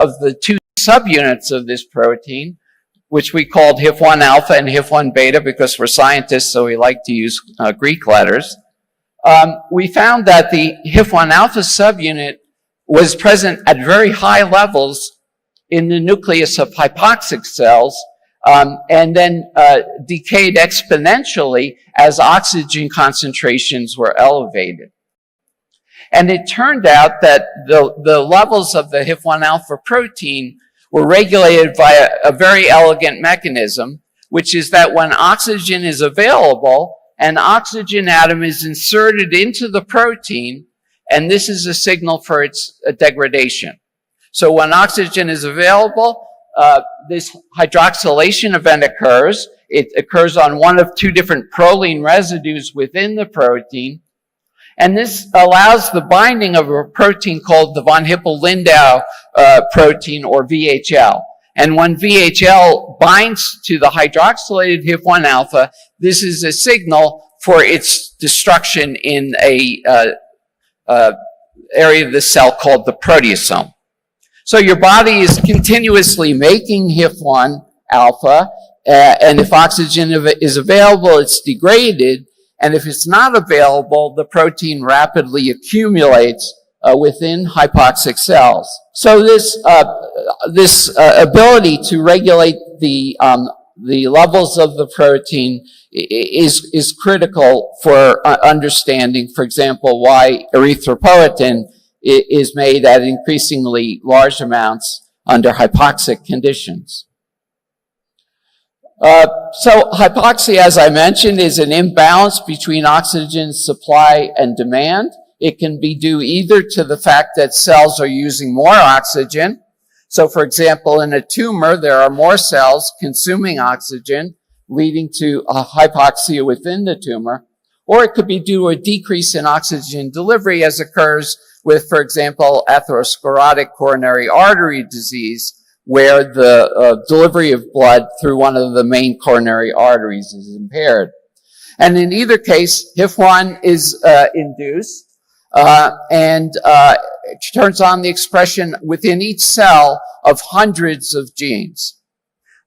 of the two subunits of this protein, which we called HIF1 alpha and HIF1 beta because we're scientists, so we like to use Greek letters. We found that the HIF1 alpha subunit was present at very high levels in the nucleus of hypoxic cells, and then decayed exponentially as oxygen concentrations were elevated. And it turned out that the levels of the HIF1 alpha protein were regulated by a very elegant mechanism, which is that when oxygen is available, an oxygen atom is inserted into the protein, and this is a signal for its degradation. So when oxygen is available, this hydroxylation event occurs. It occurs on one of two different proline residues within the protein. And this allows the binding of a protein called the von Hippel-Lindau protein, or VHL. And when VHL binds to the hydroxylated HIF1 alpha, this is a signal for its destruction in a area of the cell called the proteasome. So your body is continuously making HIF1 alpha, and if oxygen is available, it's degraded, and if it's not available, the protein rapidly accumulates within hypoxic cells. So this ability to regulate the levels of the protein is critical for understanding, for example, why erythropoietin is made at increasingly large amounts under hypoxic conditions. So hypoxia, as I mentioned, is an imbalance between oxygen supply and demand. It can be due either to the fact that cells are using more oxygen. So, for example, in a tumor, there are more cells consuming oxygen, leading to a hypoxia within the tumor. Or it could be due to a decrease in oxygen delivery, as occurs with, for example, atherosclerotic coronary artery disease, where the delivery of blood through one of the main coronary arteries is impaired. And in either case, HIF1 is induced, and it turns on the expression within each cell of hundreds of genes.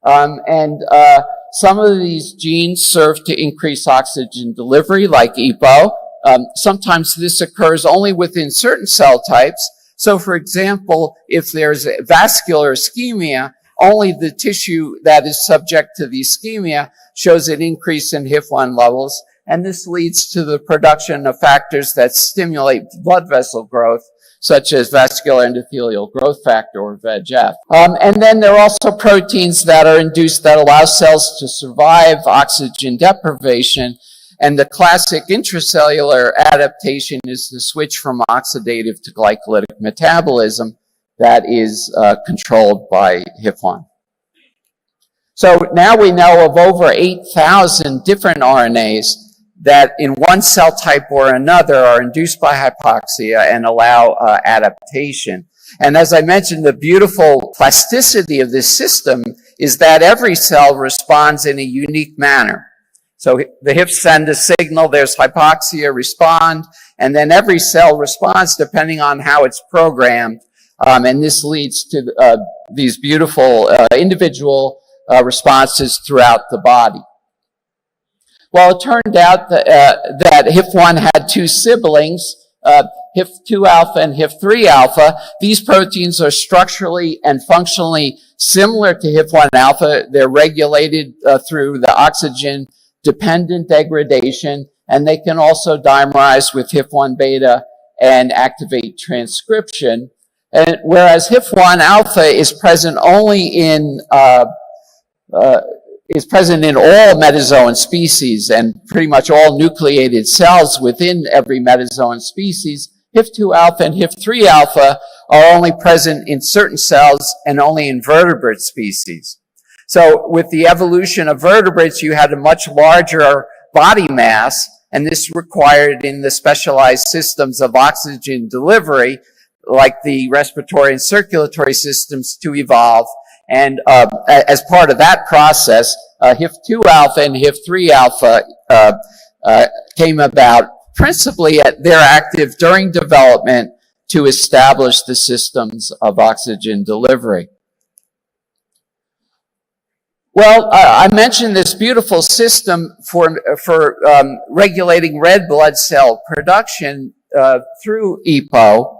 Some of these genes serve to increase oxygen delivery, like EPO. Sometimes this occurs only within certain cell types. So, for example, if there's vascular ischemia, only the tissue that is subject to the ischemia shows an increase in HIF1 levels, and this leads to the production of factors that stimulate blood vessel growth, such as vascular endothelial growth factor, or VEGF. And then there are also proteins that are induced that allow cells to survive oxygen deprivation. And the classic intracellular adaptation is the switch from oxidative to glycolytic metabolism that is controlled by HIF1. So now we know of over 8,000 different RNAs that in one cell type or another are induced by hypoxia and allow adaptation. And as I mentioned, the beautiful plasticity of this system is that every cell responds in a unique manner. So the HIFs send a signal, there's hypoxia, respond, and then every cell responds depending on how it's programmed. And this leads to these beautiful individual responses throughout the body. Well, it turned out that HIF1 had two siblings, HIF2 alpha and HIF3 alpha. These proteins are structurally and functionally similar to HIF1 alpha. They're regulated through the oxygen-dependent degradation, and they can also dimerize with HIF1 beta and activate transcription. And whereas HIF1 alpha is present only in is present in all metazoan species and pretty much all nucleated cells within every metazoan species, HIF2 alpha and HIF3 alpha are only present in certain cells and only in vertebrate species. So with the evolution of vertebrates, you had a much larger body mass, and this required in the specialized systems of oxygen delivery, like the respiratory and circulatory systems, to evolve. And as part of that process, HIF2 alpha and HIF3 alpha came about principally they're active during development to establish the systems of oxygen delivery. Well, I mentioned this beautiful system for regulating red blood cell production through EPO.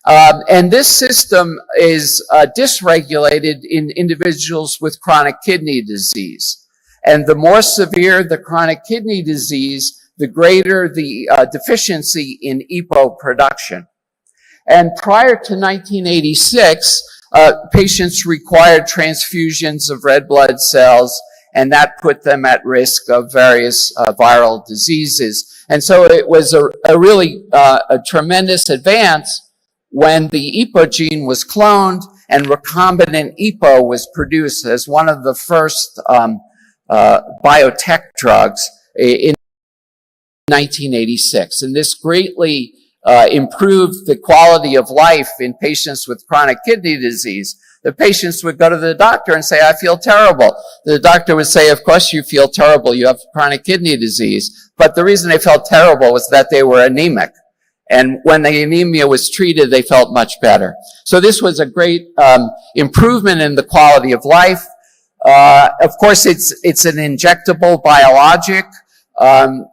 And this system is dysregulated in individuals with chronic kidney disease. And the more severe the chronic kidney disease, the greater the deficiency in EPO production. And prior to 1986, patients required transfusions of red blood cells, and that put them at risk of various viral diseases. And so it was a really tremendous advance when the EPO gene was cloned and recombinant EPO was produced as one of the first biotech drugs in 1986. And this greatly improved the quality of life in patients with chronic kidney disease. The patients would go to the doctor and say, I feel terrible. The doctor would say, of course you feel terrible, you have chronic kidney disease. But the reason they felt terrible was that they were anemic. And when the anemia was treated, they felt much better. So this was a great improvement in the quality of life. Of course, it's an injectable biologic,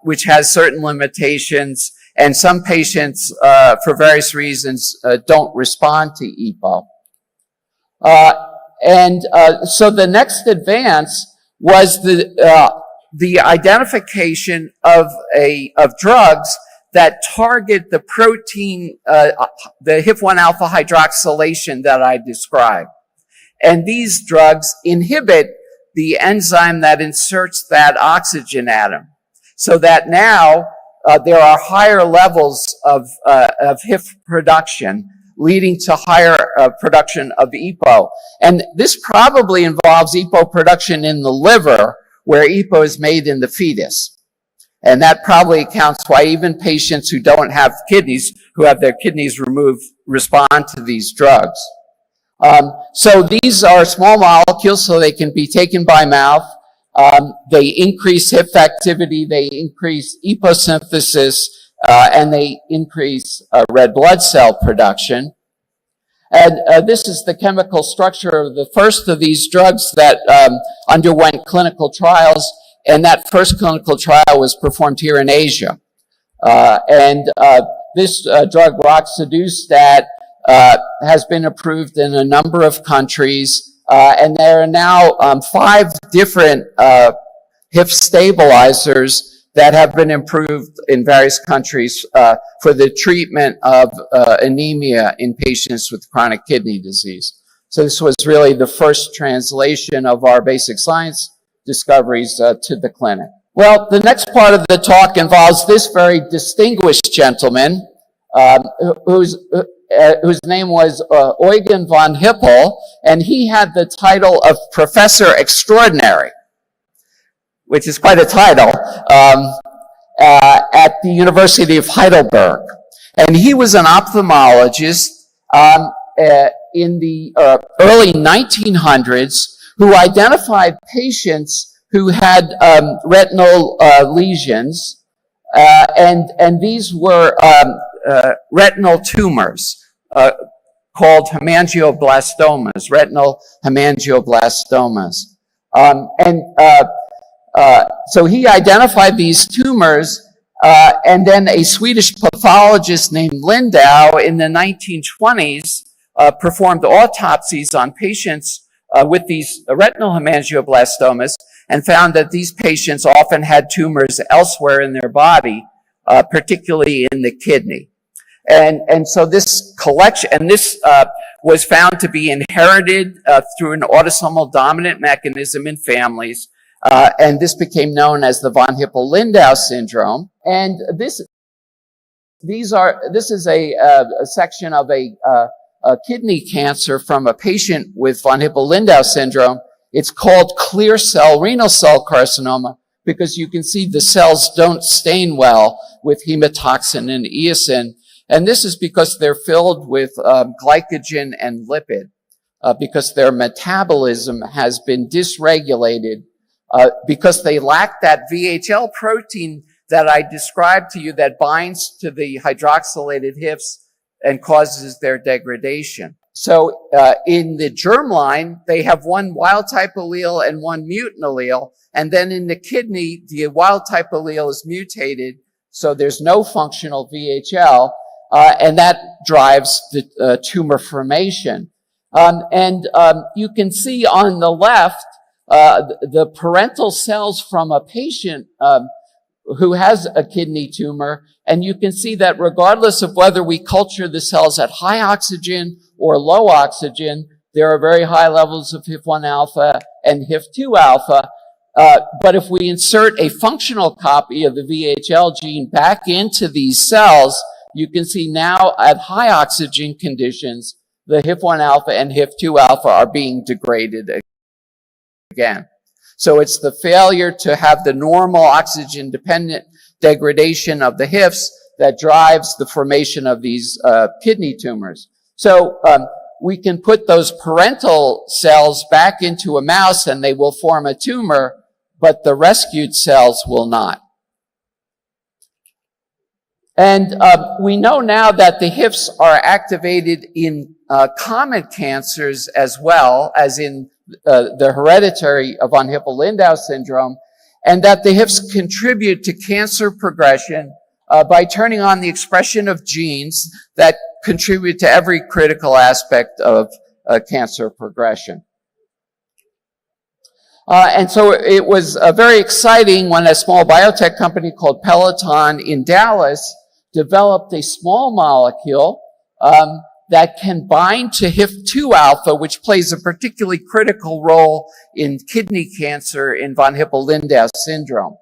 which has certain limitations. And some patients, for various reasons, don't respond to EPO. So the next advance was the identification of drugs that target the protein, the HIF-1 alpha hydroxylation that I described. And these drugs inhibit the enzyme that inserts that oxygen atom, so that now there are higher levels of HIF production, leading to higher production of EPO. And this probably involves EPO production in the liver, where EPO is made in the fetus. And that probably accounts why even patients who don't have kidneys, who have their kidneys removed, respond to these drugs. So these are small molecules, so they can be taken by mouth. They increase HIF activity, they increase EPO synthesis, and they increase red blood cell production. And this is the chemical structure of the first of these drugs that underwent clinical trials, and that first clinical trial was performed here in Asia. This drug, roxadustat, has been approved in a number of countries, and there are now 5 different HIF stabilizers that have been approved in various countries for the treatment of anemia in patients with chronic kidney disease. So this was really the first translation of our basic science discoveries to the clinic. Well, the next part of the talk involves this very distinguished gentleman, whose name was Eugen von Hippel, and he had the title of Professor Extraordinary, which is quite a title, at the University of Heidelberg. And he was an ophthalmologist in the early 1900s who identified patients who had retinal lesions, and these were retinal tumors called hemangioblastomas, retinal hemangioblastomas. So he identified these tumors, and then a Swedish pathologist named Lindau in the 1920s performed autopsies on patients with these retinal hemangioblastomas and found that these patients often had tumors elsewhere in their body, particularly in the kidney. And so this collection, and this was found to be inherited through an autosomal dominant mechanism in families, and this became known as the von Hippel-Lindau syndrome. And this is a section of a kidney cancer from a patient with von Hippel-Lindau syndrome. It's called clear cell renal cell carcinoma because you can see the cells don't stain well with hematoxin and eosin. And this is because they're filled with glycogen and lipid, because their metabolism has been dysregulated, because they lack that VHL protein that I described to you that binds to the hydroxylated HIFs and causes their degradation. So in the germline, they have one wild-type allele and one mutant allele, and then in the kidney, the wild-type allele is mutated, so there's no functional VHL, and that drives the tumor formation. You can see on the left the parental cells from a patient who has a kidney tumor, and you can see that regardless of whether we culture the cells at high oxygen or low oxygen, there are very high levels of HIF1 alpha and HIF2 alpha. But if we insert a functional copy of the VHL gene back into these cells, you can see now at high oxygen conditions, the HIF1 alpha and HIF2 alpha are being degraded again. So it's the failure to have the normal oxygen-dependent degradation of the HIFs that drives the formation of these kidney tumors. So we can put those parental cells back into a mouse and they will form a tumor, but the rescued cells will not. And we know now that the HIFs are activated in common cancers as well as in the hereditary von Hippel-Lindau syndrome, and that the HIFs contribute to cancer progression by turning on the expression of genes that contribute to every critical aspect of cancer progression. And so it was very exciting when a small biotech company called Peloton in Dallas developed a small molecule that can bind to HIF2 alpha, which plays a particularly critical role in kidney cancer in von Hippel-Lindau syndrome.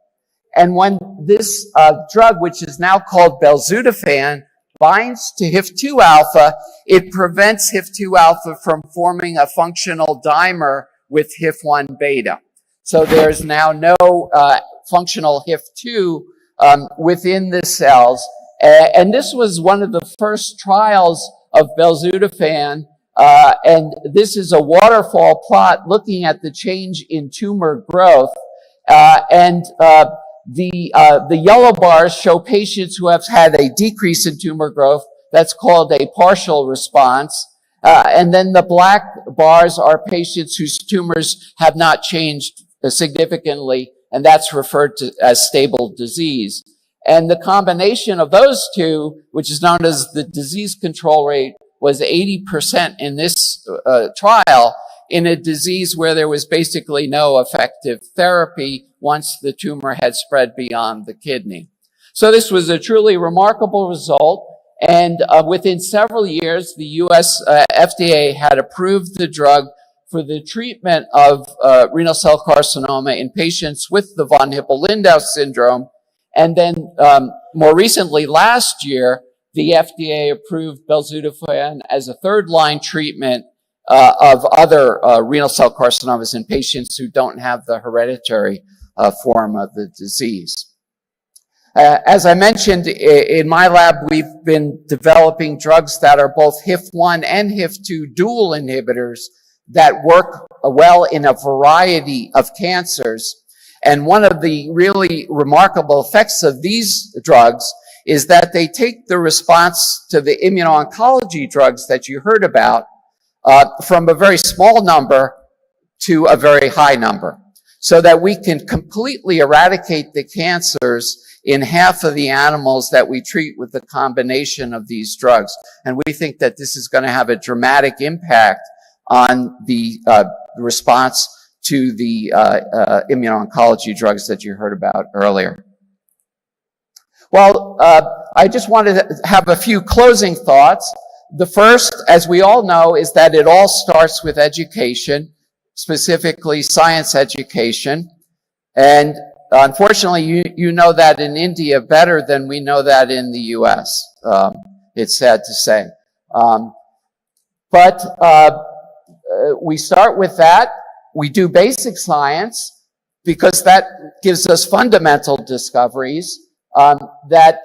And when this drug, which is now called belzutifan, binds to HIF2 alpha, it prevents HIF2 alpha from forming a functional dimer with HIF1 beta. So there's now no functional HIF2 within the cells. And this was one of the first trials of belzutifan, and this is a waterfall plot looking at the change in tumor growth. The yellow bars show patients who have had a decrease in tumor growth. That's called a partial response. And then the black bars are patients whose tumors have not changed significantly, and that's referred to as stable disease. And the combination of those two, which is known as the disease control rate, was 80% in this trial in a disease where there was basically no effective therapy once the tumor had spread beyond the kidney. So this was a truly remarkable result. And within several years, the U.S. FDA had approved the drug for the treatment of renal cell carcinoma in patients with the von Hippel-Lindau syndrome. And then more recently, last year, the FDA approved belzutifan as a third-line treatment of other renal cell carcinomas in patients who don't have the hereditary form of the disease. As I mentioned, in my lab, we've been developing drugs that are both HIF1 and HIF2 dual inhibitors that work well in a variety of cancers. And one of the really remarkable effects of these drugs is that they take the response to the immuno-oncology drugs that you heard about from a very small number to a very high number, so that we can completely eradicate the cancers in half of the animals that we treat with the combination of these drugs. And we think that this is going to have a dramatic impact on the response to the immuno-oncology drugs that you heard about earlier. Well, I just wanted to have a few closing thoughts. The first, as we all know, is that it all starts with education, specifically science education. And unfortunately, you know that in India better than we know that in the US. It's sad to say. But we start with that. We do basic science because that gives us fundamental discoveries that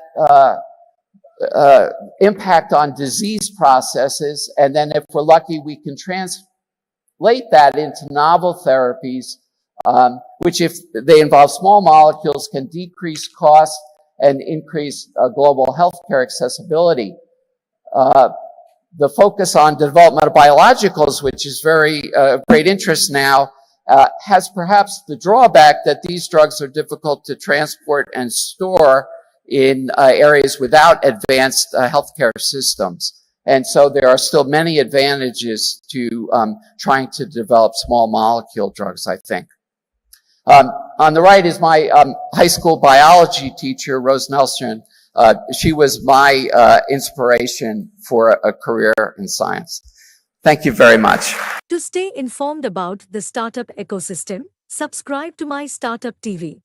impact on disease processes. And then if we're lucky, we can translate that into novel therapies, which if they involve small molecules can decrease costs and increase global healthcare accessibility. The focus on development of biologicals, which is very great interest now, has perhaps the drawback that these drugs are difficult to transport and store in areas without advanced healthcare systems. And so there are still many advantages to trying to develop small molecule drugs, I think. On the right is my high school biology teacher, Rose Nelson. She was my inspiration for a career in science. Thank you very much. To stay informed about the startup ecosystem, subscribe to MyStartuptv.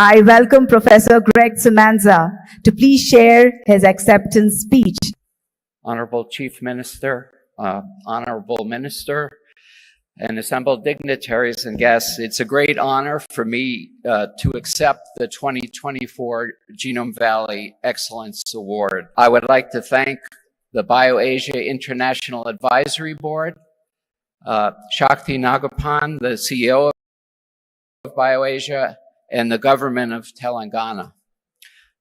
I welcome Professor Greg Simanza to please share his acceptance speech. Honorable Chief Minister, Honorable Minister, and assembled dignitaries and guests, it's a great honor for me to accept the 2024 Genome Valley Excellence Award. I would like to thank the BioAsia International Advisory Board, Shakti Nagapan, the CEO of BioAsia, and the government of Telangana.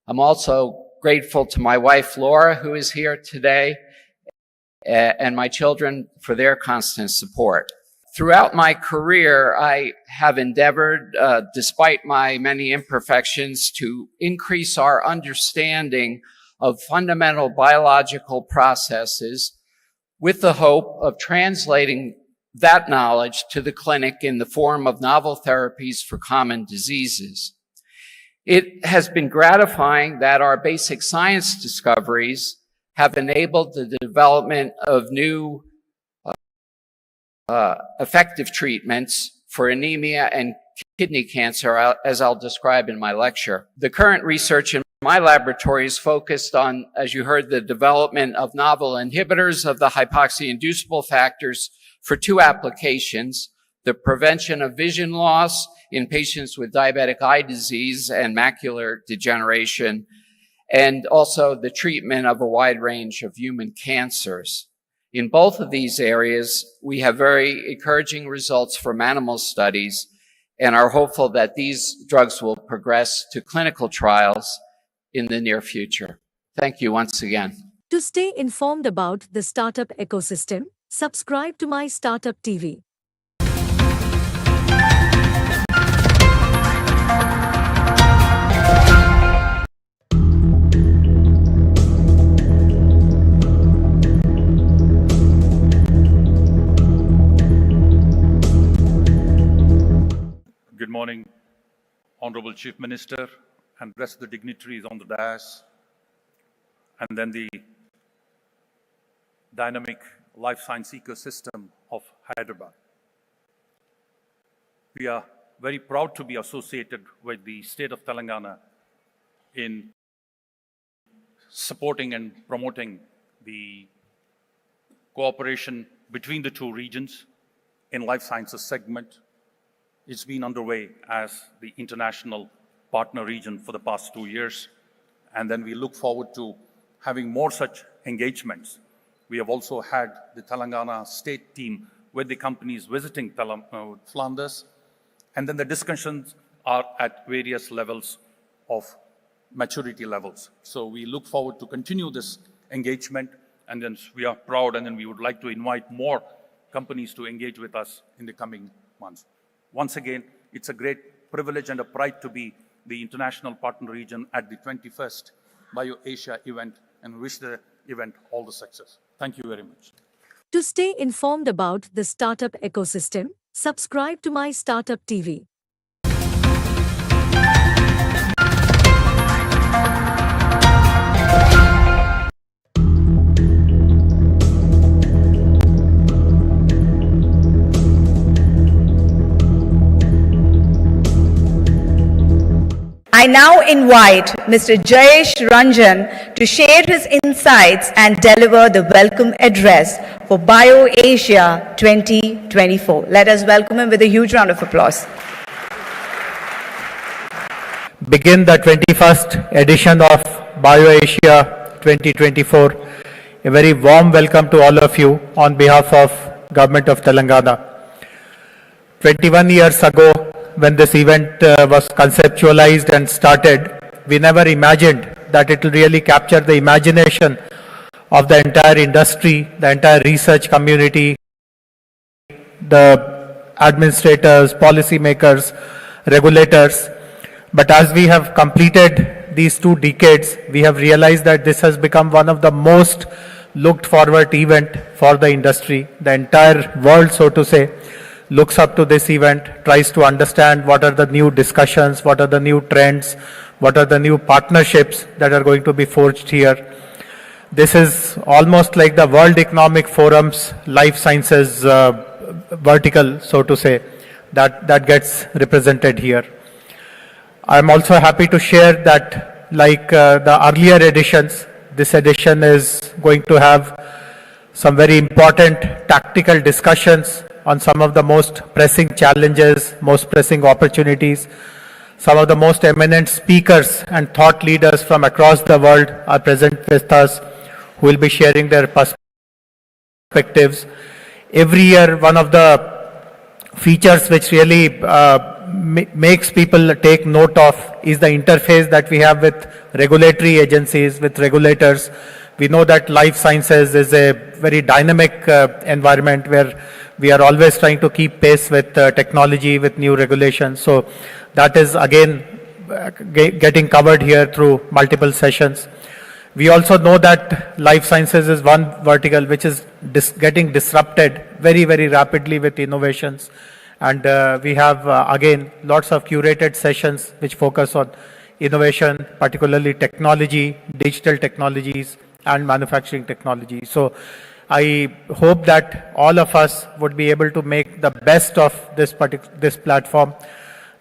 I'm also grateful to my wife, Laura, who is here today, and my children for their constant support. Throughout my career, I have endeavored, despite my many imperfections, to increase our understanding of fundamental biological processes with the hope of translating that knowledge to the clinic in the form of novel therapies for common diseases. It has been gratifying that our basic science discoveries have enabled the development of new effective treatments for anemia and kidney cancer, as I'll describe in my lecture. The current research in my laboratory is focused on, as you heard, the development of novel inhibitors of the hypoxia-inducible factors for two applications: the prevention of vision loss in patients with diabetic eye disease and macular degeneration, and also the treatment of a wide range of human cancers. In both of these areas, we have very encouraging results from animal studies and are hopeful that these drugs will progress to clinical trials in the near future. Thank you once again. To stay informed about the startup ecosystem, subscribe to MyStartuptv. Good morning, Honorable Chief Minister and rest of the dignitaries on the dais, and then the dynamic life science ecosystem of Hyderabad. We are very proud to be associated with the state of Telangana in supporting and promoting the cooperation between the two regions in life sciences segment. It's been underway as the international partner region for the past 2 years, and then we look forward to having more such engagements. We have also had the Telangana state team with the companies visiting Flanders, and then the discussions are at various levels of maturity levels. So we look forward to continue this engagement, and then we are proud, and then we would like to invite more companies to engage with us in the coming months. Once again, it's a great privilege and a pride to be the international partner region at the 21st BioAsia event, and wish the event all the success. Thank you very much. To stay informed about the startup ecosystem, subscribe to MyStartuptv. I now invite Mr. Jayesh Ranjan to share his insights and deliver the welcome address for BioAsia 2024. Let us welcome him with a huge round of applause. Begin the 21st edition of BioAsia 2024. A very warm welcome to all of you on behalf of Government of Telangana. 21 years ago, when this event was conceptualized and started, we never imagined that it will really capture the imagination of the entire industry, the entire research community, the administrators, policymakers, regulators. But as we have completed these 2 decades, we have realized that this has become one of the most looked forward event for the industry. The entire world, so to say, looks up to this event, tries to understand what are the new discussions, what are the new trends, what are the new partnerships that are going to be forged here. This is almost like the World Economic Forum's life sciences vertical, so to say, that gets represented here. I'm also happy to share that, like the earlier editions, this edition is going to have some very important tactical discussions on some of the most pressing challenges, most pressing opportunities. Some of the most eminent speakers and thought leaders from across the world are present with us, who will be sharing their perspectives. Every year, one of the features which really makes people take note of is the interface that we have with regulatory agencies, with regulators. We know that life sciences is a very dynamic environment where we are always trying to keep pace with technology, with new regulations. So that is again getting covered here through multiple sessions. We also know that life sciences is one vertical which is getting disrupted very, very rapidly with innovations. And we have, again, lots of curated sessions which focus on innovation, particularly technology, digital technologies, and manufacturing technology. So I hope that all of us would be able to make the best of this platform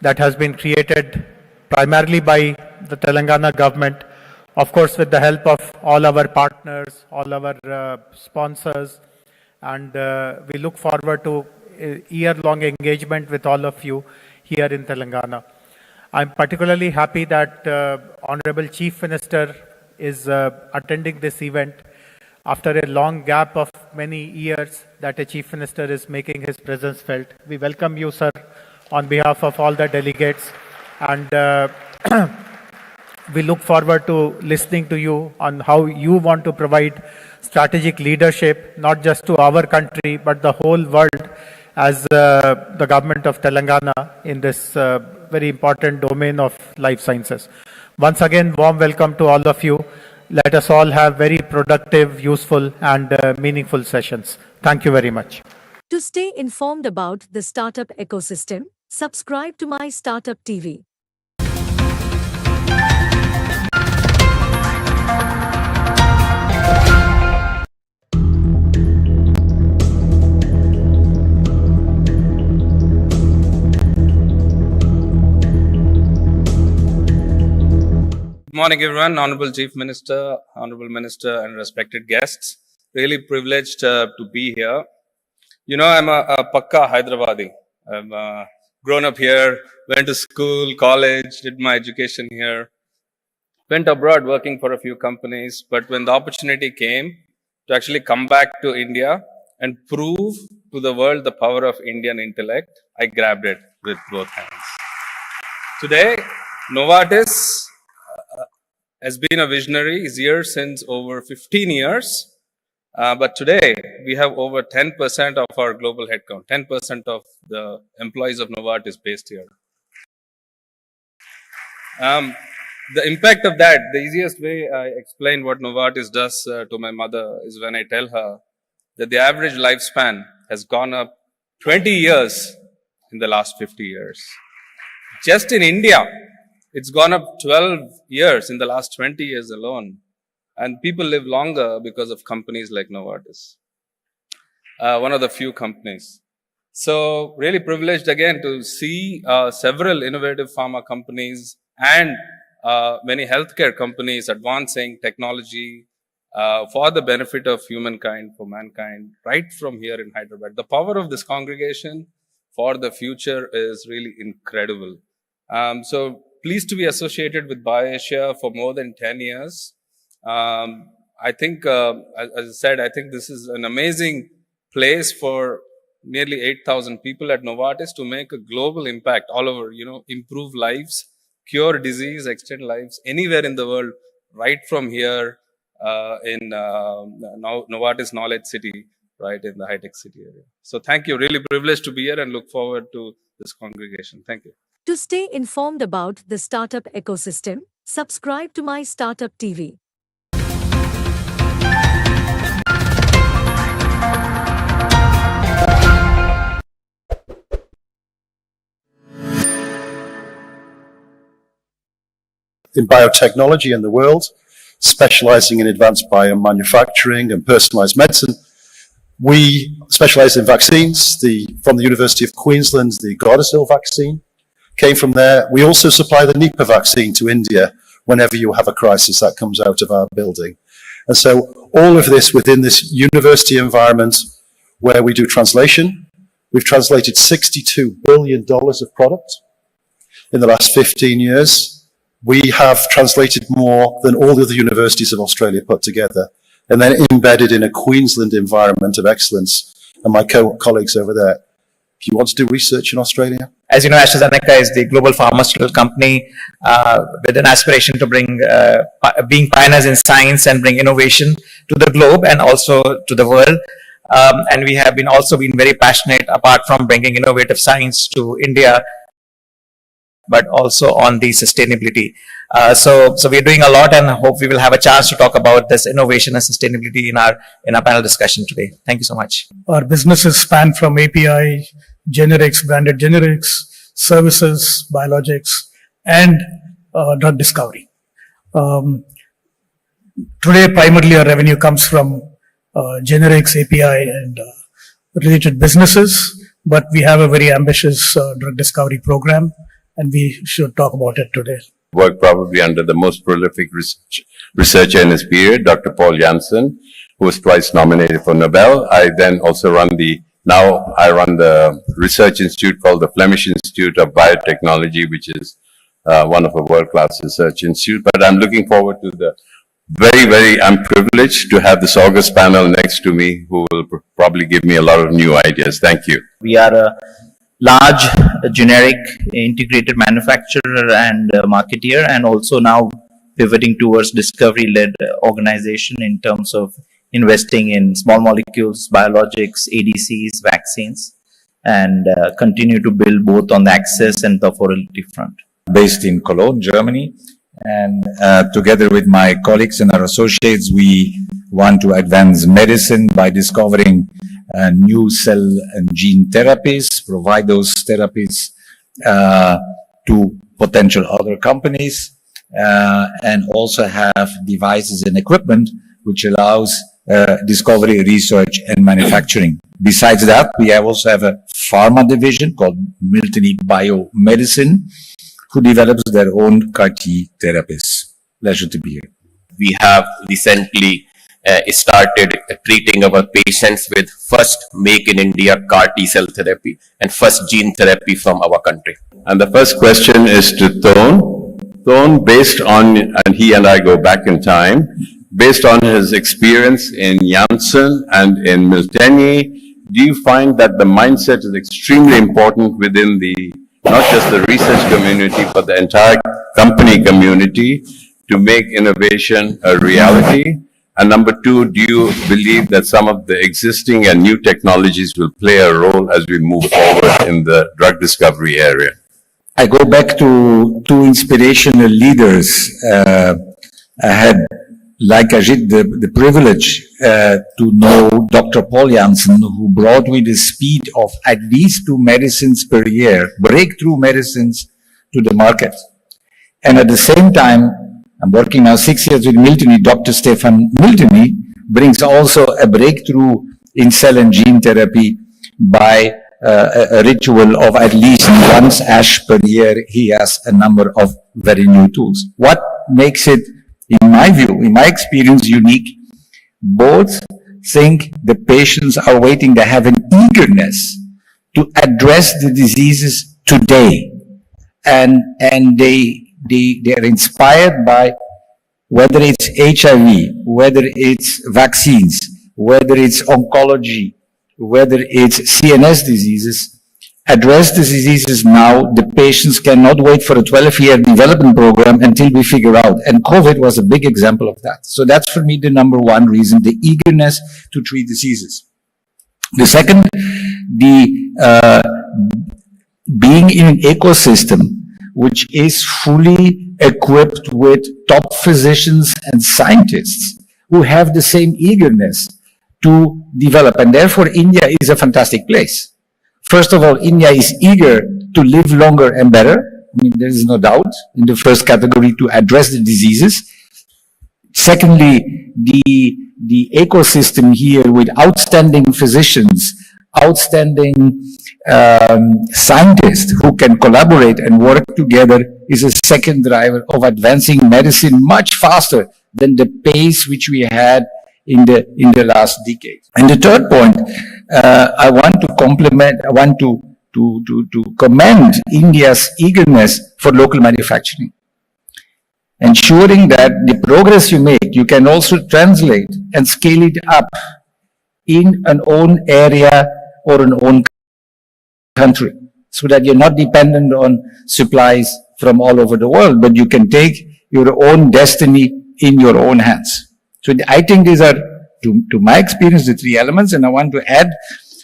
that has been created primarily by the Telangana government, of course with the help of all our partners, all our sponsors, and we look forward to a year-long engagement with all of you here in Telangana. I'm particularly happy that Honorable Chief Minister is attending this event after a long gap of many years that a Chief Minister is making his presence felt. We welcome you, sir, on behalf of all the delegates, and we look forward to listening to you on how you want to provide strategic leadership, not just to our country, but the whole world as the government of Telangana in this very important domain of life sciences. Once again, warm welcome to all of you. Let us all have very productive, useful, and meaningful sessions. Thank you very much. To stay informed about the startup ecosystem, subscribe to MyStartuptv. Good morning, everyone. Honorable Chief Minister, Honorable Minister, and respected guests. Really privileged to be here. You know, I'm a Pakka Hyderabadi. I've grown up here, went to school, college, did my education here, went abroad working for a few companies. But when the opportunity came to actually come back to India and prove to the world the power of Indian intellect, I grabbed it with both hands. Today, Novartis has been a visionary, is here since over 15 years. But today, we have over 10% of our global headcount, 10% of the employees of Novartis based here. The impact of that, the easiest way I explain what Novartis does to my mother is when I tell her that the average lifespan has gone up 20 years in the last 50 years. Just in India, it's gone up 12 years in the last 20 years alone. And people live longer because of companies like Novartis. One of the few companies. So really privileged again to see several innovative pharma companies and many healthcare companies advancing technology for the benefit of humankind, for mankind, right from here in Hyderabad. The power of this congregation for the future is really incredible. So pleased to be associated with BioAsia for more than 10 years. I think, as I said, I think this is an amazing place for nearly 8,000 people at Novartis to make a global impact all over, improve lives, cure disease, extend lives anywhere in the world, right from here in Novartis Knowledge City, right in the high-tech city area. So thank you. Really privileged to be here and look forward to this congregation. Thank you. To stay informed about the startup ecosystem, subscribe to MyStartuptv. In biotechnology in the world, specializing in advanced biomanufacturing and personalized medicine. We specialize in vaccines. From the University of Queensland, the Gardasil vaccine came from there. We also supply the Nipah vaccine to India whenever you have a crisis that comes out of our building. And so all of this within this university environment where we do translation. We've translated $62 billion of product in the last 15 years. We have translated more than all the other universities of Australia put together, and then embedded in a Queensland environment of excellence. And my colleagues over there, if you want to do research in Australia. As you know, AstraZeneca is the global pharmaceutical company with an aspiration to bring, being pioneers in science and bring innovation to the globe and also to the world. And we have also been very passionate, apart from bringing innovative science to India, but also on the sustainability. So we're doing a lot, and hope we will have a chance to talk about this innovation and sustainability in our panel discussion today. Thank you so much. Our businesses span from API, generics, branded generics, services, biologics, and drug discovery. Today, primarily our revenue comes from generics, API, and related businesses, but we have a very ambitious drug discovery program, and we should talk about it today. Worked probably under the most prolific researcher in his period, Dr. Paul Janssen, who was twice nominated for Nobel. I then also run the research institute called the Flemish Institute of Biotechnology, which is one of a world-class research institute. But I'm looking forward to I'm privileged to have this august panel next to me, who will probably give me a lot of new ideas. Thank you. We are a large generic integrated manufacturer and marketeer, and also now pivoting towards discovery-led organization in terms of investing in small molecules, biologics, ADCs, vaccines, and continue to build both on the access and the affordability front. Based in Cologne, Germany, and together with my colleagues and our associates, we want to advance medicine by discovering new cell and gene therapies, provide those therapies to potential other companies, and also have devices and equipment which allows discovery, research, and manufacturing. Besides that, we also have a pharma division called Miltenyi Biomedicine, who develops their own CAR-T therapies. Pleasure to be here. We have recently started treating our patients with first make in India CAR-T cell therapy and first gene therapy from our country. And the first question is to Thon. Thon, based on, and he and I go back in time, based on his experience in Janssen and in Miltenyi, do you find that the mindset is extremely important within not just the research community, but the entire company community to make innovation a reality? And number two, do you believe that some of the existing and new technologies will play a role as we move forward in the drug discovery area? I go back to two inspirational leaders. I had, like Ajit, the privilege to know Dr. Paul Janssen, who brought with the speed of at least 2 medicines per year, breakthrough medicines, to the market. And at the same time, I'm working now 6 years with Miltenyi. Dr. Stefan Miltenyi brings also a breakthrough in cell and gene therapy by a ritual of at least once ASH per year. He has a number of very new tools. What makes it, in my view, in my experience, unique? Both think the patients are waiting. They have an eagerness to address the diseases today, and they they are inspired by whether it's HIV, whether it's vaccines, whether it's oncology, whether it's CNS diseases, address the diseases now. The patients cannot wait for a 12-year development program until we figure out. And COVID was a big example of that. So that's for me the number one reason, the eagerness to treat diseases. The second, being in an ecosystem which is fully equipped with top physicians and scientists who have the same eagerness to develop. And therefore, India is a fantastic place. First of all, India is eager to live longer and better. I mean, there is no doubt in the first category to address the diseases. Secondly, the ecosystem here with outstanding physicians, outstanding scientists who can collaborate and work together is a second driver of advancing medicine much faster than the pace which we had in the last decade. And the third point, I want to commend India's eagerness for local manufacturing. Ensuring that the progress you make, you can also translate and scale it up in an own area or an own country, so that you're not dependent on supplies from all over the world, but you can take your own destiny in your own hands. So I think these are, to my experience, the three elements, and I want to add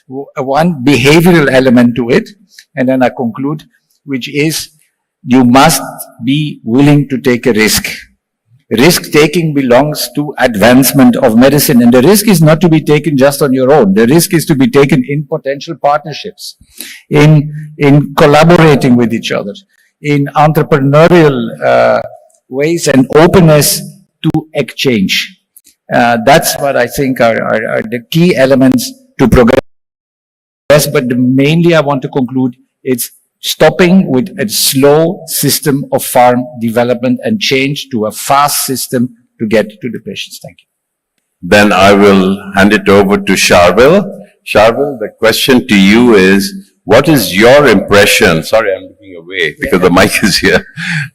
one behavioral element to it, and then I conclude, which is you must be willing to take a risk. Risk-taking belongs to advancement of medicine, and the risk is not to be taken just on your own. The risk is to be taken in potential partnerships, in collaborating with each other, in entrepreneurial ways and openness to exchange. That's what I think are the key elements to progress. But mainly I want to conclude, it's stopping with a slow system of farm development and change to a fast system to get to the patients. Thank you. Then I will hand it over to Sharvil. Sharvil, the question to you is, what is your impression? Sorry, I'm looking away because the mic is here.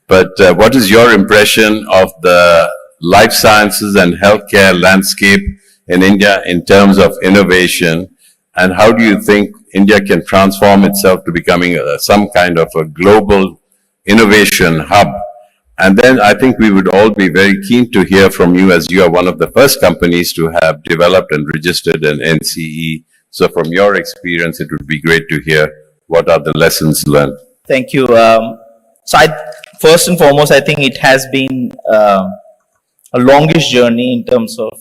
But what is your impression of the life sciences and healthcare landscape in India in terms of innovation? And how do you think India can transform itself to becoming some kind of a global innovation hub? And then I think we would all be very keen to hear from you, as you are one of the first companies to have developed and registered an NCE. So from your experience, it would be great to hear what are the lessons learned. Thank you. First and foremost, I think it has been a longish journey in terms of,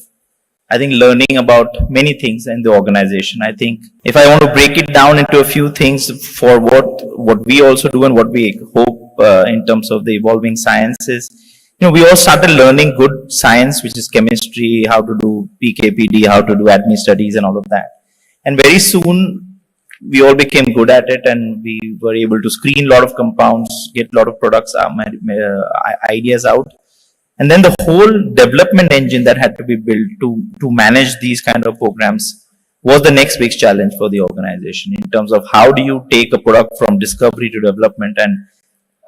I think, learning about many things in the organization. I think if I want to break it down into a few things for what we also do and what we hope in terms of the evolving sciences, we all started learning good science, which is chemistry, how to do PKPD, how to do ADME studies and all of that. And very soon, we all became good at it, and we were able to screen a lot of compounds, get a lot of products, ideas out. And then the whole development engine that had to be built to manage these kind of programs was the next big challenge for the organization, in terms of how do you take a product from discovery to development and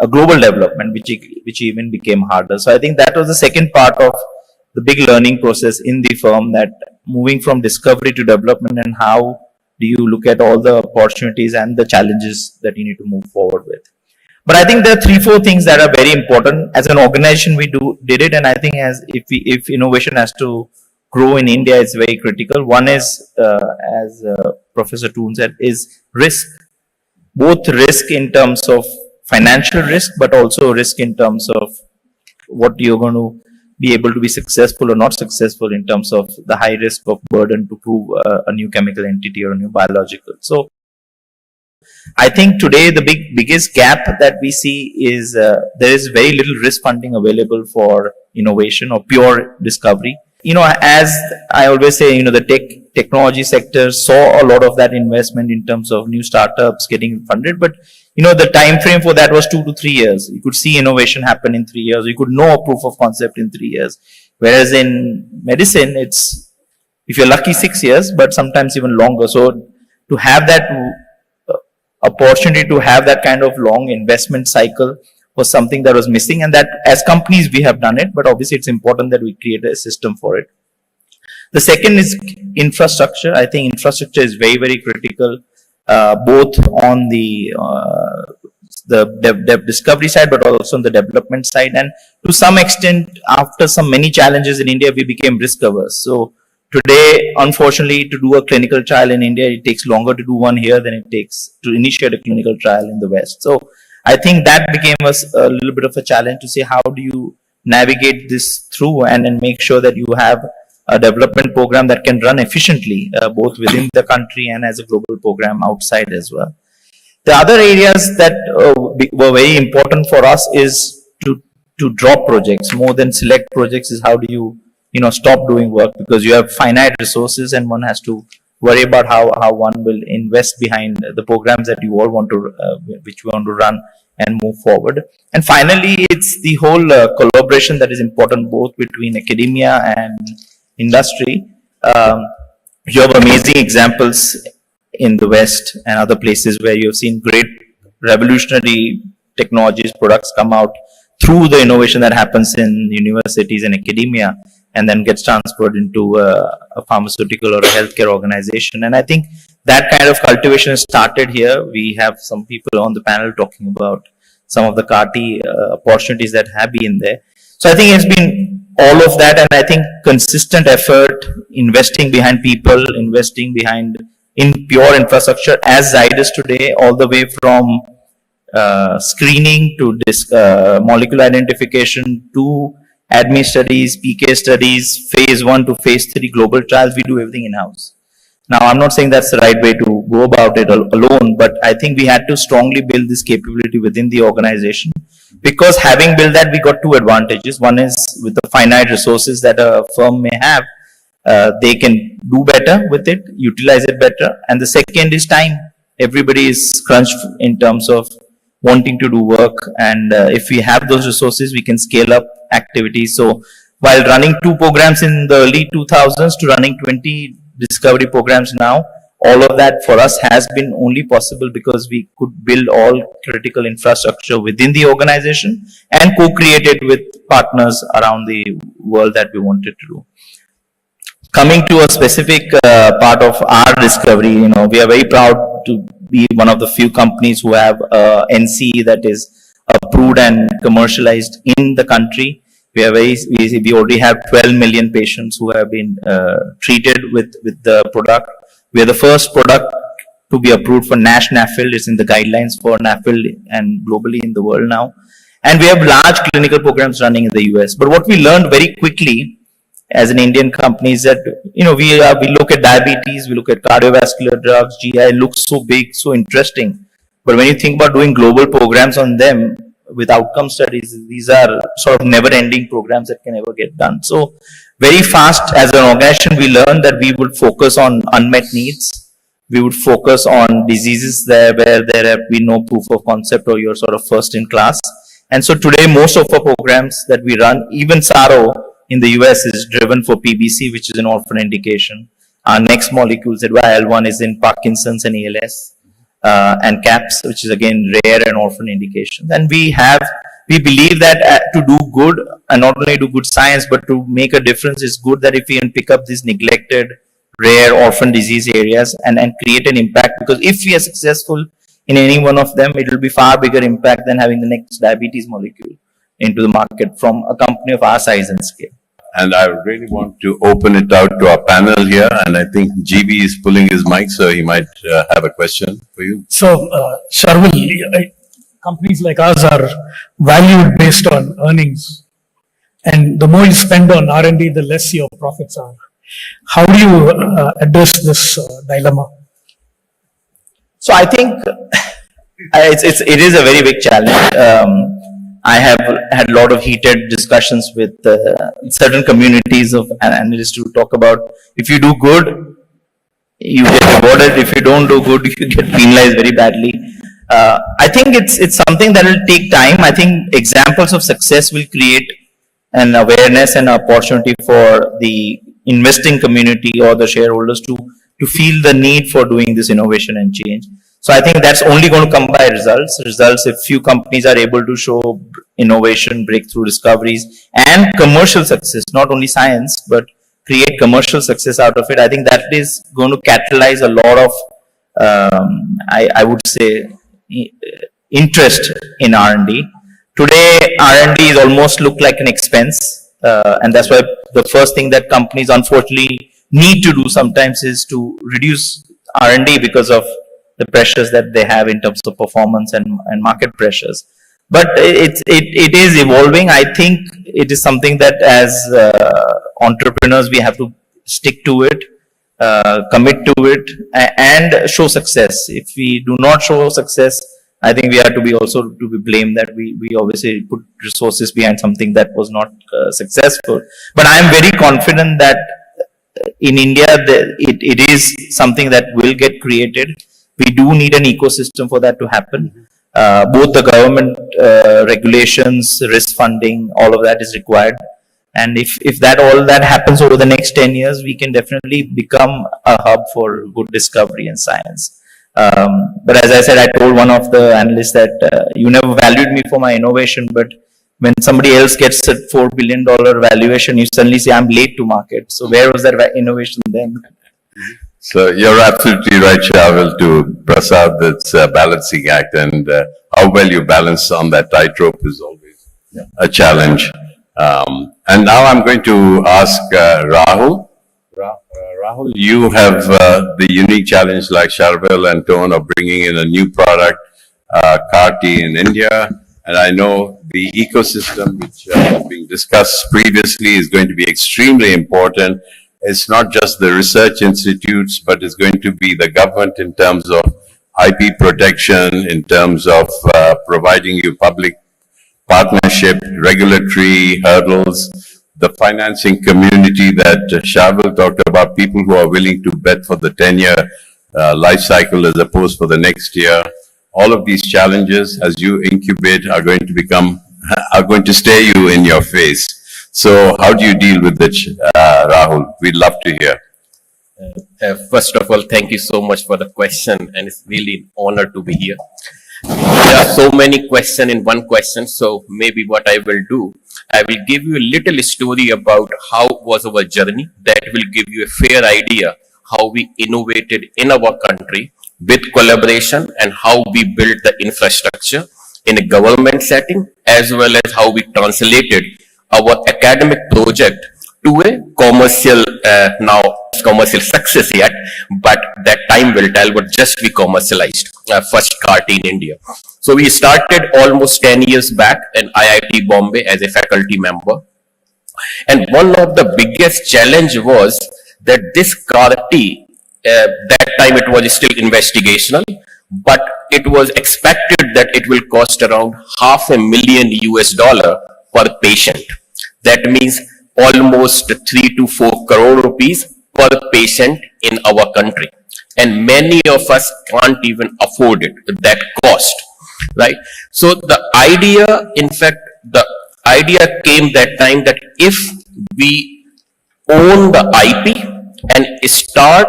a global development, which even became harder. So I think that was the second part of the big learning process in the firm, that moving from discovery to development, and how do you look at all the opportunities and the challenges that you need to move forward with. But I think there are 3-4 things that are very important. As an organization, we did it, and I think if innovation has to grow in India, it's very critical. One is, as Professor Toon said, is risk. Both risk in terms of financial risk, but also risk in terms of what you're going to be able to be successful or not successful in terms of the high risk of burden to prove a new chemical entity or a new biological. So I think today the biggest gap that we see is there is very little risk funding available for innovation or pure discovery. As I always say, the technology sector saw a lot of that investment in terms of new startups getting funded, but the time frame for that was 2 to 3 years. You could see innovation happen in 3 years. You could know a proof of concept in 3 years. Whereas in medicine, it's, if you're lucky, 6 years, but sometimes even longer. So to have that opportunity to have that kind of long investment cycle was something that was missing, and that as companies we have done it, but obviously it's important that we create a system for it. The second is infrastructure. I think infrastructure is very, very critical, both on the discovery side, but also on the development side. And to some extent, after many challenges in India, we became risk averse. So today, unfortunately, to do a clinical trial in India, it takes longer to do one here than it takes to initiate a clinical trial in the West. So I think that became a little bit of a challenge to say, how do you navigate this through and make sure that you have a development program that can run efficiently, both within the country and as a global program outside as well. The other areas that were very important for us is to drop projects more than select projects. Is how do you stop doing work, because you have finite resources and one has to worry about how one will invest behind the programs that you all want to which we want to run and move forward. And finally, it's the whole collaboration that is important both between academia and industry. You have amazing examples in the West and other places where you've seen great revolutionary technologies, products come out through the innovation that happens in universities and academia, and then gets transferred into a pharmaceutical or a healthcare organization. And I think that kind of cultivation started here. We have some people on the panel talking about some of the CAR-T opportunities that have been there. So I think it's been all of that, and I think consistent effort, investing behind people, investing behind in pure infrastructure as Zydus today, all the way from screening to molecular identification to ADME studies, PK studies, phase 1 to phase 3 global trials, we do everything in-house. Now, I'm not saying that's the right way to go about it alone, but I think we had to strongly build this capability within the organization, because having built that, we got two advantages. One is with the finite resources that a firm may have, they can do better with it, utilize it better. And the second is time. Everybody is crunched in terms of wanting to do work, and if we have those resources, we can scale up activities. So while running 2 programs in the early 2000s to running 20 discovery programs now, all of that for us has been only possible because we could build all critical infrastructure within the organization and co-create it with partners around the world that we wanted to do. Coming to a specific part of our discovery, we are very proud to be one of the few companies who have NCE that is approved and commercialized in the country. We already have 12 million patients who have been treated with the product. We are the first product to be approved for NASH NAFLD. It's in the guidelines for NAFLD and globally in the world now. And we have large clinical programs running in the US. But what we learned very quickly as an Indian company is that, we look at diabetes, we look at cardiovascular drugs, GI looks so big, so interesting. But when you think about doing global programs on them with outcome studies, these are sort of never-ending programs that can never get done. So very fast as an organization, we learned that we would focus on unmet needs. We would focus on diseases there where there have been no proof of concept or you're sort of first in class. And so today, most of our programs that we run, even SARO in the US is driven for PBC, which is an orphan indication. Our next molecules, ZYL1 is in Parkinson's and ALS, and CAPS, which is again rare and orphan indications. And we believe that to do good, and not only do good science, but to make a difference, it's good that if we can pick up these neglected, rare orphan disease areas and create an impact, because if we are successful in any one of them, it will be far bigger impact than having the next diabetes molecule into the market from a company of our size and scale. And I really want to open it out to our panel here, and I think GB is pulling his mic, so he might have a question for you. So, Sharvil, companies like ours are valued based on earnings, and the more you spend on R&D, the less your profits are. How do you address this dilemma? So I think it is a very big challenge. I have had a lot of heated discussions with certain communities of analysts to talk about, if you do good, you get rewarded. If you don't do good, you get penalized very badly. I think it's something that will take time. I think examples of success will create an awareness and opportunity for the investing community or the shareholders to to feel the need for doing this innovation and change. So I think that's only going to come by results. Results, if few companies are able to show innovation, breakthrough discoveries, and commercial success, not only science, but create commercial success out of it. I think that is going to catalyze a lot of, I would say, interest in R&D. Today, R&D is almost look like an expense, and that's why the first thing that companies unfortunately need to do sometimes is to reduce R&D because of the pressures that they have in terms of performance and market pressures. But it is evolving. I think it is something that as entrepreneurs we have to stick to it, commit to it, and show success. If we do not show success, I think we have to be also to be blamed that we obviously put resources behind something that was not successful. But I am very confident that in India it is something that will get created. We do need an ecosystem for that to happen. Both the government regulations, risk funding, all of that is required. And if that all that happens over the next 10 years, we can definitely become a hub for good discovery and science. But as I said, I told one of the analysts that you never valued me for my innovation, but when somebody else gets a $4 billion valuation, you suddenly say, I'm late to market. So where was that innovation then? So you're absolutely right, Shavil, to Prasad, that's a balancing act, and how well you balance on that tightrope is always a challenge. And now I'm going to ask Rahul. Rahul, you have the unique challenge like Shavil and Tone of bringing in a new product, CAR-T in India. And I know the ecosystem which was being discussed previously is going to be extremely important. It's not just the research institutes, but it's going to be the government in terms of IP protection, in terms of providing you public partnership, regulatory hurdles, the financing community that Shavil talked about, people who are willing to bet for the 10-year life cycle as opposed for the next year. All of these challenges, as you incubate, are going to stare you in your face. So how do you deal with it, Rahul? We'd love to hear. First of all, thank you so much for the question, and it's really an honor to be here. There are so many questions in one question, so maybe what I will do, I will give you a little story about how was our journey. That will give you a fair idea how we innovated in our country with collaboration and how we built the infrastructure in a government setting, as well as how we translated our academic project to a commercial, now commercial success yet, but that time will tell, but just we commercialized first CAR-T in India. So we started almost 10 years back in IIT Bombay as a faculty member. And one of the biggest challenge was that this CAR-T, that time it was still investigational, but it was expected that it will cost around $500,000 US per patient. That means almost 3 to 4 crore rupees per patient in our country. And many of us can't even afford it, that cost, right? So the idea, in fact, the idea came that time that if we own the IP and start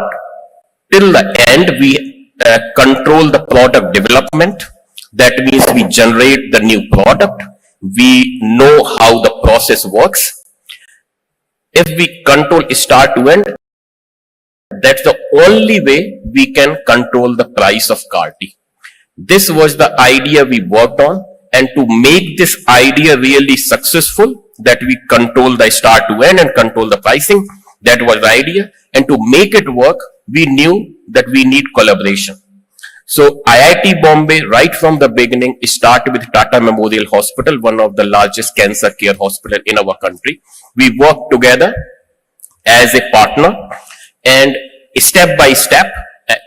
till the end, we control the product development. That means we generate the new product. We know how the process works. If we control start to end, that's the only way we can control the price of CAR-T. This was the idea we worked on, and to make this idea really successful, that we control the start to end and control the pricing, that was the idea. And to make it work, we knew that we need collaboration. So IIT Bombay, right from the beginning, started with Tata Memorial Hospital, one of the largest cancer care hospital in our country. We worked together as a partner, and step by step,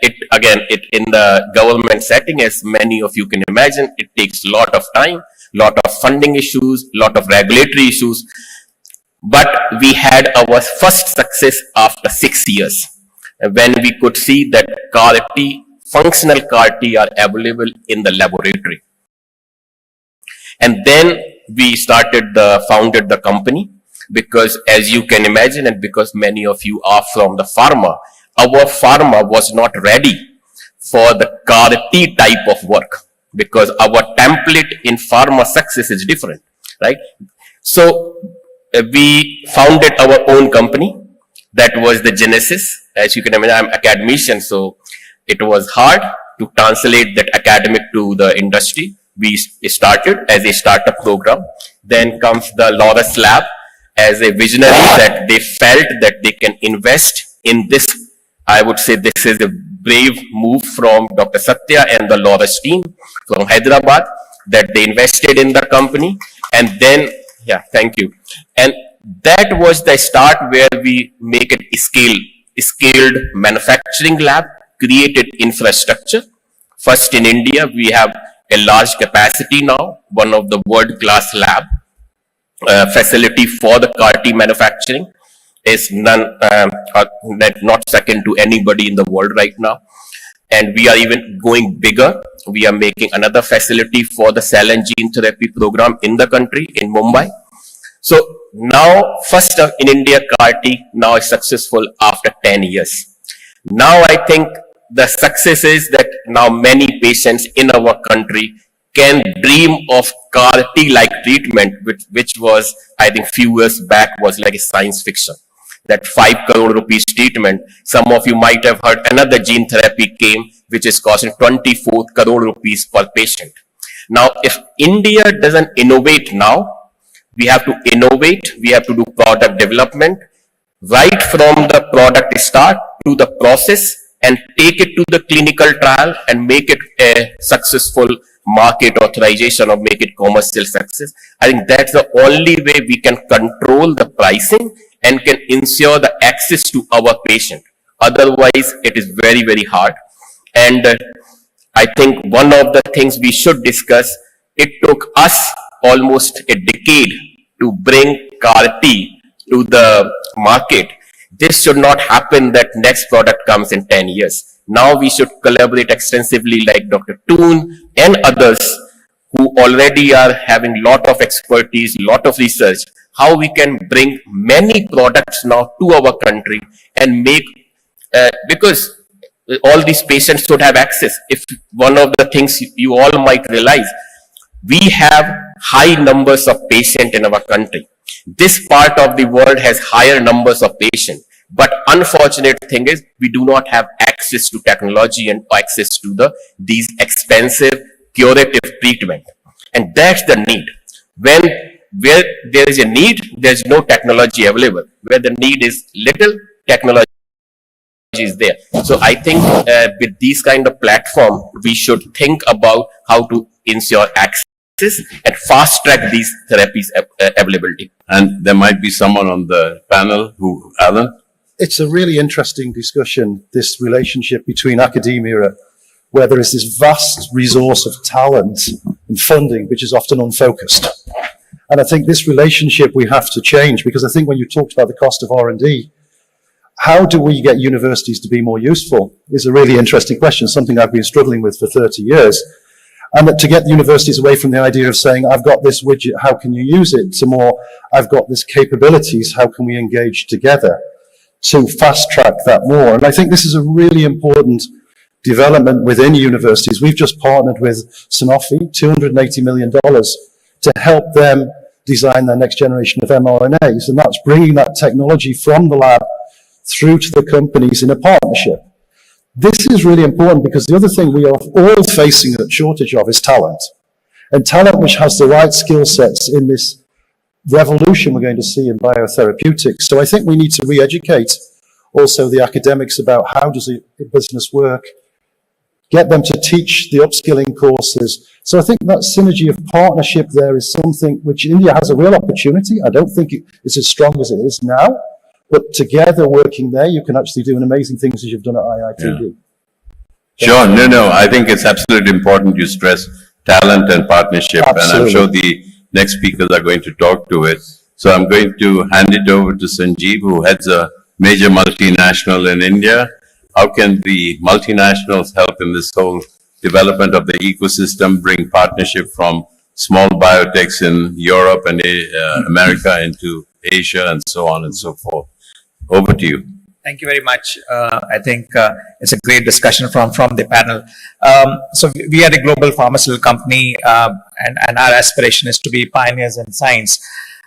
it in the government setting, as many of you can imagine, it takes a lot of time, lot of funding issues, lot of regulatory issues. But we had our first success after 6 years, when we could see that CAR-T, functional CAR-T are available in the laboratory. And then we founded the company, because as you can imagine, and because many of you are from the pharma, our pharma was not ready for the CAR-T type of work, because our template in pharma success is different, right? So we founded our own company. That was the genesis. As you can imagine, I'm an academician, so it was hard to translate that academic to the industry. We started as a startup program. Then comes the Laurus Lab as a visionary that they felt that they can invest in this. I would say this is a brave move from Dr. Satya and the Laurus team from Hyderabad, that they invested in the company. And then, yeah, thank you. And that was the start where we make it scaled manufacturing lab, created infrastructure. First in India, we have a large capacity now, one of the world-class lab facility for the CAR-T manufacturing. Is not second to anybody in the world right now. And we are even going bigger. We are making another facility for the cell and gene therapy program in the country, in Mumbai. So now, first in India, CAR-T now is successful after 10 years. Now I think the success is that now many patients in our country can dream of CAR-T-like treatment, which was, I think, few years back was like a science fiction. That 5 crore rupees treatment, some of you might have heard another gene therapy came, which is costing 24 crore rupees per patient. Now, if India doesn't innovate now, we have to innovate, we have to do product development, right from the product start to the process, and take it to the clinical trial and make it a successful market authorization or make it commercial success. I think that's the only way we can control the pricing and can ensure the access to our patient. Otherwise, it is very, very hard. And I think one of the things we should discuss, it took us almost a decade to bring CAR-T to the market. This should not happen that next product comes in 10 years. Now we should collaborate extensively like Dr. Toon and others who already are having lot of expertise, lot of research, how we can bring many products now to our country and make, because all these patients should have access. If one of the things you all might realize, we have high numbers of patients in our country. This part of the world has higher numbers of patients. But unfortunate thing is we do not have access to technology and access to these expensive curative treatment. And that's the need. Where there is a need, there's no technology available. Where the need is little, technology is there. So I think with these kind of platform, we should think about how to ensure access and fast track these therapies availability. And there might be someone on the panel who, Alan? It's a really interesting discussion, this relationship between academia, where there is this vast resource of talent and funding, which is often unfocused. And I think this relationship we have to change, because I think when you talked about the cost of R&D, how do we get universities to be more useful is a really interesting question, something I've been struggling with for 30 years. And that to get the universities away from the idea of saying, I've got this widget, how can you use it, to more, I've got this capabilities, how can we engage together to fast track that more. And I think this is a really important development within universities. We've just partnered with Sanofi, $280 million, to help them design their next generation of mRNAs. And that's bringing that technology from the lab through to the companies in a partnership. This is really important because the other thing we are all facing a shortage of is talent. And talent which has the right skill sets in this revolution we're going to see in biotherapeutics. So I think we need to re-educate also the academics about how does a business work, get them to teach the upskilling courses. So I think that synergy of partnership there is something which India has a real opportunity. I don't think it's as strong as it is now, but together working there, you can actually do amazing things as you've done at IITD. Yeah. Sure, no, I think it's absolutely important you stress talent and partnership. Absolutely. And I'm sure the next speakers are going to talk to it. So I'm going to hand it over to Sanjeev, who heads a major multinational in India. How can the multinationals help in this whole development of the ecosystem, bring partnership from small biotechs in Europe and America into Asia and so on and so forth? Over to you. Thank you very much. I think it's a great discussion from the panel. So we are a global pharmaceutical company, and our aspiration is to be pioneers in science.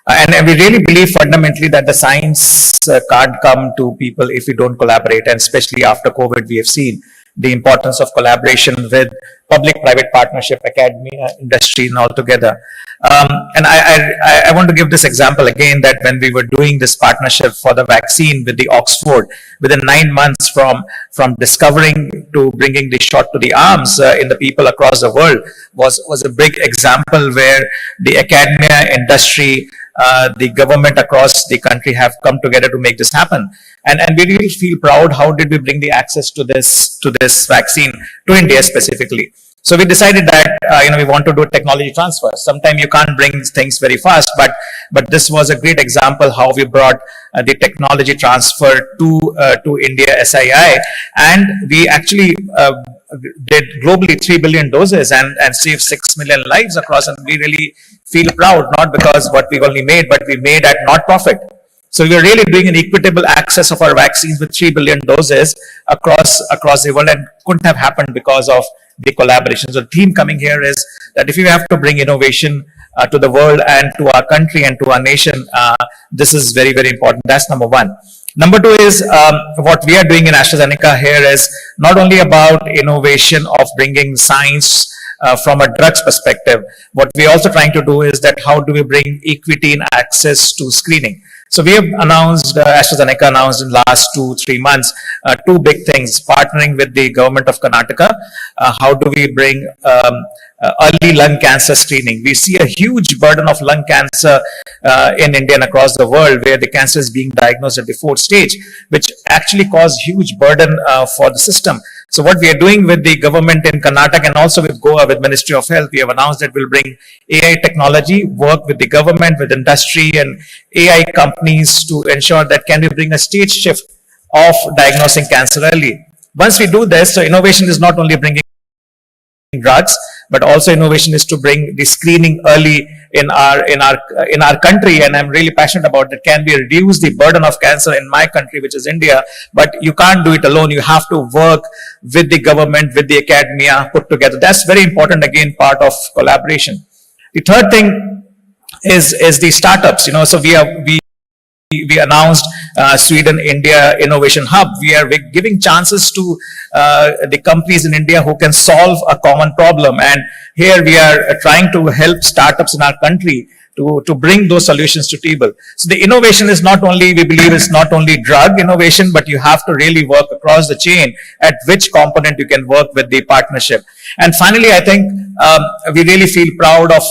And we really believe fundamentally that the science can't come to people if we don't collaborate. And especially after COVID, we have seen the importance of collaboration with public-private partnership, academia, industry, and all together. And I want to give this example again, that when we were doing this partnership for the vaccine with the Oxford, within 9 months from discovering to bringing the shot to the arms in the people across the world was a big example where the academia, industry, the government across the country have come together to make this happen. And we really feel proud. How did we bring the access to this vaccine to India specifically? So we decided that we want to do technology transfer. Sometimes you can't bring things very fast, but this was a great example how we brought the technology transfer to India SII, and we actually did globally 3 billion doses and saved 6 million lives across. And we really feel proud, not because what we only made, but we made at not profit. So we are really doing an equitable access of our vaccines with 3 billion doses across the world, and couldn't have happened because of the collaboration. So the theme coming here is that if you have to bring innovation to the world and to our country and to our nation, this is very, very important. That's number one. Number two is what we are doing in AstraZeneca here is not only about innovation of bringing science from a drugs perspective. What we're also trying to do is that how do we bring equity in access to screening? So we have announced, AstraZeneca announced in the last 2-3 months, two big things: partnering with the government of Karnataka. How do we bring early lung cancer screening? We see a huge burden of lung cancer in India and across the world, where the cancer is being diagnosed at the 4th stage, which actually cause huge burden for the system. So what we are doing with the government in Karnataka and also with Goa, with Ministry of Health, we have announced that we'll bring AI technology, work with the government, with industry and AI companies to ensure that can we bring a stage shift of diagnosing cancer early. Once we do this, so innovation is not only bringing drugs, but also innovation is to bring the screening early in our country. And I'm really passionate about that. Can we reduce the burden of cancer in my country, which is India? But you can't do it alone. You have to work with the government, with the academia, put together. That's very important. Again, part of collaboration. The third thing is the startups. So we announced Sweden India Innovation Hub. We are giving chances to the companies in India who can solve a common problem. And here we are trying to help startups in our country to bring those solutions to table. So the innovation is not only, we believe, is not only drug innovation, but you have to really work across the chain at which component you can work with the partnership. And finally, I think we really feel proud of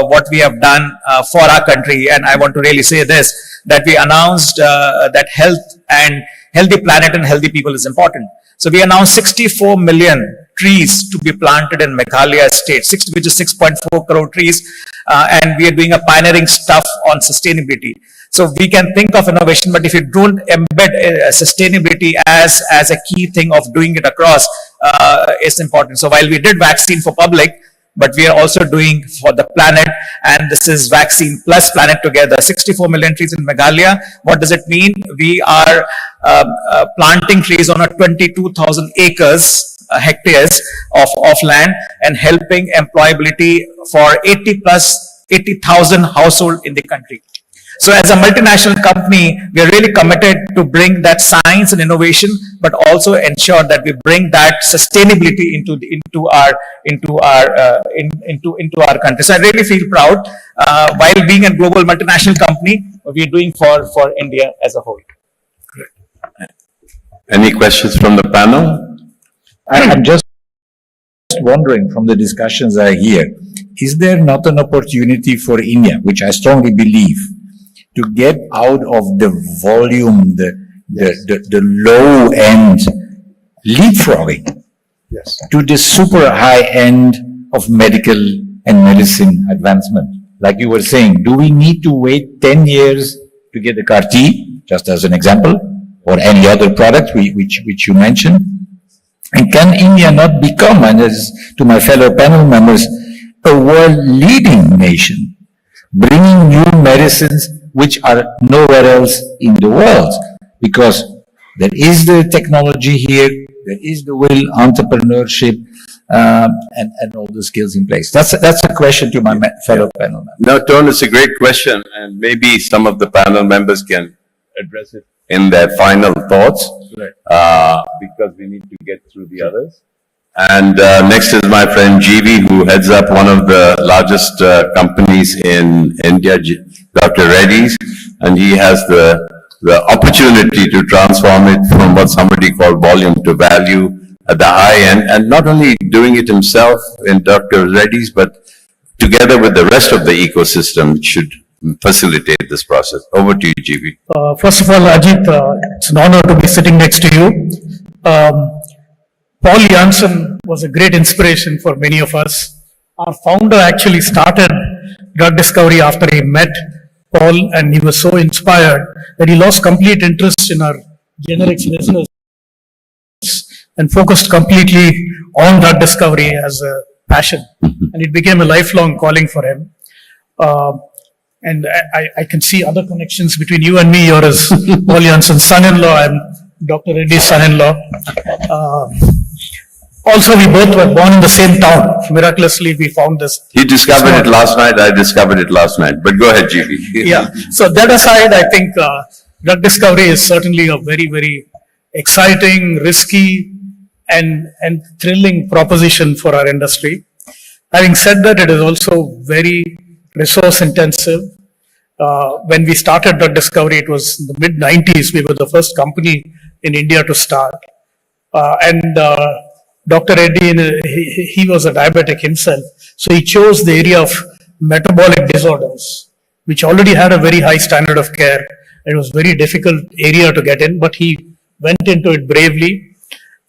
what we have done for our country. And I want to really say this, that we announced that health and healthy planet and healthy people is important. So we announced 64 million trees to be planted in Meghalaya state, which is 6.4 crore trees. And we are doing a pioneering stuff on sustainability. So we can think of innovation, but if you don't embed sustainability as a key thing of doing it across, it's important. So while we did vaccine for public, but we are also doing for the planet, and this is vaccine plus planet together. 64 million trees in Meghalaya. What does it mean? We are planting trees on a 22,000 hectares of land, and helping employability for 80,000 households in the country. So as a multinational company, we are really committed to bring that science and innovation, but also ensure that we bring that sustainability into our country. So I really feel proud while being a global multinational company, we are doing for India as a whole. Any questions from the panel? I'm just wondering, from the discussions I hear, is there not an opportunity for India, which I strongly believe, to get out of the volume, the low end leapfrogging, Yes. to the super high end of medical and medicine advancement? Like you were saying, do we need to wait 10 years to get the CAR T, just as an example, or any other product which you mentioned? And can India not become, and as to my fellow panel members, a world leading nation, bringing new medicines which are nowhere else in the world? Because There is the technology here, there is the will, entrepreneurship, and all the skills in place. That's a question to my fellow panel members. No, Tone, it's a great question, and maybe some of the panel members can address it in their final thoughts, because we need to get through the others. And next is my friend GV, who heads up one of the largest companies in India, Dr. Reddy's, and he has the opportunity to transform it from what somebody called volume to value at the high end, and not only doing it himself in Dr. Reddy's, but together with the rest of the ecosystem, which should facilitate this process. Over to you, GV. First of all, Ajit, it's an honor to be sitting next to you. Paul Janssen was a great inspiration for many of us. Our founder actually started drug discovery after he met Paul, and he was so inspired that he lost complete interest in our generics business and focused completely on drug discovery as a passion. And it became a lifelong calling for him. And I can see other connections between you and me. You're his Paul Janssen's son-in-law. I'm Dr. Reddy's son-in-law. Also, we both were born in the same town. Miraculously, we found this. He discovered it last night, I discovered it last night. But go ahead, GV. Yeah. So that aside, I think drug discovery is certainly a very, very exciting, risky, and thrilling proposition for our industry. Having said that, it is also very resource intensive. When we started drug discovery, it was in the mid-90s. We were the first company in India to start. Dr. Reddy, he was a diabetic himself. So he chose the area of metabolic disorders, which already had a very high standard of care. It was a very difficult area to get in, but he went into it bravely.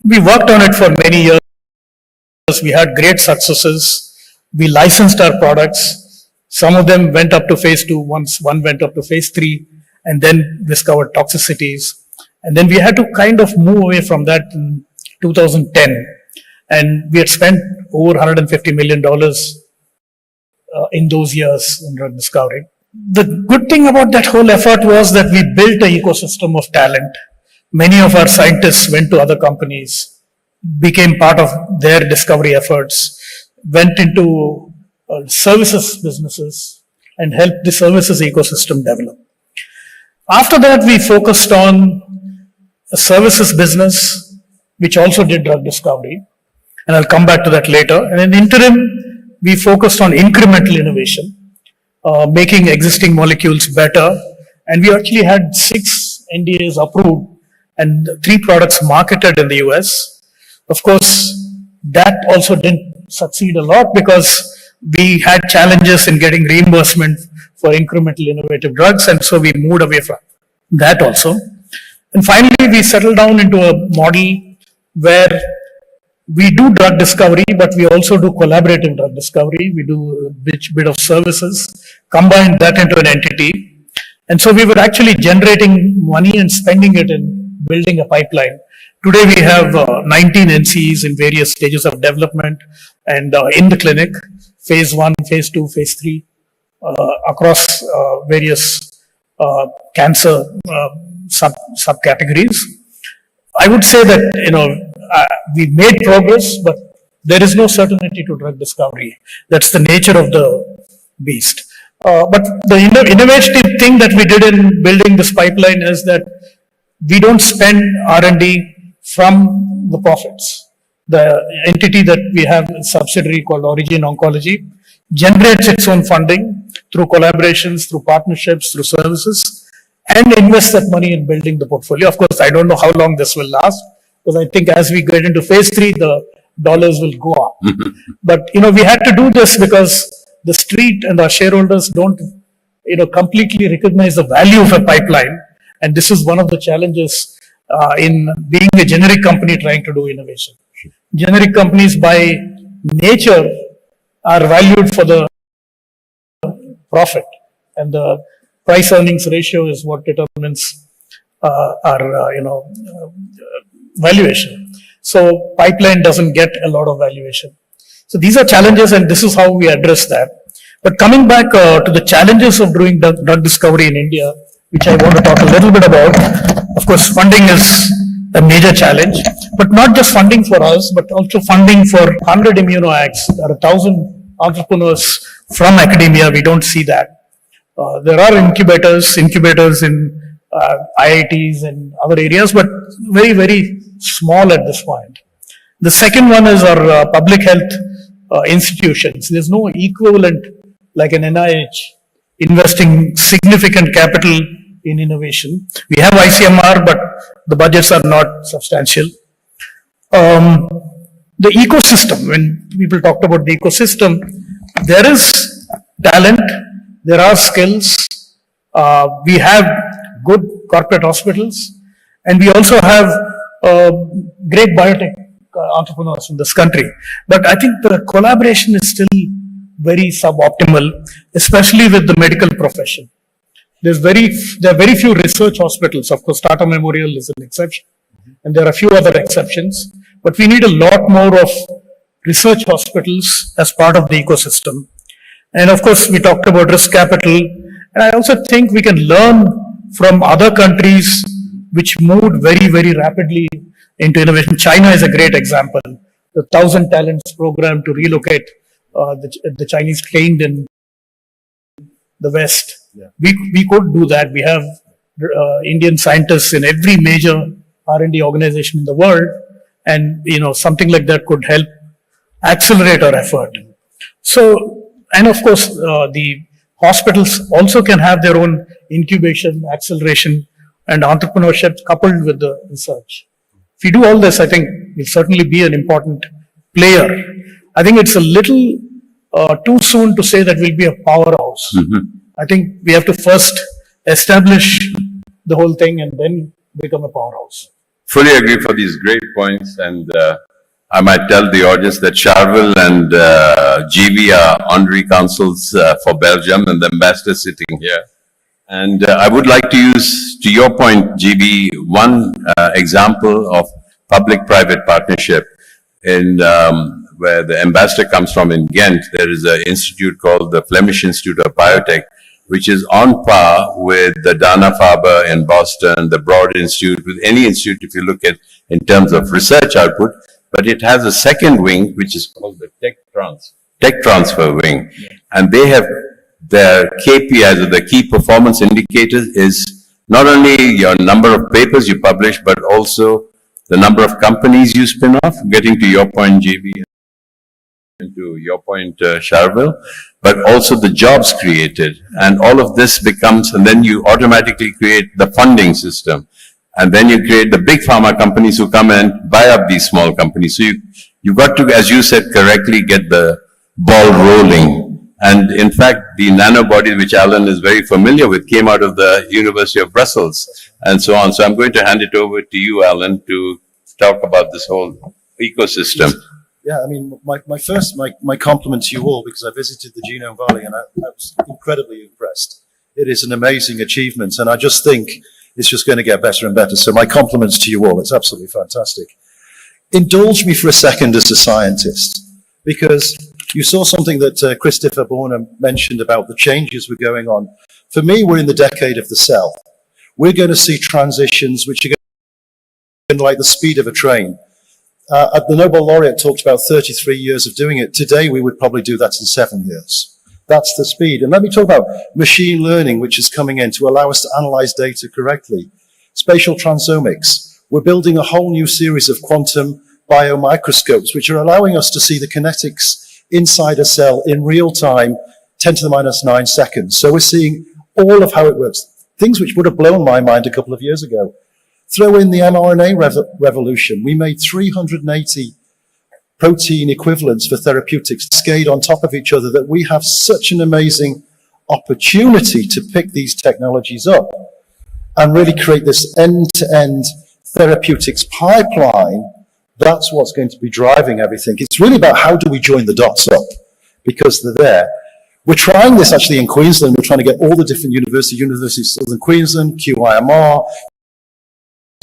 We worked on it for many years. We had great successes. We licensed our products. Some of them went up to phase 2, one went up to phase 3, and then discovered toxicities. And then we had to kind of move away from that in 2010. And we had spent over $150 million in those years in drug discovery. The good thing about that whole effort was that we built an ecosystem of talent. Many of our scientists went to other companies, became part of their discovery efforts, went into services businesses, and helped the services ecosystem develop. After that, we focused on a services business, which also did drug discovery. And I'll come back to that later. And in interim, we focused on incremental innovation, making existing molecules better. And we actually had 6 NDAs approved and 3 products marketed in the US. Of course, that also didn't succeed a lot because we had challenges in getting reimbursement for incremental innovative drugs. And so we moved away from that also. And finally, we settled down into a model where we do drug discovery, but we also do collaborative drug discovery. We do a bit of services, combine that into an entity. And so we were actually generating money and spending it in building a pipeline. Today we have 19 NCEs in various stages of development and in the clinic, phase 1, phase 2, phase 3, across various cancer subcategories. I would say that, we made progress, but there is no certainty to drug discovery. That's the nature of the beast. But the innovative thing that we did in building this pipeline is that we don't spend R&D from the profits. The entity that we have, a subsidiary called Origin Oncology, generates its own funding through collaborations, through partnerships, through services, and invests that money in building the portfolio. Of course, I don't know how long this will last, because I think as we get into phase 3, the dollars will go up. But, we had to do this because the street and our shareholders don't, completely recognize the value of a pipeline. And this is one of the challenges in being a generic company trying to do innovation. Generic companies by nature are valued for the profit, and the price earnings ratio is what determines our, valuation. So pipeline doesn't get a lot of valuation. So these are challenges, and this is how we address that. But coming back to the challenges of doing drug discovery in India, which I want to talk a little bit about. Of course, funding is a major challenge, but not just funding for us, but also funding for 100 immunoags. There are 1,000 entrepreneurs from academia. We don't see that. There are incubators in IITs and other areas, but very, very small at this point. The second one is our public health institutions. There's no equivalent like an NIH investing significant capital in innovation. We have ICMR, but the budgets are not substantial. The ecosystem, when people talked about the ecosystem, there is talent, there are skills, we have good corporate hospitals, and we also have great biotech entrepreneurs in this country. But I think the collaboration is still very suboptimal, especially with the medical profession. There are very few research hospitals. Of course, Tata Memorial is an exception, and there are a few other exceptions. But we need a lot more of research hospitals as part of the ecosystem. And of course, we talked about risk capital. And I also think we can learn from other countries which moved very, very rapidly into innovation. China is a great example. The 1,000 Talents program to relocate the Chinese trained in the West. Yeah. We could do that. We have Indian scientists in every major R&D organization in the world. And, something like that could help accelerate our effort. So, and of course, the hospitals also can have their own incubation, acceleration, and entrepreneurship coupled with the research. If we do all this, I think we'll certainly be an important player. I think it's a little too soon to say that we'll be a powerhouse. Mm-hmm. I think we have to first establish the whole thing and then become a powerhouse. Fully agree for these great points, and I might tell the audience that Charvel and GV are honorary consuls for Belgium, and the ambassador sitting here. And I would like to use, to your point, GV, one example of public-private partnership in where the ambassador comes from in Ghent. There is an institute called the Flemish Institute of Biotech, which is on par with the Dana-Farber in Boston, the Broad Institute, with any institute if you look at in terms of research output. But it has a second wing, which is called the tech transfer wing. Yeah. And they have their KPIs, or the key performance indicators, is not only your number of papers you publish, but also the number of companies you spin off, getting to your point, GB, and to your point, Charvel, but also the jobs created. And all of this becomes, and then you automatically create the funding system. And then you create the big pharma companies who come and buy up these small companies. So you've got to, as you said correctly, get the ball rolling. And in fact, the nanobody, which Alan is very familiar with, came out of the University of Brussels and so on. So I'm going to hand it over to you, Alan, to talk about this whole ecosystem. Yeah, I mean, my compliment to you all, because I visited the Genome Valley and I was incredibly impressed. It is an amazing achievement, and I just think it's just going to get better and better. So my compliments to you all. It's absolutely fantastic. Indulge me for a second as a scientist, because you saw something that Christopher Borner mentioned about the changes were going on. For me, we're in the decade of the cell. We're going to see transitions which are going to like the speed of a train. The Nobel laureate talked about 33 years of doing it. Today, we would probably do that in 7 years. That's the speed. And let me talk about machine learning, which is coming in to allow us to analyze data correctly. Spatial transomics. We're building a whole new series of quantum biomicroscopes, which are allowing us to see the kinetics inside a cell in real time, 10 to the minus 9 seconds. So we're seeing all of how it works. Things which would have blown my mind a couple of years ago. Throw in the mRNA revolution. We made 380 protein equivalents for therapeutics cascade on top of each other, that we have such an amazing opportunity to pick these technologies up and really create this end-to-end therapeutics pipeline. That's what's going to be driving everything. It's really about how do we join the dots up, because they're there. We're trying this actually in Queensland. We're trying to get all the different universities, University of Southern Queensland, QIMR,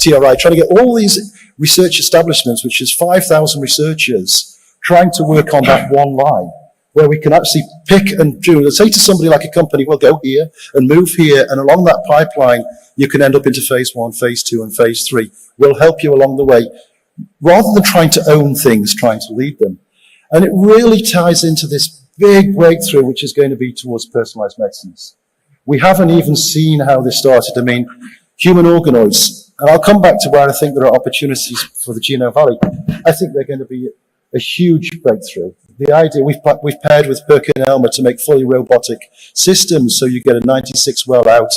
TRI, trying to get all these research establishments, which is 5,000 researchers, trying to work on that one line. where we can actually pick and do, and say to somebody like a company, well, go here and move here, and along that pipeline, you can end up into phase 1, phase 2, and phase 3. We'll help you along the way, rather than trying to own things, trying to lead them. And it really ties into this big breakthrough, which is going to be towards personalized medicines. We haven't even seen how this started. I mean, human organoids, and I'll come back to where I think there are opportunities for the Genome Valley. I think they're going to be a huge breakthrough. The idea, we've paired with PerkinElmer to make fully robotic systems, so you get a 96 well out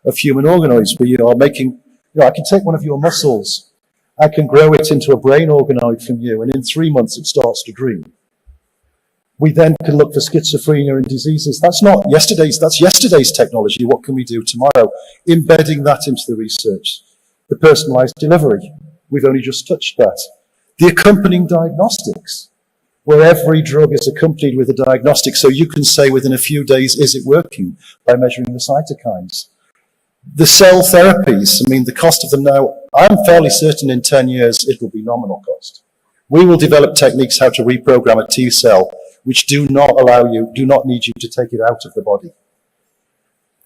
of human organoids, where you are making, I can take one of your muscles, I can grow it into a brain organoid from you, and in 3 months it starts to dream. We then can look for schizophrenia and diseases. That's yesterday's technology. What can we do tomorrow? Embedding that into the research. The personalized delivery. We've only just touched that. The accompanying diagnostics, where every drug is accompanied with a diagnostic, so you can say within a few days, is it working, by measuring the cytokines. The cell therapies, I mean, the cost of them now, I'm fairly certain in 10 years it will be nominal cost. We will develop techniques how to reprogram a T cell which do not need you to take it out of the body.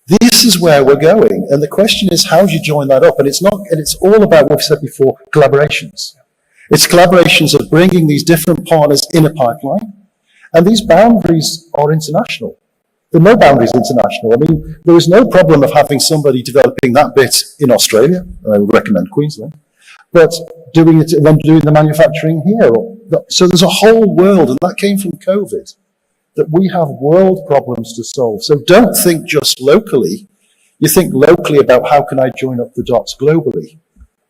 This is where we're going, and the question is, how do you join that up? And it's all about what we said before, collaborations. It's collaborations of bringing these different partners in a pipeline, and these boundaries are international. There are no boundaries international. I mean, there is no problem of having somebody developing that bit in Australia, I would recommend Queensland, but doing the manufacturing here. So there's a whole world, and that came from COVID, that we have world problems to solve. So don't think just locally. You think locally about how can I join up the dots globally.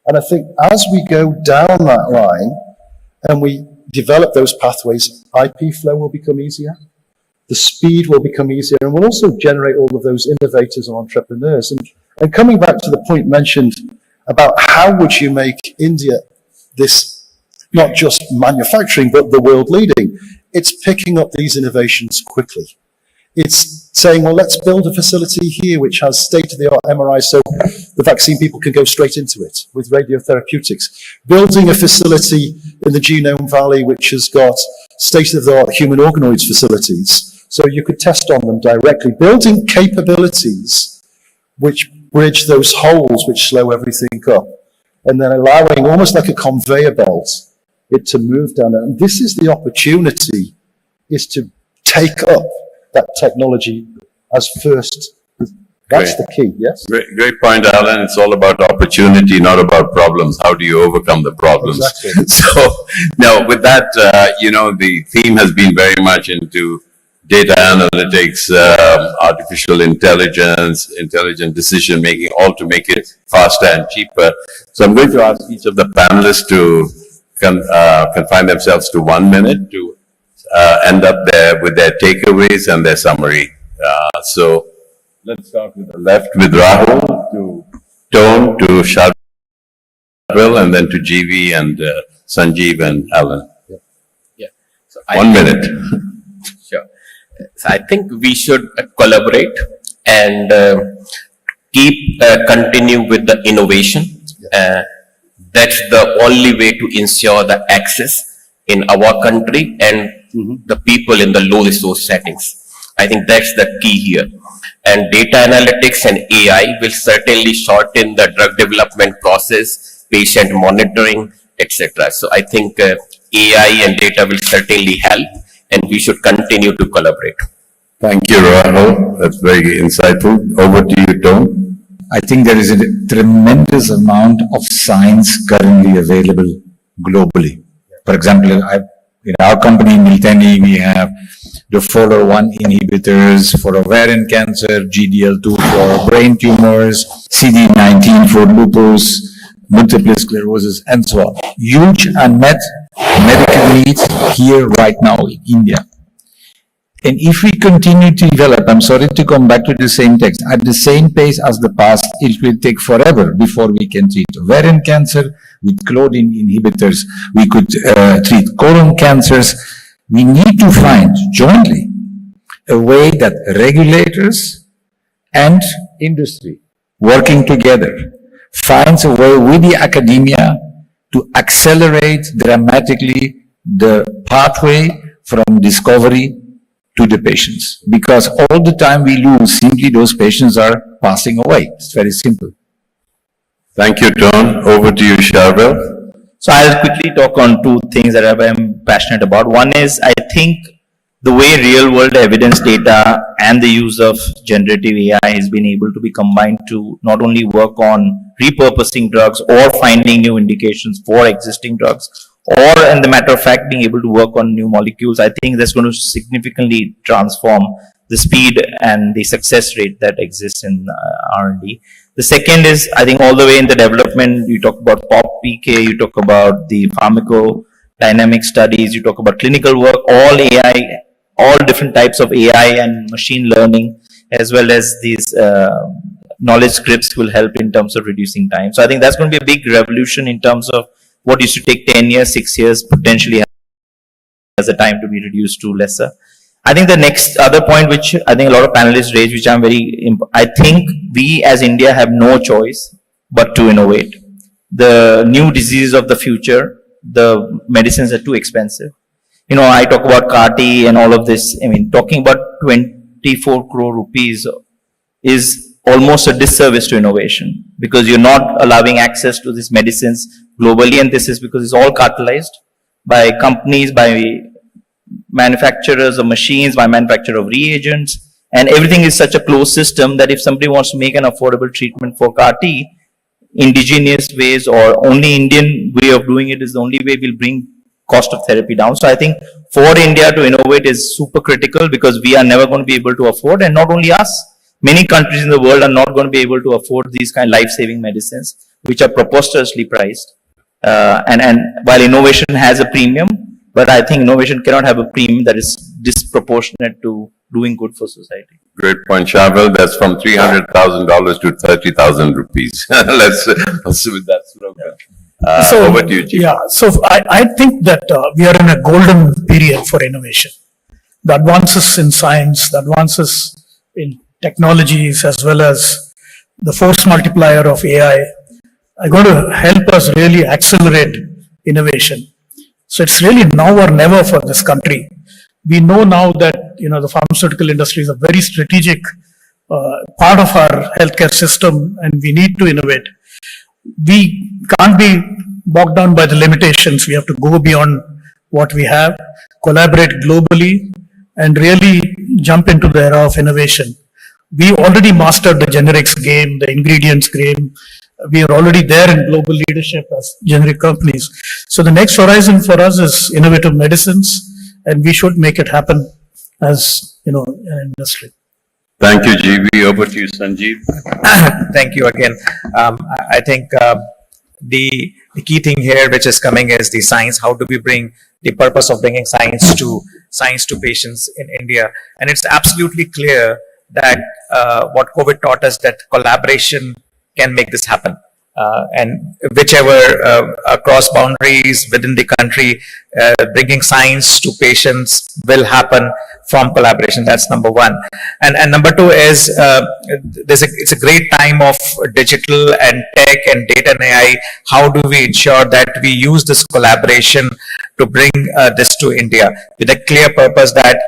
And I think as we go down that line and we develop those pathways, IP flow will become easier. The speed will become easier, and we'll also generate all of those innovators and entrepreneurs. And coming back to the point mentioned about how would you make India this, not just manufacturing, but the world leading, it's picking up these innovations quickly. It's saying, well, let's build a facility here which has state-of-the-art MRI so the vaccine people can go straight into it with radiotherapeutics. Building a facility in the Genome Valley which has got state-of-the-art human organoids facilities so you could test on them directly. Building capabilities which bridge those holes which slow everything up, and then allowing, almost like a conveyor belt, it to move down. And this is the opportunity, is to take up that technology as first. That's the key, yes? Great point, Alan. It's all about opportunity, not about problems. How do you overcome the problems? Exactly. So, now with that, the theme has been very much into data analytics, artificial intelligence, intelligent decision making, all to make it faster and cheaper. So I'm going to ask each of the panelists to confine themselves to 1 minute to end up there with their takeaways and their summary. So let's start with the left with Rahul, to Tone, to Shadwell, and then to GV and Sanjeev and Alan. Yeah. So 1 minute. Sure. So I think we should collaborate and continue with the innovation. That's the only way to ensure the access in our country and the people in the low resource settings. I think that's the key here. And data analytics and AI will certainly shorten the drug development process, patient monitoring, etc. So I think AI and data will certainly help, and we should continue to collaborate. Thank you, Rahul. That's very insightful. Over to you, Tom. I think there is a tremendous amount of science currently available globally. For example, in our company, in Miltenyi, we have the FOLR1 inhibitors for ovarian cancer, GDL2 for brain tumors, CD19 for lupus, multiple sclerosis, and so on. Huge unmet medical needs here right now in India. And if we continue to develop, I'm sorry to come back to the same text, at the same pace as the past, it will take forever before we can treat ovarian cancer with claudin inhibitors. We could treat colon cancers. We need to find jointly a way that regulators and industry working together finds a way with the academia to accelerate dramatically the pathway from discovery to the patients. Because all the time we lose, simply those patients are passing away. It's very simple. Thank you, Don. Over to you, Sharvil. So I'll quickly talk on two things that I'm passionate about. One is, I think the way real world evidence data and the use of generative AI has been able to be combined to not only work on repurposing drugs or finding new indications for existing drugs, or in the matter of fact, being able to work on new molecules, I think that's going to significantly transform the speed and the success rate that exists in R&D. The second is, I think all the way in the development, you talk about POP-PK, you talk about the pharmacodynamic studies, you talk about clinical work, all AI, all different types of AI and machine learning, as well as these knowledge scripts will help in terms of reducing time. So I think that's going to be a big revolution in terms of what used to take 10 years, 6 years, potentially has a time to be reduced to lesser. I think the next other point, which I think a lot of panelists raise, which I think we as India have no choice but to innovate. The new diseases of the future, the medicines are too expensive. You know, I talk about CAR-T and all of this. I mean, talking about 24 crore rupees is almost a disservice to innovation, because you're not allowing access to these medicines globally, and this is because it's all cartelized by companies, by manufacturers of machines, by manufacturer of reagents, and everything is such a closed system that if somebody wants to make an affordable treatment for CAR-T, indigenous ways or only Indian way of doing it is the only way will bring cost of therapy down. So I think for India to innovate is super critical, because we are never going to be able to afford, and not only us, many countries in the world are not going to be able to afford these kind of life-saving medicines, which are preposterously priced. And while innovation has a premium, but I think innovation cannot have a premium that is disproportionate to doing good for society. Great point, Sharvil. That's from $300,000 to 30,000 rupees. Let's with that slogan. Over to you, Chief. Yeah, so I think that we are in a golden period for innovation. The advances in science, the advances in technologies, as well as the force multiplier of AI are going to help us really accelerate innovation. So it's really now or never for this country. We know now that, you know, the pharmaceutical industry is a very strategic part of our healthcare system, and we need to innovate. We can't be bogged down by the limitations. We have to go beyond what we have, collaborate globally, and really jump into the era of innovation. We already mastered the generics game, the ingredients game. We are already there in global leadership as generic companies. So the next horizon for us is innovative medicines, and we should make it happen as, you know, an industry. Thank you, GB. Over to you, Sanjeev. Thank you again. I think the key thing here which is coming is the science. How do we bring the purpose of bringing science to patients in India? And it's absolutely clear that what COVID taught us, that collaboration can make this happen. And whichever across boundaries within the country, bringing science to patients will happen from collaboration. That's number one. And number two is it's a great time of digital and tech and data and AI. How do we ensure that we use this collaboration to bring this to India with a clear purpose that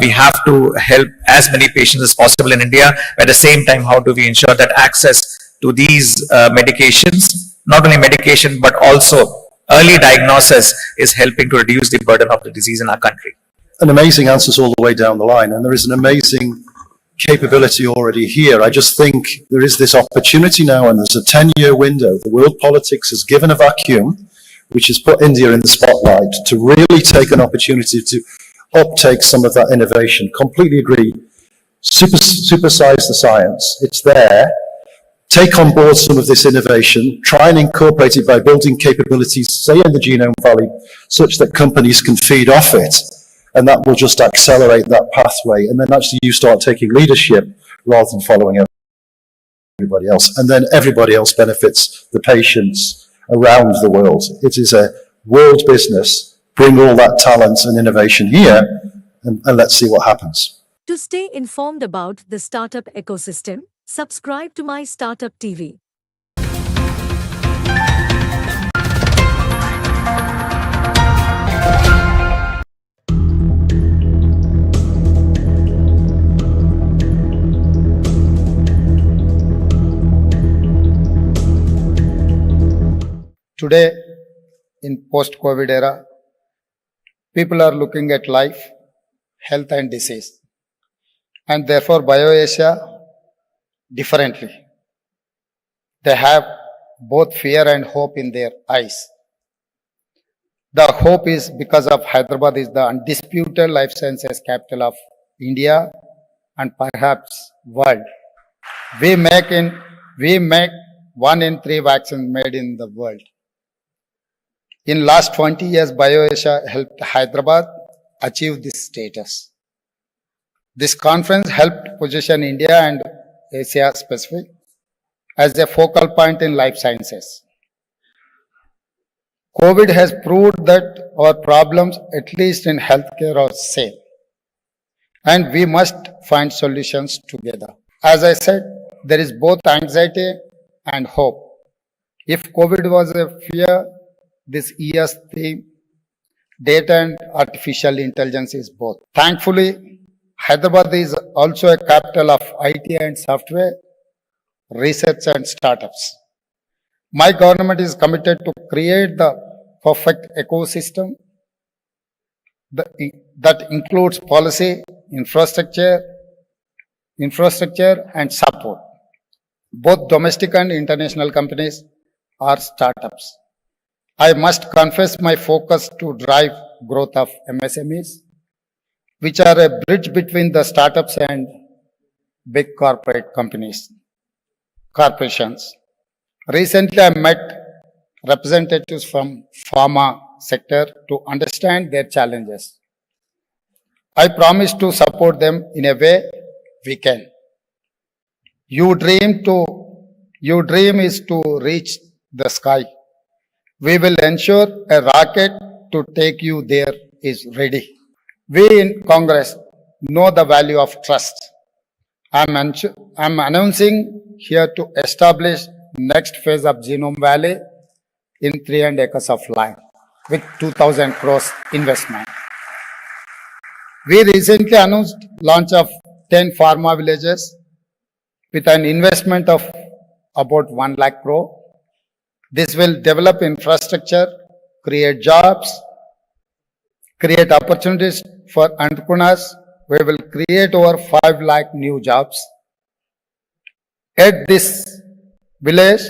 we have to help as many patients as possible in India. At the same time, how do we ensure that access to these medications, not only medication, but also early diagnosis is helping to reduce the burden of the disease in our country? And amazing answers all the way down the line. And there is an amazing capability already here. I just think there is this opportunity now, and there's a 10-year window. The world politics has given a vacuum, which has put India in the spotlight to really take an opportunity to uptake some of that innovation. Completely agree. Supersize the science. It's there. Take on board some of this innovation, try and incorporate it by building capabilities, say in the Genome Valley, such that companies can feed off it. And that will just accelerate that pathway. And then actually you start taking leadership rather than following everybody else. And then everybody else benefits, the patients around the world. It is a world business. Bring all that talent and innovation here, and let's see what happens. To stay informed about the startup ecosystem, subscribe to MyStartuptv. Today, in post-COVID era, people are looking at life, health and disease. And therefore, BioAsia differently. They have both fear and hope in their eyes. The hope is because of Hyderabad is the undisputed life sciences capital of India and perhaps world. We make 1 in 3 vaccines made in the world. In last 20 years, BioAsia helped Hyderabad achieve this status. This conference helped position India and Asia Pacific as a focal point in life sciences. COVID has proved that our problems, at least in healthcare, are same. And we must find solutions together. As I said, there is both anxiety and hope. If COVID was a fear, this year's theme, data and artificial intelligence, is both. Thankfully, Hyderabad is also a capital of IT and software, research and startups. My government is committed to create the perfect ecosystem that includes policy, infrastructure and support. Both domestic and international companies are startups. I must confess my focus to drive growth of MSMEs, which are a bridge between the startups and big corporations. Recently, I met representatives from pharma sector to understand their challenges. I promise to support them in a way we can. Your dream is to reach the sky. We will ensure a rocket to take you there is ready. We in Congress know the value of trust. I'm announcing here to establish next phase of Genome Valley in 300 acres of land with 2,000 crores investment. We recently announced launch of 10 pharma villages with an investment of about 1 lakh crore. This will develop infrastructure, create jobs, create opportunities for entrepreneurs. We will create over 5 lakh new jobs. At this village,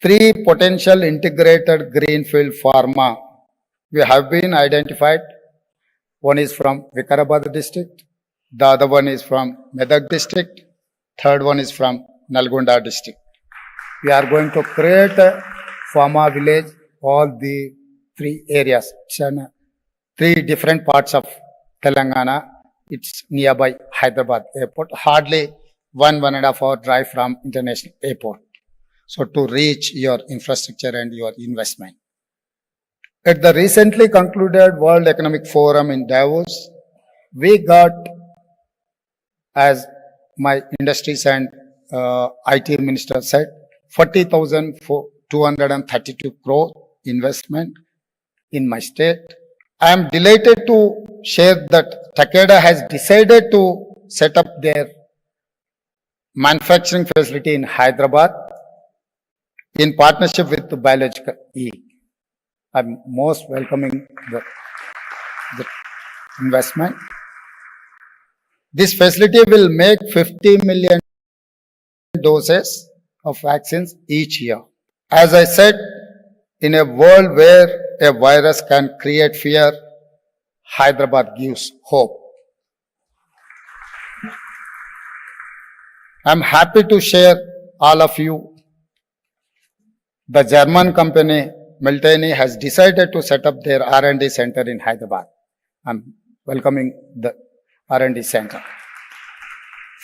3 potential integrated greenfield pharma we have been identified. One is from Vikarabad district, the other one is from Medak district, third one is from Nalgonda district. We are going to create a pharma village, all the 3 areas, 3 different parts of Telangana. It's nearby Hyderabad airport, hardly 1.5 hour drive from international airport. So to reach your infrastructure and your investment. At the recently concluded World Economic Forum in Davos, we got, as my industries and IT minister said, 40,232 crore investment in my state. I am delighted to share that Takeda has decided to set up their manufacturing facility in Hyderabad in partnership with the Biological E. I'm most welcoming the investment. This facility will make 50 million doses of vaccines each year. As I said, in a world where a virus can create fear, Hyderabad gives hope. I'm happy to share all of you. The German company Miltenyi has decided to set up their R&D center in Hyderabad. I'm welcoming the R&D center.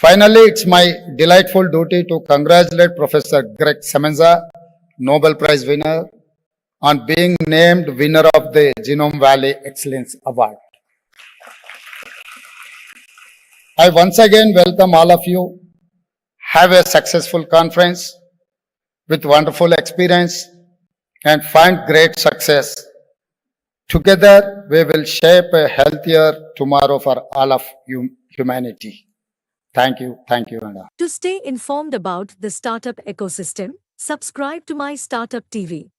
Finally, it's my delightful duty to congratulate Professor Greg Semenza, Nobel Prize winner, on being named winner of the Genome Valley Excellence Award. I once again welcome all of you. Have a successful conference with wonderful experience and find great success. Together, we will shape a healthier tomorrow for all of humanity. Thank you. Thank you, Anna. To stay informed about the startup ecosystem, subscribe to My Startup TV.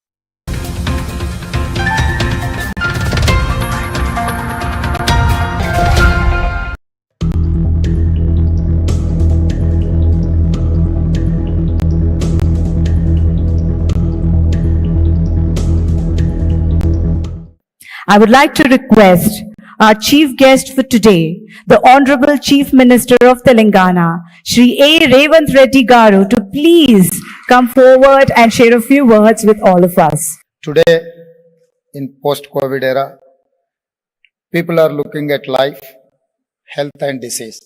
I would like to request our chief guest for today, the Honorable Chief Minister of Telangana, Shri A. Revant Reddy Garu, to please come forward and share a few words with all of us. Today, in post-COVID era, people are looking at life, health and disease,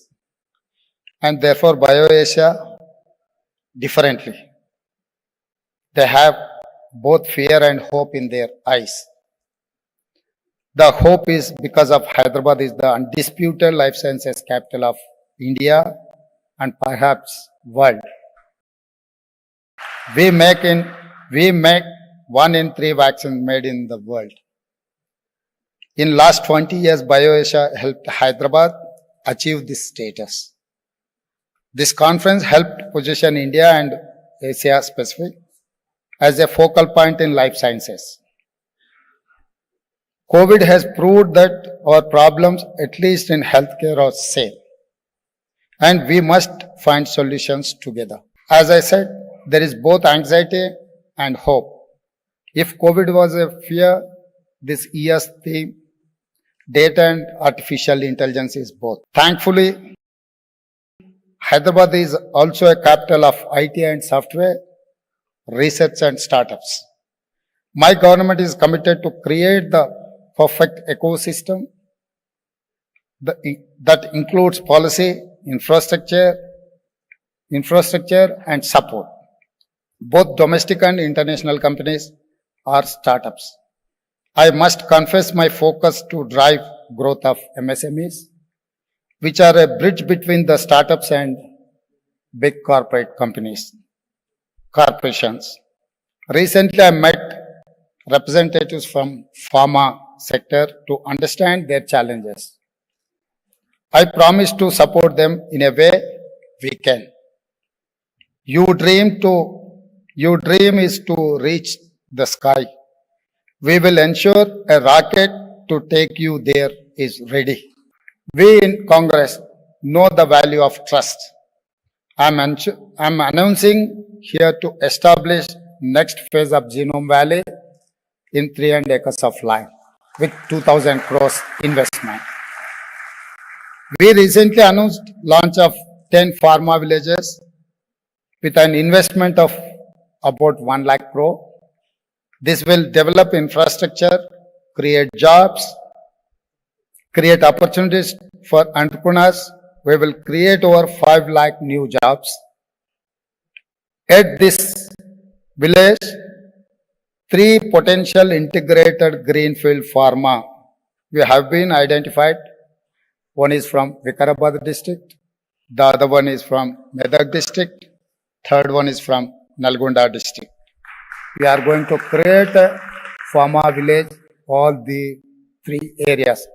and therefore BioAsia differently. They have both fear and hope in their eyes. The hope is because of Hyderabad is the undisputed life sciences capital of India and perhaps world. We make 1 in 3 vaccines made in the world. In last 20 years, BioAsia helped Hyderabad achieve this status. This conference helped position India and Asia Pacific as a focal point in life sciences. COVID has proved that our problems, at least in healthcare, are same. And we must find solutions together. As I said, there is both anxiety and hope. If COVID was a fear, this year's theme, data and artificial intelligence, is both. Thankfully, Hyderabad is also a capital of IT and software, research and startups. My government is committed to create the perfect ecosystem that includes policy, infrastructure and support. Both domestic and international companies are startups. I must confess my focus to drive growth of MSMEs, which are a bridge between the startups and big corporations. Recently, I met representatives from pharma sector to understand their challenges. I promise to support them in a way we can. Your dream is to reach the sky. We will ensure a rocket to take you there is ready. We in Congress know the value of trust. I'm announcing here to establish next phase of Genome Valley in 300 acres of land with 2,000 crores investment. We recently announced launch of 10 pharma villages with an investment of about 1 lakh crore. This will develop infrastructure, create jobs, create opportunities for entrepreneurs. We will create over 5 lakh new jobs. At this village, 3 potential integrated greenfield pharma we have been identified. One is from Vikarabad district, the other one is from Medak district, third one is from Nalgonda district. We are going to create a pharma village, all the 3 areas,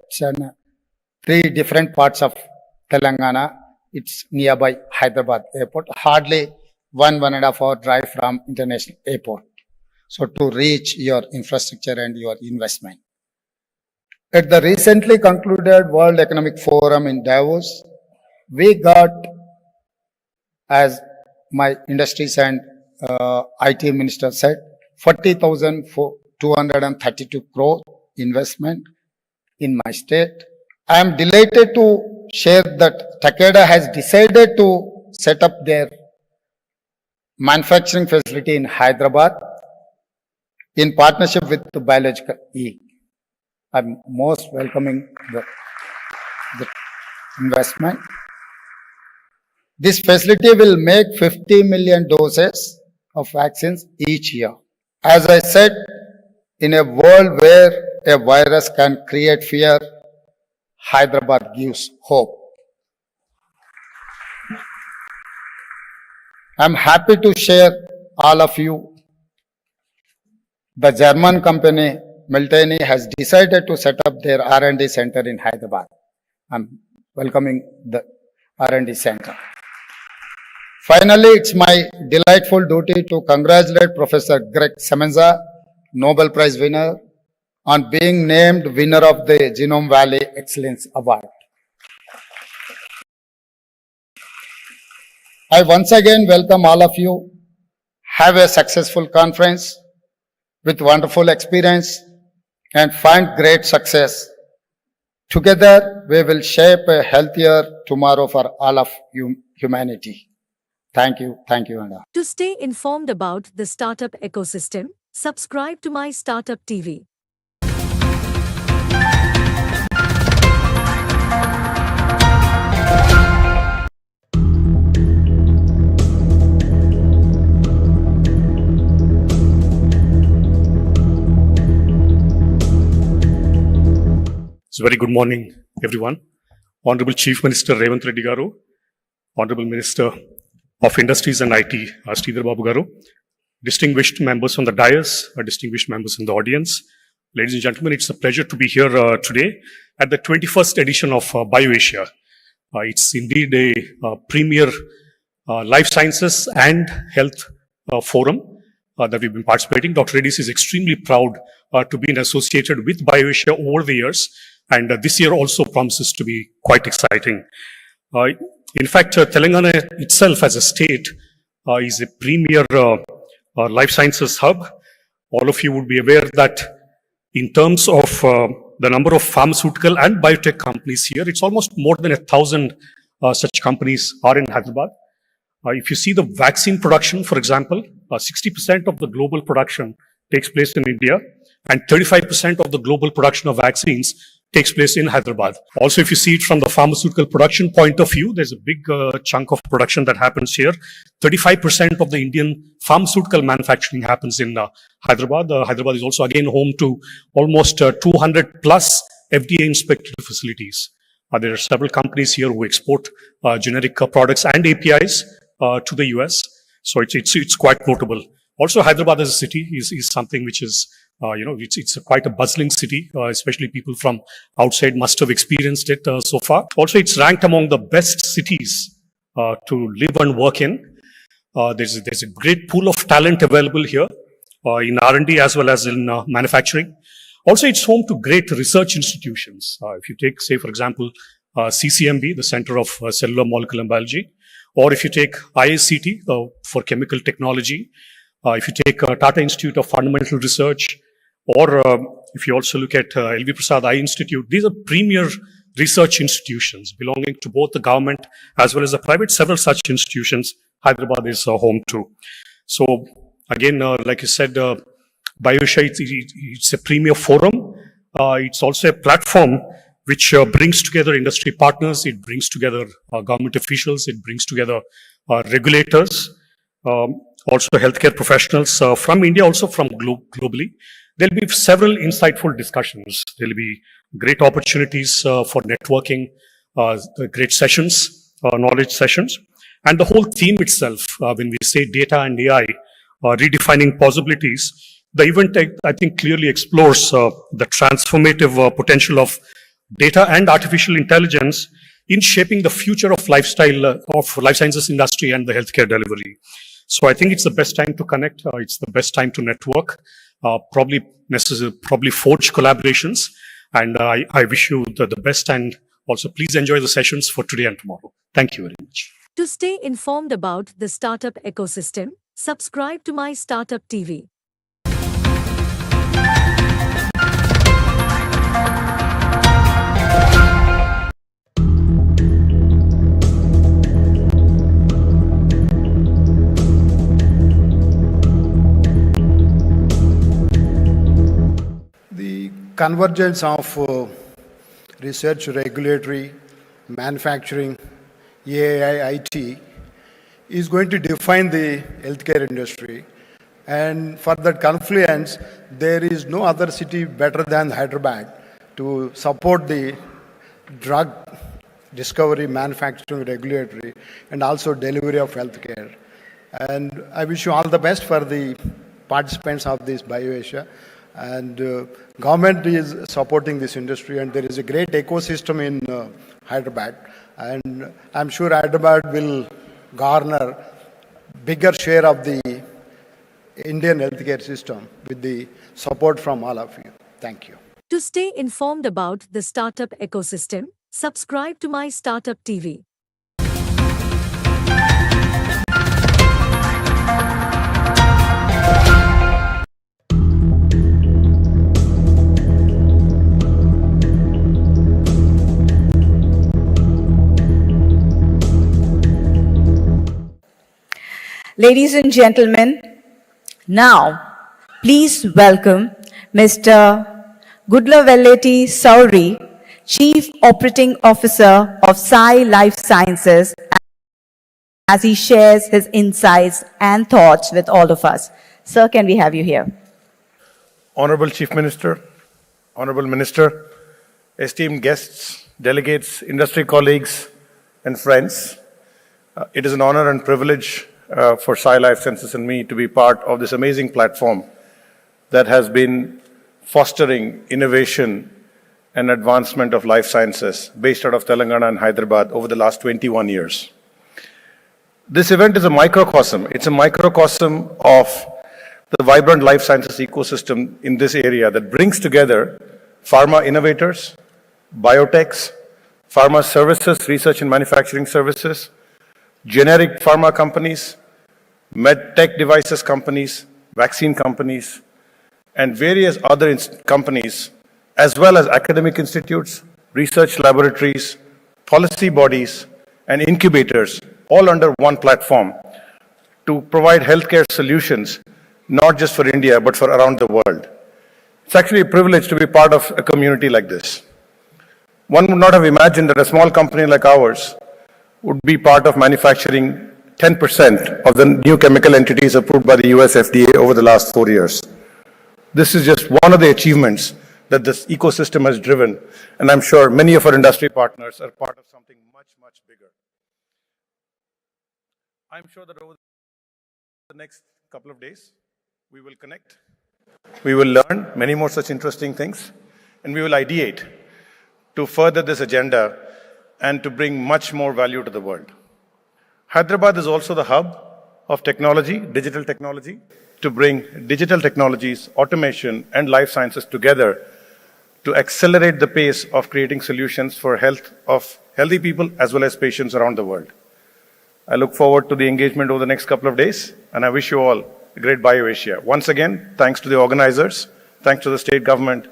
3 different parts of Telangana. It's nearby Hyderabad airport, hardly 1.5 hour drive from international airport. So to reach your infrastructure and your investment. At the recently concluded World Economic Forum in Davos, we got, as my industries and IT minister said, 40,232 crore investment in my state. I am delighted to share that Takeda has decided to set up their manufacturing facility in Hyderabad in partnership with the Biological E. I'm most welcoming the investment. This facility will make 50 million doses of vaccines each year. As I said, in a world where a virus can create fear, Hyderabad gives hope. I'm happy to share all of you. The German company Miltenyi has decided to set up their R&D center in Hyderabad. I'm welcoming the R&D center. Finally, it's my delightful duty to congratulate Professor Greg Semenza, Nobel Prize winner, on being named winner of the Genome Valley Excellence Award. I once again welcome all of you. Have a successful conference with wonderful experience. and find great success. Together, we will shape a healthier tomorrow for all of humanity. Thank you, Anna. To stay informed about the startup ecosystem, subscribe to My Startup TV. So very good morning, everyone. Honorable Chief Minister Revanth Reddy Garu, Honorable Minister of Industries and IT, Sridhar Babu Garu, distinguished members on the dais, distinguished members in the audience, ladies and gentlemen, it's a pleasure to be here today at the 21st edition of BioAsia. It's indeed a premier life sciences and health forum that we've been participating. Dr. Reddy's is extremely proud to be associated with BioAsia over the years, and this year also promises to be quite exciting. In fact, Telangana itself as a state is a premier life sciences hub. All of you would be aware that in terms of the number of pharmaceutical and biotech companies here, it's almost more than 1,000 such companies are in Hyderabad. If you see the vaccine production, for example, 60% of the global production takes place in India, and 35% of the global production of vaccines takes place in Hyderabad. Also, if you see it from the pharmaceutical production point of view, there's a big chunk of production that happens here. 35% of the Indian pharmaceutical manufacturing happens in Hyderabad. Hyderabad is also again home to almost 200 plus FDA inspected facilities. There are several companies here who export generic products and APIs to the US. So it's quite notable. Also, Hyderabad as a city is something which is it's quite a bustling city, especially people from outside must have experienced it so far. Also, it's ranked among the best cities to live and work in. There's a great pool of talent available here in R&D as well as in manufacturing. Also, it's home to great research institutions. If you take, say, for example, CCMB, the Center of Cellular Molecular Biology, or if you take IICT for Chemical Technology, if you take Tata Institute of Fundamental Research, or if you also look at LV Prasad Eye Institute, these are premier research institutions belonging to both the government as well as the private. Several such institutions Hyderabad is home to. So again, like you said, BioAsia, it's a premier forum. It's also a platform which brings together industry partners. It brings together government officials. It brings together regulators, also healthcare professionals from India, also from globally. There'll be several insightful discussions. There'll be great opportunities for networking, great sessions, knowledge sessions. And the whole theme itself, when we say data and AI, redefining possibilities, the event, I think, clearly explores the transformative potential of data and artificial intelligence in shaping the future of life sciences industry and the healthcare delivery. So I think it's the best time to connect. It's the best time to network, probably forge collaborations. And I wish you the best, and also please enjoy the sessions for today and tomorrow. Thank you very much. To stay informed about the startup ecosystem, subscribe to My Startup TV. Convergence of research, regulatory, manufacturing, AI, IT is going to define the healthcare industry. And for that confluence, there is no other city better than Hyderabad to support the drug discovery, manufacturing, regulatory, and also delivery of healthcare. And I wish you all the best for the participants of this BioAsia. And government is supporting this industry, and there is a great ecosystem in Hyderabad. And I'm sure Hyderabad will garner bigger share of the Indian healthcare system with the support from all of you. Thank you. To stay informed about the startup ecosystem, subscribe to My Startup TV. Ladies and gentlemen, now please welcome Mr. Gudlaveleti Sauri, Chief Operating Officer of Sai Life Sciences, as he shares his insights and thoughts with all of us. Sir, can we have you here? Honorable Chief Minister, Honorable Minister, esteemed guests, delegates, industry colleagues, and friends, it is an honor and privilege for Sai Life Sciences and me to be part of this amazing platform that has been fostering innovation and advancement of life sciences based out of Telangana and Hyderabad over the last 21 years. This event is a microcosm. It's a microcosm of the vibrant life sciences ecosystem in this area that brings together pharma innovators, biotechs, pharma services, research and manufacturing services, generic pharma companies, med tech devices companies, vaccine companies, and various other companies, as well as academic institutes, research laboratories, policy bodies, and incubators, all under one platform to provide healthcare solutions, not just for India, but for around the world. It's actually a privilege to be part of a community like this. One would not have imagined that a small company like ours would be part of manufacturing 10% of the new chemical entities approved by the US FDA over the last 4 years. This is just one of the achievements that this ecosystem has driven, and I'm sure many of our industry partners are part of something much, much bigger. I'm sure that over the next couple of days, we will connect, we will learn many more such interesting things, and we will ideate to further this agenda and to bring much more value to the world. Hyderabad is also the hub of technology, digital technology, to bring digital technologies, automation, and life sciences together to accelerate the pace of creating solutions for health of healthy people as well as patients around the world. I look forward to the engagement over the next couple of days, and I wish you all a great BioAsia. Once again, thanks to the organizers, thanks to the state government,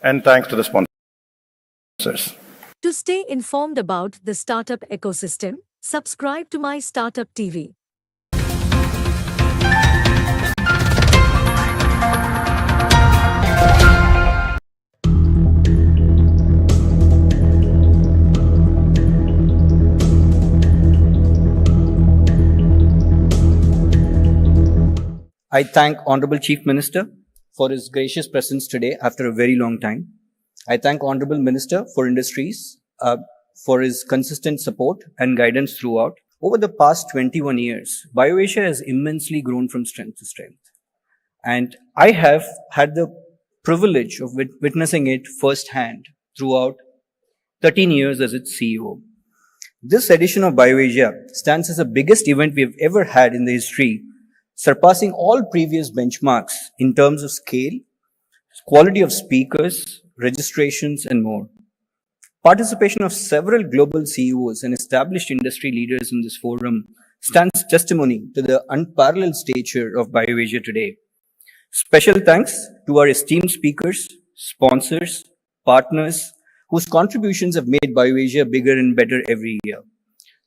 and thanks to the sponsors. To stay informed about the startup ecosystem, subscribe to MyStartuptv. I thank Honorable Chief Minister for his gracious presence today after a very long time. I thank Honorable Minister for Industries for his consistent support and guidance throughout. Over the past 21 years, BioAsia has immensely grown from strength to strength. And I have had the privilege of witnessing it firsthand throughout 13 years as its CEO. This edition of BioAsia stands as the biggest event we have ever had in the history, surpassing all previous benchmarks in terms of scale, quality of speakers, registrations, and more. Participation of several global CEOs and established industry leaders in this forum stands testimony to the unparalleled stature of BioAsia today. Special thanks to our esteemed speakers, sponsors, partners, whose contributions have made BioAsia bigger and better every year.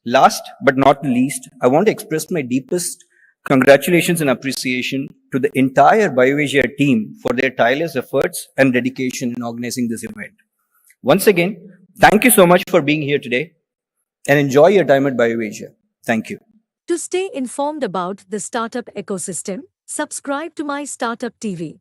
Last but not least, I want to express my deepest congratulations and appreciation to the entire BioAsia team for their tireless efforts and dedication in organizing this event. Once again, thank you so much for being here today and enjoy your time at BioAsia. Thank you. To stay informed about the startup ecosystem, subscribe to MyStartuptv.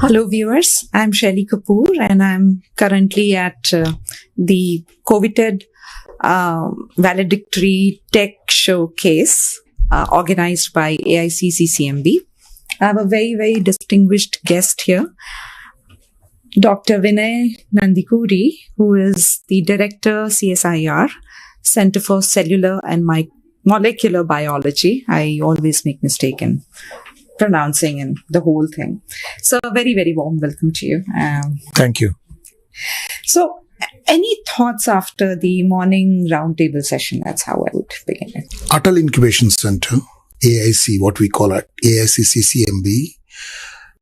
Hello viewers, I'm Shelly Kapoor and I'm currently at the coveted valedictory tech showcase organized by AICCCMB. I have a very, very distinguished guest here, Dr. Vinay Nandikuri, who is the Director CSIR, Center for Cellular and Molecular Biology. I always make mistake in pronouncing and the whole thing. So a very, very warm welcome to you. Thank you. So any thoughts after the morning roundtable session? That's how I would begin it. Atal Incubation Center, AIC, what we call it, AICCCMB,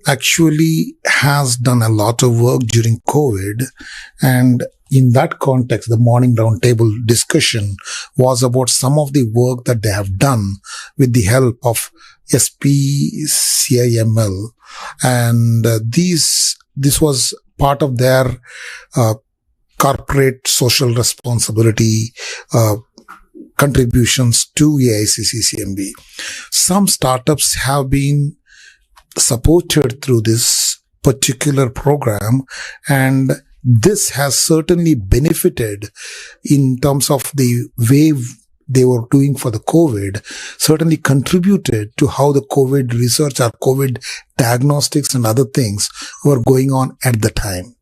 actually has done a lot of work during COVID. And in that context, the morning roundtable discussion was about some of the work that they have done with the help of SPCIML. And this was part of their corporate social responsibility contributions to AICCCMB. Some startups have been supported through this particular program, and this has certainly benefited in terms of the way they were doing for the COVID, certainly contributed to how the COVID research or COVID diagnostics and other things were going on at the time.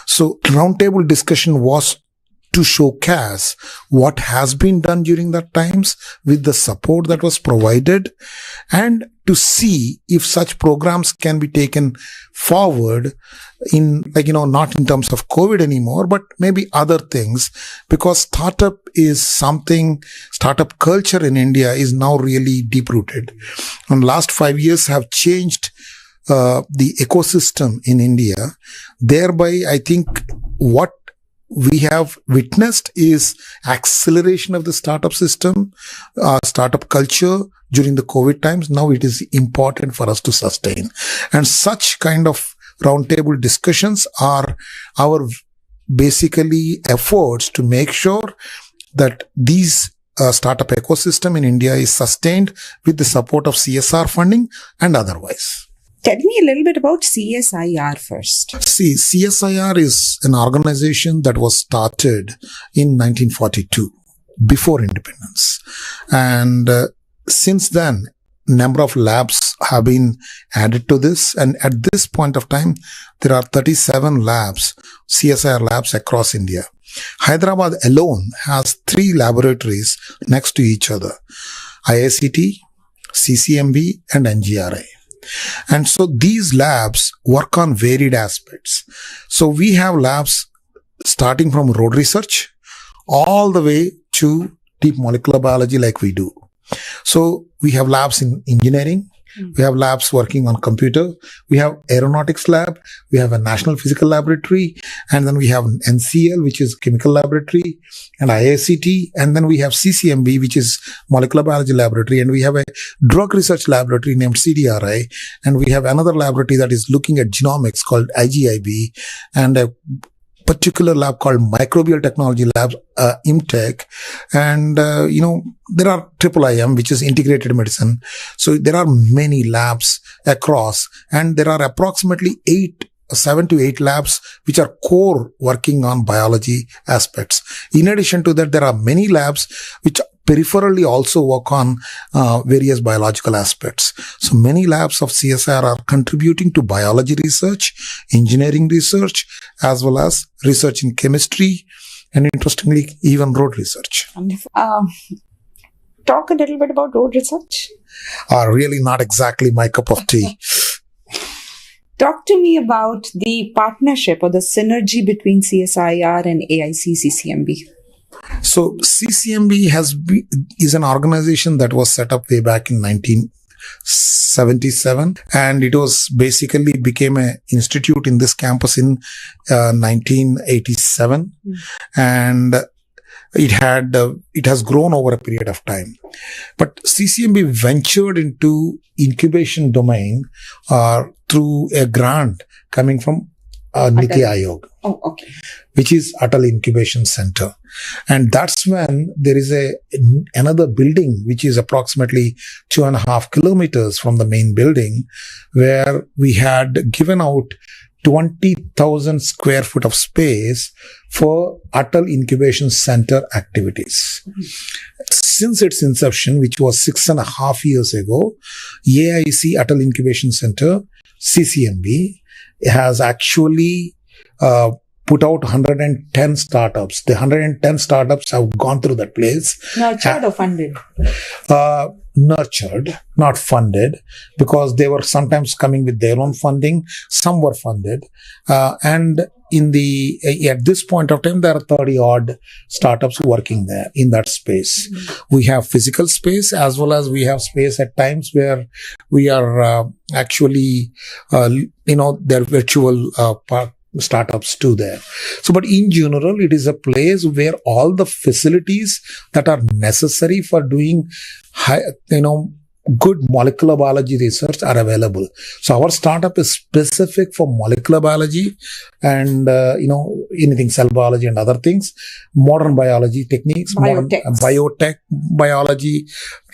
So roundtable discussion was to showcase what has been done during that times with the support that was provided, and to see if such programs can be taken forward in, not in terms of COVID anymore, but maybe other things, because startup culture in India is now really deep rooted. And last 5 years have changed the ecosystem in India. Thereby, I think what we have witnessed is acceleration of the startup system, startup culture during the COVID times. Now it is important for us to sustain. And such kind of roundtable discussions are our basically efforts to make sure that these startup ecosystem in India is sustained with the support of CSR funding and otherwise. Tell me a little bit about CSIR first. See, CSIR is an organization that was started in 1942, before independence. And since then, number of labs have been added to this. And at this point of time, there are 37 labs, CSIR labs across India. Hyderabad alone has 3 laboratories next to each other: IICT, CCMB, and NGRI. And so these labs work on varied aspects. So we have labs starting from road research all the way to deep molecular biology like we do. So we have labs in engineering. We have labs working on computer. We have aeronautics lab. We have a national physical laboratory. And then we have an NCL, which is chemical laboratory, and IICT. And then we have CCMB, which is molecular biology laboratory. And we have a drug research laboratory named CDRI. And we have another laboratory that is looking at genomics called IGIB, and a particular lab called Microbial Technology Lab, IMTech. And, there are IIIM, which is integrated medicine. So there are many labs across, and there are approximately 7 to 8 labs which are core working on biology aspects. In addition to that, there are many labs which peripherally also work on various biological aspects. So many labs of CSIR are contributing to biology research, engineering research, as well as research in chemistry, and interestingly, even road research. Talk a little bit about road research. Really not exactly my cup of tea. Talk to me about the partnership or the synergy between CSIR and AICCCMB. So CCMB is an organization that was set up way back in 1977, and it was basically became an institute in this campus in 1987, and it has grown over a period of time. But CCMB ventured into incubation domain through a grant coming from Niti Aayog, which is Atal Incubation Center. And that's when there is another building, which is approximately 2.5 kilometers from the main building, where we had given out 20,000 square foot of space for Atal Incubation Center activities. Since its inception, which was 6.5 years ago, AIC Atal Incubation Center, CCMB, has actually put out 110 startups. The 110 startups have gone through that place. Nurtured or funded? nurtured, not funded, because they were sometimes coming with their own funding. Some were funded. And at this point of time, there are 30 odd startups working there in that space. We have physical space as well as we have space at times where we are actually, they're virtual startups too there. So, but in general, it is a place where all the facilities that are necessary for doing good molecular biology research are available. So our startup is specific for molecular biology and, anything cell biology and other things, modern biology techniques, modern biotech biology,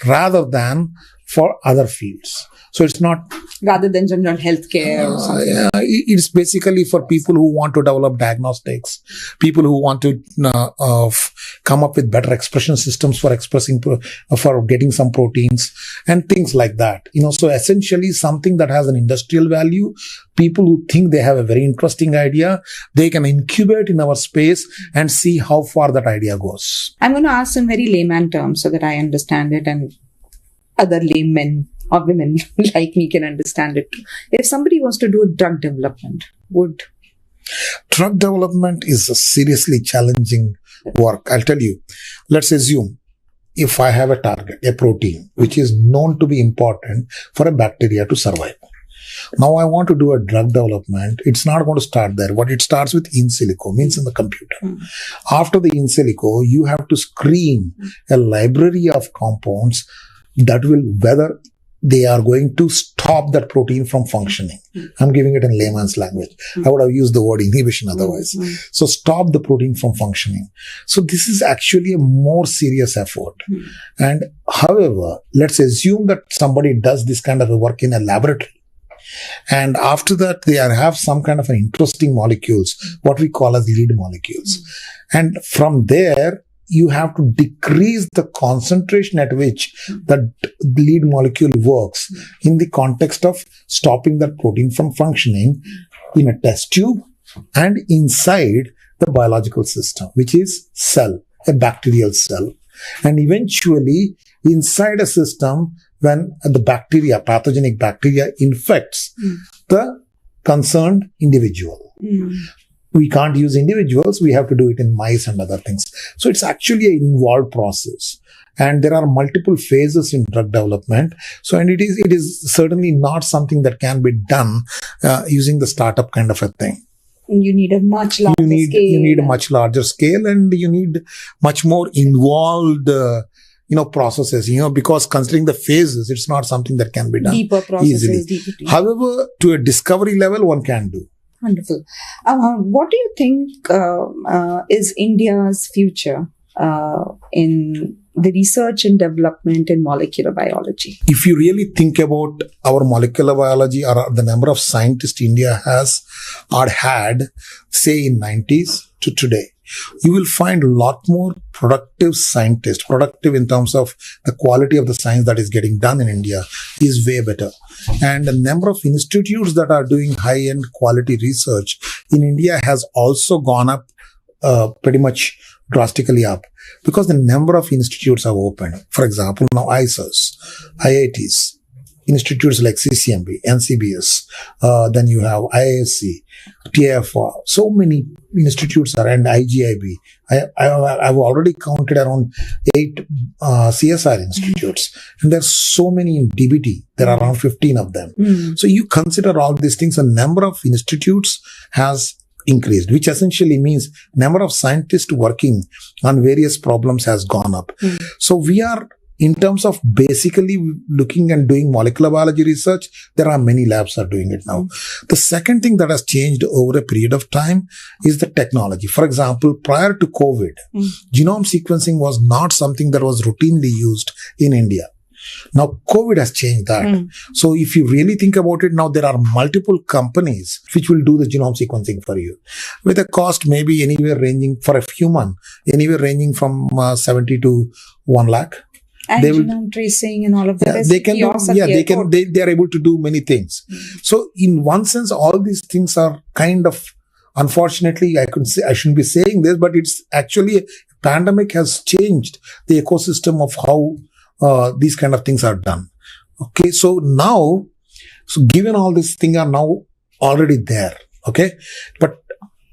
rather than for other fields. So it's not rather than general healthcare or something. It's basically for people who want to develop diagnostics, people who want to come up with better expression systems for getting some proteins and things like that. So essentially something that has an industrial value. People who think they have a very interesting idea, they can incubate in our space and see how far that idea goes. I'm going to ask some very layman terms so that I understand it and other laymen or women like me can understand it. If somebody was to do drug development, Drug development is a seriously challenging work. I'll tell you. Let's assume if I have a target, a protein, which is known to be important for a bacteria to survive. Now I want to do a drug development. It's not going to start there. What it starts with in silico, means in the computer. After the in silico, you have to screen a library of compounds that will, whether they are going to stop that protein from functioning. I'm giving it in layman's language. I would have used the word inhibition otherwise. So stop the protein from functioning. So this is actually a more serious effort. And however, let's assume that somebody does this kind of a work in a laboratory. And after that, they have some kind of an interesting molecules, what we call as lead molecules. And from there, you have to decrease the concentration at which the lead molecule works in the context of stopping that protein from functioning in a test tube and inside the biological system, which is cell, a bacterial cell. And eventually, inside a system, when the bacteria, pathogenic bacteria, infects the concerned individual. We can't use individuals. We have to do it in mice and other things. So it's actually an involved process. And there are multiple phases in drug development. So, and it is certainly not something that can be done using the startup kind of a thing. You need a much larger scale. You need a much larger scale and you need much more involved processes, because considering the phases, it's not something that can be done deeper processes, easily. However, to a discovery level, one can do. Wonderful. What do you think is India's future in the research and development in molecular biology? If you really think about our molecular biology or the number of scientists India has or had, say in 90s to today, you will find a lot more productive scientists, productive in terms of the quality of the science that is getting done in India is way better. And the number of institutes that are doing high-end quality research in India has also gone up pretty much drastically up because the number of institutes have opened. For example, now IISers, IITs, institutes like CCMB, NCBS, then you have IISc, TFR, so many institutes are, and IGIB. I've already counted around 8 CSR institutes, and there's so many in DBT. There are around 15 of them. So you consider all these things, the number of institutes has increased, which essentially means number of scientists working on various problems has gone up. So we are, in terms of basically looking and doing molecular biology research, there are many labs are doing it now. The second thing that has changed over a period of time is the technology. For example, prior to COVID, genome sequencing was not something that was routinely used in India. Now, COVID has changed that. So if you really think about it, now there are multiple companies which will do the genome sequencing for you with a cost maybe anywhere ranging for a human, anywhere ranging from 70 to 1 lakh. And genome tracing and all of that. They can do, they are able to do many things. So in one sense, all these things are kind of, unfortunately, I shouldn't be saying this, but it's actually, pandemic has changed the ecosystem of how these kind of things are done. Okay, so now, given all these things are now already there, okay, but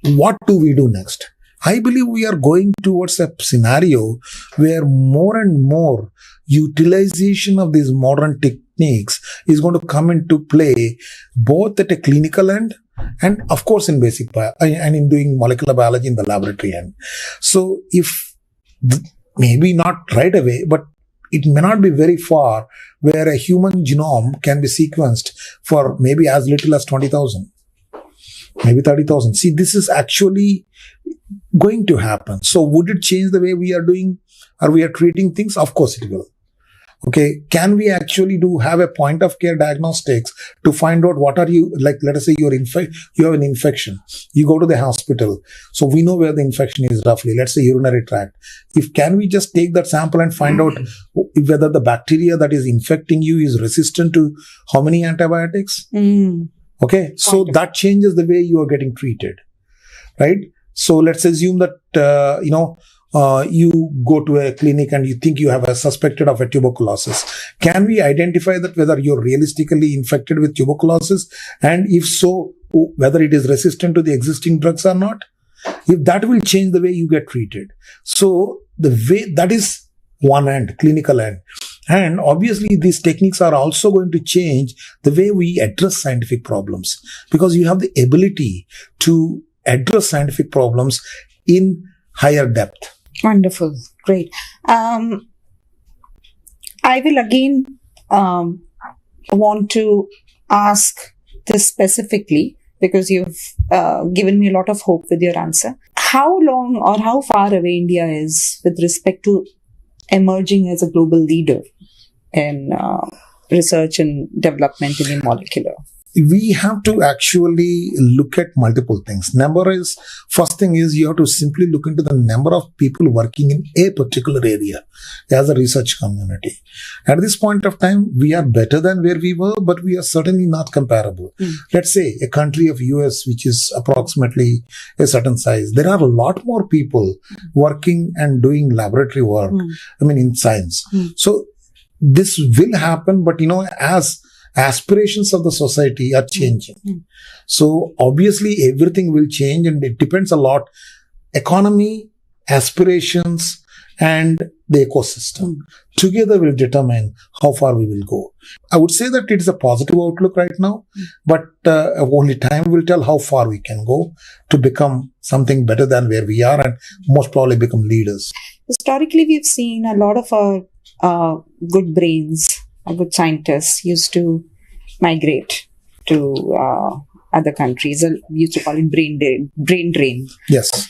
what do we do next? I believe we are going towards a scenario where more and more utilization of these modern techniques is going to come into play, both at a clinical end and of course in basic bio and in doing molecular biology in the laboratory end. So if maybe not right away, but it may not be very far where a human genome can be sequenced for maybe as little as 20,000, maybe 30,000. See, this is actually going to happen. So would it change the way we are doing or we are treating things? Of course it will. Okay. Can we actually have a point of care diagnostics to find out what are you, like, let us say you have an infection. You go to the hospital. So we know where the infection is roughly. Let's say urinary tract. Can we just take that sample and find out whether the bacteria that is infecting you is resistant to how many antibiotics? Okay. So that changes the way you are getting treated. Right? So let's assume that, you go to a clinic and you think you have a suspected of a tuberculosis. Can we identify that whether you're realistically infected with tuberculosis? And if so, whether it is resistant to the existing drugs or not? If that will change the way you get treated. So the way that is one end, clinical end. And obviously these techniques are also going to change the way we address scientific problems, because you have the ability to address scientific problems in higher depth. Wonderful. Great. I will again want to ask this specifically because you've given me a lot of hope with your answer. How long or how far away India is with respect to emerging as a global leader in research and development in molecular? We have to actually look at multiple things. First thing is you have to simply look into the number of people working in a particular area as a research community. At this point of time, we are better than where we were, but we are certainly not comparable. Let's say a country of US, which is approximately a certain size, there are a lot more people working and doing laboratory work, in science. So this will happen, but as aspirations of the society are changing. So obviously everything will change and it depends a lot. Economy, aspirations, and the ecosystem together will determine how far we will go. I would say that it is a positive outlook right now, but only time will tell how far we can go to become something better than where we are and most probably become leaders. Historically, we've seen a lot of our good brains, good scientists used to migrate to other countries. We used to call it brain drain. Yes.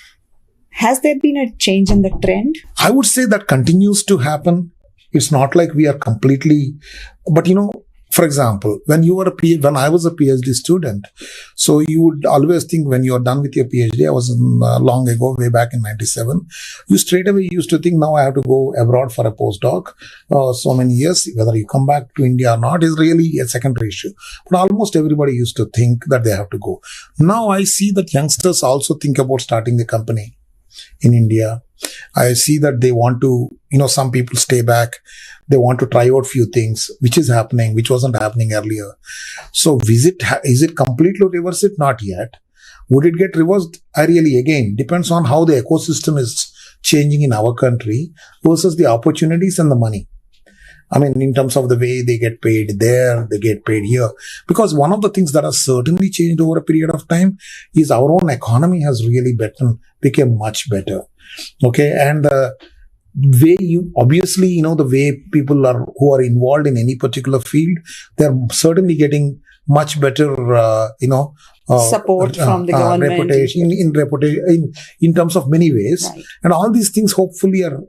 Has there been a change in the trend? I would say that continues to happen. It's not like we are completely, but for example, when I was a PhD student, so you would always think when you are done with your PhD, I was long ago, way back in 97, you straight away used to think now I have to go abroad for a postdoc. So many years, whether you come back to India or not is really a secondary issue. But almost everybody used to think that they have to go. Now I see that youngsters also think about starting the company in India. I see that they want to, some people stay back. They want to try out few things, which is happening, which wasn't happening earlier. So is it completely reversed? Not yet. Would it get reversed? Again, depends on how the ecosystem is changing in our country versus the opportunities and the money. In terms of the way they get paid there, they get paid here. Because one of the things that has certainly changed over a period of time is our own economy has really become much better. Okay. And the way the way people who are involved in any particular field, they're certainly getting much better, support from the government. Reputation in terms of many ways. Right. And all these things hopefully are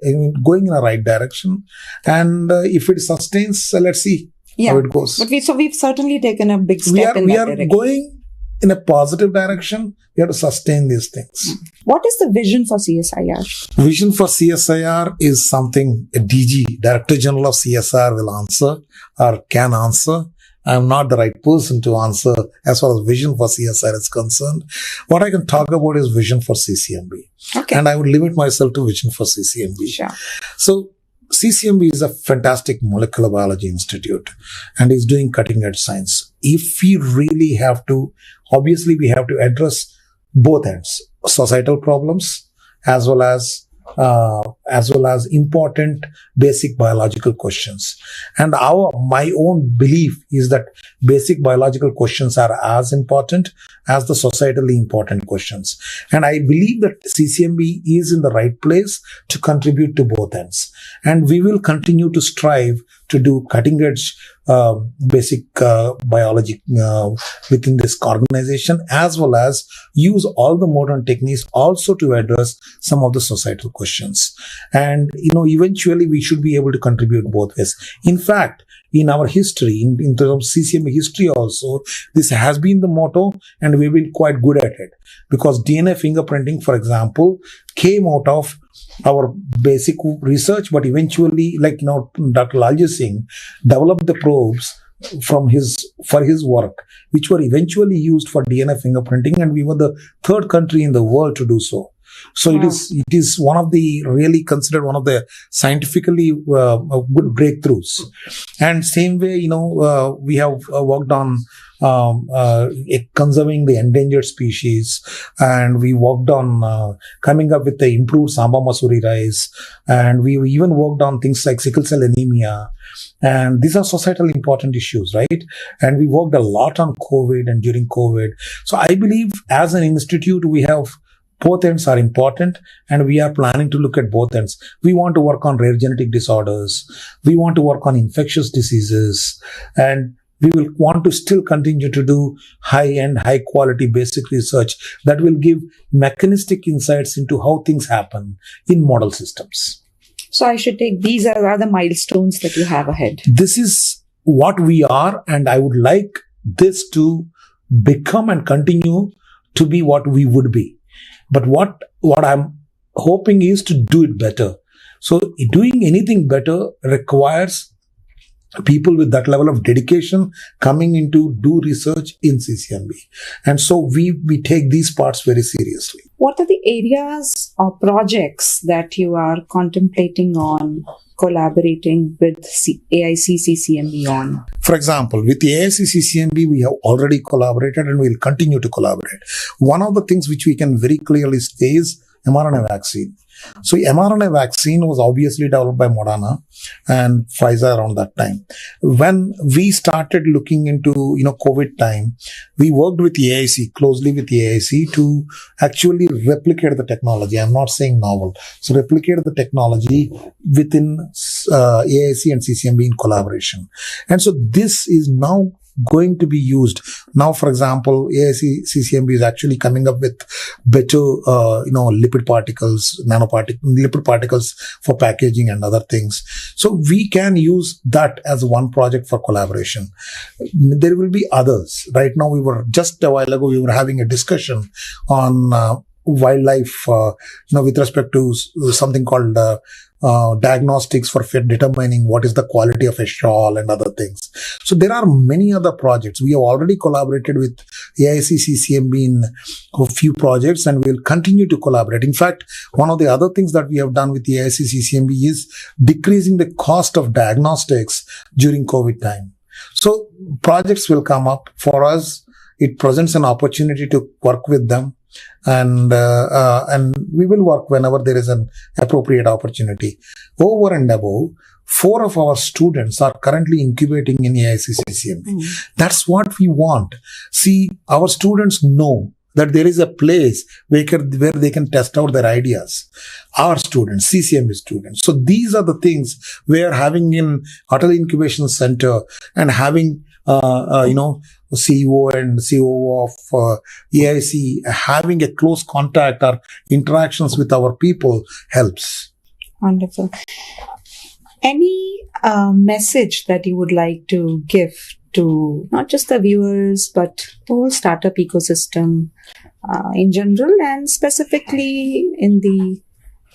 going in the right direction. And if it sustains, let's see how it goes. But we've certainly taken a big step in that direction. We are going in a positive direction. We have to sustain these things. What is the vision for CSIR? Vision for CSIR is something a DG, Director General of CSR, will answer or can answer. I'm not the right person to answer as far as vision for CSR is concerned. What I can talk about is vision for CCMB. Okay. And I would limit myself to vision for CCMB. Sure. So CCMB is a fantastic molecular biology institute and is doing cutting edge science. If we really have to, obviously we have to address both ends, societal problems as well as important basic biological questions. And my own belief is that basic biological questions are as important as the societally important questions. And I believe that CCMB is in the right place to contribute to both ends. And we will continue to strive to do cutting edge basic biology within this organization, as well as use all the modern techniques also to address some of the societal questions. And, eventually we should be able to contribute both ways. In fact, in our history, in terms of CCMB history also, this has been the motto and we've been quite good at it. Because DNA fingerprinting, for example, came out of our basic research, but eventually, Dr. Lalji Singh developed the probes for his work, which were eventually used for DNA fingerprinting, and we were the third country in the world to do so. So it is one of the really considered one of the scientifically good breakthroughs. And same way, we have worked on conserving the endangered species, and we worked on coming up with the improved Samba Masuri rice, and we even worked on things like sickle cell anemia. And these are societal important issues, right? And we worked a lot on COVID and during COVID. So I believe as an institute, we have both ends are important, and we are planning to look at both ends. We want to work on rare genetic disorders. We want to work on infectious diseases, and we will want to still continue to do high-end, high-quality basic research that will give mechanistic insights into how things happen in model systems. So I should take these are the milestones that you have ahead. This is what we are, and I would like this to become and continue to be what we would be. But what I'm hoping is to do it better. So doing anything better requires people with that level of dedication coming in to do research in CCMB. And so we take these parts very seriously. What are the areas or projects that you are contemplating on collaborating with AIC CCMB on? For example, with the AIC CCMB, we have already collaborated and we'll continue to collaborate. One of the things which we can very clearly say is mRNA vaccine. So mRNA vaccine was obviously developed by Moderna and Pfizer around that time. When we started looking into, COVID time, we worked with the AIC, closely with the AIC to actually replicate the technology. I'm not saying novel. So replicate the technology within AIC and CCMB in collaboration. And so this is now going to be used. Now, for example, AIC CCMB is actually coming up with better, lipid particles, lipid particles for packaging and other things. So we can use that as one project for collaboration. There will be others. Right now, just a while ago, we were having a discussion on wildlife, with respect to something called diagnostics for determining what is the quality of a shawl and other things. So there are many other projects. We have already collaborated with AIC CCMB in a few projects, and we will continue to collaborate. In fact, one of the other things that we have done with the AIC CCMB is decreasing the cost of diagnostics during COVID time. So projects will come up for us. It presents an opportunity to work with them. And we will work whenever there is an appropriate opportunity. Over and above, 4 of our students are currently incubating in AIC CCMB. That's what we want. See, our students know that there is a place where they can test out their ideas. Our students, CCMB students. So these are the things we are having in Atal Incubation Center, and having CEO and COO of AIC having a close contact or interactions with our people helps. Wonderful. Any message that you would like to give to not just the viewers, but the whole startup ecosystem in general, and specifically in the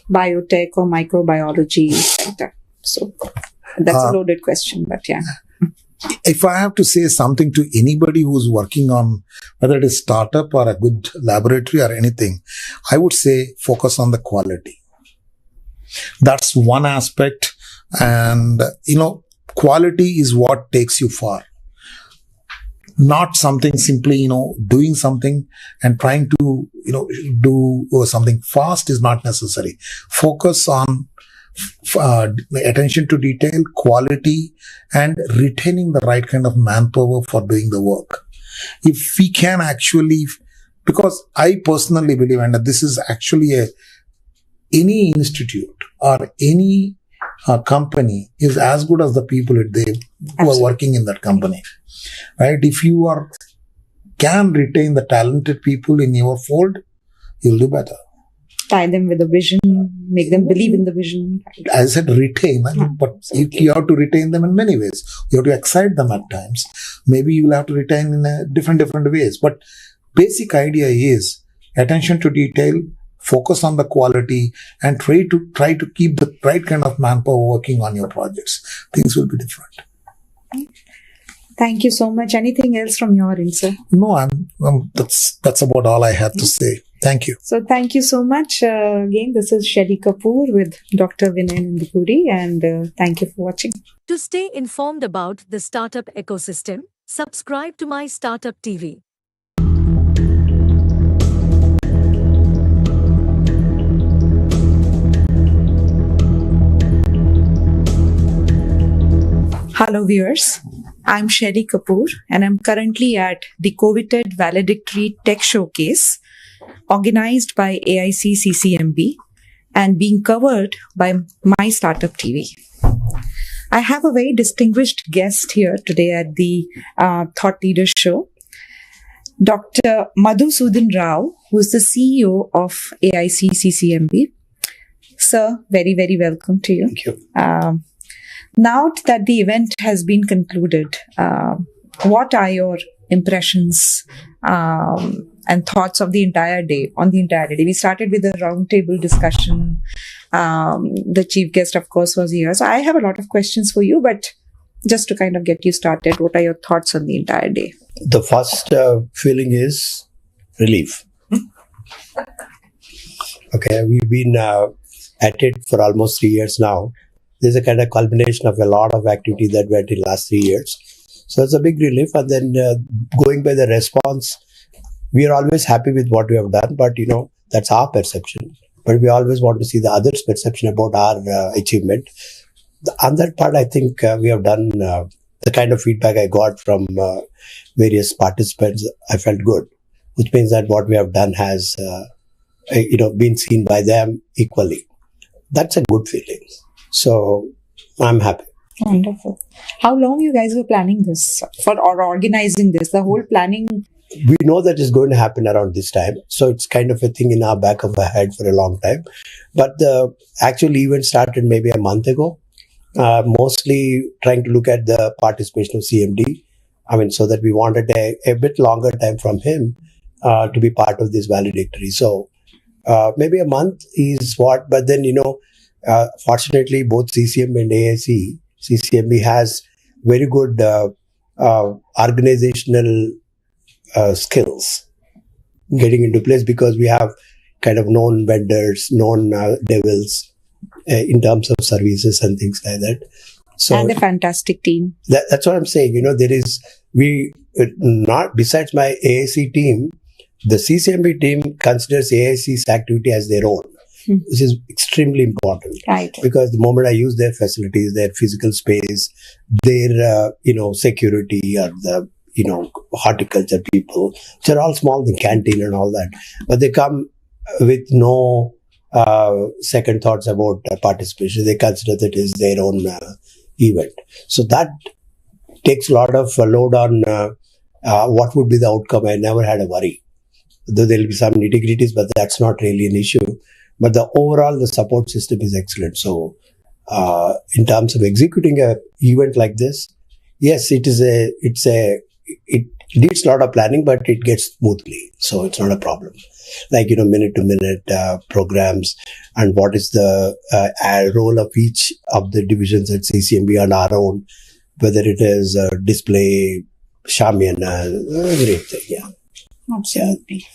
biotech or microbiology sector? So that's a loaded question, but yeah. If I have to say something to anybody who's working on whether it is startup or a good laboratory or anything, I would say focus on the quality. That's one aspect And, quality is what takes you far. Not something simply, doing something and trying to, do something fast is not necessary. Focus on attention to detail, quality, and retaining the right kind of manpower for doing the work. If we can actually, because I personally believe, and this is actually any institute or any company is as good as the people who are working in that company, right? If you can retain the talented people in your fold, you'll do better. Tie them with a vision, make them believe in the vision. As I said, retain, but you have to retain them in many ways. You have to excite them at times. Maybe you will have to retain in different ways. But basic idea is attention to detail, focus on the quality, and try to keep the right kind of manpower working on your projects. Things will be different. Thank you so much. Anything else from your end, sir? No, that's about all I have to say. Thank you. So thank you so much. Again, this is Shetty Kapoor with Dr. Vinay Nandikuri, and thank you for watching. To stay informed about the startup ecosystem, subscribe to MyStartuptv. Hello viewers, I'm Shetty Kapoor and I'm currently at the coveted valedictory tech showcase organized by AICCCMB and being covered by MyStartuptv. I have a very distinguished guest here today at the Thought Leaders Show, Dr. Madhusudan Rao, who is the CEO of AICCCMB. Sir, very, very welcome to you. Thank you. Now that the event has been concluded, what are your impressions and thoughts of the entire day, on the entire day? We started with a roundtable discussion. The chief guest, of course, was here. So I have a lot of questions for you, but just to kind of get you started, what are your thoughts on the entire day? The first feeling is relief. Okay, we've been at it for almost 3 years now. There's a kind of culmination of a lot of activity that went in the last 3 years. So it's a big relief. And then going by the response, we are always happy with what we have done, but that's our perception. But we always want to see the others' perception about our achievement. On that part, I think we have done the kind of feedback I got from various participants. I felt good, which means that what we have done has, been seen by them equally. That's a good feeling. So I'm happy. Wonderful. How long you guys were planning this or organizing this? The whole planning. We know that it's going to happen around this time. So it's kind of a thing in our back of our head for a long time. But the actual event started maybe a month ago. Mostly trying to look at the participation of CMD. So that we wanted a bit longer time from him to be part of this valedictory. So maybe a month is what, but then, fortunately, both CCM and CCMB has very good organizational skills getting into place because we have kind of known vendors, known devils in terms of services and things like that. So, and a fantastic team. That's what I'm saying. Not besides my AIC team, the CCMB team considers AIC's activity as their own. Which is extremely important, right? Because the moment I use their facilities, their physical space, their security, or the horticulture people, which are all small, the canteen and all that, but they come with no second thoughts about participation. They consider that is their own event. So that takes a lot of load on what would be the outcome. I never had a worry, though there will be some nitty-gritties, but that's not really an issue. But the support system is excellent. So, in terms of executing a event like this, yes, it needs a lot of planning, but it gets smoothly. So it's not a problem. Like, minute to minute programs and what is the role of each of the divisions at CCMB and our own, whether it is display, Shamiana, everything. Yeah. Absolutely.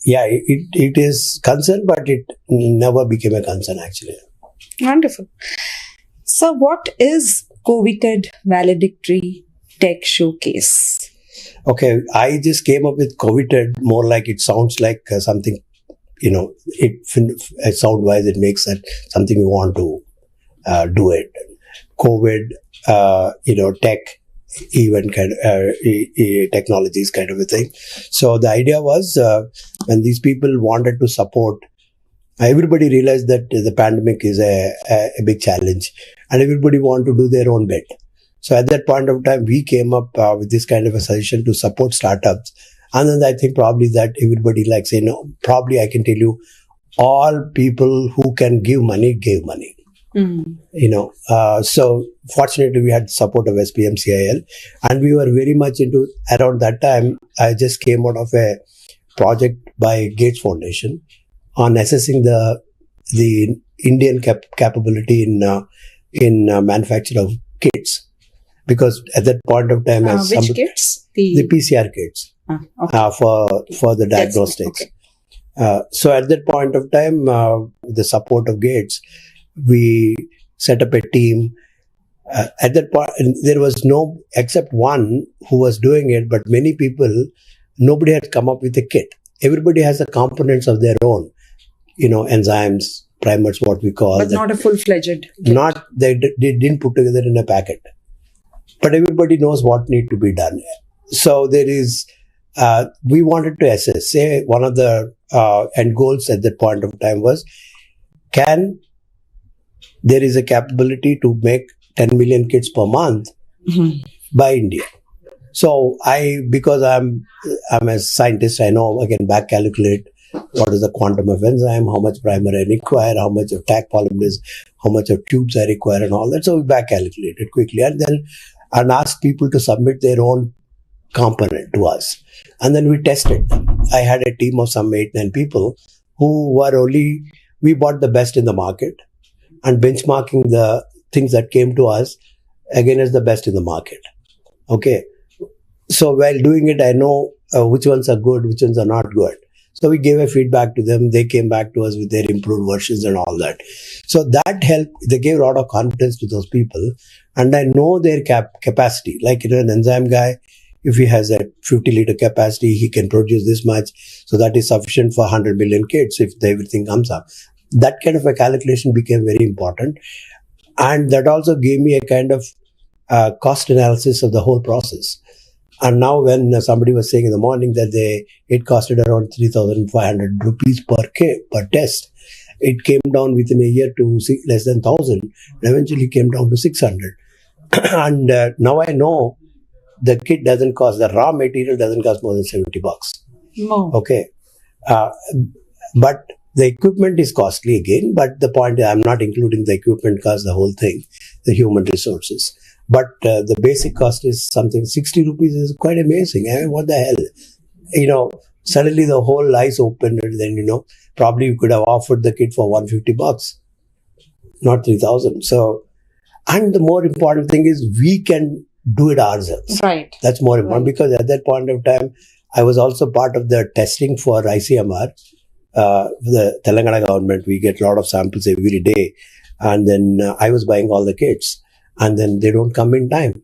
Yeah. It is concern, but it never became a concern actually. Wonderful. So, what is Coveted Valedictory Tech Showcase? Okay, I just came up with coveted more like it sounds like something, sound wise it makes that something we want to do it. COVID, tech, event kind of technologies kind of a thing. So the idea was when these people wanted to support, everybody realized that the pandemic is a big challenge and everybody wanted to do their own bit. So at that point of time, we came up with this kind of a suggestion to support startups. And then I think probably that everybody probably I can tell you all people who can give money, gave money. So fortunately we had support of SPMCIL and we were very much into, around that time, I just came out of a project by Gates Foundation on assessing the Indian capability in manufacture of kits. Because at that point of time, which kits? The PCR kits for the diagnostics. So at that point of time, with the support of Gates, we set up a team. At that point, there was no, except one who was doing it, but many people, nobody had come up with a kit. Everybody has the components of their own, enzymes, primers, what we call. But not a full-fledged kit. They didn't put together in a packet. But everybody knows what needs to be done. So there is, we wanted to assess, say one of the end goals at that point of time was, there is a capability to make 10 million kits per month by India. So because I'm a scientist, I know I can back calculate what is the quantum of enzyme, how much primer I require, how much of Taq polymerase, how much of tubes I require and all that. So we back calculated quickly and asked people to submit their own component to us. And then we tested them. I had a team of some 8-9 people who were we bought the best in the market and benchmarking the things that came to us again as the best in the market. Okay. So while doing it, I know which ones are good, which ones are not good. So we gave a feedback to them. They came back to us with their improved versions and all that. So that helped. They gave a lot of confidence to those people. And I know their capacity. Like, an enzyme guy, if he has a 50-liter capacity, he can produce this much. So that is sufficient for 100 million kits if everything comes up. That kind of a calculation became very important. And that also gave me a kind of cost analysis of the whole process. And now when somebody was saying in the morning that it costed around 3,500 rupees per test, it came down within a year to less than 1,000 and eventually came down to 600. And now I know the kit doesn't cost, the raw material doesn't cost more than $70. No. Okay. But the equipment is costly again, but the point is I'm not including the equipment cost, the whole thing, the human resources. But the basic cost is something, 60 rupees is quite amazing. I mean, what the hell? Suddenly the whole eyes opened and then, probably you could have offered the kit for $150, not 3,000. So, and the more important thing is we can do it ourselves. Right. That's more important because at that point of time, I was also part of the testing for ICMR. The Telangana government, we get a lot of samples every day. And then I was buying all the kits. And then they don't come in time.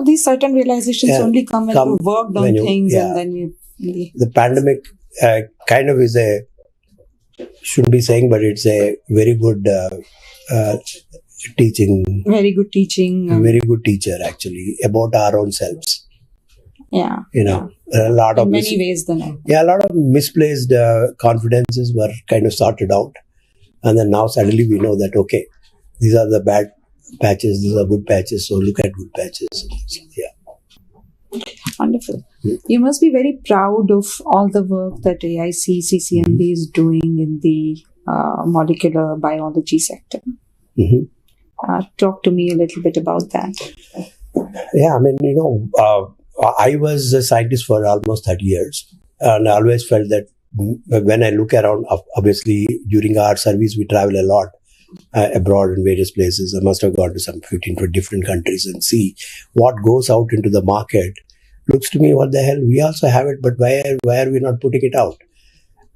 These certain realizations only come when you worked on things and then you... The pandemic kind of is shouldn't be saying, but it's a very good teaching. Very good teaching. Very good teacher, actually, about our own selves. Yeah. A lot of... In many ways, then. Yeah, a lot of misplaced confidences were kind of sorted out. And then now suddenly we know that, okay, these are the bad patches, these are good patches, so look at good patches. Yeah. Wonderful. You must be very proud of all the work that AICCCMB is doing in the molecular biology sector. Talk to me a little bit about that. Yeah, I mean, I was a scientist for almost 30 years and I always felt that when I look around, obviously during our service we travel a lot abroad in various places. I must have gone to some 15 to different countries and see what goes out into the market. Looks to me, what the hell, we also have it, but why are we not putting it out?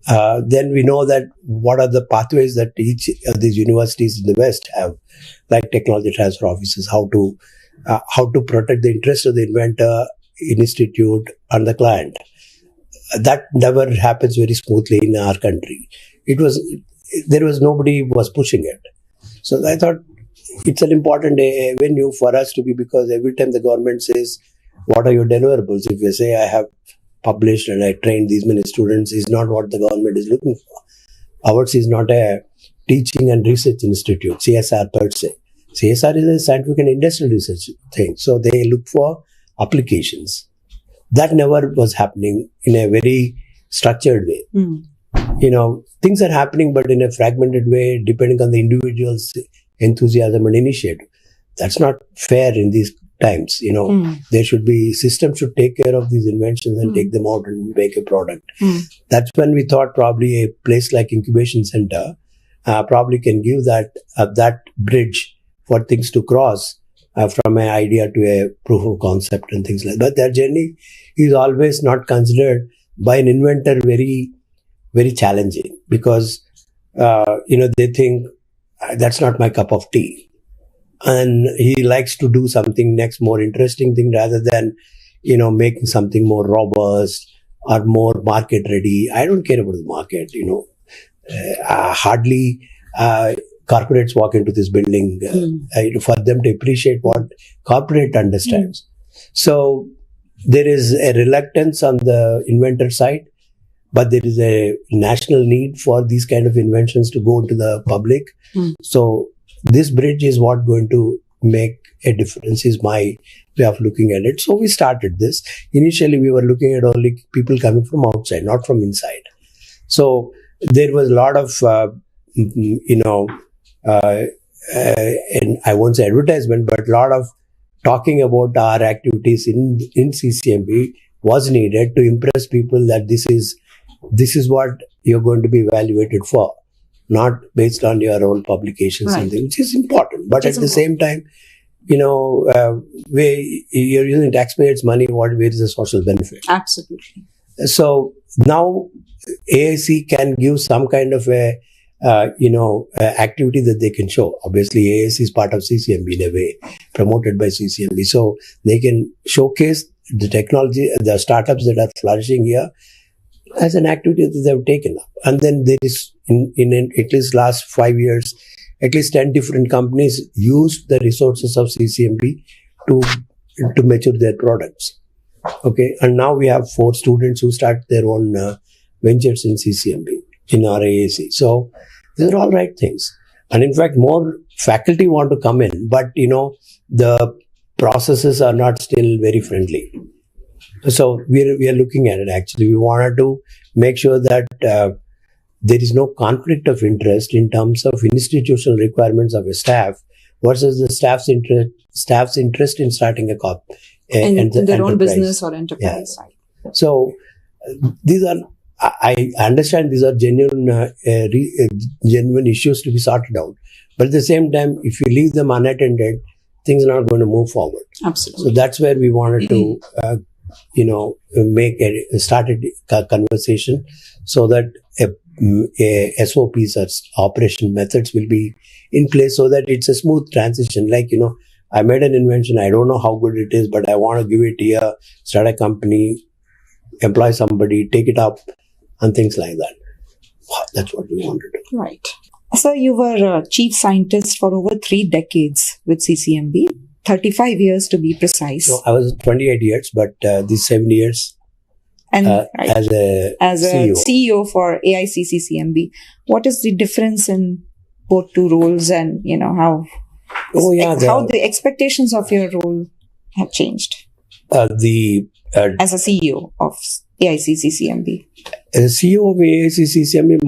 then we know that what are the pathways that each of these universities in the West have, like technology transfer offices, how to protect the interest of the inventor, institute, and the client. That never happens very smoothly in our country. There was nobody was pushing it. So I thought it's an important avenue for us to be, because every time the government says, what are your deliverables? If you say, I have published and I trained these many students, is not what the government is looking for. Ours is not a teaching and research institute, CSR per se. CSR is a scientific and industrial research thing. So they look for applications. That never was happening in a very structured way. Things are happening, but in a fragmented way, depending on the individual's enthusiasm and initiative. That's not fair in these times. There should be, systems should take care of these inventions and take them out and make a product. That's when we thought probably a place like Incubation Center probably can give that bridge for things to cross from an idea to a proof of concept and things like that. But their journey is always not considered by an inventor very, very challenging, because, they think that's not my cup of tea. And he likes to do something next, more interesting thing, rather than, making something more robust or more market ready. I don't care about the market, hardly corporates walk into this building for them to appreciate what corporate understands. So there is a reluctance on the inventor side, but there is a national need for these kind of inventions to go to the public. So this bridge is what going to make a difference, is my way of looking at it. So we started this. Initially, we were looking at only people coming from outside, not from inside. So there was a lot of, and I won't say advertisement, but a lot of talking about our activities in CCMB was needed to impress people that this is what you're going to be evaluated for, not based on your own publications, and things, which is important. But at the same time, where you're using taxpayers' money, where is the social benefit? Absolutely. So now AIC can give some kind of a activity that they can show. Obviously, AIC is part of CCMB in a way, promoted by CCMB. So they can showcase the technology, the startups that are flourishing here as an activity that they have taken up. And then there is, in at least last 5 years, at least 10 different companies used the resources of CCMB to mature their products. Okay. And now we have 4 students who start their own ventures in CCMB, in our AAC. So these are all right things. And in fact, more faculty want to come in, but the processes are not still very friendly. So we are looking at it actually. We wanted to make sure that there is no conflict of interest in terms of institutional requirements of a staff versus the staff's interest in starting a and their own enterprise. business or enterprise. Yeah. So these are, I understand these are genuine issues to be sorted out. But at the same time, if you leave them unattended, things are not going to move forward. Absolutely. So that's where we wanted to, start a conversation so that SOPs or operation methods will be in place so that it's a smooth transition. Like, I made an invention. I don't know how good it is, but I want to give it here, start a company, employ somebody, take it up, and things like that. That's what we want to do. Right. So you were chief scientist for over 3 decades with CCMB, 35 years to be precise. No, I was 28 years, but these 7 years and as a CEO for AICCCMB. What is the difference in both 2 roles, and how the expectations of your role have changed? As a CEO of AICCCMB. As CEO of AICCCMB,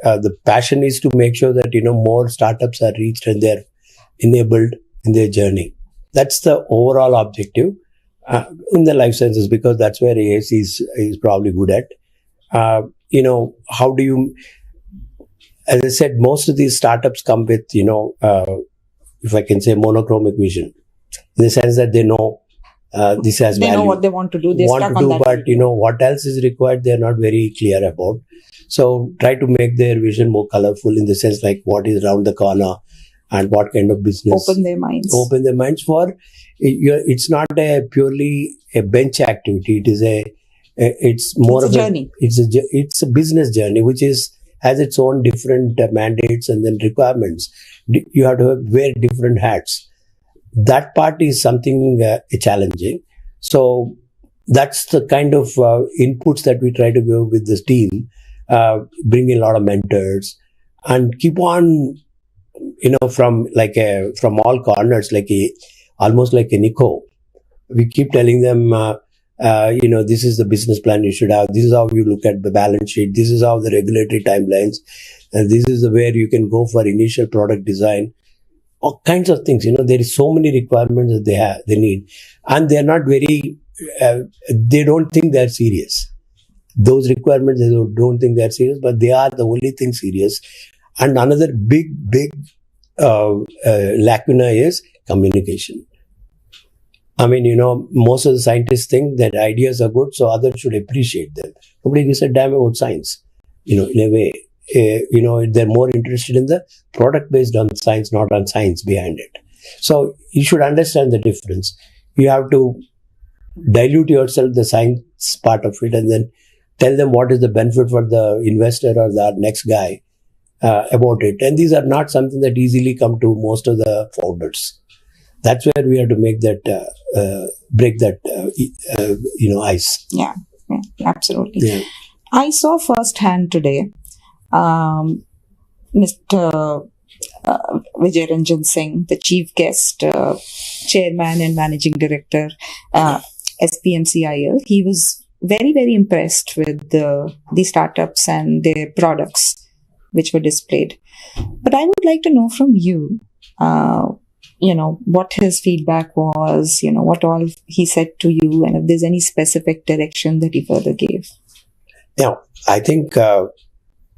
the passion is to make sure that more startups are reached and they're enabled in their journey. That's the overall objective in the life sciences, because that's where AIC is probably good at. How do you, as I said, most of these startups come with, if I can say, monochromic vision, in the sense that they know this has value. They know what they want to do. They're stuck on that. But what else is required, they're not very clear about. So try to make their vision more colorful in the sense like what is around the corner and what kind of business. Open their minds. Open their minds for, it's not a purely a bench activity. It's more It's of a journey. It's a business journey, which has its own different mandates and then requirements. You have to wear different hats. That part is something challenging. So that's the kind of inputs that we try to give with this team, bring in a lot of mentors and keep on, from all corners, almost like an echo. We keep telling them, this is the business plan you should have. This is how you look at the balance sheet. This is how the regulatory timelines. And this is where you can go for initial product design. All kinds of things. There is so many requirements that they need. And they're not very, they don't think they're serious. Those requirements, they don't think they're serious, but they are the only thing serious. And another big lacuna is communication. I mean, most of the scientists think that ideas are good, so others should appreciate them. Nobody gives a damn about science, in a way. They're more interested in the product based on science, not on science behind it. So you should understand the difference. You have to dilute yourself, the science part of it, and then tell them what is the benefit for the investor or the next guy about it. And these are not something that easily come to most of the founders. That's where we have to make that, break that, ice. Yeah, absolutely. Yeah. I saw firsthand today, Mr. Vijay Ranjan Singh, the chief guest, chairman and managing director, SPMCIL. He was very, very impressed with the startups and their products which were displayed. But I would like to know from you, what his feedback was, what all he said to you, and if there's any specific direction that he further gave. Yeah, I think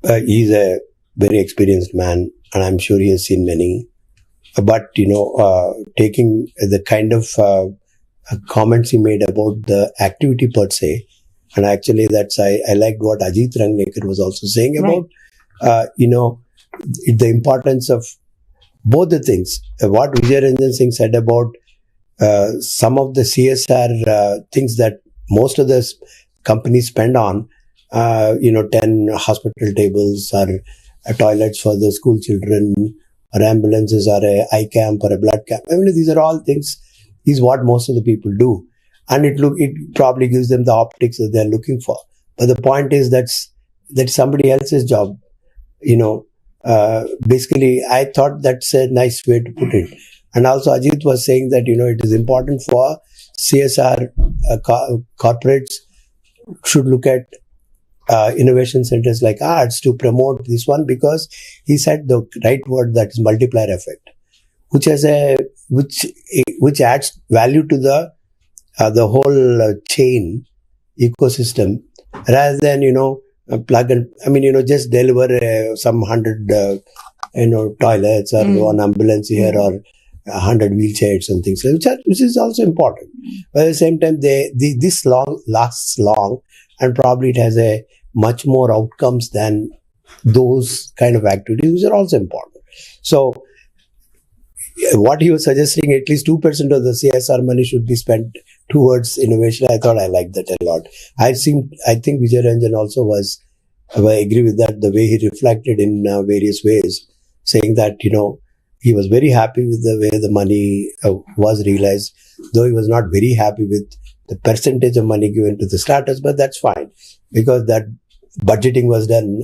he's a very experienced man, and I'm sure he has seen many. But, taking the kind of comments he made about the activity per se, and actually I liked what Ajit Rangnekar was also saying about, the importance of both the things. What Vijay Ranjan Singh said about some of the CSR things that most of the companies spend on, 10 hospital tables or toilets for the school children or ambulances or a eye camp or a blood camp. I mean, these are all things, is what most of the people do. And it probably gives them the optics that they're looking for. But the point is that's somebody else's job. Basically, I thought that's a nice way to put it. And also Ajit was saying that, it is important for CSR corporates should look at innovation centers like ours to promote this one, because he said the right word, that is multiplier effect, which adds value to the whole chain ecosystem, rather than plug and just deliver some 100 toilets or one ambulance here or 100 wheelchairs and things like that, which is also important. But at the same time, this lasts long, and probably it has a much more outcomes than those kind of activities, which are also important. So what he was suggesting, at least 2% of the CSR money should be spent towards innovation. I thought I liked that a lot. I think Vijay Ranjan also I agree with that, the way he reflected in various ways, saying that, he was very happy with the way the money was realized, though he was not very happy with the percentage of money given to the startups, but that's fine, because that budgeting was done,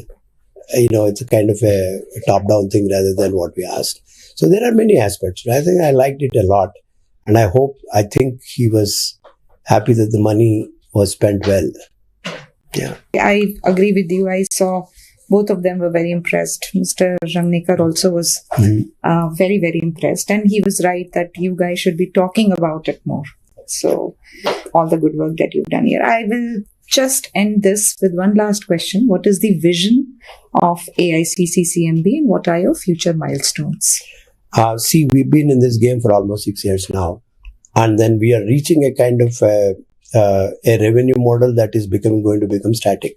it's a kind of a top-down thing rather than what we asked. So there are many aspects. I think I liked it a lot, and I think he was happy that the money was spent well. Yeah. I agree with you. I saw both of them were very impressed. Mr. Rangnekar also was very, very impressed. And he was right that you guys should be talking about it more. So all the good work that you've done here. I will just end this with one last question. What is the vision of AICCCMB, and what are your future milestones? See, we've been in this game for almost 6 years now. And then we are reaching a kind of a revenue model that is going to become static.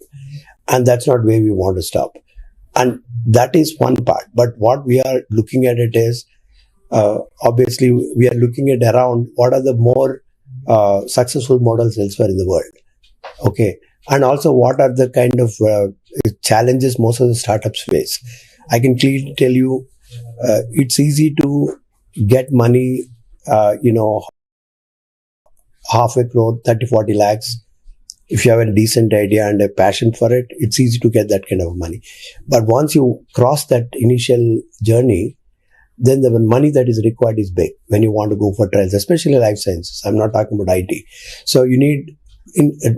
And that's not where we want to stop. And that is one part. But what we are looking at it is, obviously, we are looking at around what are the more successful models elsewhere in the world. Okay. And also, what are the kind of challenges most of the startups face? I can clearly tell you, it's easy to get money, half a crore, 30, 40 lakhs. If you have a decent idea and a passion for it, it's easy to get that kind of money. But once you cross that initial journey, then the money that is required is big when you want to go for trials, especially life sciences. I'm not talking about IT. So you need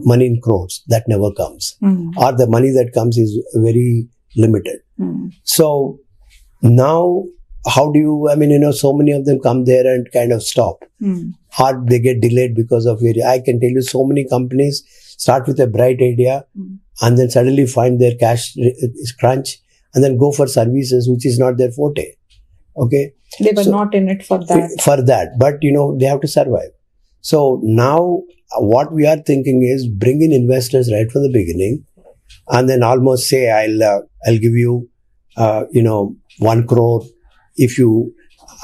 money in crores. That never comes. Or the money that comes is very limited. So now, how do you, so many of them come there and kind of stop. Or they get delayed because of I can tell you so many companies start with a bright idea and then suddenly find their cash is crunch and then go for services which is not their forte. Okay. They were not in it for that. But they have to survive. So now what we are thinking is bring in investors right from the beginning and then almost say, I'll give you, 1 crore if you,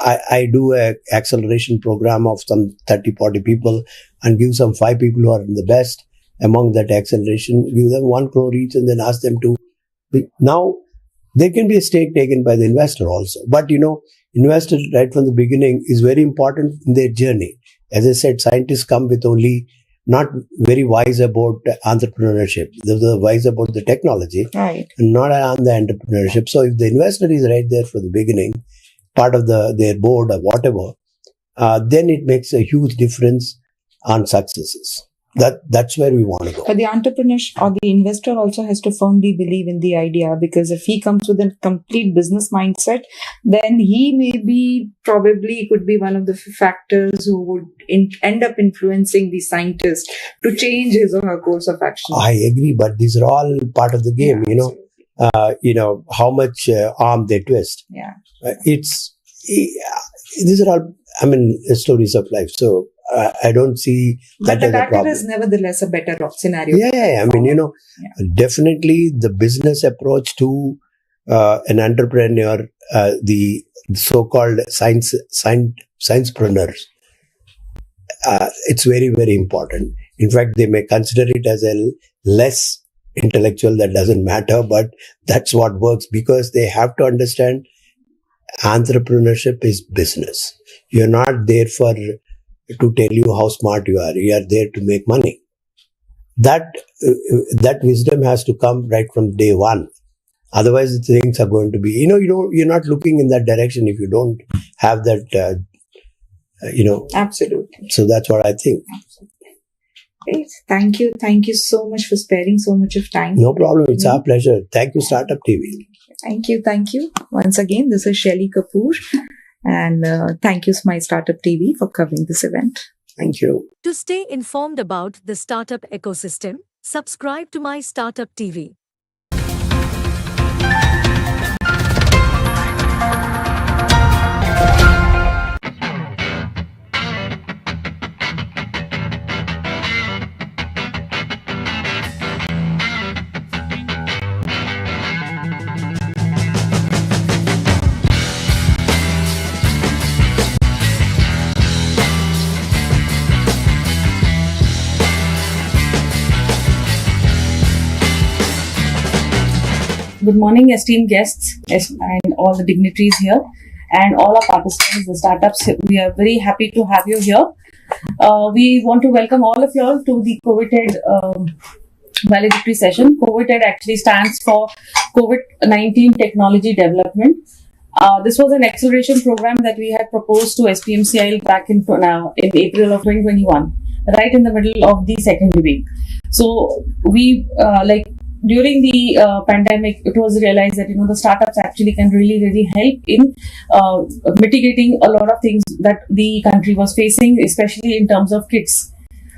I do a acceleration program of some 30, 40 people and give some 5 people who are the best among that acceleration, give them 1 crore each and then ask them to, now there can be a stake taken by the investor also. But investor right from the beginning is very important in their journey. As I said, scientists come with only not very wise about entrepreneurship. They're wise about the technology, right, and not on the entrepreneurship. So if the investor is right there from the beginning, part of their board or whatever, then it makes a huge difference on successes. That's where we want to go. But the entrepreneur or the investor also has to firmly believe in the idea, because if he comes with a complete business mindset, then he probably could be one of the factors who would end up influencing the scientist to change his or her course of action. I agree, but these are all part of the game, how much arm they twist. Yeah. These are all, stories of life. So I don't see that but as the a problem. latter is nevertheless a better scenario. Yeah. Definitely the business approach to an entrepreneur, the so-called sciencepreneurs, it's very, very important. In fact, they may consider it as a less intellectual, that doesn't matter, but that's what works, because they have to understand entrepreneurship is business. You're not there to tell you how smart you are. You are there to make money. That wisdom has to come right from day one. Otherwise, things are going to be, you're not looking in that direction if you don't have that, Absolutely. So that's what I think. Great. Thank you. Thank you so much for sparing so much of time. No problem. It's our pleasure. Thank you, Startup TV. Thank you. Thank you. Once again, this is Shelly Kapoor. And thank you, MyStartup TV, for covering this event. Thank you. To stay informed about the startup ecosystem, subscribe to MyStartup TV. Good morning, esteemed guests and all the dignitaries here and all our participants, the startups. We are very happy to have you here. We want to welcome all of you all to the COVID valedictory session. COVID actually stands for COVID-19 Technology Development. This was an acceleration program that we had proposed to SPMCIL back in April of 2021, right in the middle of the second wave. So we during the pandemic, it was realized that the startups actually can really help in mitigating a lot of things that the country was facing, especially in terms of kits.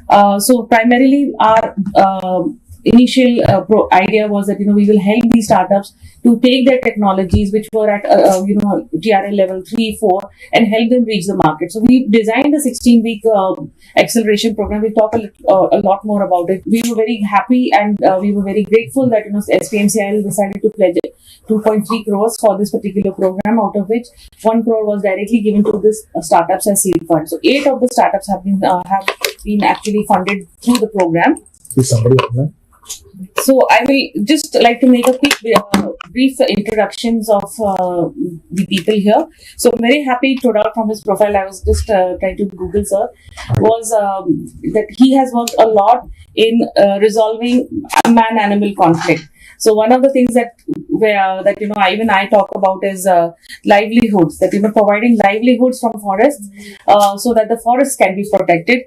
So primarily our initial idea was that we will help these startups to take their technologies which were at TRL level 3, 4 and help them reach the market. So we designed a 16-week acceleration program. We'll talk a lot more about it. We were very happy and we were very grateful that SPMCIL decided to pledge 2.3 crores for this particular program, out of which 1 crore was directly given to this startups as seed fund. So 8 of the startups have been actually funded through the program. Is somebody online? So I will just like to make a quick brief introductions of the people here. So I'm very happy to out from his profile. I was just trying to Google sir, was that he has worked a lot in resolving man-animal conflict. So one of the things that even I talk about is livelihoods, that providing livelihoods from forests so that the forests can be protected.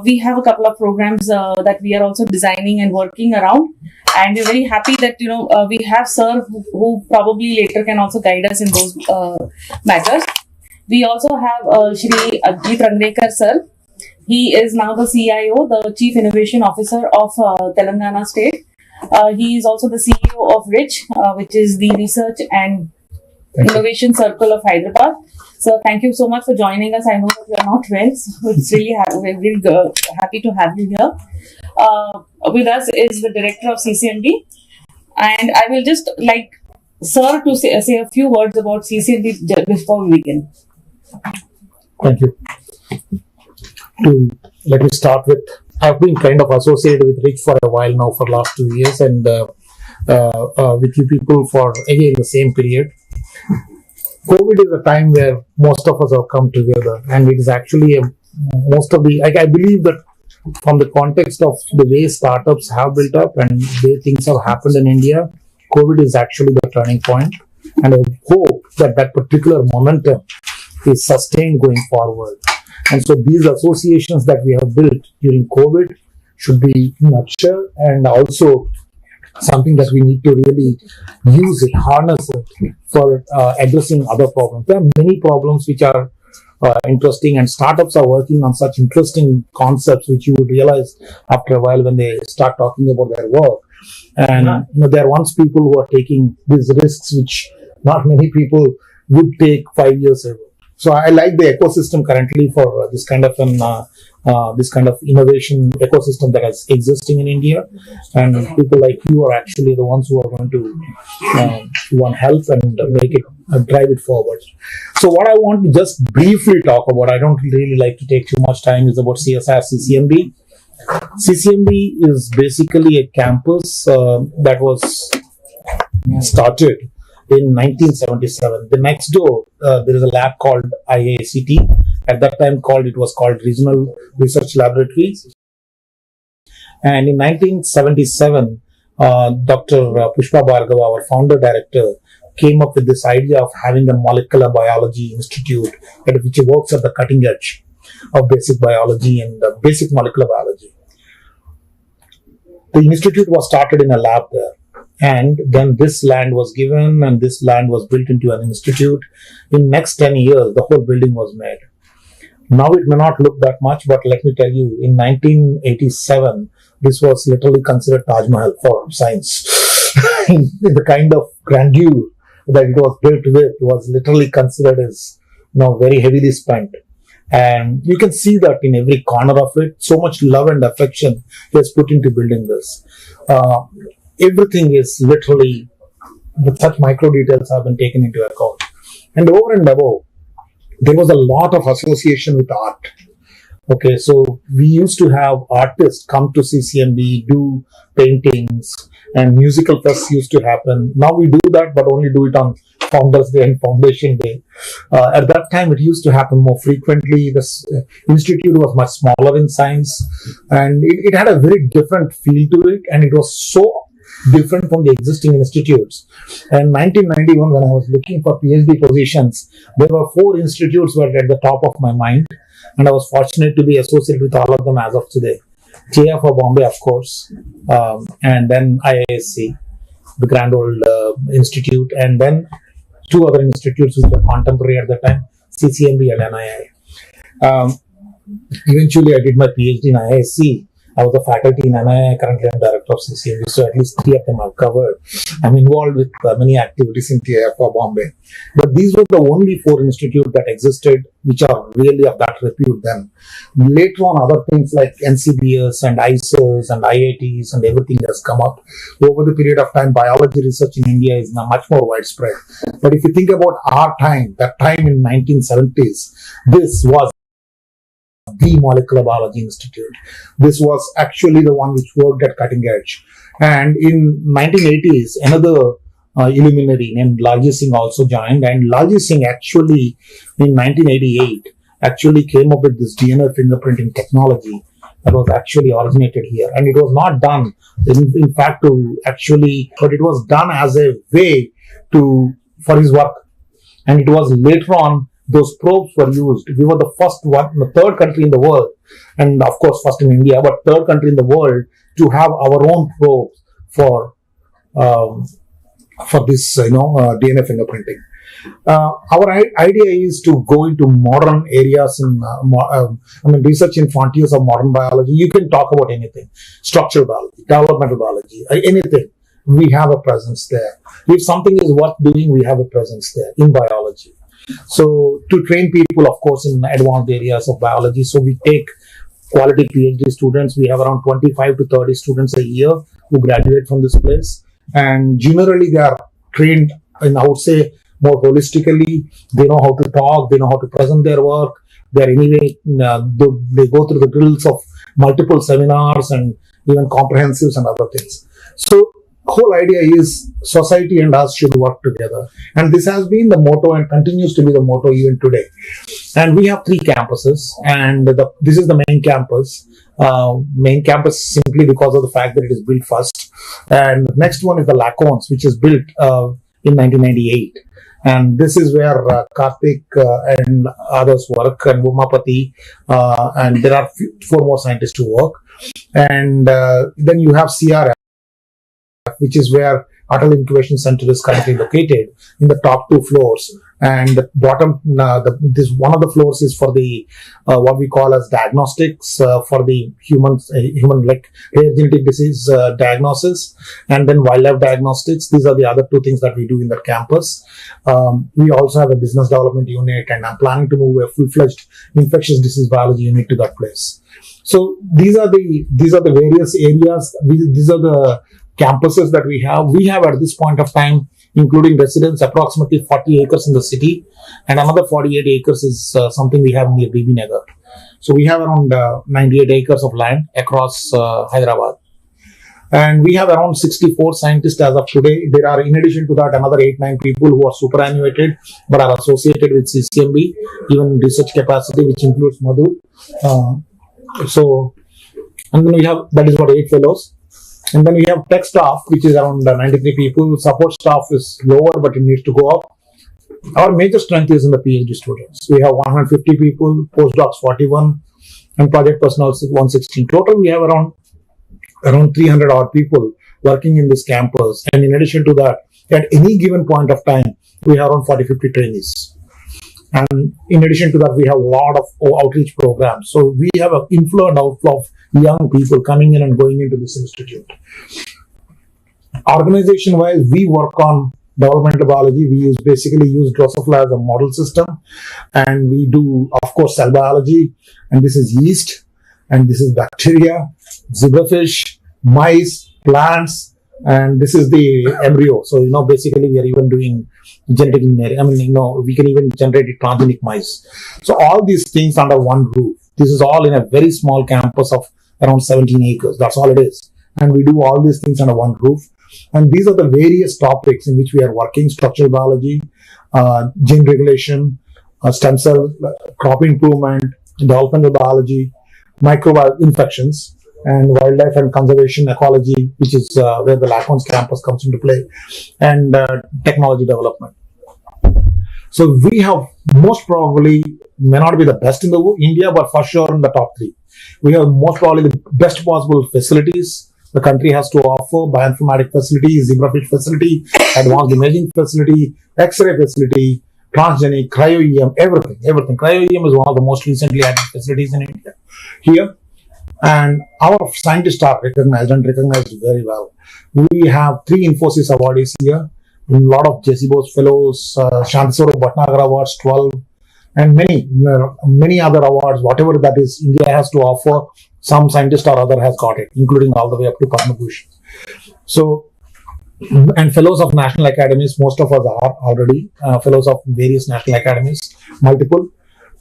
We have a couple of programs that we are also designing and working around, and we're very happy that we have sir who probably later can also guide us in those matters. We also have Shri Ajit Rangrekar sir. He is now the CIO, the Chief Innovation Officer of Telangana State. He is also the CEO of RICH, which is the Research and Innovation Circle of Hyderabad. So thank you so much for joining us. I know that you are not well, so it's really happy to have you here. With us is the Director of CCMB, and I will just like sir to say a few words about CCMB before we begin. Thank you. Let me start with, I've been kind of associated with Rich for a while now, for the last 2 years, and with you people for again the same period. COVID is a time where most of us have come together, and it is actually I believe that from the context of the way startups have built up and the way things have happened in India, COVID is actually the turning point, and I hope that that particular momentum is sustained going forward. And so these associations that we have built during COVID should be nurtured, and also something that we need to really use it, harness it for addressing other problems. There are many problems which are interesting, and startups are working on such interesting concepts which you would realize after a while when they start talking about their work. And there are once people who are taking these risks which not many people would take 5 years ago. So I like the ecosystem currently for this kind of innovation ecosystem that is existing in India, and people like you are actually the ones who are going to help and make it drive it forward. So what I want to just briefly talk about, I don't really like to take too much time, is about CSR CCMB. CCMB is basically a campus that was started in 1977. The next door, there is a lab called IACT. At that time, it was called Regional Research Laboratories. And in 1977, Dr. Pushpa Bhargava, our founder director, came up with this idea of having a molecular biology institute which works at the cutting edge of basic biology and basic molecular biology. The institute was started in a lab there. And then this land was given, and this land was built into an institute. In next 10 years, the whole building was made. Now it may not look that much, but let me tell you, in 1987, this was literally considered Taj Mahal for science. The kind of grandeur that it was built with was literally considered as very heavily spent. And you can see that in every corner of it, so much love and affection is put into building this. Everything is literally, with such micro details have been taken into account. And over and above, there was a lot of association with art. Okay, so we used to have artists come to CCMB, do paintings, and musical fests used to happen. Now we do that, but only do it on Founders Day and Foundation Day. At that time, it used to happen more frequently. This institute was much smaller in size, and it had a very different feel to it, and it was so different from the existing institutes. And 1991, when I was looking for PhD positions, there were 4 institutes were at the top of my mind, and I was fortunate to be associated with all of them as of today. JF for Bombay, of course, and then IISc, the Grand Old Institute, and then 2 other institutes which were contemporary at the time, CCMB and NII. Eventually, I did my PhD in IISc, I was a faculty in NII, currently I'm director of CCMB, so at least 3 of them I've covered. I'm involved with many activities in TIF for Bombay. But these were the only 4 institutes that existed, which are really of that repute then. Later on, other things like NCBS and ICES and IITs and everything has come up. Over the period of time, biology research in India is now much more widespread. But if you think about our time, that time in 1970s, this was the Molecular Biology Institute. This was actually the one which worked at cutting edge. And in 1980s, another illuminary named Laji Singh also joined, and Laji Singh actually in 1988 actually came up with this DNA fingerprinting technology that was actually originated here. And it was not done in fact but it was done as a way for his work. And it was later on those probes were used. We were the first one, the 3rd country in the world, and of course first in India, but 3rd country in the world to have our own probes for this, DNA fingerprinting. Our idea is to go into modern areas in research in frontiers of modern biology. You can talk about anything, structural biology, developmental biology, anything. We have a presence there. If something is worth doing, we have a presence there in biology. So to train people, of course, in advanced areas of biology, so we take quality PhD students. We have around 25 to 30 students a year who graduate from this place. And generally they are trained in, I would say, more holistically. They know how to talk, they know how to present their work. They are anyway, they go through the drills of multiple seminars and even comprehensives and other things. So whole idea is society and us should work together. And this has been the motto and continues to be the motto even today. And we have 3 campuses, and this is the main campus. Main campus simply because of the fact that it is built first. And next one is the Lacones, which is built in 1998. And this is where Karthik and others work, and Umapati, and there are 4 more scientists who work. And then you have CRF, which is where Atal Incubation Center is currently located in the top 2 floors. And the bottom, this one of the floors is for the what we call as diagnostics for the human like rare genetic disease diagnosis, and then wildlife diagnostics. These are the other 2 things that we do in the campus. We also have a business development unit, and I'm planning to move a full-fledged infectious disease biology unit to that place. So these are the various areas. These are the campuses that we have. We have at this point of time, including residents, approximately 40 acres in the city, and another 48 acres is something we have near BB Nagar. So we have around 98 acres of land across Hyderabad. And we have around 64 scientists as of today. There are, in addition to that, another 8-9 people who are superannuated but are associated with CCMB, even research capacity, which includes Madhu. And then we have, that is about 8 fellows. And then we have tech staff, which is around 93 people. Support staff is lower, but it needs to go up. Our major strength is in the PhD students. We have 150 people, postdocs 41, and project personnel 116. Total, we have around 300 odd people working in this campus. And in addition to that, at any given point of time, we have around 40-50 trainees. And in addition to that, we have a lot of outreach programs. So we have an inflow and outflow of young people coming in and going into this institute. Organization-wise, we work on developmental biology. We basically use Drosophila as a model system. And we do, of course, cell biology. And this is yeast. And this is bacteria, zebrafish, mice, plants. And this is the embryo. So, basically we are even doing genetic engineering. We can even generate transgenic mice. So all these things under one roof. This is all in a very small campus of around 17 acres. That's all it is. And we do all these things under one roof. And these are the various topics in which we are working: structural biology, gene regulation, stem cell, crop improvement, developmental biology, microbial infections, and wildlife and conservation ecology, which is where the Lacones campus comes into play, and technology development. So we have most probably, may not be the best in the India, but for sure in the top 3. We have most probably the best possible facilities the country has to offer: bioinformatic facility, zebrafish facility, advanced imaging facility, X-ray facility, transgenic, cryo-EM, everything. Cryo-EM is one of the most recently added facilities in India. Here, And our scientists are recognized and recognized very well. We have 3 Infosys awardees here, a lot of Jesse Bose fellows, Shantaswara Bhatnagar awards, 12, and many other awards, whatever that is India has to offer, some scientist or other has got it, including all the way up to Padma Bhushan. So, and fellows of national academies, most of us are already fellows of various national academies, multiple.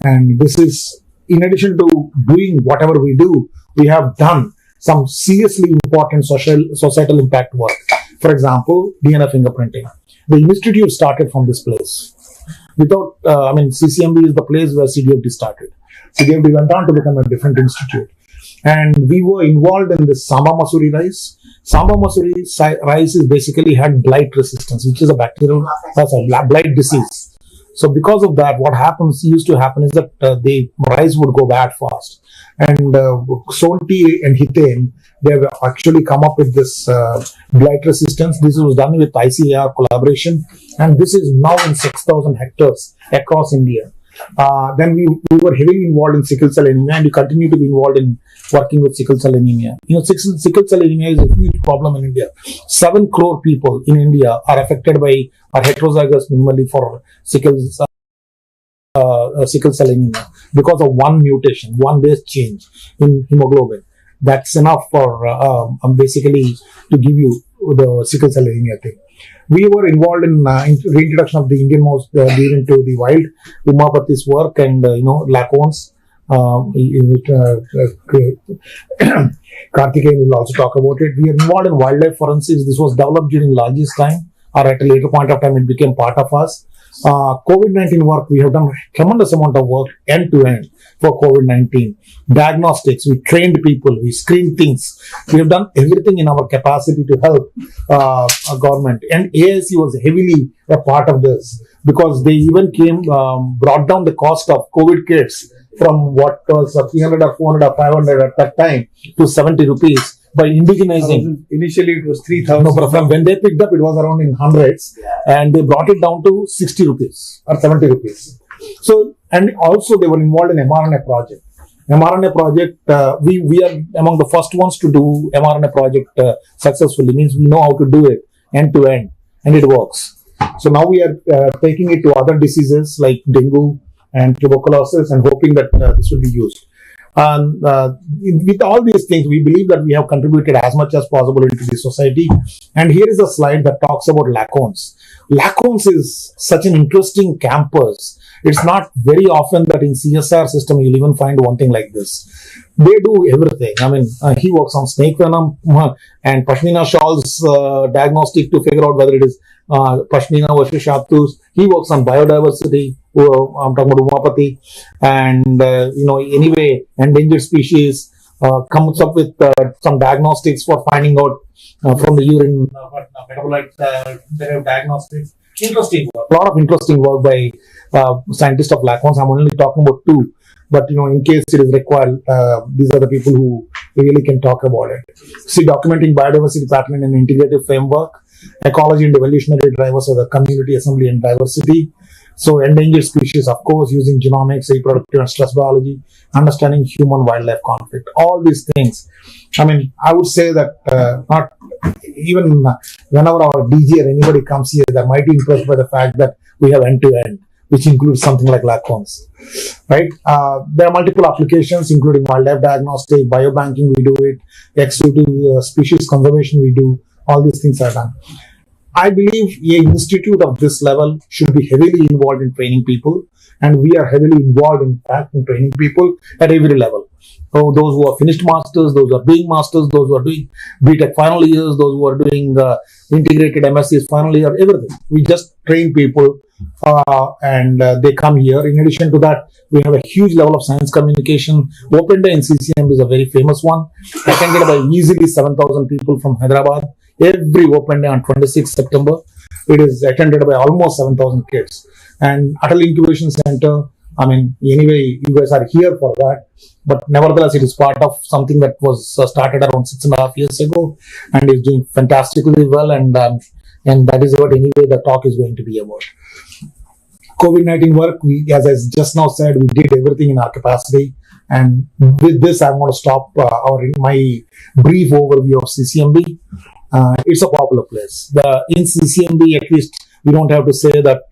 And this is, in addition to doing whatever we do, we have done some seriously important societal impact work. For example, DNA fingerprinting. The institute started from this place. Without, CCMB is the place where CDFD started. CDFD went on to become a different institute. And we were involved in this Samba Masuri rice. Samba Masuri rice is basically had blight resistance, which is a bacterial blight disease. So because of that, what used to happen is that the rice would go bad fast. And Sonti and Hitain, they have actually come up with this blight resistance. This was done with ICAR collaboration. And this is now in 6,000 hectares across India. Then we were heavily involved in sickle cell anemia, and we continue to be involved in working with sickle cell anemia. Sickle cell anemia is a huge problem in India. 7 crore people in India are affected by or heterozygous minimally for sickle cell anemia because of one mutation, one base change in hemoglobin. That's enough for basically to give you the sickle cell anemia thing. We were involved in reintroduction of the Indian mouse deer into the wild, Umapati's work, and Lacones. Karthikeyan will also talk about it. We are involved in wildlife forensics. This was developed during Laji's time, or at a later point of time, it became part of us. COVID-19 work, we have done tremendous amount of work end to end for COVID-19. Diagnostics, we trained people, we screened things. We have done everything in our capacity to help our government. And AIC was heavily a part of this because they even brought down the cost of COVID kits from what was 300 or 400 or 500 at that time to 70 rupees. By indigenizing. Initially it was 3,000. No, but when they picked up, it was around in hundreds, and they brought it down to 60 rupees or 70 rupees. So, and also they were involved in mRNA project. mRNA project, we are among the first ones to do mRNA project successfully. Means we know how to do it end to end, and it works. So now we are taking it to other diseases like dengue and tuberculosis, and hoping that this will be used. With all these things, we believe that we have contributed as much as possible into the society. And here is a slide that talks about Lacones. Lacones is such an interesting campus. It's not very often that in CSR system you'll even find one thing like this. They do everything. He works on snake venom and Pashmina shawls diagnostic to figure out whether it is Pashmina versus Shaptus. He works on biodiversity. I'm talking about Umapati, and anyway, endangered species. Comes up with some diagnostics for finding out from the urine metabolite diagnostics. Interesting work. A lot of interesting work by scientists of Lacones. I'm only talking about 2, but in case it is required, these are the people who really can talk about it. See, documenting biodiversity pattern in an integrative framework, ecology and evolutionary drivers of the community, assembly and diversity. So endangered species, of course, using genomics, reproductive and stress biology, understanding human-wildlife conflict, all these things. I would say that not even whenever our DG or anybody comes here, they're mighty impressed by the fact that we have end-to-end, which includes something like Lacones, right? There are multiple applications, including wildlife diagnostic, biobanking, we do it, executive species conservation, we do, all these things are done. I believe an institute of this level should be heavily involved in training people, and we are heavily involved in fact in training people at every level. So those who are finished masters, those who are doing masters, those who are doing BTech final years, those who are doing integrated MSCs final year, everything. We just train people and they come here. In addition to that, we have a huge level of science communication. Open Day in CCM is a very famous one, attended by easily 7,000 people from Hyderabad. Every Open Day on 26th September, it is attended by almost 7,000 kids. And Atal Incubation Center, anyway, you guys are here for that. But nevertheless, it is part of something that was started around 6.5 years ago and is doing fantastically well. And that is what anyway the talk is going to be about. COVID-19 work, as I just now said, we did everything in our capacity. And with this, I want to stop my brief overview of CCMB. It's a popular place. In CCMB, at least we don't have to say that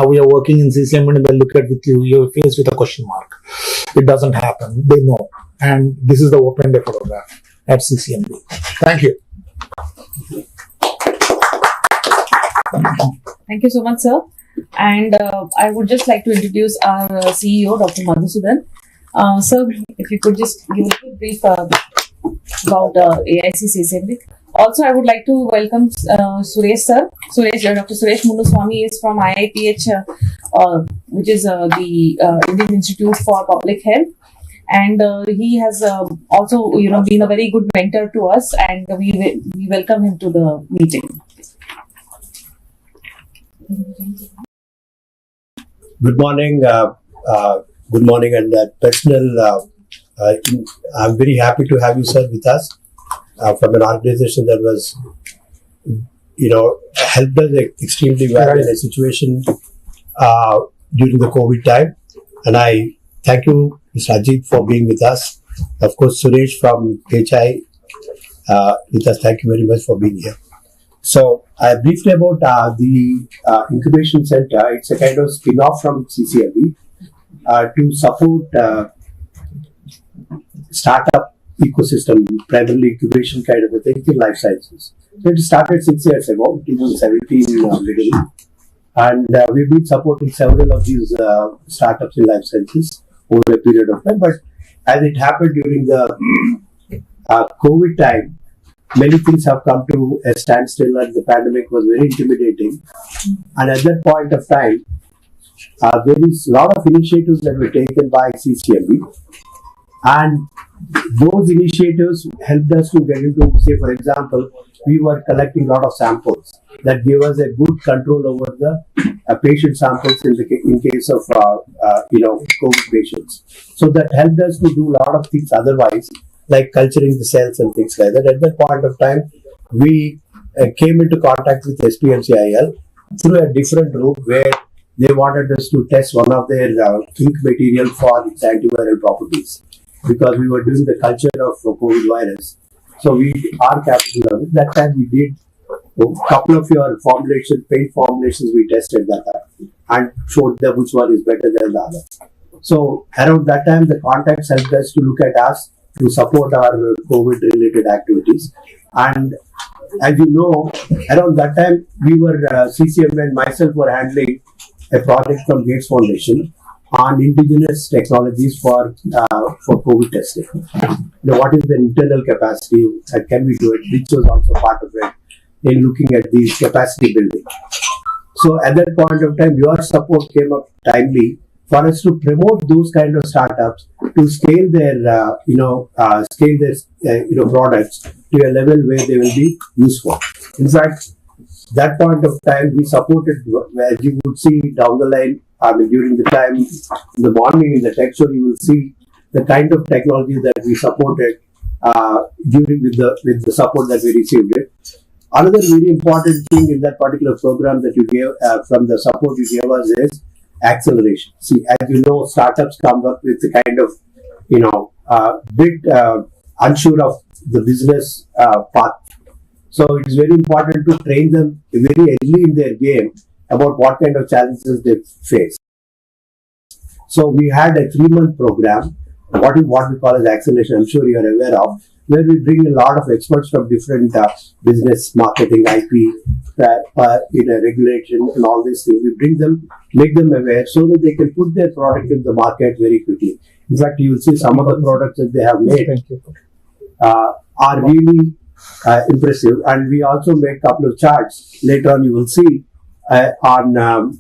we are working in CCMB and they look at with you, you're faced with a question mark. It doesn't happen. They know. And this is the open day photograph at CCMB. Thank you. Thank you so much, sir. And I would just like to introduce our CEO, Dr. Madhusudan. Sir, if you could just give a little brief about AIC CCMB. Also, I would like to welcome Suresh, sir. Dr. Suresh Munuswamy is from IIPH, which is the Indian Institute for Public Health. And he has also, been a very good mentor to us, and we welcome him to the meeting. Good morning. Good morning, and personal. I'm very happy to have you, sir, with us from an organization that was, helped us extremely well in a situation during the COVID time. And I thank you, Mr. Ajit, for being with us. Of course, Suresh from HI with us. Thank you very much for being here. So, briefly about the incubation center. It's a kind of spin-off from CCMB to support startup ecosystem, primarily incubation kind of a thing in life sciences. So, it started 6 years ago, 2017 middle, and we've been supporting several of these startups in life sciences over a period of time. But as it happened during the COVID time, many things have come to a standstill, and the pandemic was very intimidating. And at that point of time, there is a lot of initiatives that were taken by CCMB, and those initiatives helped us to get into, say, for example, we were collecting a lot of samples that gave us a good control over the patient samples in case of COVID patients. So that helped us to do a lot of things otherwise, like culturing the cells and things like that. At that point of time, we came into contact with SPMCIL through a different route where they wanted us to test one of their ink material for its antiviral properties, because we were doing the culture of COVID virus. So we are capable of it. That time we did a couple of your paint formulations we tested that time and showed them which one is better than the other. So around that time, the contacts helped us to look at us to support our COVID related activities. And as you know, around that time, we were, CCM and myself were handling a project from Gates Foundation on indigenous technologies for COVID testing. What is the internal capacity and can we do it, which was also part of it in looking at the capacity building. So at that point of time, your support came up timely for us to promote those kind of startups to scale their products to a level where they will be useful. In fact, that point of time we supported, as you would see down the line, during the time in the morning in the tech show, you will see the kind of technology that we supported with the support that we received it. Another very important thing in that particular program that you gave from the support you gave us is acceleration. See, as you know, startups come up with the kind of, bit unsure of the business path. So it is very important to train them very early in their game about what kind of challenges they face. So we had a 3-month program, what we call as acceleration, I'm sure you are aware of, where we bring a lot of experts from different business, marketing, IP, regulation and all these things. We bring them, make them aware so that they can put their product in the market very quickly. In fact, you will see some of the products that they have made are really impressive. And we also made a couple of charts. Later on, you will see on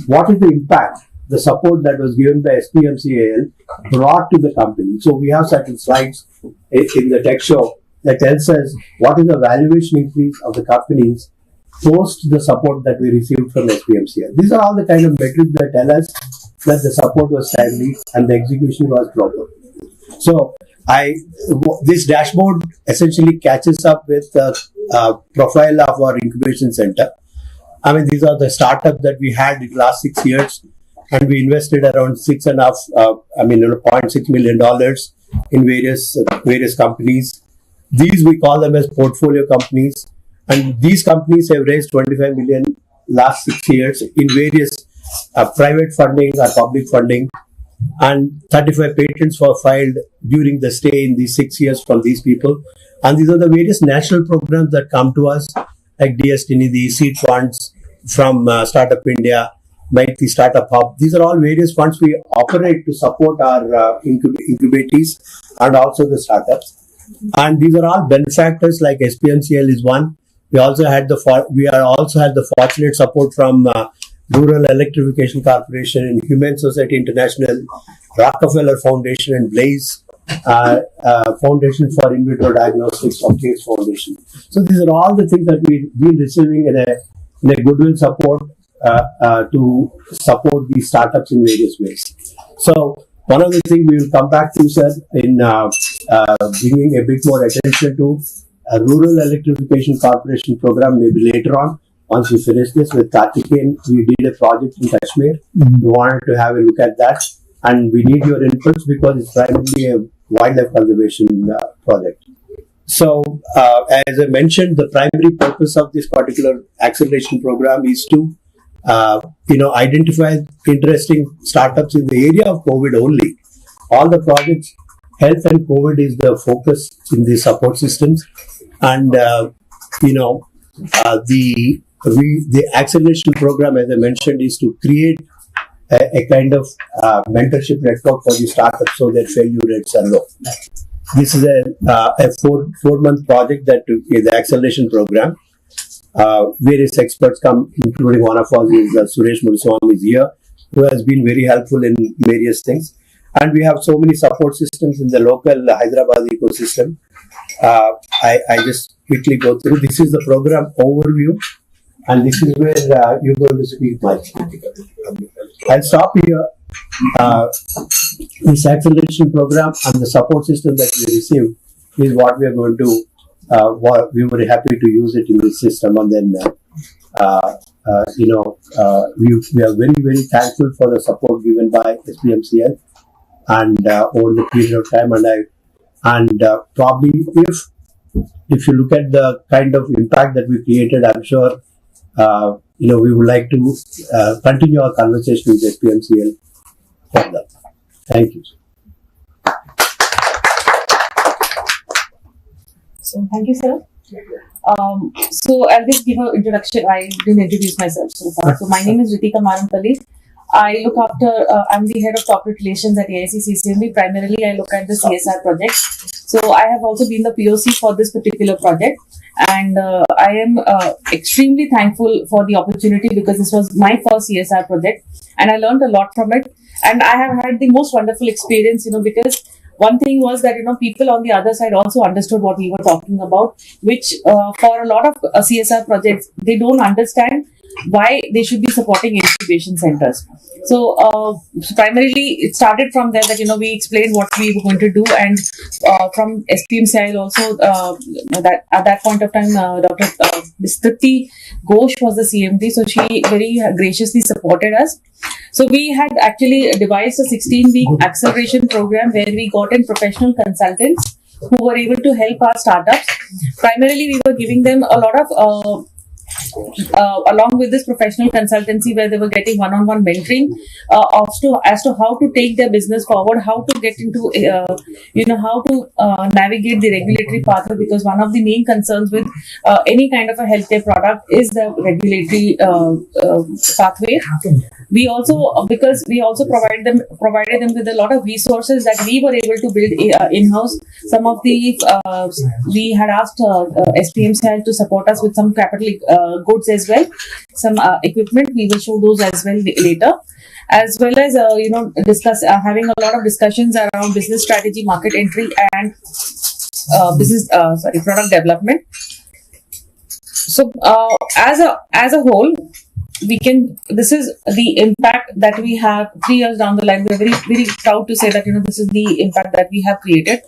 what is the impact the support that was given by SPMCAL brought to the company. So we have certain slides in the tech show that tells us what is the valuation increase of the companies post the support that we received from SPMCAL. These are all the kind of metrics that tell us that the support was timely and the execution was proper. So this dashboard essentially catches up with the profile of our incubation center. I mean, these are the startups that we had in the last 6 years. and we invested around $0.6 million in various companies. These we call them as portfolio companies, and these companies have raised 25 million last 6 years in various private funding or public funding, and 35 patents were filed during the stay in these 6 years from these people. And these are the various national programs that come to us, like Destiny, the seed funds from Startup India, Mighty Startup Hub. These are all various funds we operate to support our incubatees and also the startups. And these are all benefactors, like SPMCL is one. We also had the fortunate support from Rural Electrification Corporation and Humane Society International, Rockefeller Foundation, and Blaze Foundation for In Vitro Diagnostics of Gates Foundation. So these are all the things that we've been receiving in a goodwill support to support these startups in various ways. So one of the things we will come back to, sir, in bringing a bit more attention to a Rural Electrification Corporation program maybe later on. Once we finish this with Karthikeyan, we did a project in Kashmir. We wanted to have a look at that, and we need your inputs because it's primarily a wildlife conservation project. So, as I mentioned, the primary purpose of this particular acceleration program is to, identify interesting startups in the area of COVID only. All the projects, health and COVID is the focus in the support systems, and the acceleration program, as I mentioned, is to create a kind of mentorship network for the startups so that failure rates are low. This is a 4-month project that the acceleration program. Various experts come, including one of us is Suresh Murswamy is here, who has been very helpful in various things. And we have so many support systems in the local Hyderabad ecosystem. I just quickly go through. This is the program overview, and this is where you're going to speak much. I'll stop here. This acceleration program and the support system that we received is what we are going to. We were happy to use it in this system, and then we are very, very thankful for the support given by SPMCL and over the period of time. And probably if you look at the kind of impact that we created, I'm sure we would like to continue our conversation with SPMCL further. Thank you. So thank you, sir. So I'll just give an introduction. I didn't introduce myself so far. So my name is Ritika Marampalli. I look after, I'm the head of corporate relations at AICCCMB. Primarily, I look at the CSR project. So I have also been the POC for this particular project. And I am extremely thankful for the opportunity because this was my first CSR project. And I learned a lot from it. And I have had the most wonderful experience, because one thing was that, people on the other side also understood what we were talking about, which for a lot of CSR projects, they don't understand why they should be supporting incubation centers. So primarily it started from there that, we explained what we were going to do, and from SPMCL also that at that point of time, Dr. Mystartupi Ghosh was the CMD. So she very graciously supported us. So we had actually devised a 16-week acceleration program where we got in professional consultants who were able to help our startups. Primarily, we were giving them a lot of along with this professional consultancy where they were getting one-on-one mentoring as to how to take their business forward, how to get into, how to navigate the regulatory pathway, because one of the main concerns with any kind of a healthcare product is the regulatory pathway. We also, because we also provided them with a lot of resources that we were able to build in-house. Some of the, we had asked SPMCL to support us with some capital goods as well, some equipment. We will show those as well later, as well as having a lot of discussions around business strategy, market entry, and product development. So as a whole, this is the impact that we have 3 years down the line. We're very, very proud to say that this is the impact that we have created.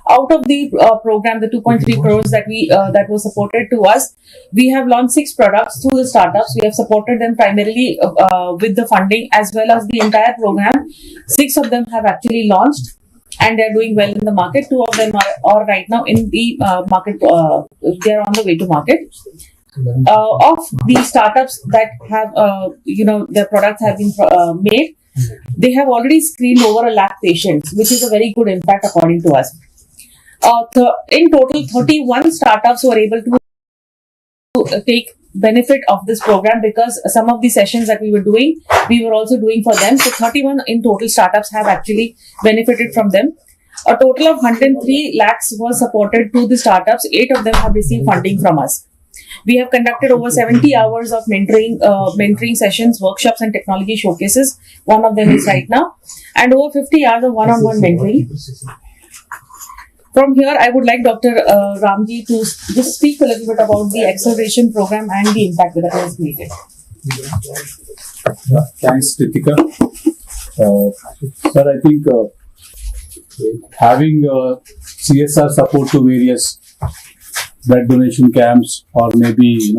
out of the program, the 2.3 crores that that was supported to us, we have launched 6 products through the startups. We have supported them primarily with the funding as well as the entire program. 6 of them have actually launched, and they're doing well in the market. 2 of them are right now in the market. They're on the way to market. Of the startups that have, their products have been made, they have already screened over 1 lakh patients, which is a very good impact according to us. In total, 31 startups were able to take benefit of this program, because some of the sessions that we were doing, we were also doing for them. So 31 in total startups have actually benefited from them. A total of 103 lakhs was supported to the startups. 8 of them have received funding from us. We have conducted over 70 hours of mentoring sessions, workshops and technology showcases. One of them is right now. And over 50 hours of one-on-one mentoring. From here, I would like Dr. Ramji to just speak a little bit about the acceleration program and the impact that it has created. Thanks, Ritika. Sir, I think having CSR support to various blood donation camps, or maybe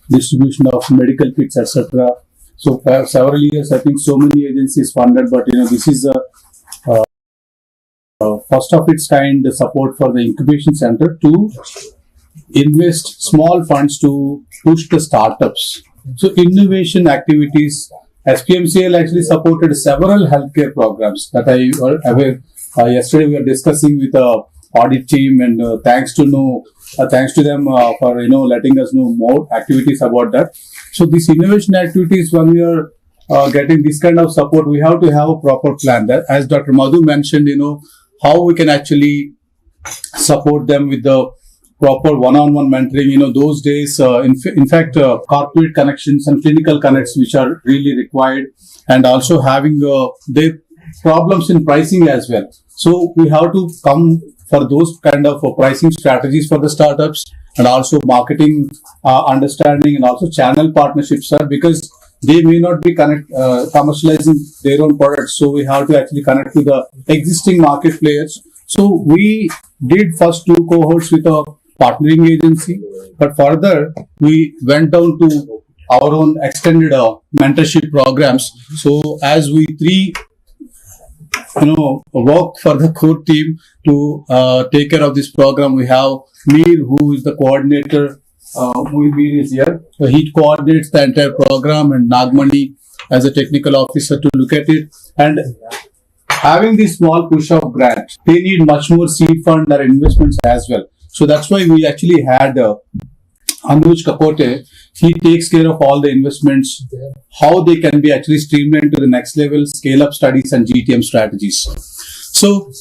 distribution of medical kits, etc. So for several years, I think so many agencies funded, but this is a first of its kind support for the incubation center to invest small funds to push the startups. So innovation activities, SPMCL actually supported several healthcare programs that I were aware. Yesterday we were discussing with the audit team, and thanks to them for letting us know more activities about that. So these innovation activities, when we are getting this kind of support, we have to have a proper plan. That, as Dr. Madhu mentioned, how we can actually support them with the proper one-on-one mentoring. Those days, in fact, corporate connections and clinical connects, which are really required, and also having their problems in pricing as well. So we have to come for those kind of pricing strategies for the startups, and also marketing understanding, and also channel partnerships, because they may not be commercializing their own products. So we have to actually connect with the existing market players. So we did first 2 cohorts with a partnering agency, but further we went down to our own extended mentorship programs. So as we 3 work for the core team to take care of this program, we have Mir, who is the coordinator. Mir is here. So he coordinates the entire program, and Nagmani as a technical officer to look at it. And having this small push of grant, they need much more seed fund or investments as well. So that's why we actually had Anuj Kapote. He takes care of all the investments, how they can be actually streamlined to the next level, scale up studies and GTM strategies. So,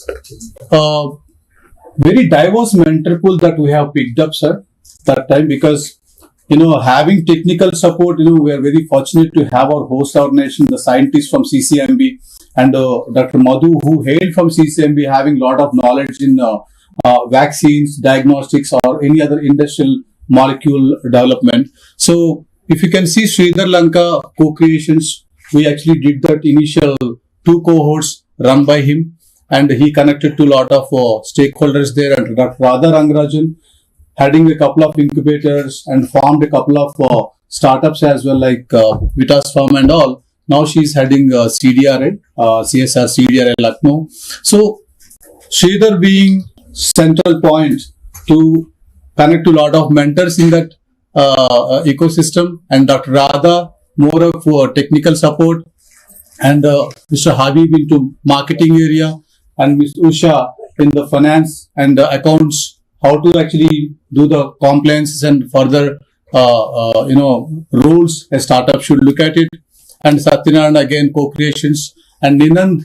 very diverse mentor pool that we have picked up, sir, that time, because, having technical support, we are very fortunate to have our host organization, the scientists from CCMB, and Dr. Madhu, who hailed from CCMB, having a lot of knowledge in vaccines, diagnostics, or any other industrial molecule development. So if you can see Sridhar Lanka co-creations, we actually did that initial 2 cohorts run by him, and he connected to a lot of stakeholders there, and Dr. Radha Rangarajan heading a couple of incubators and formed a couple of startups as well, like Vitas Farm and all. Now she's heading CDRA, CSR CDRA Lucknow. So Sridhar being central point to connect to a lot of mentors in that ecosystem, and Dr. Radha more of technical support, and Mr. Habib into marketing area, and Ms. Usha in the finance and accounts, how to actually do the compliance and further rules a startup should look at it, and Satyanarayana again co-creations, and Ninand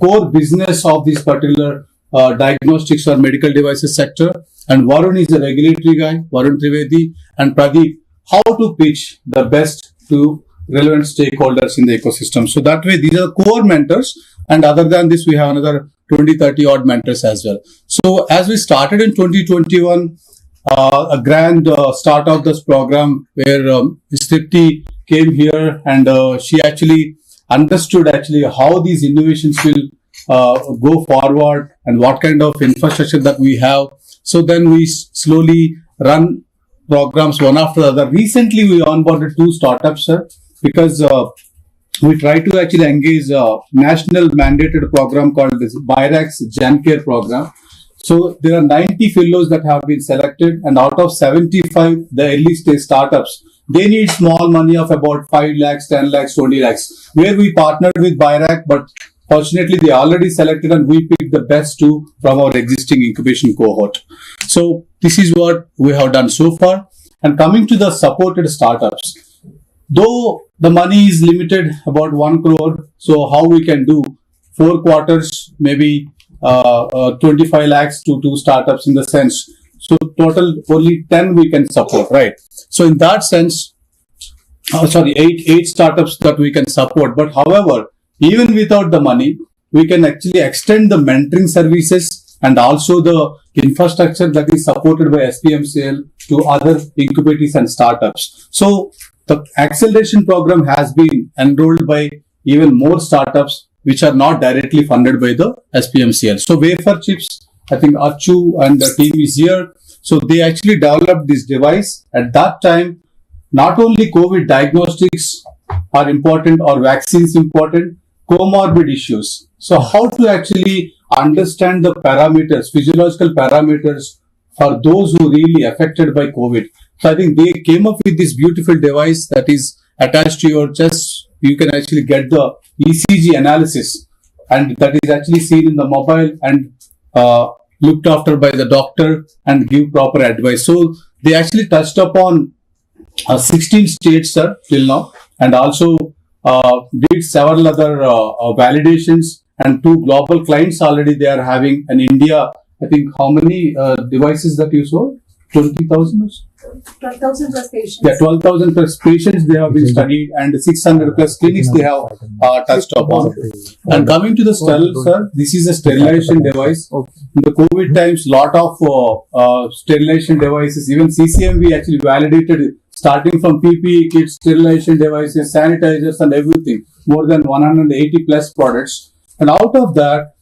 core business of this particular diagnostics or medical devices sector, and Varun is a regulatory guy, Varun Trivedi, and Pradeep, how to pitch the best to relevant stakeholders in the ecosystem. So that way, these are core mentors, and other than this, we have another 20-30 odd mentors as well. So as we started in 2021, a grand start of this program where Ms. Tripti came here, and she actually understood how these innovations will go forward and what kind of infrastructure that we have. So then we slowly run programs one after the other. Recently, we onboarded 2 startups, sir, because we try to actually engage a national mandated program called this BIRAC's Gen Care program. So there are 90 fellows that have been selected, and out of 75, the early stage startups, they need small money of about 5 lakhs, 10 lakhs, 20 lakhs, where we partnered with BIRAC, but fortunately they already selected and we picked the best 2 from our existing incubation cohort. So this is what we have done so far. And coming to the supported startups, though the money is limited about 1 crore, so how we can do 4 quarters, maybe 25 lakhs to 2 startups in the sense. So total only 10 we can support, right? So in that sense, 8 startups that we can support. But however, even without the money, we can actually extend the mentoring services and also the infrastructure that is supported by SPMCL to other incubators and startups. So the acceleration program has been enrolled by even more startups which are not directly funded by the SPMCL. So wafer chips, I think Achu and the team is here. So they actually developed this device. At that time, not only COVID diagnostics are important or vaccines important, comorbid issues. So how to actually understand the parameters, physiological parameters for those who really affected by COVID. So I think they came up with this beautiful device that is attached to your chest. You can actually get the ECG analysis, and that is actually seen in the mobile and looked after by the doctor and give proper advice. So they actually touched upon 16 states, sir, till now, and also did several other validations, and 2 global clients already they are having. In India, I think how many devices that you sold? 20,000 or so? 12,000 plus patients. Yeah, 12,000 plus patients they have been studied, and 600 plus clinics they have touched upon. And coming to the sterile, sir, this is a sterilization device. In the COVID times, lot of sterilization devices, even CCMV actually validated, starting from PPE kits, sterilization devices, sanitizers and everything, more than 180 plus products. And out of that,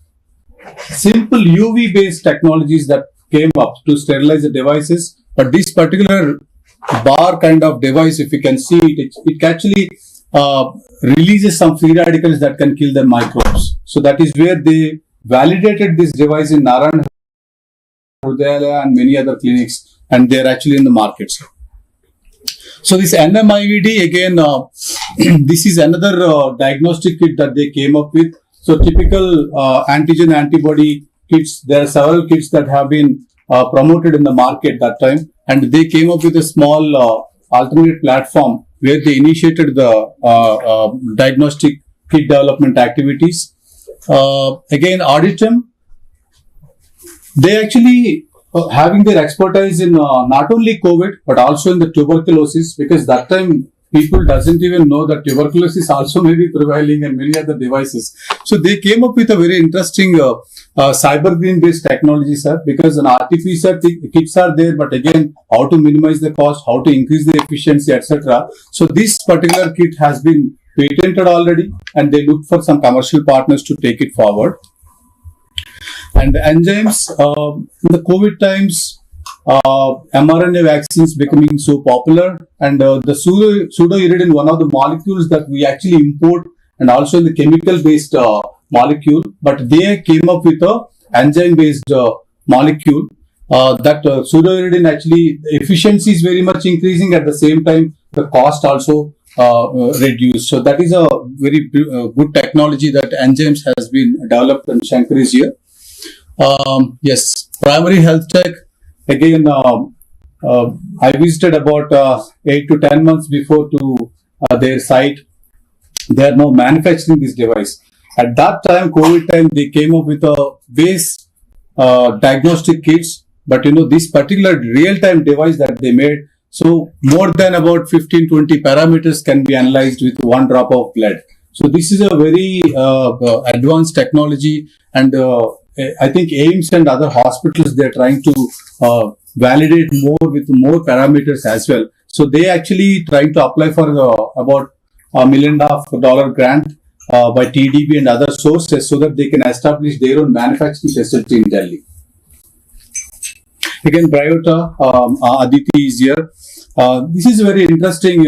simple UV based technologies that came up to sterilize the devices. But this particular bar kind of device, if you can see it, it actually releases some free radicals that can kill the microbes. So that is where they validated this device in Naran, Hrudayalaya and many other clinics, and they are actually in the markets. So this NMIVD, again, this is another diagnostic kit that they came up with. So typical antigen antibody kits, there are several kits that have been promoted in the market that time, and they came up with a small alternate platform where they initiated the diagnostic kit development activities. Again, Auditum, they actually having their expertise in not only COVID but also in the tuberculosis, because that time people doesn't even know that tuberculosis also may be prevailing and many other devices. So they came up with a very interesting cybergreen based technology, sir, because an RT-PCR kits are there, but again, how to minimize the cost, how to increase the efficiency, etc. So this particular kit has been patented already, and they look for some commercial partners to take it forward. And the enzymes, in the COVID times, mRNA vaccines becoming so popular, and the pseudoiridine, one of the molecules that we actually import, and also in the chemical based molecule, but they came up with a enzyme based molecule that pseudoiridine actually efficiency is very much increasing, at the same time the cost also reduced. So that is a very good technology that enzymes has been developed, and Shankar is here. Yes, primary health tech. Again, I visited about 8 to 10 months before to their site. They are now manufacturing this device. At that time, COVID time, they came up with a base diagnostic kits, but this particular real-time device that they made, so more than about 15-20 parameters can be analyzed with 1 drop of blood. So this is a very advanced technology, and I think AIIMS and other hospitals, they're trying to validate more with more parameters as well. So they actually trying to apply for about $1 million grant by TDB and other sources so that they can establish their own manufacturing facility in Delhi. Again, Bryota, Aditi is here. This is very interesting,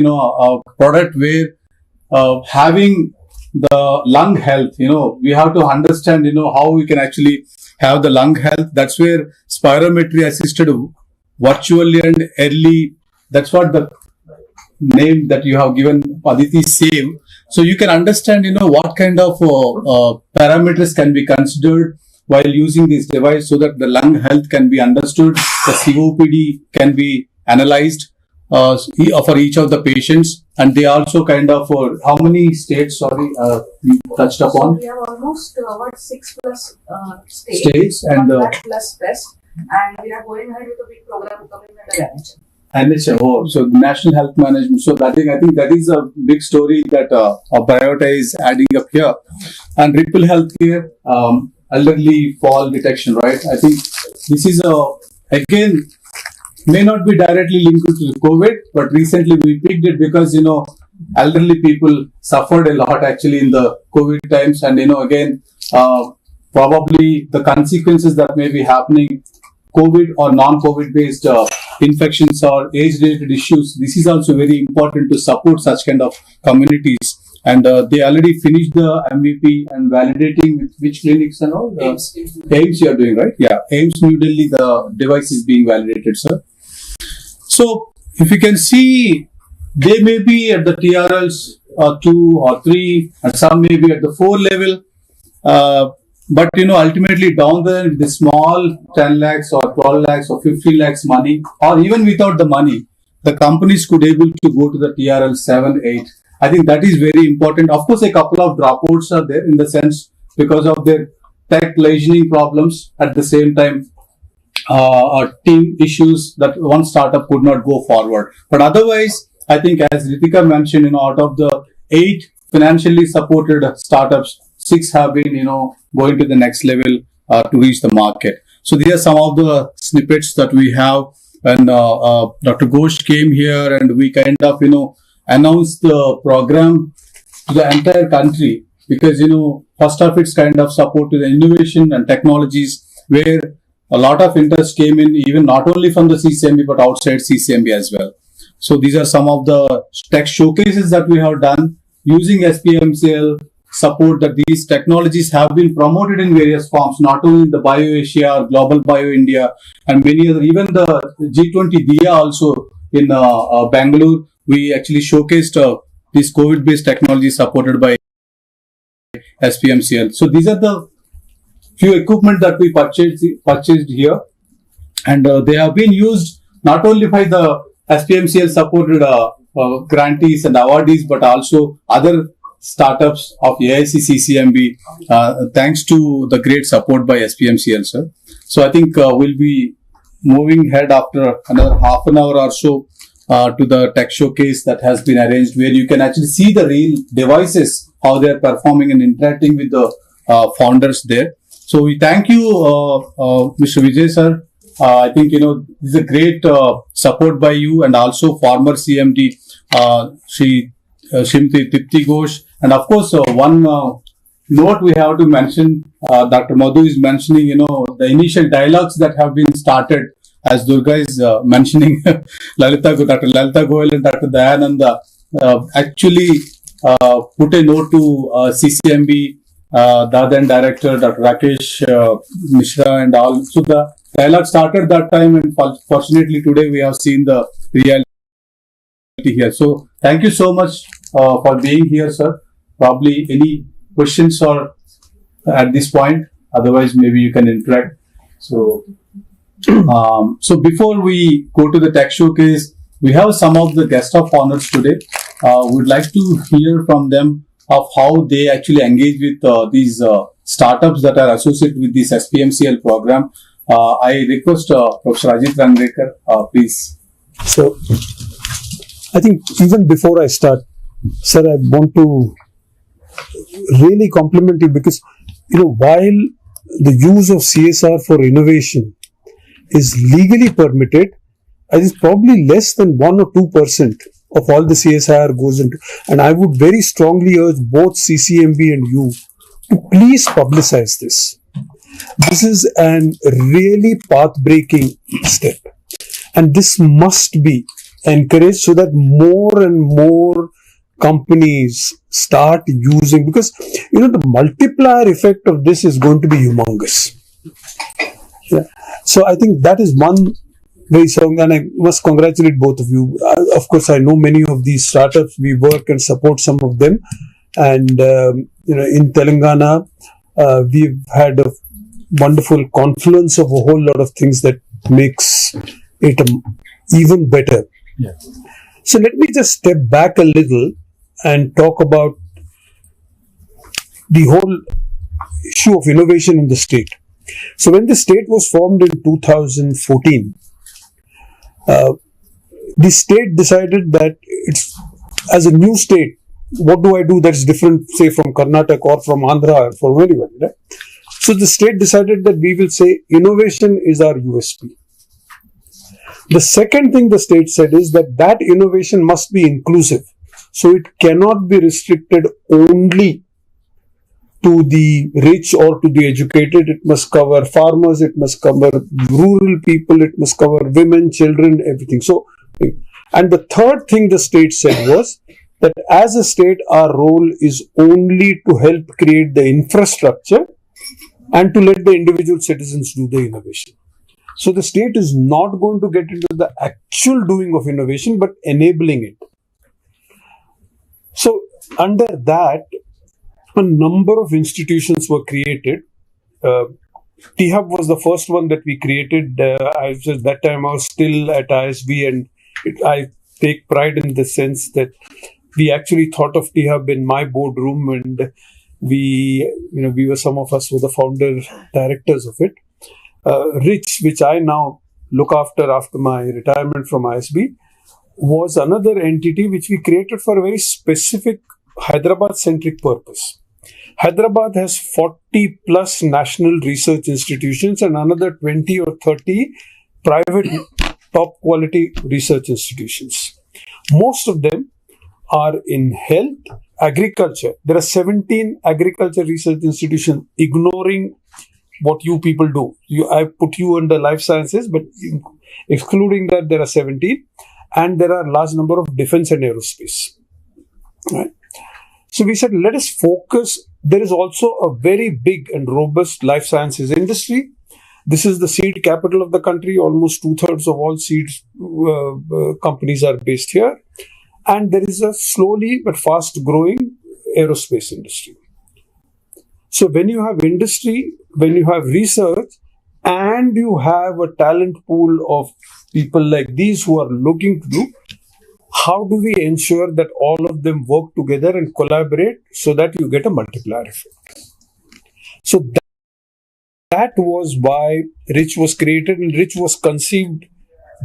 product where having the lung health, we have to understand, how we can actually have the lung health. That's where spirometry assisted virtually and early, that's what the name that you have given Aditi save. So you can understand, what kind of parameters can be considered while using this device so that the lung health can be understood, the COPD can be analyzed for each of the patients, and they also kind of, how many states, we touched upon? So we have almost 6 plus states and plus best, and we are going ahead with a big program coming under NHS. NHS, so National Health Management. So I think that is a big story that Bryota is adding up here. And Ripple Healthcare, elderly fall detection, right? I think this is again, may not be directly linked to COVID, but recently we picked it because, elderly people suffered a lot actually in the COVID times. And, again, probably the consequences that may be happening, COVID or non-COVID based infections or age-related issues. This is also very important to support such kind of communities. And they already finished the MVP and validating with which clinics and all? AIMS you are doing, right? Yeah, AIMS New Delhi, the device is being validated, sir. So, if you can see, they may be at the TRLs 2 or 3, and some may be at the 4 level. But, ultimately down there, the small 10 lakhs or 12 lakhs or 15 lakhs money, or even without the money, the companies could able to go to the TRL 7, 8. I think that is very important. Of course, a couple of dropouts are there in the sense because of their tech legislating problems. At the same time, team issues that one startup could not go forward. But otherwise, I think as Ritika mentioned, out of the 8 financially supported startups, 6 have been, going to the next level to reach the market. So these are some of the snippets that we have. And Dr. Ghosh came here and we kind of, announced the program to the entire country because, first of its kind of support to the innovation and technologies where a lot of interest came in, even not only from the CCMB, but outside CCMB as well. So these are some of the tech showcases that we have done using SPMCL support that these technologies have been promoted in various forms, not only in the BioAsia or Global Bio India and many other, even the G20 DIA also in Bangalore, we actually showcased these COVID-based technologies supported by SPMCL. So these are the few equipment that we purchased here, and they have been used not only by the SPMCL supported grantees and awardees, but also other startups of AIC CCMB, thanks to the great support by SPMCL, sir. So I think we'll be moving ahead after another half an hour or so to the tech showcase that has been arranged, where you can actually see the real devices, how they are performing and interacting with the founders there. So we thank you, Mr. Vijay, sir. I think, this is a great support by you and also former CMD, Shrimati Tipti Ghosh. And of course, one note we have to mention, Dr. Madhu is mentioning, the initial dialogues that have been started, as Durga is mentioning, Dr. Lalita Goyal and Dr. Dayananda actually put a note to CCMB, the then director, Dr. Rakesh Mishra and all. So the dialogue started that time, and fortunately today we have seen the reality here. So thank you so much for being here, sir. Probably any questions or at this point, otherwise maybe you can interact. So, so before we go to the tech showcase, we have some of the guest of honors today. We'd like to hear from them of how they actually engage with these startups that are associated with this SPMCL program. I request Professor Ajit Rangrekar, please. So, I think even before I start, sir, I want to really compliment you because, while the use of CSR for innovation is legally permitted, it is probably less than 1 or 2% of all the CSR goes into, and I would very strongly urge both CCMB and you to please publicize this. This is an really path-breaking step, and this must be encouraged so that more and more companies start using, because the multiplier effect of this is going to be humongous. Yeah. So I think that is one very strong, and I must congratulate both of you. Of course, I know many of these startups. We work and support some of them, and in Telangana, we've had a wonderful confluence of a whole lot of things that makes it even better. Yeah. So let me just step back a little and talk about the whole issue of innovation in the state. So when the state was formed in 2014, the state decided that as a new state, what do I do that's different, say, from Karnataka or from Andhra or from anywhere, right? So the state decided that we will say innovation is our USP. The second thing the state said is that innovation must be inclusive. So it cannot be restricted only to the rich or to the educated. It must cover farmers, it must cover rural people, it must cover women, children, everything. So, and the third thing the state said was that as a state, our role is only to help create the infrastructure and to let the individual citizens do the innovation. So the state is not going to get into the actual doing of innovation, but enabling it. So under that, a number of institutions were created. T-Hub was the first one that we created. That time I was still at ISB, and I take pride in the sense that we actually thought of T-Hub in my boardroom, and we were, some of us were the founder directors of it. Rich, which I now look after my retirement from ISB, was another entity which we created for a very specific Hyderabad-centric purpose. Hyderabad has 40 plus national research institutions and another 20 or 30 private top quality research institutions. Most of them are in health, agriculture. There are 17 agriculture research institutions, ignoring what you people do. I put you under life sciences, but excluding that, there are 17. And there are a large number of defense and aerospace. Right? So we said, let us focus. There is also a very big and robust life sciences industry. This is the seed capital of the country. Almost 2/3 of all seeds companies are based here. And there is a slowly but fast growing aerospace industry. So when you have industry, when you have research, and you have a talent pool of people like these who are looking to do, how do we ensure that all of them work together and collaborate so that you get a multiplier effect? So that was why Rich was created, and Rich was conceived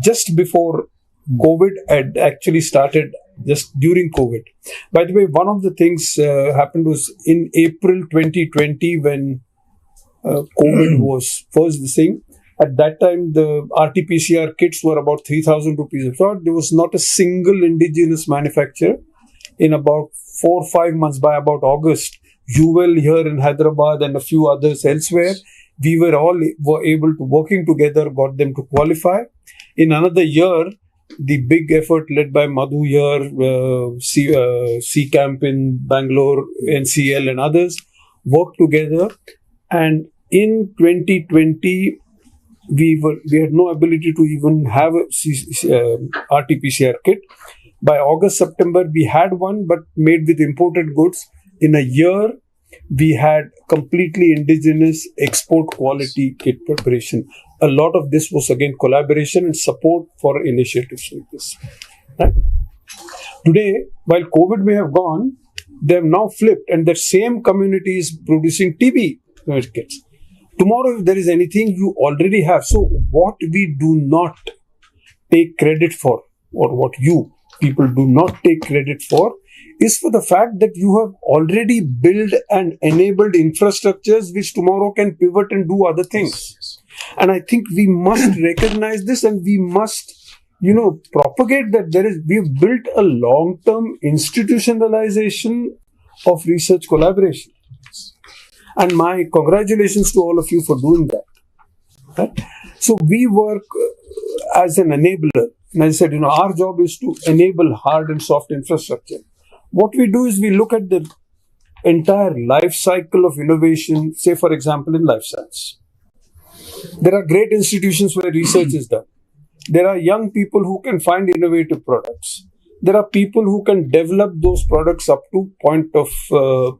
just before COVID had actually started, just during COVID. By the way, one of the things happened was in April 2020 when COVID was first the thing. At that time, the RT-PCR kits were about 3,000 rupees a shot. There was not a single indigenous manufacturer. In about 4 or 5 months, by about August, UL here in Hyderabad and a few others elsewhere, we were able to, working together, got them to qualify. In another year, the big effort led by Madhu here, C-Camp in Bangalore, NCL and others, worked together. And in 2020, we had no ability to even have a RT-PCR kit. By August, September, we had one, but made with imported goods. In a year, we had completely indigenous export quality kit preparation. A lot of this was again collaboration and support for initiatives like this. Right? Today, while COVID may have gone, they have now flipped, and the same community is producing TB kits. Tomorrow, if there is anything, you already have. So what we do not take credit for, or what you people do not take credit for, is for the fact that you have already built and enabled infrastructures which tomorrow can pivot and do other things. And I think we must recognize this, and we must propagate that we've built a long-term institutionalization of research collaboration. And my congratulations to all of you for doing that. Right? So we work as an enabler. And as I said, our job is to enable hard and soft infrastructure. What we do is we look at the entire life cycle of innovation, say for example in life science. There are great institutions where research is done. There are young people who can find innovative products. There are people who can develop those products up to point of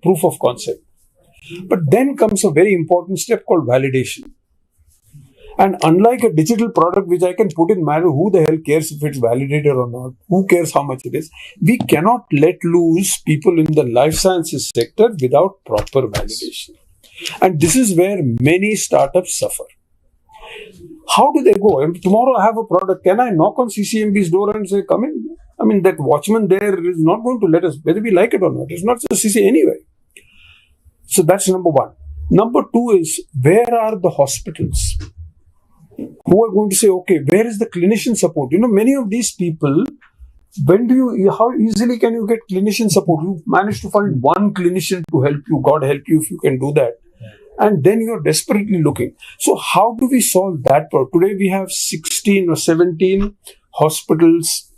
proof of concept. But then comes a very important step called validation. And unlike a digital product which I can put in matter, who the hell cares if it's validated or not? Who cares how much it is? We cannot let loose people in the life sciences sector without proper validation. And this is where many startups suffer. How do they go? And tomorrow I have a product. Can I knock on CCMB's door and say, come in? I mean, that watchman there is not going to let us, whether we like it or not. It's not just CC anyway. So that's number one. Number two is, where are the hospitals who are going to say, okay, where is the clinician support? Many of these people, how easily can you get clinician support? You manage to find one clinician to help you. God help you if you can do that. And then you're desperately looking. So how do we solve that problem? Today we have 16 or 17 hospitals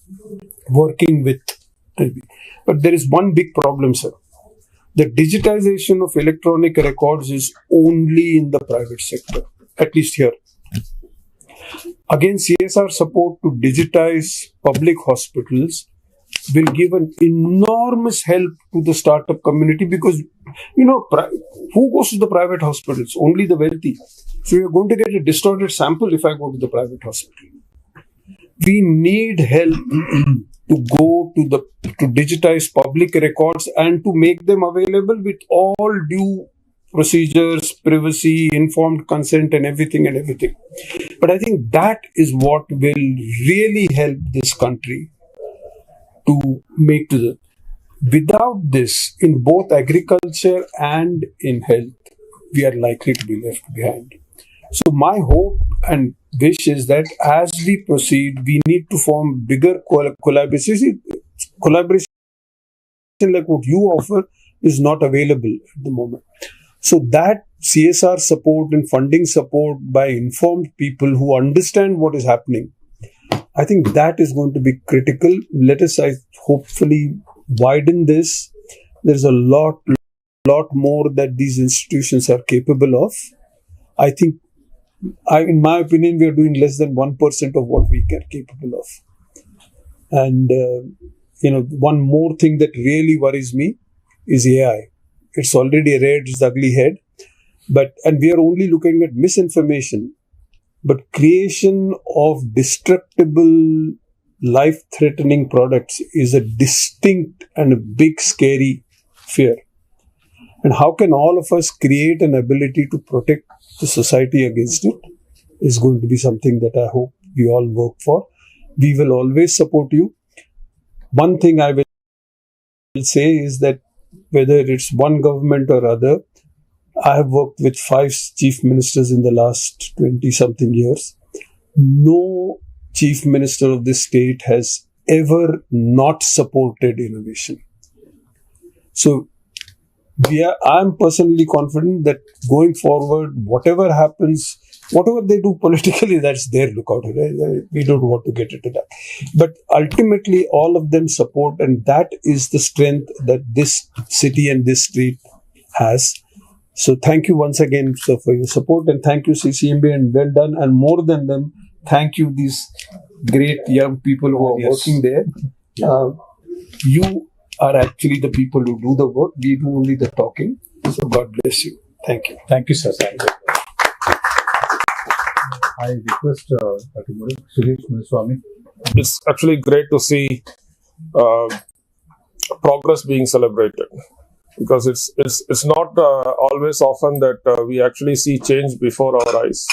working with. But there is one big problem, sir. The digitization of electronic records is only in the private sector, at least here. Again, CSR support to digitize public hospitals will give an enormous help to the startup community because, who goes to the private hospitals? Only the wealthy. So you're going to get a distorted sample if I go to the private hospital. We need help to go to digitize public records and to make them available with all due procedures, privacy, informed consent and everything. But I think that is what will really help this country to make to the. Without this, in both agriculture and in health, we are likely to be left behind. So my hope and wish is that as we proceed, we need to form bigger collaboration. Collaboration like what you offer is not available at the moment. So that CSR support and funding support by informed people who understand what is happening, I think that is going to be critical. Let us hopefully widen this. There's a lot more that these institutions are capable of. I think, in my opinion, we are doing less than 1% of what we are capable of. And, one more thing that really worries me is AI. It's already reared its ugly head. And we are only looking at misinformation. But creation of destructible, life-threatening products is a distinct and a big, scary fear. And how can all of us create an ability to protect the society against it is going to be something that I hope we all work for. We will always support you. One thing I will say is that whether it's one government or other, I have worked with 5 chief ministers in the last 20-something years. No chief minister of this state has ever not supported innovation. So I'm personally confident that going forward, whatever happens, whatever they do politically, that's their lookout. We don't want to get into that. But ultimately, all of them support, and that is the strength that this city and this street has. So thank you once again, sir, for your support, and thank you, CCMB, and well done. And more than them, thank you, these great young people who are working there. You are actually the people who do the work. We do only the talking. So God bless you. Thank you. Thank you, sir. Thank you. I request Suresh Muniswamy. It's actually great to see progress being celebrated, because it's not always often that we actually see change before our eyes.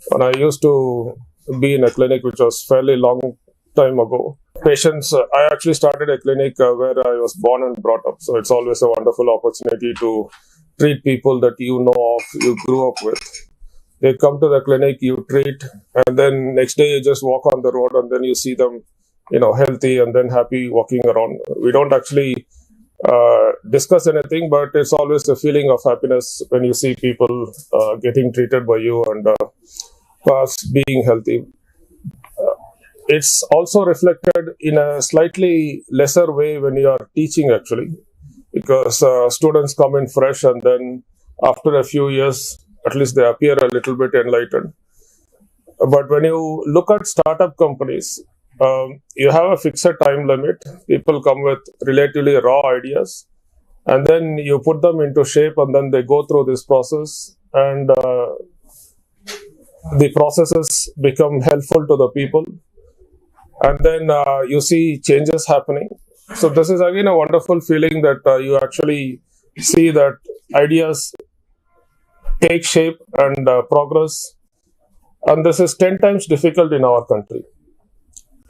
When I used to be in a clinic, which was fairly long time ago, patients, I actually started a clinic where I was born and brought up. So it's always a wonderful opportunity to treat people that you know of, you grew up with. They come to the clinic, you treat, and then next day you just walk on the road and then you see them, healthy and then happy walking around. We don't actually discuss anything, but it's always a feeling of happiness when you see people getting treated by you and us being healthy. It's also reflected in a slightly lesser way when you are teaching, actually, because students come in fresh and then after a few years, at least they appear a little bit enlightened. But when you look at startup companies, you have a fixed time limit. People come with relatively raw ideas, and then you put them into shape, and then they go through this process, and the processes become helpful to the people, and then you see changes happening. So this is again a wonderful feeling that you actually see that ideas take shape and progress. And this is 10 times difficult in our country.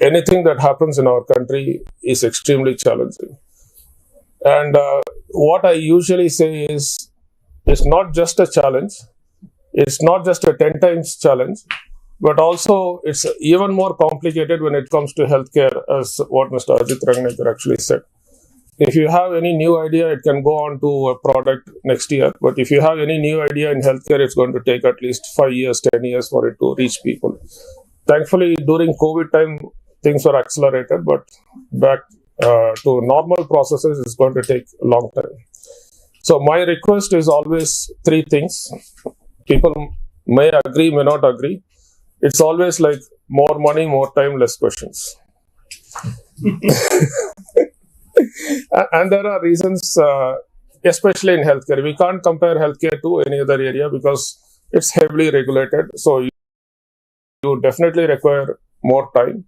Anything that happens in our country is extremely challenging. And what I usually say is, it's not just a challenge. It's not just a 10 times challenge, but also it's even more complicated when it comes to healthcare, as what Mr. Ajit Rangnekar actually said. If you have any new idea, it can go on to a product next year. But if you have any new idea in healthcare, it's going to take at least 5 years, 10 years for it to reach people. Thankfully, during COVID time, things were accelerated, but back to normal processes is going to take a long time. So my request is always 3 things. People may agree, may not agree. It's always like more money, more time, less questions. And there are reasons, especially in healthcare. We can't compare healthcare to any other area because it's heavily regulated. So you definitely require more time.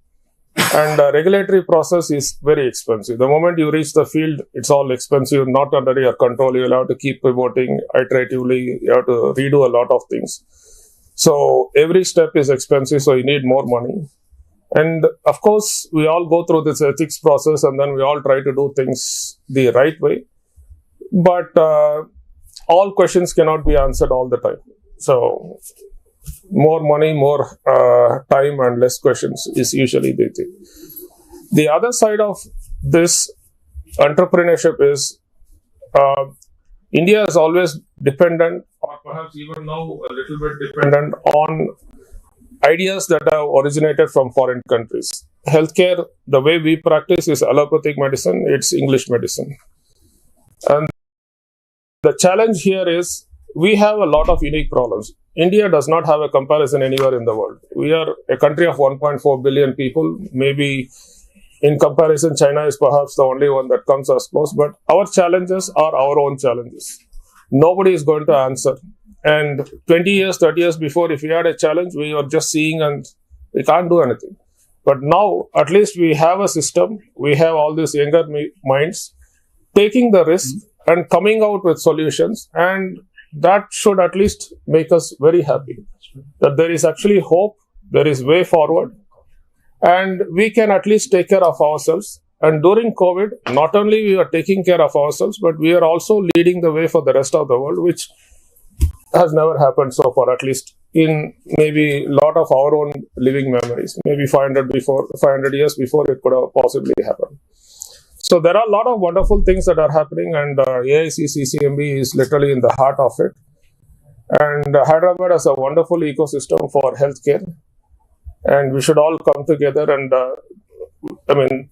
And the regulatory process is very expensive. The moment you reach the field, it's all expensive, not under your control. You'll have to keep pivoting iteratively. You have to redo a lot of things. So every step is expensive, so you need more money. And of course, we all go through this ethics process and then we all try to do things the right way. But all questions cannot be answered all the time. So more money, more time and less questions is usually the thing. The other side of this entrepreneurship is India is always dependent, or perhaps even now a little bit dependent on ideas that have originated from foreign countries. Healthcare, the way we practice is allopathic medicine, it's English medicine. And the challenge here is we have a lot of unique problems. India does not have a comparison anywhere in the world. We are a country of 1.4 billion people. Maybe in comparison, China is perhaps the only one that comes as close, but our challenges are our own challenges. Nobody is going to answer. And 20 years, 30 years before, if we had a challenge, we were just seeing and we can't do anything. But now, at least we have a system. We have all these younger minds taking the risk and coming out with solutions. And that should at least make us very happy. That there is actually hope, there is way forward. And we can at least take care of ourselves. And during COVID, not only we are taking care of ourselves, but we are also leading the way for the rest of the world, which has never happened so far, at least in maybe a lot of our own living memories. Maybe 500 years before it could have possibly happened. So there are a lot of wonderful things that are happening, and AICCCMB is literally in the heart of it. And Hyderabad has a wonderful ecosystem for healthcare, and we should all come together. And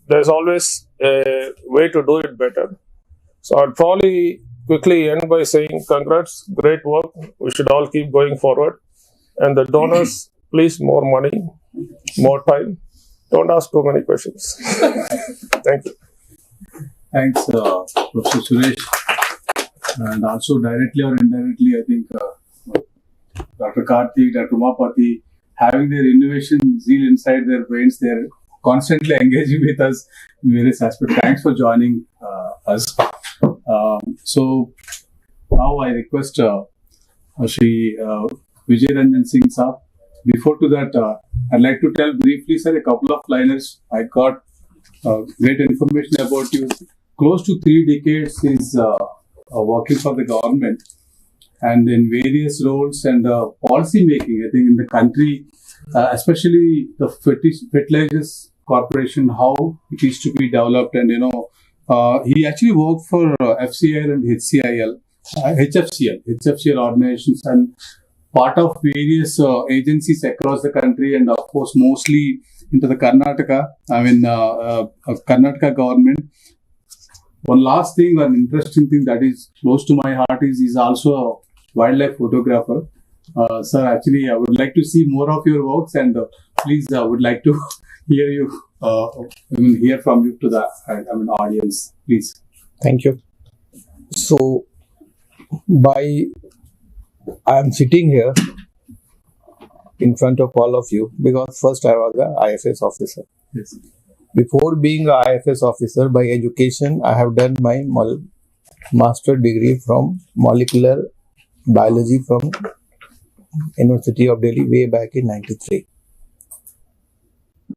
there's always a way to do it better. So I'll probably quickly end by saying congrats, great work. We should all keep going forward. And the donors, please, more money, more time. Don't ask too many questions. Thank you. Thanks, Professor Suresh. And also directly or indirectly, I think Dr. Karthik, Dr. Umapati, having their innovation zeal inside their brains, they're constantly engaging with us in various aspects. Thanks for joining us. So now I request Shri Vijay Ranjan Singh Saab. Before to that, I'd like to tell briefly, sir, a couple of liners. I got great information about you. Close to 3 decades is working for the government, and in various roles and policy making. I think in the country, especially the fertilizers corporation, how it is to be developed, and he actually worked for FCIL and HFCL organizations, and part of various agencies across the country, and of course mostly into the Karnataka. Karnataka government. One last thing, an interesting thing that is close to my heart is he's also a wildlife photographer. Sir, actually, I would like to see more of your works, and please, I would like to hear you, hear from you to the audience, please. Thank you. So, I am sitting here in front of all of you because first I was an IFS officer. Yes. Before being an IFS officer, by education, I have done my master degree from molecular biology from University of Delhi way back in 93.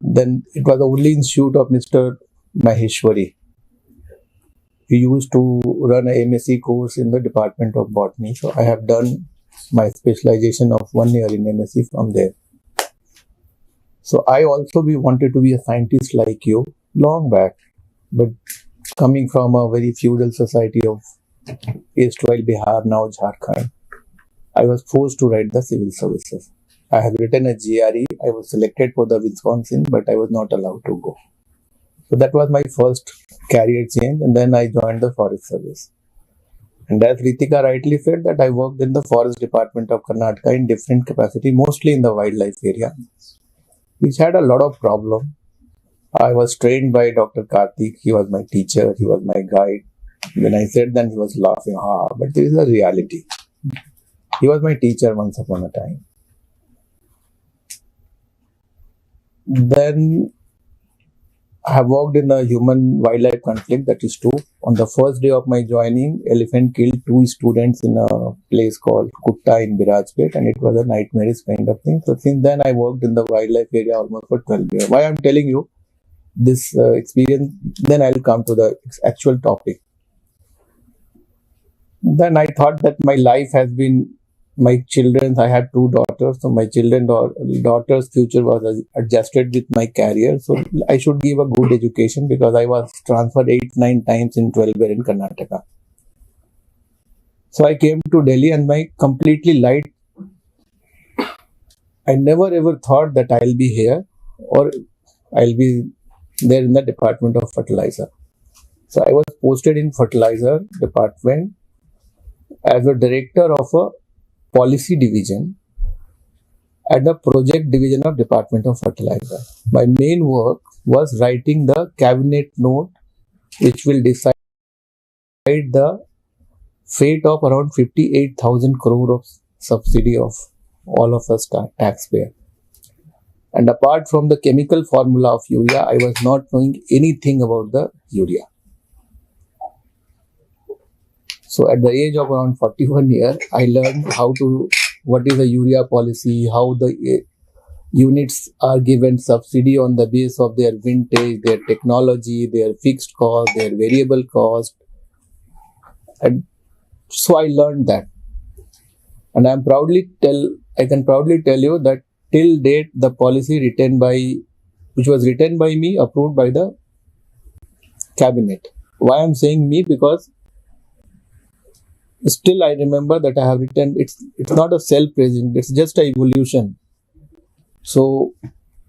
Then it was the only institute of Mr. Maheshwari. He used to run a MSc course in the Department of Botany. So I have done my specialization of 1 year in MSc from there. So I also wanted to be a scientist like you long back, but coming from a very feudal society of erstwhile Bihar, now Jharkhand, I was forced to write the civil services. I have written a GRE. I was selected for the Wisconsin, but I was not allowed to go. So that was my first career change, and then I joined the Forest Service. And as Ritika rightly said, that I worked in the Forest Department of Karnataka in different capacity, mostly in the wildlife area, which had a lot of problem. I was trained by Dr. Karthik. He was my teacher. He was my guide. When I said that, he was laughing. But there is a reality. He was my teacher once upon a time. Then I have worked in a human-wildlife conflict, that is true. On the first day of my joining, elephant killed 2 students in a place called Kutta in Birajpet, and it was a nightmarish kind of thing. So since then, I worked in the wildlife area almost for 12 years. Why I'm telling you this experience, then I'll come to the actual topic. Then I thought that my life has been my children's. I had 2 daughters, so my daughter's future was adjusted with my career. So I should give a good education because I was transferred 8-9 times in 12 years in Karnataka. So I came to Delhi and my completely light. I never ever thought that I'll be here or I'll be there in the Department of Fertilizer. So I was posted in Fertilizer Department as a director of a policy division at the project division of Department of Fertilizer. My main work was writing the cabinet note which will decide the fate of around 58,000 crore of subsidy of all of us taxpayer. And apart from the chemical formula of urea, I was not knowing anything about the urea. So at the age of around 41 years, I learned what is the urea policy, how the units are given subsidy on the basis of their vintage, their technology, their fixed cost, their variable cost. And so I learned that. And I can proudly tell you that till date, the policy which was written by me, approved by the cabinet. Why I'm saying me? Because still I remember that I have written, it's not a self-praising, it's just an evolution. So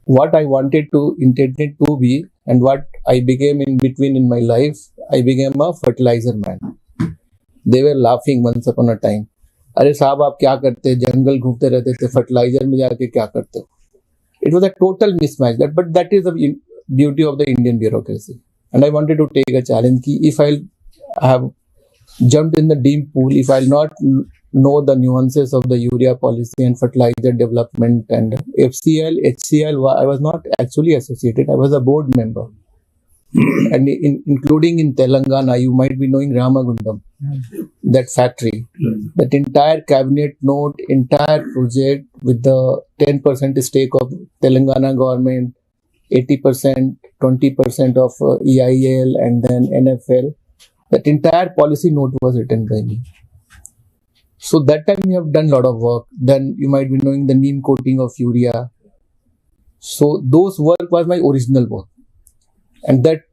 what I intended to be and what I became in between in my life, I became a fertilizer man. They were laughing once upon a time. अरे साहब आप क्या करते जंगल घूमते रहते थे fertiliser में जाके क्या करते हो. It was a total mismatch. But that is the beauty of the Indian bureaucracy. And I wanted to take a challenge. If I have jumped in the deep pool, if I'll not know the nuances of the urea policy and fertilizer development and FCL, HCL, I was not actually associated. I was a board member. And including in Telangana, you might be knowing Ramagundam, that factory. That entire cabinet note, entire project with the 10% stake of Telangana government, 80%, 20% of EIL and then NFL. That entire policy note was written by me. So that time we have done a lot of work. Then you might be knowing the neem coating of urea. So those work was my original work. And that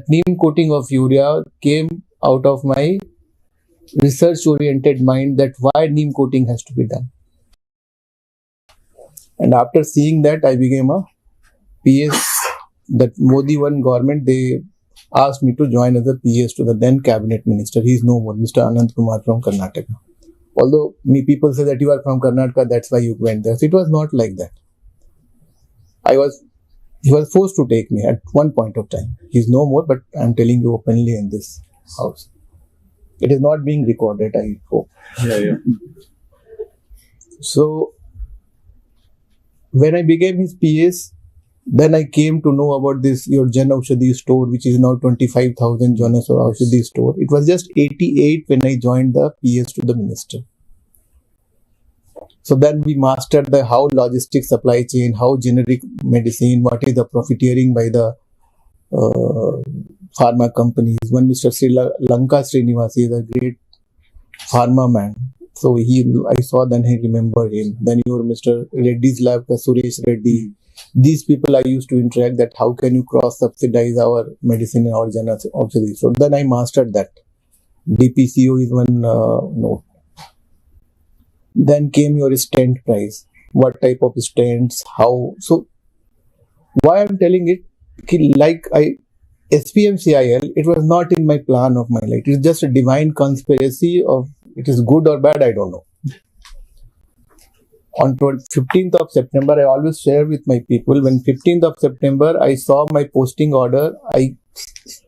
neem coating of urea came out of my research-oriented mind that why neem coating has to be done. And after seeing that, I became a PS. That Modi one government, they asked me to join as a PS to the then cabinet minister. He is no more, Mr. Anant Kumar from Karnataka. Although people say that you are from Karnataka, that's why you went there. So it was not like that. He was forced to take me at one point of time. He is no more, but I'm telling you openly in this house. It is not being recorded, I hope. Yeah. So when I became his PS, then I came to know about this, your Jan Aushadhi store, which is now 25,000 Jan Aushadhi store. It was just 88 when I joined the PS to the minister. So then we mastered the how logistics supply chain, how generic medicine, what is the profiteering by the pharma companies. One Mr. Sri Lanka Srinivasi is a great pharma man. So I saw, then I remember him. Then your Mr. Reddy's lab, Suresh Reddy. These people I used to interact that how can you cross-subsidize our medicine in our Jan Aushadhi. So then I mastered that. DPCO is one note. Then came your stent price. What type of stents, how. So why I'm telling it, like SPMCIL, it was not in my plan of my life. It is just a divine conspiracy of, it is good or bad, I don't know. On 15th of September, I always share with my people, when 15th of September, I saw my posting order, I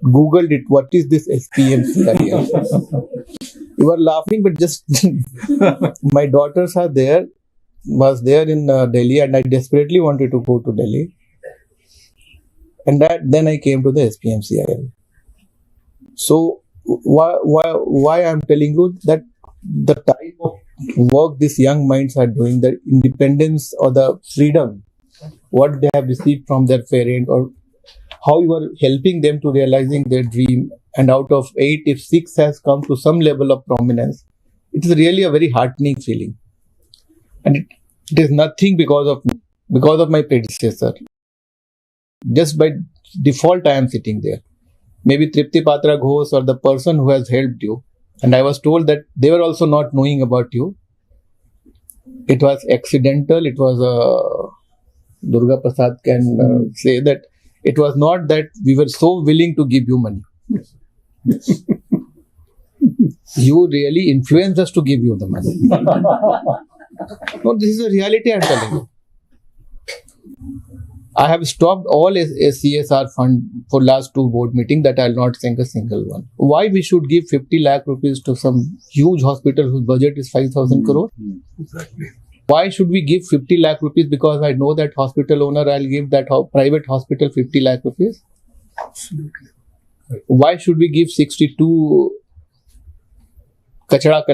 Googled it, what is this SPMCIL? You are laughing, but just my daughters was there in Delhi, and I desperately wanted to go to Delhi. And then I came to the SPMCIL. So why I'm telling you that the type of work these young minds are doing, the independence or the freedom, what they have received from their parent, or how you are helping them to realizing their dream, and out of 8, if 6 has come to some level of prominence, it is really a very heartening feeling. And it is nothing because of my predecessor. Just by default, I am sitting there. Maybe Tripti Patra Ghosh or the person who has helped you. And I was told that they were also not knowing about you. It was accidental. It was Durga Prasad can say that it was not that we were so willing to give you money. You really influenced us to give you the money. No, this is a reality I'm telling you. I have stopped all a CSR fund for last 2 board meetings that I'll not sink a single one. Why we should give 50 lakh rupees to some huge hospital whose budget is 5,000 crore? Exactly. Why should we give 50 lakh rupees because I know that hospital owner, I'll give that private hospital 50 lakh rupees? Absolutely. Why should we give 62 kachara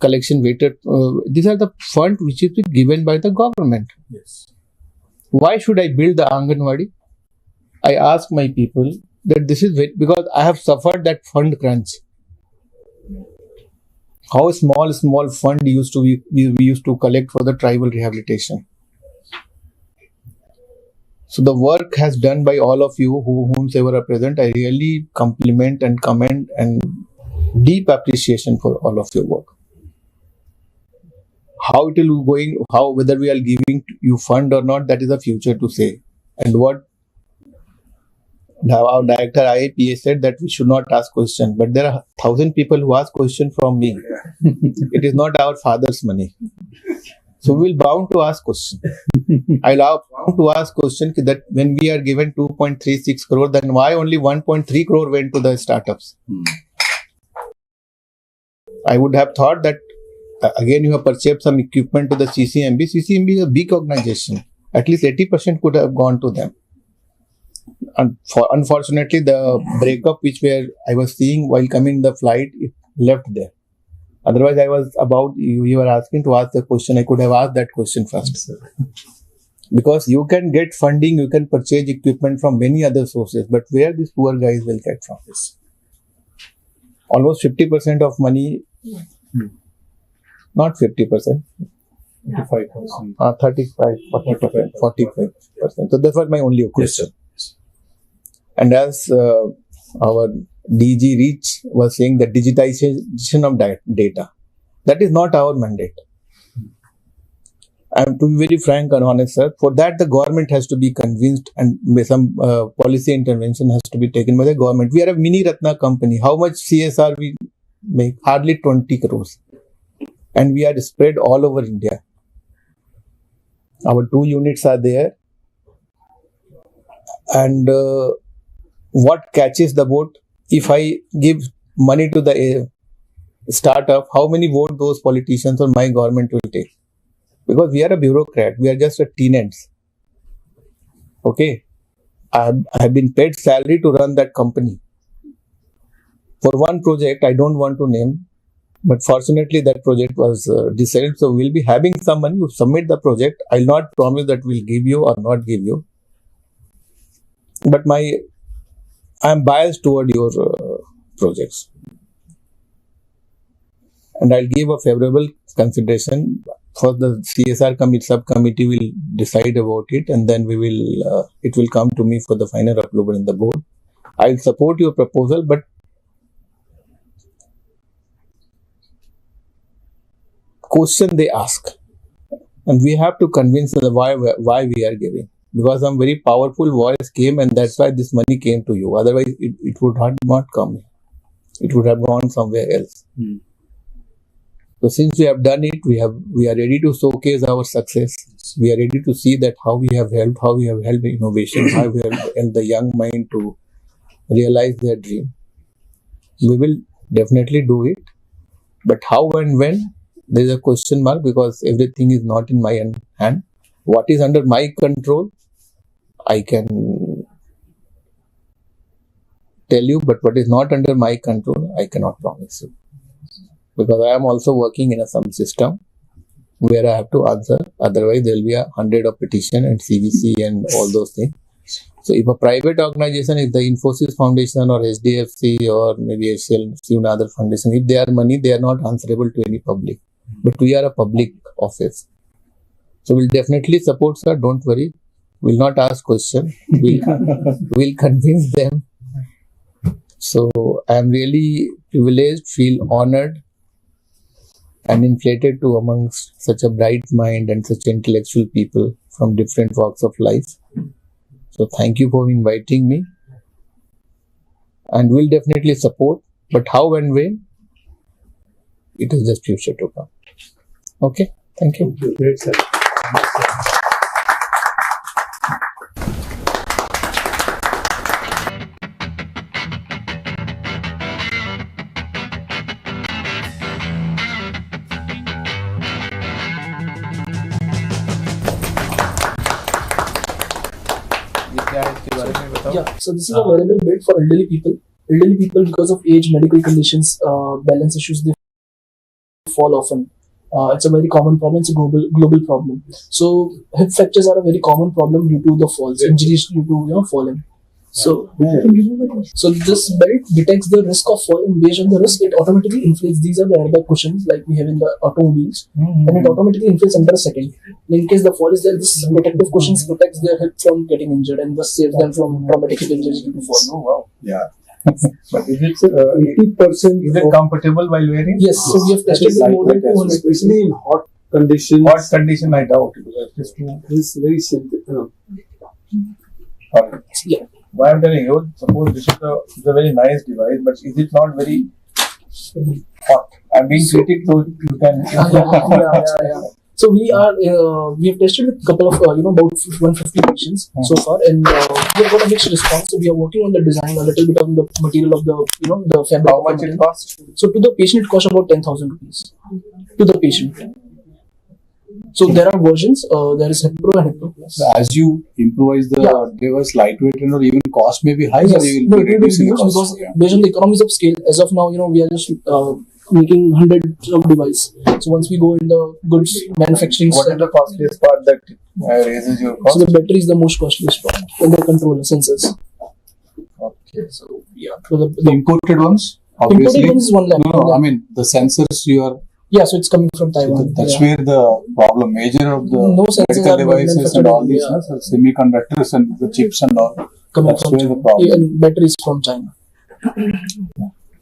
collection weighted? These are the funds which is given by the government. Yes. Why should I build the Anganwadi? I ask my people that this is because I have suffered that fund crunch. How small fund we used to collect for the tribal rehabilitation. So the work has done by all of you whomsoever are present. I really compliment and commend and deep appreciation for all of your work. How it will be going, whether we are giving you fund or not, that is the future to say. And what our director IAPA said that we should not ask questions, but there are 1,000 people who ask questions from me. It is not our father's money. So we will bound to ask questions. I will bound to ask questions that when we are given 2.36 crore, then why only 1.3 crore went to the startups? I would have thought that again you have purchased some equipment to the CCMB. CCMB is a big organization. At least 80% could have gone to them. And unfortunately, the breakup which I was seeing while coming in the flight, it left there. Otherwise, I was you were asking to ask the question. I could have asked that question first. Because you can get funding, you can purchase equipment from many other sources. But where these poor guys will get from this? Almost 50% of money Not 50%. 35%. 35, 40%, 45%. So that was my only question. And as our DG Reach was saying, the digitization of data, that is not our mandate. And to be very frank and honest, sir, for that the government has to be convinced and some policy intervention has to be taken by the government. We are a mini Ratna company. How much CSR we make? Hardly 20 crores. And we are spread all over India. Our 2 units are there. And what catches the boat? If I give money to the startup, how many votes those politicians or my government will take? Because we are a bureaucrat, we are just a tenants. Okay, I have been paid salary to run that company. For one project, I don't want to name, but fortunately that project was decided. So we'll be having some money. You submit the project. I'll not promise that we'll give you or not give you. But I'm biased toward your projects. And I'll give a favorable consideration. For the CSR subcommittee will decide about it, and then we will it will come to me for the final approval in the board. I'll support your proposal, but question they ask, and we have to convince them why we are giving. Because some very powerful voice came, and that's why this money came to you. Otherwise, it would not come. It would have gone somewhere else. So since we have done it, we are ready to showcase our success. We are ready to see that how we have helped innovation, how we have helped the young mind to realize their dream. We will definitely do it. But how and when, there is a question mark, because everything is not in my hand. What is under my control, I can tell you, but what is not under my control, I cannot promise you. Because I am also working in some system where I have to answer. Otherwise, there will be 100 of petition and CVC and all those things. So if a private organization, if the Infosys Foundation or SDFC or maybe HCL, other foundation, if they are money, they are not answerable to any public. But we are a public office. So we'll definitely support, sir. Don't worry. We'll not ask question. We'll convince them. So I am really privileged, feel honored and inflated to amongst such a bright mind and such intellectual people from different walks of life. So thank you for inviting me. And we'll definitely support. But how and when, it is just future to come. Okay, thank you. Great, sir. Yeah, so this is a wearable bed for elderly people. Elderly people, because of age, medical conditions, balance issues, they fall often. It's a very common problem. It's a global problem. So hip fractures are a very common problem due to the falls, injuries due to falling. So this belt detects the risk of falling. Based on the risk, it automatically inflates. These are the airbag cushions like we have in the automobiles, and it automatically inflates under a second. In case the fall is there, this protective cushions protects their hip from getting injured and thus saves them from traumatic injuries due to fall. Oh wow! Yeah. But is it 80%? Is it comfortable while wearing? Yes. So we have tested it more than 200, especially in hot conditions. Hot condition, I doubt. It's very simple. Yeah. Why I'm telling you, suppose this is a very nice device, but is it not very hot? I'm being critical, so you can. Yeah. So we have tested with a couple of about 150 patients so far, and we have got a mixed response. So we are working on the design, a little bit on the material of the the fabric. How much it costs? So to the patient, it costs about 10,000 rupees to the patient. So there are versions. There is Hip Pro and Hip Pro Plus. So as you improvise the device lightweight or even cost may be high, yes. or you will be reducing the cost. Because based on the economies of scale, as of now, we are just making hundreds of devices. So once we go in the goods manufacturing, what is the costliest part that raises your cost? So the battery is the most costliest part, and the controller sensors. Okay. So yeah. So the imported ones, obviously. Imported ones is 1 lakh. No, I mean the sensors you are. Yeah, so it's coming from Taiwan. That's where the problem, major of the No sensors medical are devices and manufactured all in these, India. no, semiconductors and the chips and all. Coming That's from where the China. problem. Even batteries from China.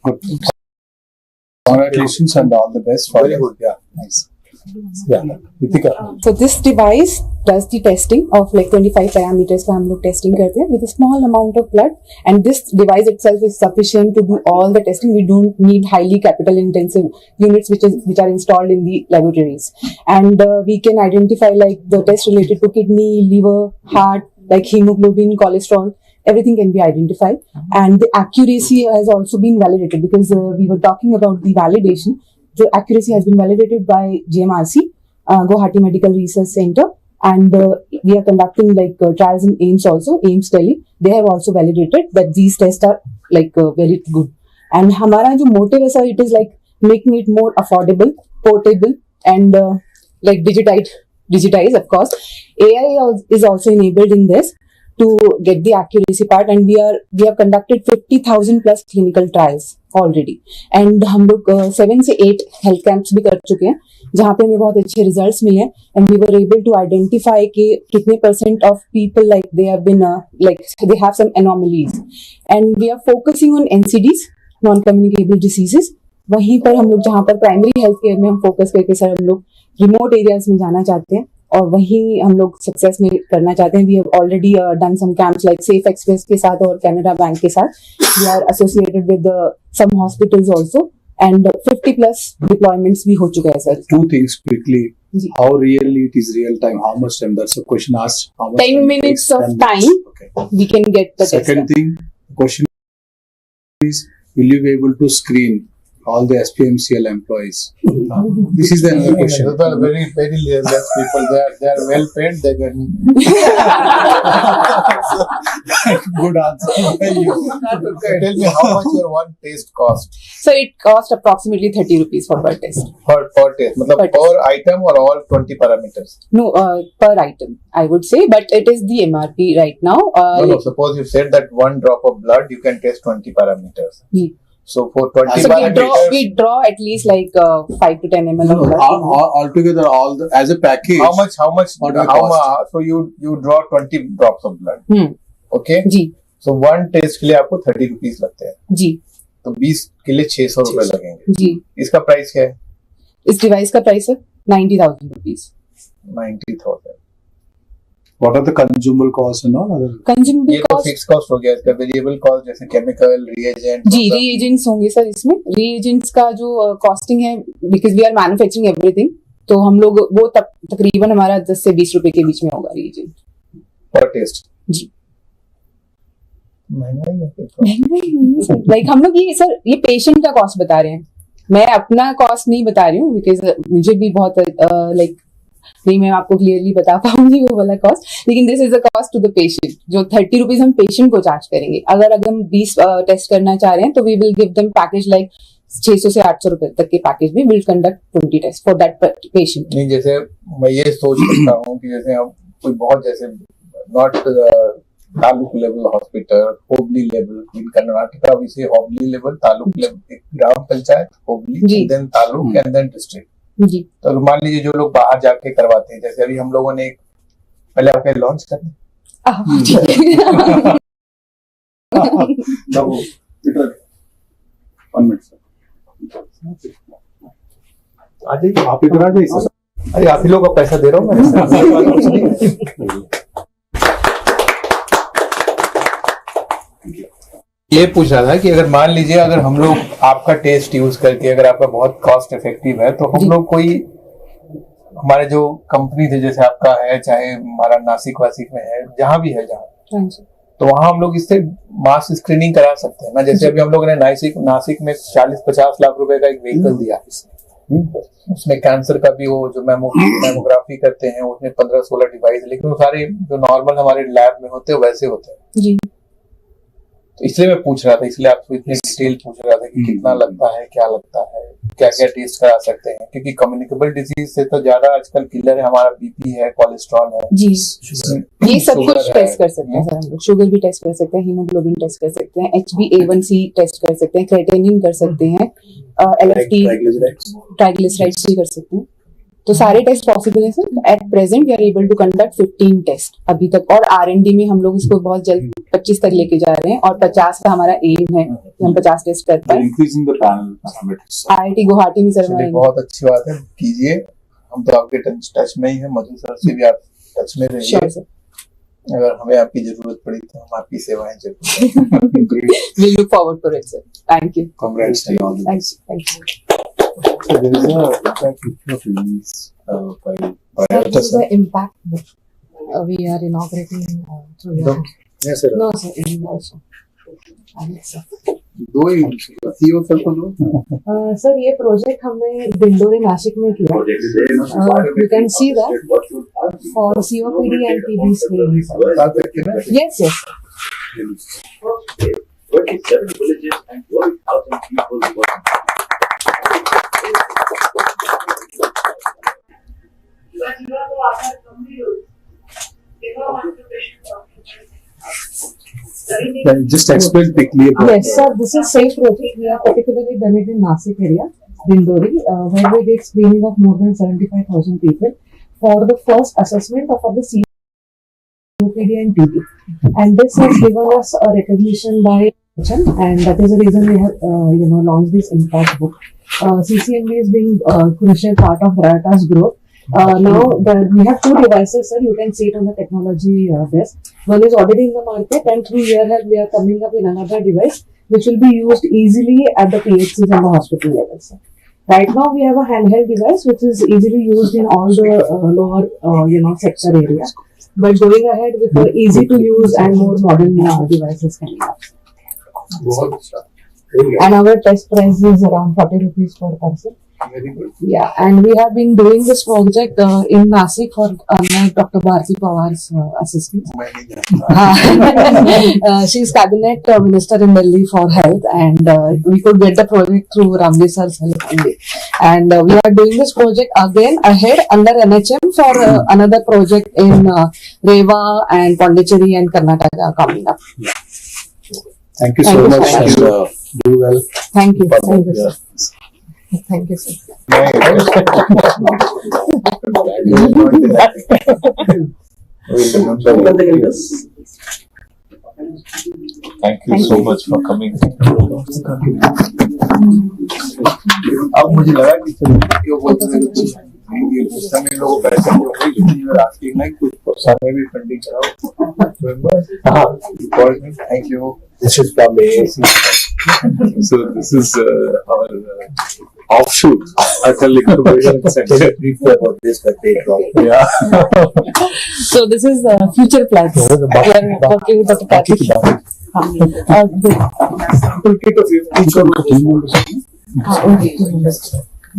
Good. Congratulations and all the best for Very you. good. Yeah, nice. Yeah, Ritika. So this device does the testing of like 25 parameters का हम लोग testing करते हैं with a small amount of blood, and this device itself is sufficient to do all the testing. We don't need highly capital intensive units which are installed in the laboratories, and we can identify like the test related to kidney, liver, heart, like hemoglobin, cholesterol. Everything can be identified, and the accuracy has also been validated because we were talking about the validation. The accuracy has been validated by GMRC, Guwahati Medical Research Center, and we are conducting like trials in AIMS also, AIMS Delhi. They have also validated that these tests are like very good. And हमारा जो motive है sir, it is like making it more affordable, portable, and like digitized of course. AI is also enabled in this to get the accuracy part, and we have conducted 50,000 plus clinical trials already, and हम लोग 7 से 8 health camps भी कर चुके हैं जहाँ पे हमें बहुत अच्छे results मिले हैं, and we were able to identify कि कितने % of people like they have been like they have some anomalies, and we are focusing on NCDs, non-communicable diseases. वहीं पर हम लोग जहाँ पर प्राइमरी हेल्थ केयर में हम फोकस करके सर हम लोग रिमोट एरियाज में जाना चाहते हैं और वहीं हम लोग सक्सेस में करना चाहते हैं. We have already done some camps like Safe Express के साथ और कैनेडा बैंक के साथ. We are associated with some hospitals also, and 50 plus deployments भी हो चुके हैं sir. Two things quickly. How really it is real time? How much time? That's a question asked. How much 10 time minutes takes? of 10 time minutes. we can get the test Second done. thing, question is, will you be able to screen all the SPMCL employees? This is the another question. Those are very less people. They are well paid. They get good answer. Tell me how much your one test cost. So it cost approximately 30 rupees for per test. Per test, मतलब per item or all 20 parameters? No, per item I would say, but it is the MRP right now. No, suppose you said that one drop of blood you can test 20 parameters. So for 20 parameters, we draw at least like 5 to 10 ml of blood. Altogether, as a package. How much? So you draw 20 drops of blood. Okay. जी. So one test के लिए आपको 30 rupees लगते हैं. जी. तो 20 के लिए 600 रुपए लगेंगे. जी. इसका प्राइस क्या है? इस डिवाइस का प्राइस है 90,000 rupees. 90,000. What are the consumable costs and all other? Consumable ये तो cost फिक्स कॉस्ट हो गया. इसका वेरिएबल कॉस्ट जैसे केमिकल, रिएजेंट. जी, reagents होंगे सर इसमें. reagents का जो कॉस्टिंग है, because we are manufacturing everything, तो हम लोग वो तकरीबन हमारा 10 से 20 रुपए के बीच में होगा reagent पर टेस्ट. जी. महंगा लाइक हम लोग ये सर ये पेशेंट का कॉस्ट बता रहे हैं, मैं अपना कॉस्ट नहीं बता रही हूँ, बिकॉज मुझे भी बहुत लाइक नहीं मैं आपको क्लियरली बता पाऊंगी वो वाला कॉस्ट, लेकिन this is the cost to the patient. जो 30 रुपीज हम पेशेंट को चार्ज करेंगे. अगर हम 20 टेस्ट करना चाह रहे हैं तो we will give them package like 600 से 800 रुपए तक के पैकेज में will conduct 20 test for that patient. नहीं, जैसे मैं ये सोच सकता हूँ कि जैसे हम कोई बहुत जैसे not taluk level hospital, hobli level in Karnataka, we say hobli level, taluk level, gram panchayat, hobli, then taluk and then district. जी. तो मान लीजिए जो लोग बाहर जाके करवाते हैं, जैसे अभी हम लोगों ने पहले आपके लॉन्च करने आप इधर आ जाइए. अरे आप ही लोग का पैसा दे रहा हूँ मैं. ये पूछ रहा था कि अगर मान लीजिए अगर हम लोग आपका टेस्ट यूज करके अगर आपका बहुत कॉस्ट इफेक्टिव है, तो हम लोग कोई हमारे जो कंपनी थे जैसे आपका है, चाहे हमारा नासिक वासिक में है, जहां भी है जहाँ, तो वहां हम लोग इससे मास स्क्रीनिंग करा सकते हैं ना. जैसे अभी हम लोगों ने नासिक में 40-50 लाख रुपए का एक व्हीकल दिया. उसमें कैंसर का भी वो जो मैमोग्राफी करते हैं उसमें 15-16 डिवाइस, लेकिन वो सारे जो नॉर्मल हमारे लैब में होते हैं वैसे होते हैं. जी. तो इसलिए मैं पूछ रहा था, इसलिए आपको इतने डिटेल पूछ रहा था कि कितना लगता है, क्या लगता है, क्या क्या टेस्ट करा सकते हैं, क्योंकि कम्युनिकेबल डिजीज से तो ज्यादा आजकल किलर है हमारा बीपी है, कोलेस्ट्रॉल है जी, ये सब कुछ टेस्ट कर सकते हैं सर हम लोग। शुगर भी टेस्ट कर सकते हैं, हीमोग्लोबिन टेस्ट कर सकते हैं, HbA1c टेस्ट कर सकते हैं, क्रेटेनिन कर सकते हैं, LFT ट्राइग्लिसराइड्स भी कर सकते हैं। तो सारे टेस्ट पॉसिबल है sir. At present we are able to conduct 15 test अभी तक, और R&D में हम लोग इसको बहुत जल्द 25 तक लेके जा रहे हैं, और 50 का हमारा एम है कि हम 50 टेस्ट कर पाए। IIT गुवाहाटी में सर बहुत अच्छी बात है, कीजिए। हम तो आपके टच में ही है, मधु सर से भी आप टच में रहिए। अगर हमें आपकी जरूरत पड़ी तो हम आपकी सेवाएं जरूर। We look forward to it, sir. Thank you. Congrats to you all. Thank you. So there is a picture of release by This is the impact book. We are inaugurating through your. Yes, sir. No, sir. Also. दो ही CEO sir को दो। Sir ये project हमने दिंडोरी नासिक में किया। You can see that for COPD and TB screening. Yes, yes. 27 villages and 12,000 people working. Just explain quickly about Yes, sir. This is safe project. We have particularly done it in Nasik area, Dindori, where we did screening of more than 75,000 people for the first assessment of the COPD and TB. And this has given us a recognition by and that is the reason we have launched this impact book. CCMB is being a crucial part of Rata's growth. Now we have two devices, sir. You can see it on the technology desk. One is already in the market, and through HearHealth we are coming up with another device which will be used easily at the PHCs and the hospital level, sir. Right now we have a handheld device which is easily used in all the lower sector areas. But going ahead with the easy to use and more modern devices coming up. And our test price is around 40 rupees per person. Very good. Yeah, and we have been doing this project in Nasik for Dr. Bharti Pawar's assistant. She is cabinet minister in Delhi for health, and we could get the project through Ramji sir's help only. And we are doing this project again ahead under NHM for another project in Reva and Pondicherry and Karnataka coming up. Thank you so much, and do well. Thank you. Thank you, sir. Thank you, sir. Thank you so much for coming. अब मुझे लगा कि उस समय लोगों पैसे कुछ समय भी फंडिंग कराओ। Thank you. This is from AAC. So this is our offshoot. I tell you, briefly about this, but later on. Yeah. So this is future plans. We are working with Dr. Karthik.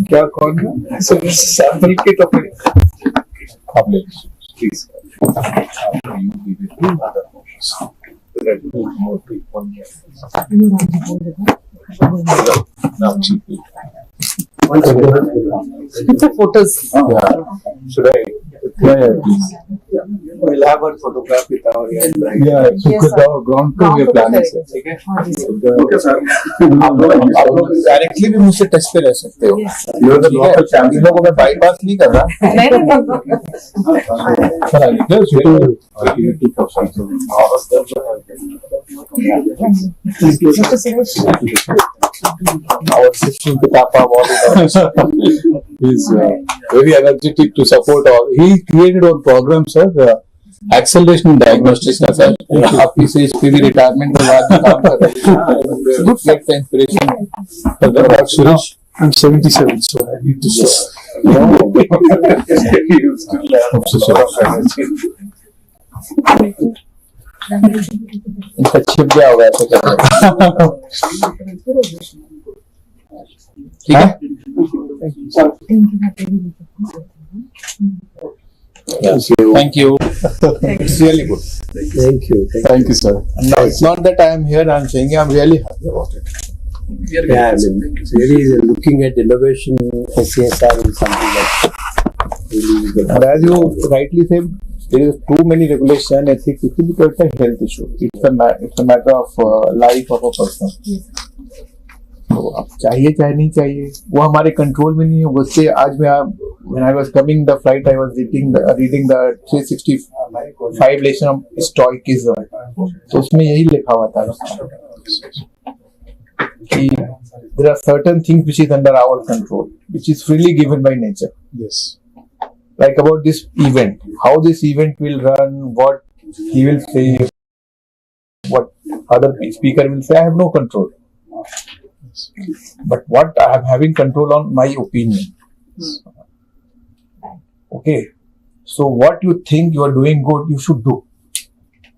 क्या कौन है? So this is sample kit of public. Please. You give it to other portions. There are two more people here. Now cheaply. Photos. Yeah. Should I? Yeah, please. We'll have one photograph with our Yeah, so ground to your planning sir. ठीक है? Okay sir. आप लोग directly भी मुझसे touch पे रह सकते हो. ये तो लोकल फैमिली लोगों में बाईपास नहीं कर रहा. सर आइए our system Pitapa is very energetic to support all. He created one program, sir. Acceleration in diagnostics, sir. आपकी से इसकी retirement के बाद काम कर रहे हैं. Reflect the inspiration. Suresh, I'm 77, so I need to इनका छिप गया होगा ऐसे करके. ठीक है. Yes. Thank you. It's really good. Thank you. Thank you, sir. No, it's not that I am here. I'm saying I'm really happy about it. Yeah, I mean, really looking at innovation for CSR is something that's really good. And as you rightly said, there is too many regulation, ethics, because it's a health issue. It's a matter of life of a person. तो अब चाहिए चाहे नहीं चाहिए वो हमारे control में नहीं है उससे आज मैं when I was coming the flight I was reading the 365 lesson of stoicism तो उसमें यही लिखा हुआ था कि there are certain things which is under our control which is freely given by nature. Yes. Like about this event, how this event will run, what he will say, what other speaker will say, I have no control. But what I am having control on my opinion. Okay. So what you think you are doing good, you should do.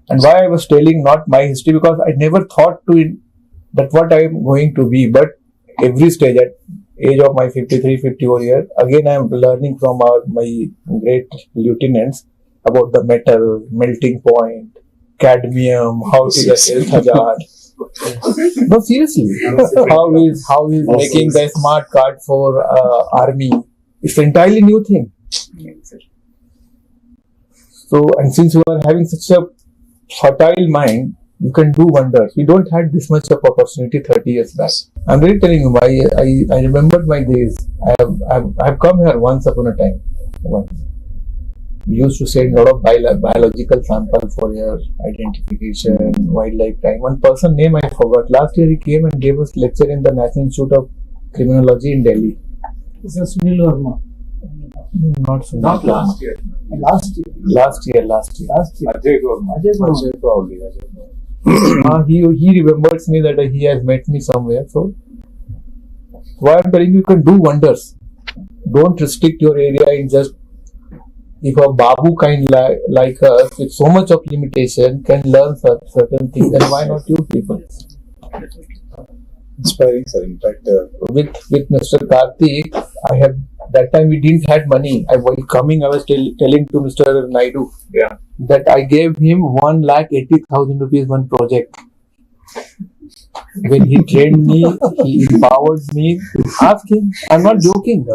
And why I was telling not my history, because I never thought that what I am going to be, but every stage at age of my 54 years, again I am learning from my great lieutenants about the metal, melting point, cadmium, how it is a health hazard. No, seriously. how is making the smart card for army? It's an entirely new thing. So, and since you are having such a fertile mind, you can do wonders. We don't have this much of opportunity 30 years back. I'm really telling you, I remembered my days. I have come here once upon a time. We used to send a lot of biological samples for your identification, wildlife crime. One person name I forgot. Last year he came and gave us lecture in the National Institute of Criminology in Delhi. This is Sunil Verma. Not Sunil. Not last year. Last year. Ajay Verma. He remembers me that he has met me somewhere. So why I'm telling you, you can do wonders. Don't restrict your area in just. If a Babu kind like us with so much of limitation can learn certain things, then why not you people? Inspiring, sir. In fact, with Mr. Karthik, I have that time we didn't had money. I was telling to Mr. Naidu that I gave him 1,80,000 rupees one project. When he trained me, he empowered me. Ask him. I'm not joking.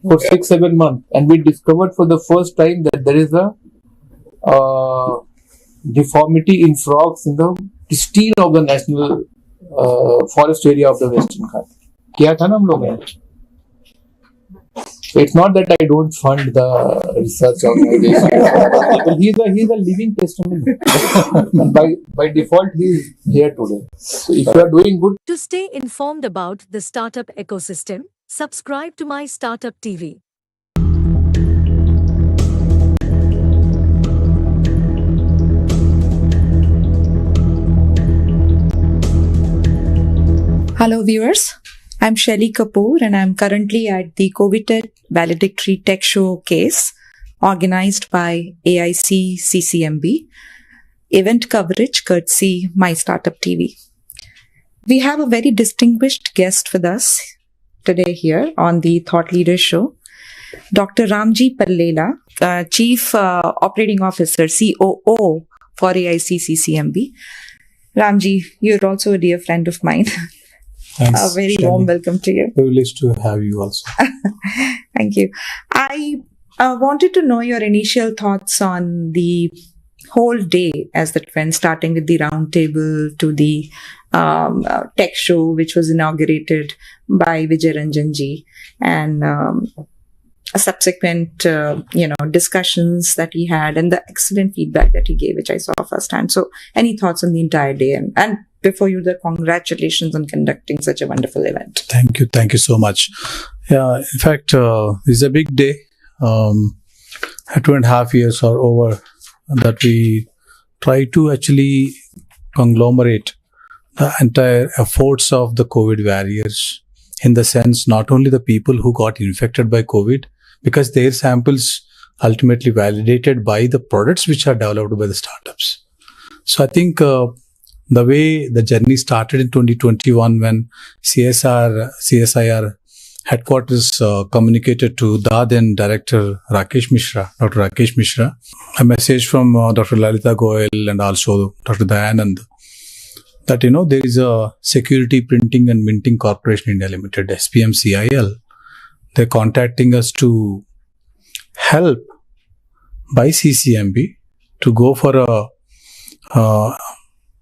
For 6-7 months, and we discovered for the first time that there is a deformity in frogs in the pristine of the national forest area of the Western Ghats. किया था ना हम लोगों ने. So it's not that I don't fund the research organization. He's a living testimony. by default, he is here today. So if you are doing good. To stay informed about the startup ecosystem, subscribe to MyStartup TV. Hello viewers, I'm Shelly Kapoor and I'm currently at the COVID Valedictory Tech Showcase organized by AIC CCMB, event coverage courtesy MyStartuptv. We have a very distinguished guest with us today here on the Thought Leaders Show, Dr. Ramji Pallela, Chief Operating Officer, COO for AIC CCMB. Ramji, you're also a dear friend of mine. Thanks, a very Shelly. warm welcome to you. Privileged to have you also. Thank you. I wanted to know your initial thoughts on the whole day as it went, starting with the roundtable to the tech show, which was inaugurated by Vijay Ranjan ji, and subsequent, discussions that he had, and the excellent feedback that he gave, which I saw firsthand. So, any thoughts on the entire day? And before you, the congratulations on conducting such a wonderful event. Thank you so much. Yeah, in fact, this is a big day. 2.5 years are over that we try to actually conglomerate the entire efforts of the COVID warriors, in the sense not only the people who got infected by COVID, because their samples ultimately validated by the products which are developed by the startups. So I think the way the journey started in 2021 when CSIR headquarters communicated to the then director Rakesh Mishra, Dr. Rakesh Mishra, a message from Dr. Lalita Goyal and also Dr. Dayanand that, there is a Security Printing and Minting Corporation India Limited, SPMCIL. They're contacting us to help by CCMB to go for a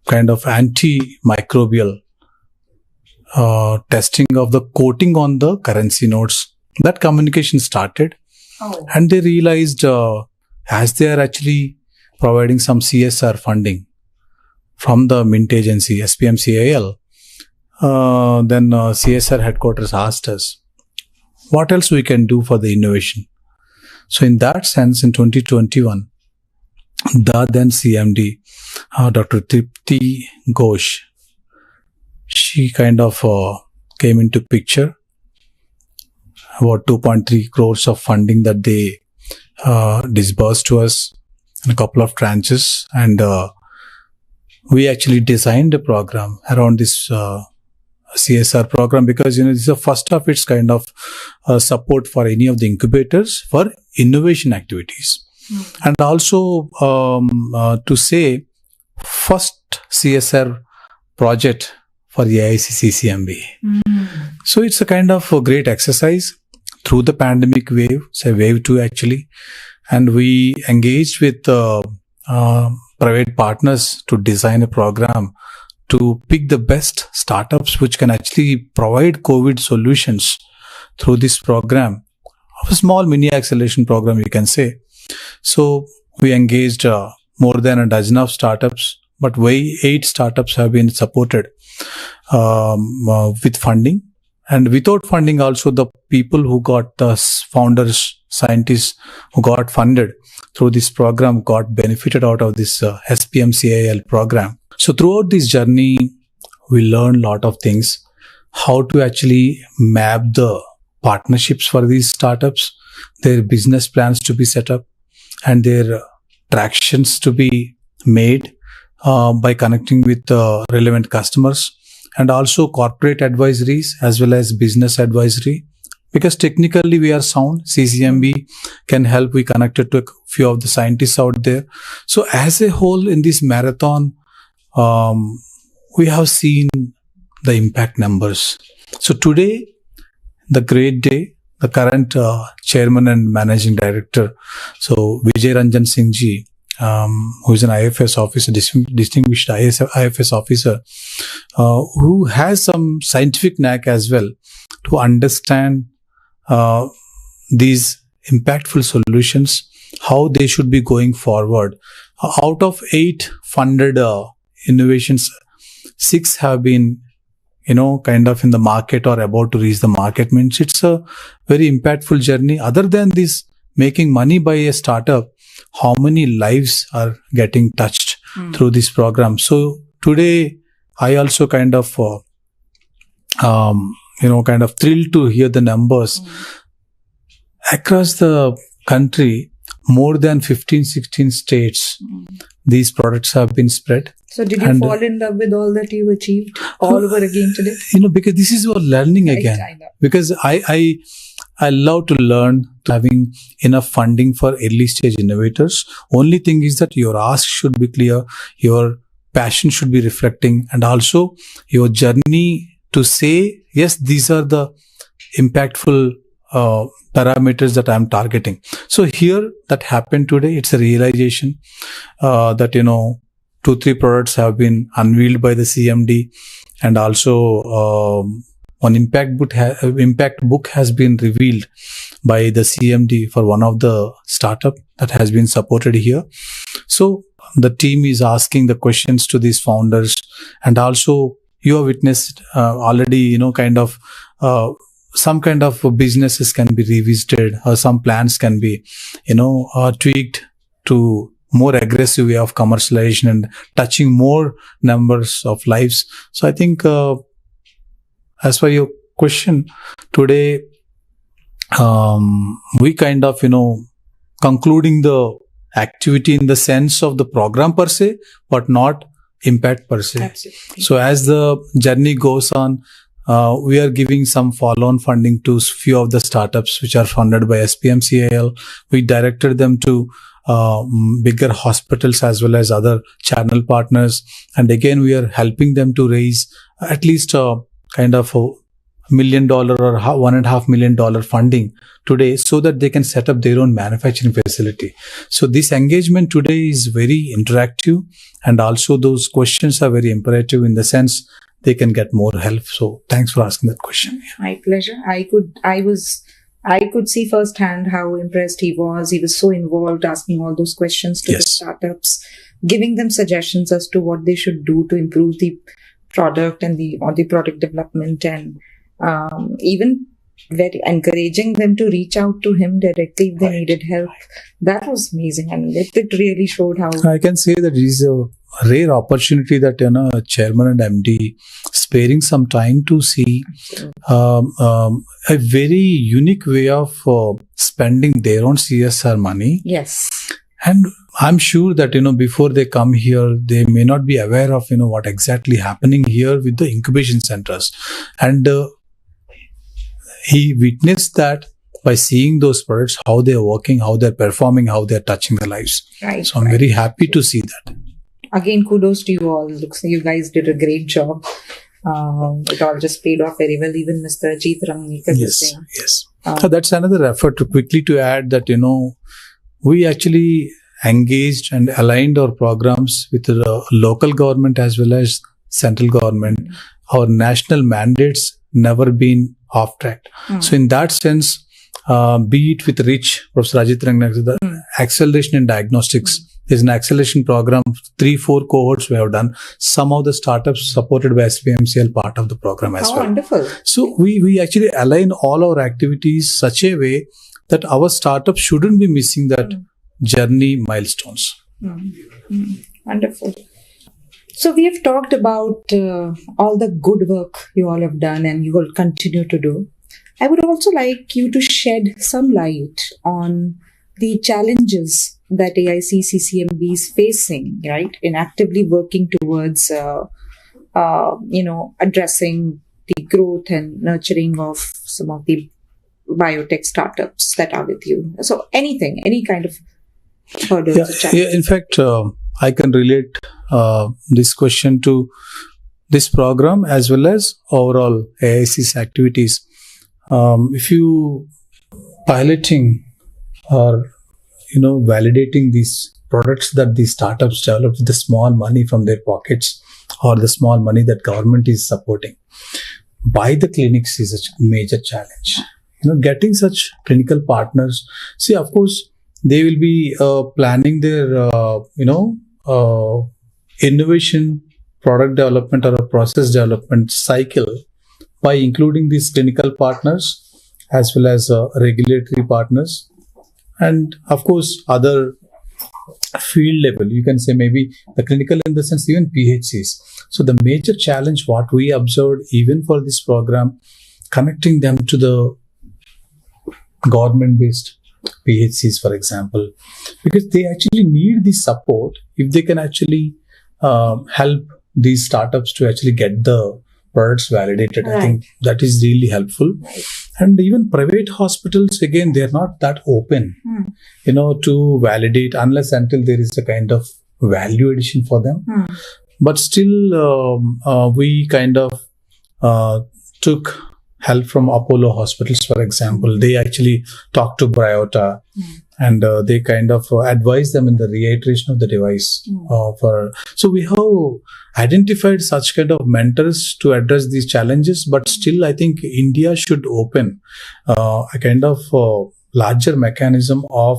kind of antimicrobial testing of the coating on the currency notes. That communication started, and they realized as they are actually providing some CSR funding from the Mint agency, SPMCIL, then CSR headquarters asked us, what else we can do for the innovation? So in that sense, in 2021, the then CMD, Dr. Tripti Ghosh, she kind of came into picture, about 2.3 crores of funding that they disbursed to us in a couple of tranches, and we actually designed a program around this CSR program because this is the first of its kind of support for any of the incubators for innovation activities, and also to say first CSR project for the AICCCMB. So it's a kind of a great exercise through the pandemic wave. It's a wave 2 actually, and we engaged with private partners to design a program to pick the best startups which can actually provide COVID solutions through this program, a small mini acceleration program, you can say. So we engaged more than a dozen of startups, but 8 startups have been supported with funding. And without funding also, the people who got the founders, scientists who got funded through this program got benefited out of this SPMCIL program. So throughout this journey, we learned a lot of things, how to actually map the partnerships for these startups, their business plans to be set up, and their tractions to be made by connecting with relevant customers, and also corporate advisories as well as business advisory. Because technically we are sound, CCMB can help. We connected to a few of the scientists out there. So as a whole in this marathon, we have seen the impact numbers. So today, the great day, the current chairman and managing director, so Vijay Ranjan Singh ji, who is an IFS officer, distinguished IFS officer, who has some scientific knack as well to understand these impactful solutions, how they should be going forward. Out of 8 funded innovations, 6 have been, kind of in the market or about to reach the market. Means it's a very impactful journey. Other than this, making money by a startup, how many lives are getting touched through this program? So today, I also kind of, thrilled to hear the numbers. Across the country, more than 15-16 states, these products have been spread. So did you fall in love with all that you achieved all over again today? Because this is about learning again. Because I love to learn, having enough funding for early stage innovators. Only thing is that your ask should be clear, your passion should be reflecting, and also your journey to say, yes, these are the impactful parameters that I'm targeting. So here that happened today, it's a realization that, 2-3 products have been unveiled by the CMD, and also one impact book has been revealed by the CMD for one of the startup that has been supported here. So the team is asking the questions to these founders, and also you have witnessed already, some kind of businesses can be revisited, or some plans can be, tweaked to more aggressive way of commercialization and touching more numbers of lives. So I think, as per your question, today, we kind of, concluding the activity in the sense of the program per se, but not impact per se. Absolutely. So as the journey goes on, we are giving some follow-on funding to few of the startups which are funded by SPMCIL. We directed them to bigger hospitals as well as other channel partners. And again, we are helping them to raise at least a kind of $1 million or $1.5 million funding today so that they can set up their own manufacturing facility. So this engagement today is very interactive, and also those questions are very imperative in the sense they can get more help. So thanks for asking that question. My pleasure. I could see firsthand how impressed he was. He was so involved, asking all those questions to the startups, giving them suggestions as to what they should do to improve the product and the product development, and even very encouraging them to reach out to him directly if they needed help. That was amazing, and it really showed how I can say that it is a rare opportunity that a chairman and MD sparing some time to see a very unique way of spending their own CSR money. Yes. And I'm sure that, before they come here, they may not be aware of, what exactly happening here with the incubation centers. And he witnessed that by seeing those products, how they're working, how they're performing, how they're touching the lives. Right. So I'm very happy to see that. Again, kudos to you all. Looks like you guys did a great job. It all just paid off very well. Even Mr. Ajit Rangnikar was saying. Yes. So that's another effort to add that, we actually engaged and aligned our programs with the local government as well as central government. Our national mandates never been off track. So in that sense, be it with RICH, Professor Ajit Rangnikar, the acceleration in diagnostics, there's an acceleration program, 3-4 cohorts we have done. Some of the startups supported by SPMCL part of the program as well. Wonderful. So we actually align all our activities such a way that our startups shouldn't be missing that journey milestones. Wonderful. So we have talked about all the good work you all have done and you will continue to do. I would also like you to shed some light on the challenges that AICCCMB is facing, right, in actively working towards, addressing the growth and nurturing of some of the biotech startups that are with you. So anything, any kind of hurdles or challenges? In fact, I can relate this question to this program as well as overall AIC's activities. If you piloting or validating these products that these startups develop with the small money from their pockets or the small money that government is supporting, by the clinics is a major challenge. Getting such clinical partners. See, of course, they will be planning their, innovation, product development or a process development cycle by including these clinical partners as well as regulatory partners. And of course, other field level, you can say maybe the clinical in the sense, even PHCs. So the major challenge, what we observed even for this program, connecting them to the government-based PHCs, for example, because they actually need the support if they can actually help these startups to actually get the products validated. Right. I think that is really helpful. Right. And even private hospitals, again, they're not that open, to validate unless until there is a kind of value addition for them. But still, we kind of took help from Apollo hospitals, for example. They actually talked to Bryota and they kind of advised them in the reiteration of the device. So we have identified such kind of mentors to address these challenges, but still I think India should open a kind of larger mechanism of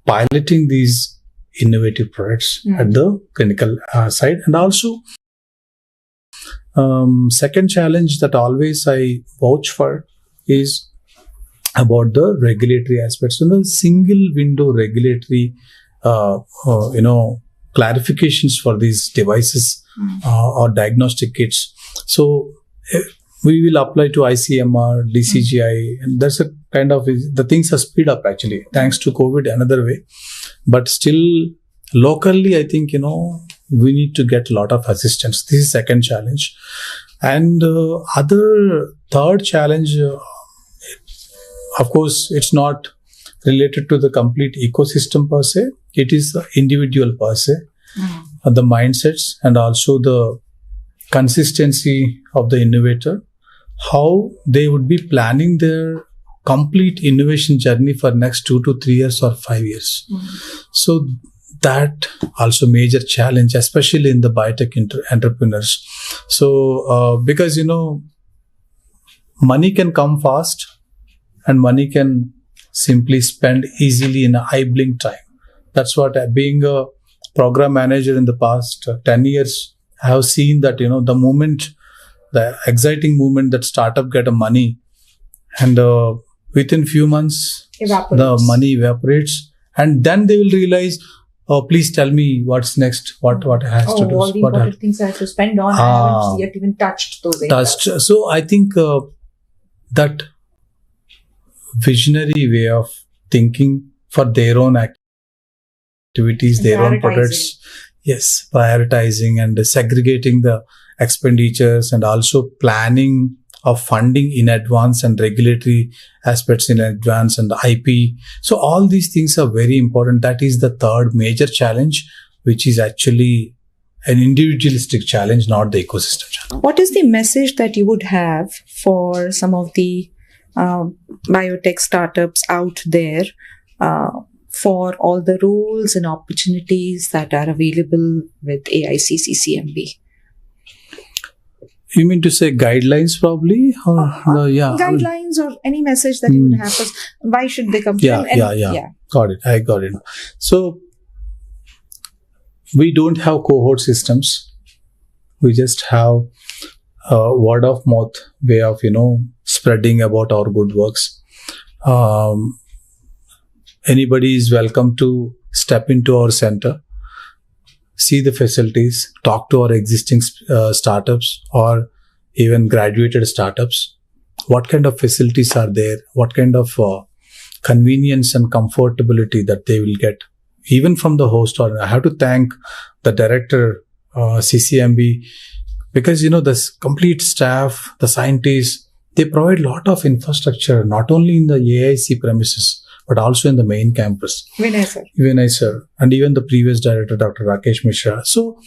piloting these innovative products at the clinical side. And also, second challenge that always I vouch for is about the regulatory aspects. So the single window regulatory, clarifications for these devices or diagnostic kits. So we will apply to ICMR, DCGI, and that's a kind of, the things are speed up actually, thanks to COVID, another way. But still, locally, I think, we need to get a lot of assistance. This is second challenge. And other third challenge, of course, it's not related to the complete ecosystem per se. It is the individual per se, the mindsets, and also the consistency of the innovator, how they would be planning their complete innovation journey for next 2 to 3 years or 5 years. So that also major challenge, especially in the biotech entrepreneurs. So because money can come fast and money can simply spend easily in a high blink time. That's what, being a program manager in the past 10 years, I have seen that, the exciting moment that startup get a money, and within few months, the money evaporates, and then they will realize, oh, please tell me what's next, what has to do. All the important things I have to spend on, I haven't yet even touched those areas. So I think that visionary way of thinking for their own activities, their own products, yes, prioritizing and segregating the expenditures, and also planning of funding in advance and regulatory aspects in advance and the IP. So all these things are very important. That is the third major challenge, which is actually an individualistic challenge, not the ecosystem challenge. What is the message that you would have for some of the biotech startups out there for all the roles and opportunities that are available with AICCCMB? You mean to say guidelines probably? Or, Guidelines or any message that you would have. Why should they come? Yeah. Got it. I got it. So we don't have cohort systems. We just have a word of mouth way of, spreading about our good works. Anybody is welcome to step into our center, see the facilities, talk to our existing startups or even graduated startups. What kind of facilities are there? What kind of convenience and comfortability that they will get, even from the host. Or I have to thank the director, CCMB, because the complete staff, the scientists, they provide a lot of infrastructure, not only in the AIC premises, but also in the main campus. Vinay sir. And even the previous director, Dr. Rakesh Mishra. So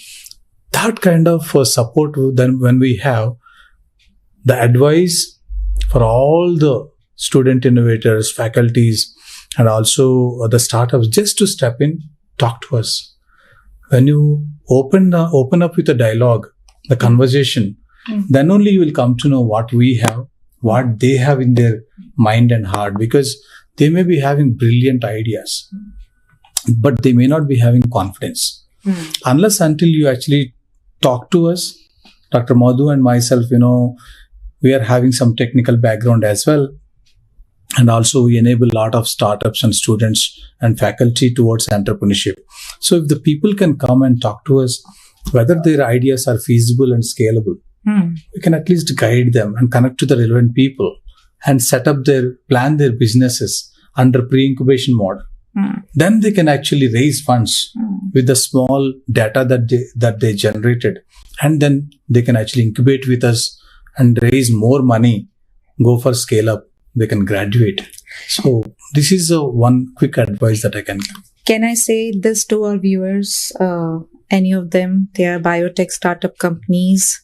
that kind of support, then when we have the advice for all the student innovators, faculties, and also the startups, just to step in, talk to us. When you open up with a dialogue, the conversation, then only you will come to know what we have, what they have in their mind and heart, because they may be having brilliant ideas, but they may not be having confidence. Unless until you actually talk to us, Dr. Madhu and myself, we are having some technical background as well. And also we enable a lot of startups and students and faculty towards entrepreneurship. So if the people can come and talk to us, whether their ideas are feasible and scalable, we can at least guide them and connect to the relevant people and plan their businesses under pre-incubation model. Then they can actually raise funds with the small data that they generated, and then they can actually incubate with us and raise more money, go for scale up. They can graduate. So this is one quick advice that I can give. Can I say this to our viewers? Any of them, they are biotech startup companies.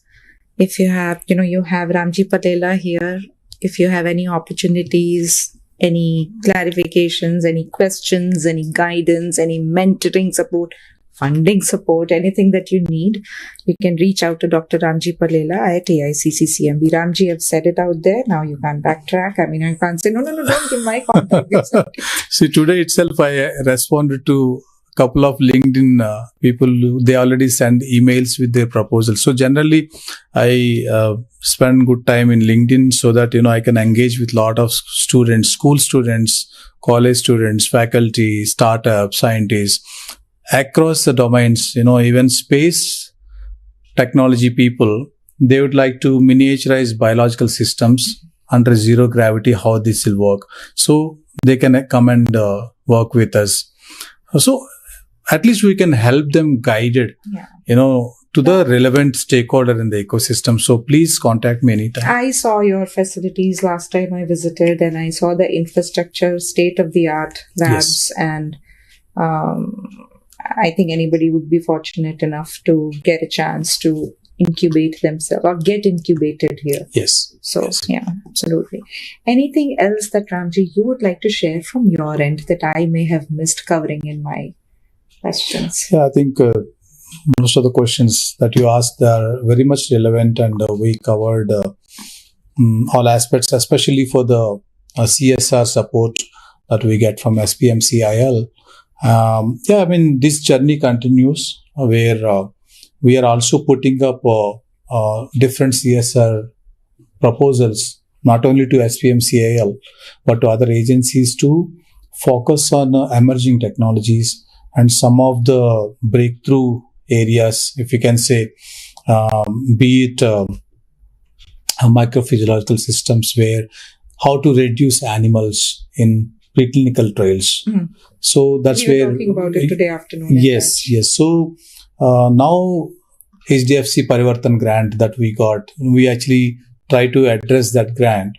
If you have, you have Ramji Patela here. If you have any opportunities, any clarifications, any questions, any guidance, any mentoring support, funding support, anything that you need, you can reach out to Dr. Ramji Patela at AICCCMB. Ramji, I've said it out there. Now you can't backtrack. I can't say, no, don't give my contact. See, today itself, I responded to a couple of LinkedIn people. They already send emails with their proposals. So generally, I spend good time in LinkedIn so that, I can engage with a lot of students, school students, college students, faculty, startups, scientists, across the domains, even space technology people, they would like to miniaturize biological systems under zero gravity, how this will work. So they can come and work with us. So at least we can help them guided, to to the relevant stakeholder in the ecosystem. So please contact me anytime. I saw your facilities last time I visited, and I saw the infrastructure, state-of-the-art labs, and I think anybody would be fortunate enough to get a chance to incubate themselves or get incubated here. Yes. So, yeah, absolutely. Anything else that Ramji, you would like to share from your end that I may have missed covering in my questions? Yeah, I think most of the questions that you asked are very much relevant, and we covered all aspects, especially for the CSR support that we get from SPMCIL. Yeah, I mean, this journey continues where we are also putting up different CSR proposals, not only to SPMCIL, but to other agencies to focus on emerging technologies and some of the breakthrough areas, if you can say, be it microphysiological systems, where how to reduce animals in preclinical trials. Mhm. So that's We were where talking about it today afternoon. Yes. So now HDFC Parivartan grant that we got, we actually try to address that grant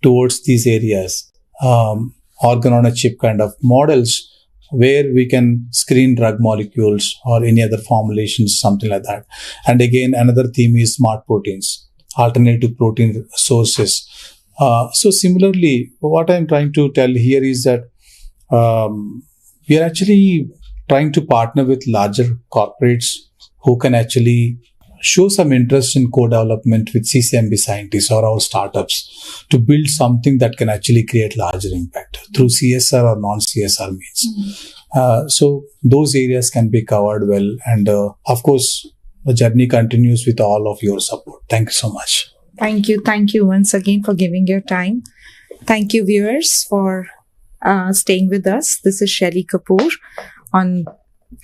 towards these areas, organ on a chip kind of models, where we can screen drug molecules or any other formulations, something like that. And again, another theme is smart proteins, alternative protein sources. So similarly, what I'm trying to tell here is that we are actually trying to partner with larger corporates who can actually show some interest in co-development with CCMB scientists or our startups to build something that can actually create larger impact through CSR or non-CSR means. So those areas can be covered well. And of course, the journey continues with all of your support. Thank you so much. Thank you. Thank you once again for giving your time. Thank you, viewers, for staying with us. This is Shelly Kapoor on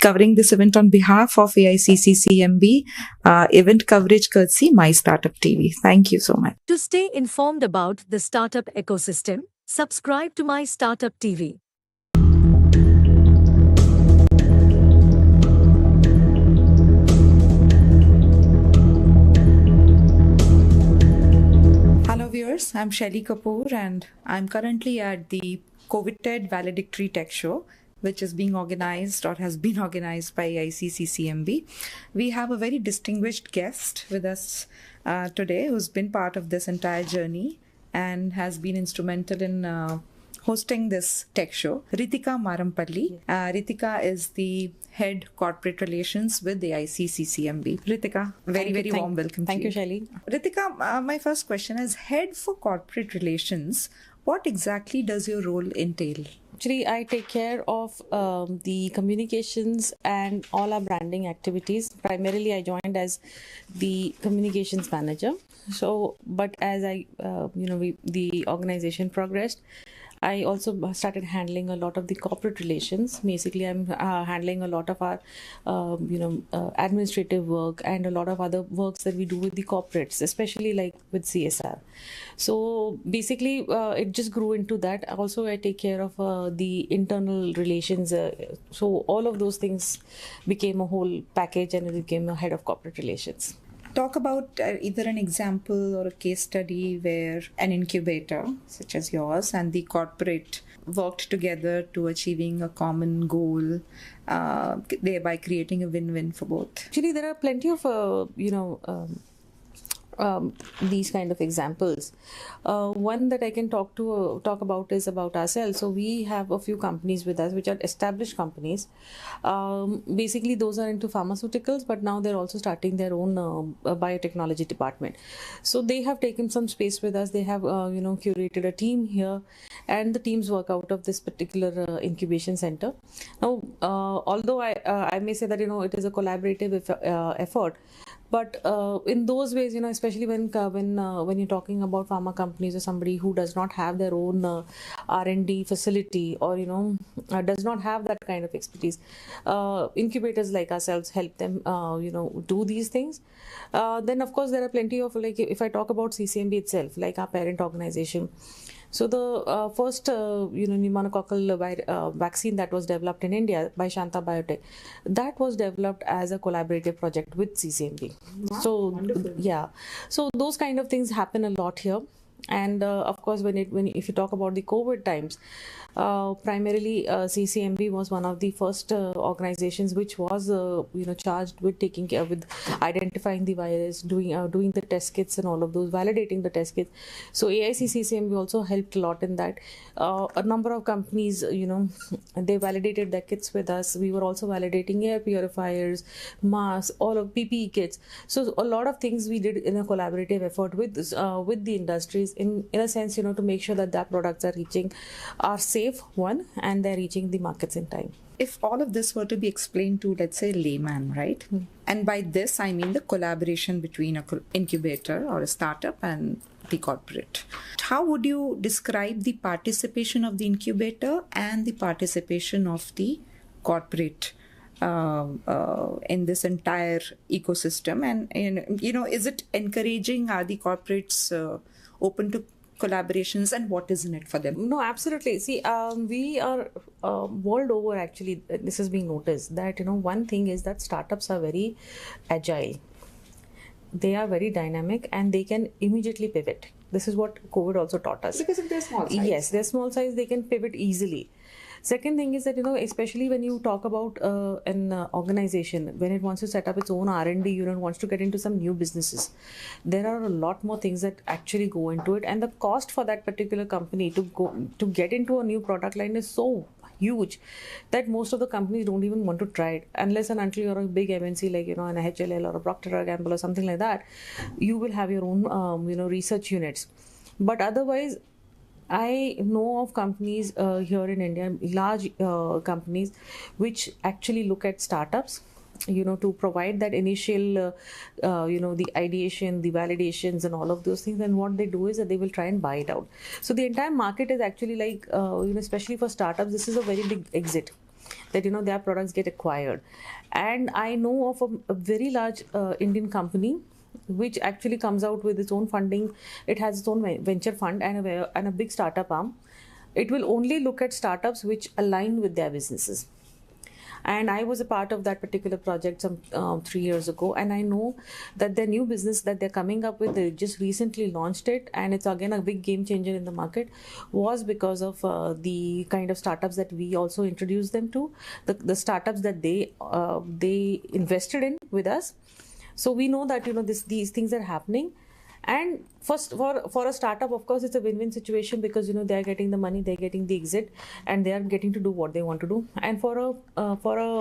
covering this event on behalf of AICCCMB, event coverage courtesy MyStartuptv. Thank you so much. To stay informed about the startup ecosystem, subscribe to MyStartuptv. Hello viewers, I'm Shelly Kapoor and I'm currently at the COVID-TED Valedictory Tech Show, which is being organized or has been organized by ICCCMB. We have a very distinguished guest with us today who's been part of this entire journey and has been instrumental in hosting this tech show, Ritika Marampalli. Ritika is the head corporate relations with the ICCCMB. Ritika, very warm welcome. Thank to you, Shelly. Ritika, my first question is, head for corporate relations, what exactly does your role entail? Actually, I take care of the communications and all our branding activities. Primarily, I joined as the communications manager. So, but as the organization progressed, I also started handling a lot of the corporate relations. Basically, I'm handling a lot of our, administrative work and a lot of other works that we do with the corporates, especially like with CSR. So basically, it just grew into that. Also, I take care of the internal relations. So all of those things became a whole package, and it became a head of corporate relations. Talk about either an example or a case study where an incubator, such as yours, and the corporate worked together to achieving a common goal, thereby creating a win-win for both. Actually, there are plenty of, these kind of examples. One that I can talk about is about ourselves. So we have a few companies with us which are established companies. Basically, those are into pharmaceuticals, but now they're also starting their own biotechnology department. So they have taken some space with us. They have curated a team here, and the teams work out of this particular incubation center. Now, although I may say that it is a collaborative effort. But in those ways, especially when you're talking about pharma companies or somebody who does not have their own R&D facility or does not have that kind of expertise, incubators like ourselves help them do these things. Then of course there are plenty of, like, if I talk about CCMB itself, like our parent organization, So the first, pneumococcal vaccine that was developed in India by Shanta Biotech, that was developed as a collaborative project with CCMB. Wow, So wonderful. yeah, so those kind of things happen a lot here. And of course, if you talk about the COVID times, primarily CCMB was one of the first organizations which was charged with taking care with identifying the virus, doing the test kits and all of those, validating the test kits. So AICCCMB also helped a lot in that. A number of companies, they validated their kits with us. We were also validating air purifiers, masks, all of PPE kits. So a lot of things we did in a collaborative effort with the industries in a sense, to make sure that their products are safe, one, and they're reaching the markets in time. If all of this were to be explained to, let's say, a layman, right? And by this, I mean the collaboration between an incubator or a startup and the corporate. How would you describe the participation of the incubator and the participation of the corporate in this entire ecosystem? And is it encouraging? Are the corporates open to collaborations, and what is in it for them? No, absolutely. See, we are world over, actually, this is being noticed that, one thing is that startups are very agile. They are very dynamic and they can immediately pivot. This is what COVID also taught us. Because of their small size. Yes, their small size, they can pivot easily. Second thing is that, especially when you talk about an organization, when it wants to set up its own R&D unit, wants to get into some new businesses, there are a lot more things that actually go into it. And the cost for that particular company to get into a new product line is so huge that most of the companies don't even want to try it. Unless and until you're a big MNC like, an HLL or a Procter & Gamble or something like that, you will have your own, research units. But otherwise, I know of companies here in India, large companies, which actually look at startups, to provide that initial, the ideation, the validations and all of those things. And what they do is that they will try and buy it out. So the entire market is actually like, especially for startups, this is a very big exit. That, their products get acquired. And I know of a very large Indian company which actually comes out with its own funding. It has its own venture fund and a big startup arm. It will only look at startups which align with their businesses. And I was a part of that particular project some 3 years ago. And I know that their new business that they're coming up with, they just recently launched it. And it's again a big game changer in the market, was because of the kind of startups that we also introduced them to, the startups that they invested in with us. So we know that, these things are happening. And first, for a startup, of course, it's a win-win situation because, they're getting the money, they're getting the exit, and they are getting to do what they want to do. And for a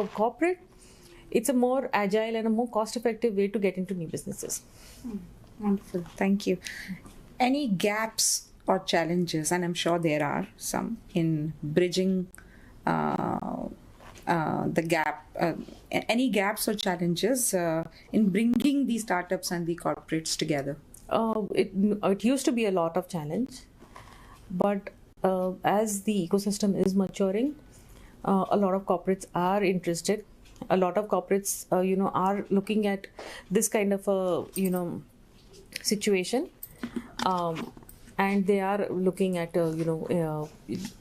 corporate, it's a more agile and a more cost-effective way to get into new businesses. Wonderful. Thank you. Any gaps or challenges, and I'm sure there are some, in bridging the gap, any gaps or challenges in bringing the startups and the corporates together? It used to be a lot of challenge, but as the ecosystem is maturing, a lot of corporates are interested. A lot of corporates, are looking at this kind of a, situation. And they are looking at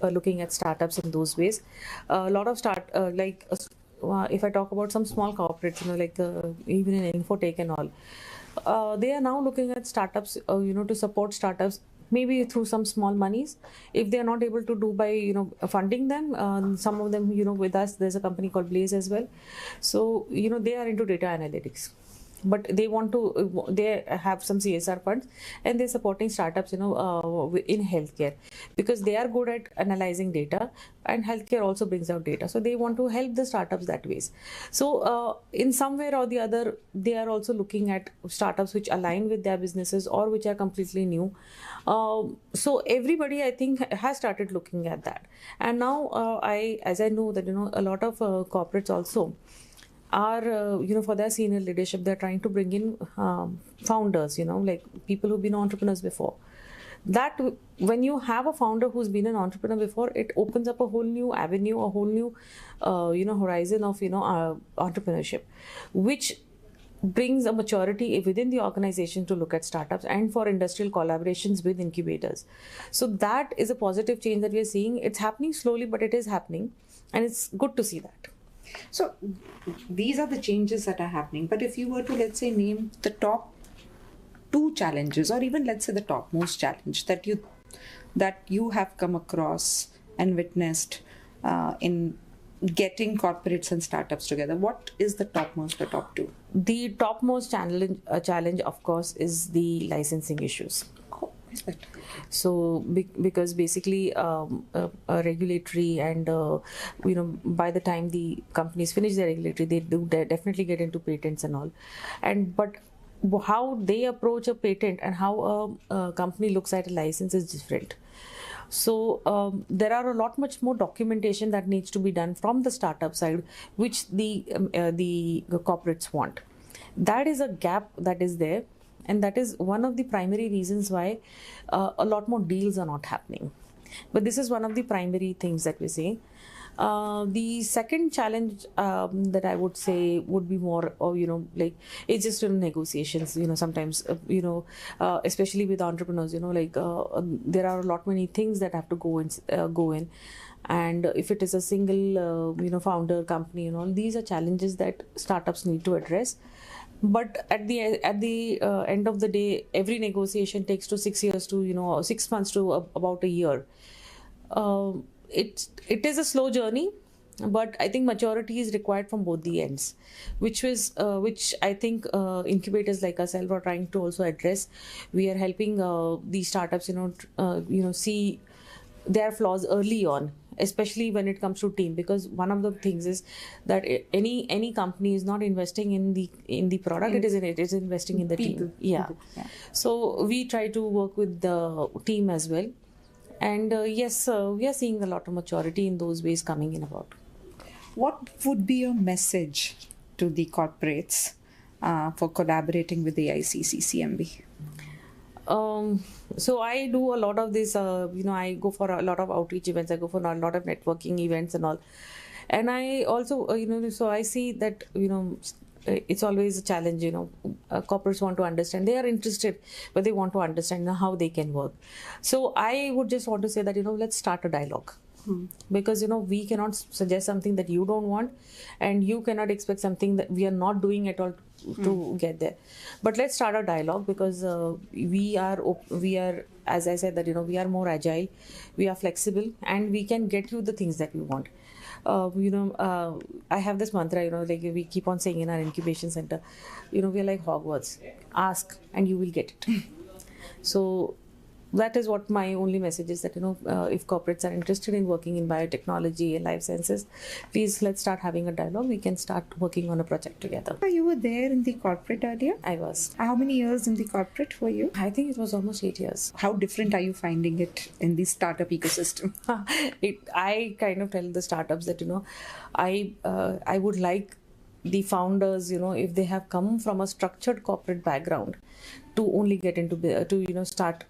looking at startups in those ways. A lot of if I talk about some small corporates, even in infotech and all, they are now looking at startups, to support startups, maybe through some small monies. If they are not able to do by funding them, some of them, with us, there's a company called Blaze as well. So they are into data analytics. But they they have some CSR funds and they're supporting startups, in healthcare, because they are good at analyzing data, and healthcare also brings out data. So they want to help the startups that ways. So in some way or the other, they are also looking at startups which align with their businesses or which are completely new. So everybody, I think, has started looking at that. And now as I know that, a lot of corporates also are, for their senior leadership, they're trying to bring in founders, like people who've been entrepreneurs before. That when you have a founder who's been an entrepreneur before, it opens up a whole new avenue, a whole new, horizon of, entrepreneurship, which brings a maturity within the organization to look at startups and for industrial collaborations with incubators. So that is a positive change that we are seeing. It's happening slowly, but it is happening, and it's good to see that. So these are the changes that are happening. But if you were to, let's say, name the top 2 challenges, or even let's say the topmost challenge that you have come across and witnessed in getting corporates and startups together, what is the topmost, the top 2? The topmost challenge, of course, is the licensing issues. Is that? So because basically a regulatory and by the time the companies finish their regulatory, they do definitely get into patents and all, but how they approach a patent and how a company looks at a license is different. So there are a lot much more documentation that needs to be done from the startup side, which the corporates want. That is a gap that is there, and that is one of the primary reasons why a lot more deals are not happening. But this is one of the primary things that we see. The second challenge that I would say would be more, it's just negotiations. Sometimes, especially with entrepreneurs, there are a lot many things that have to go in. And if it is a single, founder company, these are challenges that startups need to address. But at the end of the day, every negotiation takes to 6 years to 6 months to about a year. It is a slow journey, but I think maturity is required from both the ends, which I think incubators like ourselves are trying to also address. We are helping these startups, see their flaws early on, especially when it comes to team, because one of the things is that any company is not investing in the product, it is investing in the team. Yeah. So we try to work with the team as well. And yes, we are seeing a lot of maturity in those ways coming in about. What would be your message to the corporates for collaborating with the AICC-CMB? So I do a lot of this, I go for a lot of outreach events, I go for a lot of networking events and all. And I also, so I see that, it's always a challenge, corporates want to understand, they are interested, but they want to understand how they can work. So I would just want to say that, let's start a dialogue. Because, we cannot suggest something that you don't want, and you cannot expect something that we are not doing at all to get there. But let's start a dialogue, because we are, as I said, that, we are more agile, we are flexible, and we can get you the things that we want. I have this mantra, we keep on saying in our incubation center, we are like Hogwarts. Ask and you will get it. So that is what my only message is, that if corporates are interested in working in biotechnology and life sciences, please let's start having a dialogue. We can start working on a project together. You were there in the corporate earlier? I was. How many years in the corporate were you? I think it was almost 8 years. How different are you finding it in the startup ecosystem? I kind of tell the startups that I would like the founders, if they have come from a structured corporate background, to only get into start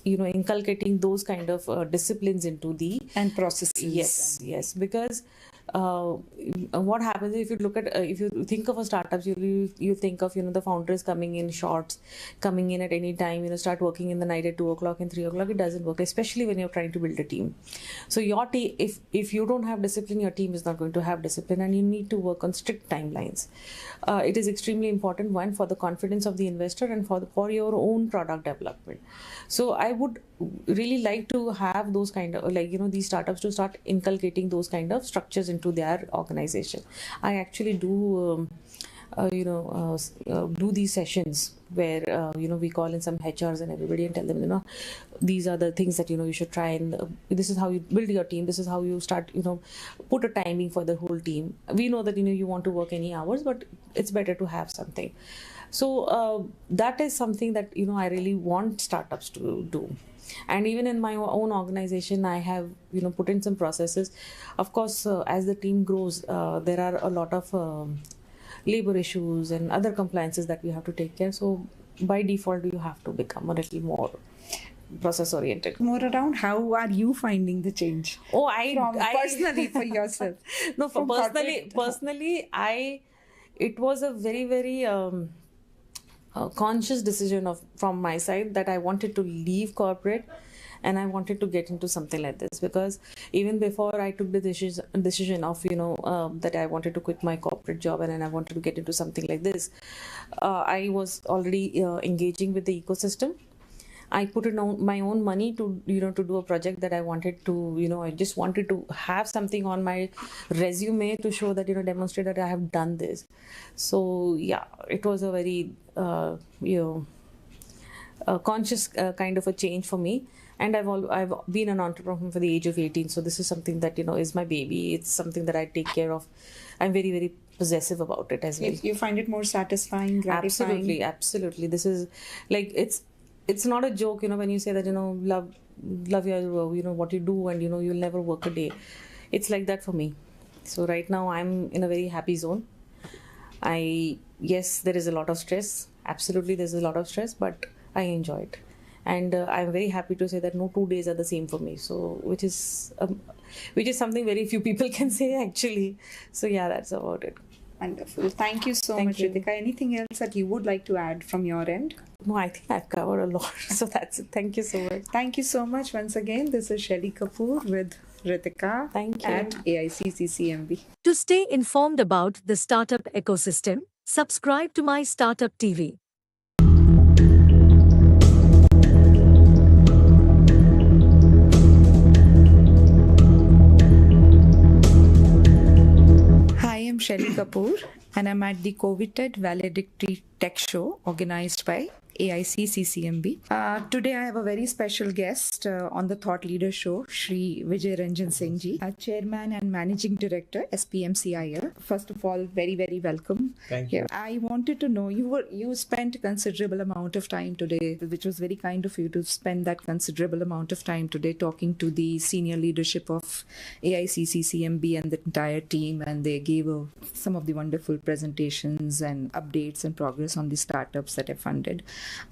inculcating those kind of disciplines into the and processes. Yes, because what happens if you look at if you think of a startup, you think of the founders coming in shorts, coming in at any time, start working in the night at 2 o'clock and 3 o'clock. It doesn't work, especially when you're trying to build a team. So your team, if you don't have discipline, your team is not going to have discipline, and you need to work on strict timelines. It is extremely important, one, for the confidence of the investor and for your own product development. So I would really like to have those kind of these startups to start inculcating those kind of structures into their organization. I actually do do these sessions where we call in some HRs and everybody and tell them these are the things that you should try, and this is how you build your team, this is how you start put a timing for the whole team. We know that you want to work any hours, but it's better to have something. So that is something that I really want startups to do. And even in my own organization, I have put in some processes. Of course, as the team grows, there are a lot of labor issues and other compliances that we have to take care. So by default, you have to become a little more process oriented. More around how are you finding the change? I personally for yourself. No, personally, it was a very, very conscious decision from my side that I wanted to leave corporate and I wanted to get into something like this, because even before I took the decision of that I wanted to quit my corporate job and then I wanted to get into something like this, I was already engaging with the ecosystem. I put in my own money to to do a project that I wanted to, I just wanted to have something on my resume to show that, demonstrate that I have done this. So yeah, it was a very conscious kind of a change for me. And I've been an entrepreneur for the age of 18. So this is something that, is my baby. It's something that I take care of. I'm very, very possessive about it as well. You find it more satisfying, gratifying? Absolutely. This is like, it's not a joke, when you say that, love your, what you do and, you'll never work a day. It's like that for me. So right now I'm in a very happy zone. Yes, there is a lot of stress. Absolutely, there's a lot of stress, but I enjoy it. And I'm very happy to say that no 2 days are the same for me. So, which is something very few people can say actually. So yeah, that's about it. Wonderful. Thank you so much, Ritika. Anything else that you would like to add from your end? No, I think I've covered a lot. So that's it. Thank you so much. Thank you so much once again. This is Shelly Kapoor with Ritika at AICCCMB. To stay informed about the startup ecosystem, subscribe to MyStartuptv. Hi, I'm Shelly Kapoor and I'm at the COVID Valedictory Tech Show organized by AICCCMB. Today I have a very special guest on the Thought Leader Show, Shri Vijay Ranjan Singh ji, Chairman and Managing Director, SPMCIL. First of all, very, very welcome. Thank you. I wanted to know, you spent a considerable amount of time today, which was very kind of you to spend that considerable amount of time today talking to the senior leadership of AICCCMB and the entire team, and they gave some of the wonderful presentations and updates and progress on the startups that are funded.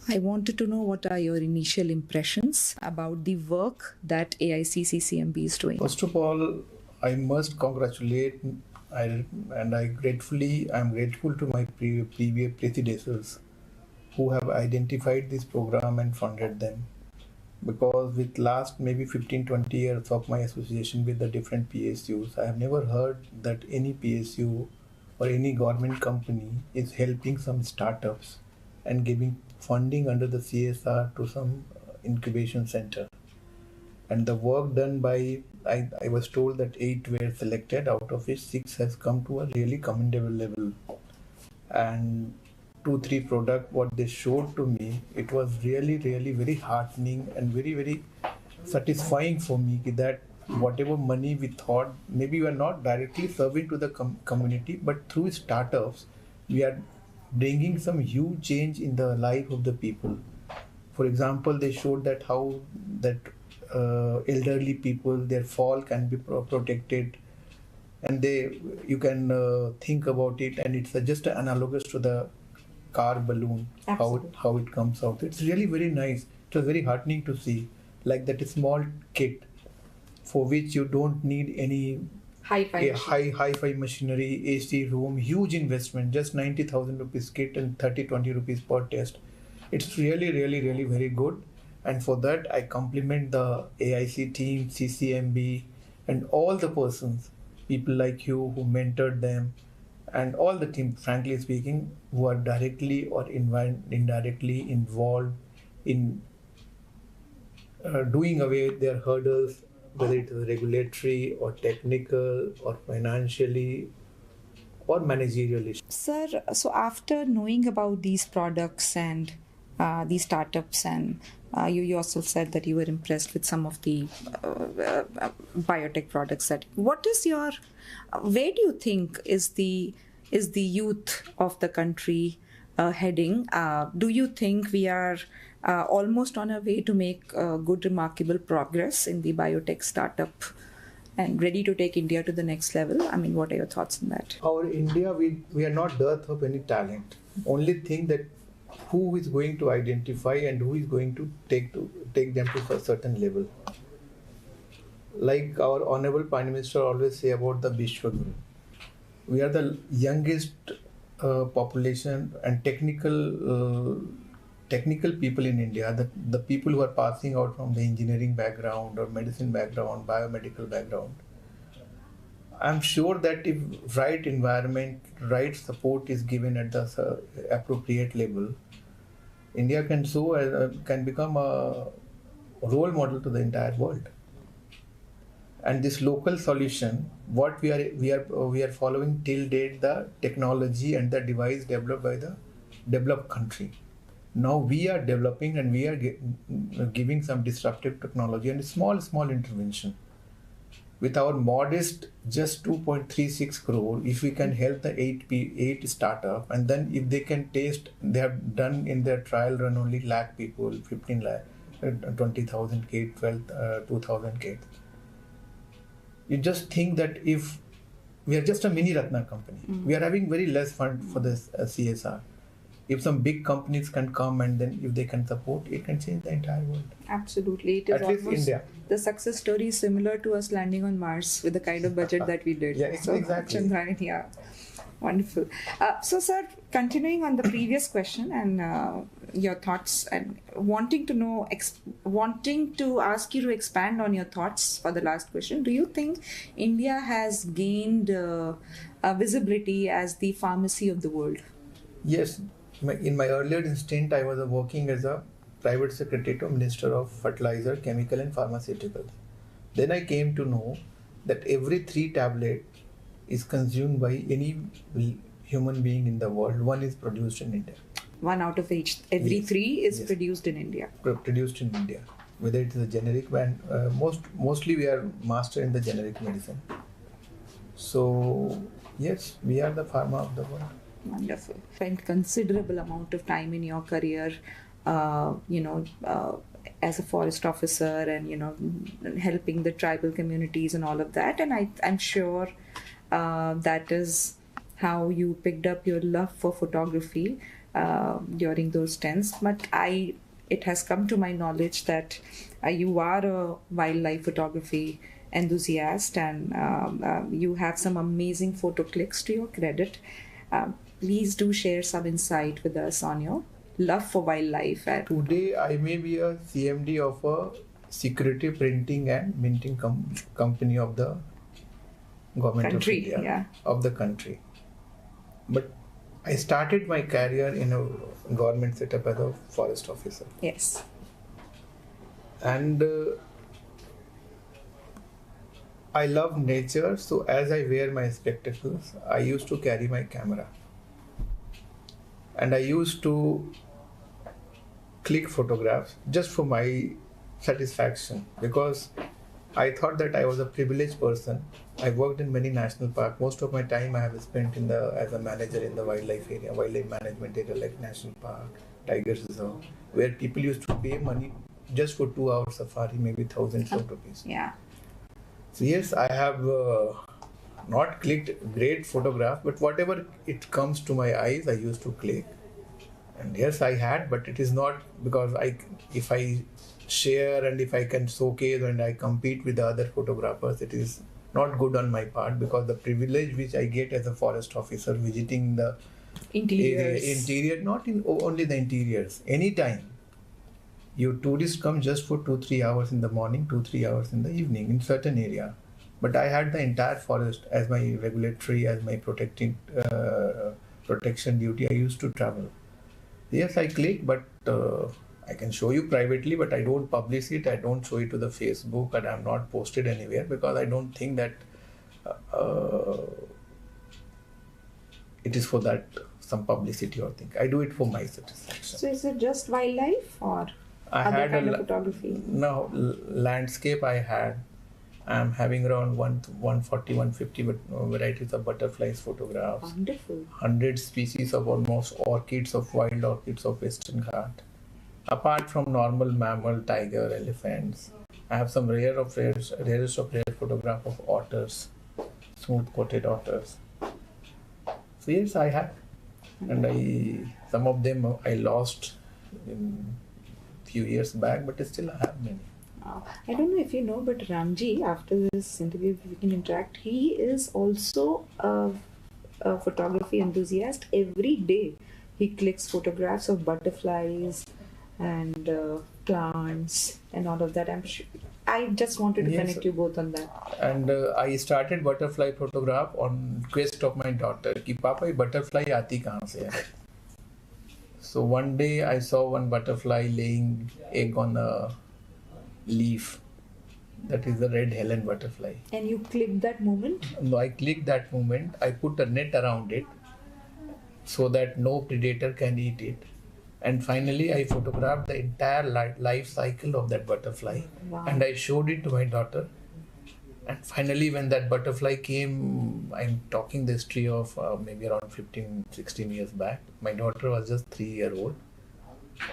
I wanted to know, what are your initial impressions about the work that AICCCMB is doing? First of all, I must congratulate I'm grateful to my previous predecessors who have identified this program and funded them. Because with last maybe 15-20 years of my association with the different PSUs, I have never heard that any PSU or any government company is helping some startups and giving funding under the CSR to some incubation center. And the work done by, I was told that 8 were selected, out of which 6 has come to a really commendable level. And 2-3 product what they showed to me, it was really, really very heartening and very, very satisfying for me that whatever money we thought, maybe we are not directly serving to the community, but through startups, we are bringing some huge change in the life of the people. For example, they showed that how that elderly people, their fall can be protected, and you can think about it, and it's just analogous to the car balloon, how it comes out. It's really very nice. It was very heartening to see, like that small kit for which you don't need any hi-fi machinery, AC room, huge investment, just 90,000 rupees kit and 30-20 rupees per test. It's really, really, really very good. And for that, I compliment the AIC team, CCMB, and all the persons, people like you who mentored them, and all the team, frankly speaking, who are directly or indirectly involved in doing away their hurdles, whether it is regulatory or technical or financially or managerial issues. Sir, so after knowing about these products and these startups, and you yourself said that you were impressed with some of the biotech products, where do you think is the youth of the country heading? Do you think we are almost on our way to make good, remarkable progress in the biotech startup and ready to take India to the next level? I mean, what are your thoughts on that? Our India, we are not dearth of any talent. Only thing that who is going to identify and who is going to take them to a certain level. Like our Honorable Prime Minister always say about the Vishwaguru. We are the youngest population and technical people in India, the people who are passing out from the engineering background or medicine background, biomedical background, I'm sure that if right environment, right support is given at the appropriate level, India can become a role model to the entire world. And this local solution, what we are following till date, the technology and the device developed by the developed country. Now we are developing and we are giving some disruptive technology and small intervention. With our modest just 2.36 crore, if we can help the 8 startup, and then if they can taste, they have done in their trial run only lakh people, 15 lakh, 20,000 kids, 2,000 kids. You just think that if we are just a mini Ratna company, we are having very less fund for this CSR. If some big companies can come and then if they can support, it can change the entire world. Absolutely. It is At least almost India. the success story is similar to us landing on Mars with the kind of budget that we did. Yeah, exactly. Chandrayaan, yeah. Wonderful. So, sir, continuing on the previous question and your thoughts, and wanting to ask you to expand on your thoughts for the last question, do you think India has gained visibility as the pharmacy of the world? Yes. In my earlier stint, I was working as a private secretary to Minister of Fertilizer, Chemical and Pharmaceuticals. Then I came to know that every 3 tablets is consumed by any human being in the world. 1 is produced in India. 1 out of every 3 is Yes. produced in India. Produced in India. Whether it is a generic one, mostly we are master in the generic medicine. So yes, we are the pharma of the world. Wonderful. Spent considerable amount of time in your career, as a forest officer and, helping the tribal communities and all of that. And I'm sure that is how you picked up your love for photography during those stints. But it has come to my knowledge that you are a wildlife photography enthusiast and you have some amazing photo clicks to your credit. Please do share some insight with us on your love for wildlife. Today, I may be a CMD of a security printing and minting company of the government Country, of India, yeah. of the country. But I started my career in a government setup as a forest officer. Yes. And I love nature, so as I wear my spectacles, I used to carry my camera. And I used to click photographs just for my satisfaction, because I thought that I was a privileged person. I worked in many national parks. Most of my time I have spent as a manager in the wildlife management area like National Park, Tiger Reserve, where people used to pay money just for 2 hours safari, maybe thousands of rupees. Yeah. So yes, I have not clicked great photograph, but whatever it comes to my eyes, I used to click. And yes, I had, but it is not because if I share and if I can showcase and I compete with the other photographers, it is not good on my part, because the privilege which I get as a forest officer visiting the interior, not in only the interiors, anytime. Your tourists come just for 2-3 hours in the morning, 2-3 hours in the evening in certain area. But I had the entire forest as my regulatory, as my protection duty. I used to travel. Yes, I click, but I can show you privately, but I don't publish it. I don't show it to the Facebook, and I'm not posted anywhere because I don't think that it is for that some publicity or thing. I do it for my satisfaction. So is it just wildlife or other kind of photography? No, landscape I had. I'm having around 140, 150 varieties of butterflies photographs. Wonderful. 100 species of almost orchids, of wild orchids of Western Ghat. Apart from normal mammal, tiger, elephants, I have some rarest of rare photograph of otters, smooth-coated otters. So yes, I have. And some of them I lost in few years back, but still I have many. I don't know if you know, but Ramji, after this interview, we can interact. He is also a photography enthusiast. Every day he clicks photographs of butterflies and plants and all of that. I just wanted to connect you both on that. And I started butterfly photograph on quest of my daughter कि पापा ये butterfly आती कहाँ से है? So one day I saw one butterfly laying egg on a leaf. That is the red Helen butterfly. And you clicked that moment? No, I clicked that moment. I put a net around it so that no predator can eat it. And finally, I photographed the entire life cycle of that butterfly. Wow. And I showed it to my daughter. And finally, when that butterfly came, I'm talking the history of maybe around 15, 16 years back. My daughter was just 3 years old.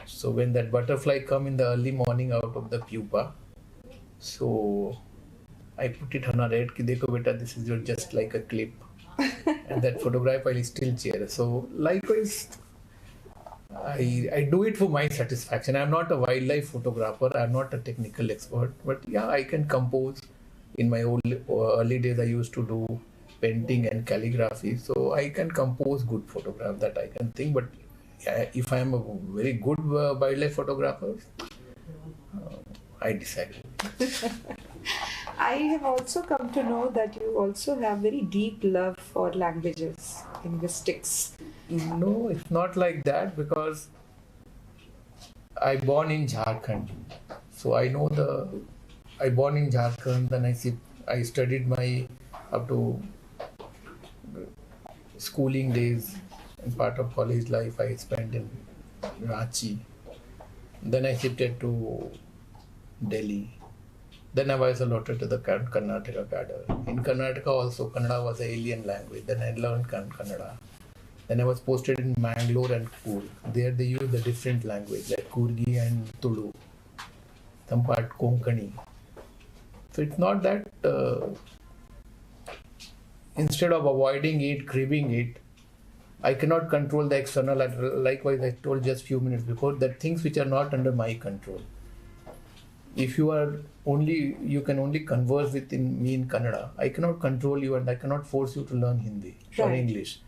So when that butterfly come in the early morning out of the pupa, so I put it on a red, ki dekho beta, this is just like a clip. And that photograph I still cherish. So likewise, I do it for my satisfaction. I'm not a wildlife photographer. I'm not a technical expert. But yeah, I can compose. In my early days, I used to do painting and calligraphy. So I can compose good photograph that I can think. But if I am a very good wildlife photographer, I decide. I have also come to know that you also have very deep love for languages, linguistics. No, it's not like that because I born in Jharkhand. So I know I born in Jharkhand, then I studied my up to schooling days and part of college life I spent in Ranchi. Then I shifted to Delhi. Then I was allotted to the Karnataka cadre. In Karnataka also Kannada was an alien language. Then I learned Kannada. Then I was posted in Mangalore and Coorg. There they use a different language like Kurgi and Tulu. Some part Konkani. So it's not that instead of avoiding it, cribbing it, I cannot control the external. Likewise, I told just few minutes before that things which are not under my control. If you can only converse with me in Kannada. I cannot control you and I cannot force you to learn Hindi or English.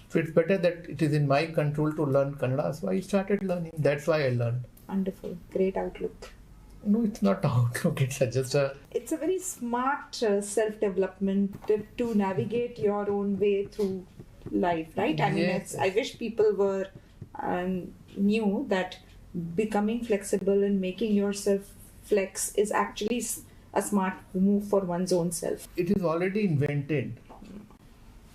So it's better that it is in my control to learn Kannada. So I started learning. That's why I learned. Wonderful. Great outlook. No, it's not outlook. It's just a... It's a very smart self-development to navigate your own way through life, right? I mean, I wish people were knew that becoming flexible and making yourself flex is actually a smart move for one's own self. It is already invented.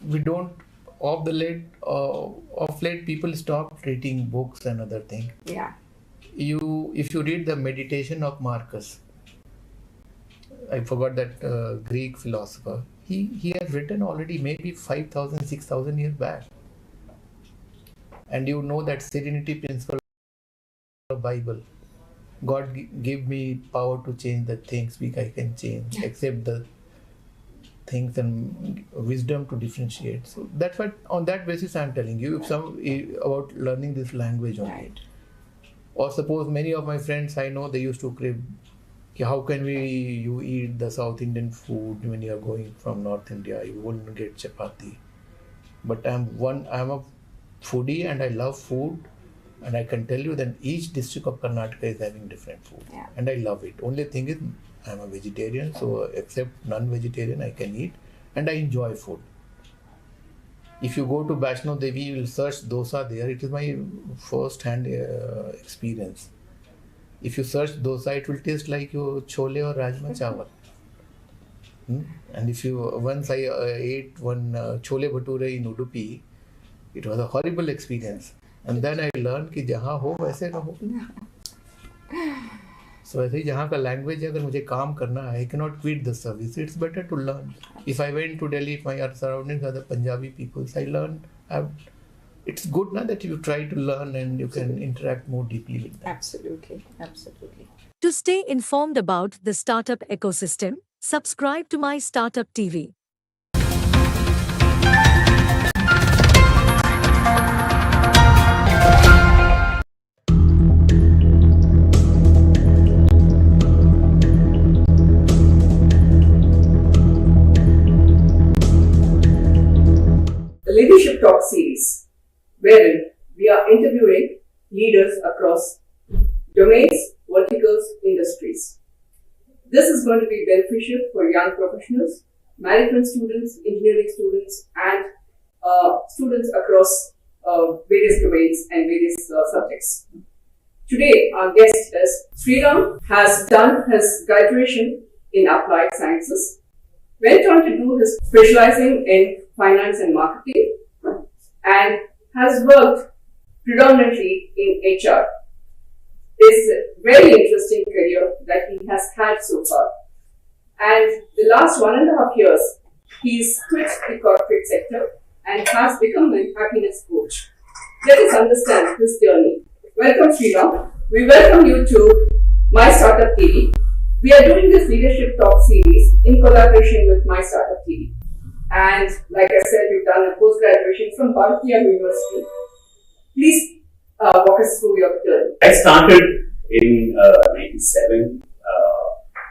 We don't, of late people stop reading books and other things. Yeah. If you read the Meditation of Marcus, I forgot that Greek philosopher, he has written already maybe 5,000, 6,000 years back. And you know that serenity principle of the Bible. God give me power to change the things which I can change, accept the things and wisdom to differentiate. So that's what, on that basis I'm telling you about learning this language only. Right. Or suppose many of my friends I know, they used to crib, how can you eat the South Indian food when you are going from North India? You wouldn't get chapati. But I'm a foodie and I love food, and I can tell you that each district of Karnataka is having different food, and I love it. Only thing is I'm a vegetarian, so except non-vegetarian I can eat, and I enjoy food. If you go to Vaishno Devi, you will search dosa there. It is my first-hand experience. If you search dosa, it will taste like your chole or rajma chawal. And if once I ate one chole bhature in Udupi, it was a horrible experience. And then I learned कि जहाँ हो वैसे रहो. So ऐसे ही जहाँ का language अगर मुझे काम करना है, I cannot quit the service. It's better to learn. If I went to Delhi, if my surroundings are the Punjabi people, I learned. It's good now that you try to learn and you can interact more deeply with them. Absolutely, absolutely. To stay informed about the startup ecosystem, subscribe to MyStartuptv. The leadership Leadership Talk series, wherein we are interviewing leaders across domains, verticals, industries. This is going to be beneficial for young professionals, management students, engineering students, and students across various domains and various subjects. Today, our guest is Sriram, has done his graduation in applied sciences, went on to do his specializing in finance and marketing, and has worked predominantly in HR. It's a very interesting career that he has had so far. And the last 1.5 years, he's quit the corporate sector and has become a happiness coach. Let us understand his journey. Welcome, Sriram. We welcome you to MyStartuptv. We are doing this Leadership Talk series in collaboration with MyStartuptv. And like I said, you've done a post-graduation from Bharatiya University. Please walk us through your journey. I started in 97.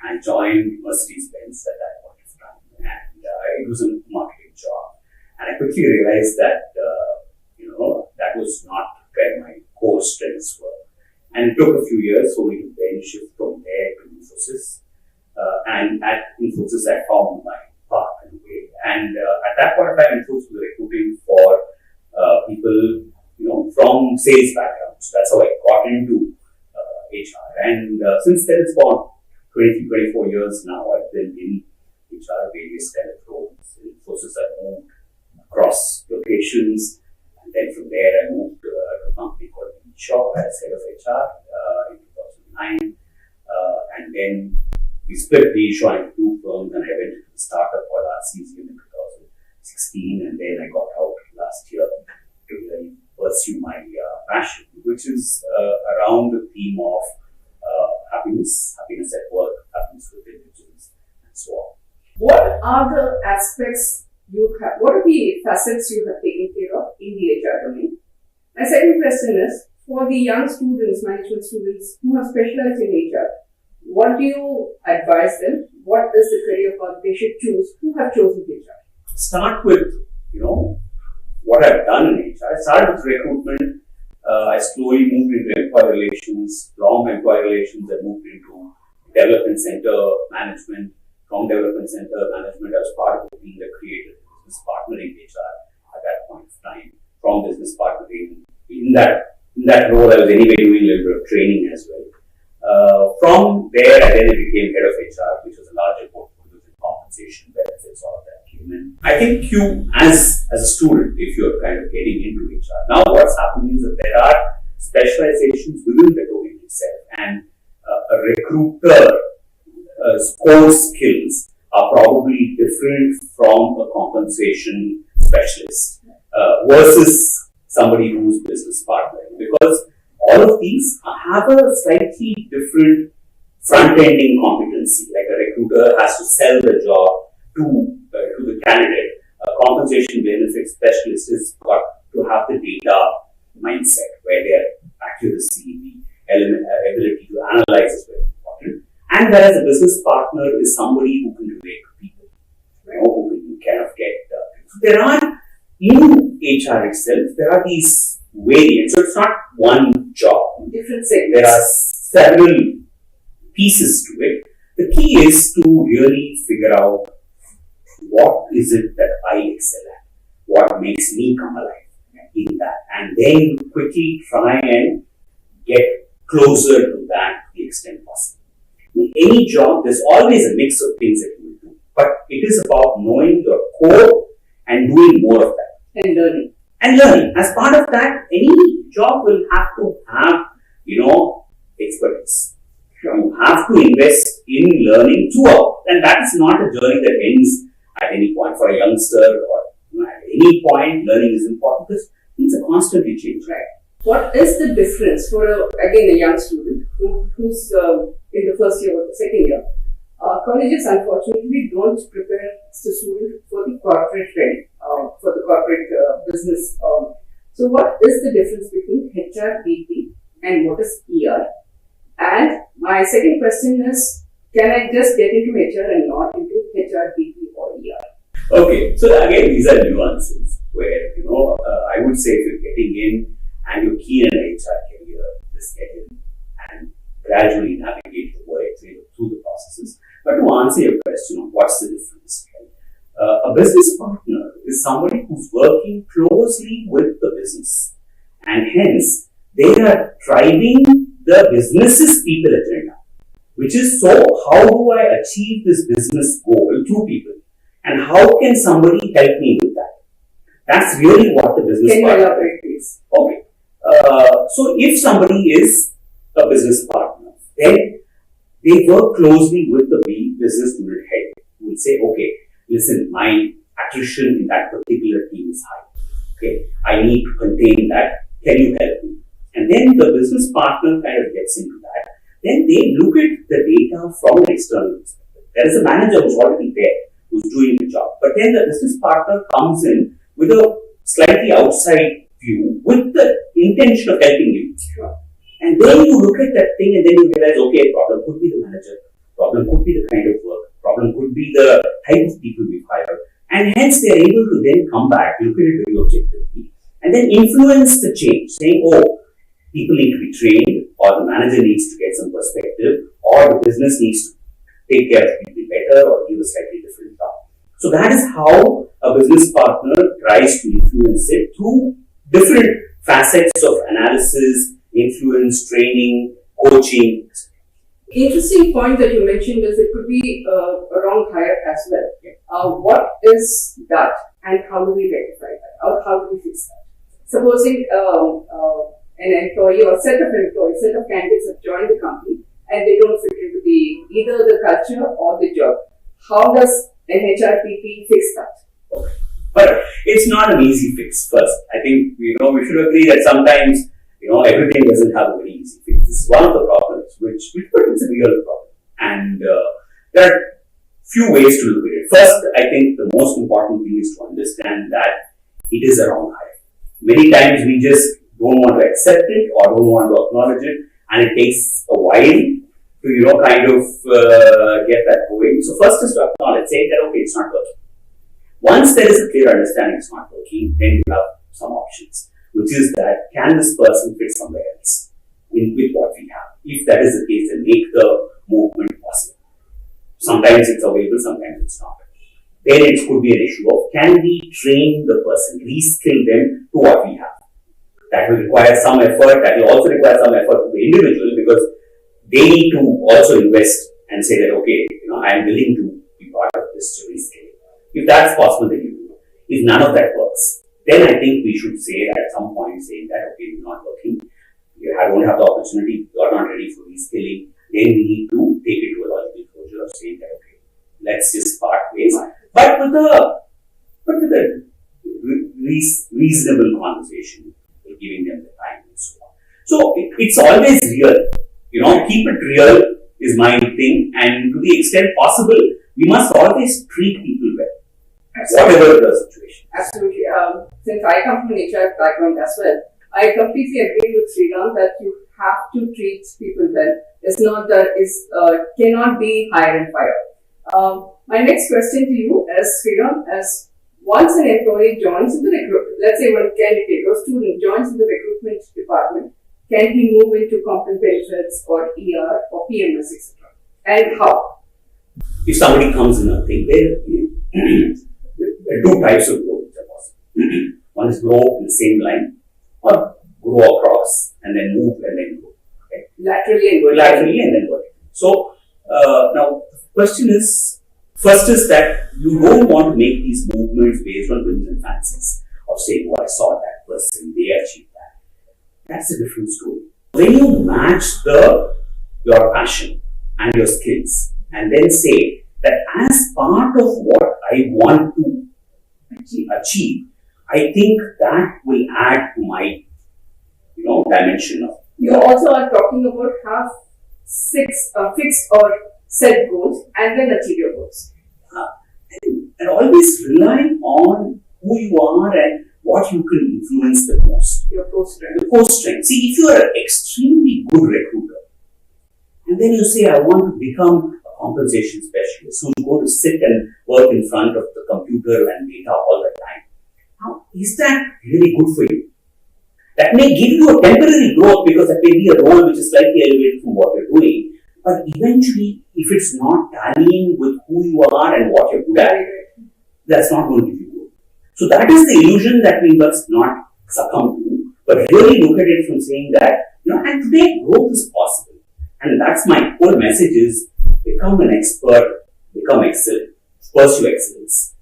I joined Mercedes-Benz at that point of time, and it was a marketing job. And I quickly realized that that was not where my core strengths were. And it took a few years for me to then shift from there to Infosys. And at Infosys, I found my path in a way. And at that point of time, Infosys was recruiting for people, from sales backgrounds. That's how I got into HR. And since then, it's gone 24 years now. I've been in HR, various kind of roles. In Infosys, I moved across locations. And then from there, I moved to a company called Shaw as head of HR in 2009. And then we split the Shaw into two firms, and I went into the startup called RCCM in 2016. And then I got out last year to really pursue my passion, which is around the theme of happiness at work, happiness with individuals, and so on. What are the aspects what are the facets you have taken care of in the HR domain? My second question is, for the young students, management students who have specialized in HR, what do you advise them? What is the career path they should choose, who have chosen HR? Start with, what I've done in HR. I started with recruitment. I slowly moved into employee relations. From employee relations, I moved into development center management. From development center management, I was part of the team that created business partnering HR at that point of time. From business partnering, in that role, I was anyway doing a little bit of training as well. From there, I then became head of HR, which was a larger portfolio with compensation, benefits, all of that came in. I think you, as a student, if you're kind of getting into HR, now what's happening is that there are specializations within the domain itself, and a recruiter core skills are probably different from a compensation specialist versus somebody who's business partnering, because all of these have a slightly different front-ending competency. Like a recruiter has to sell the job to the candidate. A compensation benefit specialist has got to have the data mindset, where their accuracy, the ability to analyze is very important. And whereas a business partner is somebody who can relate to people, who can kind of get. So there are, in HR itself, there are these variants. So it's not one job. Different segments. There are several pieces to it. The key is to really figure out what is it that I excel at, what makes me come alive in that, and then quickly try and get closer to that to the extent possible. In any job, there's always a mix of things that you will do, but it is about knowing your core and doing more of that. And learning. And learning. As part of that, any job will have to have, expertise. You have to invest in learning throughout, and that is not a journey that ends at any point. For a youngster or at any point, learning is important because things are constantly changing. Right. What is the difference for a young student who's in the first year or the second year? Colleges unfortunately don't prepare the student for the corporate realm, for the corporate business. So what is the difference between HR, BP and what is ER? And my second question is, can I just get into HR and not into HR, BP or ER? Okay, so again, these are nuances. where, I would say if you're getting in and you're keen in an HR career, just get in and gradually navigate your way through the processes. But to answer your question of what's the difference, a business partner is somebody who's working closely with the business, and hence they are driving the business's people agenda, which is, so how do I achieve this business goal through people, and how can somebody help me with that? That's really what the business Can you partner elaborate, please? Okay. So if somebody is a business partner, then they work closely with the business unit head who will say, okay, listen, my attrition in that particular team is high. Okay, I need to contain that. Can you help me? And then the business partner kind of gets into that. Then they look at the data from an external perspective. There is a manager who's already there, who's doing the job. But then the business partner comes in with a slightly outside view with the intention of helping you. Sure. And then you look at that thing and then you realize, okay, problem could be the manager, problem could be the kind of work, problem could be the type of people we've hired. And hence they are able to then come back, look at it very objectively, and then influence the change, saying, oh, people need to be trained, or the manager needs to get some perspective, or the business needs to take care of people better or give a slightly different job. So that is how a business partner tries to influence it through different facets of analysis, influence, training, coaching. Interesting point that you mentioned is it could be a wrong hire as well. What is that, and how do we rectify that, or how do we fix that? Supposing an employee or set of employees, set of candidates have joined the company and they don't fit into either the culture or the job. How does an HRPP fix that? But it's not an easy fix. First, I think we should agree that sometimes everything doesn't have a very easy fix. This is one of the problems, which is a real problem, and there are few ways to look at it. First, I think the most important thing is to understand that it is a wrong hire. Many times we just don't want to accept it or don't want to acknowledge it, and it takes a while to kind of get that going. So first is to acknowledge, say that okay, it's not working. Once there is a clear understanding it's not working, then you have some options, which is that can this person fit somewhere else with what we have? If that is the case, then make the movement possible. Sometimes it's available, sometimes it's not. Then it could be an issue of can we train the person, reskill them to what we have? That will require some effort. That will also require some effort from the individual, because they need to also invest and say that okay, I am willing to be part of this to reskill. If that's possible, then you do. If none of that works, then I think we should say at some point saying that okay, it's not working. I don't have the opportunity. You are not ready for reskilling. Then we need to take it to a logical closure of saying that okay, let's just part ways. But with a reasonable conversation, giving them the time and so on. So it's always real. Keep it real is my thing, and to the extent possible, we must always treat people well, whatever the situation. Absolutely. Since I come from an HR background as well, I completely agree with Sriram that you have to treat people well. It's not that cannot be hire and fire. My next question to you is, Sriram, as once an employee joins in the let's say one candidate or student joins in the recruitment department, can he move into complement benefits or ER or PMS, etc.? And how? If somebody comes in, I think there are two types of growth which are possible. One is grow in the same line, or grow across and then move and then grow. Okay? Laterally and then vertically. So now the question is, first is that you don't want to make these movements based on whims and fancies of saying, oh, I saw that person, they achieved that. That's a different story. When you match your passion and your skills and then say that as part of what I want to achieve, I think that will add to my dimension of. You also are talking about have fixed or set goals and then achieve your goals. And always rely on who you are and what you can influence the most. Your core strength. The core strength. See, if you are an extremely good recruiter, and then you say, I want to become a compensation specialist, who's going to sit and work in front of the computer and data all the time. Now, is that really good for you? That may give you a temporary growth because that may be a role which is slightly elevated from what you're doing. But eventually, if it's not tallying with who you are and what you're good at, that's not going to give you growth. So that is the illusion that we must not succumb to, but really look at it from saying that, and today growth is possible. And that's my whole message is become an expert, become excellent, pursue excellence.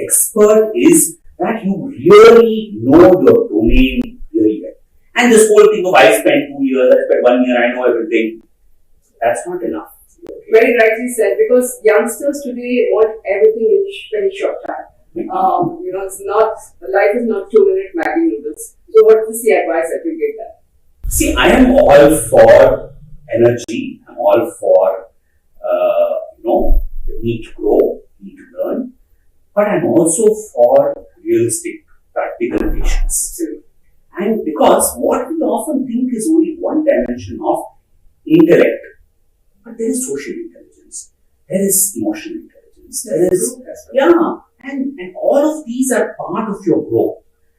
Expert is that you really know your domain really well. And this whole thing of I spent 2 years, I spent 1 year, I know everything, that's not enough. Very rightly said, because youngsters today want everything in very short time. It's not, life is not 2-minute Maggi noodles. So what is the advice that you give them? See, I am all for energy. I'm all for, the need to grow, need to learn. But I'm also for realistic, practical patience. And because what we often think is only one dimension of intellect, but there is social intelligence, there is emotional intelligence, there is, and all of these are part of your growth.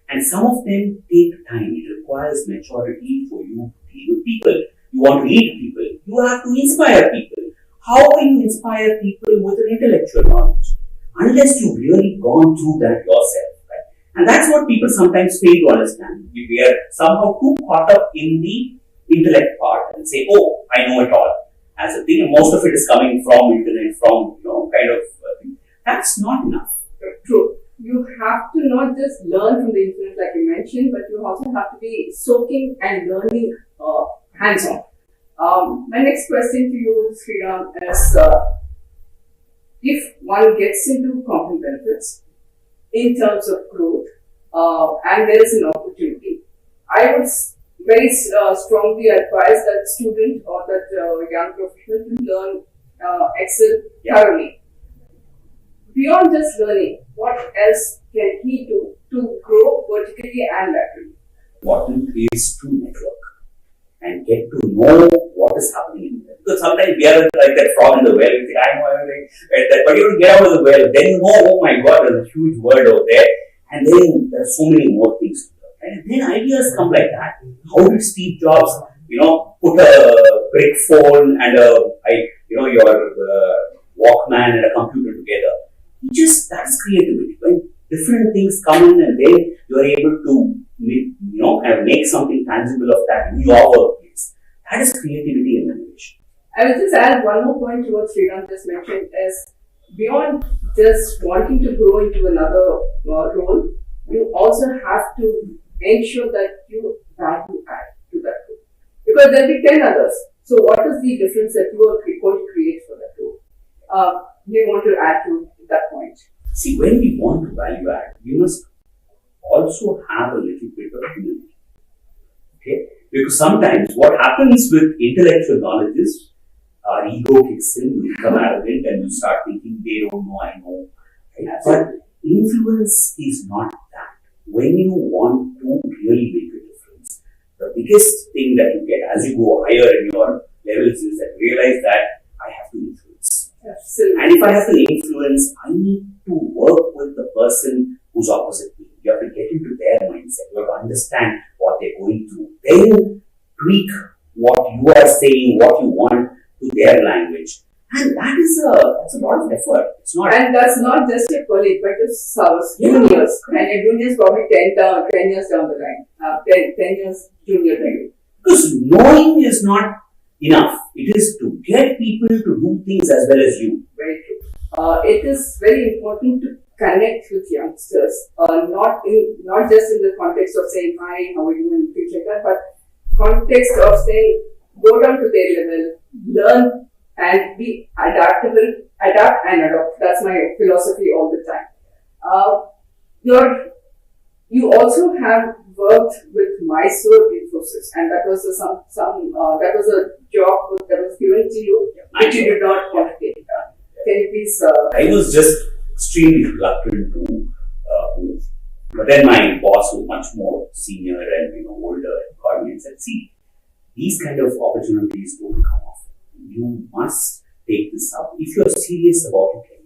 And some of them take time. It requires maturity for you to deal with people. You want to lead people. You have to inspire people. How can you inspire people with an intellectual knowledge? Unless you've really gone through that yourself. Right? And that's what people sometimes fail to understand. We are somehow too caught up in the intellect part and say, oh, I know it all. As a thing, and most of it is coming from internet, from, kind of thing. That's not enough. True. You have to not just learn from the internet like you mentioned, but you also have to be soaking and learning hands-on. My next question to you, Sriram, is if one gets into compound benefits in terms of growth and there is an opportunity, I would very strongly advise that student or that young professional to learn Excel thoroughly. Beyond just learning, what else can he do to grow vertically and laterally? Important is to network and get to know what is happening in there. Because sometimes we are like that frog in the well. We think, I know everything. But you have to get out of the well. Then you know, oh my God, there's a huge world out there. And then there are so many more things. And then ideas come like that. How did Steve Jobs, put a brick phone and your Walkman and a computer together? That's creativity. When different things come in and then you are able to make something tangible of that in your workplace. That is creativity and innovation. I will just add one more point to what Sriram just mentioned is beyond just wanting to grow into another role, you also have to ensure that you value add to that role. Because there will be 10 others. So what is the difference that you are going to create for that role? Do you want to add to that point? See, when we want to value add, we must also have a little bit of humility. Okay? Because sometimes what happens with intellectual knowledge is our ego kicks in, you become arrogant and you start thinking they don't know, I know. Right? But influence is not that. When you want to really make a difference, the biggest thing that you get as you go higher in your levels is that realize that I have to influence. Absolutely. And if I have to influence, I need to work with the person who's opposite me. You have to get into their mindset. You have to understand what they're going through. Then tweak what you are saying, what you want to their language. And that's a lot of effort. It's not. And that's not just a colleague, but it's juniors. And a junior is probably 10 years down the line. 10 years junior than you. Because knowing is not enough. It is to get people to do things as well as you. Very true. It is very important to connect with youngsters, not just in the context of saying hi, how are you, and things like that, but context of saying go down to their level, learn and be adaptable, adapt and adopt. That's my philosophy all the time. You also have worked with Infosys, and that was that was a job that was given to you, which you did not want to take. Can you please? I was just extremely reluctant to move, but then my boss was much more senior and older and called me and said, "See, these kind of opportunities don't come off. You must take this up if you're serious about it."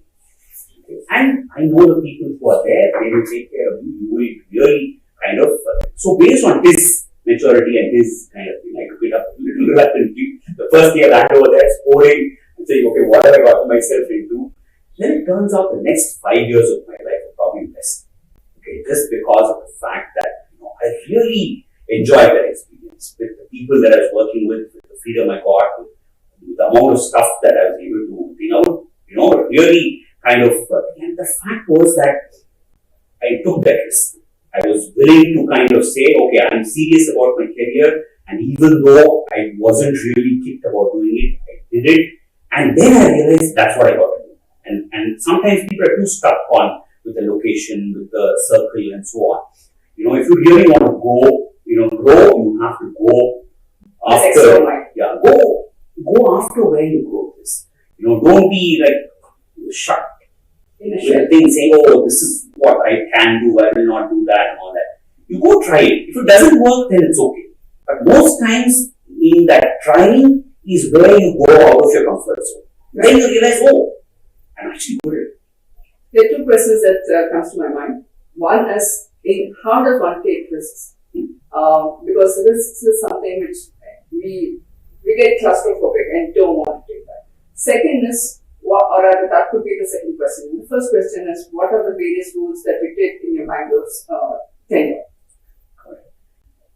Okay? And I know the people who are there, they will take care of you. You will really kind of, so based on his maturity and his kind of thing, I took it up a little reluctantly. The first day I landed over there, scoring and saying, okay, what have I got myself into? Then it turns out the next 5 years of my life are probably best. Okay, just because of the fact that, I really enjoyed that experience with the people that I was working with the freedom I got, with the amount of stuff that I was able to, really kind of, and the fact was that I took that risk. I was willing to kind of say, okay, I'm serious about my career, and even though I wasn't really kicked about doing it, I did it, and then I realized that's what I got to do. And sometimes people are too stuck on with the location, with the circle, and so on. If you really want to go, grow, you have to go after, go after where your growth is. Don't be like shut with things saying, oh, this is what I can do, I will not do that and all that. You go try it. If it doesn't work, then it's okay. But most times in that trying is where you go out of your comfort zone. Then you realize, oh, I'm actually good at it. There are two questions that comes to my mind. One is, how does one take risks? Because risks is something which we get claustrophobic and don't want to take that. Second is, that could be the second question. The first question is, what are the various rules that you did in your Bangalore's tenure?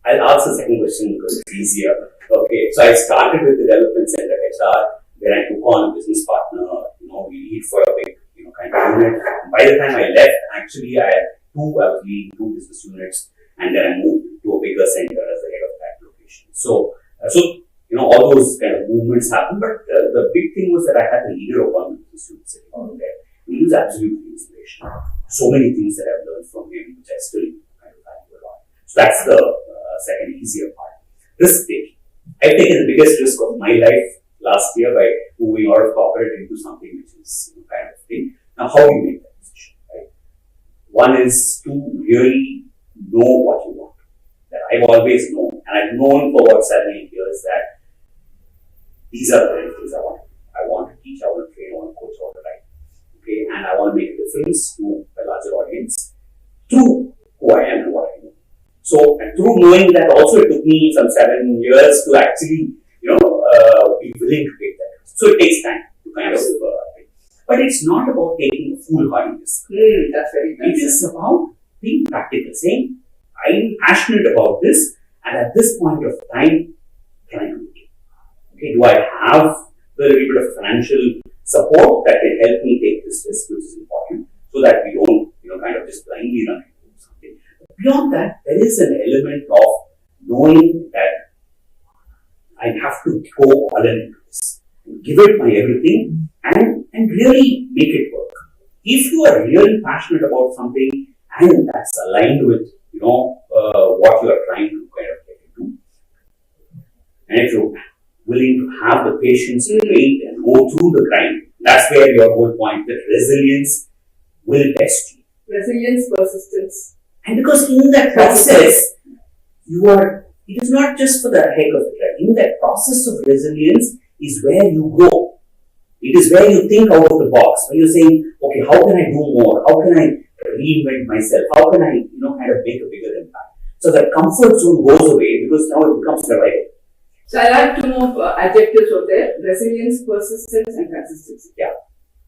I'll answer the second question because it's easier. Okay, so I started with the development center HR, then I took on a business partner, we lead for a big, kind of unit. By the time I left, actually I was leading 2 business units, and then I moved to a bigger center as the head of that location. So, all those kind of movements happened, but the big thing was that I had the leader of one business unit sitting out there. He was absolutely inspirational. So many things that I've learned from him, which I still kind of value a lot. So that's the second easier part. Risk taking. I've taken the biggest risk of my life last year by moving out of corporate into something which is kind of thing. Now, how do you make that decision, right? One is to really know what you want. That I've always known, and I've known for about 7-8 years that these are the things I want to do. I want to teach, I want to train, I want to coach, I want to write. Okay, and I want to make a difference to a larger audience through who I am and what I know. So, and through knowing that also it took me some 7 years to actually, be willing to take that. So it takes time to kind of, but it's not about taking a foolhardy risk. That's very nice. It is about being practical, saying, I'm passionate about this, and at this point of time, can I do it? Okay, do I have the little bit of financial support that can help me take this risk, which is important, so that we don't, kind of just blindly run into something. But beyond that, there is an element of knowing that I have to go all into this, give it my everything, and really make it work. If you are really passionate about something and that's aligned with, what you are trying to kind of get into, and if you're willing to have the patience to wait and go through the grind, that's where your whole point, that resilience will test you. Resilience, persistence. And because in that process, it is not just for the heck of it, right? In that process of resilience is where you grow. It is where you think out of the box, where you're saying, okay, how can I do more? How can I reinvent myself? How can I, kind of make a bigger impact? So that comfort zone goes away because now it becomes survival. So I like 2 more adjectives out there: resilience, persistence, and consistency. Yeah,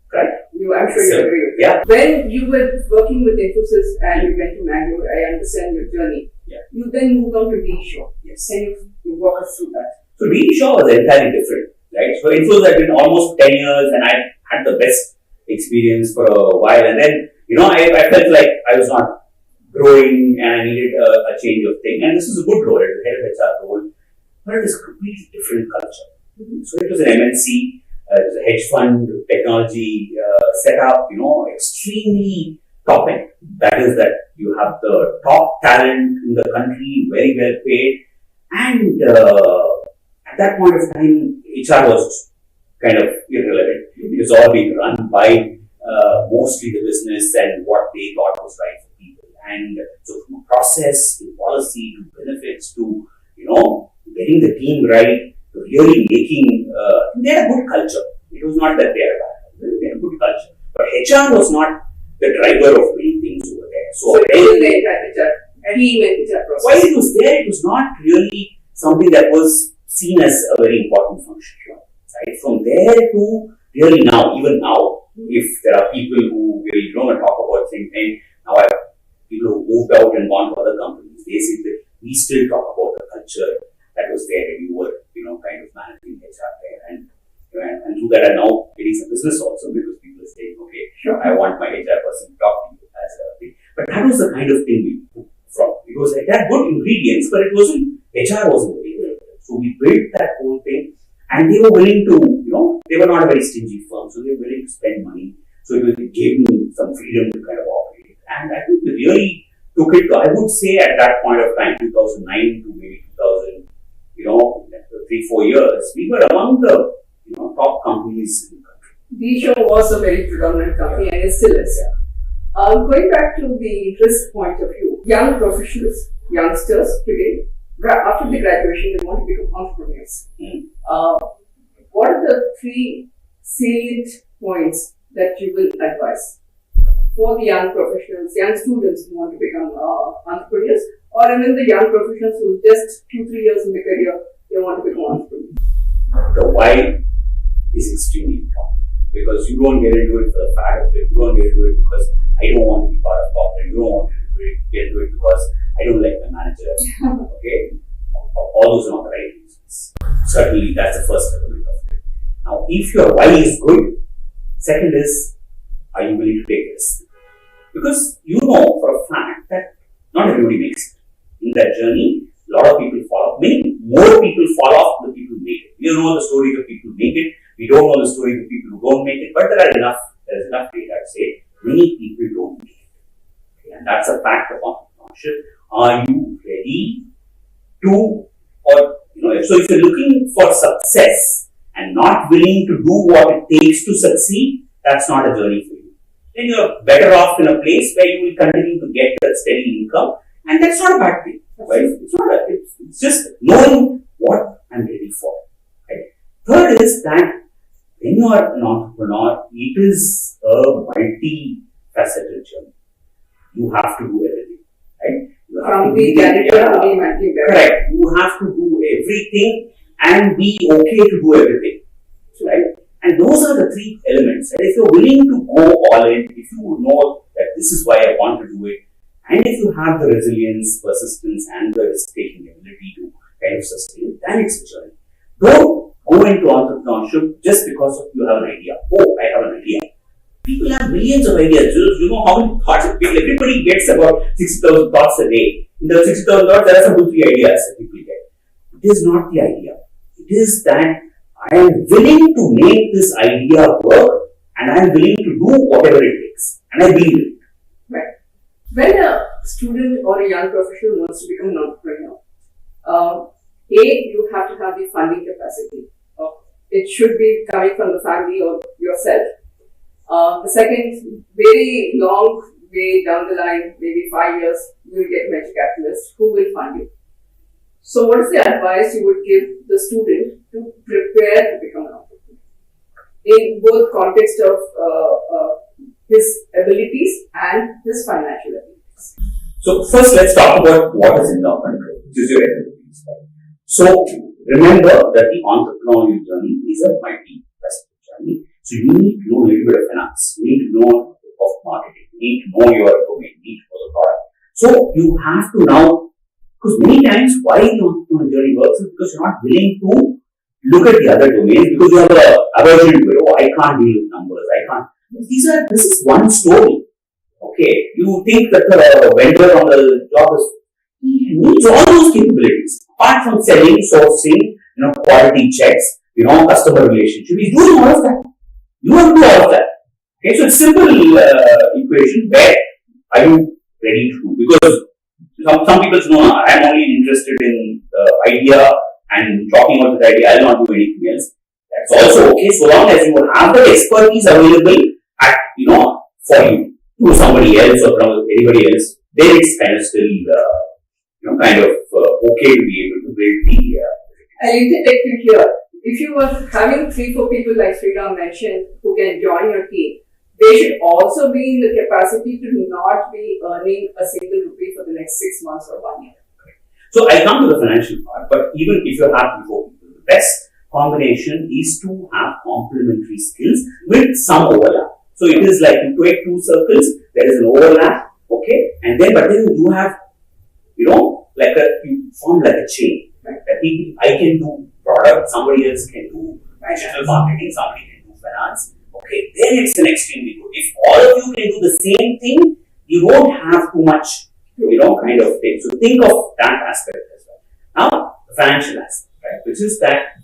correct. I'm sure you agree with that. When you were working with Infosys and you went to Mangalore, I understand your journey. Yeah. You then moved on to D Shaw. Yes. Can you walk us through that? So D Shaw was entirely different, right? So Infosys had been almost 10 years, and I had the best experience for a while, and then I felt like I was not growing and I needed a change of thing. And this is a good role, it was head of HR role, but it was a completely different culture. So it was an MNC, it was a hedge fund technology setup, extremely top end. That is that you have the top talent in the country, very well paid, and at that point of time, HR was kind of irrelevant. It was all being run by mostly the business and what they thought was right for people. And so from a process to policy to benefits to, getting the team right, to really making, they had a good culture. It was not that they had a bad culture. They had a good culture. But HR was not the driver of many things over there. So it was the entire team and HR process. While it was there, it was not really something that was seen as a very important function. Right? From there to really now, even now, if there are people who will talk about things, and now I have people who moved out and gone to other companies, they say that we still talk about the culture that was there when you were, kind of managing HR there. And through that, I'm now getting some business also because people are saying, okay, sure, I want my HR person to talk to you as a thing. But that was the kind of thing we took from. It was like, it had good ingredients, but it wasn't, HR wasn't very good. So we built that whole thing, and they were willing to, they were not a very stingy firm, so they were willing to spend money. So it gave me some freedom to kind of operate. And I think we really took it to, I would say at that point of time, 2009 to maybe 2000, 3-4 years, we were among the top companies in the country. D-Show was a very predominant company and it still is. Going back to the risk point of view, young professionals, youngsters today, after the graduation, they want to become entrepreneurs. What are the 3 salient points that you will advise for the young professionals, young students who want to become entrepreneurs, or even the young professionals who just 2-3 years in the career, they want to become entrepreneurs? The why is extremely important because you don't get into it for the fact of it, you don't get into it because I don't want to be part of corporate, you don't want to get into it because I don't like my manager. Okay? All those are not the right reasons. Certainly, that's the first element of it. Now, if your why is good, second is, are you willing to take risks? Because you know for a fact that not everybody makes it. In that journey, a lot of people fall off. Many more people fall off than people make it. We don't know the stories of people who make it. We don't know the stories of people who don't make it. But there's enough data to say many people don't make it. Okay, and that's a fact of entrepreneurship. Are you ready to, so if you're looking for success and not willing to do what it takes to succeed, that's not a journey for you. Then you're better off in a place where you will continue to get that steady income, and that's not a bad thing. Right? It's just knowing what I'm ready for. Right? Third is that when you are an entrepreneur, it is a multi-faceted journey. You have to do everything. Right? You have From the janitor to the managing director. Correct. You have to do everything and be okay to do everything. Right? And those are the 3 elements. And if you're willing to go all in, if you know that this is why I want to do it, and if you have the resilience, persistence, and the risk-taking ability to kind of sustain it, then it's a journey. Don't go into entrepreneurship just because you have an idea. Oh, I have an idea. People have millions of ideas. You know how many thoughts everybody gets about 60,000 thoughts a day. In the 60,000 thoughts, there are some 2-3 ideas that people get. It is not the idea. It is that I am willing to make this idea work and I am willing to do whatever it takes. And I believe in it. Right. When a student or a young professional wants to become an entrepreneur, you have to have the funding capacity. It should be coming from the family or yourself. The second, very long way down the line, maybe 5 years, you will get venture capitalists who will fund you. So what is the advice you would give the student to prepare to become an entrepreneur? In both context of his abilities and his financial abilities. So first let's talk about what is endowment, which is your abilities. So remember that the entrepreneurial journey is a multi-faceted journey. So you need to know a little bit of finance, you need to know of marketing, you need to know your domain, you need to know the product. So you have to now, because many times why the entrepreneurial journey works is because you're not willing to look at the other domains because you have an aversion to it. Oh, I can't deal with numbers, I can't. This is one story. Okay, you think that the vendor on the job he needs all those capabilities apart from selling, sourcing, quality checks, customer relationship. He's doing all of that. You have to do all of that. Okay, so it's simple equation. Where are you ready to do? Because some people know I'm only interested in the idea and talking about the idea. I'll not do anything else. That's also okay, so long as you have the expertise available at for you to somebody else or anybody else. Then it's kind of still okay to be able to build the. I'll interject you here. If you were having 3-4 people like Sriram mentioned who can join your team, they they should also be in the capacity to not be earning a single rupee for the next 6 months or 1 year. So I come to the financial part, but even if you have before people, the best combination is to have complementary skills with some overlap. So it is like you take two circles, there is an overlap, okay, and then but then you have, you form like a chain, right? That people, I can do product, somebody else can do digital marketing, somebody can do finance. Okay, then it's an extremely good. If all of you can do the same thing, you don't have too much, kind of thing. So think of that aspect as well. Now, the financial aspect, right, which is that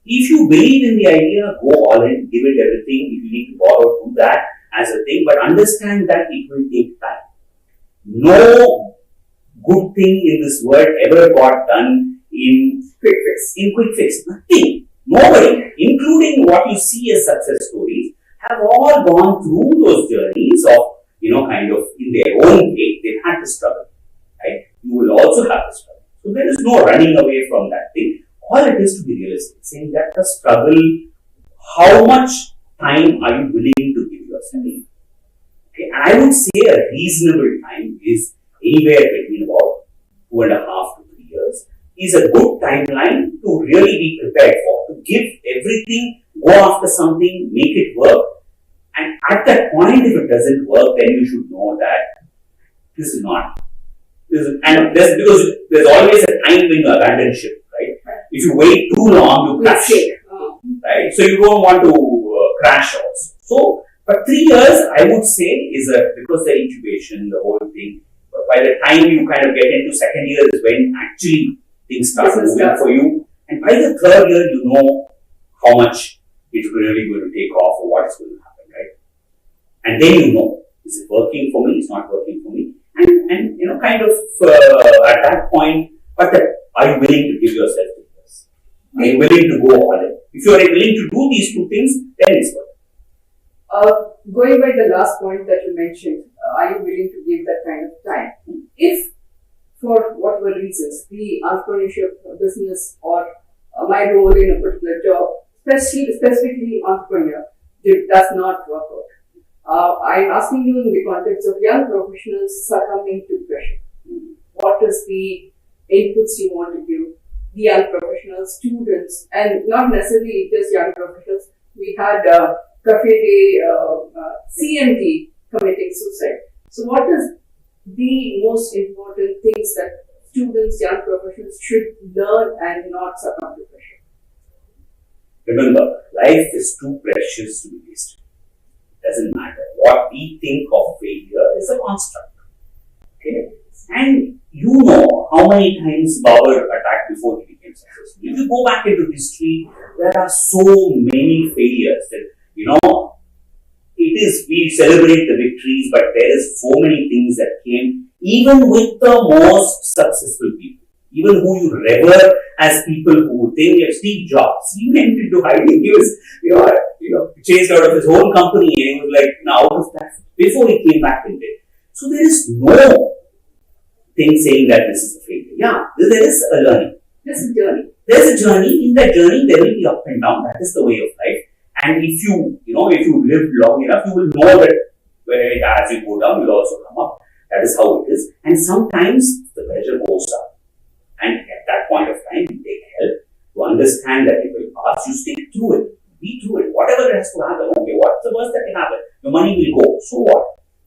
if you believe in the idea, go all in, give it everything. If you need to borrow, do that as a thing, but understand that it will take time. No good thing in this world ever got done in quick fix. Nothing. Nobody, including what you see as success stories, have all gone through those journeys of, kind of in their own way. They've had to struggle, right? You will also have to struggle. So there is no running away from that thing. All it is to be realistic, saying that the struggle, how much time are you willing to give yourself? Okay, and I would say a reasonable time is anywhere between about 2.5 to 3 years is a good timeline to really be prepared for, to give everything, go after something, make it work. And at that point, if it doesn't work, then you should know that this is not. Because there's always a time when you abandon ship, right? If you wait too long, you crash, right? So you don't want to crash also. So, but 3 years, I would say, because the incubation, the whole thing. But by the time you kind of get into second year is when actually things start moving for you. And by the third year, you know how much it's really going to take off or what is going to happen, right? And then you know, is it working for me? It's not working for me. And kind of at that point, are you willing to give yourself to this? Are you willing to go all in? If you are willing to do these two things, then it's good. Going by the last point that you mentioned, are you willing to give that kind of time? If, for whatever reasons, the entrepreneurship business or my role in a particular job, specifically entrepreneur, it does not work out. I'm asking you in the context of young professionals succumbing to pressure. What is the inputs you want to give the young professionals, students, and not necessarily just young professionals? We had Cafe Day, CMT committing suicide. So what is the most important things that students, young professionals should learn and not succumb to pressure? Remember, life is too precious to be wasted. Doesn't matter. What we think of failure is a construct. Okay? And you know how many times Babur attacked before he became successful. If you go back into history, there are so many failures that, we celebrate the victories, but there is so many things that came, even with the most successful people, even who you revere as people who think of Steve Jobs. He went into hiding. He was, chased out of his own company, and he was like, out of that before he came back in there. So there is no thing saying that this is a failure. Yeah, there is a learning. There's a journey. There's a journey. In that journey, there will be up and down. That is the way of life. And if you live long enough, you will know that as you go down, you'll also come up. That is how it is. And sometimes the pressure goes up. And at that point of time, you take help to understand that it will pass. You stick through it. Be through it. Whatever has to happen. Okay, what's the worst that can happen? Your money will go. So what?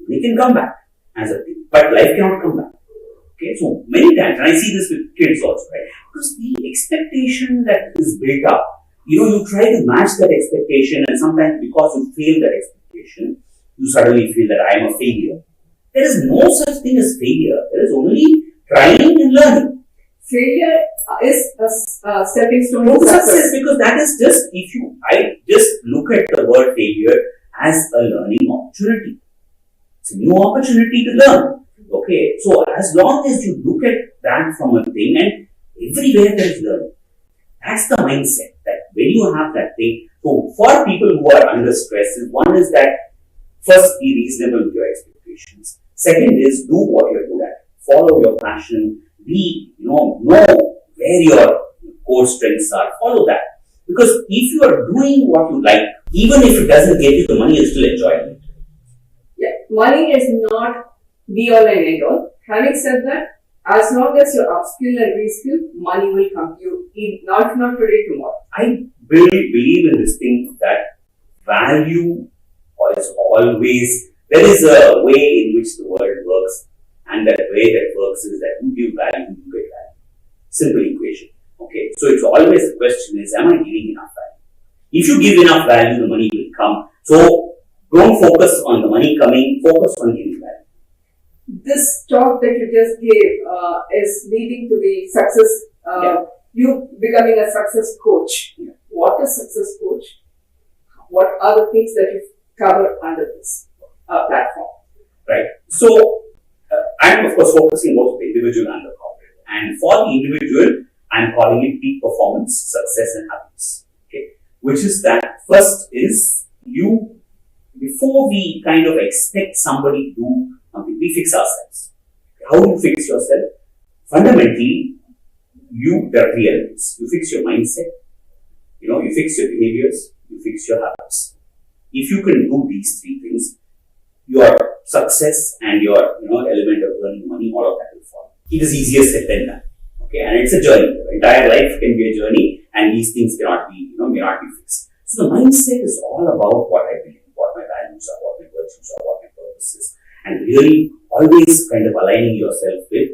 We can come back as a thing. But life cannot come back. Okay, so many times, and I see this with kids also, right? Because the expectation that is built up, you try to match that expectation, and sometimes because you fail that expectation, you suddenly feel that I am a failure. There is no such thing as failure. There is only trying and learning. Failure is a stepping stone to success, because that is just, I just look at the word failure as a learning opportunity. It's a new opportunity to learn. Okay, so as long as you look at that from a thing, and everywhere there is learning, that's the mindset. That when you have that thing, so for people who are under stress, one is that first be reasonable with your expectations. Second is do what you're good at. Follow your passion. Know where your core strengths are. Follow that. Because if you are doing what you like, even if it doesn't get you the money, you still enjoy it. Yeah, money is not be all and end all. Having said that, as long as you upskill and reskill, money will come to you. Not today, tomorrow. I really believe in this thing that value is always, there is a way in which the world works, and that way that works is that you give value, you get value. Simple equation. Okay, so it's always the question is, am I giving enough value? If you give enough value, the money will come. So don't focus on the money coming, focus on giving value. This talk that you just gave is leading to the success, you becoming a success coach. Yeah. What is success coach? What are the things that you cover under this platform? Right. So I'm of course focusing both on the individual and the corporate. And for the individual, I'm calling it peak performance, success and happiness. Okay. Which is that first is you, before we kind of expect somebody to do something, we fix ourselves. How do you fix yourself? Fundamentally, there are three elements. You fix your mindset, you fix your behaviors, you fix your habits. If you can do these three things, your success and your element of earning money, all of that will follow. It is easier said than done. Okay, and it's a journey. Your entire life can be a journey, and these things cannot be fixed. So the mindset is all about what I believe, what my values are, what my virtues are, what my purpose is, and really always kind of aligning yourself with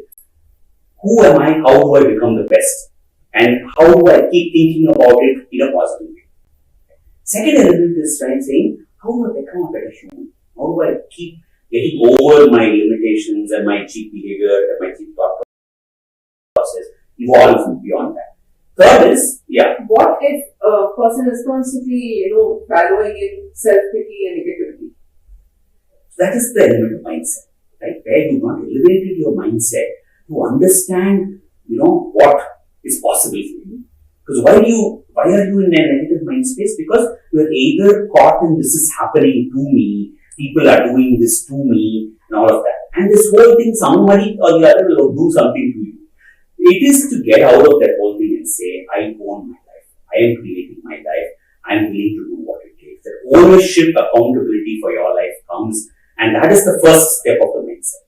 who am I, how do I become the best, and how do I keep thinking about it in a positive way. Second element is saying, how do I become a better human? How do I keep getting over my limitations and my cheap behavior and my cheap thought process, evolve beyond that. Third is, what if a person is constantly, wallowing in self-pity and negativity? That is the element of mindset, right? Where you not elevated your mindset to understand, what is possible for you. Because why are you in a negative mind space? Because you are either caught in this is happening to me, people are doing this to me, and all of that. And this whole thing, somebody or the other will do something to you. It is to get out of that whole thing and say, I own my life. I am creating my life. I am willing to do what it takes. That ownership, accountability for your life comes, and that is the first step of the mindset.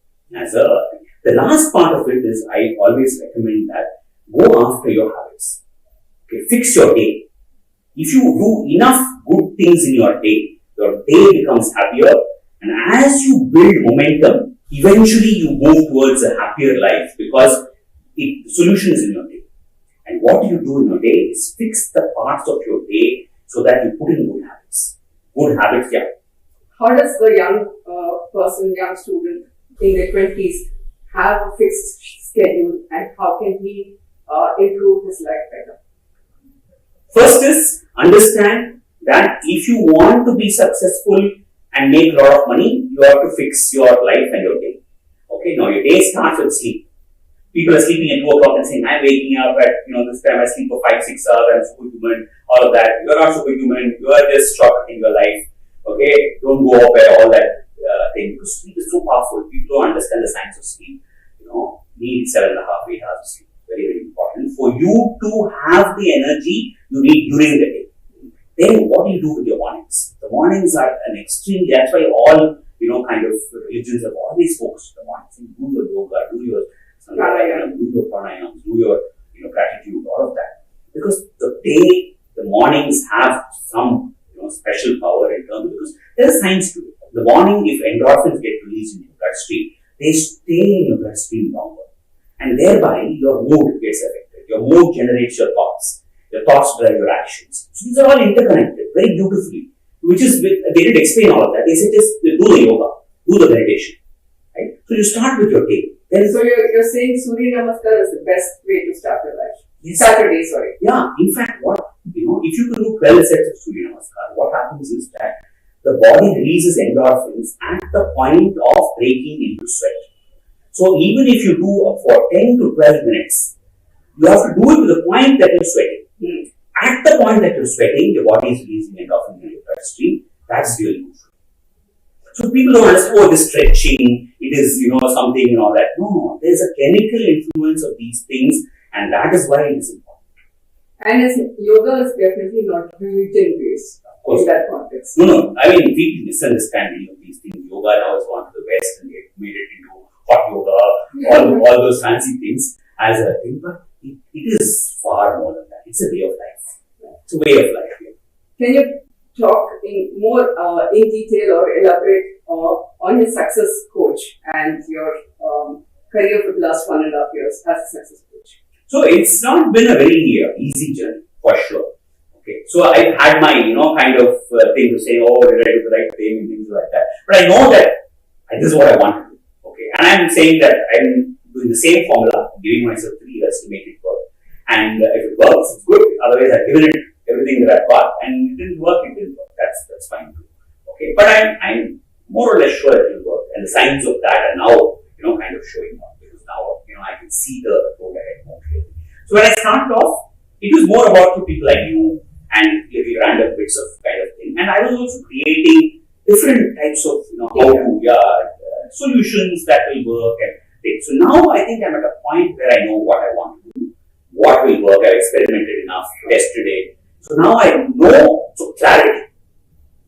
The last part of it is, I always recommend that go after your habits. Okay, fix your day. If you do enough good things in your day becomes happier, and as you build momentum, eventually you move towards a happier life because the solution is in your day. And what you do in your day is fix the parts of your day so that you put in good habits. Good habits, How does the young student in their 20s have a fixed schedule, and how can he improve his life better? First is understand that if you want to be successful and make a lot of money, you have to fix your life and your day. Okay, now your day starts with sleep. People are sleeping at 2 o'clock and saying, I'm waking up at, this time I sleep for 5-6 hours, I'm superhuman, all of that. You're not superhuman, you are just shocked in your life. Okay, don't go up at all that thing, because sleep is so powerful. People don't understand the science of sleep. Need 7.5, 8 hours of sleep. Very, very important. For you to have the energy you need during the day. Then what do you do with your mornings? The mornings are an extreme, that's why all, kind of religions have always focused on the mornings. Do your yoga, do your pranayama, do your, gratitude, all of that. Because the mornings have some, special power in terms, because there's science to it. The morning, if endorphins get released in your bloodstream, they stay in your bloodstream longer. And thereby, your mood gets affected. Your mood generates your thoughts. Your thoughts drive your actions. So these are all interconnected very beautifully. They didn't explain all of that. They said just do the yoga, do the meditation. Right? So you start with your day. So you're saying Surya Namaskar is the best way to start your life? Yes. Saturday, sorry. Yeah. In fact, if you can do 12 sets of Surya Namaskar, what happens is that the body releases endorphins at the point of breaking into sweat. So even if you do for 10 to 12 minutes, you have to do it to the point that you're sweating. At the point that you're sweating, your body is releasing endorphins in your bloodstream. That's really good. So people don't understand, this stretching, it is, something and all that. No, there's a chemical influence of these things, and that is why it is important. And yoga is definitely not religion-based in that context. No. I mean, people misunderstand these things. Yoga now has gone to the West and they've made it into hot yoga, all those fancy things as a thing. But it is far more than that. It's a way of life. It's a way of life. Can you talk in detail or elaborate on your success coach and your career for the last 1.5 years as a success coach? So it's not been a very easy journey, for sure. Okay, so I've had my, kind of thing to say, oh, did I do the right thing and things like that. But I know that this is what I want to do. Okay, and I'm saying that I'm doing the same formula, giving myself 3 years to make it work. And if it works, it's good. Otherwise, I've given it everything that I've got, and it didn't work. That's fine too. Okay, but I'm more or less sure it will work, and the signs of that are now, kind of showing up, because now, I can see the road ahead more clearly. So when I started off, it was more about the people I knew and little random bits of kind of thing, and I was also creating different types of, solutions that will work and things. So now I think I'm at a point where I know what I want to do, what will work. I've experimented enough, tested it. So now I know, so clarity.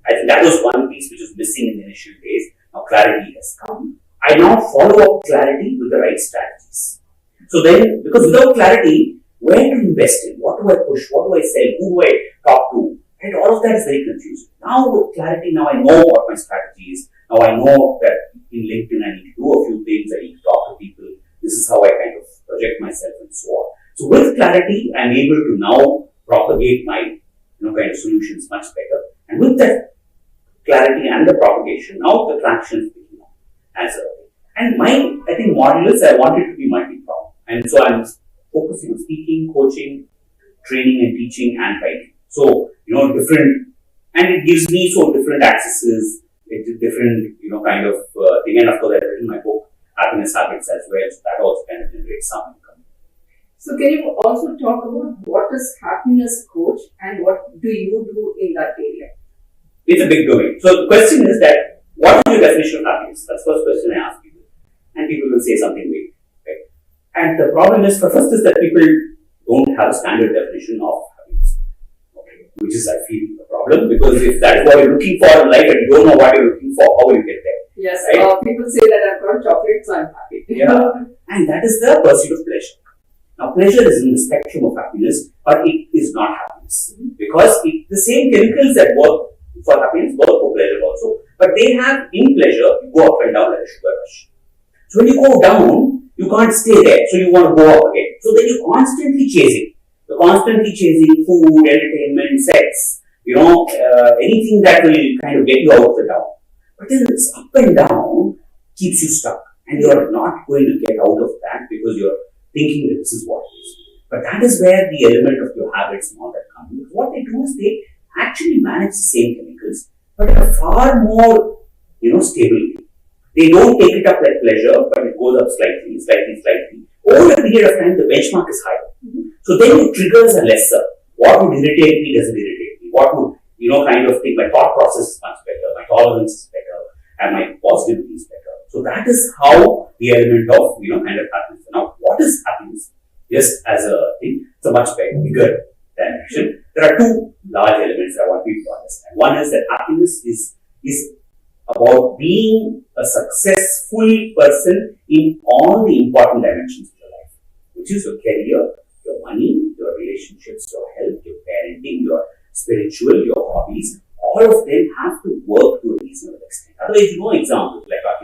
I think that was one piece which was missing in the initial days. Now clarity has come. I now follow up clarity with the right strategies. So then, because without clarity, where to invest in? What do I push? What do I sell? Who do I talk to? And all of that is very confusing. Now with clarity, now I know what my strategy is. Now I know that in LinkedIn I need to do a few things. I need to talk to people. This is how I kind of project myself and so on. So with clarity, I'm able to now propagate my kind of solutions much better. And with that clarity and the propagation, now the traction is picking up as a. And my, I think, model is I want it to be multi-pronged. And so I'm focusing on speaking, coaching, training and teaching and writing. So, different, and it gives me different accesses, different, kind of thing. And of course, I've written my book, Happiness Habits as well. So that also kind of generates some income. So can you also talk about what is happiness coach and what do you do in that area? It's a big domain. So the question is that, what is your definition of happiness? That's the first question I ask people. And people will say something vague. Right? And the problem is, first is that people don't have a standard definition of happiness. Okay. Which is, I feel, a problem, because if that is what you're looking for in life and you don't know what you're looking for, how will you get there? Yes, right? People say that I've got chocolate, so I'm happy. Yeah. And that is the pursuit of pleasure. Now, pleasure is in the spectrum of happiness, but it is not happiness. Because the same chemicals that work for happiness work for pleasure also. But they have, in pleasure, you go up and down like a sugar rush. So when you go down, you can't stay there. So you want to go up again. So then you're constantly chasing. You're constantly chasing food, entertainment, sex, anything that will kind of get you out of the down. But then this up and down keeps you stuck. And you're not going to get out of that because you're thinking that this is what it is. But that is where the element of your habits and all that comes. Because what they do is they actually manage the same chemicals, but at a far more, stable way. They don't take it up like pleasure, but it goes up slightly. Over a period of time, the benchmark is higher. So then the triggers are lesser. What would irritate me doesn't irritate me. What would, kind of think, my thought process is much better, my tolerance is better, and my positivity is better. So that is how the element of, kind of happiness. Now, what is happiness? Just as a thing, it's a much bigger dimension. There are two large elements I want people to understand. One is that happiness is about being a successful person in all the important dimensions of your life, which is your career, your money, your relationships, your health, your parenting, your spiritual, your hobbies. All of them have to work to a reasonable extent. Otherwise, examples like our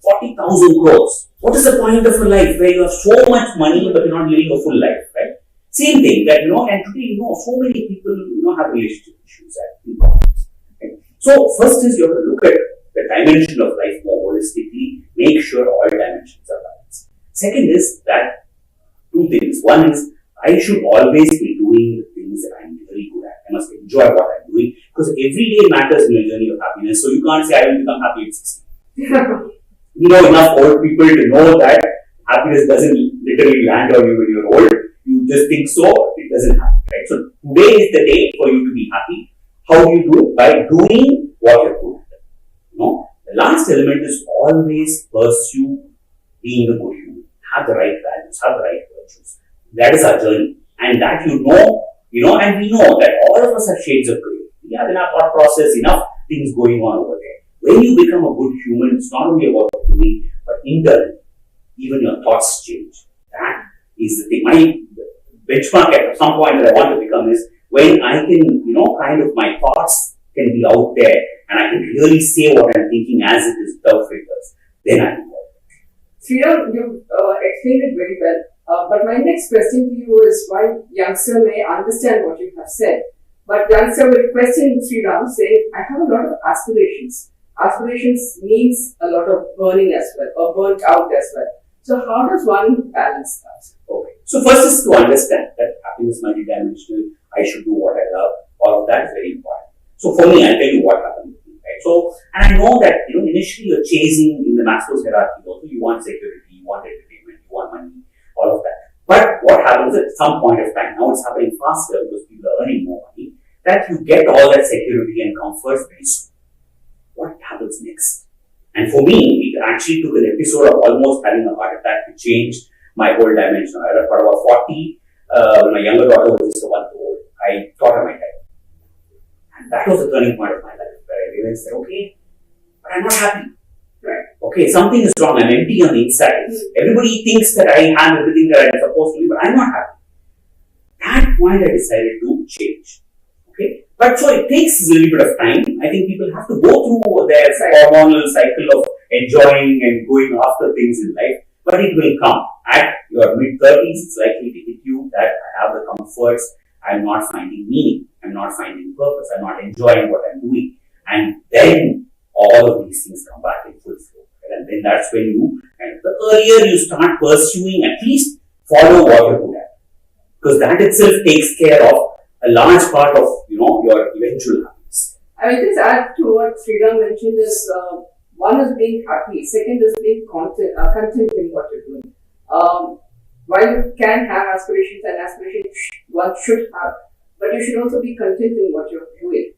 40,000 crores. What is the point of a life where you have so much money but you're not living a full life, right? Same thing that, and today, so many people, have relationship issues and problems. Right? So first is you have to look at the dimension of life more holistically, make sure all dimensions are balanced. Second is that two things. One is I should always be doing the things that I'm really good at. I must enjoy what I'm doing because every day matters in your journey of happiness. So you can't say I will become happy at 60. Enough old people to know that happiness doesn't literally land on you when you're old. You just think so, it doesn't happen, right? So today is the day for you to be happy. How do you do it? By doing what you're good at. The last element is always pursue being a good human. Have the right values, have the right virtues. That is our journey. And that and we know that all of us have shades of grey. We have in our thought process enough things going on over there. When you become a good human, it's not only about doing, but internally, even your thoughts change. That is the thing. My benchmark at some point that I want to become is when I can, kind of my thoughts can be out there and I can really say what I'm thinking as it is without filters. Then I can work. Sriram, you explained it very well. But my next question to you is why youngster may understand what you have said. But youngster will question Sriram saying, I have a lot of aspirations. Aspirations means a lot of burning as well, or burnt out as well. So how does one balance that? Okay. So first is to understand that happiness is multidimensional. I should do what I love. All of that is very important. So for me, I'll tell you what happened. Right? So, and I know that, initially you're chasing in the Maslow's hierarchy also. You want security, you want entertainment, you want money, all of that. But what happens at some point of time, now it's happening faster because people are earning more money, that you get all that security and comfort very soon. What happens next? And for me, it actually took an episode of almost having a heart attack to change my whole dimension. I was about 40, when my younger daughter was just a month old. I thought I might die. And that was the turning point of my life, where I realized that, okay, but I'm not happy. Right. Okay, something is wrong. I'm empty on the inside. Everybody thinks that I have everything that I'm supposed to be, but I'm not happy. At that point, I decided to change. Okay, but so it takes a little bit of time. I think people have to go through their hormonal cycle of enjoying and going after things in life, but it will come. At your mid-30s, it's likely to hit you that I have the comforts, I'm not finding meaning, I'm not finding purpose, I'm not enjoying what I'm doing. And then all of these things come back in full flow. And then that's when the earlier you start pursuing, at least follow what you're good at. Because that itself takes care of a large part of, your eventual happiness. I mean, just add to what Sriram mentioned is, one is being happy, second is being content in what you're doing. While you can have aspirations and aspirations one should have, but you should also be content in what you're doing.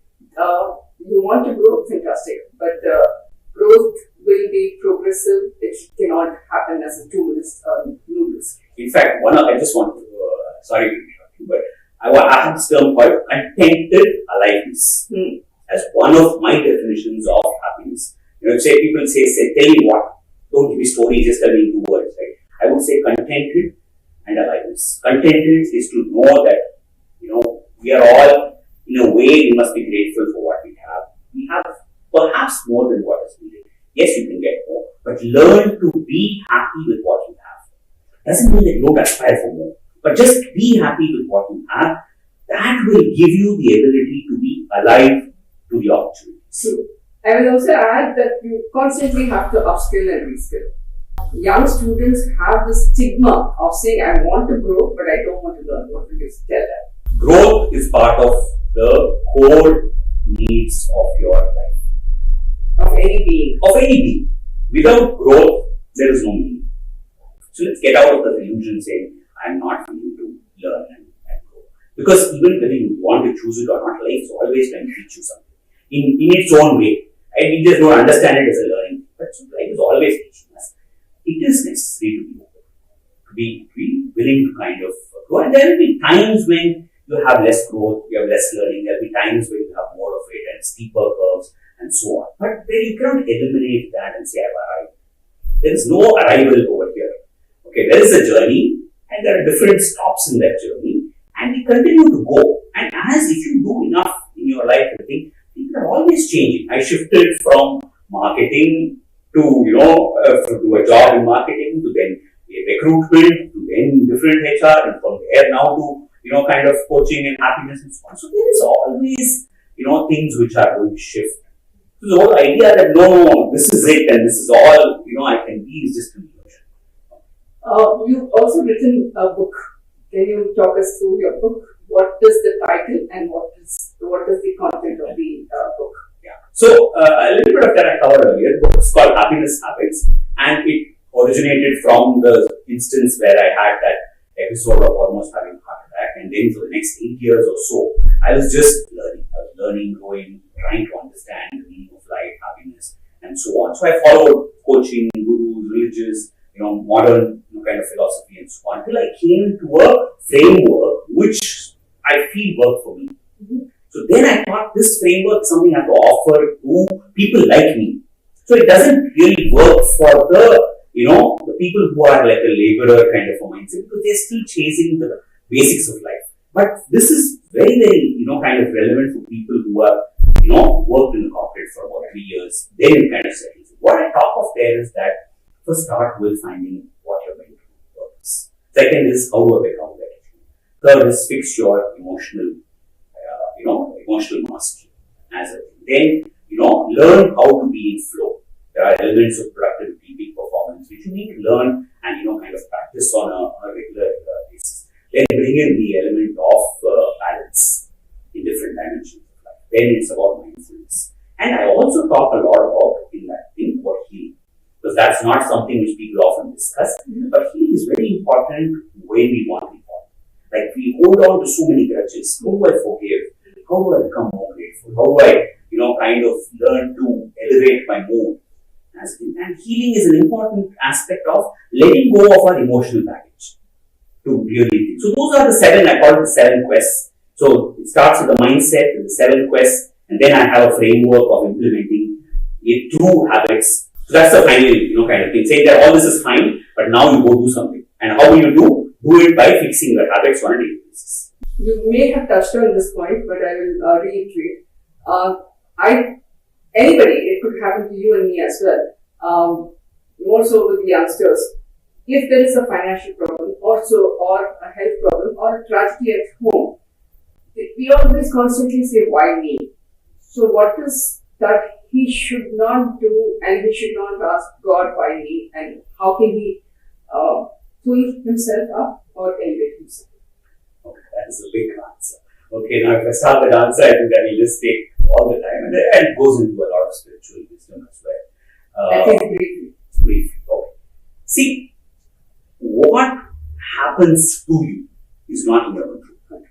You want to grow, fantastic, but growth will be progressive. It cannot happen as a 2 minutes noodles. In fact, I just want to, sorry to interrupt you, but I have this term called contented aliveness as one of my definitions of happiness. People say, tell me what, don't give me stories, just tell me 2 words, right? I would say contented and aliveness. Contented is to know that, we are all, in a way, we must be grateful for what we have. We have perhaps more than what is needed. Yes, you can get more, but learn to be happy with what you have. Doesn't mean that you don't aspire for more, but just be happy with what you have. That will give you the ability to be alive to the opportunity. So, I will also add that you constantly have to upskill and reskill. Young students have the stigma of saying, I want to grow, but I don't want to learn. What will you tell them? Growth is part of the core needs of your life. Of any being. Of any being. Without growth, there is no meaning. So let's get out of the illusion saying, I'm not willing to learn and grow. Because even whether you want to choose it or not, life is always trying to teach you something. In its own way. And we just don't understand it as a learning. But life is always teaching us. It is necessary to be open. To be willing to kind of grow. And there will be times when you have less growth, you have less learning. There will be times when you have more of it and steeper curves and so on. But then you cannot eliminate that and say, I've arrived. There is no arrival over here. Okay, there is a journey and there are different stops in that journey and we continue to go. And as if you do enough in your life, I think things are always changing. I shifted from marketing to, to do a job in marketing to then recruitment to then different HR and from there now to, kind of coaching and happiness and so on. So there is always, things which are going to shift. So the whole idea that no, this is it and this is all, I can be is just an illusion. You've also written a book. Can you talk us through your book? What is the title and what is the content of the book? Yeah. So a little bit of that I covered earlier. The book is called Happiness Habits, and it originated from the instance where I had that episode of almost having a heart attack, and then for the next 8 years or so, I was just learning. I was learning, growing, trying to understand the meaning of life, happiness, and so on. So I followed coaching, gurus, religious, modern kind of philosophy and so on, until I came to a framework which I feel work for me. So then I thought this framework is something I have to offer to people like me. So it doesn't really work for the people who are like a laborer kind of a mindset, because they're still chasing the basics of life. But this is very, very, kind of relevant for people who are, worked in the corporate for about 3 years. Then it kind of settles. What I talk of there is that first start with finding what you're going to do, purpose. Second is how to become better. Third is fix your emotional mastery as a thing. Then, learn how to be in flow. There are elements of productivity, peak performance, which you need to learn and, kind of practice on a regular basis. Then bring in the element of balance in different dimensions of life. Then it's about mindfulness. And I also talk a lot about in that thing about healing, because that's not something which people often discuss. But healing is very important when we want to be important. Like we hold on to so many grudges. How do I forgive? How do I become more grateful? How do I, kind of learn to elevate my mood? And healing is an important aspect of letting go of our emotional baggage to really think. So those are the 7, I call it the 7 quests. So it starts with the mindset, with the 7 quests, and then I have a framework of implementing it through habits. So that's the final, kind of thing. Saying that all this is fine, but now you go do something. And how will you do? Do it by fixing your habits on a daily basis. You may have touched on this point, but I will reiterate. Anybody, it could happen to you and me as well, more so with the youngsters. If there is a financial problem or a health problem or a tragedy at home, we always constantly say, why me? So what is that he should not do, and he should not ask God why me, and how can he pull himself up or elevate himself? Okay, that is a big answer. Okay, now if I start that answer, I think that will just take all the time, and it goes into a lot of spiritual wisdom as well. That is briefly. Briefly, okay. See, what happens to you is not in your control,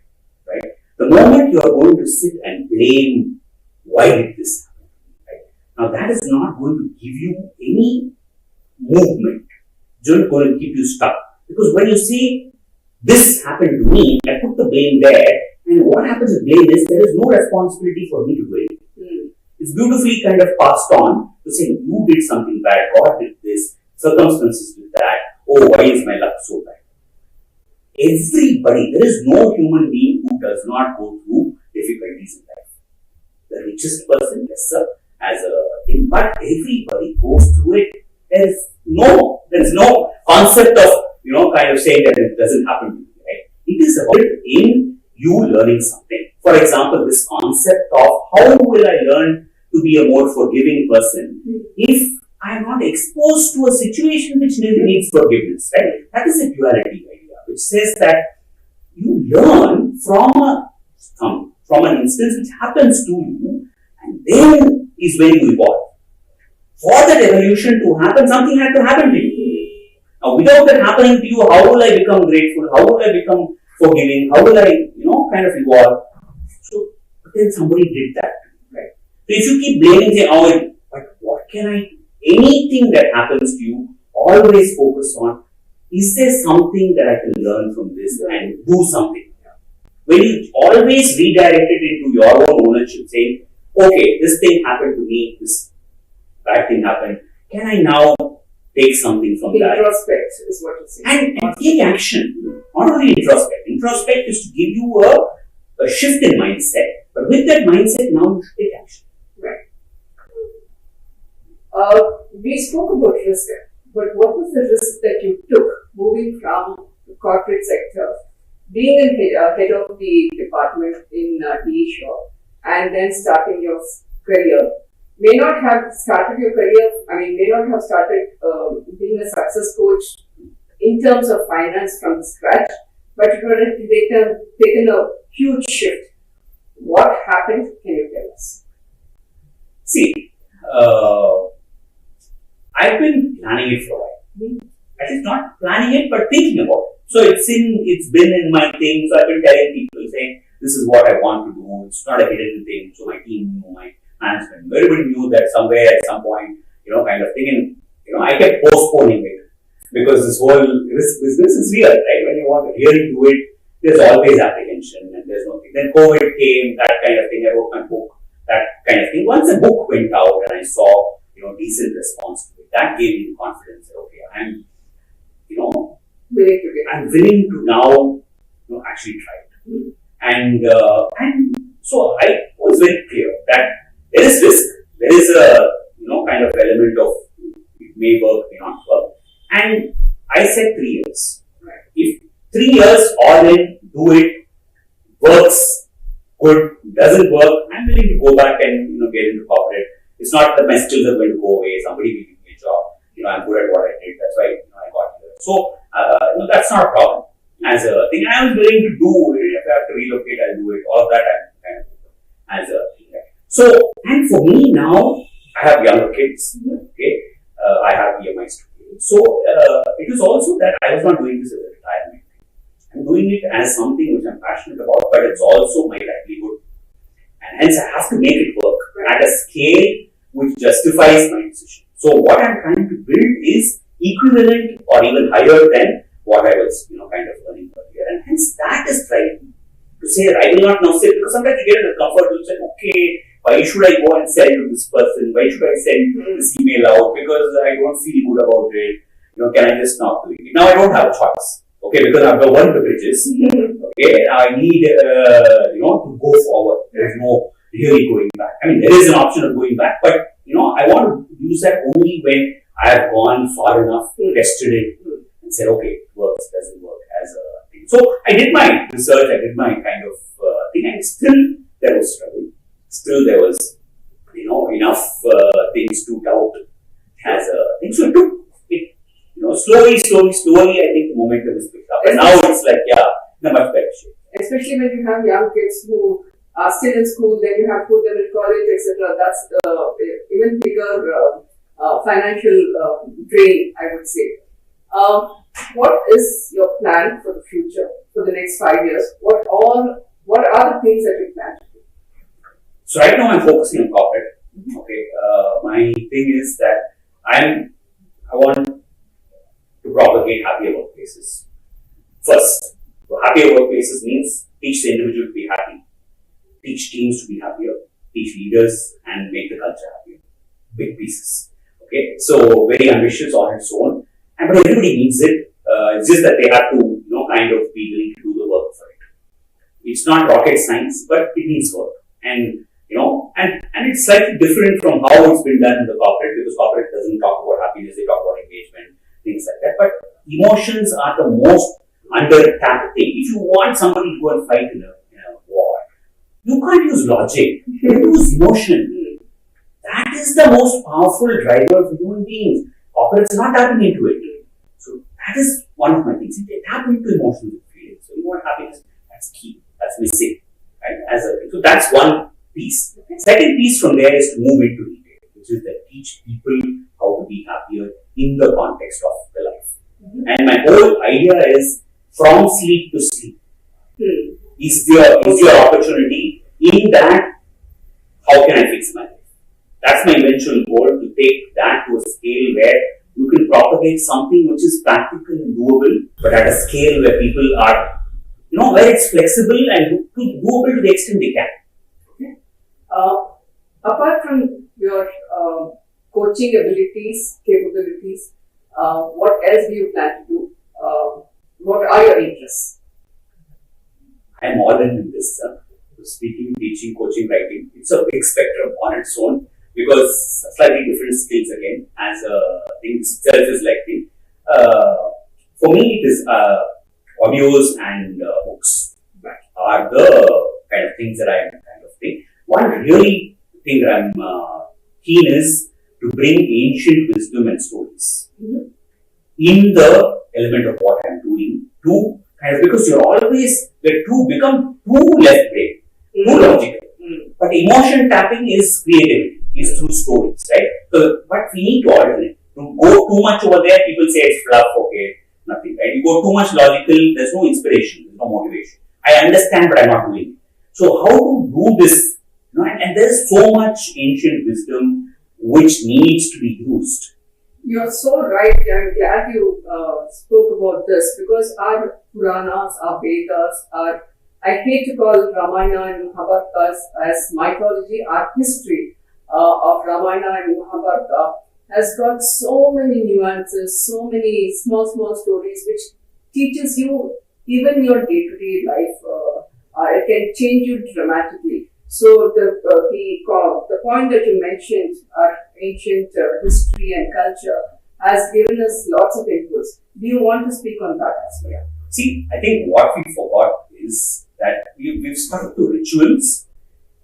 right? The moment you are going to sit and blame, why did this happen, right? Now that is not going to give you any movement. It's not going to keep you stuck, because when you say this happened to me, I put the blame there, and what happens with blame is there is no responsibility for me to do it. It's beautifully kind of passed on to say you did something bad, God did this, circumstances did that, oh, why is my luck so bad? Everybody, there is no human being who does not go through difficulties in life. The richest person, yes sir, as a thing, but everybody goes through it. There is no concept of, kind of saying that it doesn't happen to you, right? It is about in you learning something. For example, this concept of how will I learn to be a more forgiving person if I am not exposed to a situation which needs forgiveness, right? That is a duality idea, which says that you learn from an instance which happens to you, and then is when you evolve. For that evolution to happen, something had to happen to you. Now, without that happening to you, how will I become grateful? How will I become forgiving? How will I, kind of evolve? So, but then somebody did that, right? So, if you keep blaming, say, oh, but what can I do? Anything that happens to you, always focus on, is there something that I can learn from this and do something? When you always redirect it into your own ownership, saying, okay, this thing happened to me, this bad thing happened, can I now take something from that? Introspect is what you're saying. And take action. Not only introspect. Introspect is to give you a shift in mindset. But with that mindset, now you should take action. Right. We spoke about risk, but what was the risk that you took moving from the corporate sector, being head of the department in TE Shaw, and then starting your career? May not have started your career, may not have started being a success coach in terms of finance from scratch, but you had taken a huge shift. What happened? Can you tell us? See, I've been planning it for a while. At least not planning it, but thinking about it. So it's been in my thing. So I've been telling people, saying, this is what I want to do. It's not a hidden thing. So my team knew, my management, everybody knew that somewhere at some point, kind of thing. And, I kept postponing it because this whole risk business is real, right? When you want to really do it, there's always apprehension and there's nothing. Then COVID came, that kind of thing. I wrote my book, that kind of thing. Once the book went out and I saw, decent response to it, that gave me confidence that, okay, I'm willing to now, actually try it. And so I was very clear that there is risk. There is a, kind of element of it may work, may not work. And I said 3 years. If 3 years all in, do it, works, good, doesn't work, I'm willing to go back and, get into corporate. It's not that my skills are going to go away. Somebody will give me a job. I'm good at what I did. That's why, I got here. So, that's not a problem as a thing. I was willing to do it. If I have to relocate, I'll do it. All of that I'm kind of as a thing. So, and for me now, I have younger kids. Okay. I have EMIs to pay. So, it was also that I was not doing this as a retirement. I'm doing it as something which I'm passionate about, but it's also my livelihood. And hence I have to make it work at a scale which justifies my decision. So what I'm trying to build is equivalent or even higher than what I was, kind of earning earlier. And hence that is trying to say that I will not now say, because sometimes you get into the comfort to say, okay, why should I go and sell to this person? Why should I send this email out? Because I don't feel good about it. Can I just not do it? Now I don't have a choice. Okay, because I've burned the bridges. Okay, I need, to go forward. There is no really going back. I mean, there is an option of going back, but, I want to use that only when I have gone far enough, tested it, and said, okay, it works, doesn't work as a thing. So I did my research, I did my kind of thing, and still there was struggle. Still there was, enough things to doubt as a thing. So it took it, slowly, I think the momentum is picked up. And now it's like, in a much better shape. Especially when you have young kids who are still in school, then you have to put them in college, etc. That's even bigger financial drain, I would say. What is your plan for the future, for the next 5 years? What are the things that you plan to do? So right now I'm focusing on corporate. Okay, my thing is that I want to propagate happier workplaces. First, happier workplaces means teach the individual to be happy, teach teams to be happier, teach leaders and make the culture happier. Big pieces. Okay, so very ambitious on its own, but everybody needs it. It's just that they have to, kind of be willing to do the work for it. It's not rocket science, but it needs work. And it's slightly different from how it's been done in the corporate, because corporate doesn't talk about happiness, they talk about engagement, things like that. But emotions are the most under-tapped thing. If you want somebody to go and fight in a war, you can't use logic, you use emotion. That is the most powerful driver for human beings. Corporates are not tapping into it. So that is one of my things. They tap into emotions and feelings. So you want happiness, that's key, that's missing. Right? So that's one piece. Second piece from there is to move into retail, which is that teach people how to be happier in the context of the life. And my whole idea is from sleep to sleep. Is your opportunity in that? How can I fix my life? That's my eventual goal, to take that to a scale where you can propagate something which is practical and doable, but at a scale where people are, where it's flexible and doable to the extent they can. Apart from your coaching abilities, capabilities, what else do you plan to do? What are your interests? I'm all in this. Speaking, teaching, coaching, writing. It's a big spectrum on its own, because slightly different skills again, as a thing itself is like thing. For me, it is audios and books are the kind of things that I kind of think. One really thing that I'm keen is to bring ancient wisdom and stories in the element of what I'm doing to kind of, because become too left brain, too logical. But emotion tapping is creativity, is through stories, right? So, but we need to alternate. To go too much over there, people say it's fluff, okay, nothing, right? You go too much logical, there's no inspiration, there's no motivation. I understand, but I'm not doing it. So how to do this? And there's so much ancient wisdom which needs to be used. You're so right. I'm glad you spoke about this because our Puranas, our Vedas, I hate to call Ramayana and Mahabharata as mythology, our history of Ramayana and Mahabharata has got so many nuances, so many small stories which teaches you even your day-to-day life. It can change you dramatically. So the point that you mentioned, our ancient history and culture, has given us lots of inputs. Do you want to speak on that as well? See, I think what we forgot is that we've stuck to rituals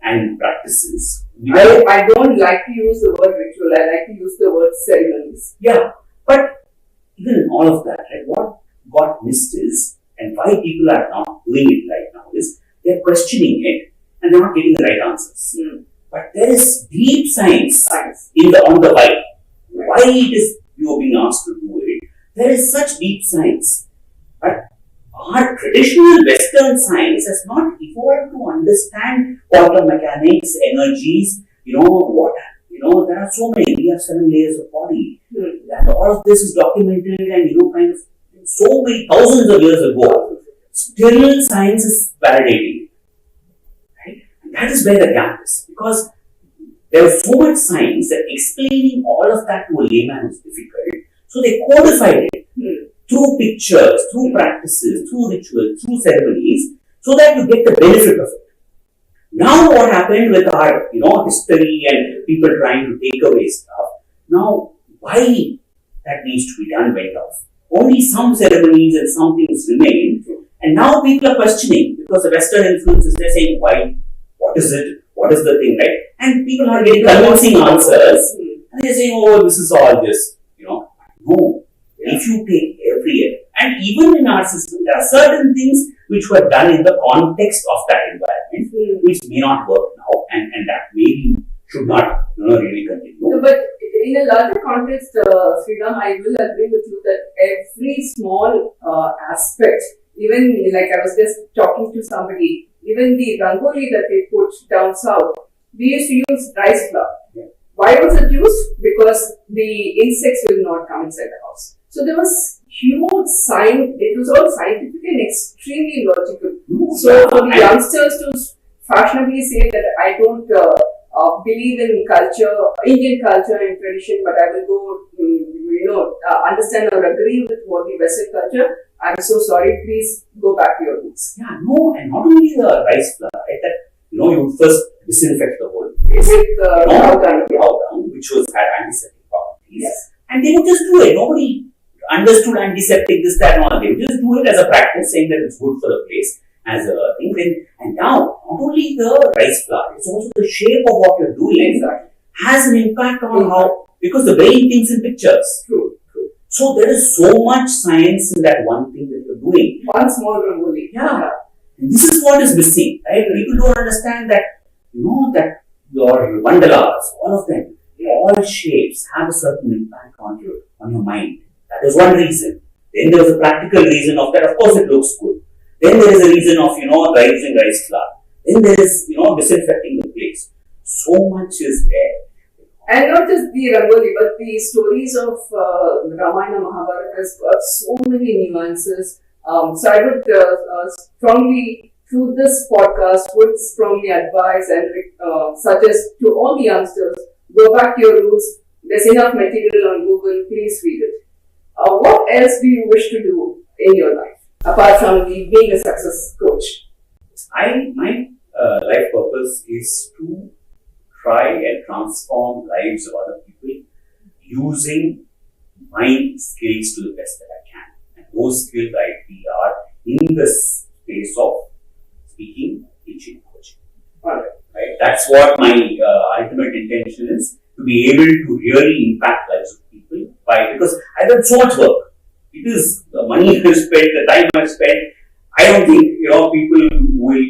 and practices. I don't like to use the word ritual. I like to use the word ceremonies. Yeah, but even in all of that, right, what got missed is, and why people are not doing it right now is, they're questioning it and they're not getting the right answers. But there is deep science on the why it is you are being asked to do it. There is such deep science. But our traditional Western science has not evolved to understand quantum mechanics, energies, there are so many. We have 7 layers of body. And all of this is documented and, kind of so many thousands of years ago. Still science is validating it. Right? And that is where the gap is. Because there is so much science that explaining all of that to a layman is difficult. So they codified it through pictures, through practices, through rituals, through ceremonies, so that you get the benefit of it. Now what happened with our, history and people trying to take away stuff, now why that needs to be done went off. Only some ceremonies and some things remain. And now people are questioning because the Western influences, they're saying, why? What is it? What is the thing, right? And people are getting convincing answers. And they're saying, oh, this is all just, No. If you take every year, and even in our system, there are certain things which were done in the context of that environment, which may not work now, and that maybe should not really continue. No, but in a larger context, Sriram, I will agree with you that every small aspect, even like I was just talking to somebody, even the rangoli that we put down south, we used to use rice flour. Why was it used? Because the insects will not come inside the house. So there was huge science. It was all scientific and extremely logical. So for the youngsters to fashionably say that I don't believe in culture, Indian culture and tradition, but I will go, understand or agree with what the Western culture, I'm so sorry, please go back to your roots. Yeah, no, and not only the rice flour, right? That, you first disinfect the whole place. With cow dung, which had antiseptic properties. Yes. And they would just do it. Nobody understood antiseptic, this, that, and all. They would just do it as a practice, saying that it's good for the place as a thing. And now, not only the rice flour, it's also the shape of what you're doing has an impact on how, because the brain thinks in pictures. True. So there is so much science in that one thing that you're doing. One small rangoli. Yeah. And this is what is missing, right? People don't understand that, that your mandalas, all of them, all shapes have a certain impact on your mind. That is one reason. Then there is a practical reason of that. Of course, it looks good. Then there is a reason of, using rice flour. Then there is, disinfecting the place. So much is there. And not just the rangoli, but the stories of Ramayana Mahabharata has got so many nuances. So I would strongly, through this podcast, would strongly advise and suggest to all the youngsters, go back to your roots. There's enough material on Google. Please read it. What else do you wish to do in your life, apart from being a success coach? My life purpose is to try and transform lives of other people using my skills to the best that I can. And those skills we are in the space of speaking, teaching, coaching. Right? That's what my ultimate intention is, to be able to really impact lives of people because I've done so much work. It is the money I've spent, the time I've spent. I don't think people will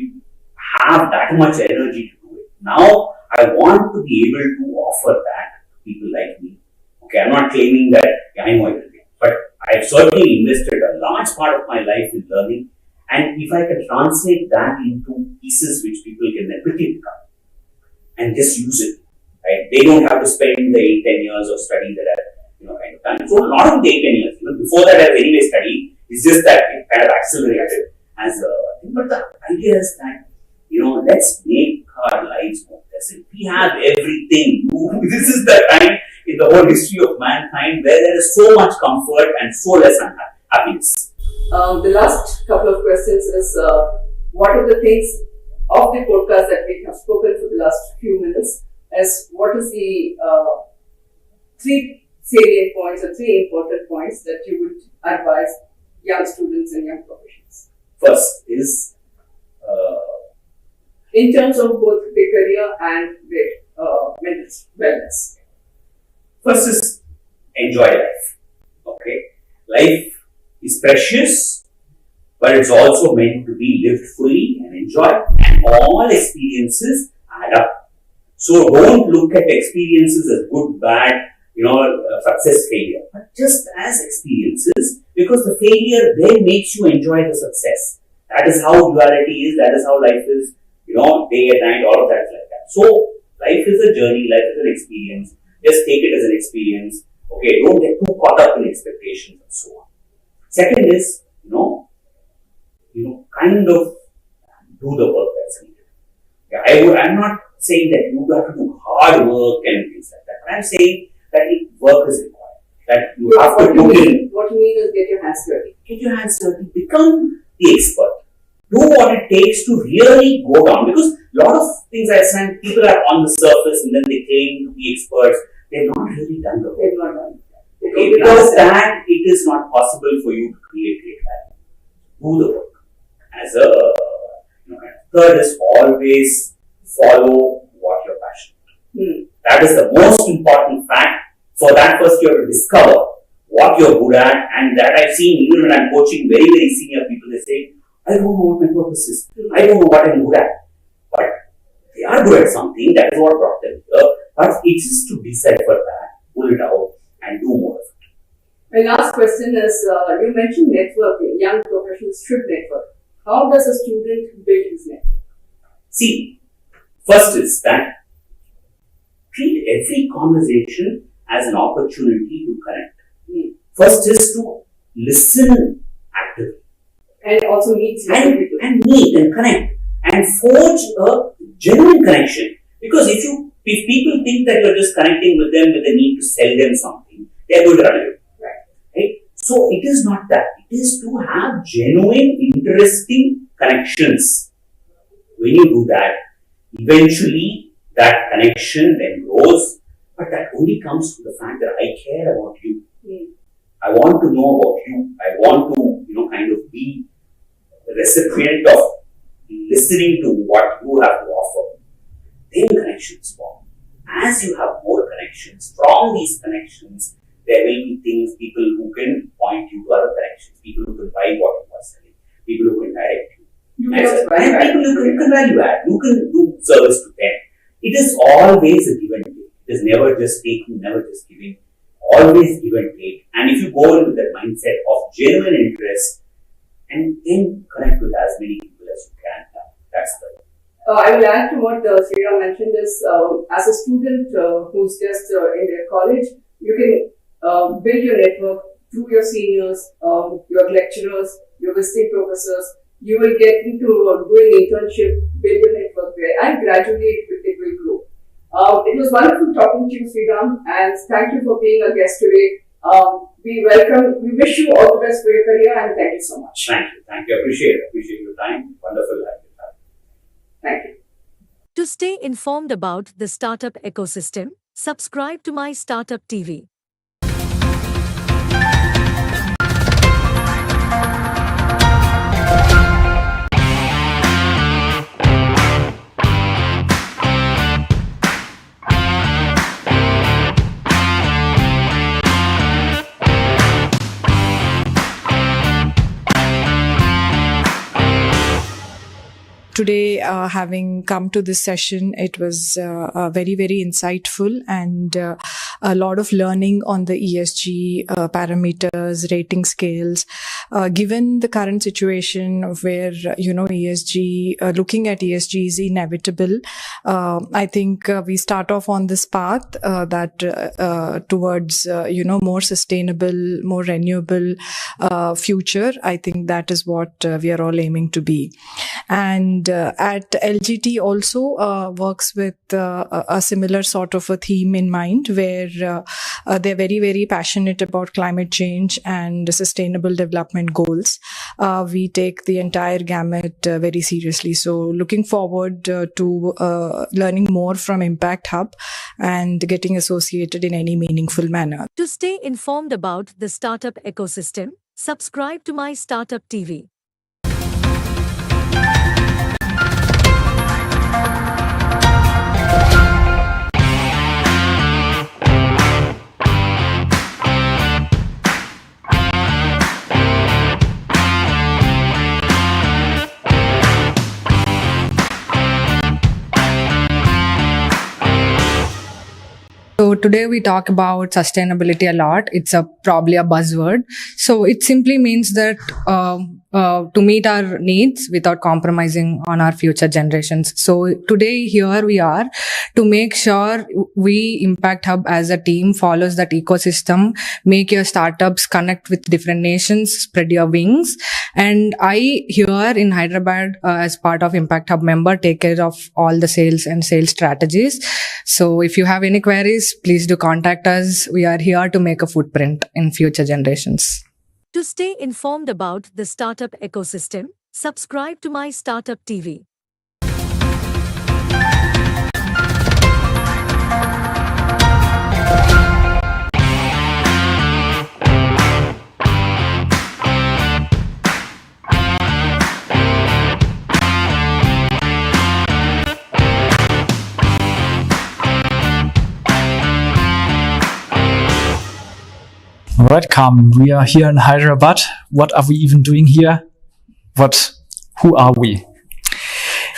have that much energy to do it. Now I want to be able to offer that to people like me. Okay, I'm not claiming that I know everything, but I've certainly invested a large part of my life in learning. And if I can translate that into pieces which people can then quickly pick up and just use it, right? They don't have to spend the 8-10 years of study that I've kind of done. So not only 8-10 years, even before that I have anyway studied. It's just that it kind of accelerated as a thing. But the idea is that, let's make our lives more pleasant. We have everything. This is the time in the whole history of mankind where there is so much comfort and so less happiness. The last couple of questions is, what are the things of the podcast that we have spoken for the last few minutes, as what is the 3 salient points or 3 important points that you would advise young students and young professionals? First is, in terms of both their career and their mental wellness. First is enjoy life. Okay, life is precious, but it's also meant to be lived fully and enjoyed, and all experiences add up. So don't look at experiences as good, bad, success, failure, but just as experiences, because the failure then makes you enjoy the success. That is how duality is, that is how life is, day and night, all of that is like that. So life is a journey, life is an experience. Just take it as an experience. Okay, don't get too caught up in expectations and so on. Second is, kind of do the work that's needed. Yeah, I'm not saying that you have to do hard work and things like that, but I'm saying that work is required. That you have to put in. What you mean is get your hands dirty. Get your hands dirty. Become the expert. Do what it takes to really go down. Because a lot of things I find, people are on the surface and then they claim to be experts. They've not really done the work. They've not done it. Okay, because that it is not possible for you to create great value. Do the work. As a third is always follow what you're passionate. That is the most important fact. For that, first you have to discover what you're good at, and that I've seen even when I'm coaching very, very senior people, they say, I don't know what my purpose is. I don't know what I'm good at. But they are good at something, that is what brought them here. But it's just to decipher that, pull it out, and do more of it. My last question is, you mentioned networking. Young professionals should network. How does a student build his network? See, first is that treat every conversation as an opportunity to connect. First is to listen actively. And also meet people. And meet and connect. And forge a genuine connection. Because if people think that you're just connecting with them with the need to sell them something, they're going to run away. Right? So it is not that. It is to have genuine, interesting connections. When you do that, eventually that connection then grows. But that only comes from the fact that I care about you. I want to know about you. I want to, kind of be the recipient of listening to what you have to offer. Then connections form. As you have more connections, from these connections, there will be people who can point you to other connections, people who can buy what you are selling, people who can direct you. And people who can value add. You can do service to them. It is always a give and take. It is never just taking, never just giving. Always give and take. And if you go into that mindset of genuine interest and then connect with as many people as you can, that's the I will add to what Sriram mentioned is, as a student who's just in their college, you can build your network through your seniors, your lecturers, your visiting professors. You will get into doing internship, build your network there, and gradually it will grow. It was wonderful talking to you, Sriram, and thank you for being a guest today. We wish you all the best for your career, and thank you so much. Thank you. Appreciate your time. Wonderful having you. Thank you. To stay informed about the startup ecosystem, subscribe to MyStartup TV. today, having come to this session, it was very, very insightful and a lot of learning on the ESG parameters, rating scales. Given the current situation of where, ESG, looking at ESG is inevitable, I think we start off on this path that towards, more sustainable, more renewable future. I think that is what we are all aiming to be. And at LGT also works with a similar sort of a theme in mind, where they're very, very passionate about climate change and sustainable development goals. We take the entire gamut very seriously. So looking forward to learning more from Impact Hub and getting associated in any meaningful manner. To stay informed about the startup ecosystem, subscribe to MyStartup TV. So today we talk about sustainability a lot. It's probably a buzzword. So it simply means that to meet our needs without compromising on our future generations. So today here we are to make sure we Impact Hub as a team follows that ecosystem, make your startups connect with different nations, spread your wings. And I here in Hyderabad as part of Impact Hub member take care of all the sales and sales strategies. So if you have any queries, please do contact us. We are here to make a footprint in future generations. To stay informed about the startup ecosystem, subscribe to MyStartup TV. All right, Carmen, we are here in Hyderabad. What are we even doing here? Who are we?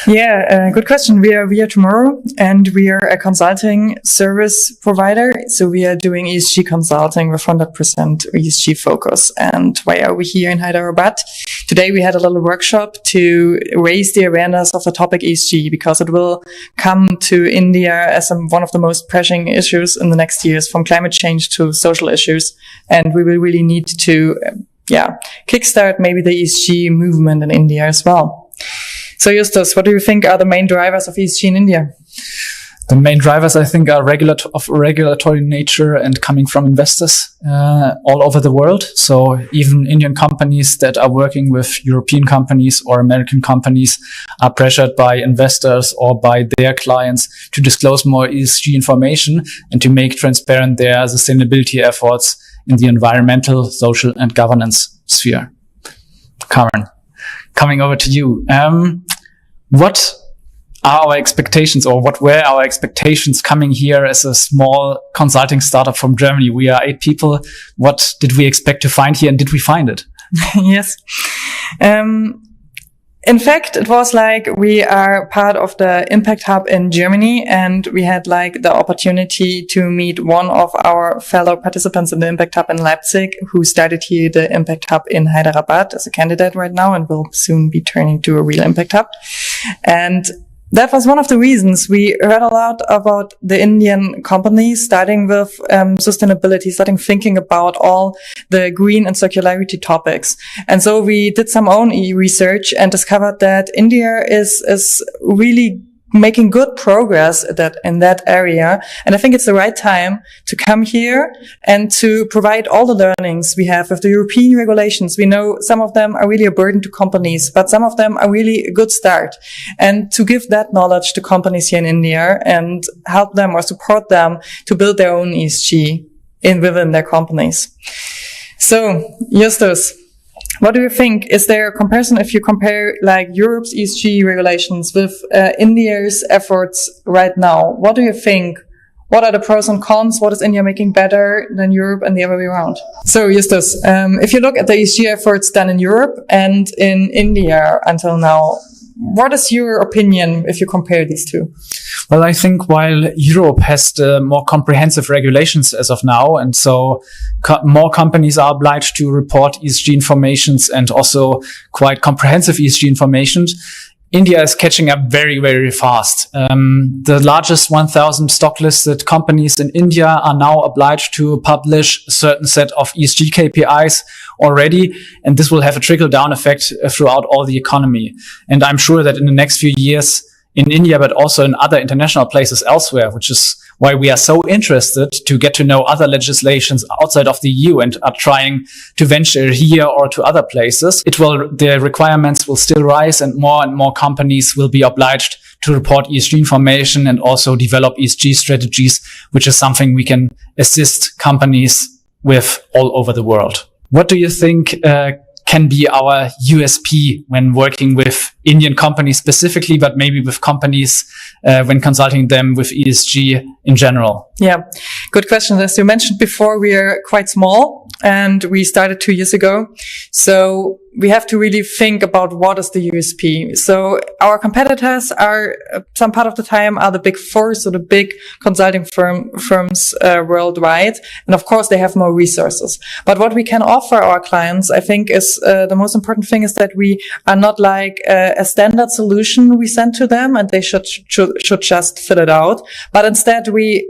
Yeah, good question. We are Tomorrow, and we are a consulting service provider. So we are doing ESG consulting with 100% ESG focus. And why are we here in Hyderabad? Today we had a little workshop to raise the awareness of the topic ESG, because it will come to India as one of the most pressing issues in the next years, from climate change to social issues. And we will really need to, kickstart maybe the ESG movement in India as well. So Justus, what do you think are the main drivers of ESG in India? The main drivers, I think, are of regulatory nature and coming from investors all over the world. So even Indian companies that are working with European companies or American companies are pressured by investors or by their clients to disclose more ESG information and to make transparent their sustainability efforts in the environmental, social, and governance sphere. Karen, coming over to you. What are our expectations, or what were our expectations coming here as a small consulting startup from Germany? We are 8 people. What did we expect to find here, and did we find it? Yes. In fact, it was like we are part of the Impact Hub in Germany, and we had like the opportunity to meet one of our fellow participants in the Impact Hub in Leipzig, who started here the Impact Hub in Hyderabad as a candidate right now and will soon be turning to a real Impact Hub. And that was one of the reasons we heard a lot about the Indian companies starting with sustainability, starting thinking about all the green and circularity topics. And so we did some own research and discovered that India is really making good progress in that area. And I think it's the right time to come here and to provide all the learnings we have with the European regulations. We know some of them are really a burden to companies, but some of them are really a good start. And to give that knowledge to companies here in India and help them or support them to build their own ESG within their companies. So, Justus, what do you think? Is there a comparison if you compare like Europe's ESG regulations with India's efforts right now? What do you think? What are the pros and cons? What is India making better than Europe and the other way around? So Justus, if you look at the ESG efforts done in Europe and in India until now, What is your opinion if you compare these two? Well, I think while Europe has the more comprehensive regulations as of now, and so more companies are obliged to report ESG informations and also quite comprehensive ESG information, India is catching up very, very fast. The largest 1,000 stock listed companies in India are now obliged to publish a certain set of ESG KPIs already, and this will have a trickle down effect throughout all the economy. And I'm sure that in the next few years in India, but also in other international places elsewhere, which is why we are so interested to get to know other legislations outside of the EU and are trying to venture here or to other places. The requirements will still rise and more companies will be obliged to report ESG information and also develop ESG strategies, which is something we can assist companies with all over the world. What do you think can be our USP when working with Indian companies specifically, but maybe with companies when consulting them with ESG in general? Yeah, good question. As you mentioned before, we are quite small and we started 2 years ago. So we have to really think about what is the USP. So our competitors are, some part of the time, are the big four, so the big consulting firms worldwide. And of course, they have more resources. But what we can offer our clients, I think, is the most important thing is that we are not like a standard solution we send to them and they should just fill it out. But instead, we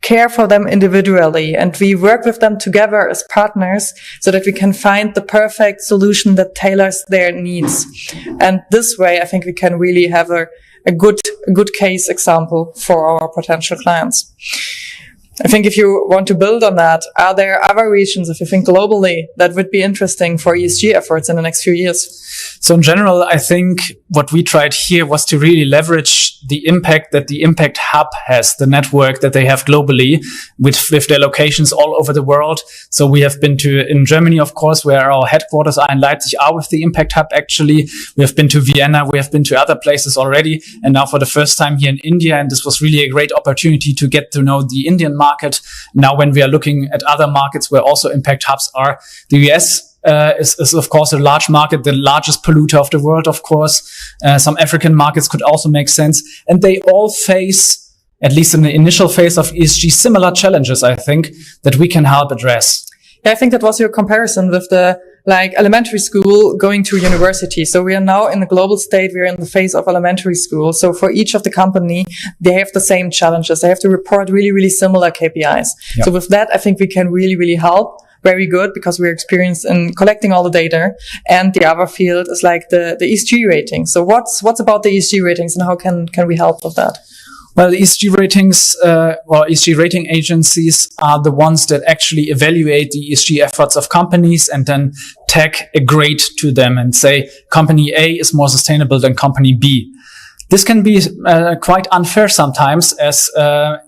care for them individually and we work with them together as partners so that we can find the perfect solution that tailors their needs. And this way, I think we can really have a good case example for our potential clients. I think if you want to build on that, are there other regions, if you think globally, that would be interesting for ESG efforts in the next few years? So in general, I think what we tried here was to really leverage the impact that the Impact Hub has, the network that they have globally with their locations all over the world. So we have been in Germany, of course, where our headquarters are in Leipzig, are with the Impact Hub actually. We have been to Vienna, we have been to other places already, and now for the first time here in India. And this was really a great opportunity to get to know the Indian market. Now when we are looking at other markets where also Impact Hubs are, the US is of course a large market, the largest polluter of the world, of course. Some African markets could also make sense. And they all face, at least in the initial phase of ESG, similar challenges, I think, that we can help address. Yeah, I think that was your comparison with the elementary school going to university. So we are now in the global state. We are in the phase of elementary school. So for each of the company, they have the same challenges. They have to report really, really similar KPIs. Yep. So with that, I think we can really, really help. Very good, because we're experienced in collecting all the data. And the other field is like the ESG rating. So what's about the ESG ratings and how can we help with that? Well, the ESG ratings, or ESG rating agencies are the ones that actually evaluate the ESG efforts of companies and then tag a grade to them and say company A is more sustainable than company B. This can be quite unfair sometimes, as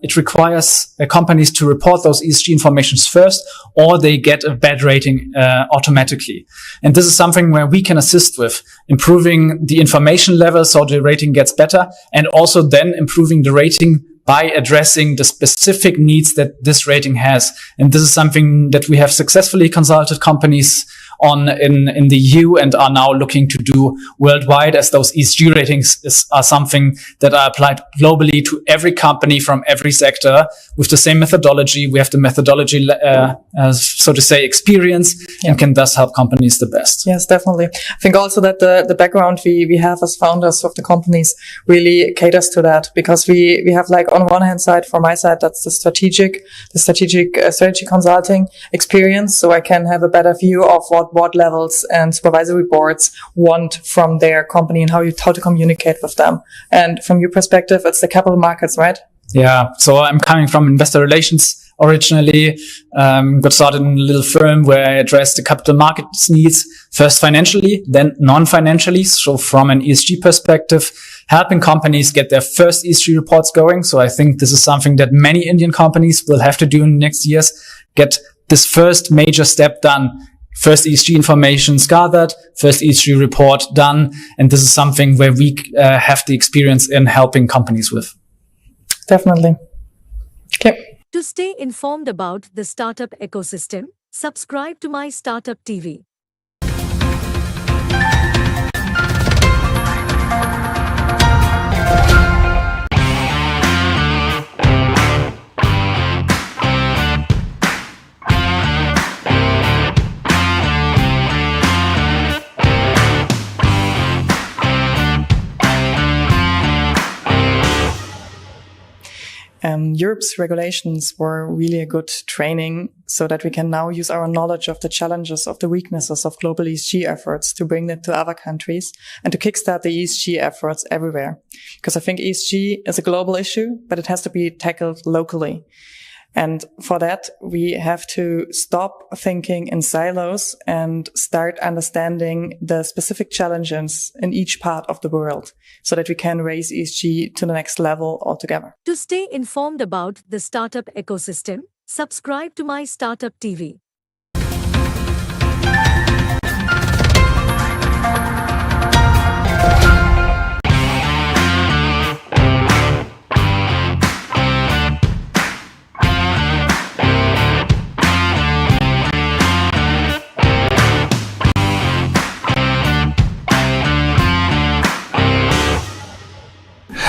it requires companies to report those ESG informations first, or they get a bad rating automatically. And this is something where we can assist with improving the information level so the rating gets better, and also then improving the rating by addressing the specific needs that this rating has. And this is something that we have successfully consulted companies on in the EU and are now looking to do worldwide, as those ESG ratings are something that are applied globally to every company from every sector with the same methodology. We have the methodology, so to say, experience, and can thus help companies the best. Yes, definitely. I think also that the background we have as founders of the companies really caters to that, because we have, like, on one hand side, from my side, that's the strategy consulting experience. So I can have a better view of what board levels and supervisory boards want from their company and how to communicate with them. And from your perspective, it's the capital markets, right? Yeah. So I'm coming from investor relations originally, got started in a little firm where I addressed the capital markets needs, first financially, then non-financially. So from an ESG perspective, helping companies get their first ESG reports going. So I think this is something that many Indian companies will have to do in the next years, get this first major step done. First ESG information gathered, first ESG report done. And this is something where we have the experience in helping companies with. Definitely. Okay. To stay informed about the startup ecosystem, subscribe to MyStartuptv. Europe's regulations were really a good training so that we can now use our knowledge of the challenges, of the weaknesses of global ESG efforts to bring them to other countries and to kickstart the ESG efforts everywhere. Because I think ESG is a global issue, but it has to be tackled locally. And for that, we have to stop thinking in silos and start understanding the specific challenges in each part of the world so that we can raise ESG to the next level altogether. To stay informed about the startup ecosystem, subscribe to MyStartuptv.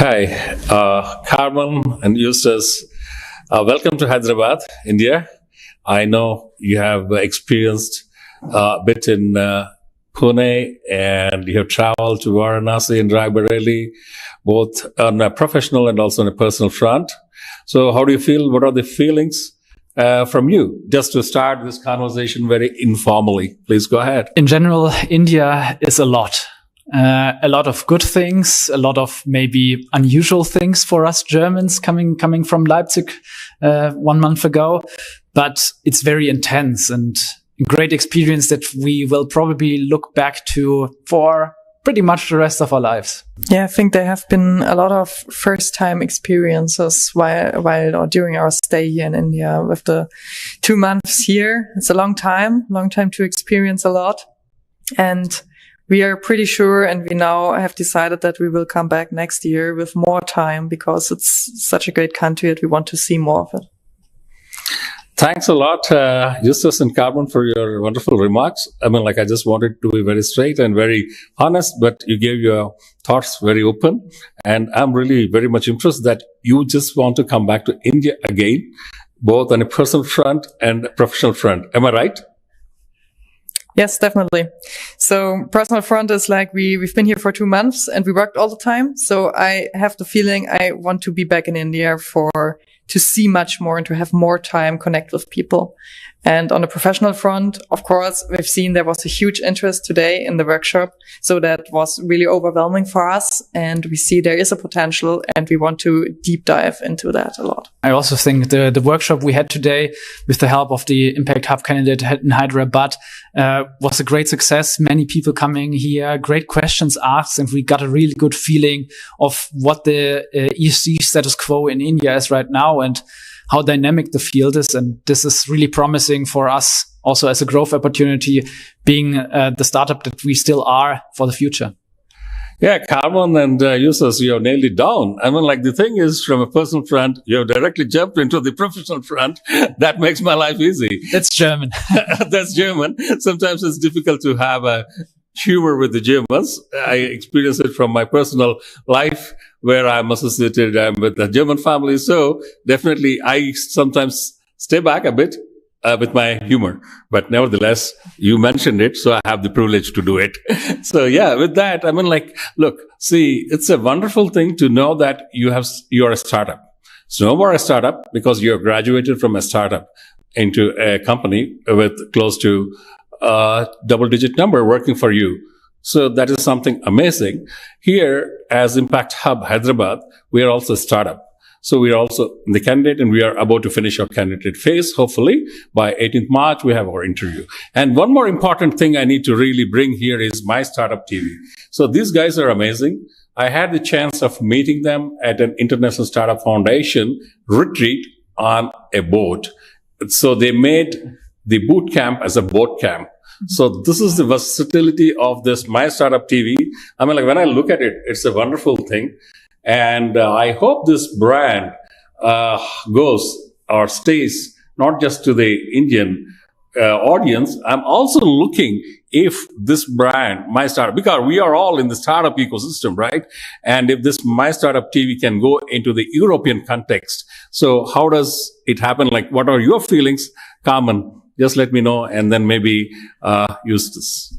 Hi, Carmen and Eustace. Welcome to Hyderabad, India. I know you have experienced a bit in Pune and you have traveled to Varanasi and Raebareli, both on a professional and also on a personal front. So how do you feel? What are the feelings from you? Just to start this conversation very informally, please go ahead. In general, India is a lot of good things, a lot of maybe unusual things for us Germans coming from Leipzig 1 month ago, but it's very intense and a great experience that we will probably look back to for pretty much the rest of our lives. Yeah, I think there have been a lot of first-time experiences while or during our stay here in India. With the 2 months here, it's a long time to experience a lot. And we are pretty sure, and we now have decided that we will come back next year with more time because it's such a great country that we want to see more of it. Thanks a lot, Justus and Carmen, for your wonderful remarks. I just wanted to be very straight and very honest, but you gave your thoughts very open. And I'm really very much impressed that you just want to come back to India again, both on a personal front and a professional front. Am I right? Yes, definitely. So personal front is like we've been here for 2 months and we worked all the time. So I have the feeling I want to be back in India to see much more and to have more time connect with people. And on the professional front, of course, we've seen there was a huge interest today in the workshop. So that was really overwhelming for us. And we see there is a potential and we want to deep dive into that a lot. I also think the workshop we had today with the help of the Impact Hub candidate in Hyderabad was a great success. Many people coming here, great questions asked, and we got a really good feeling of what the ESG status quo in India is right now and how dynamic the field is. And this is really promising for us also as a growth opportunity, being the startup that we still are for the future. Yeah, Carmen and Justus, you have nailed it down. The thing is, from a personal front, you have directly jumped into the professional front. That makes my life easy. That's German. That's German. Sometimes it's difficult to have a humor with the Germans. I experience it from my personal life where I'm associated with the German family. So definitely I sometimes stay back a bit with my humor. But nevertheless, you mentioned it, so I have the privilege to do it. So yeah, with that, look, see, it's a wonderful thing to know that you're a startup. So no more a startup because you're graduated from a startup into a company with close to double-digit number working for you. So that is something amazing. Here, as Impact Hub Hyderabad, we are also a startup. So we are also in the candidate and we are about to finish our candidate phase. Hopefully by 18th March, we have our interview. And one more important thing I need to really bring here is MyStartuptv. So these guys are amazing. I had the chance of meeting them at an International Startup Foundation retreat on a boat. So they made the boot camp as a boat camp. So this is the versatility of this MyStartuptv. When I look at it, it's a wonderful thing. And I hope this brand goes or stays not just to the Indian audience. I'm also looking if this brand, MyStartup, because we are all in the startup ecosystem, right? And if this MyStartuptv can go into the European context. So how does it happen? What are your feelings, Carmen? Just let me know, and then maybe use this.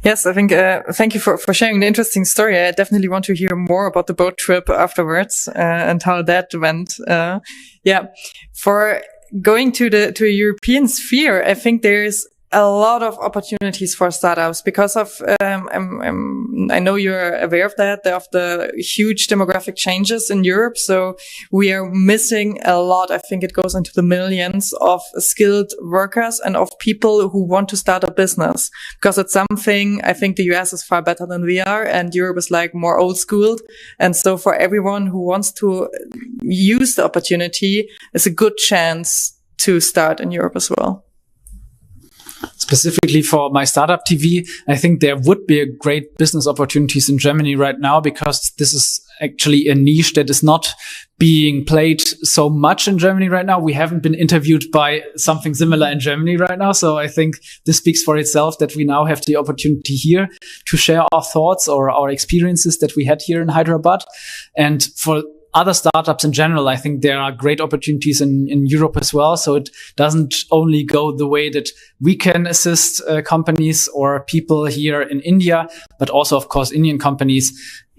Yes, I think, thank you for sharing the interesting story. I definitely want to hear more about the boat trip afterwards, and how that went. For going to a European sphere, I think there's a lot of opportunities for startups because of, I know you're aware of that, of the huge demographic changes in Europe. So we are missing a lot. I think it goes into the millions of skilled workers and of people who want to start a business, because it's something I think the US is far better than we are, and Europe is like more old school. And so for everyone who wants to use the opportunity, it's a good chance to start in Europe as well. Specifically for MyStartuptv, I think there would be a great business opportunities in Germany right now, because this is actually a niche that is not being played so much in Germany right now. We haven't been interviewed by something similar in Germany right now. So I think this speaks for itself that we now have the opportunity here to share our thoughts or our experiences that we had here in Hyderabad. And for other startups in general, I think there are great opportunities in Europe as well. So it doesn't only go the way that we can assist companies or people here in India, but also, of course, Indian companies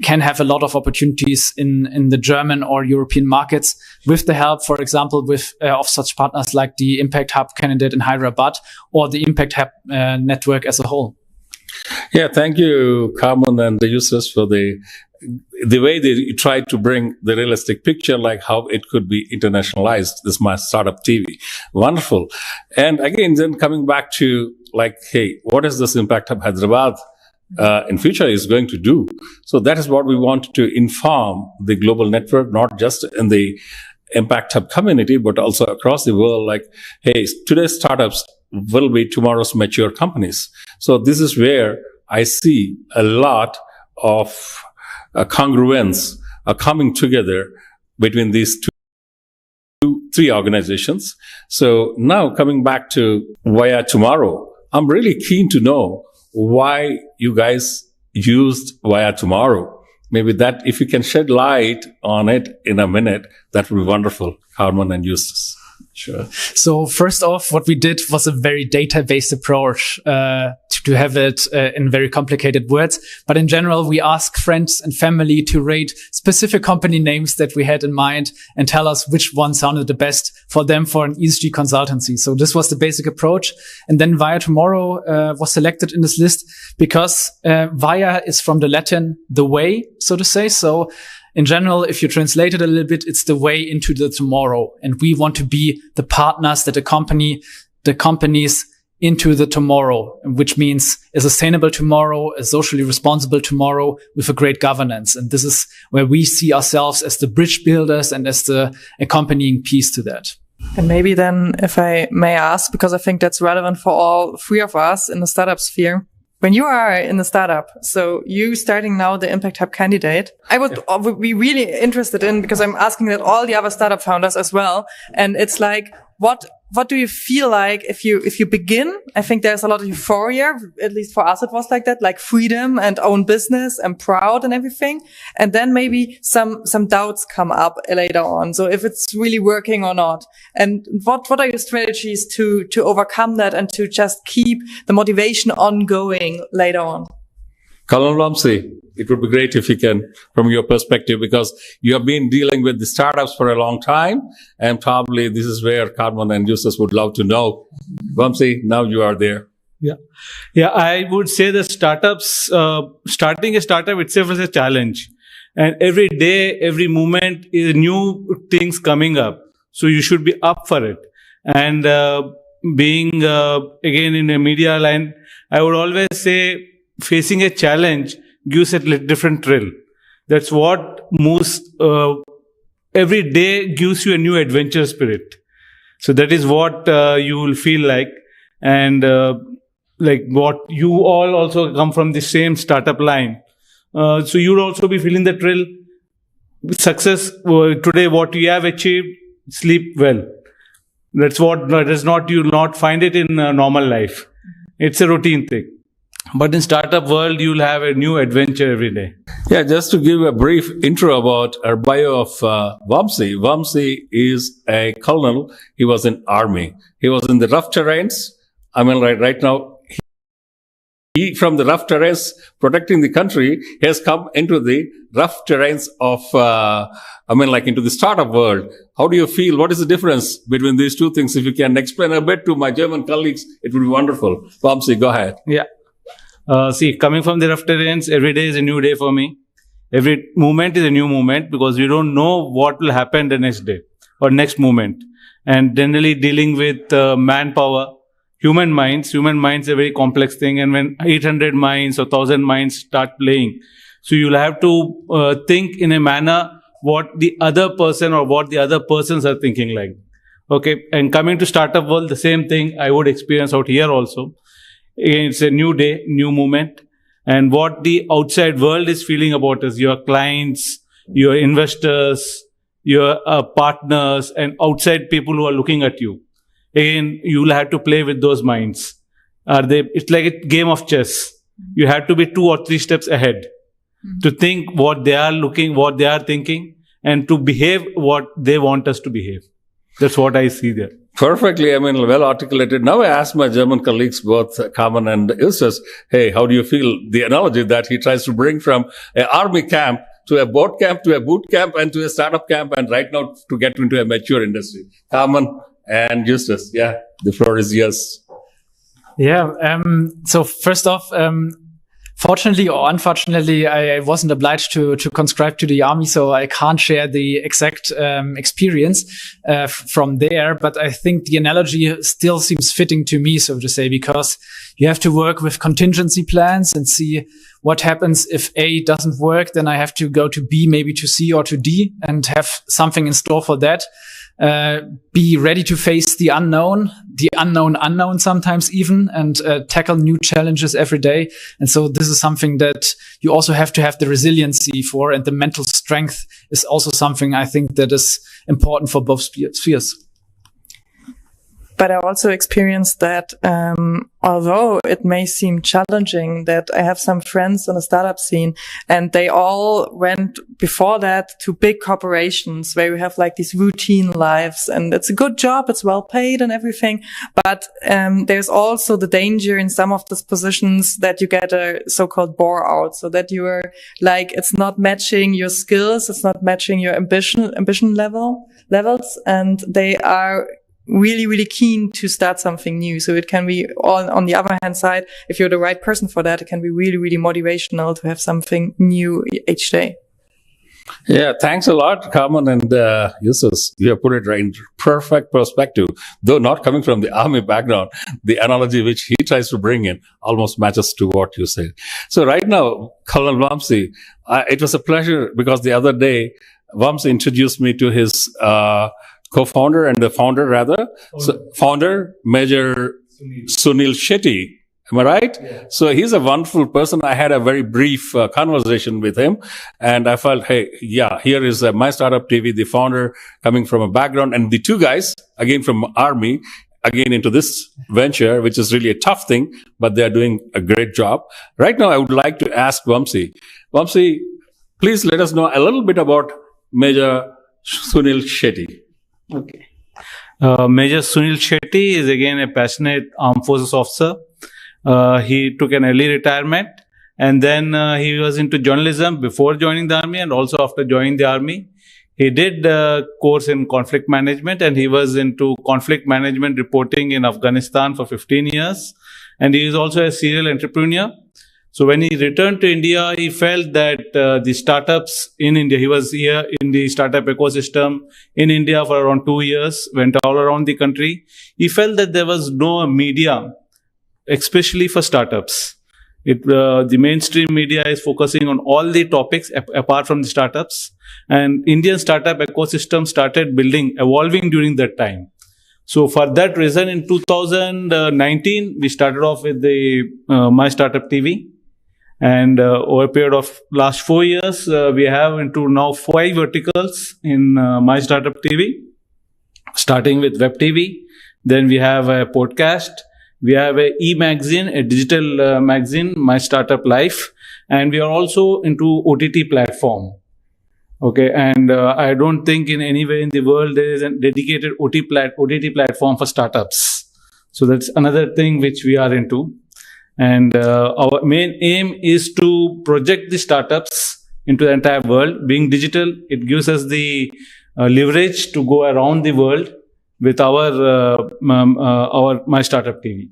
can have a lot of opportunities in the German or European markets with the help, for example, of such partners like the Impact Hub candidate in Hyderabad or the Impact Hub network as a whole. Yeah, thank you, Carmen and the users, for the way they tried to bring the realistic picture, like how it could be internationalized, this MyStartuptv. Wonderful. And again, then coming back to like, hey, what is this Impact Hub Hyderabad in future is going to do? So that is what we want to inform the global network, not just in the Impact Hub community, but also across the world. Like, hey, today's startups will be tomorrow's mature companies. So this is where I see a lot of congruence coming together between these three organizations. So now coming back to Via Tomorrow, I'm really keen to know why you guys used Via Tomorrow. Maybe that, if you can shed light on it in a minute, that would be wonderful, Carmen and Eustace. Sure. So first off, what we did was a very data-based approach to have it in very complicated words. But in general, we ask friends and family to rate specific company names that we had in mind and tell us which one sounded the best for them for an ESG consultancy. So this was the basic approach. And then Via Tomorrow was selected in this list because Via is from the Latin, the way, so to say. So in general, if you translate it a little bit, it's the way into the tomorrow. And we want to be the partners that accompany the companies into the tomorrow, which means a sustainable tomorrow, a socially responsible tomorrow with a great governance. And this is where we see ourselves as the bridge builders and as the accompanying piece to that. And maybe then, if I may ask, because I think that's relevant for all three of us in the startup sphere. When you are in the startup, so you starting now the Impact Hub candidate, I would be really interested in, because I'm asking that all the other startup founders as well. And it's like, what do you feel like if you begin? I think there's a lot of euphoria, at least for us it was like that, like freedom and own business and proud and everything. And then maybe some doubts come up later on. So if it's really working or not. And what are your strategies to overcome that and to just keep the motivation ongoing later on? Colonel Vamsi, it would be great if you can, from your perspective, because you have been dealing with the startups for a long time, and probably this is where Carmen and Eustace would love to know. Vamsi, now you are there. Yeah, I would say the startups, starting a startup itself is a challenge. And every day, every moment is new things coming up. So you should be up for it. And being, again, in a media line, I would always say facing a challenge gives a different thrill. That's what moves, every day gives you a new adventure spirit. So that is what you will feel like. And like what you all also come from the same startup line. So you'll also be feeling the thrill. Success, today what you have achieved, sleep well. That's what, that is not, you will not find it in normal life. It's a routine thing. But in startup world, you'll have a new adventure every day. Yeah, just to give a brief intro about our bio of Vamsi. Vamsi is a colonel. He was in army. He was in the rough terrains. I mean, right now, he, from the rough terrains protecting the country, has come into the rough terrains of, into the startup world. How do you feel? What is the difference between these two things? If you can explain a bit to my German colleagues, it would be wonderful. Vamsi, go ahead. Yeah. Coming from the rough terrains, every day is a new day for me. Every moment is a new moment because we don't know what will happen the next day or next moment. And generally dealing with manpower, human minds is a very complex thing. And when 800 minds or 1000 minds start playing, so you'll have to think in a manner what the other person or what the other persons are thinking like. Okay. And coming to startup world, the same thing I would experience out here also. It's a new day, new moment. And what the outside world is feeling about us, your clients, your investors, your partners, and outside people who are looking at you. Again, you will have to play with those minds. It's like a game of chess. You have to be 2 or 3 steps ahead to think what they are looking, what they are thinking, and to behave what they want us to behave. That's what I see there. Perfectly, well articulated. Now I ask my German colleagues, both Carmen and Justus, hey, how do you feel the analogy that he tries to bring from an army camp to a boot camp, to a boot camp, and to a startup camp, and right now to get into a mature industry? Carmen and Justus, yeah, the floor is yours. Yeah, so first off, fortunately or unfortunately, I wasn't obliged to conscribe to the army, so I can't share the exact experience from there. But I think the analogy still seems fitting to me, so to say, because you have to work with contingency plans and see what happens if A doesn't work. Then I have to go to B, maybe to C or to D, and have something in store for that. Be ready to face the unknown sometimes even, and tackle new challenges every day. And so this is something that you also have to have the resiliency for, and the mental strength is also something I think that is important for both spheres. But I also experienced that, although it may seem challenging, that I have some friends in the startup scene, and they all went before that to big corporations where you have like these routine lives, and it's a good job, it's well paid and everything. But there's also the danger in some of these positions that you get a so-called bore out, so that you are like, it's not matching your skills, it's not matching your ambition levels, and they are really, really keen to start something new. So it can be on the other hand side, if you're the right person for that, it can be really, really motivational to have something new each day. Yeah, thanks a lot, Carmen and Justus. You have put it right in perfect perspective. Though not coming from the army background, the analogy which he tries to bring in almost matches to what you said. So right now, Colonel Vamsi, it was a pleasure because the other day, Vamsi introduced me to his co-founder and the founder rather. Founder, Major Sunilshetty. Am I right? Yeah. So he's a wonderful person. I had a very brief conversation with him, and I felt, hey, yeah, here is MyStartuptv, the founder, coming from a background, and the two guys, again from Army, again into this venture, which is really a tough thing, but they are doing a great job. Right now, I would like to ask Vamsi. Vamsi, please let us know a little bit about Major Sunilshetty. Okay. Major Sunilshetty is again a passionate armed forces officer. He took an early retirement, and then he was into journalism before joining the army and also after joining the army. He did a course in conflict management, and he was into conflict management reporting in Afghanistan for 15 years. And he is also a serial entrepreneur. So when he returned to India, he felt that the startups in India, he was here in the startup ecosystem in India for around 2 years, went all around the country. He felt that there was no media, especially for startups. The mainstream media is focusing on all the topics apart from the startups. And Indian startup ecosystem started evolving during that time. So for that reason, in 2019, we started off with the MyStartuptv. And over a period of last 4 years, we have into now 5 verticals in MyStartuptv, starting with web TV. Then we have a podcast. We have a e-magazine, a digital magazine, MyStartuplife. And we are also into OTT platform. Okay. And I don't think in anywhere in the world there is a dedicated OTT platform for startups. So that's another thing which we are into. And our main aim is to project the startups into the entire world. Being digital, it gives us the leverage to go around the world with our MyStartuptv.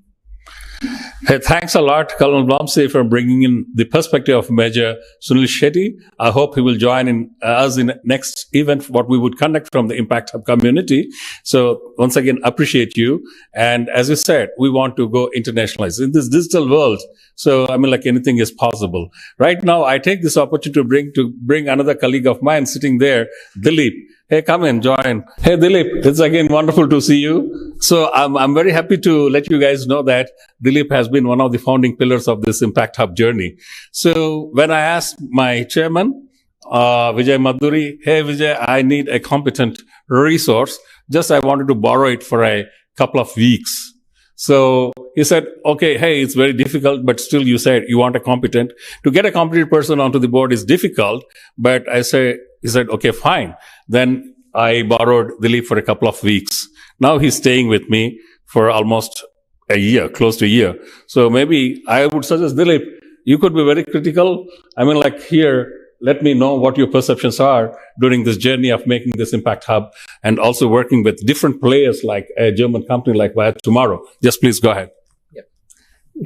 Hey, thanks a lot, Colonel Blomsey, for bringing in the perspective of Major Sunilshetty. I hope he will join in us in next event, what we would conduct from the Impact Hub community. So once again, appreciate you. And as you said, we want to go internationalize in this digital world. So, I mean, like anything is possible. Right now, I take this opportunity to bring another colleague of mine sitting there, Dilip. Hey, come in, join. Hey, Dilip, it's again wonderful to see you. So I'm very happy to let you guys know that Dilip has been one of the founding pillars of this Impact Hub journey. So when I asked my chairman, Vijay Madhuri, hey, Vijay, I need a competent resource. Just I wanted to borrow it for a couple of weeks. So he said, okay, hey, it's very difficult, but still you said you want a competent. To get a competent person onto the board is difficult, but he said, okay, fine. Then I borrowed Dilip for a couple of weeks. Now he's staying with me for almost a year, close to a year. So maybe I would suggest, Dilip, you could be very critical. I mean, like here, let me know what your perceptions are during this journey of making this Impact Hub and also working with different players like a German company like Via Tomorrow. Just please go ahead.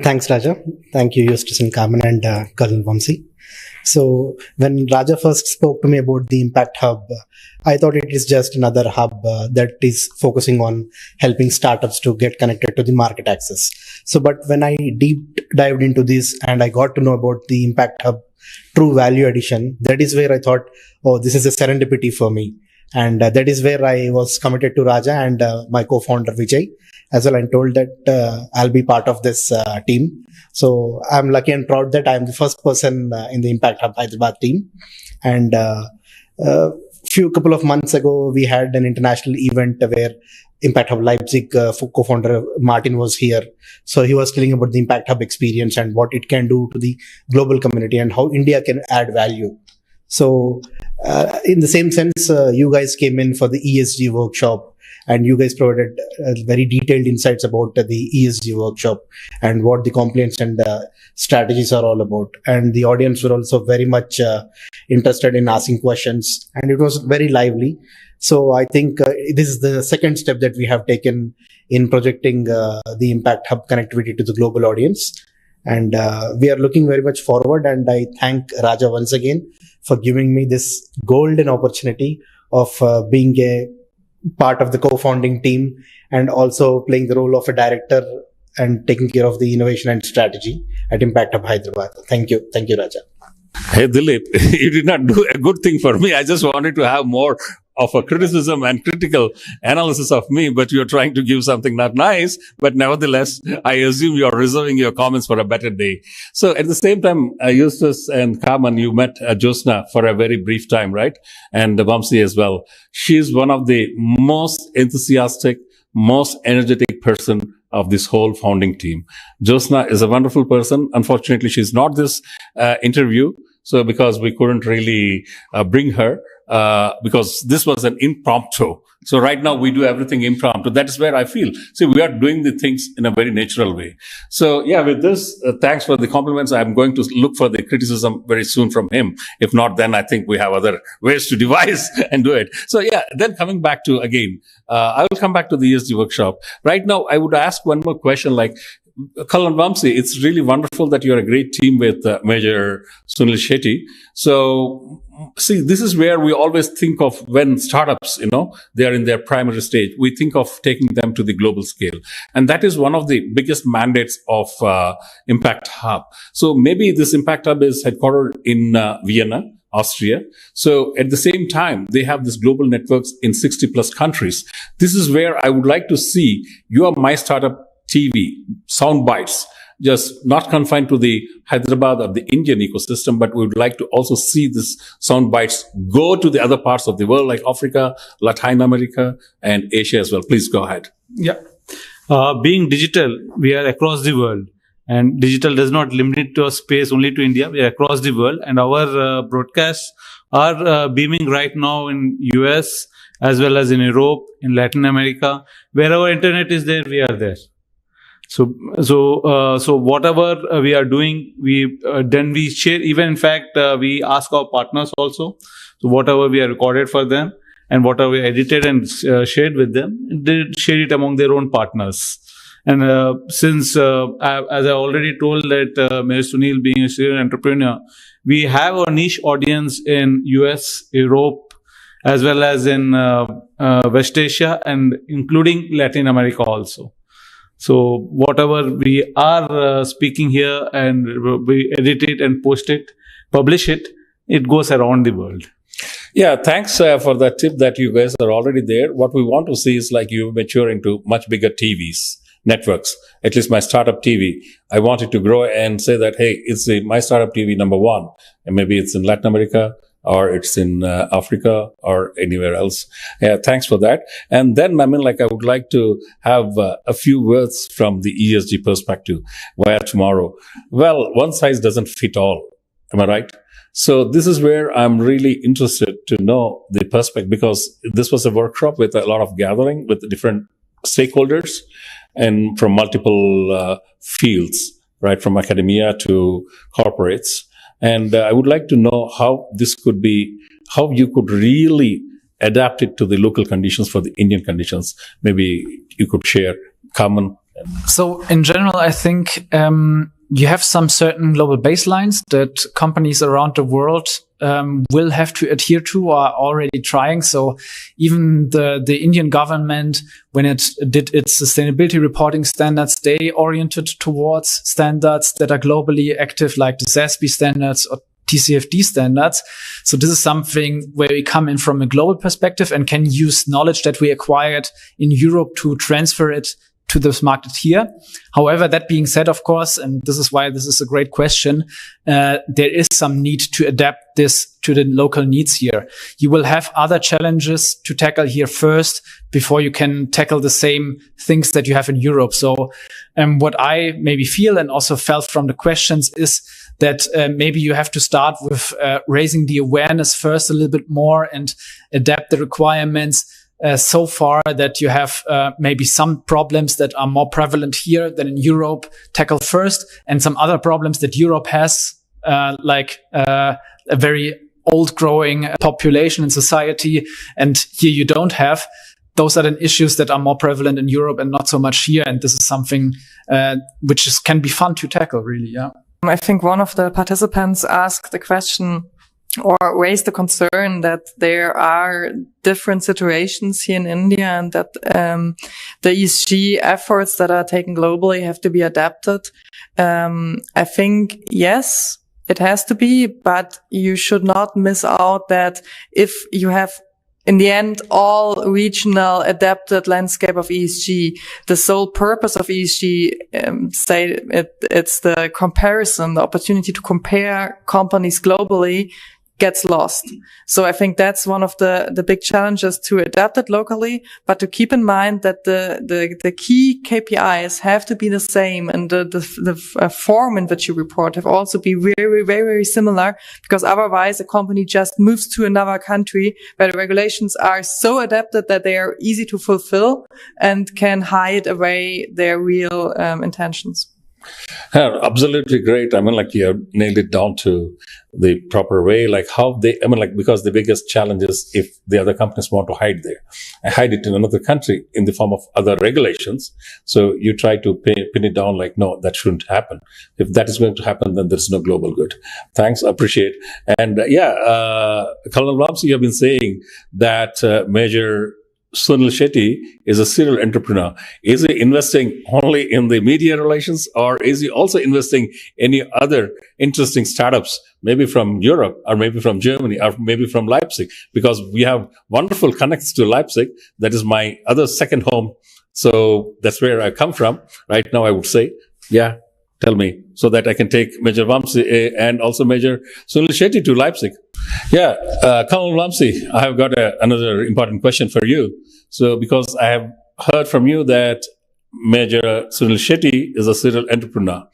Thanks, Raja. Thank you, Eustace and Carmen and Colonel Vamsi. So when Raja first spoke to me about the Impact Hub, I thought it is just another hub that is focusing on helping startups to get connected to the market access. So, but when I deep dived into this and I got to know about the Impact Hub true value addition, that is where I thought, oh, this is a serendipity for me. And that is where I was committed to Raja and my co-founder Vijay as well, and told that I'll be part of this team. So I'm lucky and proud that I'm the first person in the Impact Hub Hyderabad team. And couple of months ago, we had an international event where Impact Hub Leipzig co-founder Martin was here. So he was telling about the Impact Hub experience and what it can do to the global community and how India can add value. So in the same sense, you guys came in for the ESG workshop and you guys provided very detailed insights about the ESG workshop and what the compliance and strategies are all about. And the audience were also very much interested in asking questions, and it was very lively. So I think this is the second step that we have taken in projecting the Impact Hub connectivity to the global audience. And we are looking very much forward. And I thank Raja once again for giving me this golden opportunity of being a part of the co-founding team and also playing the role of a director and taking care of the innovation and strategy at Impact Hub Hyderabad. Thank you. Thank you, Raja. Hey, Dilip, you did not do a good thing for me. I just wanted to have more of a criticism and critical analysis of me, but you're trying to give something not nice. But nevertheless, I assume you're reserving your comments for a better day. So at the same time, Eustace and Carmen, you met Josna for a very brief time, right? And Vamsi as well. She's one of the most enthusiastic, most energetic person of this whole founding team. Josna is a wonderful person. Unfortunately, she's not this interview. So because we couldn't really bring her, because this was an impromptu. So right now we do everything impromptu. That is where I feel. See, we are doing the things in a very natural way. So yeah, with this, thanks for the compliments. I'm going to look for the criticism very soon from him. If not, then I think we have other ways to devise and do it. So yeah, then coming back to again, I will come back to the ESG workshop. Right now, I would ask one more question like, Kalan Vamsi, it's really wonderful that you're a great team with Major Sunilshetty. So, see, this is where we always think of when startups, they are in their primary stage. We think of taking them to the global scale. And that is one of the biggest mandates of Impact Hub. So maybe this Impact Hub is headquartered in Vienna, Austria. So at the same time, they have this global networks in 60 plus countries. This is where I would like to see your MyStartuptv sound bites, just not confined to the Hyderabad or the Indian ecosystem, but we would like to also see this sound bites go to the other parts of the world like Africa, Latin America, and Asia as well. Please go ahead. Yeah. Being digital, we are across the world. And digital does not limit to a space only to India. We are across the world. And our broadcasts are beaming right now in US as well as in Europe, in Latin America. Wherever internet is there, we are there. So whatever we are doing, then we share. Even in fact, we ask our partners also. So whatever we have recorded for them and whatever we edited and shared with them, they share it among their own partners. And since, as I already told that Mr. Sunil being a serial entrepreneur, we have a niche audience in US, Europe, as well as in West Asia and including Latin America also. So whatever we are speaking here and we edit it and post it, publish it, it goes around the world. Yeah, thanks for that tip that you guys are already there. What we want to see is like you mature into much bigger TVs, networks, at least MyStartup TV. I want it to grow and say that, hey, it's the MyStartup TV #1. And maybe it's in Latin America or it's in Africa or anywhere else. Yeah, thanks for that. And then, I would like to have a few words from the ESG perspective via tomorrow. Well, one size doesn't fit all. Am I right? So this is where I'm really interested to know the perspective, because this was a workshop with a lot of gathering with different stakeholders and from multiple fields, right, from academia to corporates. And I would like to know how this could be, how you could really adapt it to the local conditions for the Indian conditions. Maybe you could share common. So in general, I think you have some certain global baselines that companies around the world will have to adhere to or are already trying. So even the Indian government, when it did its sustainability reporting standards, they oriented towards standards that are globally active, like the SASB standards or TCFD standards. So this is something where we come in from a global perspective and can use knowledge that we acquired in Europe to transfer it to this market here. However, that being said, of course, and this is why this is a great question, there is some need to adapt this to the local needs here. You will have other challenges to tackle here first before you can tackle the same things that you have in Europe. So what I maybe feel and also felt from the questions is that maybe you have to start with raising the awareness first a little bit more and adapt the requirements so far that you have maybe some problems that are more prevalent here than in Europe tackle first, and some other problems that Europe has, like a very old growing population and society, and here you don't have. Those are the issues that are more prevalent in Europe and not so much here. And this is something which can be fun to tackle, really. Yeah. I think one of the participants asked the question or raised the concern that there are different situations here in India and that the ESG efforts that are taken globally have to be adapted. I think, yes, it has to be, but you should not miss out that if you have in the end, all regional adapted landscape of ESG, the sole purpose of ESG, it's the comparison, the opportunity to compare companies globally gets lost. So I think that's one of the big challenges, to adapt it locally, but to keep in mind that the key KPIs have to be the same, and the form in which you report have also be very, very, very similar, because otherwise a company just moves to another country where the regulations are so adapted that they are easy to fulfill and can hide away their real intentions. Yeah, absolutely great. You have nailed it down to the proper way, because the biggest challenge is if the other companies want to hide it in another country in the form of other regulations. So you try to pin it down no, that shouldn't happen. If that is going to happen, then there's no global good. Thanks, appreciate. And Colonel Vamsi, you have been saying that Major Sunil Shetty is a serial entrepreneur. Is he investing only in the media relations, or is he also investing any other interesting startups, maybe from Europe or maybe from Germany or maybe from Leipzig? Because we have wonderful connects to Leipzig. That is my other second home. So that's where I come from right now, I would say. Yeah, tell me, so that I can take Major Vamsi and also Major Sunil Shetty to Leipzig. Yeah, Colonel Vamsi, I have got another important question for you. So, because I have heard from you that Major Sunil Shetty is a serial entrepreneur.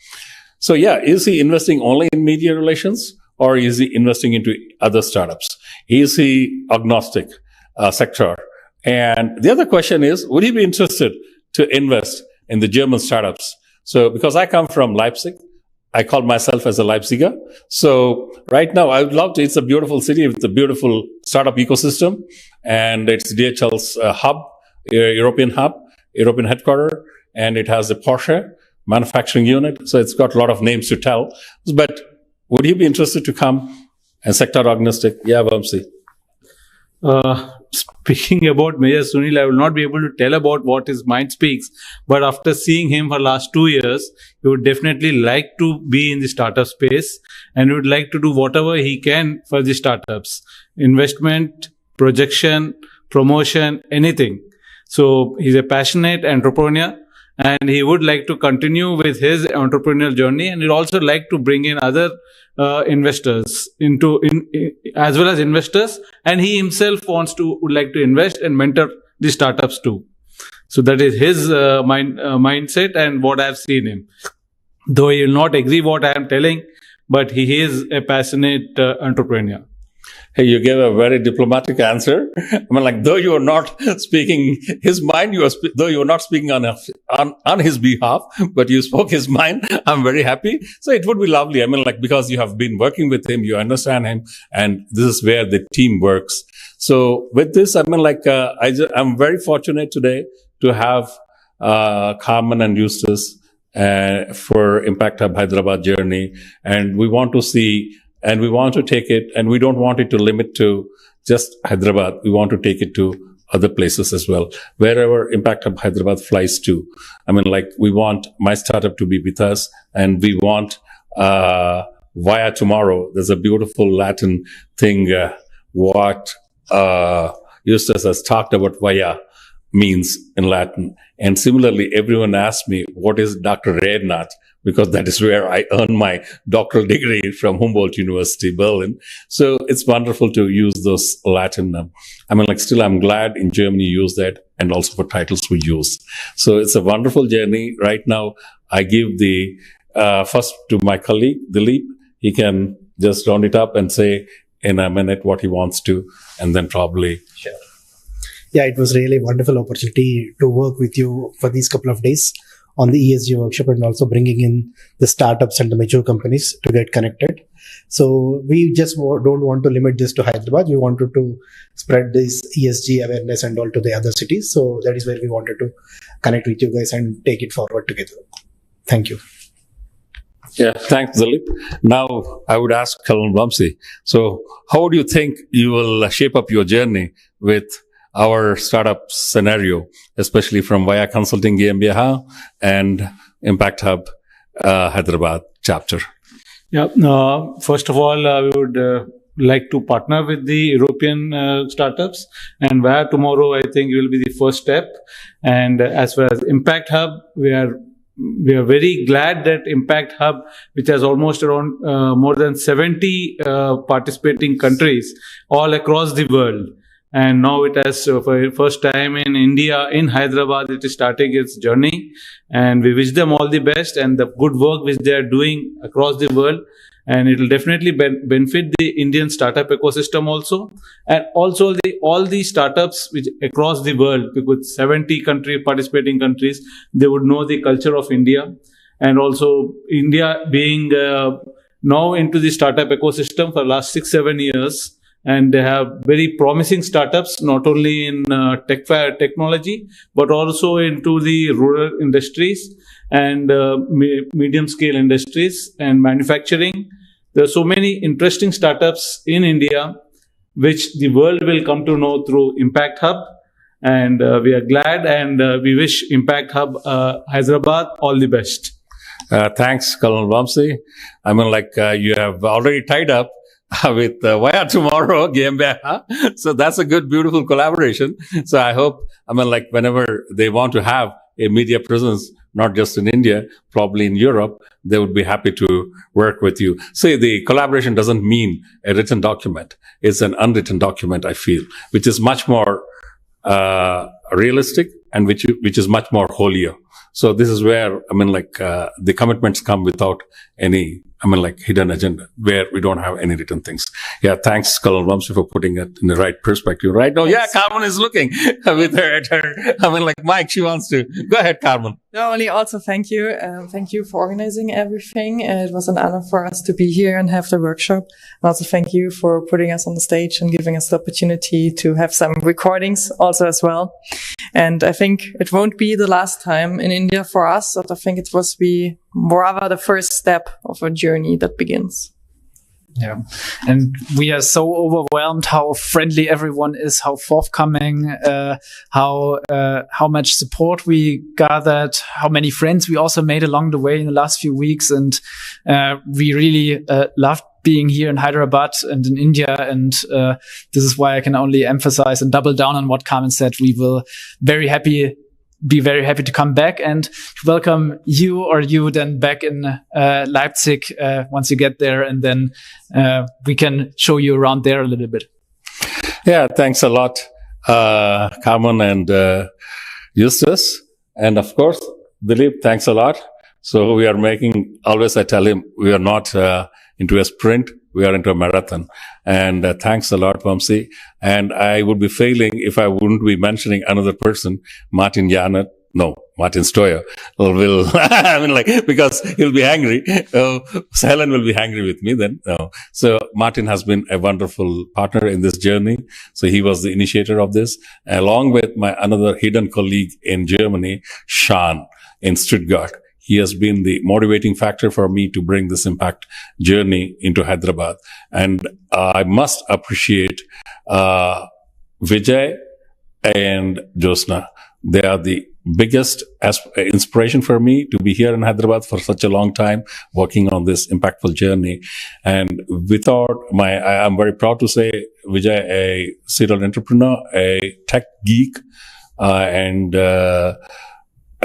So, is he investing only in media relations, or is he investing into other startups? Is he agnostic sector? And the other question is, would he be interested to invest in the German startups So because I come from Leipzig, I call myself as a Leipziger. So right now I would love to, it's a beautiful city with a beautiful startup ecosystem, and it's DHL's hub, European headquarter, and it has a Porsche manufacturing unit. So it's got a lot of names to tell. But would you be interested to come and sector agnostic? Yeah, Vamsi. Speaking about Major Sunil, I will not be able to tell about what his mind speaks, but after seeing him for last 2 years, he would definitely like to be in the startup space and would like to do whatever he can for the startups. Investment, projection, promotion, anything. So he's a passionate entrepreneur and he would like to continue with his entrepreneurial journey, and he'd also like to bring in other investors as well as investors, and he himself would like to invest and mentor the startups too. So that is his mindset and what I've seen him. Though he will not agree what I am telling, but he is a passionate entrepreneur. Hey, you gave a very diplomatic answer. I mean, like, though you are not speaking his mind, though you are not speaking on his behalf, but you spoke his mind. I'm very happy. So it would be lovely. I mean, like, because you have been working with him, you understand him, and this is where the team works. So with this, I mean, like, I'm very fortunate today to have Carmen and Eustace for Impact Hub Hyderabad journey, and we want to see. And we want to take it, and we don't want it to limit to just Hyderabad. We want to take it to other places as well, wherever Impact Hub Hyderabad flies to. I mean, like, we want MyStartup to be with us, and we want Via Tomorrow. There's a beautiful Latin thing, what Eustace has talked about Via means in Latin. And similarly, everyone asks me, what is Dr. Rednath? Because that is where I earned my doctoral degree from Humboldt University, Berlin. So it's wonderful to use those Latin. I mean, like, still, I'm glad in Germany you use that, and also for titles we use. So it's a wonderful journey. Right now, I give the first to my colleague, Dilip. He can just round it up and say in a minute what he wants to, and then probably. Sure. Yeah, it was really a wonderful opportunity to work with you for these couple of days on the ESG workshop, and also bringing in the startups and the mature companies to get connected. So we just don't want to limit this to Hyderabad. We wanted to spread this ESG awareness and all to the other cities. So that is where we wanted to connect with you guys and take it forward together. Thank you. Yeah, thanks, Dilip. Now, I would ask Kalan Vamsi. So how do you think you will shape up your journey with our startup scenario, especially from Via Consulting GmbH and Impact Hub Hyderabad chapter? Yeah, first of all, we would like to partner with the European startups, and Via Tomorrow, I think, will be the first step. And as far as Impact Hub, we are very glad that Impact Hub, which has almost around more than 70 participating countries all across the world. And now it has, for the first time in India, in Hyderabad, it is starting its journey. And we wish them all the best and the good work which they are doing across the world. And it will definitely benefit the Indian startup ecosystem also. And also all the startups which across the world, with 70 participating countries, they would know the culture of India. And also India being now into the startup ecosystem for the last 6-7 years. And they have very promising startups, not only in technology, but also into the rural industries and medium-scale industries and manufacturing. There are so many interesting startups in India, which the world will come to know through Impact Hub. And we are glad, and we wish Impact Hub Hyderabad all the best. Thanks, Kalan Vamsi. I mean, like, you have already tied up with Via Tomorrow GmbH. So that's a good, beautiful collaboration. So I hope, I mean, like, whenever they want to have a media presence, not just in India, probably in Europe, they would be happy to work with you. See, the collaboration doesn't mean a written document. It's an unwritten document, I feel, which is much more realistic and which is much more holier. So this is where, I mean, like, the commitments come without any hidden agenda where we don't have any written things. Yeah, thanks, Colonel Vamsi, for putting it in the right perspective. Right now, yeah, Carmen is looking with her at her. Mike, she wants to. Go ahead, Carmen. No, only also thank you. Thank you for organizing everything. It was an honor for us to be here and have the workshop. And also thank you for putting us on the stage and giving us the opportunity to have some recordings also as well. And I think it won't be the last time in India for us, but I think it was be rather the first step of a journey that begins. Yeah. And we are so overwhelmed how friendly everyone is, how forthcoming, how much support we gathered, how many friends we also made along the way in the last few weeks. And we really loved being here in Hyderabad and in India. And this is why I can only emphasize and double down on what Carmen said. We will be very happy to come back and welcome you then back in Leipzig once you get there, and then we can show you around there a little bit. Yeah, thanks a lot, Carmen and Justus, and of course Dilip. Thanks a lot. So we are always I tell him we are not into a sprint, we are into a marathon. And thanks a lot, Vamsi. And I would be failing if I wouldn't be mentioning another person, Martin Stoyer. Because he'll be angry. Helen will be angry with me then. So Martin has been a wonderful partner in this journey. So he was the initiator of this, along with my another hidden colleague in Germany, Sean in Stuttgart. He has been the motivating factor for me to bring this impact journey into Hyderabad. And I must appreciate Vijay and Josna. They are the biggest inspiration for me to be here in Hyderabad for such a long time, working on this impactful journey. And I'm very proud to say Vijay, a serial entrepreneur, a tech geek, and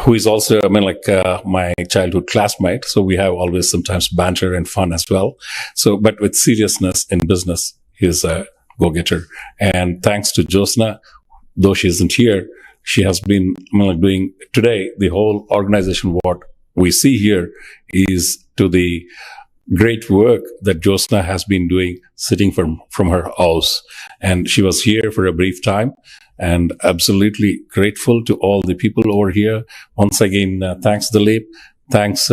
who is also, my childhood classmate. So we have always sometimes banter and fun as well. So, but with seriousness in business, he's a go-getter. And thanks to Josna, though she isn't here, she has been doing today, the whole organization, what we see here is to the great work that Josna has been doing sitting from her house. And she was here for a brief time. And absolutely grateful to all the people over here. Once again, thanks Dilip, thanks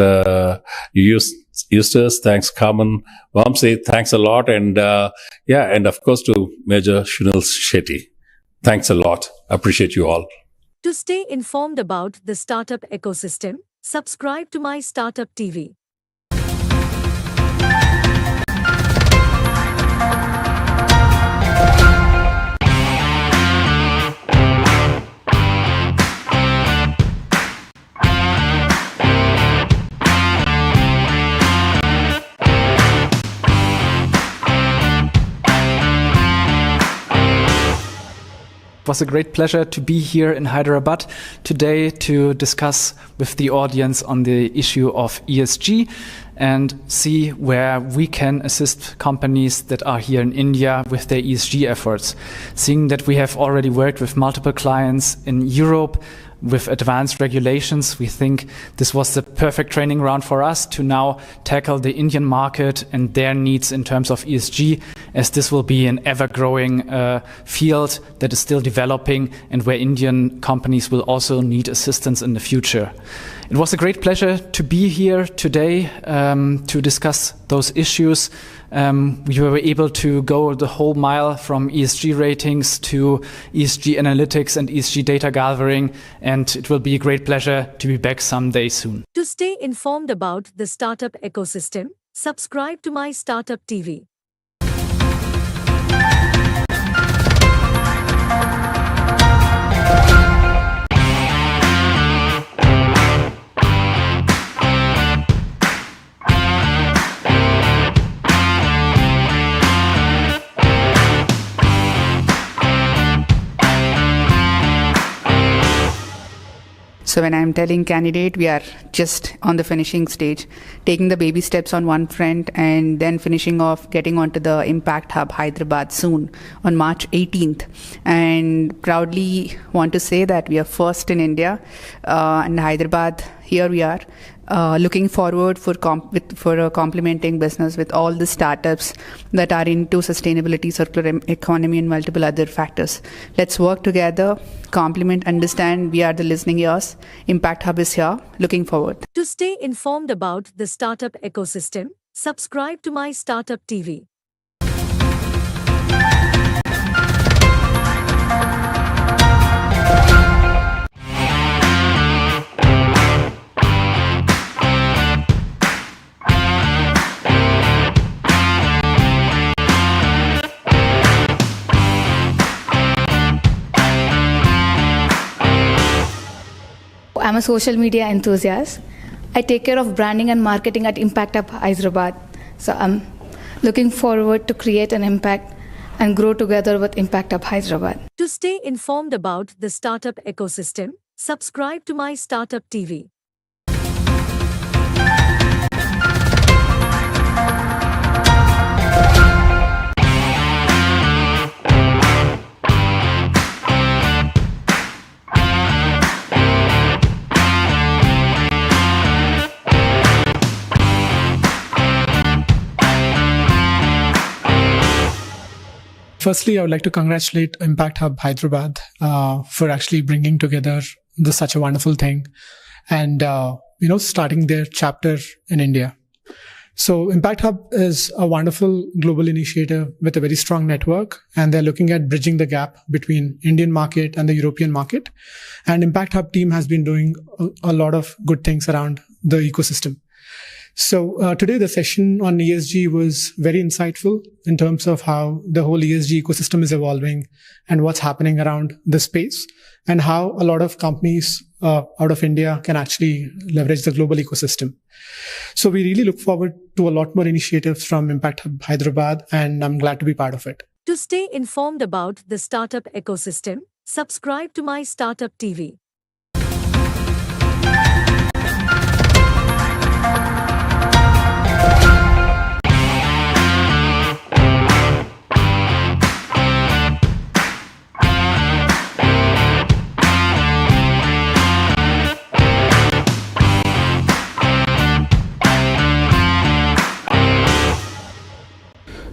Eustace, thanks Carmen, Vamsi, thanks a lot, and and of course to majorsunilshetty. Thanks a lot. Appreciate you all. To stay informed about the startup ecosystem, subscribe to MyStartuptv. It was a great pleasure to be here in Hyderabad today to discuss with the audience on the issue of ESG and see where we can assist companies that are here in India with their ESG efforts. Seeing that we have already worked with multiple clients in Europe with advanced regulations, we think this was the perfect training ground for us to now tackle the Indian market and their needs in terms of ESG, as this will be an ever-growing field that is still developing and where Indian companies will also need assistance in the future. It was a great pleasure to be here today to discuss those issues. We were able to go the whole mile from ESG ratings to ESG analytics and ESG data gathering, and it will be a great pleasure to be back someday soon. To stay informed about the startup ecosystem, subscribe to MyStartuptv. So when I'm telling candidate, we are just on the finishing stage, taking the baby steps on one front and then finishing off, getting onto the Impact Hub Hyderabad soon on March 18th. And proudly want to say that we are first in India and Hyderabad, here we are. looking forward for a complementing business with all the startups that are into sustainability, circular economy, and multiple other factors. Let's work together, complement, understand. We are the listening ears. Impact Hub is here. Looking forward. To stay informed about the startup ecosystem, subscribe to MyStartuptv. I'm a social media enthusiast. I take care of branding and marketing at Impact Hub Hyderabad. So I'm looking forward to create an impact and grow together with Impact Hub Hyderabad. To stay informed about the startup ecosystem, subscribe to MyStartuptv. Firstly, I would like to congratulate Impact Hub Hyderabad for actually bringing together such a wonderful thing and, starting their chapter in India. So Impact Hub is a wonderful global initiative with a very strong network, and they're looking at bridging the gap between Indian market and the European market. And Impact Hub team has been doing a lot of good things around the ecosystem. So today the session on ESG was very insightful in terms of how the whole ESG ecosystem is evolving and what's happening around the space, and how a lot of companies out of India can actually leverage the global ecosystem. So we really look forward to a lot more initiatives from Impact Hub Hyderabad, and I'm glad to be part of it. To stay informed about the startup ecosystem, subscribe to MyStartuptv.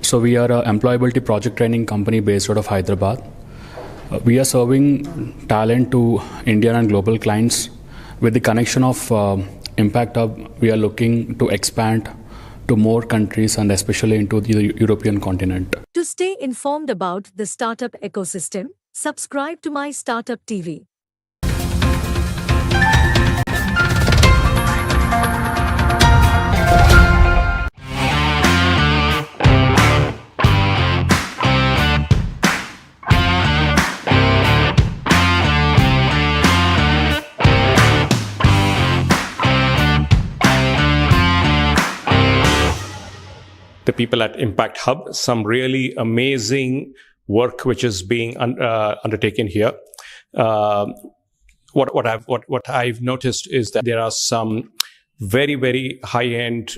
So we are an employability project training company based out of Hyderabad. We are serving talent to Indian and global clients. With the connection of Impact Hub, we are looking to expand to more countries and especially into the European continent. To stay informed about the startup ecosystem, subscribe to MyStartuptv. The people at Impact Hub, some really amazing work which is being undertaken here. What I've noticed is that there are some very, very high-end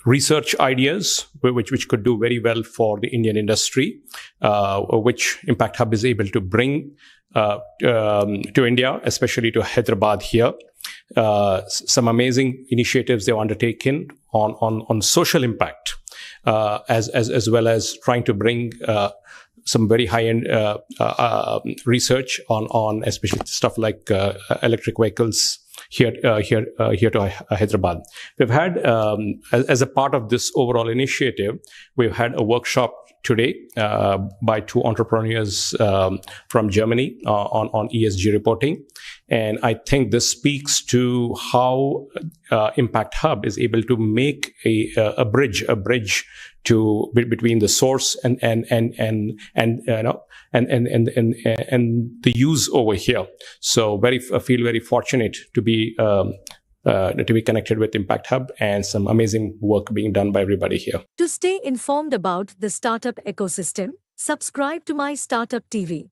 research ideas which could do very well for the Indian industry, which Impact Hub is able to bring to India, especially to Hyderabad here. Some amazing initiatives they've undertaken on social impact, as well as trying to bring some very high-end research on especially stuff like electric vehicles here to Hyderabad. We've had, as a part of this overall initiative, we've had a workshop today by two entrepreneurs from Germany on ESG reporting. And I think this speaks to how Impact Hub is able to make a bridge to between the source and the use over here. So I feel very fortunate to be connected with Impact Hub, and some amazing work being done by everybody here. To stay informed about the startup ecosystem, subscribe to MyStartuptv.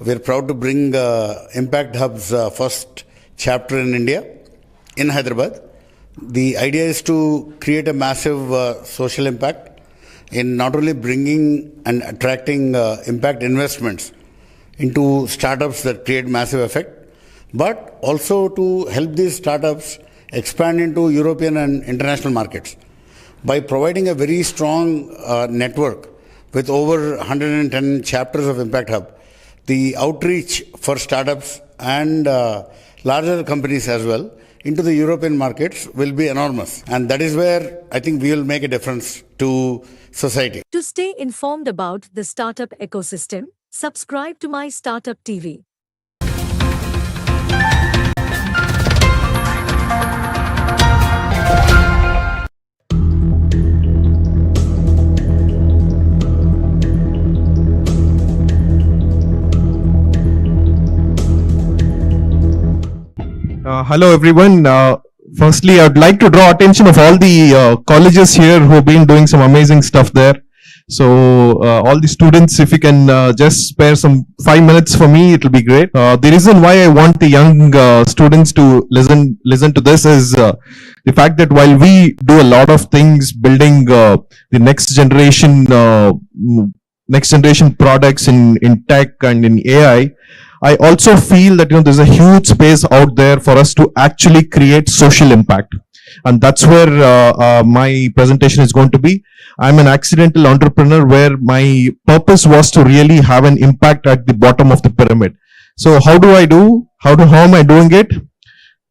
We're proud to bring Impact Hub's first chapter in India, in Hyderabad. The idea is to create a massive social impact in not only bringing and attracting impact investments into startups that create massive effect, but also to help these startups expand into European and international markets by providing a very strong network with over 110 chapters of Impact Hub. The outreach for startups and larger companies as well into the European markets will be enormous. And that is where I think we will make a difference to society. To stay informed about the startup ecosystem, subscribe to MyStartuptv. Hello everyone. Firstly, I'd like to draw attention of all the colleges here who have been doing some amazing stuff there. So all the students, if you can just spare some 5 minutes for me, it will be great. The reason why I want the young students to listen to this is the fact that while we do a lot of things building the next generation products in tech and in AI, I also feel that there's a huge space out there for us to actually create social impact, and that's where my presentation is going to be. I'm an accidental entrepreneur where my purpose was to really have an impact at the bottom of the pyramid. So how am I doing it?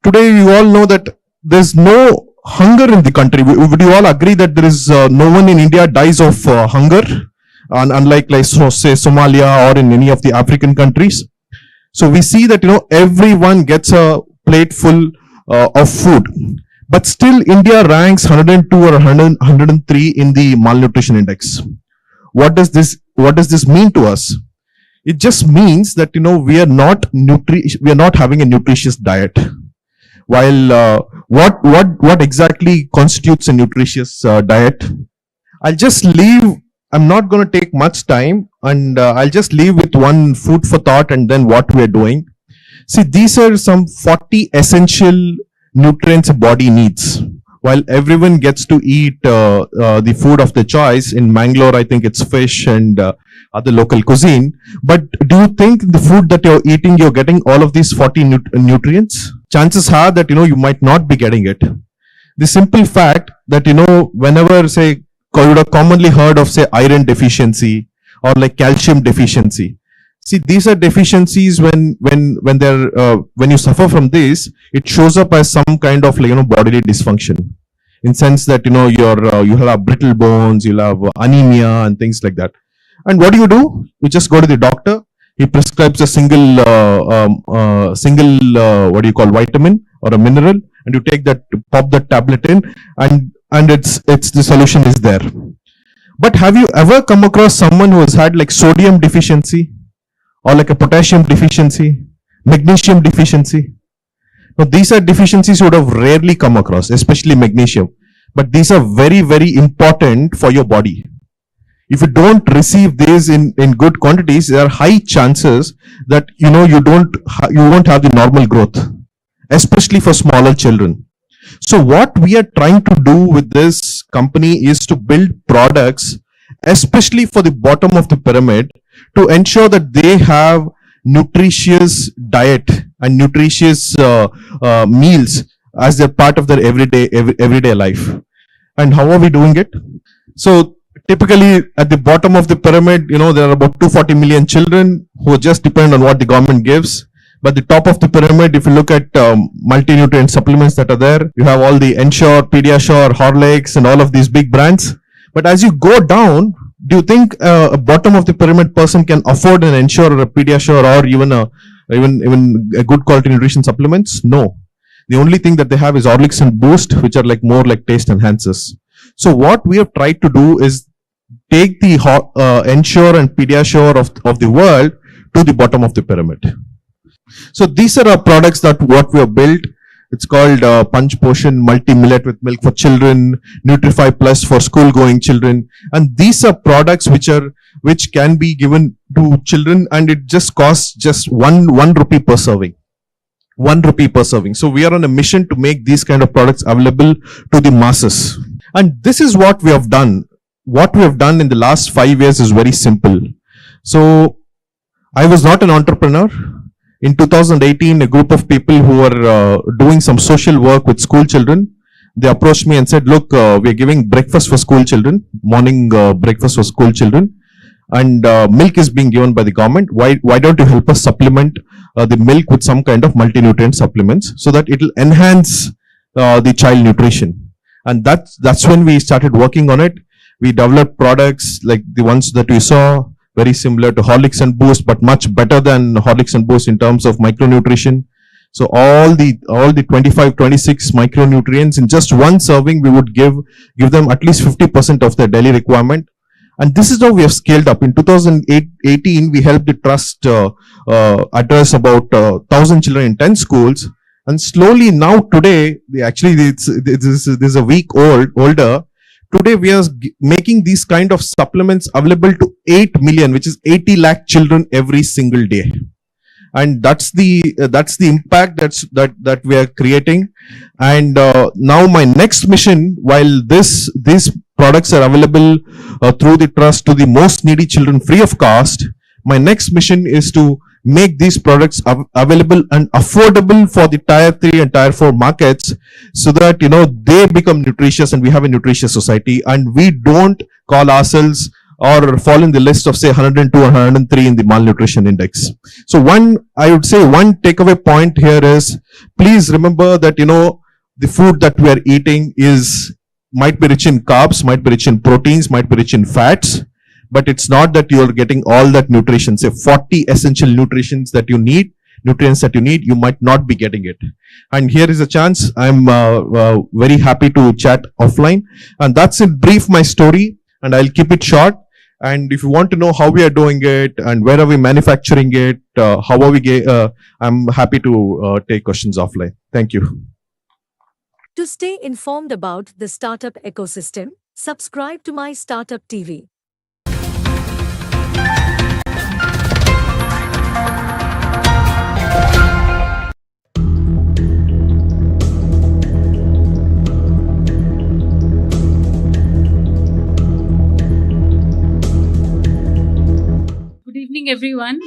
Today you all know that there's no hunger in the country. Would you all agree that there is no one in India dies of hunger, unlike say Somalia or in any of the African countries? So we see that everyone gets a plate full of food, but still India ranks 102 or 103 in the malnutrition index. What does this mean to us? It just means that we are not having a nutritious diet. While what exactly constitutes a nutritious diet? I'm not going to take much time, and I'll just leave with one food for thought and then what we're doing. See, these are some 40 essential nutrients a body needs. While everyone gets to eat the food of their choice, in Mangalore I think it's fish and other local cuisine, but do you think the food that you're eating, you're getting all of these 40 nutrients? Chances are that you might not be getting it. The simple fact that whenever, say, you would have commonly heard of, say, iron deficiency or like calcium deficiency. See, these are deficiencies when you suffer from this, it shows up as some kind of bodily dysfunction, in sense that you'll have brittle bones, you'll have anemia and things like that. And what do? You just go to the doctor. He prescribes a single vitamin or a mineral, and you take that, pop that tablet in, and it's the solution is there. But have you ever come across someone who has had like sodium deficiency or like a potassium deficiency, magnesium deficiency? Now these are deficiencies you would have rarely come across, especially magnesium. But these are very, very important for your body. If you don't receive these in good quantities, there are high chances that you won't have the normal growth, especially for smaller children. So what we are trying to do with this company is to build products, especially for the bottom of the pyramid, to ensure that they have nutritious diet and nutritious meals as they're part of their everyday life. And how are we doing it? So typically at the bottom of the pyramid, there are about 240 million children who just depend on what the government gives. But the top of the pyramid, if you look at multi-nutrient supplements that are there, you have all the Ensure, Pediasure, Horlicks, and all of these big brands. But as you go down, do you think a bottom of the pyramid person can afford an Ensure or a Pediasure or even a good quality nutrition supplements? No. The only thing that they have is Horlicks and Boost, which are more like taste enhancers. So what we have tried to do is take the Ensure and Pediasure of the world to the bottom of the pyramid. So these are our products that what we have built. It's called Punch Portion Multi-Millet with Milk for Children, Nutrify Plus for school-going children. And these are products which can be given to children, and it just costs just one rupee per serving. 1 rupee per serving. So we are on a mission to make these kind of products available to the masses. And this is what we have done. What we have done in the last 5 years is very simple. So I was not an entrepreneur. In 2018, a group of people who were doing some social work with school children, they approached me and said, look, we're giving breakfast for school children, morning breakfast for school children, and milk is being given by the government. Why don't you help us supplement the milk with some kind of multi-nutrient supplements so that it will enhance the child nutrition? And that's when we started working on it. We developed products like the ones that you saw, very similar to Horlicks and Boost, but much better than Horlicks and Boost in terms of micronutrition. So all the 25, 26 micronutrients in just one serving, we would give them at least 50% of their daily requirement. And this is how we have scaled up. In 2018, we helped the trust address about 1,000 children in 10 schools. And slowly now today, this is a week older. Today we are making these kind of supplements available to 8 million, which is 80 lakh children every single day. And that's the impact that we are creating. And now my next mission, while these products are available through the trust to the most needy children free of cost, my next mission is to make these products available and affordable for the tier 3 and tier 4 markets, so that they become nutritious and we have a nutritious society, and we don't call ourselves or fall in the list of say 102 or 103 in the malnutrition index. So I would say one takeaway point here is, please remember that the food that we are eating might be rich in carbs, might be rich in proteins, might be rich in fats, but it's not that you're getting all that nutrition. Say 40 essential nutrients that you need, you might not be getting it. And here is a chance. I'm very happy to chat offline. And that's in brief my story, and I'll keep it short. And if you want to know how we are doing it and where are we manufacturing it, how are we, I'm happy to take questions offline. Thank you. To stay informed about the startup ecosystem, subscribe to MyStartuptv. Good evening, everyone.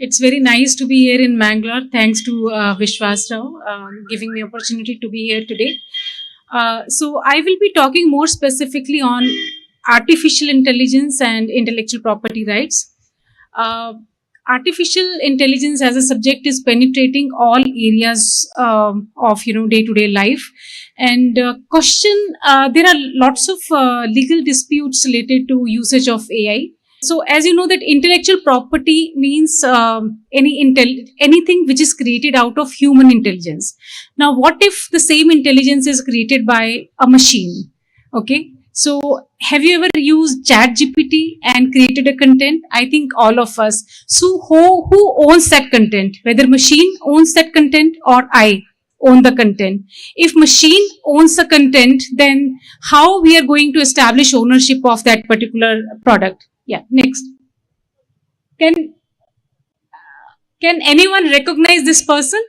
It's very nice to be here in Mangalore. Thanks to Vishwas Rao giving me opportunity to be here today. So I will be talking more specifically on artificial intelligence and intellectual property rights. Artificial intelligence as a subject is penetrating all areas of day-to-day life. And there are lots of legal disputes related to usage of AI. So as you know that intellectual property means anything which is created out of human intelligence. Now what if the same intelligence is created by a machine? Okay. So have you ever used ChatGPT and created a content? I think all of us. So who owns that content? Whether machine owns that content or I own the content. If machine owns the content, then how we are going to establish ownership of that particular product? Yeah, next. Can anyone recognize this person?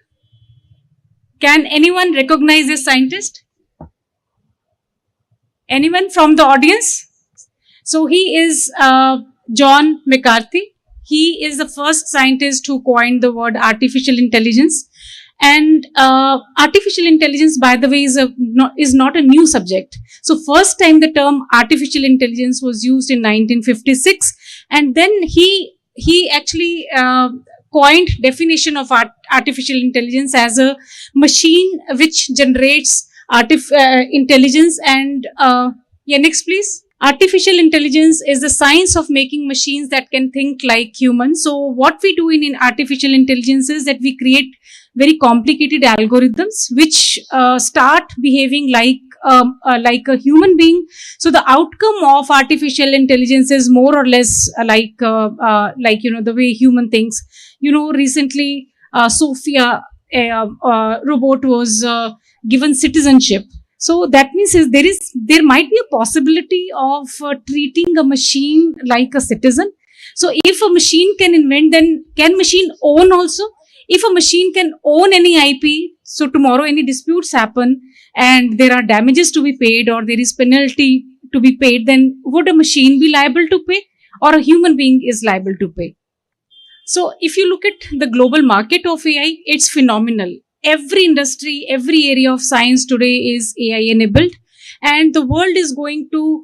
Can anyone recognize this scientist? Anyone from the audience? So he is John McCarthy. He is the first scientist who coined the word artificial intelligence. And artificial intelligence, by the way, is not a new subject. So first time the term artificial intelligence was used in 1956, and then he actually coined definition of artificial intelligence as a machine which generates intelligence. And yeah, next please. Artificial intelligence is the science of making machines that can think like humans. So what we do in artificial intelligence is that we create very complicated algorithms which start behaving like a human being. So the outcome of artificial intelligence is more or less like the way human thinks. Recently Sophia robot was given citizenship. So that means there might be a possibility of treating a machine like a citizen. So if a machine can invent, then can machine own also? If a machine can own any IP, so tomorrow any disputes happen and there are damages to be paid or there is penalty to be paid, then would a machine be liable to pay or a human being is liable to pay? So if you look at the global market of AI, it's phenomenal. Every industry, every area of science today is AI enabled, and the world is going to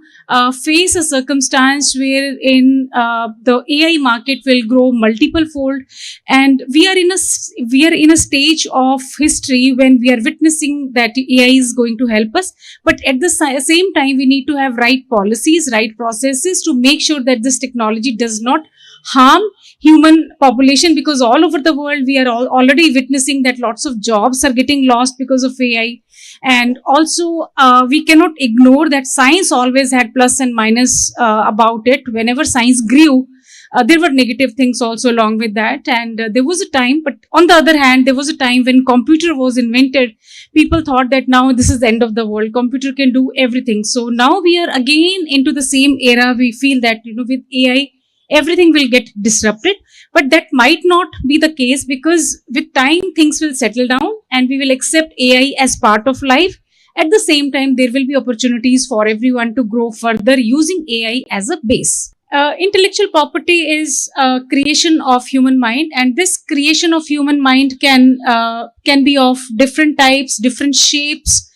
face a circumstance wherein the AI market will grow multiple fold, and we are in a stage of history when we are witnessing that AI is going to help us. But at the same time, we need to have right policies, right processes to make sure that this technology does not harm human population, because all over the world we are already witnessing that lots of jobs are getting lost because of AI. And also we cannot ignore that science always had plus and minus about it. Whenever science grew, there were negative things also along with that. And there was a time, but on the other hand, there was a time when computer was invented. People thought that now this is the end of the world. Computer can do everything. So now we are again into the same era. We feel that, with AI, everything will get disrupted, but that might not be the case, because with time things will settle down and we will accept AI as part of life. At the same time, there will be opportunities for everyone to grow further using AI as a base. Intellectual property is creation of human mind, and this creation of human mind can be of different types, different shapes.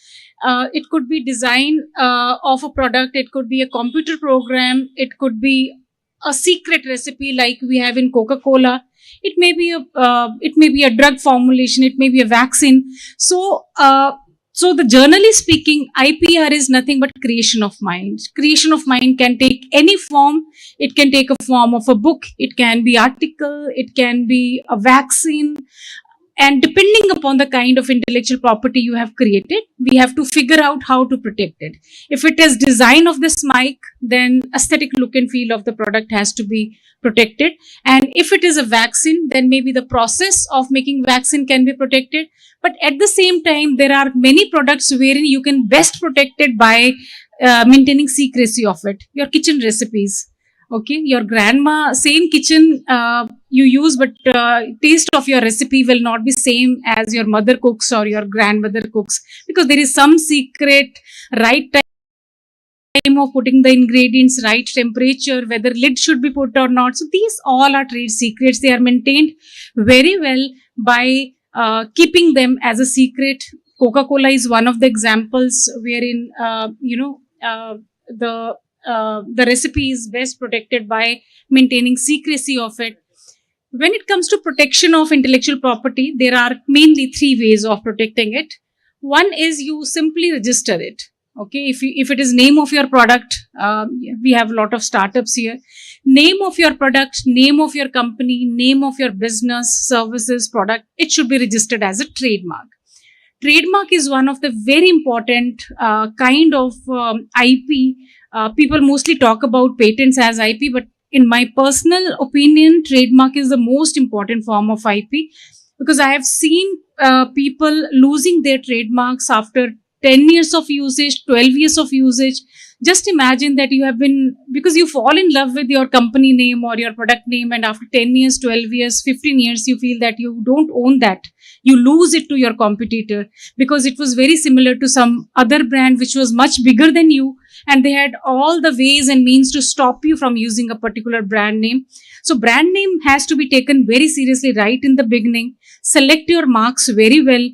It could be design of a product, it could be a computer program, it could be a secret recipe like we have in Coca-Cola. It may be a drug formulation. It may be a vaccine. So the generally speaking, IPR is nothing but creation of mind. Creation of mind can take any form. It can take a form of a book. It can be article. It can be a vaccine. And depending upon the kind of intellectual property you have created, we have to figure out how to protect it. If it is design of this mic, then aesthetic look and feel of the product has to be protected. And if it is a vaccine, then maybe the process of making vaccine can be protected. But at the same time, there are many products wherein you can best protect it by maintaining secrecy of it. Your kitchen recipes. Okay, your grandma, same kitchen you use, but taste of your recipe will not be same as your mother cooks or your grandmother cooks, because there is some secret right time of putting the ingredients, right temperature, whether lid should be put or not. So these all are trade secrets. They are maintained very well by keeping them as a secret. Coca-Cola is one of the examples wherein the recipe is best protected by maintaining secrecy of it. When it comes to protection of intellectual property, there are mainly three ways of protecting it. One is you simply register it. Okay, if it is name of your product, we have a lot of startups here. Name of your product, name of your company, name of your business, services, product, it should be registered as a trademark. Trademark is one of the very important kind of IP. People mostly talk about patents as IP, but in my personal opinion, trademark is the most important form of IP, because I have seen people losing their trademarks after 10 years of usage, 12 years of usage. Just imagine that you have been, because you fall in love with your company name or your product name, and after 10 years, 12 years, 15 years, you feel that you don't own that. You lose it to your competitor because it was very similar to some other brand which was much bigger than you, and they had all the ways and means to stop you from using a particular brand name. So brand name has to be taken very seriously right in the beginning. Select your marks very well.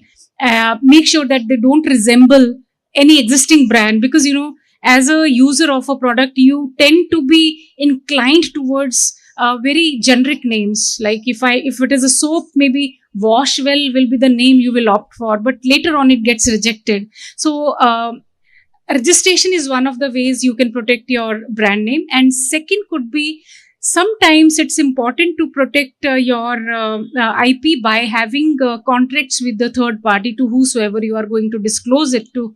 Make sure that they don't resemble any existing brand, because as a user of a product, you tend to be inclined towards very generic names. Like if it is a soap, maybe Wash Well will be the name you will opt for, but later on it gets rejected. So registration is one of the ways you can protect your brand name. And second could be, sometimes it's important to protect your IP by having contracts with the third party, to whosoever you are going to disclose it to.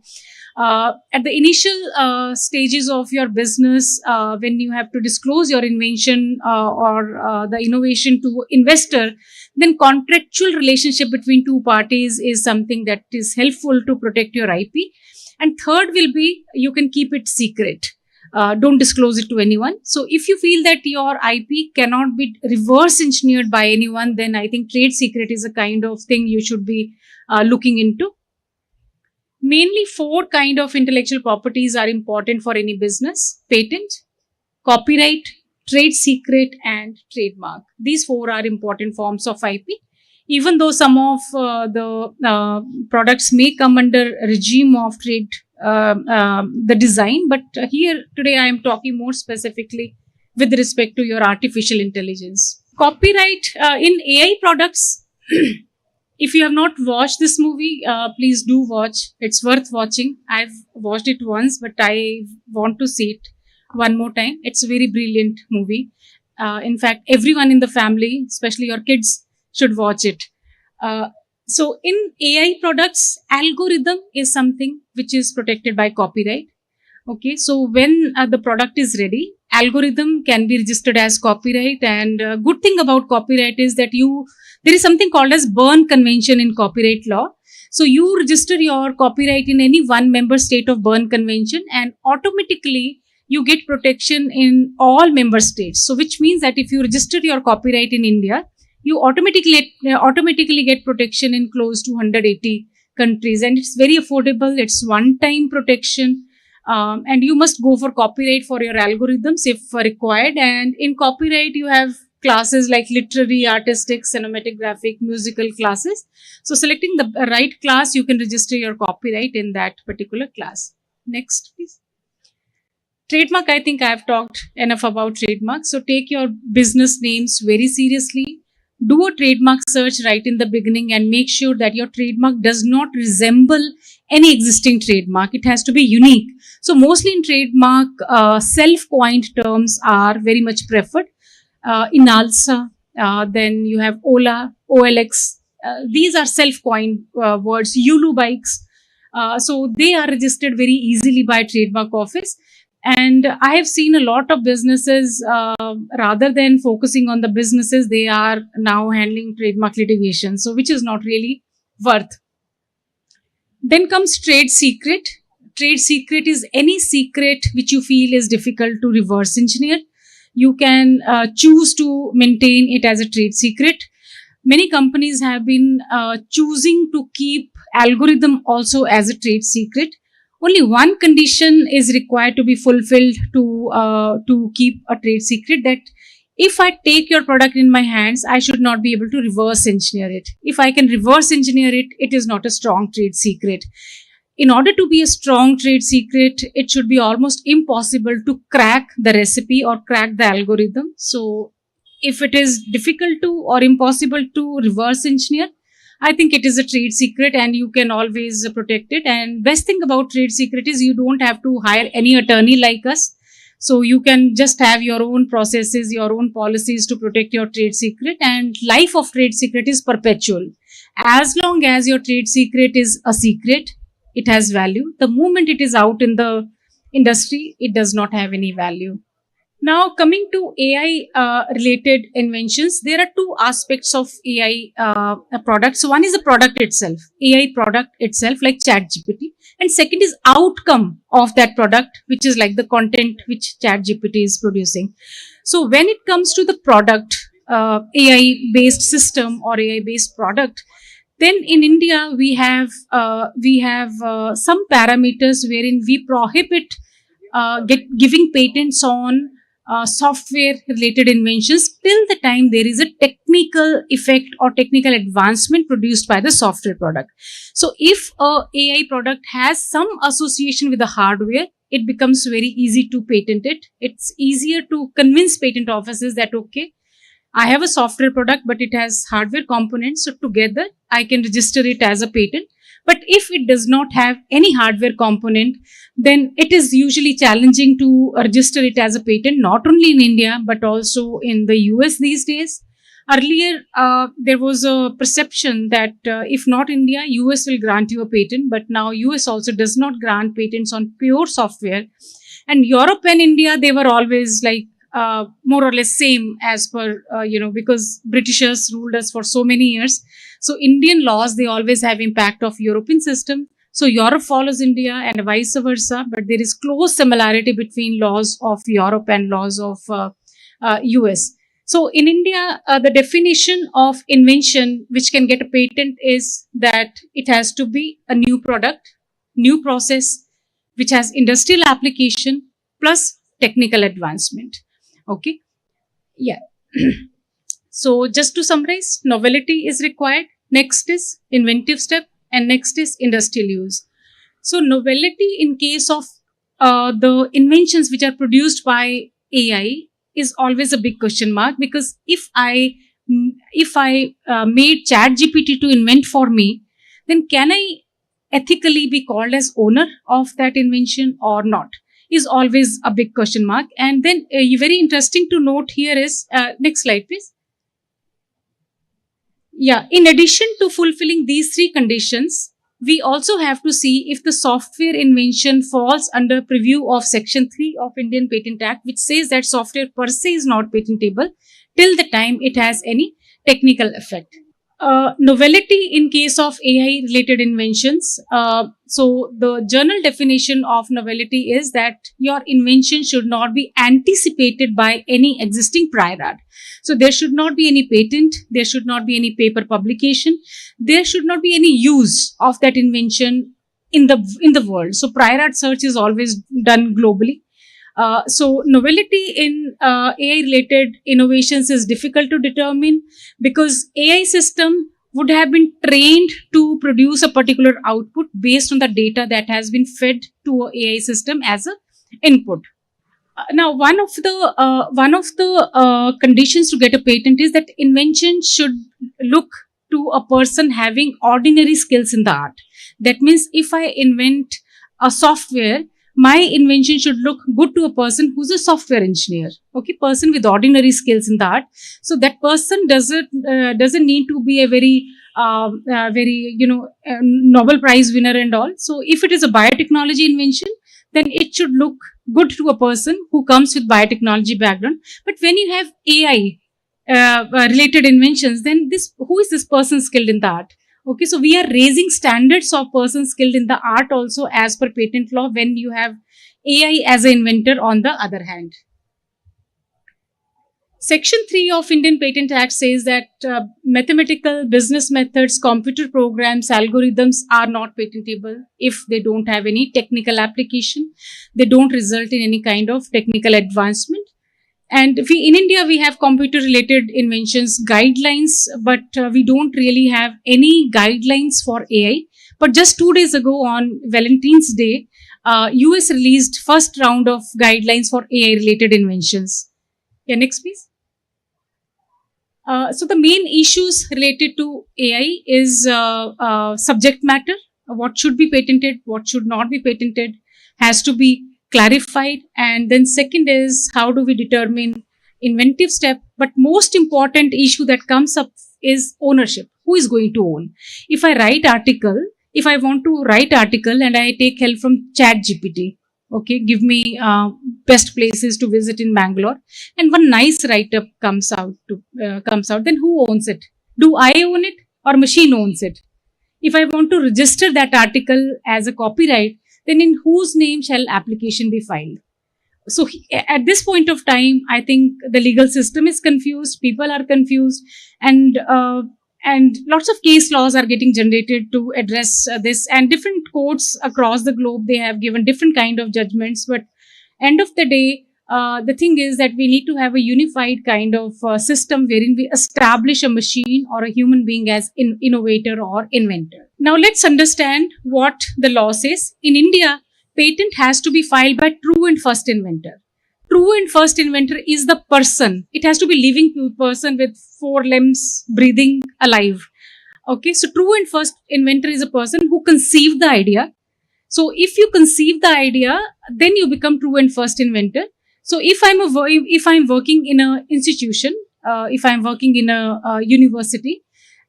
At the initial stages of your business, when you have to disclose your invention or the innovation to investor, then contractual relationship between two parties is something that is helpful to protect your IP. And third will be, you can keep it secret. Don't disclose it to anyone. So if you feel that your IP cannot be reverse engineered by anyone, then I think trade secret is a kind of thing you should be looking into. Mainly 4 kind of intellectual properties are important for any business: patent, copyright, trade secret, and trademark. These 4 are important forms of IP. Even though some of the products may come under regime of trade, the design, but here today I am talking more specifically with respect to your artificial intelligence. Copyright in AI products. If you have not watched this movie, please do watch. It's worth watching. I've watched it once, but I want to see it one more time. It's a very brilliant movie. In fact, everyone in the family, especially your kids, should watch it. So in AI products, algorithm is something which is protected by copyright. Okay, so when the product is ready, algorithm can be registered as copyright. And good thing about copyright is that there is something called as Berne Convention in copyright law. So you register your copyright in any one member state of Berne Convention, and automatically you get protection in all member states. So which means that if you register your copyright in India, you automatically get protection in close to 180 countries, and it's very affordable. It's one-time protection, and you must go for copyright for your algorithms if required. And in copyright, you have classes like literary, artistic, cinematographic, musical classes. So selecting the right class, you can register your copyright in that particular class. Next, please. Trademark, I think I have talked enough about trademark. So take your business names very seriously. Do a trademark search right in the beginning and make sure that your trademark does not resemble any existing trademark. It has to be unique. So mostly in trademark, self-coined terms are very much preferred. Inalsa, then you have Ola, OLX. These are self-coined words. Yulu bikes. So they are registered very easily by trademark office. And I have seen a lot of businesses, rather than focusing on the businesses, they are now handling trademark litigation. So which is not really worth. Then comes trade secret. Trade secret is any secret which you feel is difficult to reverse engineer. You can choose to maintain it as a trade secret. Many companies have been choosing to keep algorithm also as a trade secret. Only one condition is required to be fulfilled to keep a trade secret, that if I take your product in my hands, I should not be able to reverse engineer it. If I can reverse engineer it, it is not a strong trade secret. In order to be a strong trade secret, it should be almost impossible to crack the recipe or crack the algorithm. So if it is difficult to or impossible to reverse engineer, I think it is a trade secret and you can always protect it. And best thing about trade secret is you don't have to hire any attorney like us. So you can just have your own processes, your own policies to protect your trade secret, and life of trade secret is perpetual. As long as your trade secret is a secret, it has value. The moment it is out in the industry, it does not have any value. Now, coming to AI related inventions, there are 2 aspects of AI products. So one is the product itself, AI product itself, like ChatGPT. And second is outcome of that product, which is like the content which ChatGPT is producing. So when it comes to the product, AI-based system or AI-based product, then in India, we have some parameters wherein we prohibit giving patents on software related inventions till the time there is a technical effect or technical advancement produced by the software product. So if a AI product has some association with the hardware, it becomes very easy to patent it. It's easier to convince patent offices that, okay, I have a software product, but it has hardware components. So together I can register it as a patent. But if it does not have any hardware component, then it is usually challenging to register it as a patent, not only in India, but also in the US these days. Earlier, there was a perception that if not India, US will grant you a patent, but now US also does not grant patents on pure software. And Europe and India, they were always like more or less same as per, because Britishers ruled us for so many years. So Indian laws, they always have impact of European system. So Europe follows India and vice versa, but there is close similarity between laws of Europe and laws of US. So in India, the definition of invention which can get a patent is that it has to be a new product, new process, which has industrial application plus technical advancement. Okay. Yeah. So just to summarize, novelty is required. Next is inventive step, and next is industrial use. So novelty in case of the inventions which are produced by AI is always a big question mark, because if I made ChatGPT to invent for me, then can I ethically be called as owner of that invention or not, is always a big question mark. And then very interesting to note here is, next slide please. Yeah, in addition to fulfilling these three conditions, we also have to see if the software invention falls under preview of Section 3 of Indian Patent Act, which says that software per se is not patentable till the time it has any technical effect. Novelty in case of AI related inventions. So the journal definition of novelty is that your invention should not be anticipated by any existing prior art. So there should not be any patent, there should not be any paper publication, there should not be any use of that invention in the world. So prior art search is always done globally. So novelty in AI related innovations is difficult to determine, because AI system would have been trained to produce a particular output based on the data that has been fed to an AI system as an input. Now, one of the conditions to get a patent is that invention should look to a person having ordinary skills in the art. That means if I invent a software, my invention should look good to a person who's a software engineer, okay, person with ordinary skills in the art. So that person doesn't need to be a very Nobel Prize winner and all. So if it is a biotechnology invention, then it should look good to a person who comes with biotechnology background. But when you have AI related inventions, then who is this person skilled in the art? Okay, so we are raising standards of persons skilled in the art also as per patent law when you have AI as an inventor on the other hand. Section 3 of Indian Patent Act says that mathematical, business methods, computer programs, algorithms are not patentable if they don't have any technical application. They don't result in any kind of technical advancement. And in India, we have computer-related inventions guidelines, but we don't really have any guidelines for AI. But just 2 days ago on Valentine's Day, US released first round of guidelines for AI-related inventions. Yeah, next please. So the main issues related to AI is subject matter. What should be patented, what should not be patented, has to be clarified. And then second is, how do we determine inventive step? But most important issue that comes up is ownership. Who is going to own? If I want to write article and I take help from ChatGPT, okay, give me best places to visit in Bangalore, and one nice write-up comes out, then who owns it? Do I own it or machine owns it? If I want to register that article as a copyright, then in whose name shall application be filed? So at this point of time, I think the legal system is confused, people are confused, and lots of case laws are getting generated to address this, and different courts across the globe, they have given different kind of judgments. But end of the day, the thing is that we need to have a unified kind of system wherein we establish a machine or a human being as innovator or inventor. Now let's understand what the law says. In India, patent has to be filed by true and first inventor. True and first inventor is the person. It has to be living person with 4 limbs, breathing, alive. Okay, so true and first inventor is a person who conceived the idea. So if you conceive the idea, then you become true and first inventor. So if I'm working in an institution if I'm working in a university,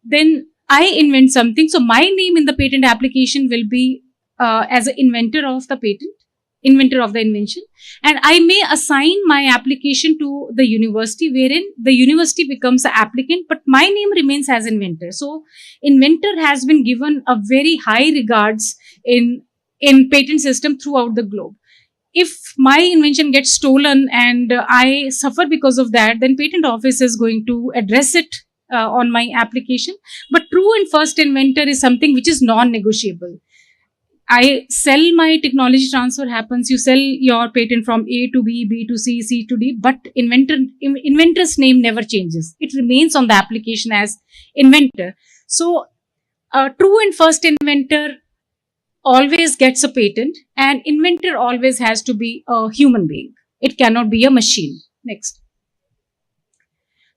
then I invent something. So my name in the patent application will be as an inventor of the patent, inventor of the invention. And I may assign my application to the university, wherein the university becomes the applicant, but my name remains as inventor. So inventor has been given a very high regards in patent system throughout the globe. If my invention gets stolen and I suffer because of that, then patent office is going to address it on my application. But true and first inventor is something which is non-negotiable. I sell my technology transfer happens. You sell your patent from A to B, B to C, C to D, but inventor's name never changes. It remains on the application as inventor. So true and first inventor always gets a patent, and inventor always has to be a human being. It cannot be a machine. Next.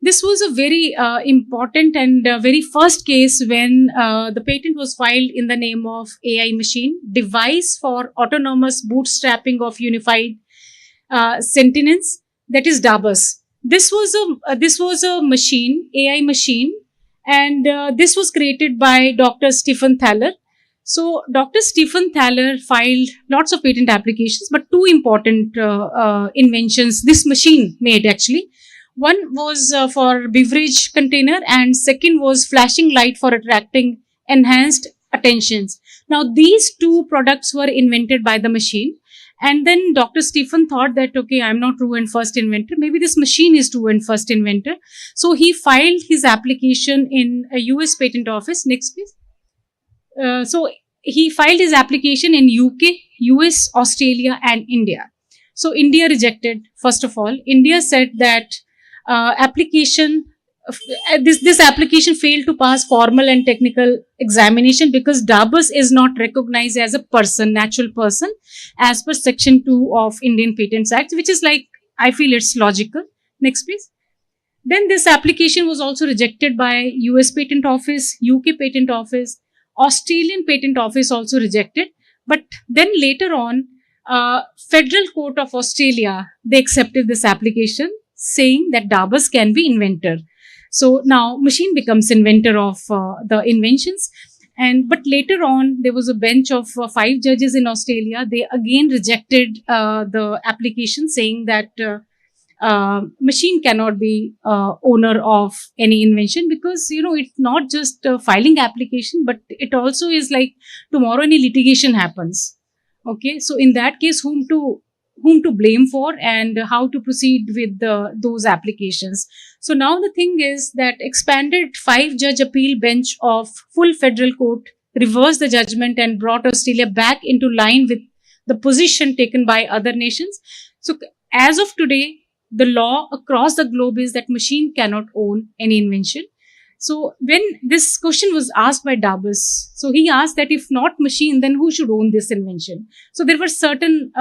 This was a very important and very first case when the patent was filed in the name of AI machine, device for autonomous bootstrapping of unified sentience, that is DABUS. This was a machine, AI machine, and this was created by Dr. Stephen Thaler. So Dr. Stephen Thaler filed lots of patent applications, but two important inventions this machine made actually. One was for beverage container, and second was flashing light for attracting enhanced attentions. Now these two products were invented by the machine, and then Dr. Stephen thought that, okay, I'm not true and first inventor, maybe this machine is true and first inventor. So he filed his application in a US patent office. Next please. So he filed his application in UK, US, Australia and India. So India rejected. First of all, India said that this application failed to pass formal and technical examination because DABUS is not recognized as a person, natural person, as per Section 2 of Indian Patents Act, which is like, I feel it's logical. Next please. Then this application was also rejected by US Patent Office, UK Patent Office, Australian Patent Office also rejected. But then later on, Federal Court of Australia, they accepted this application, saying that DABUS can be inventor. So now machine becomes inventor of the inventions. But later on, there was a bench of 5 judges in Australia. They again rejected the application, saying that machine cannot be owner of any invention, because it's not just filing application, but it also is like tomorrow any litigation happens. Okay, so in that case, whom to blame for and how to proceed with those applications. So now the thing is that expanded 5-judge appeal bench of full federal court reversed the judgment and brought Australia back into line with the position taken by other nations. So as of today, the law across the globe is that machine cannot own any invention. So when this question was asked by DABUS, so he asked that if not machine, then who should own this invention? So there were certain,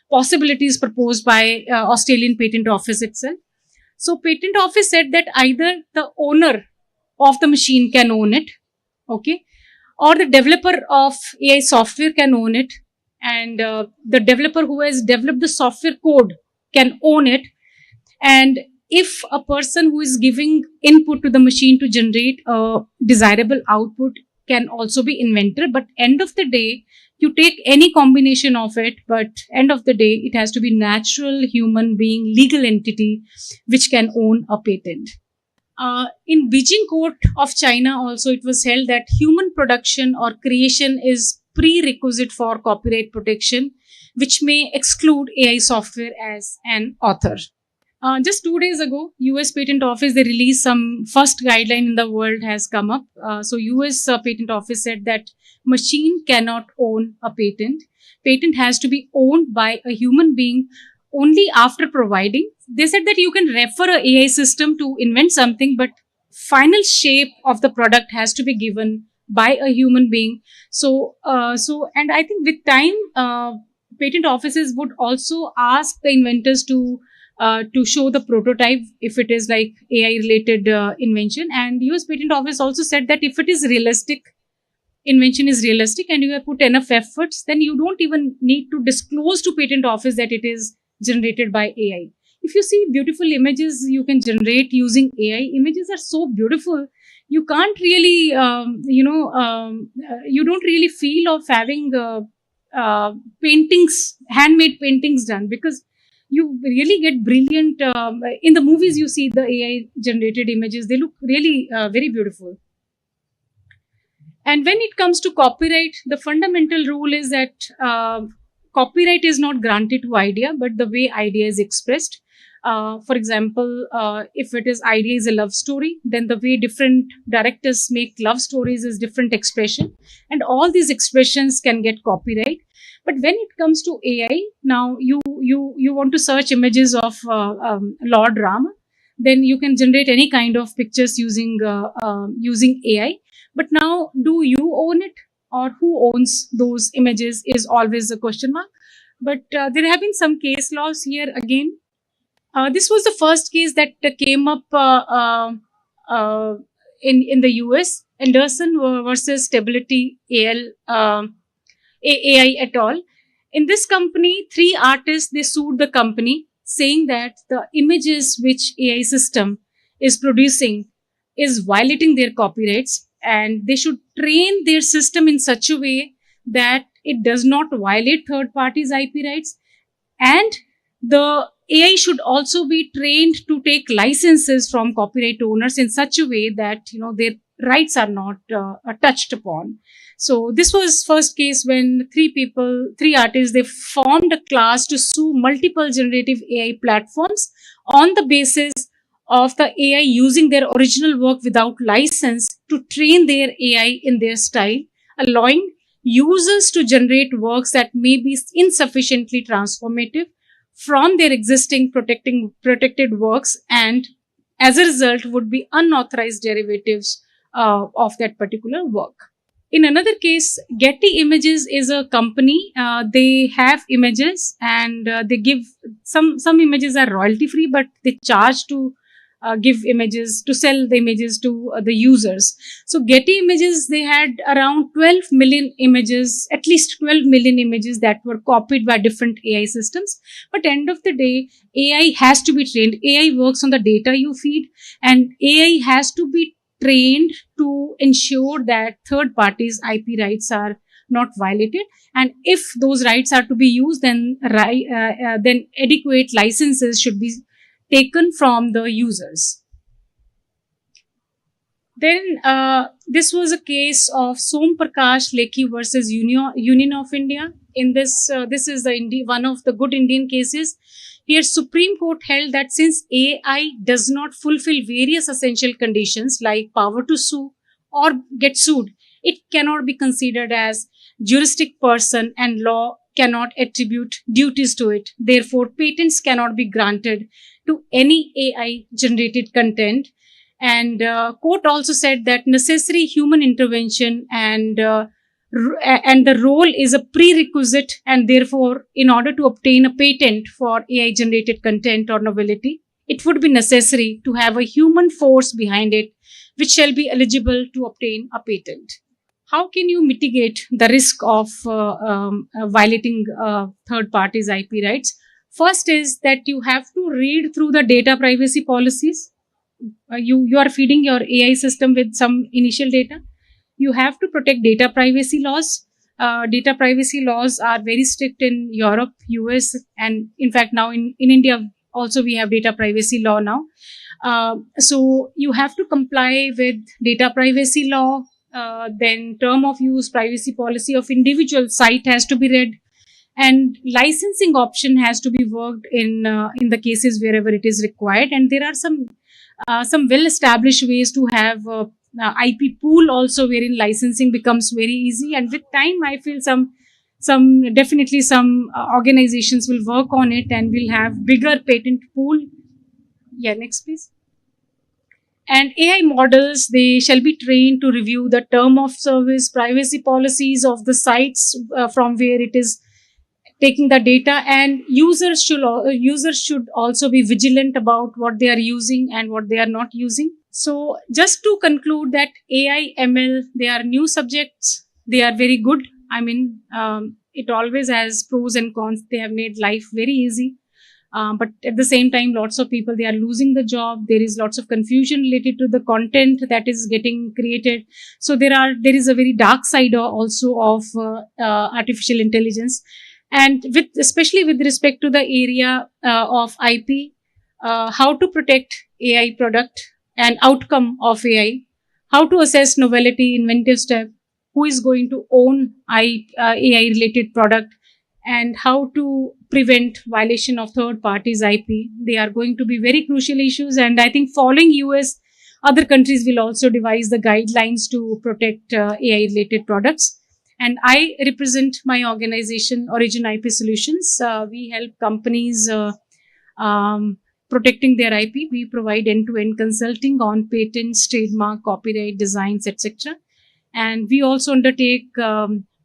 possibilities proposed by Australian Patent Office itself. So Patent Office said that either the owner of the machine can own it, okay, or the developer of AI software can own it, and the developer who has developed the software code can own it. And if a person who is giving input to the machine to generate a desirable output can also be inventor, but end of the day, you take any combination of it, but end of the day, it has to be natural human being, legal entity, which can own a patent. In Beijing Court of China also, it was held that human production or creation is prerequisite for copyright protection, which may exclude AI software as an author. Just 2 days ago, US Patent Office, they released some first guideline in the world has come up. So US Patent Office said that machine cannot own a patent. Patent has to be owned by a human being only after providing. They said that you can refer a AI system to invent something, but final shape of the product has to be given by a human being. And I think with time, patent offices would also ask the inventors to show the prototype if it is like AI related invention. And US Patent Office also said that if it is realistic, invention is realistic and you have put enough efforts, then you don't even need to disclose to Patent Office that it is generated by AI. If you see beautiful images you can generate using AI, images are so beautiful. You can't really, you don't really feel of having paintings, handmade paintings done, because you really get brilliant. In the movies, you see the AI generated images, they look really very beautiful. And when it comes to copyright, the fundamental rule is that copyright is not granted to idea, but the way idea is expressed. For example, if it is idea is a love story, then the way different directors make love stories is different expression, and all these expressions can get copyright. But when it comes to AI, now you want to search images of Lord Rama, then you can generate any kind of pictures using using AI. But now, do you own it, or who owns those images is always a question mark. But there have been some case laws here again. This was the first case that came up in the US, Anderson versus Stability AI et al. In this company, 3 artists, they sued the company, saying that the images which AI system is producing is violating their copyrights, and they should train their system in such a way that it does not violate third parties' IP rights, and the AI should also be trained to take licenses from copyright owners in such a way that their rights are not touched upon. So this was first case when 3 artists, they formed a class to sue multiple generative AI platforms on the basis of the AI using their original work without license to train their AI in their style, allowing users to generate works that may be insufficiently transformative from their existing protected works, and as a result would be unauthorized derivatives of that particular work. In another case, Getty Images is a company. They have images, and they give some images are royalty free, but they charge to give images, to sell the images to the users. So Getty Images, they had around 12 million images, at least 12 million images that were copied by different AI systems. But end of the day, AI has to be trained. AI works on the data you feed, and AI has to be trained to ensure that third parties' IP rights are not violated. And if those rights are to be used, then adequate licenses should be taken from the users. Then this was a case of Som Prakash Lekhi versus Union of India. In this, this is one of the good Indian cases. Here, Supreme Court held that since AI does not fulfill various essential conditions like power to sue or get sued, it cannot be considered as juristic person, and law cannot attribute duties to it. Therefore, patents cannot be granted to any AI generated content. And court also said that necessary human intervention and the role is a prerequisite, and therefore in order to obtain a patent for AI generated content or novelty, it would be necessary to have a human force behind it which shall be eligible to obtain a patent. How can you mitigate the risk of violating third parties' IP rights? First is that you have to read through the data privacy policies. You are feeding your AI system with some initial data. You have to protect data privacy laws. Data privacy laws are very strict in Europe, US, and in fact now in India also we have data privacy law now. So you have to comply with data privacy law. Then term of use privacy policy of individual site has to be read, and licensing option has to be worked in the cases wherever it is required. And there are some well established ways to have IP pool also, wherein licensing becomes very easy. And with time, I feel some organizations will work on it and will have bigger patent pool. Yeah, next please. And AI models, they shall be trained to review the term of service, privacy policies of the sites from where it is taking the data, and users should also be vigilant about what they are using and what they are not using. So just to conclude that AI, ML, they are new subjects. They are very good. I mean, it always has pros and cons. They have made life very easy. But at the same time, lots of people, they are losing the job. There is lots of confusion related to the content that is getting created. So there is a very dark side also of artificial intelligence. And especially with respect to the area of IP, how to protect AI product and outcome of AI, how to assess novelty, inventive step, who is going to own AI related product, and how to prevent violation of third parties' IP. They are going to be very crucial issues. And I think following US, other countries will also devise the guidelines to protect AI related products. And I represent my organization, Origin IP Solutions. We help companies protecting their IP. We provide end-to-end consulting on patents, trademark, copyright, designs, etc. And we also undertake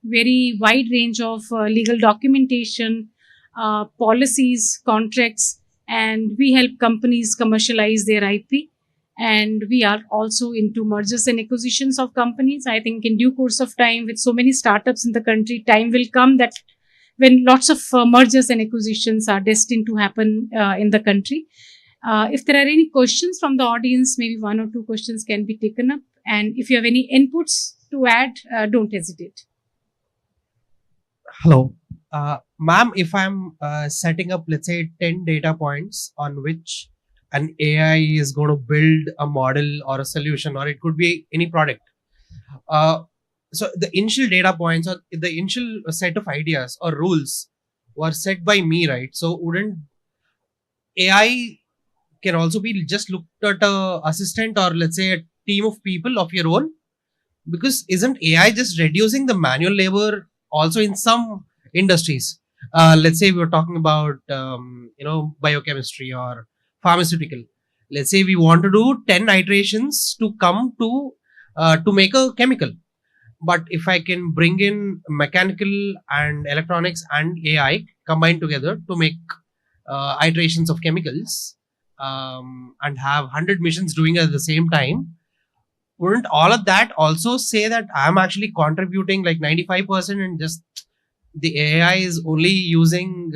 very wide range of legal documentation, policies, contracts, and we help companies commercialize their IP. And we are also into mergers and acquisitions of companies. I think in due course of time, with so many startups in the country, time will come that when lots of mergers and acquisitions are destined to happen in the country. If there are any questions from the audience, maybe 1 or 2 questions can be taken up. And if you have any inputs to add, don't hesitate. Hello. Ma'am, if I'm setting up, let's say, 10 data points on which an AI is going to build a model or a solution, or it could be any product. So the initial data points or the initial set of ideas or rules were set by me, right? So wouldn't AI can also be just looked at a assistant or let's say a team of people of your own? Because isn't AI just reducing the manual labor also in some industries? Let's say we were talking about, biochemistry or pharmaceutical. Let's say we want to do 10 iterations to come to make a chemical. But if I can bring in mechanical and electronics and AI combined together to make iterations of chemicals and have 100 machines doing it at the same time, wouldn't all of that also say that I'm actually contributing like 95% and just the AI is only using,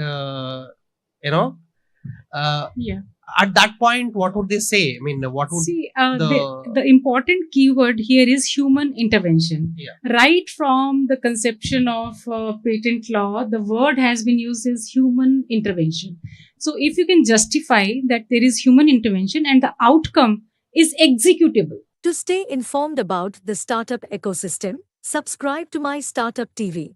at that point, what would they say? I mean, what would the important keyword here is human intervention. Yeah. Right from the conception of patent law, the word has been used as human intervention. So if you can justify that there is human intervention and the outcome is executable. To stay informed about the startup ecosystem, subscribe to MyStartuptv.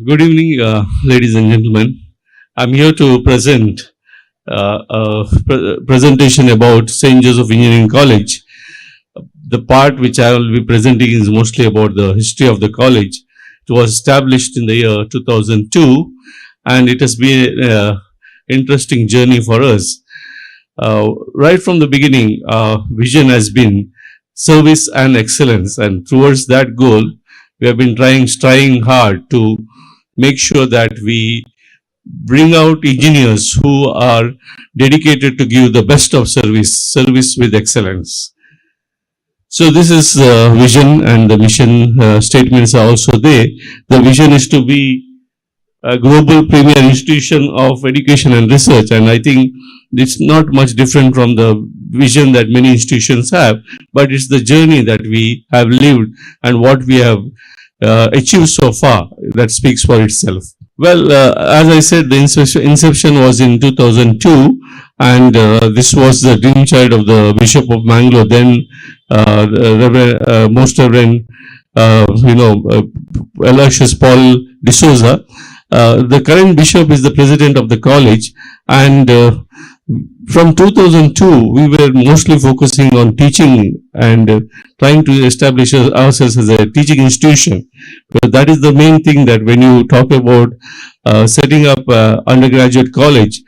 Good evening, ladies and gentlemen. I'm here to present a presentation about St. Joseph Engineering College. The part which I will be presenting is mostly about the history of the college. It was established in the year 2002 and it has been an interesting journey for us. Right from the beginning, our vision has been service and excellence, and towards that goal, we have been trying hard to make sure that we bring out engineers who are dedicated to give the best of service with excellence. So this is vision, and the mission statements are also there. The vision is to be a global premier institution of education and research, and I think it's not much different from the vision that many institutions have, but it's the journey that we have lived and what we have achieved so far that speaks for itself. Well, as I said, the inception was in 2002, and this was the dreamchild of the Bishop of Mangalore, then Most Reverend, Aloysius Paul D'Souza. The current bishop is the president of the college, and from 2002, we were mostly focusing on teaching and trying to establish ourselves as a teaching institution. But that is the main thing, that when you talk about setting up undergraduate college,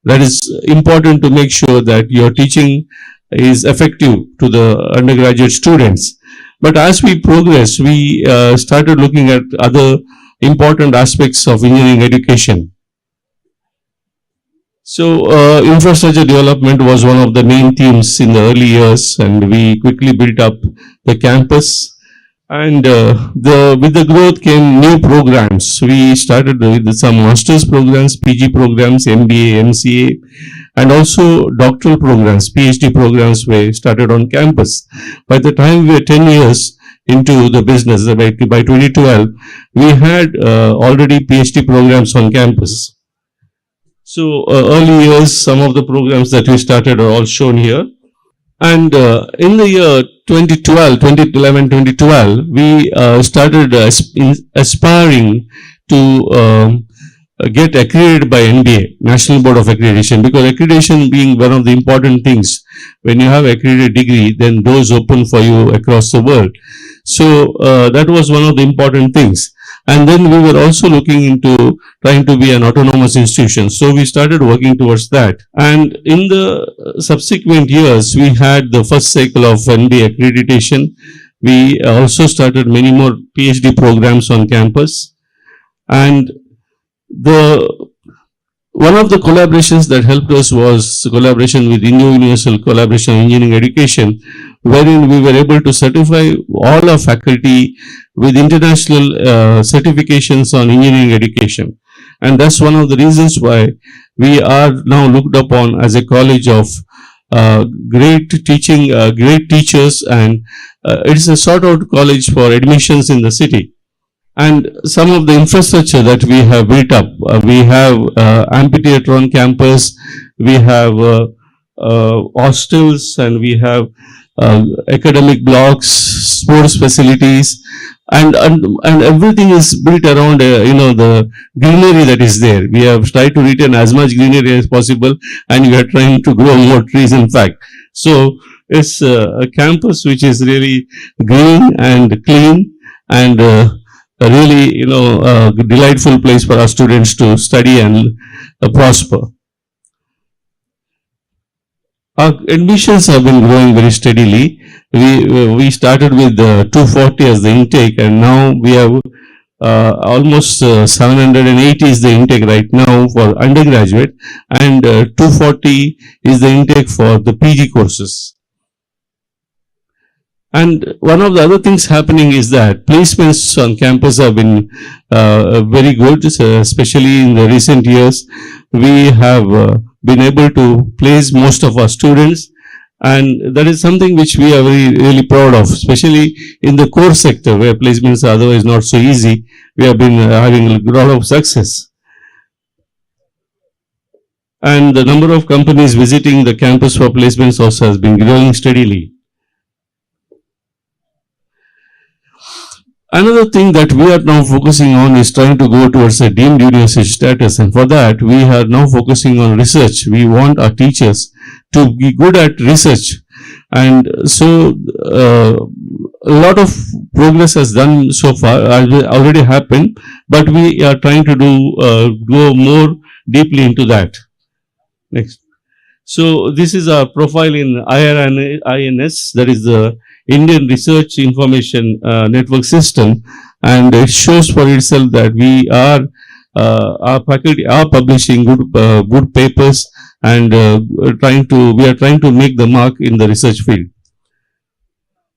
that is important to make sure that your teaching is effective to the undergraduate students. But as we progress, we started looking at other important aspects of engineering education. So, infrastructure development was one of the main themes in the early years, and we quickly built up the campus. And with the growth came new programs. We started with some master's programs, PG programs, MBA, MCA, and also doctoral programs, PhD programs were started on campus. By the time we were 10 years into the business, by 2012, we had already PhD programs on campus. So early years, some of the programs that we started are all shown here. And in the year 2011, 2012, we started aspiring to get accredited by NBA, National Board of Accreditation, because accreditation being one of the important things. When you have accredited degree, then doors open for you across the world. So that was one of the important things. And then we were also looking into trying to be an autonomous institution. So we started working towards that. And in the subsequent years, we had the first cycle of NBA accreditation. We also started many more PhD programs on campus. And one of the collaborations that helped us was collaboration with Indo Universal Collaboration on Engineering Education, wherein we were able to certify all our faculty with international certifications on engineering education. And that's one of the reasons why we are now looked upon as a college of great teaching, great teachers, and it's a sought out college for admissions in the city. And some of the infrastructure that we have built up, we have amphitheater on campus, we have hostels, and we have academic blocks, sports facilities, and everything is built around the greenery that is there. We have tried to retain as much greenery as possible, and we are trying to grow more trees, in fact. So it's a campus which is really green and clean, and a really delightful place for our students to study and prosper. Our admissions have been growing very steadily. We started with 240 as the intake, and now we have almost 780 is the intake right now for undergraduate, and 240 is the intake for the PG courses. And one of the other things happening is that placements on campus have been very good, especially in the recent years. We have been able to place most of our students, and that is something which we are really proud of, especially in the core sector where placements are otherwise not so easy. We have been having a lot of success. And the number of companies visiting the campus for placements also has been growing steadily. Another thing that we are now focusing on is trying to go towards a deemed university status, and for that we are now focusing on research. We want our teachers to be good at research, and so a lot of progress has done so far, already happened, but we are trying to go more deeply into that. Next. So this is our profile in IRINS, that is the Indian Research Information Network System, and it shows for itself that we are our faculty are publishing good papers, and we are trying to make the mark in the research field.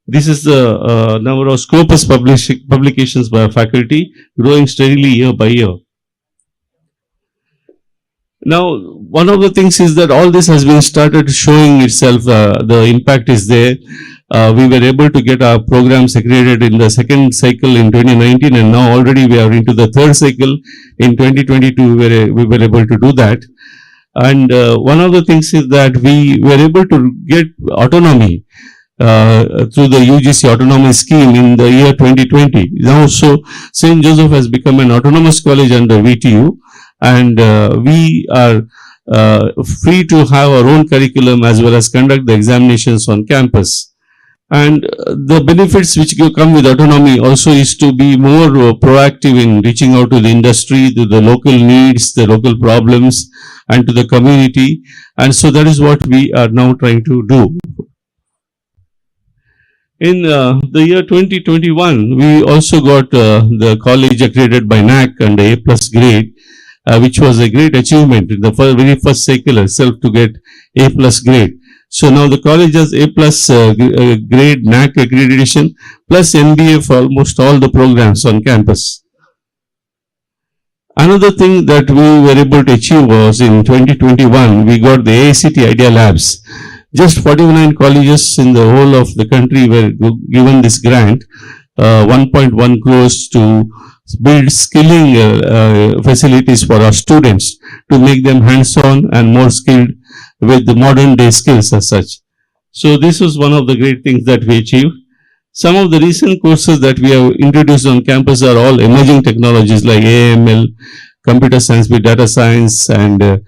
This is the number of Scopus publications by our faculty, growing steadily year by year. Now, one of the things is that all this has been started showing itself, the impact is there. We were able to get our programs accredited in the second cycle in 2019, and now already we are into the third cycle. In 2022, we were able to do that. And one of the things is that we were able to get autonomy through the UGC autonomy scheme in the year 2020. Now, so St. Joseph has become an autonomous college under VTU, and we are free to have our own curriculum as well as conduct the examinations on campus. And the benefits which come with autonomy also is to be more proactive in reaching out to the industry, to the local needs, the local problems, and to the community. And so that is what we are now trying to do. In the year 2021, we also got the college accredited by NAC and A+ grade. which was a great achievement in the very first cycle itself to get A+ grade. So now the college has A+ grade NAC accreditation plus MBA for almost all the programs on campus. Another thing that we were able to achieve was in 2021, we got the AICT Idea Labs. Just 49 colleges in the whole of the country were given this grant, 1.1 crores to build skilling facilities for our students to make them hands-on and more skilled with the modern day skills as such. So this was one of the great things that we achieved. Some of the recent courses that we have introduced on campus are all emerging technologies like AML, computer science with data science, and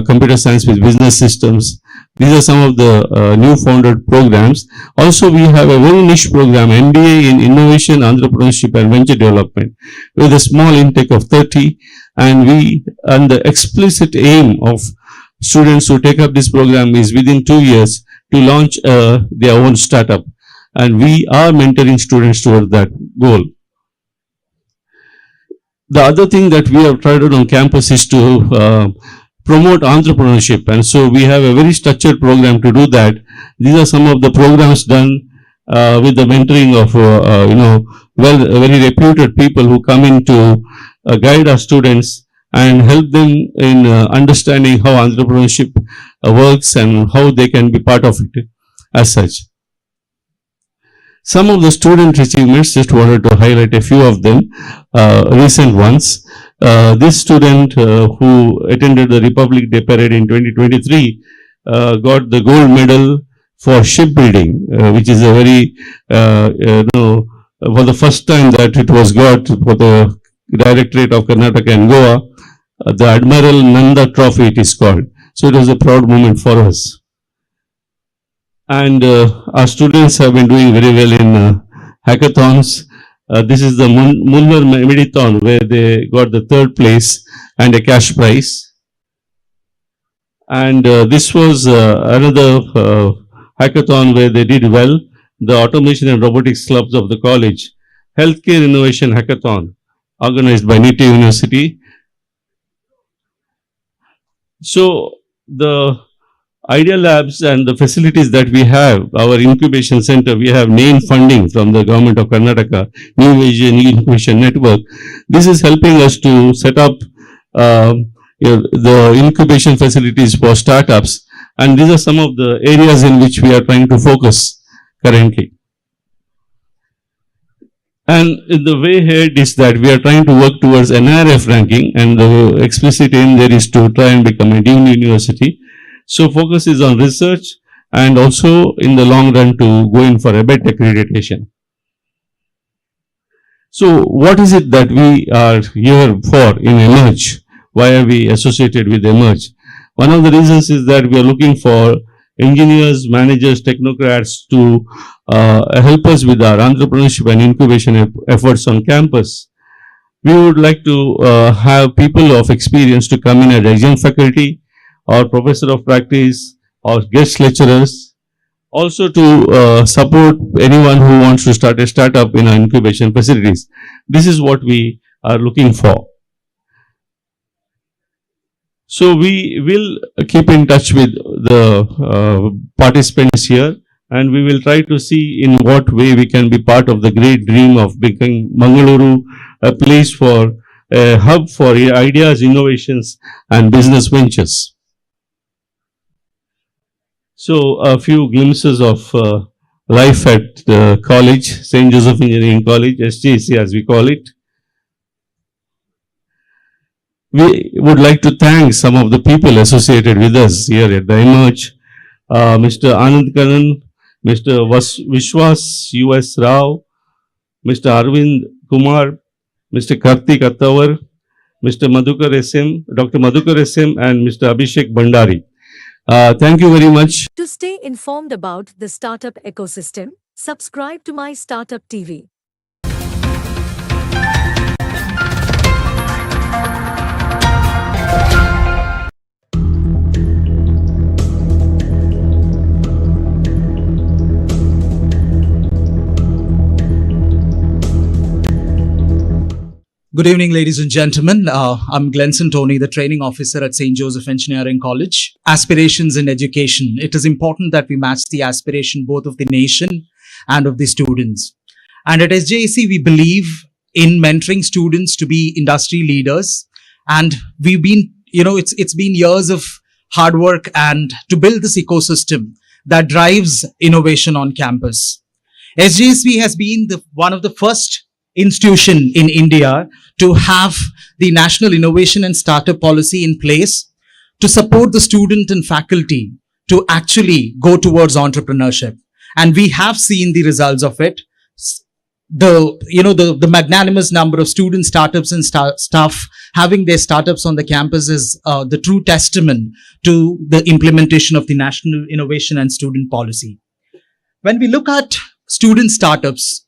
computer science with business systems. These are some of the new founded programs. Also, we have a very niche program, MBA in Innovation, Entrepreneurship and Venture Development, with a small intake of 30. And the explicit aim of students who take up this program is within 2 years to launch their own startup. And we are mentoring students towards that goal. The other thing that we have tried on campus is to promote entrepreneurship, and so we have a very structured program to do that. These are some of the programs done with the mentoring of very reputed people who come in to guide our students and help them in understanding how entrepreneurship works and how they can be part of it as such. Some of the student achievements, just wanted to highlight a few of them, recent ones. This student who attended the Republic Day Parade in 2023 got the gold medal for shipbuilding, which is a very, for the first time that it was got for the Directorate of Karnataka and Goa, the Admiral Nanda Trophy it is called. So it was a proud moment for us. And our students have been doing very well in hackathons. This is the Muller Medithon where they got the 3rd place and a cash prize. And this was another hackathon where they did well. The Automation and Robotics Clubs of the college, Healthcare Innovation Hackathon, organized by NITI University. So the Idea Labs and the facilities that we have, our incubation center, we have main funding from the government of Karnataka, New Vision Incubation Network. This is helping us to set up the incubation facilities for startups, and these are some of the areas in which we are trying to focus currently. And the way ahead is that we are trying to work towards NRF ranking, and the explicit aim there is to try and become a deemed university. So focus is on research and also in the long run to go in for a BET accreditation. So what is it that we are here for in Emerge? Why are we associated with Emerge? One of the reasons is that we are looking for engineers, managers, technocrats to help us with our entrepreneurship and incubation efforts on campus. We would like to have people of experience to come in as adjunct faculty or professor of practice or guest lecturers. Also to support anyone who wants to start a startup in our incubation facilities. This is what we are looking for. So we will keep in touch with the participants here, and we will try to see in what way we can be part of the great dream of making Mangaluru a place for a hub for ideas, innovations and business ventures. So a few glimpses of life at the college, St. Joseph Engineering College, SJC as we call it. We would like to thank some of the people associated with us here at the Emerge, Mr. Anand Karan, Mr. Vishwas U.S. Rao, Mr. Arvind Kumar, Mr. Karthik Attawar, Mr. Madhukar SM, Dr. Madhukar SM and Mr. Abhishek Bhandari. Thank you very much. To stay informed about the startup ecosystem, subscribe to MyStartup TV. Good evening, ladies and gentlemen. I'm Glenson Tony, the training officer at St. Joseph Engineering College. Aspirations in education. It is important that we match the aspiration both of the nation and of the students. And at SJEC, we believe in mentoring students to be industry leaders. And we've been, it's been years of hard work and to build this ecosystem that drives innovation on campus. SJSV has been one of the first institution in India to have the National Innovation and Startup Policy in place to support the student and faculty to actually go towards entrepreneurship. And we have seen the results of it. The magnanimous number of student startups and staff having their startups on the campus is the true testament to the implementation of the National Innovation and Student Policy. When we look at student startups,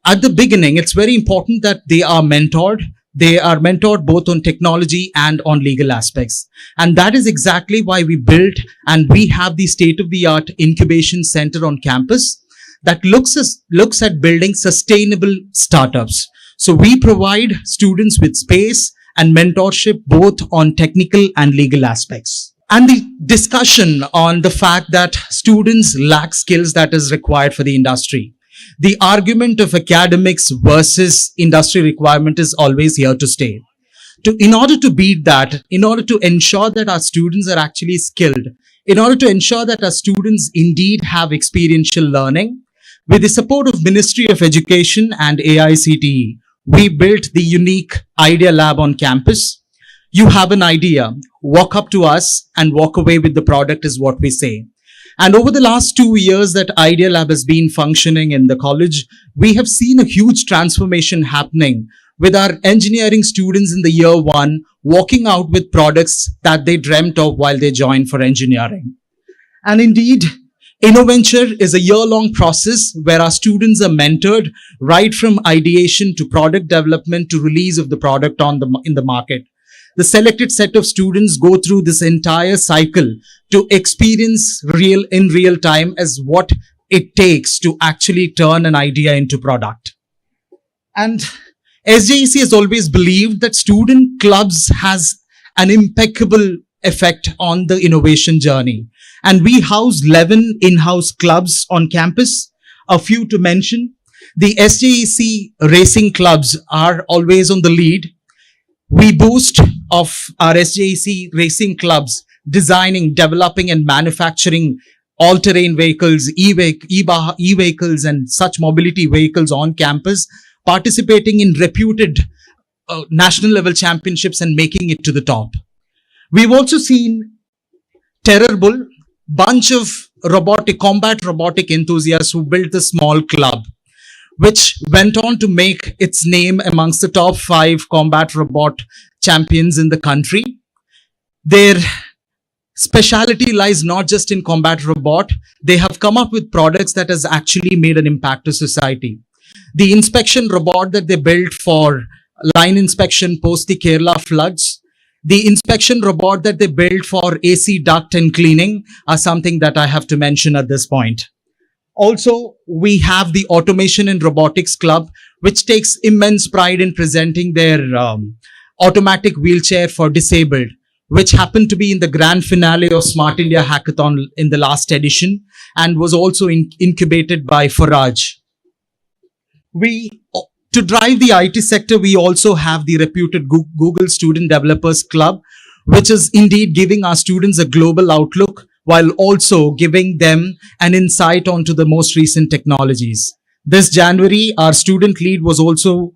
at the beginning, it's very important that they are mentored. They are mentored both on technology and on legal aspects. And that is exactly why we built and we have the state-of-the-art incubation center on campus that looks at building sustainable startups. So we provide students with space and mentorship both on technical and legal aspects. And the discussion on the fact that students lack skills that is required for the industry. The argument of academics versus industry requirement is always here to stay. In order to beat that, in order to ensure that our students are actually skilled, in order to ensure that our students indeed have experiential learning, with the support of Ministry of Education and AICTE, we built the unique Idea Lab on campus. You have an idea, walk up to us and walk away with the product is what we say. And over the last 2 years that Idea Lab has been functioning in the college, we have seen a huge transformation happening with our engineering students in the year 1 walking out with products that they dreamt of while they joined for engineering. And indeed, InnoVenture is a year-long process where our students are mentored right from ideation to product development to release of the product in the market. The selected set of students go through this entire cycle to experience in real time as what it takes to actually turn an idea into product. And SJEC has always believed that student clubs has an impeccable effect on the innovation journey. And we house 11 in-house clubs on campus. A few to mention. The SJEC racing clubs are always on the lead. We boast of our SJEC racing clubs designing, developing and manufacturing all-terrain vehicles, e-vehicles and such mobility vehicles on campus, participating in reputed national level championships and making it to the top. We've also seen Terror Bull, bunch of combat robotic enthusiasts who built the small club, which went on to make its name amongst the top 5 combat robot champions in the country. Their speciality lies not just in combat robot. They have come up with products that has actually made an impact to society. The inspection robot that they built for line inspection post the Kerala floods, the inspection robot that they built for AC duct and cleaning are something that I have to mention at this point. Also, we have the Automation and Robotics Club, which takes immense pride in presenting their automatic wheelchair for disabled, which happened to be in the grand finale of Smart India Hackathon in the last edition and was also incubated by Faraj. To drive the IT sector, we also have the reputed Google Student Developers Club, which is indeed giving our students a global outlook while also giving them an insight onto the most recent technologies. This January, our student lead was also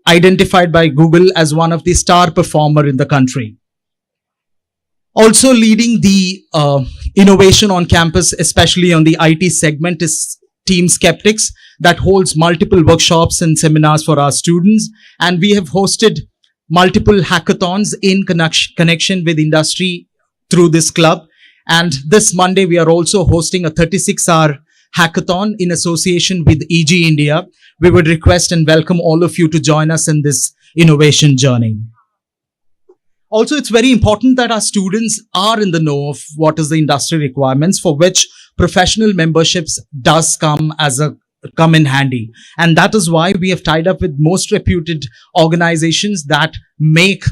identified by Google as one of the star performer in the country. Also leading the innovation on campus, especially on the IT segment, is Team Skeptics that holds multiple workshops and seminars for our students. And we have hosted multiple hackathons in connection with industry through this club. And this Monday, we are also hosting a 36-hour hackathon in association with EG India. We would request and welcome all of you to join us in this innovation journey. Also, it's very important that our students are in the know of what is the industry requirements, for which professional memberships does come as a come in handy. And that is why we have tied up with most reputed organizations that make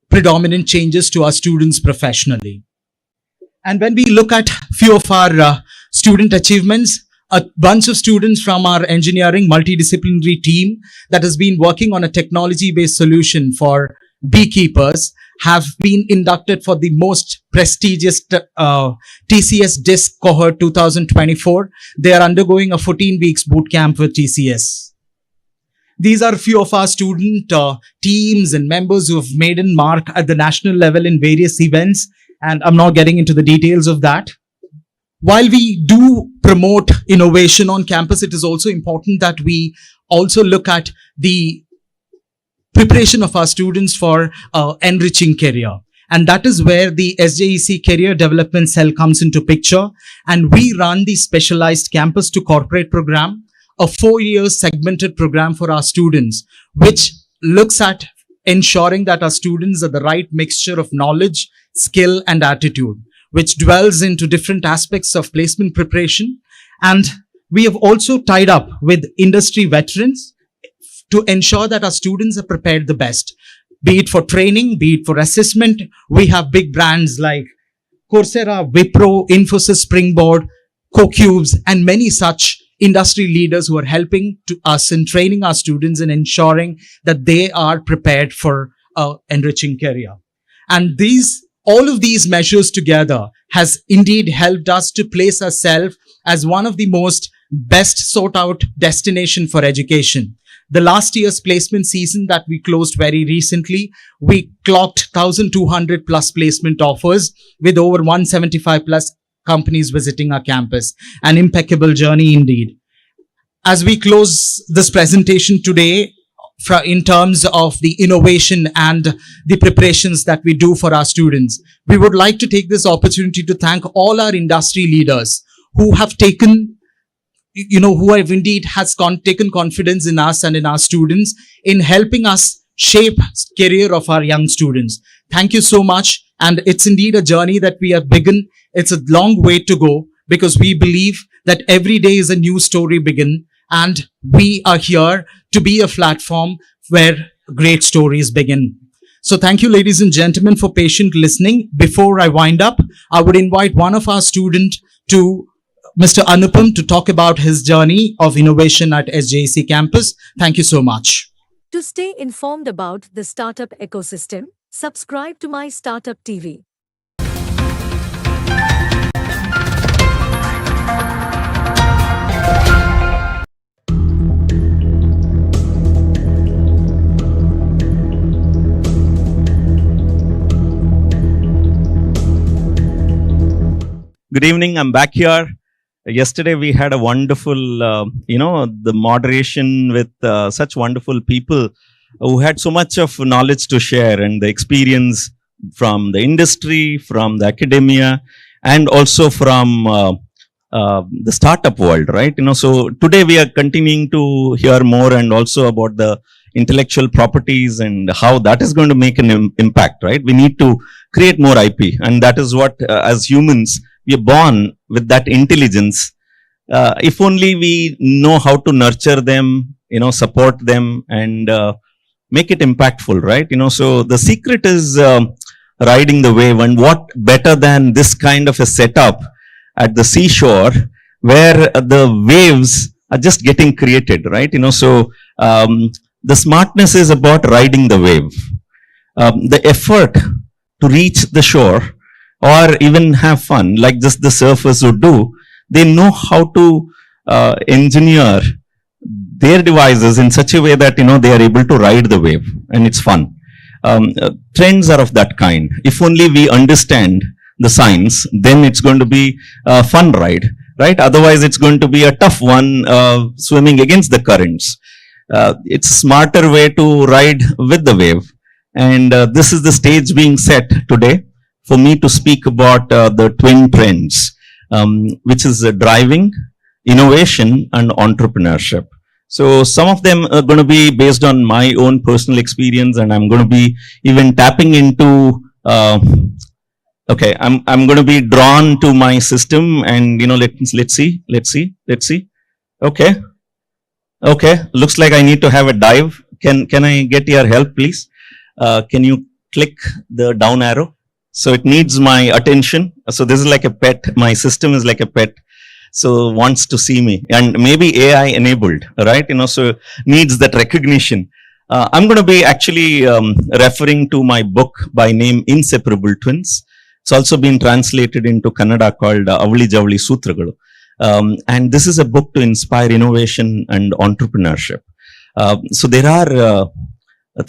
predominant changes to our students professionally. And when we look at few of our student achievements, a bunch of students from our engineering multidisciplinary team that has been working on a technology-based solution for beekeepers have been inducted for the most prestigious TCS DISC cohort 2024. They are undergoing a 14 weeks boot camp with TCS. These are a few of our student teams and members who have made a mark at the national level in various events, and I'm not getting into the details of that. While we do promote innovation on campus, it is also important that we also look at the preparation of our students for enriching career. And that is where the SJEC Career Development Cell comes into picture. And we run the specialized campus to corporate program, a 4-year segmented program for our students, which looks at ensuring that our students are the right mixture of knowledge, skill, and attitude, which dwells into different aspects of placement preparation. And we have also tied up with industry veterans to ensure that our students are prepared the best, be it for training, be it for assessment. We have big brands like Coursera, Wipro, Infosys, Springboard, CoCubes, and many such industry leaders who are helping to us in training our students and ensuring that they are prepared for enriching career. And all of these measures together has indeed helped us to place ourselves as one of the most best sought out destination for education. The last year's placement season that we closed very recently, we clocked 1,200 plus placement offers with over 175 plus companies visiting our campus. An impeccable journey indeed. As we close this presentation today, in terms of the innovation and the preparations that we do for our students, we would like to take this opportunity to thank all our industry leaders who have taken taken confidence in us and in our students in helping us shape career of our young students. Thank you so much. And it's indeed a journey that we have begun. It's a long way to go because we believe that every day is a new story begin. And we are here to be a platform where great stories begin. So thank you, ladies and gentlemen, for patient listening. Before I wind up, I would invite one of our students to Mr. Anupam to talk about his journey of innovation at SJEC campus. Thank you so much. To stay informed about the startup ecosystem, subscribe to MyStartuptv. Good evening, I'm back here. Yesterday we had a wonderful, the moderation with such wonderful people who had so much of knowledge to share and the experience from the industry, from the academia, and also from the startup world, right? So today we are continuing to hear more and also about the intellectual properties and how that is going to make an impact, right? We need to create more IP, and that is what, as humans, we are born with that intelligence. If only we know how to nurture them, support them, and make it impactful, right? So the secret is riding the wave, and what better than this kind of a setup at the seashore where the waves are just getting created, right? So the smartness is about riding the wave. The effort to reach the shore or even have fun, like just the surfers would do, they know how to engineer their devices in such a way that, they are able to ride the wave and it's fun. Trends are of that kind. If only we understand the science, then it's going to be a fun ride, right? Otherwise, it's going to be a tough one swimming against the currents. It's a smarter way to ride with the wave. And this is the stage being set today for me to speak about the twin trends, which is driving, innovation, and entrepreneurship. So some of them are going to be based on my own personal experience, and I'm going to be even tapping into, I'm going to be drawn to my system, and let's see. Okay. Okay. Looks like I need to have a dive. Can I get your help, please? Can you click the down arrow? So it needs my attention. So this is like a pet. My system is like a pet. So wants to see me, and maybe AI enabled, right? So needs that recognition. I'm going to be actually referring to my book by name Inseparable Twins. It's also been translated into Kannada called Avali Javali Sutragalu. And this is a book to inspire innovation and entrepreneurship. So there are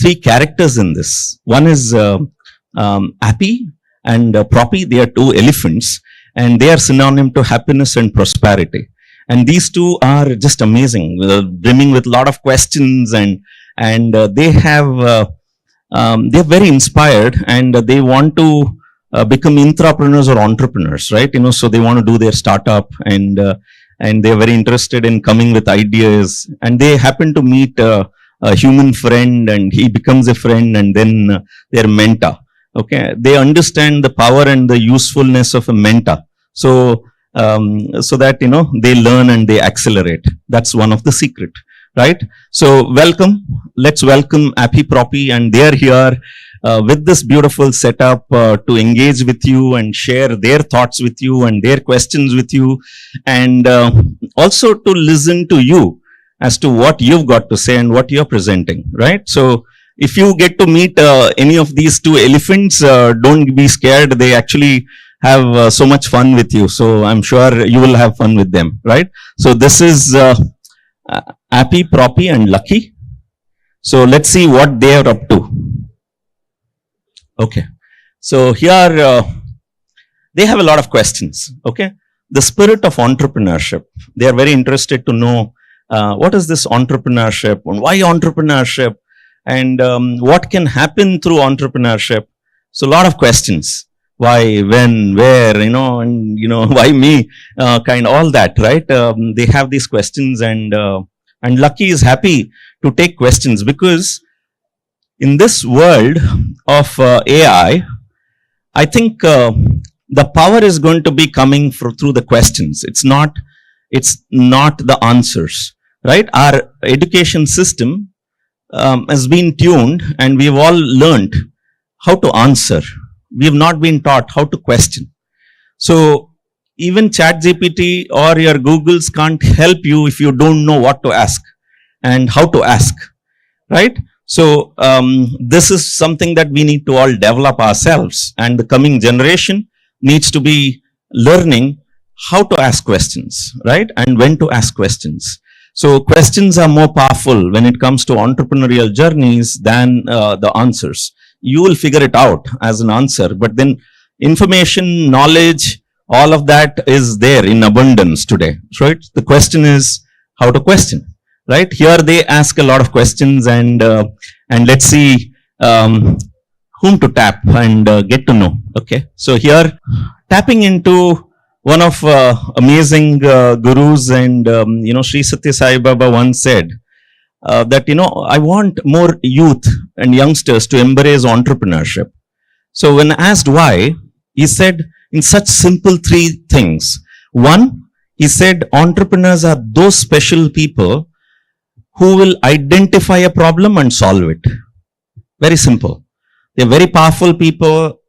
three characters in this. One is Appy and Proppy. They are two elephants, and they are synonym to happiness and prosperity. And these two are just amazing, brimming with a lot of questions, and they're very inspired, and they want to become intrapreneurs or entrepreneurs, right? So they want to do their startup, and they're very interested in coming with ideas, and they happen to meet a human friend, and he becomes a friend, and then their mentor. Okay, they understand the power and the usefulness of a mentor. So that they learn and they accelerate. That's one of the secret, right? So let's welcome Appy, Proppy, and they're here with this beautiful setup to engage with you and share their thoughts with you and their questions with you, and also to listen to you as to what you've got to say and what you're presenting, right? So if you get to meet any of these two elephants, don't be scared. They actually have so much fun with you. So I'm sure you will have fun with them, right? So this is Appy, Proppy, and Lucky. So let's see what they are up to. Okay. So here they have a lot of questions. Okay. The spirit of entrepreneurship. They are very interested to know what is this entrepreneurship and why entrepreneurship, and what can happen through entrepreneurship. So a lot of questions. Why, when, where, and why me, kind all that, right? They have these questions, and Lucky is happy to take questions, because in this world of AI, I think the power is going to be coming through the questions. It's not the answers, right? Our education system has been tuned, and we've all learned how to answer. We have not been taught how to question. So even ChatGPT or your Googles can't help you if you don't know what to ask and how to ask, right? So this is something that we need to all develop ourselves, and the coming generation needs to be learning how to ask questions, right? And when to ask questions. So questions are more powerful when it comes to entrepreneurial journeys than the answers. You will figure it out as an answer, but then information, knowledge, all of that is there in abundance today, right? The question is how to question, right? Here they ask a lot of questions, and let's see whom to tap and get to know. Okay, so here tapping into one of amazing gurus, and Sri Satya Sai Baba once said that I want more youth and youngsters to embrace entrepreneurship. So when asked why, he said in such simple three things. One, he said entrepreneurs are those special people who will identify a problem and solve it. Very simple. They're very powerful people,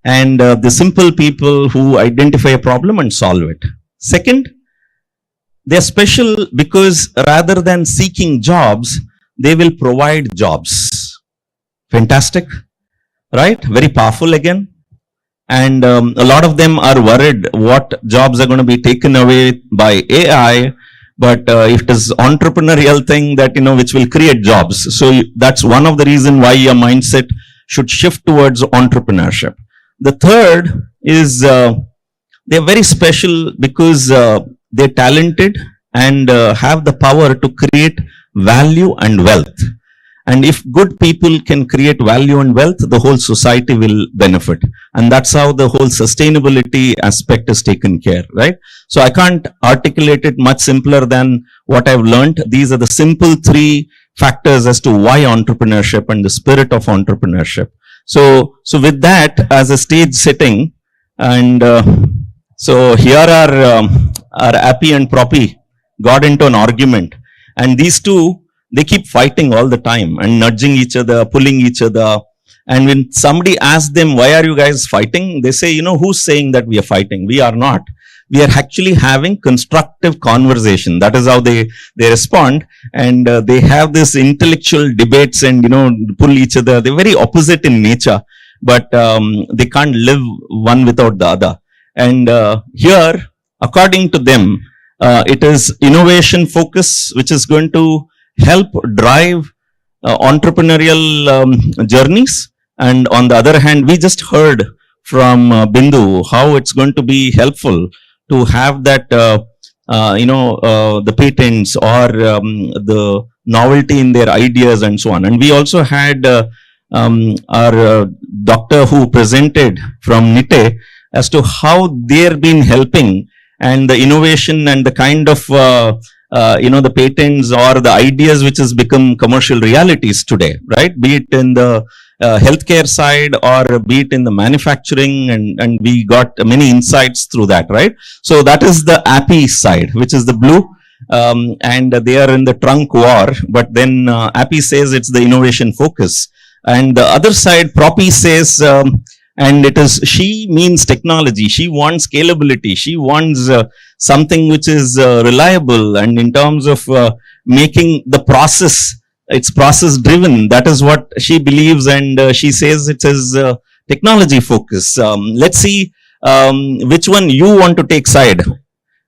and the simple people who identify a problem and solve it. Second, they're special because rather than seeking jobs, they will provide jobs. Fantastic, right? Very powerful again. And a lot of them are worried what jobs are going to be taken away by AI, but if it is entrepreneurial thing that, which will create jobs. So that's one of the reasons why your mindset should shift towards entrepreneurship. The third is they're very special because they're talented and have the power to create value and wealth. And if good people can create value and wealth, the whole society will benefit. And that's how the whole sustainability aspect is taken care, right? So I can't articulate it much simpler than what I've learned. These are the simple three factors as to why entrepreneurship and the spirit of entrepreneurship. So with that as a stage setting, and so here are Appy and Proppy. got into an argument. And these two, they keep fighting all the time and nudging each other, pulling each other. And when somebody asks them, why are you guys fighting? They say, who's saying that we are fighting? We are not. We are actually having constructive conversation. That is how they respond. And they have this intellectual debates and, pull each other. They're very opposite in nature, but they can't live one without the other. And here, according to them, it is innovation focus, which is going to help drive entrepreneurial journeys. And on the other hand, we just heard from Bindu how it's going to be helpful to have that, the patents or the novelty in their ideas and so on. And we also had our doctor who presented from NITE as to how they've been helping and the innovation and the kind of, the patents or the ideas which has become commercial realities today, right? Be it in the healthcare side or be it in the manufacturing, and we got many insights through that, right? So that is the API side, which is the blue, and they are in the trunk war, but then API says it's the innovation focus. And the other side, Propi says, and it is, she means technology, she wants scalability, she wants something which is reliable, and in terms of making the process, it's process driven. That is what she believes, and she says it is technology focus. Let's see which one you want to take side.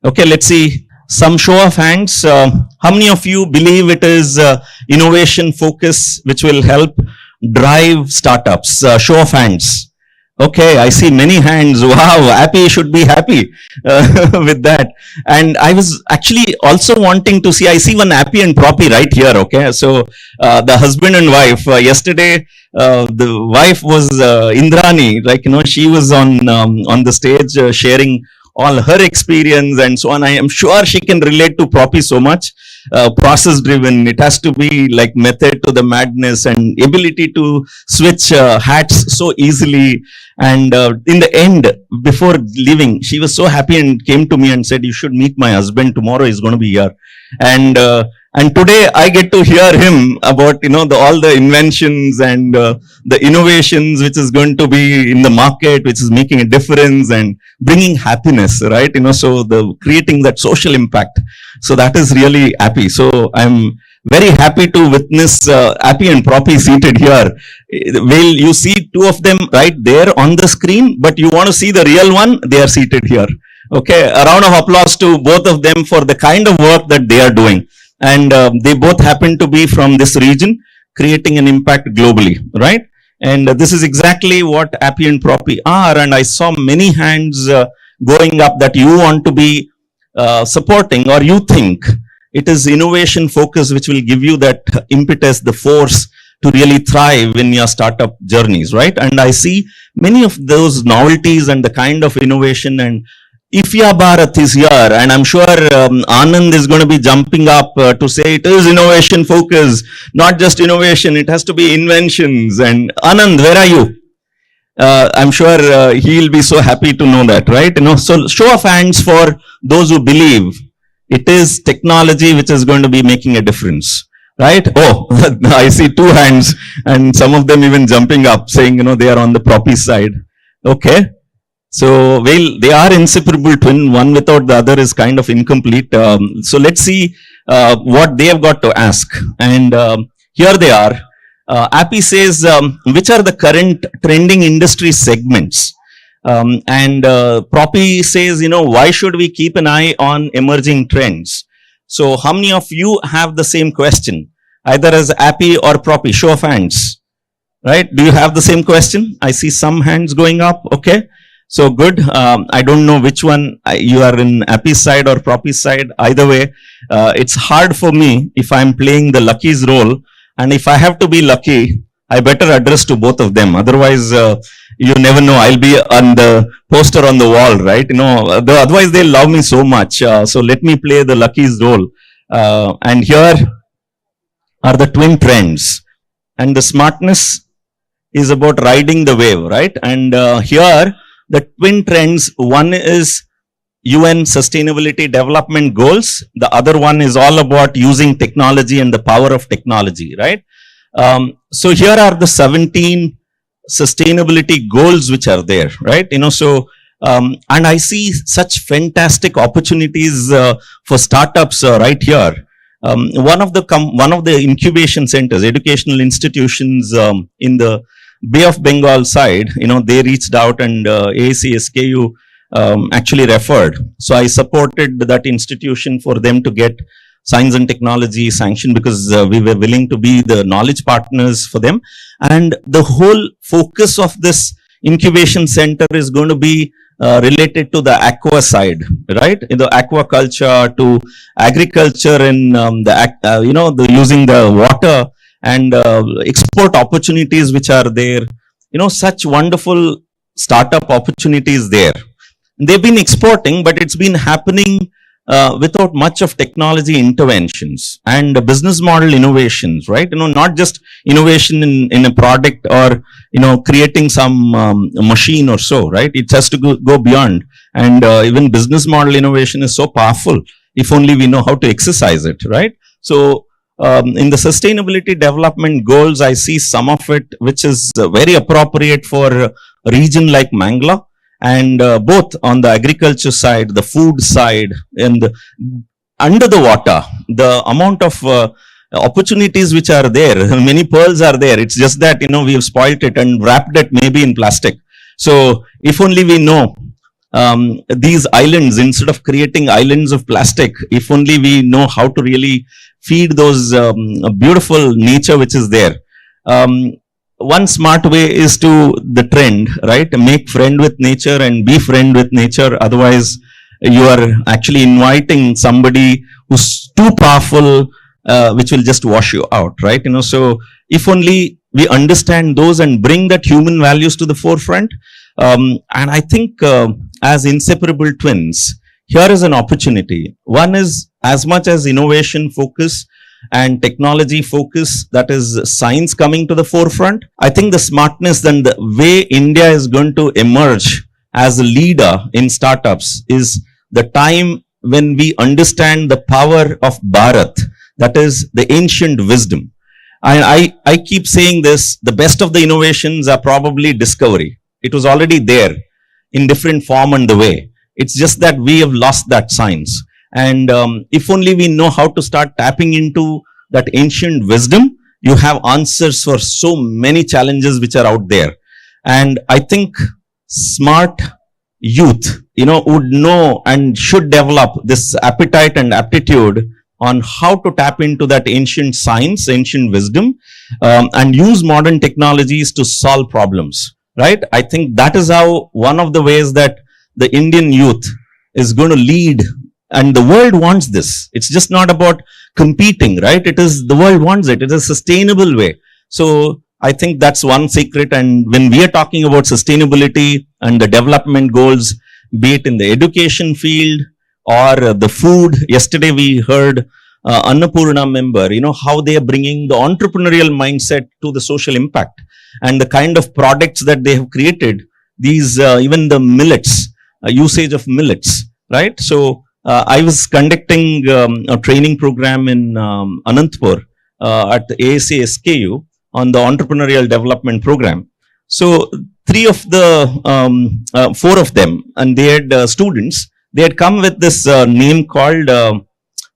Okay, let's see some show of hands. How many of you believe it is innovation focus which will help drive startups? Show of hands. Okay, I see many hands. Wow, happy should be happy with that. And I was actually also wanting to see, I see one Appy and Proppy right here. Okay, so the husband and wife, yesterday the wife was Indrani, like, she was on the stage sharing all her experience and so on. I am sure she can relate to Proppy so much. Process driven, it has to be like method to the madness and ability to switch hats so easily. And in the end, before leaving, she was so happy and came to me and said, you should meet my husband, tomorrow he's going to be here. And today I get to hear him about, all the inventions and the innovations which is going to be in the market, which is making a difference and bringing happiness, right? So the creating that social impact. So that is really happy. So I'm very happy to witness Appy and Proppy seated here. Well, you see two of them right there on the screen, but you want to see the real one, they are seated here. Okay, a round of applause to both of them for the kind of work that they are doing. And they both happen to be from this region, creating an impact globally, right? And this is exactly what Appy and Proppy are. And I saw many hands going up that you want to be supporting, or you think it is innovation focus which will give you that impetus, the force to really thrive in your startup journeys, right? And I see many of those novelties and the kind of innovation, and Ifya Bharat is here, and I'm sure Anand is going to be jumping up to say it is innovation focus, not just innovation, it has to be inventions. And Anand, where are you? I'm sure he'll be so happy to know that, right? So show of hands for those who believe it is technology which is going to be making a difference, right? Oh, I see two hands, and some of them even jumping up saying, they are on the Proppy side. Okay. So, well, they are inseparable twin. One without the other is kind of incomplete. So let's see what they have got to ask. And here they are. Appy says, which are the current trending industry segments? And Proppy says, why should we keep an eye on emerging trends? So how many of you have the same question, either as Appy or Proppy? Show of hands, right? Do you have the same question? I see some hands going up. Okay. So good. I don't know which one you are in, Appy's side or Proppy's side. Either way, it's hard for me if I'm playing the lucky's role. And if I have to be lucky, I better address to both of them. Otherwise, you never know. I'll be on the poster on the wall, right? Otherwise they'll love me so much. So let me play the lucky's role. And here are the twin trends. And the smartness is about riding the wave, right? And here, the twin trends, one is UN Sustainability Development Goals. The other one is all about using technology and the power of technology, right? So here are the 17 sustainability goals which are there, right? And I see such fantastic opportunities for startups right here. One of the incubation centers, educational institutions in the Bay of Bengal side, they reached out and AAC-SKU actually referred. So I supported that institution for them to get science and technology sanction because we were willing to be the knowledge partners for them. And the whole focus of this incubation center is going to be related to the aqua side, right? In the aquaculture, to agriculture, in the using the water and export opportunities which are there. Such wonderful startup opportunities there. They've been exporting, but it's been happening without much of technology interventions and business model innovations, right? Not just innovation in a product or, creating some machine or so, right? It has to go beyond. And even business model innovation is so powerful if only we know how to exercise it, right? So in the sustainability development goals, I see some of it which is very appropriate for a region like Mangla. And both on the agriculture side, the food side, and under the water, the amount of opportunities which are there, many pearls are there. It's just that, we have spoiled it and wrapped it maybe in plastic. So if only we know these islands, instead of creating islands of plastic, if only we know how to really feed those beautiful nature which is there. One smart way is to the trend, right? Make friend with nature and be friend with nature. Otherwise, you are actually inviting somebody who's too powerful, which will just wash you out, right? So if only we understand those and bring that human values to the forefront. And I think as inseparable twins, here is an opportunity. One is as much as innovation focus and technology focus, that is science coming to the forefront. I think the smartness and the way India is going to emerge as a leader in startups is the time when we understand the power of Bharat, that is the ancient wisdom. I keep saying this, the best of the innovations are probably discovery. It was already there in different form and the way. It's just that we have lost that science. And if only we know how to start tapping into that ancient wisdom, you have answers for so many challenges which are out there. And I think smart youth, would know and should develop this appetite and aptitude on how to tap into that ancient science, ancient wisdom, and use modern technologies to solve problems, right? I think that is how one of the ways that the Indian youth is going to lead. And the world wants this. It's just not about competing, right? It is, the world wants it. It is a sustainable way. So I think that's one secret. And when we are talking about sustainability and the development goals, be it in the education field or the food, yesterday we heard Annapurna member, how they are bringing the entrepreneurial mindset to the social impact and the kind of products that they have created. These, even the millets, usage of millets, right? So, I was conducting a training program in Anantapur at the AAC-SKU on the entrepreneurial development program. So 4 of them, and they had students, they had come with this name called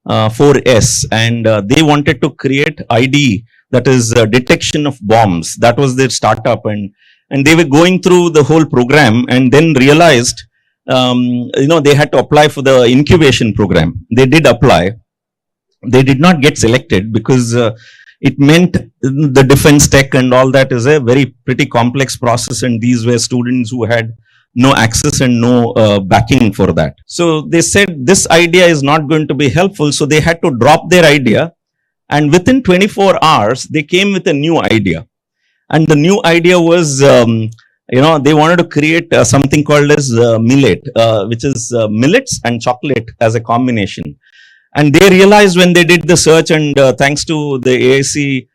4S, and they wanted to create ID, that is detection of bombs. That was their startup, and they were going through the whole program and then realized they had to apply for the incubation program. They did apply. They did not get selected because it meant the defense tech and all that is a very pretty complex process, and these were students who had no access and no backing for that. So they said this idea is not going to be helpful, so they had to drop their idea, and within 24 hours they came with a new idea. And the new idea was they wanted to create something called as millet, which is millets and chocolate as a combination. And they realized when they did the search, and thanks to the AIC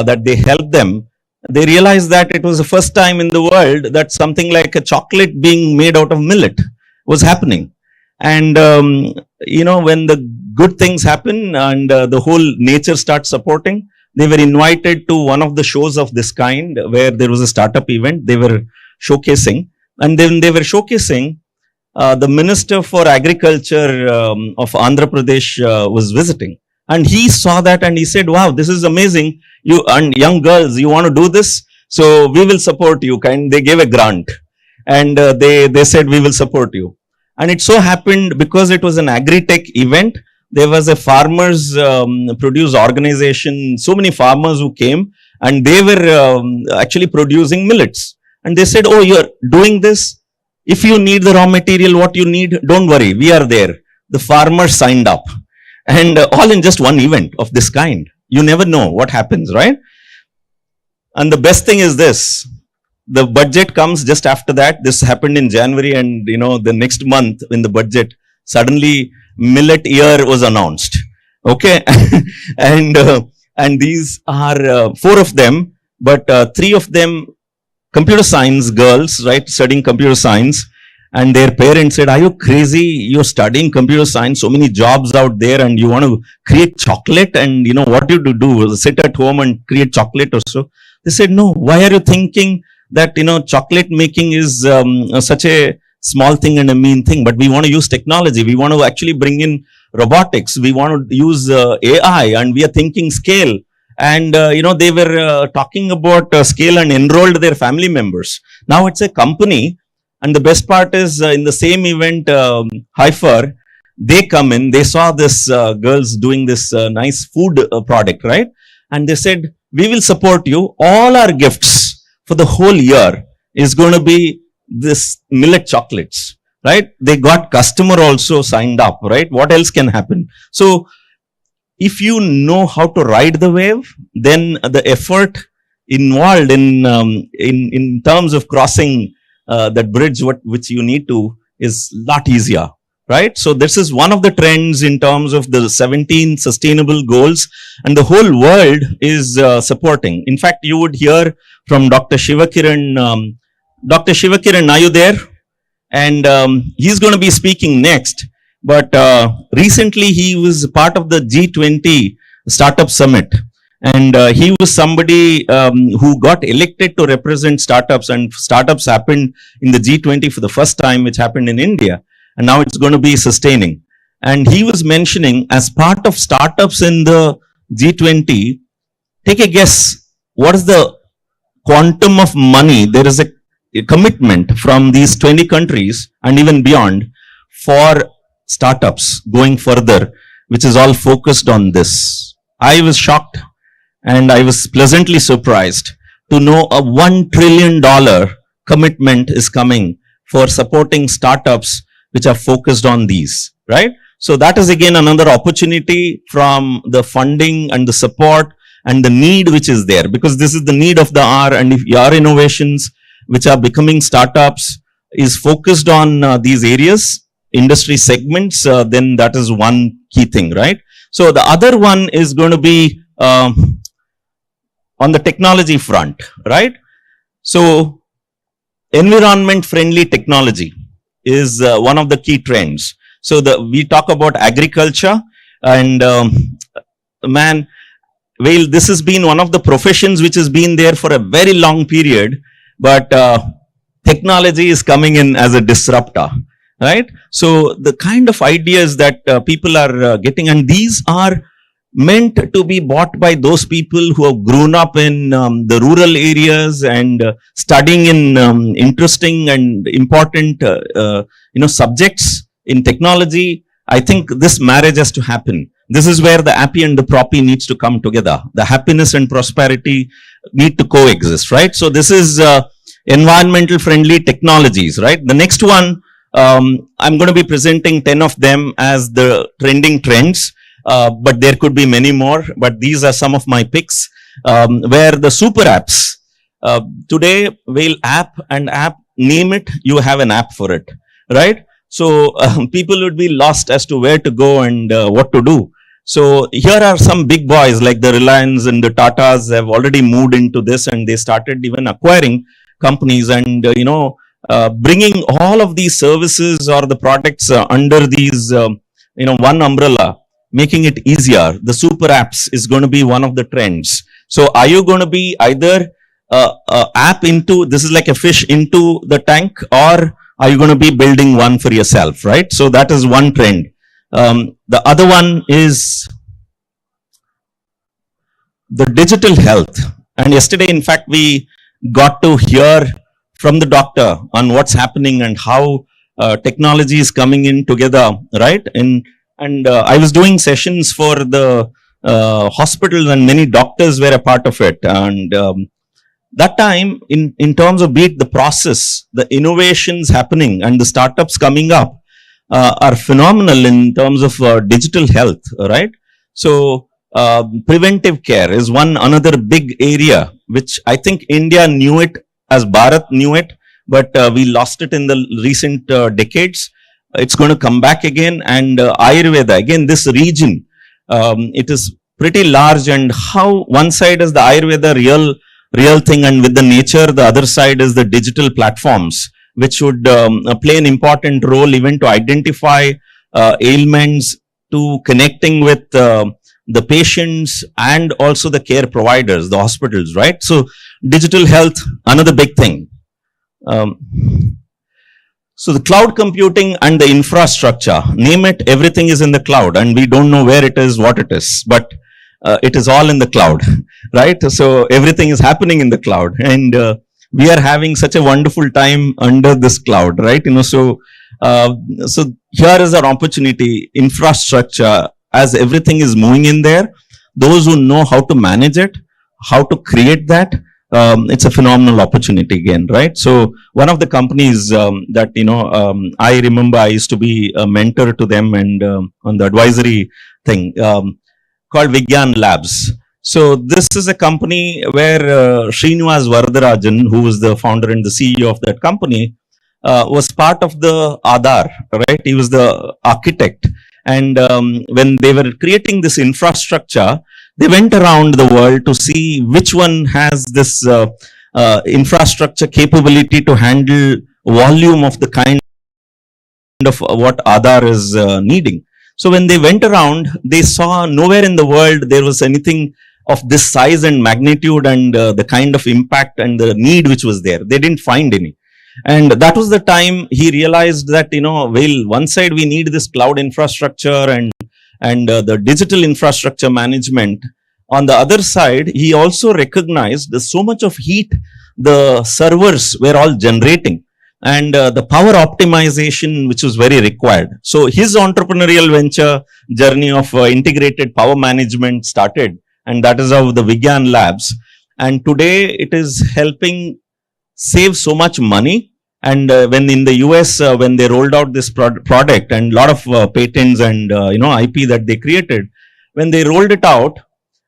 that they helped them, they realized that it was the first time in the world that something like a chocolate being made out of millet was happening. And, when the good things happen and the whole nature starts supporting, they were invited to one of the shows of this kind where there was a startup event. They were showcasing, and then they were showcasing the Minister for Agriculture of Andhra Pradesh was visiting. And he saw that and he said, wow, this is amazing. You and young girls, you want to do this? So we will support you. They gave a grant, and they said, we will support you. And it so happened, because it was an agri-tech event, there was a farmers produce organization, so many farmers who came, and they were actually producing millets. And they said, oh, you're doing this? If you need the raw material, what you need, don't worry, we are there. The farmers signed up, and all in just one event of this kind. You never know what happens, right? And the best thing is this, the budget comes just after that. This happened in January, and the next month in the budget, suddenly millet year was announced. Okay. and these are 4 of them, but 3 of them computer science girls, right, studying computer science. And their parents said, are you crazy? You're studying computer science, so many jobs out there, and you want to create chocolate, and what you do, sit at home and create chocolate or so. They said, no, why are you thinking that, chocolate making is such a small thing and a mean thing, but we want to use technology. We want to actually bring in robotics. We want to use AI, and we are thinking scale. And, they were talking about scale and enrolled their family members. Now it's a company. And the best part is in the same event, Haifer, they come in, they saw this girls doing this nice food product, right? And they said, we will support you. All our gifts for the whole year is going to be this millet chocolates, right? They got customer also signed up, right? What else can happen? So if you know how to ride the wave, then the effort involved in terms of crossing that bridge which you need to is a lot easier, right? So this is one of the trends in terms of the 17 sustainable goals, and the whole world is supporting. In fact, you would hear from Dr. Shivakiran. Dr. Shivakiran, are you there? And he's going to be speaking next. But recently he was part of the G20 Startup Summit. And he was somebody who got elected to represent startups, and startups happened in the G20 for the first time, which happened in India. And now it's going to be sustaining. And he was mentioning, as part of startups in the G20, take a guess, what is the quantum of money? There is a commitment from these 20 countries and even beyond for startups going further, which is all focused on this. I was shocked. And I was pleasantly surprised to know a $1 trillion commitment is coming for supporting startups which are focused on these, right? So that is again another opportunity from the funding and the support and the need which is there, because this is the need of the hour. And if your innovations which are becoming startups is focused on these areas, industry segments, then that is one key thing, right? So the other one is going to be on the technology front, right? So environment friendly technology is one of the key trends. So we talk about agriculture, and man, well, this has been one of the professions which has been there for a very long period, but technology is coming in as a disruptor, right? So the kind of ideas that people are getting, and these are meant to be bought by those people who have grown up in the rural areas and studying in interesting and important subjects in technology. I think this marriage has to happen. This is where the appy and the proppy needs to come together. The happiness and prosperity need to coexist, right? So this is environmental friendly technologies, right? The next one, I'm going to be presenting 10 of them as the trending trends. But there could be many more, but these are some of my picks, where the super apps, today, well, app, name it, you have an app for it, right? So people would be lost as to where to go and what to do. So here are some big boys like the Reliance and the Tatas have already moved into this, and they started even acquiring companies, and bringing all of these services or the products under these, one umbrella, making it easier. The super apps is going to be one of the trends. So are you going to be either app into, this is like a fish into the tank, or are you going to be building one for yourself, right? So that is one trend. The other one is the digital health. And yesterday, in fact, we got to hear from the doctor on what's happening and how technology is coming in together, right? And I was doing sessions for the hospitals, and many doctors were a part of it. And that time, in terms of be it the process, the innovations happening and the startups coming up are phenomenal in terms of digital health, right? So preventive care is another big area, which I think India knew it as Bharat knew it, but we lost it in the recent decades. It's going to come back again. And Ayurveda, again, this region, it is pretty large, and how one side is the Ayurveda real thing, and with the nature, the other side is the digital platforms, which would play an important role even to identify ailments, to connecting with the patients and also the care providers, the hospitals, right? So digital health, another big thing. So the cloud computing and the infrastructure, name it, everything is in the cloud, and we don't know where it is, what it is, but it is all in the cloud, right? So everything is happening in the cloud, and we are having such a wonderful time under this cloud, right? So here is our opportunity, infrastructure, as everything is moving in there. Those who know how to manage it, how to create that, it's a phenomenal opportunity again, right? So one of the companies that, I remember I used to be a mentor to them, and on the advisory thing, called Vigyan Labs. So this is a company where Srinivas Varadarajan, who was the founder and the CEO of that company, was part of the Aadhaar, right? He was the architect. And when they were creating this infrastructure, they went around the world to see which one has this infrastructure capability to handle volume of the kind of what Aadhaar is needing. So when they went around, they saw nowhere in the world there was anything of this size and magnitude and the kind of impact and the need which was there. They didn't find any. And that was the time he realized that, well, one side we need this cloud infrastructure and the digital infrastructure management. On the other side, he also recognized there's so much of heat the servers were all generating, and the power optimization which was very required. So his entrepreneurial venture journey of integrated power management started, and that is how the Vigyan Labs. And today it is helping save so much money. And when in the US, when they rolled out this product and a lot of patents and IP that they created, when they rolled it out,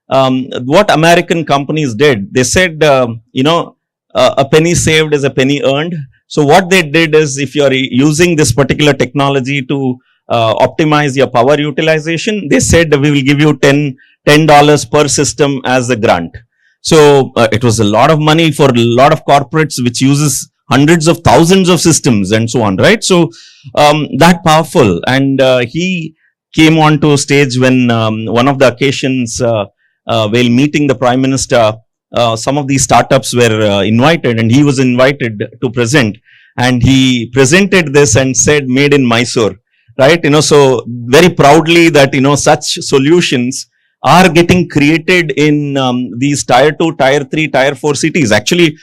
what American companies did, they said, a penny saved is a penny earned. So what they did is, if you're using this particular technology to optimize your power utilization, they said we will give you $10 per system as a grant. So it was a lot of money for a lot of corporates which uses hundreds of thousands of systems and so on, right? So that powerful. And he came onto stage when one of the occasions while meeting the Prime Minister, some of these startups were invited, and he was invited to present, and he presented this and said made in Mysore, right? So very proudly that such solutions are getting created in these tier 2, tier 3, tier 4 cities. Actually,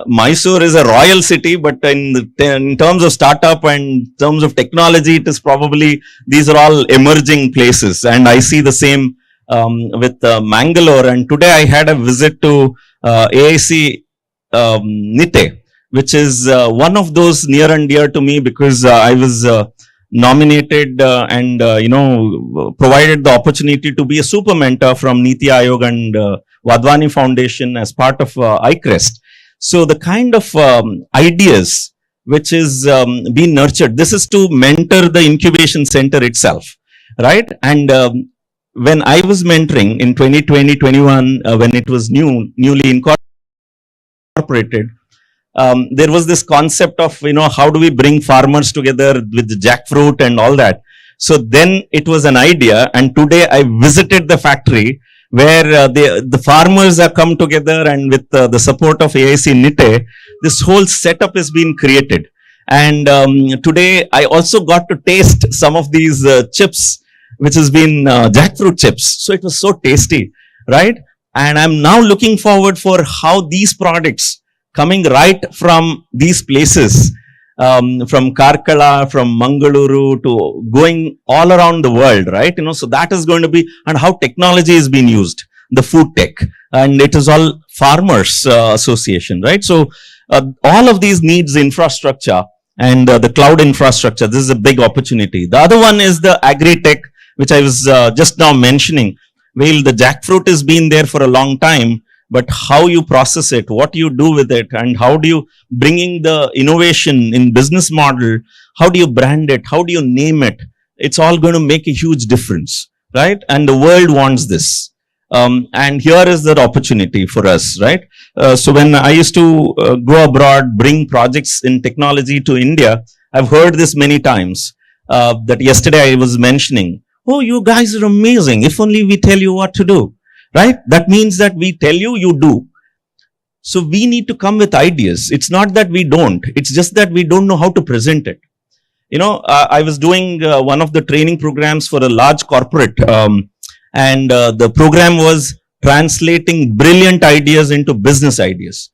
Mysore is a royal city, but in terms of startup and in terms of technology, it is probably, these are all emerging places. And I see the same with Mangalore. And today I had a visit to AIC Nite, which is one of those near and dear to me, because I was nominated and provided the opportunity to be a super mentor from Niti Aayog and Wadhwani Foundation as part of iCrest. So the kind of ideas which is being nurtured, this is to mentor the incubation center itself, right? And when I was mentoring in 2020-21, when it was newly incorporated, there was this concept of, how do we bring farmers together with the jackfruit and all that. So then it was an idea, and today I visited the factory where the farmers have come together, and with the support of AIC NITE, this whole setup has been created. And today I also got to taste some of these chips, which has been jackfruit chips. So it was so tasty, right? And I'm now looking forward for how these products coming right from these places, from Karkala, from Mangaluru to going all around the world, right? So that is going to be, and how technology is being used, the food tech, and it is all farmers association, right? So all of these needs infrastructure, and the cloud infrastructure. This is a big opportunity. The other one is the agri-tech, which I was just now mentioning. Well, the jackfruit has been there for a long time, but how you process it, what you do with it, and how do you bringing the innovation in business model, how do you brand it, how do you name it? It's all going to make a huge difference, right? And the world wants this. And here is the opportunity for us, right? So when I used to go abroad, bring projects in technology to India, I've heard this many times, that yesterday I was mentioning, oh, you guys are amazing. If only we tell you what to do, right? That means that we tell you, you do. So we need to come with ideas. It's not that we don't. It's just that we don't know how to present it. I was doing one of the training programs for a large corporate, and the program was translating brilliant ideas into business ideas.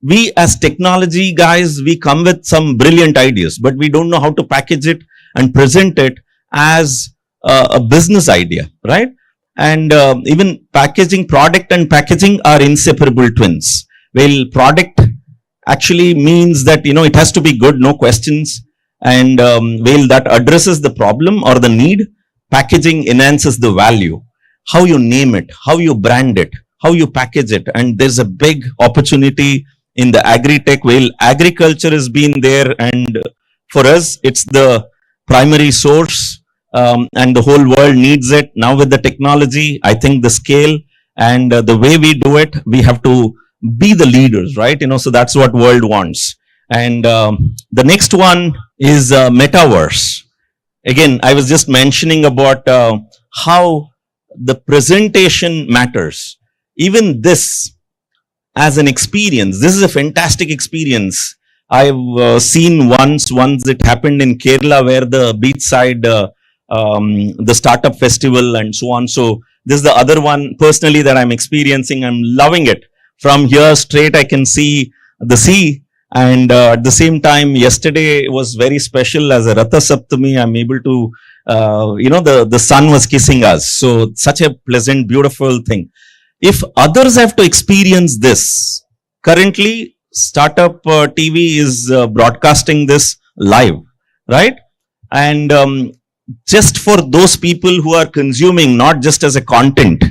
We as technology guys, we come with some brilliant ideas, but we don't know how to package it and present it as a business idea, right? And even packaging, product and packaging are inseparable twins. Well, product actually means that, it has to be good, no questions. And well, that addresses the problem or the need. Packaging enhances the value. How you name it, how you brand it, how you package it. And there's a big opportunity in the agri-tech. Well, agriculture has been there, and for us, it's the primary source. And the whole world needs it. Now with the technology, I think the scale and the way we do it, we have to be the leaders, right? So that's what world wants. And the next one is metaverse. Again, I was just mentioning about how the presentation matters. Even this as an experience, this is a fantastic experience. I've seen once it happened in Kerala, where the beachside the startup festival and so on. So this is the other one personally that I'm experiencing. I'm loving it. From here straight I can see the sea, and at the same time yesterday was very special as a Ratha Saptami. I'm able to the sun was kissing us. So such a pleasant, beautiful thing. If others have to experience this, currently Startup TV is broadcasting this live, right? And just for those people who are consuming, not just as a content,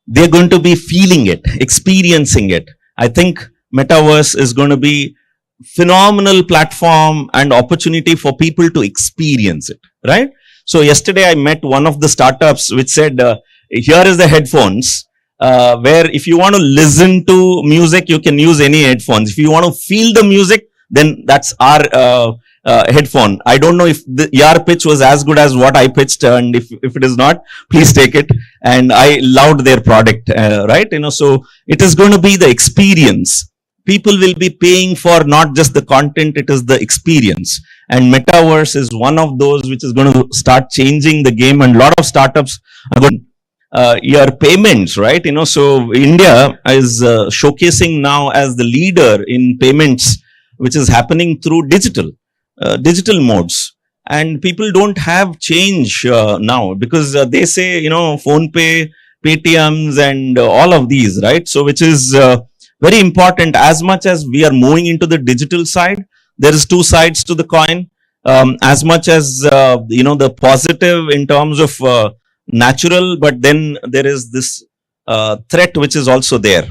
they're going to be feeling it, experiencing it. I think Metaverse is going to be phenomenal platform and opportunity for people to experience it, right? So yesterday I met one of the startups which said, here is the headphones, where if you want to listen to music, you can use any headphones. If you want to feel the music, then that's our headphone. I don't know if your pitch was as good as what I pitched, and if it is not, please take it. And I loved their product, right? So it is going to be the experience. People will be paying for not just the content, it is the experience. And Metaverse is one of those which is going to start changing the game, and a lot of startups are going your payments, right? So India is showcasing now as the leader in payments, which is happening through digital modes. And people don't have change now, because they say, phone pay, Paytms and all of these, right? So which is very important. As much as we are moving into the digital side, there is two sides to the coin. As much as the positive in terms of natural, but then there is this threat which is also there.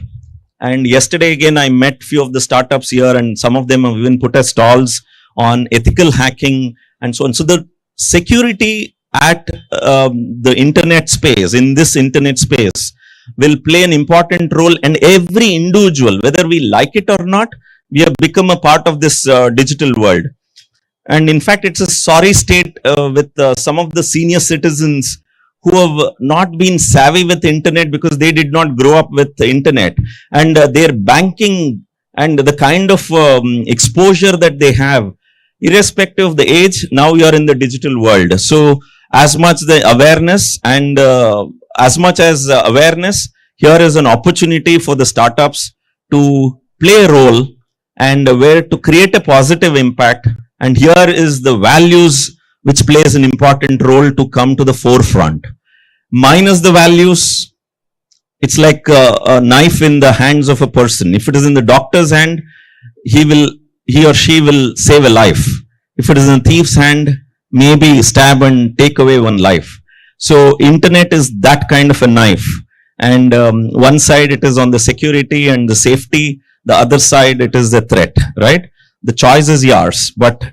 And yesterday again I met few of the startups here, and some of them have even put a stalls on ethical hacking and so on. So the security at the internet space, in this internet space, will play an important role, and every individual, whether we like it or not, We have become a part of this digital world. And in fact, it's a sorry state with some of the senior citizens who have not been savvy with the internet because they did not grow up with the internet. And their banking and the kind of exposure that they have, irrespective of the age, now you are in the digital world. So as much the awareness and as much as awareness, here is an opportunity for the startups to play a role and where to create a positive impact. And here is the values which plays an important role to come to the forefront. Minus the values, it's like a knife in the hands of a person. If it is in the doctor's hand, he or she will save a life. If it is in a thief's hand, maybe stab and take away one life. So internet is that kind of a knife. And one side it is on the security and the safety, the other side it is the threat, right? The choice is yours, but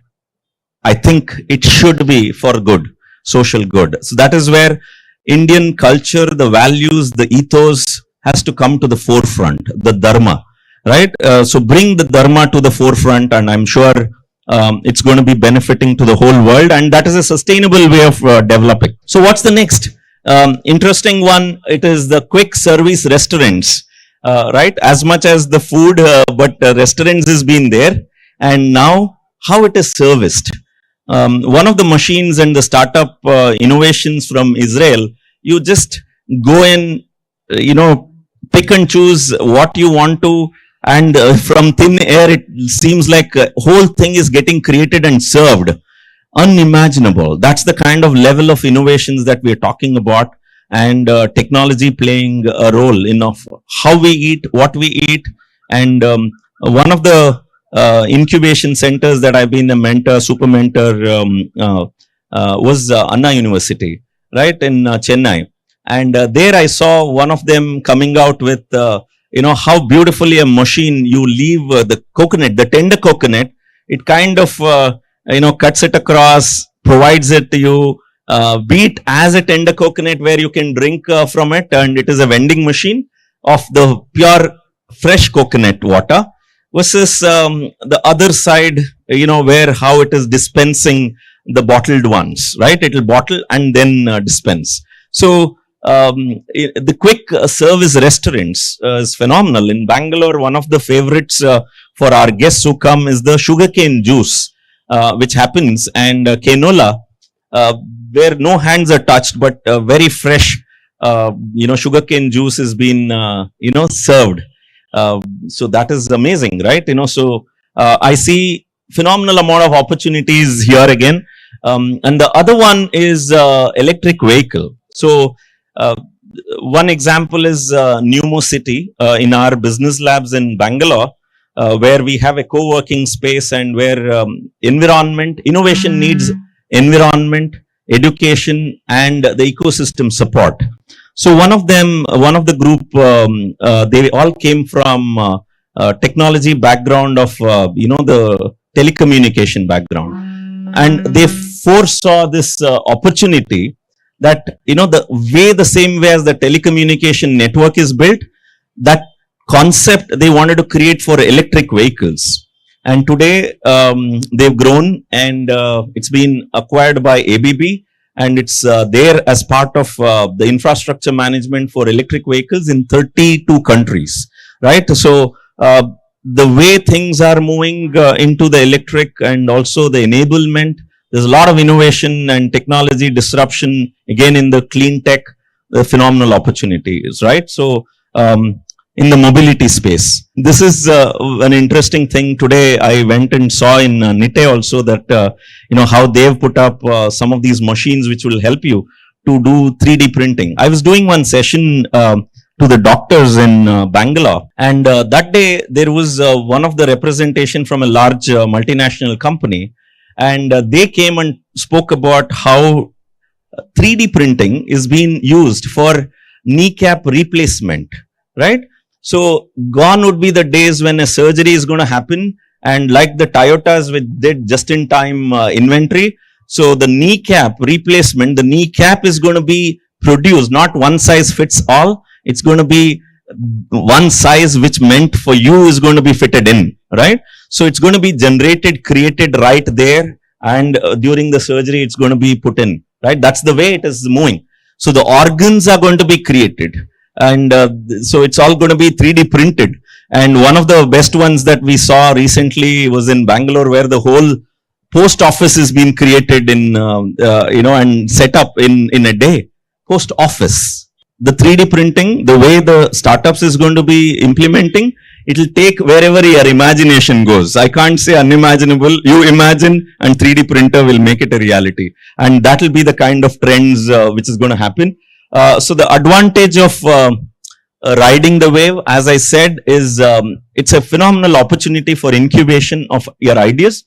I think it should be for good, social good. So that is where Indian culture, the values, the ethos has to come to the forefront, the dharma, right? So bring the dharma to the forefront, and I'm sure it's going to be benefiting to the whole world, and that is a sustainable way of developing. So what's the next? Interesting one, it is the quick service restaurants, right? As much as the food, but restaurants has been there, and now how it is serviced. One of the machines and the startup innovations from Israel, you just go in, pick and choose what you want to, and from thin air, it seems like a whole thing is getting created and served. Unimaginable. That's the kind of level of innovations that we're talking about, and technology playing a role in of how we eat, what we eat. And one of the incubation centers that I've been a mentor, super mentor, was Anna University, right, in Chennai. And there I saw one of them coming out with, how beautifully a machine, you leave the coconut, the tender coconut, it kind of, cuts it across, provides it to you, be it as a tender coconut where you can drink from it, and it is a vending machine of the pure fresh coconut water, versus the other side, where how it is dispensing the bottled ones, right? It will bottle and then dispense. So the quick service restaurants is phenomenal. In Bangalore, one of the favorites for our guests who come is the sugarcane juice, which happens, and canola, where no hands are touched, but very fresh, sugarcane juice has been, served. So that is amazing, right? So I see phenomenal amount of opportunities here again. And the other one is electric vehicle. So one example is Numo City in our business labs in Bangalore, where we have a co-working space, and where innovation needs environment, education, and the ecosystem support. So one of the group, they all came from technology background of, the telecommunication background. And they foresaw this opportunity that, the same way as the telecommunication network is built, that concept they wanted to create for electric vehicles. And today, they've grown, and it's been acquired by ABB. And it's there as part of the infrastructure management for electric vehicles in 32 countries, right? So the way things are moving into the electric, and also the enablement, there's a lot of innovation and technology disruption, again, in the clean tech, the phenomenal opportunities, right? So in the mobility space, this is an interesting thing. Today, I went and saw in Nite also that, how they've put up some of these machines which will help you to do 3D printing. I was doing one session to the doctors in Bangalore, and that day there was one of the representation from a large multinational company, and they came and spoke about how 3D printing is being used for kneecap replacement, right? So gone would be the days when a surgery is going to happen, and like the Toyotas which did just-in-time inventory, so the kneecap replacement, the kneecap is going to be produced, not one size fits all. It's going to be one size which meant for you is going to be fitted in, right? So it's going to be generated, created right there, and during the surgery it's going to be put in, right? That's the way it is moving. So the organs are going to be created, and so it's all going to be 3D printed. And one of the best ones that we saw recently was in Bangalore, where the whole post office has been created in, and set up in a day. Post office. The 3D printing, the way the startups is going to be implementing, it will take wherever your imagination goes. I can't say unimaginable. You imagine, and 3D printer will make it a reality. And that will be the kind of trends which is going to happen. So the advantage of riding the wave, as I said, is it's a phenomenal opportunity for incubation of your ideas.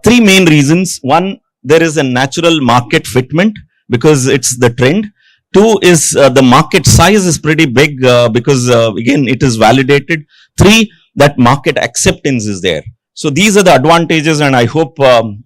Three main reasons. One, there is a natural market fitment because it's the trend. Two is the market size is pretty big because again it is validated. Three, that market acceptance is there. So these are the advantages, and I hope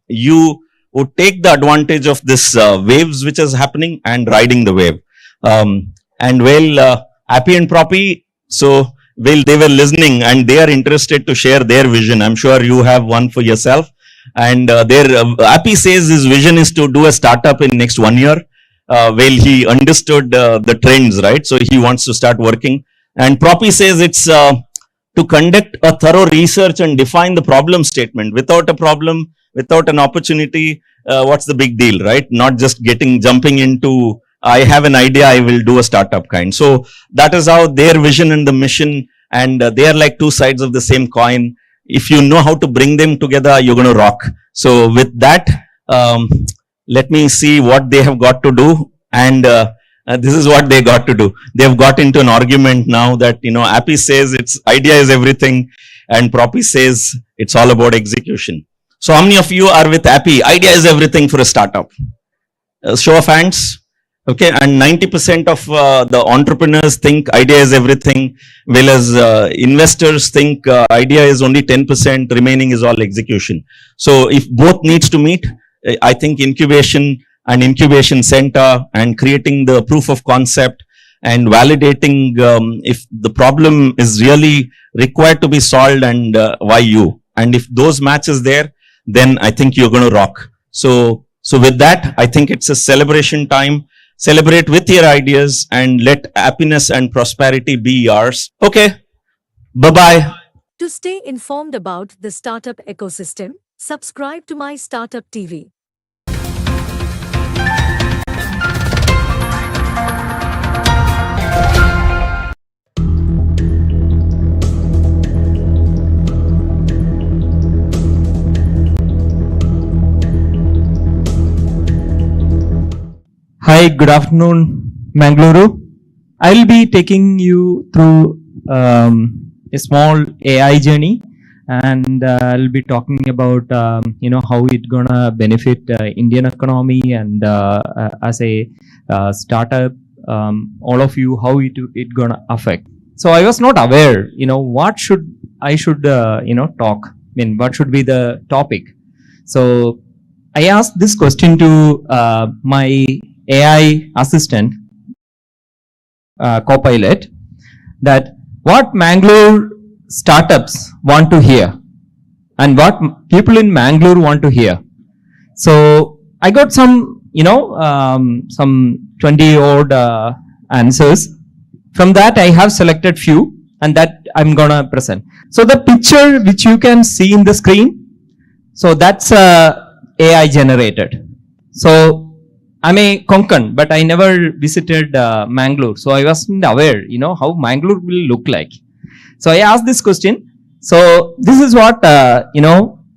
you would take the advantage of this waves which is happening and riding the wave. And well, Appy and Proppy, so well, they were listening and they are interested to share their vision. I'm sure you have one for yourself. And Appy says his vision is to do a startup in next 1 year. Well, he understood the trends, right? So he wants to start working. And Proppy says it's to conduct a thorough research and define the problem statement. Without a problem, without an opportunity, what's the big deal, right? Not just jumping into, I have an idea, I will do a startup kind. So that is how their vision and the mission, and they are like two sides of the same coin. If you know how to bring them together, you're going to rock. So with that, let me see what they have got to do. And this is what they got to do. They have got into an argument now that, Appy says its idea is everything, and Proppy says it's all about execution. So how many of you are with Appy? Idea is everything for a startup. Show of hands. Okay, and 90% of the entrepreneurs think idea is everything, whereas investors think idea is only 10%, remaining is all execution. So if both needs to meet, I think incubation and incubation center and creating the proof of concept and validating if the problem is really required to be solved and why you. And if those matches there, then I think you're going to rock. So with that, I think it's a celebration time. Celebrate with your ideas and let happiness and prosperity be yours. Okay. Bye-bye. To stay informed about the startup ecosystem, subscribe to MyStartup TV. Hi, good afternoon, Mangaluru. I'll be taking you through a small AI journey, and I'll be talking about how it's gonna benefit Indian economy and as a startup, all of you, how it gonna affect. So I was not aware, what I should talk. What should be the topic? So I asked this question to my AI assistant, Copilot, that what Mangalore startups want to hear and what people in Mangalore want to hear. So I got some 20 odd answers. From that, I have selected few, and that I'm gonna present. So the picture which you can see in the screen, so that's AI generated. So I'm a Konkan, but I never visited Mangalore, so I wasn't aware, how Mangalore will look like. So I asked this question. So this is what my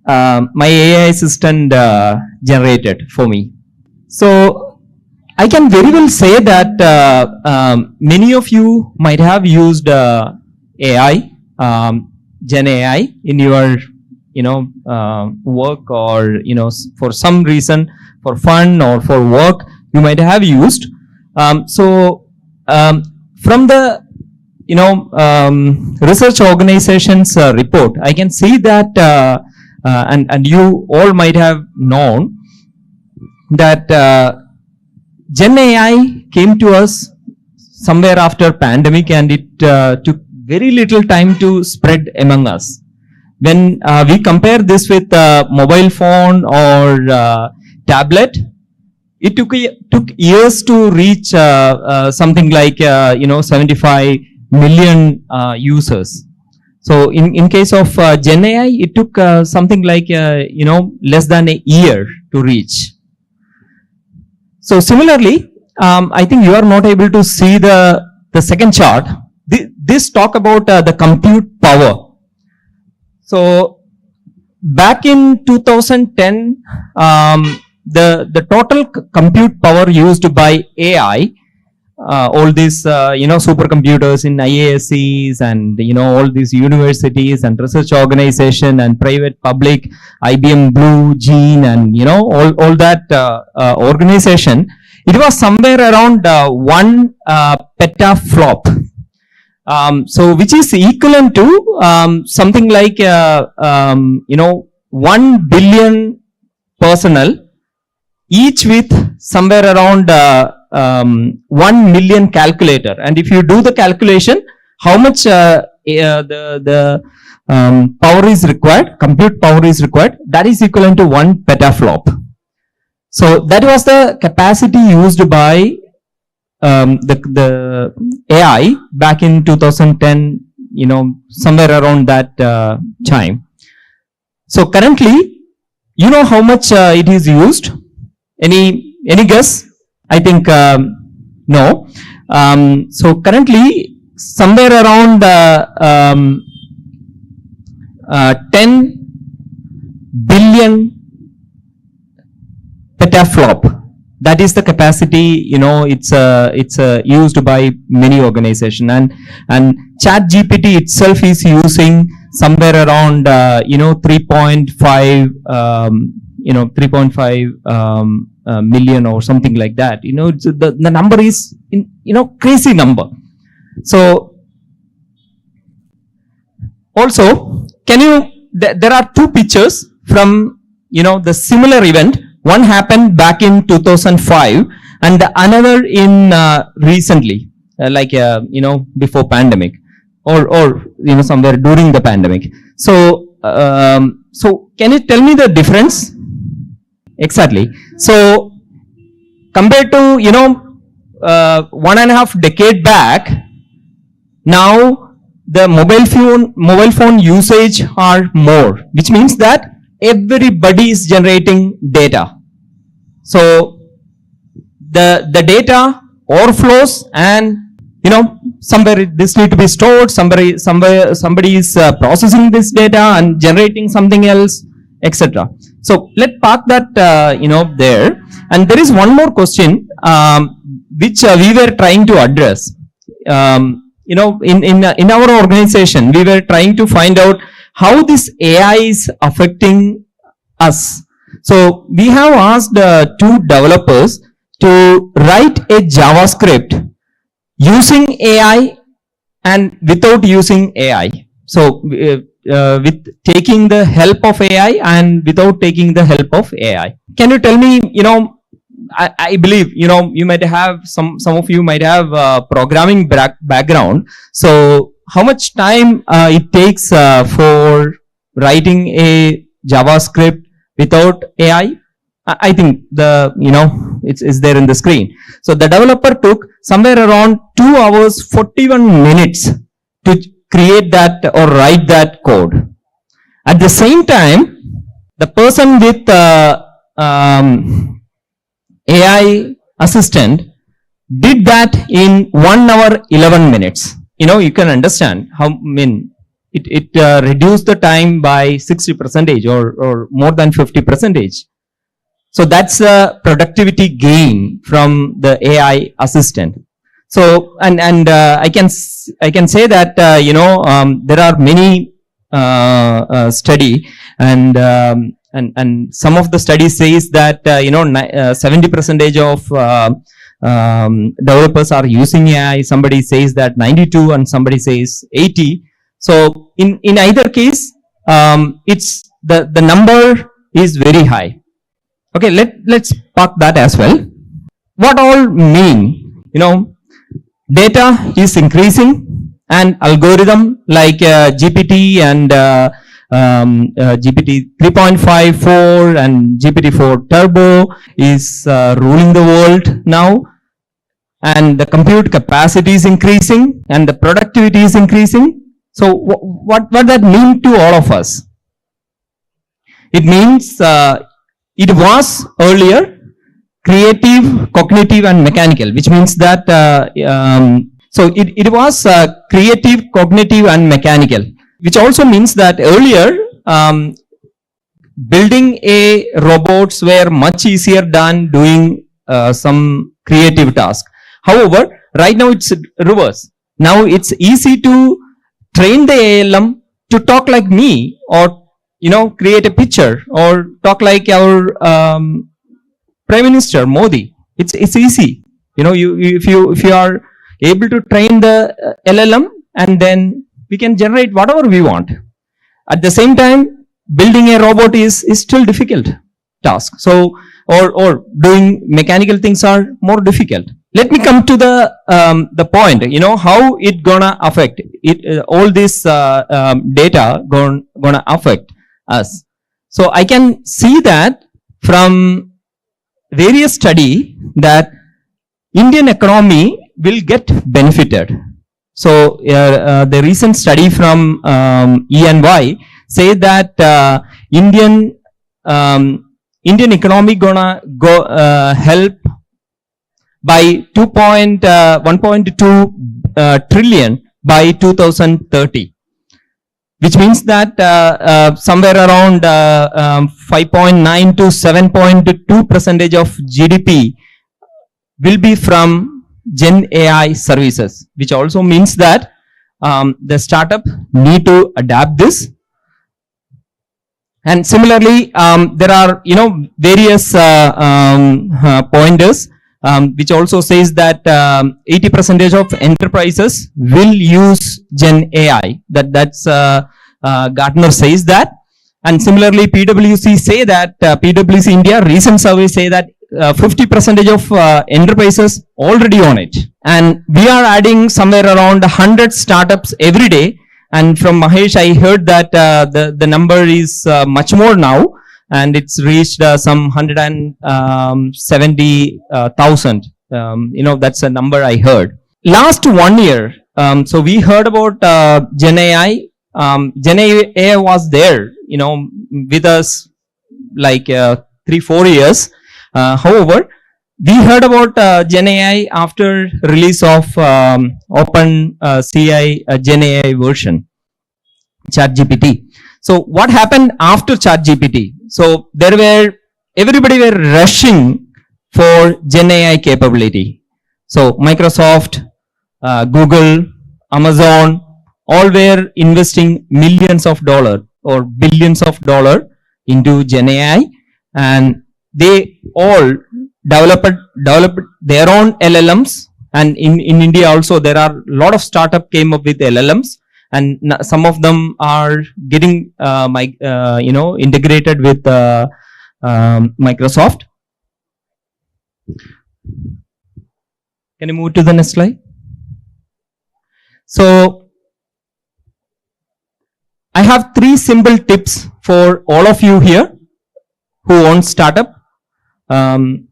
AI assistant generated for me. So I can very well say that many of you might have used AI, Gen AI in your work, or for some reason, for fun or for work, you might have used. From the research organization's report, I can see that, and you all might have known that Gen AI came to us somewhere after pandemic, and it took very little time to spread among us. When we compare this with mobile phone or tablet, it took years to reach something like 75 million users. So in case of Gen AI, it took something like less than a year to reach. So similarly, I think you are not able to see the second chart. This talk about the compute power. So back in 2010, the total compute power used by AI, all these supercomputers in IASCs and all these universities and research organization and private public, IBM Blue, Gene, and all that organization, it was somewhere around 1 petaflop. So which is equivalent to something like 1 billion personnel, each with somewhere around 1 million calculator. And if you do the calculation, how much the power is required, compute power is required, that is equivalent to 1 petaflop. So that was the capacity used by the AI back in 2010, somewhere around that time. So currently, how much it is used? Any guess? I think no. So currently, somewhere around 10 billion petaflop. That is the capacity, it's used by many organizations, and ChatGPT itself is using somewhere around 3.5 million or something like that. The number is crazy number. So also, there are two pictures from the similar event. One happened back in 2005 and the another in recently, before pandemic or somewhere during the pandemic. So can you tell me the difference? Exactly. So compared to 1.5 decade back, now the mobile phone usage are more, which means that everybody is generating data. So the data overflows, and somewhere this need to be stored. Somebody is processing this data and generating something else, etc. So let's park that there. And there is one more question which we were trying to address. In our organization, we were trying to find out how this AI is affecting us. So we have asked two developers to write a JavaScript using AI and without using AI. So with taking the help of AI and without taking the help of AI. Can you tell me, I believe, you might have, some of you might have programming background. So how much time it takes for writing a JavaScript without AI? I think it's there in the screen. So the developer took somewhere around 2 hours 41 minutes to create that or write that code. At the same time, the person with AI assistant did that in 1 hour 11 minutes. You can understand how, it reduced the time by 60% or more than 50%. So that's a productivity gain from the AI assistant. So and I can say that there are many study and some of the studies says that 70% of developers are using AI. Somebody says that 92 and somebody says 80. So in either case, it's the number is very high. Okay, let's park that as well. What all mean? data is increasing, and algorithm like GPT and GPT 3.5, 4 and GPT-4 Turbo is ruling the world now, and the compute capacity is increasing and the productivity is increasing. So what that mean to all of us? It means it was earlier creative, cognitive and mechanical, which means that so it was creative, cognitive and mechanical, which also means that earlier building a robots were much easier than doing some creative task. However, right now it's reverse. Now it's easy to train the ALM to talk like me, or create a picture, or talk like our Prime Minister Modi. It's easy. If you are able to train the LLM, and then we can generate whatever we want. At the same time, building a robot is still difficult task. So or doing mechanical things are more difficult. Let me come to the point. How it gonna affect it? All this data gonna affect us. So I can see that from various study that Indian economy will get benefited. So the recent study from E&Y say that Indian economy gonna go help by 1.2 trillion by 2030, which means that somewhere around 5.9 to 7.2% of GDP will be from Gen AI services, which also means that the startup need to adapt this. And similarly, there are various pointers which also says that 80% of enterprises will use Gen AI. That's Gartner says that. And similarly, PwC say that PwC India recent survey say that 50% of enterprises already on it. And we are adding somewhere around 100 startups every day. And from Mahesh, I heard that the number is much more now, and it's reached some 170,000. That's a number I heard. Last 1 year, so we heard about Gen AI. Gen AI was there, with us like 3-4 years. However, we heard about Gen AI after release of Open CI Gen AI version, ChatGPT. So what happened after ChatGPT? So everybody were rushing for Gen AI capability. So Microsoft, Google, Amazon, all were investing millions of dollars or billions of dollars into Gen AI, and they all developed their own LLMs. And in India also there are a lot of startup came up with LLMs, and some of them are getting integrated with Microsoft. Can you move to the next slide? So I have 3 simple tips for all of you here who own startup, who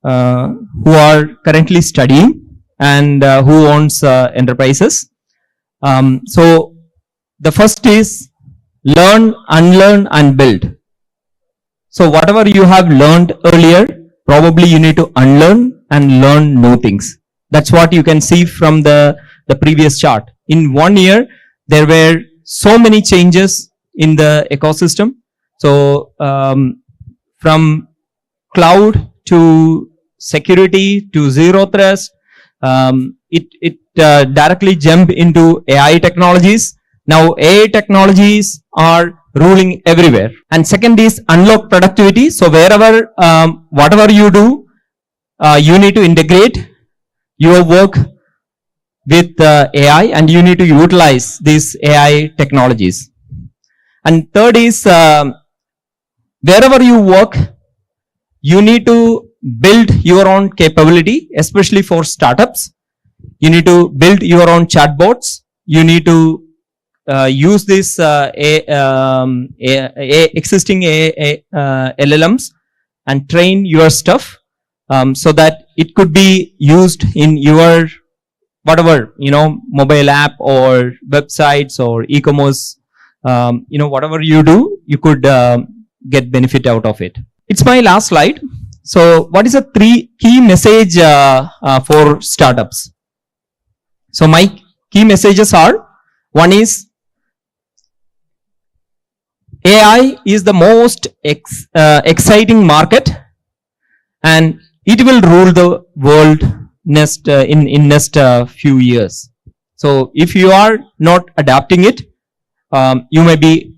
are currently studying, and who owns enterprises. So the first is learn, unlearn and build. So whatever you have learned earlier, probably you need to unlearn and learn new things. That's what you can see from the previous chart. In 1 year, there were so many changes in the ecosystem. So from cloud to security to zero trust, it directly jumped into AI technologies. Now AI technologies are ruling everywhere. And second is unlock productivity. So wherever, whatever you do, you need to integrate your work with AI, and you need to utilize these AI technologies. And third is wherever you work, you need to build your own capability, especially for startups. You need to build your own chatbots. You need to use this existing LLMs and train your stuff so that it could be used in your whatever, mobile app or websites or e-commerce, whatever you do, you could get benefit out of it. It's my last slide. So what is the 3 key message for startups? So my key messages are, one is AI is the most exciting market, and it will rule the world in next few years. So if you are not adapting it, you may be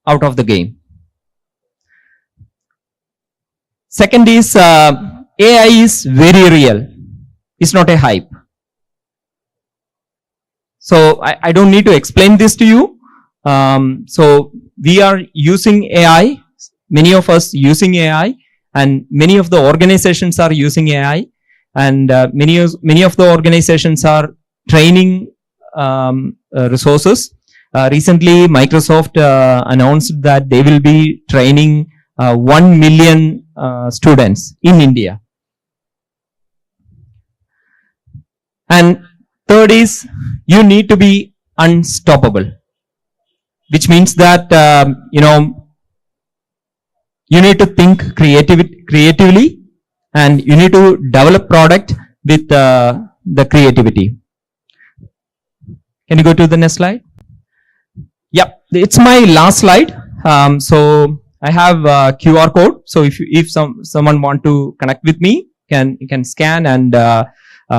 out of the game. Second is AI is very real. It's not a hype. So I don't need to explain this to you. So we are using AI, many of us using AI, and many of the organizations are using AI, and many of the organizations are training resources. Recently, Microsoft announced that they will be training 1 million students in India. And third is, you need to be unstoppable, which means that you need to think creatively, and you need to develop product with the creativity. Can you go to the next slide? Yep, it's my last slide. So I have a QR code. So if someone want to connect with me, you can scan, and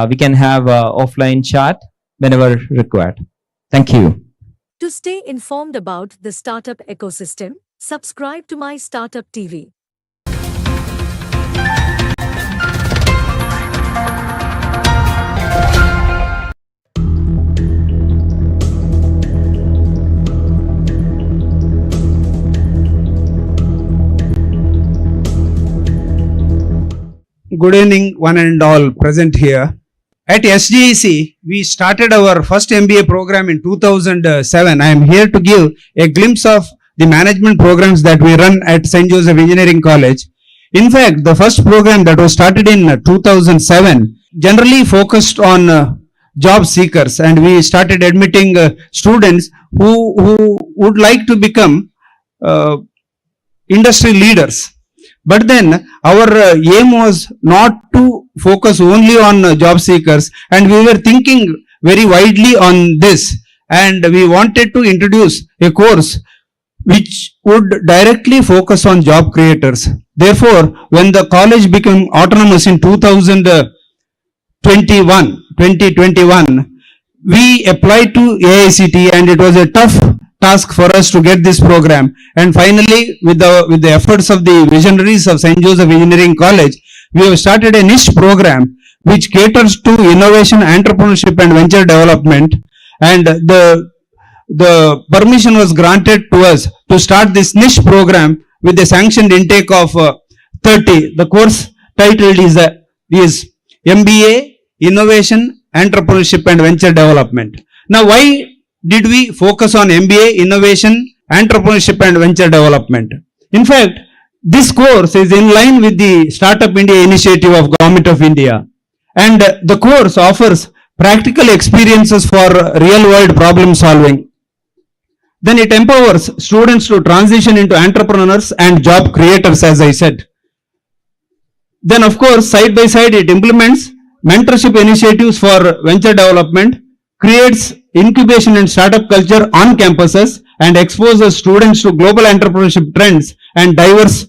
we can have offline chat whenever required. Thank you. To stay informed about the startup ecosystem, subscribe to My Startup TV. Good evening, one and all present here. At SGEC, we started our first MBA program in 2007. I am here to give a glimpse of the management programs that we run at St. Joseph Engineering College. In fact, the first program that was started in 2007 generally focused on job seekers, and we started admitting students who would like to become industry leaders. But then our aim was not to focus only on job seekers, and we were thinking very widely on this, and we wanted to introduce a course which would directly focus on job creators. Therefore, when the college became autonomous in 2021, we applied to AICT, and it was a tough task for us to get this program. And finally, with the efforts of the visionaries of St. Joseph Engineering College, we have started a niche program which caters to innovation, entrepreneurship and venture development. And the permission was granted to us to start this niche program with a sanctioned intake of 30. The course titled is MBA, Innovation, Entrepreneurship and Venture Development. Now, why did we focus on MBA, Innovation, Entrepreneurship and Venture Development? In fact, this course is in line with the Startup India initiative of Government of India. And the course offers practical experiences for real-world problem solving. Then it empowers students to transition into entrepreneurs and job creators, as I said. Then, of course, side by side, it implements mentorship initiatives for venture development, creates incubation and startup culture on campuses, and exposes students to global entrepreneurship trends and diverse.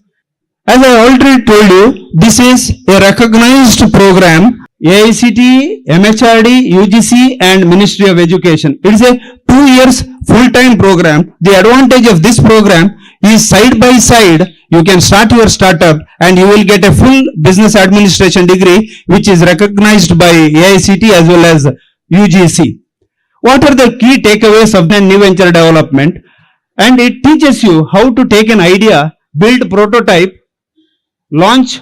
As I already told you, this is a recognized program. AICT, MHRD, UGC and Ministry of Education. It is a 2 years full-time program. The advantage of this program is side by side, you can start your startup and you will get a full business administration degree which is recognized by AICT as well as UGC. What are the key takeaways of the new venture development? And it teaches you how to take an idea, build prototype, launch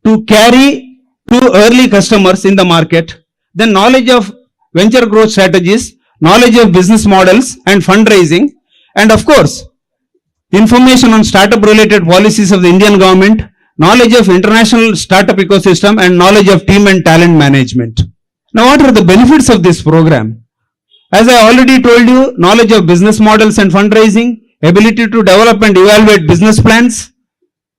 to carry to early customers in the market, then knowledge of venture growth strategies, knowledge of business models and fundraising, and of course, information on startup related policies of the Indian government, knowledge of international startup ecosystem, and knowledge of team and talent management. Now, what are the benefits of this program? As I already told you, knowledge of business models and fundraising, ability to develop and evaluate business plans,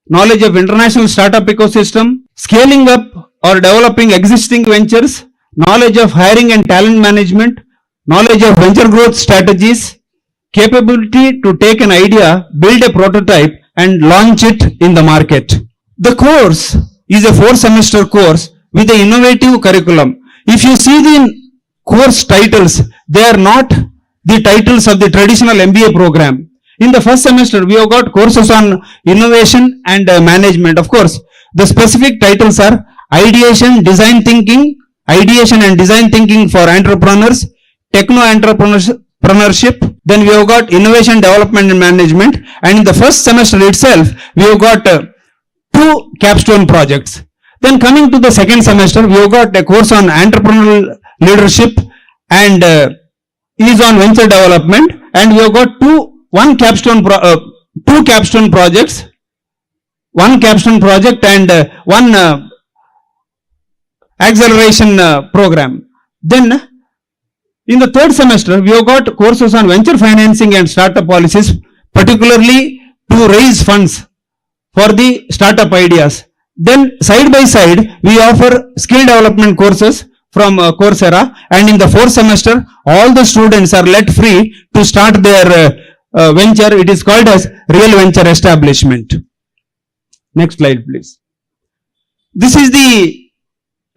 knowledge of international startup ecosystem, scaling up or developing existing ventures, knowledge of hiring and talent management, knowledge of venture growth strategies, capability to take an idea, build a prototype and launch it in the market. The course is a 4-semester course with an innovative curriculum. If you see the course titles, they are not the titles of the traditional MBA program. In the first semester, we have got courses on innovation and management. Of course, the specific titles are ideation, design thinking, ideation and design thinking for entrepreneurs, techno-entrepreneurship. Then we have got innovation, development and management. And in the first semester itself, we have got 2 capstone projects. Then coming to the second semester, we have got a course on entrepreneurial leadership and is on venture development. And we have got 2 capstone projects, 1 capstone project and 1 acceleration program. Then in the third semester, we have got courses on venture financing and startup policies, particularly to raise funds for the startup ideas. Then side by side, we offer skill development courses from Coursera, and in the 4th semester, all the students are let free to start their venture. It is called as real venture establishment. Next slide, please. This is the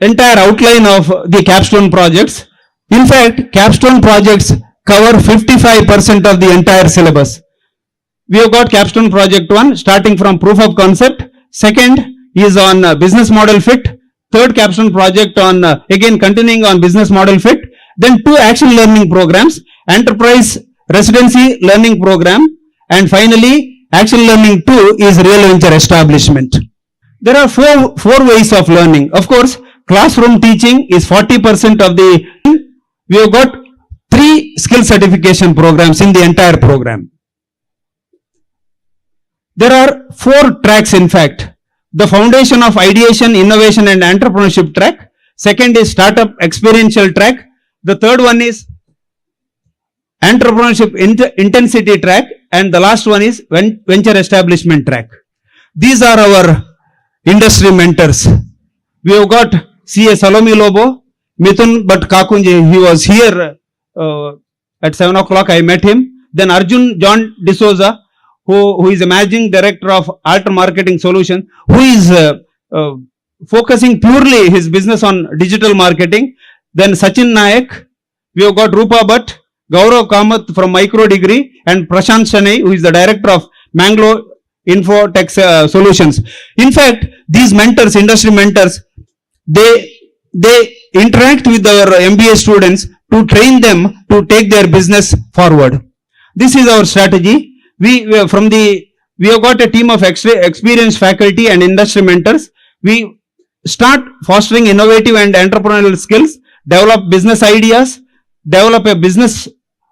entire outline of the capstone projects. In fact, capstone projects cover 55% of the entire syllabus. We have got capstone project 1 starting from proof of concept. Second is on business model fit. Third capstone project on again continuing on business model fit. Then 2 action learning programs, enterprise residency learning program, and finally action learning 2 is real venture establishment. There are four ways of learning. Of course, classroom teaching is 40% of the. We have got 3 skill certification programs in the entire program. There are 4 tracks in fact. The foundation of ideation, innovation and entrepreneurship track. Second is startup experiential track. The third one is entrepreneurship intensity track, and the last one is venture establishment track. These are our industry mentors. We have got C.A. Salome Lobo, Mithun Bhatt Kakunji, he was here at 7 o'clock, I met him. Then Arjun John D'Souza, who is a managing director of Alter Marketing Solution, who is focusing purely his business on digital marketing. Then Sachin Nayak, we have got Rupa Bhatt, Gaurav Kamath from Micro Degree, and Prashant Shanai, who is the director of Mangalore Infotech Solutions. In fact, these mentors, industry mentors, they interact with our MBA students to train them to take their business forward. This is our strategy. We have got a team of experienced faculty and industry mentors. We start fostering innovative and entrepreneurial skills, develop business ideas, develop a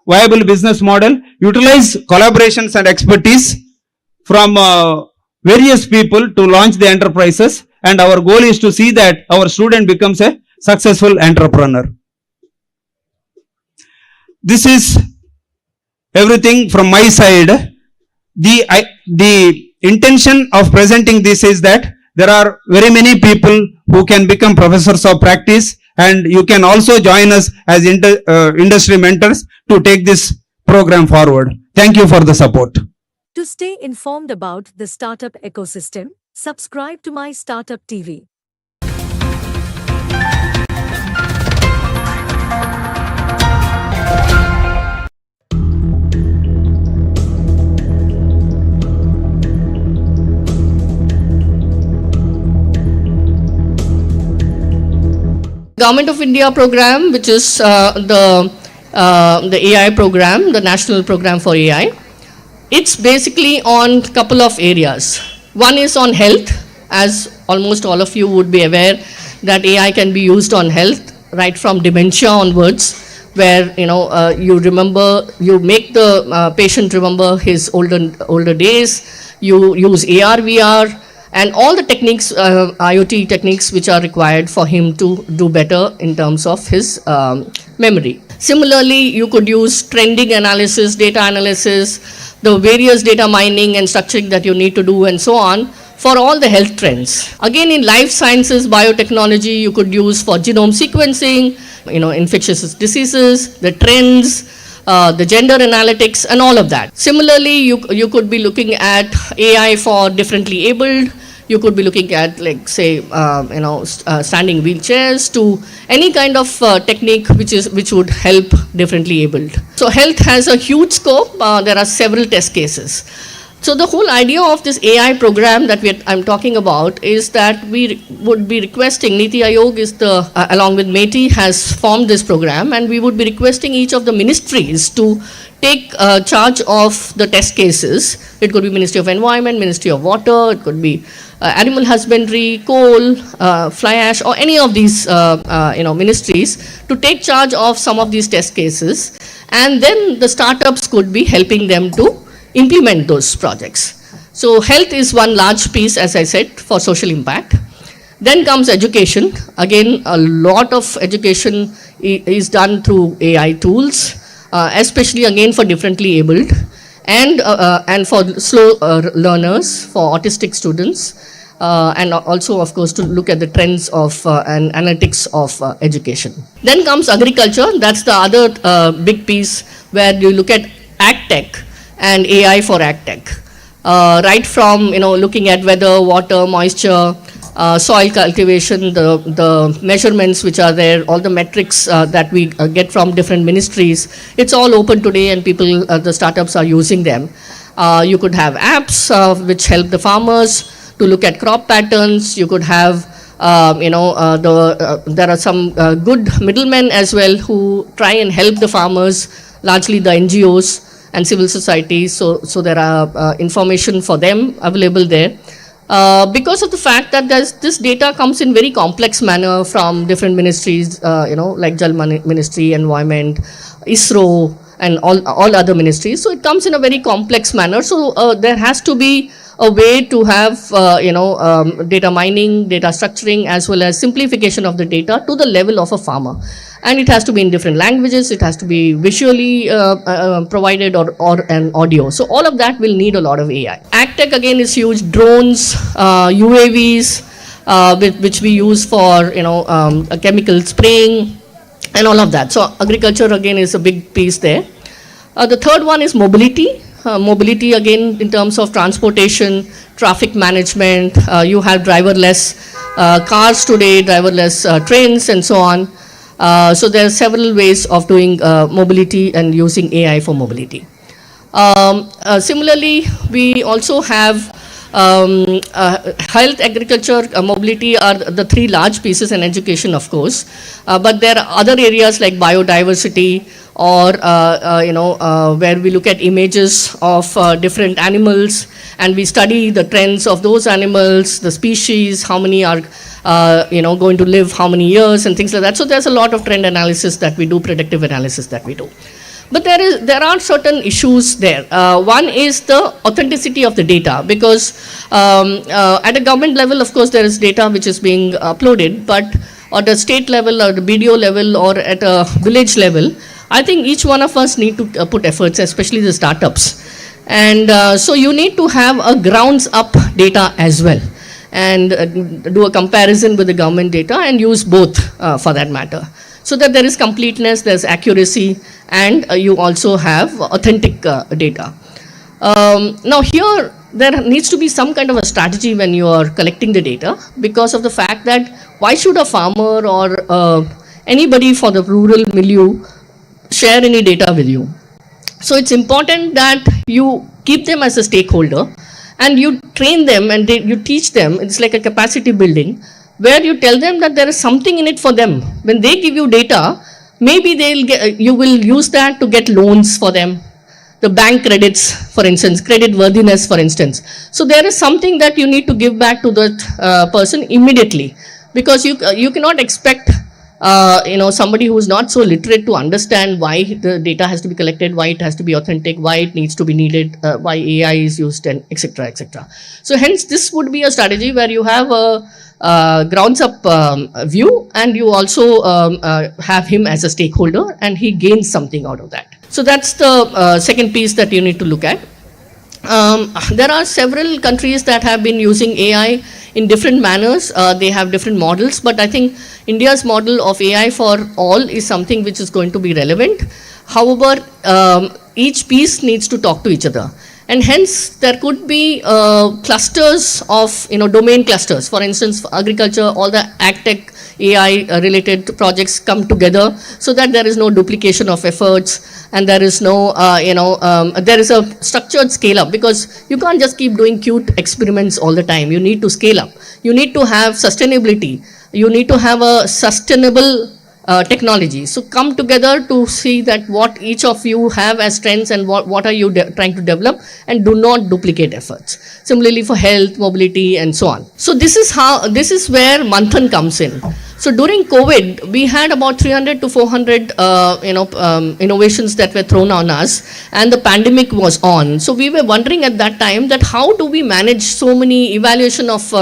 viable business model, utilize collaborations and expertise from various people to launch the enterprises, and our goal is to see that our student becomes a successful entrepreneur. This is everything from my side. The intention of presenting this is that there are very many people who can become professors of practice, and you can also join us as industry mentors to take this program forward. Thank you for the support. To stay informed about the startup ecosystem, subscribe to MyStartup TV. Government of India program, which is the AI program, the national program for AI. It's basically on a couple of areas. One is on health, as almost all of you would be aware that AI can be used on health. right from dementia onwards, where you make the patient remember his older days. You use AR, VR, and all the techniques, IoT techniques, which are required for him to do better in terms of his memory. Similarly, you could use trending analysis, data analysis, the various data mining and structuring that you need to do, and so on, for all the health trends. Again, in life sciences, biotechnology, you could use for genome sequencing, infectious diseases, the trends, the gender analytics, and all of that. Similarly, you could be looking at AI for differently abled. You could be looking at, like, say, standing wheelchairs, to any kind of technique which would help differently abled. So health has a huge scope. There are several test cases. So the whole idea of this AI program that I'm talking about is that we would be requesting, Niti Aayog is along with METI, has formed this program, and we would be requesting each of the ministries to take charge of the test cases. It could be Ministry of Environment, Ministry of Water, it could be Animal Husbandry, Coal, Fly Ash, or any of these ministries, to take charge of some of these test cases, and then the startups could be helping them to implement those projects. So health is one large piece, as I said, for social impact. Then comes education. Again, a lot of education is done through AI tools, especially again for differently abled, and for slow learners, for autistic students, and also, of course, to look at the trends of and analytics of education. Then comes agriculture. That's the other big piece, where you look at AgTech and AI for AgTech. Right from looking at weather, water, moisture, soil cultivation, the measurements which are there, all the metrics that we get from different ministries. It's all open today, and people, the startups are using them. You could have apps which help the farmers to look at crop patterns. You could have there are some good middlemen as well who try and help the farmers, largely the NGOs and civil society. So there are information for them available there. Because of the fact that this data comes in very complex manner from different ministries, like Jal Ministry, Environment, ISRO, and all other ministries. So it comes in a very complex manner. So there has to be a way to have data mining, data structuring, as well as simplification of the data to the level of a farmer. And it has to be in different languages. It has to be visually provided or an audio. So all of that will need a lot of AI. AgTech again is huge. Drones, UAVs, which we use for chemical spraying, and all of that. So agriculture again is a big piece there. The third one is mobility. Mobility again in terms of transportation, traffic management. You have driverless cars today, driverless trains, and so on. So there are several ways of doing mobility and using AI for mobility. Similarly, we also have health, agriculture, mobility are the three large pieces, and education, of course. But there are other areas like biodiversity, or where we look at images of different animals, and we study the trends of those animals, the species, how many are going to live how many years, and things like that. So there's a lot of trend analysis that we do, predictive analysis that we do. But there are certain issues there. One is the authenticity of the data, because at a government level, of course, there is data which is being uploaded, but at the state level or the BDO level or at a village level, I think each one of us need to put efforts, especially the startups. And so you need to have a grounds up data as well, and do a comparison with the government data and use both for that matter, so that there is completeness, there's accuracy, and you also have authentic data. Now here, there needs to be some kind of a strategy when you are collecting the data, because of the fact that why should a farmer or anybody for the rural milieu share any data with you? So it's important that you keep them as a stakeholder, and you train them and you teach them. It's like a capacity building, where you tell them that there is something in it for them. When they give you data, maybe you will use that to get loans for them, the bank credits, for instance, credit worthiness, for instance. So there is something that you need to give back to that person immediately, because you cannot expect somebody who is not so literate to understand why the data has to be collected, why it has to be authentic, why it needs to be needed, why AI is used, and etc. etc. So hence this would be a strategy where you have a grounds up view, and you also have him as a stakeholder, and he gains something out of that. So that's the second piece that you need to look at. There are several countries that have been using AI in different manners. They have different models, but I think India's model of AI for all is something which is going to be relevant. However, each piece needs to talk to each other. And hence, there could be clusters of, domain clusters. For instance, for agriculture, all the AgTech AI related projects come together so that there is no duplication of efforts, and there is no, there is a structured scale up, because you can't just keep doing cute experiments all the time. You need to scale up. You need to have sustainability. You need to have a sustainable technology. So come together to see that what each of you have as strengths and what are you trying to develop, and do not duplicate efforts. Similarly for health, mobility, and so on. So this is where Manthan comes in. So during COVID, we had about 300 to 400 innovations that were thrown on us, and the pandemic was on. So we were wondering at that time that how do we manage so many evaluation of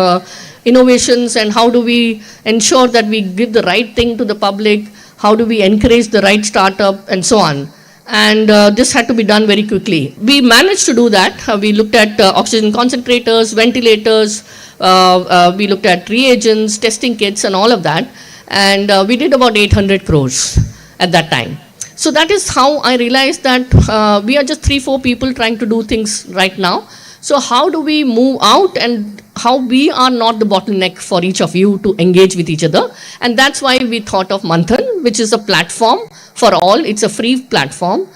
innovations, and how do we ensure that we give the right thing to the public, how do we encourage the right startup, and so on. And this had to be done very quickly. We managed to do that. We looked at oxygen concentrators, ventilators, we looked at reagents, testing kits, and all of that. And we did about 800 crores at that time. So that is how I realized that we are just 3-4 people trying to do things right now. So how do we move out, and how we are not the bottleneck for each of you to engage with each other? And that's why we thought of Manthan, which is a platform for all. It's a free platform.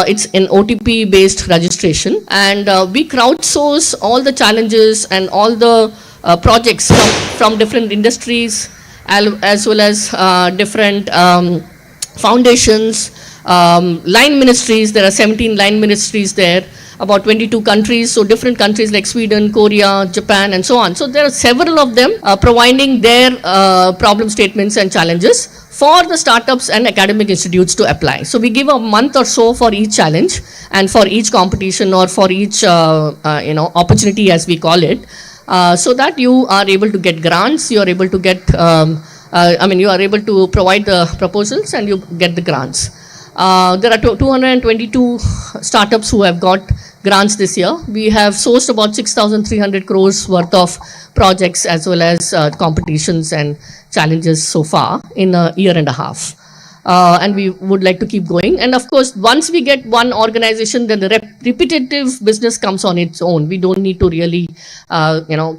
It's an OTP based registration, and we crowdsource all the challenges and all the projects from different industries, as well as different foundations, line ministries. There are 17 line ministries there, about 22 countries, so different countries like Sweden, Korea, Japan, and so on. So there are several of them providing their problem statements and challenges for the startups and academic institutes to apply. So we give a month or so for each challenge, and for each competition, or for each opportunity, as we call it, so that you are able to get grants, you are able to get, you are able to provide the proposals, and you get the grants. There are 222 startups who have got grants this year. We have sourced about 6,300 crores worth of projects, as well as competitions and challenges so far in a year and a half. And we would like to keep going. And of course, once we get one organization, then the repetitive business comes on its own. We don't need to really,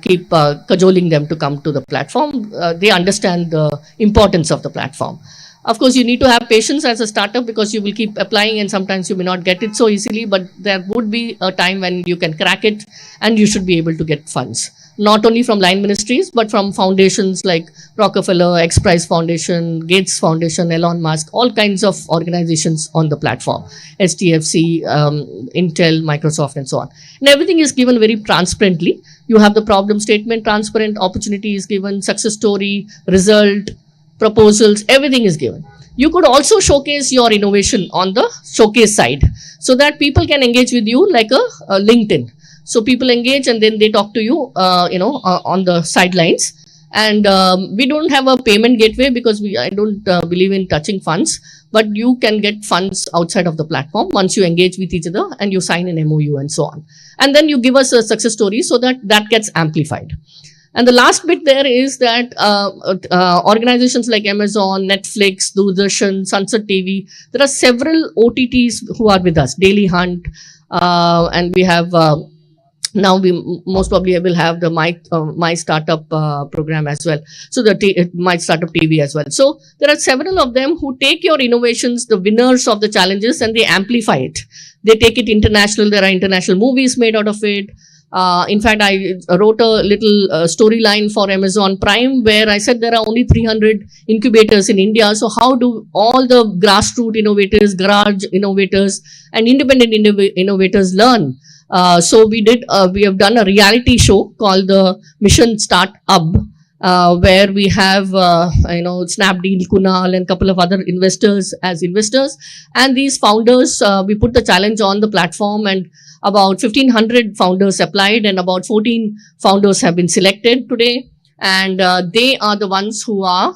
keep cajoling them to come to the platform. They understand the importance of the platform. Of course, you need to have patience as a startup, because you will keep applying and sometimes you may not get it so easily, but there would be a time when you can crack it and you should be able to get funds. Not only from line ministries, but from foundations like Rockefeller, X Prize Foundation, Gates Foundation, Elon Musk, all kinds of organizations on the platform, STFC, Intel, Microsoft, and so on. And everything is given very transparently. You have the problem statement, transparent, opportunity is given, success story, result, proposals, everything is given. You could also showcase your innovation on the showcase side, so that people can engage with you like a LinkedIn. So people engage, and then they talk to you, on the sidelines. And we don't have a payment gateway, because I don't believe in touching funds, but you can get funds outside of the platform once you engage with each other and you sign an MOU and so on. And then you give us a success story, so that gets amplified. And the last bit there is that organizations like Amazon, Netflix, Doordarshan, Sunset TV, there are several OTTs who are with us, Daily Hunt, and we have, now we most probably will have the MyStartup program as well. So the mystartuptv as well. So there are several of them who take your innovations, the winners of the challenges, and they amplify it. They take it international. There are international movies made out of it. In fact, I wrote a little storyline for Amazon Prime, where I said there are only 300 incubators in India. So how do all the grassroots innovators, garage innovators, and independent innovators learn? So we have done a reality show called the Mission Start Up, where we have, Snapdeal, Kunal, and a couple of other investors as investors. And these founders, we put the challenge on the platform, and about 1,500 founders applied, and about 14 founders have been selected today. And they are the ones who are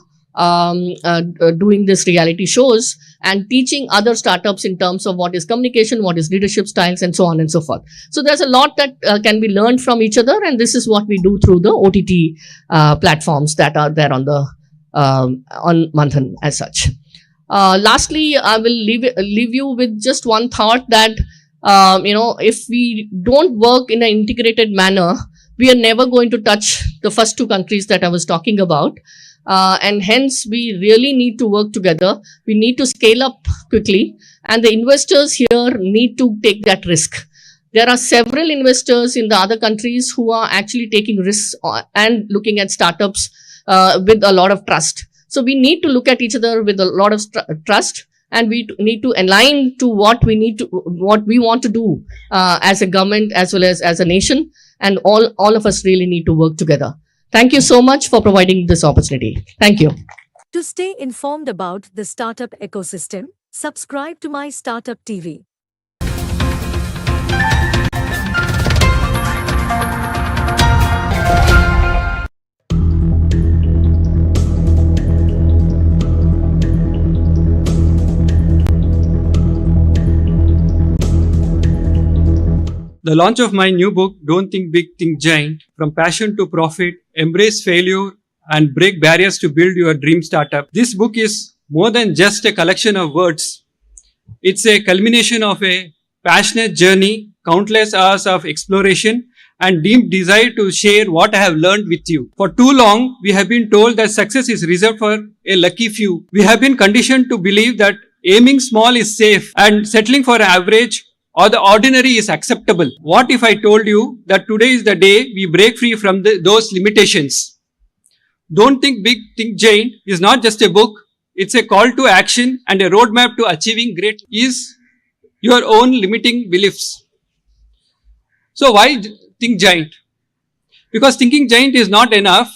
doing this reality shows and teaching other startups in terms of what is communication, what is leadership styles, and so on and so forth. So there's a lot that can be learned from each other, and this is what we do through the OTT platforms that are there on the on Manthan as such. Lastly, I will leave you with just one thought that if we don't work in an integrated manner, we are never going to touch the first two countries that I was talking about. And hence, we really need to work together. We need to scale up quickly, and the investors here need to take that risk. There are several investors in the other countries who are actually taking risks and looking at startups with a lot of trust. So we need to look at each other with a lot of trust, and we need to align to what we want to do as a government as well as a nation, and all of us really need to work together. Thank you so much for providing this opportunity. Thank you. To stay informed about the startup ecosystem, subscribe to MyStartuptv. The launch of my new book, Don't Think Big, Think Giant, From Passion to Profit, Embrace Failure and Break Barriers to Build Your Dream Startup. This book is more than just a collection of words. It's a culmination of a passionate journey, countless hours of exploration, and deep desire to share what I have learned with you. For too long, we have been told that success is reserved for a lucky few. We have been conditioned to believe that aiming small is safe and settling for average or the ordinary is acceptable. What if I told you that today is the day we break free from those limitations? Don't Think Big, Think Giant is not just a book. It's a call to action and a roadmap to achieving great is your own limiting beliefs. So why think giant? Because thinking giant is not enough.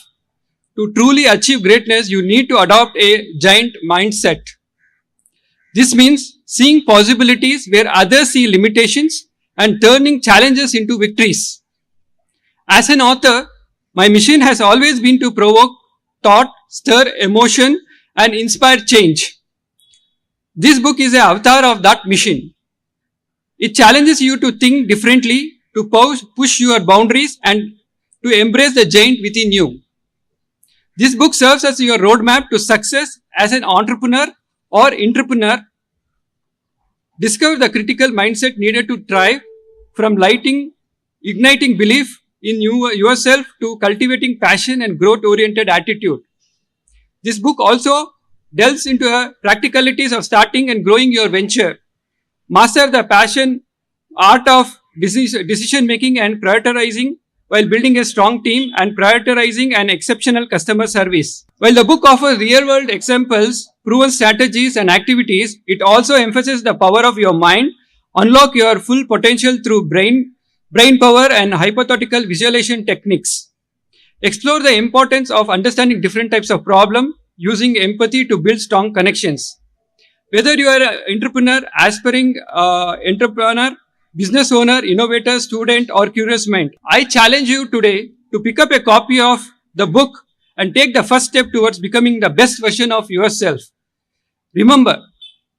To truly achieve greatness, you need to adopt a giant mindset. This means seeing possibilities where others see limitations and turning challenges into victories. As an author, my mission has always been to provoke thought, stir emotion, and inspire change. This book is an avatar of that mission. It challenges you to think differently, to push your boundaries, and to embrace the giant within you. This book serves as your roadmap to success as an entrepreneur or entrepreneur. Discover the critical mindset needed to thrive, from igniting belief in yourself to cultivating passion and growth-oriented attitude. This book also delves into the practicalities of starting and growing your venture. Master the passion, art of decision-making and prioritizing while building a strong team and prioritizing an exceptional customer service. While the book offers real-world examples, proven strategies and activities, it also emphasizes the power of your mind, unlock your full potential through brain power and hypothetical visualization techniques. Explore the importance of understanding different types of problems, using empathy to build strong connections. Whether you are an entrepreneur, aspiring entrepreneur, business owner, innovator, student, or curious mind, I challenge you today to pick up a copy of the book and take the first step towards becoming the best version of yourself. Remember,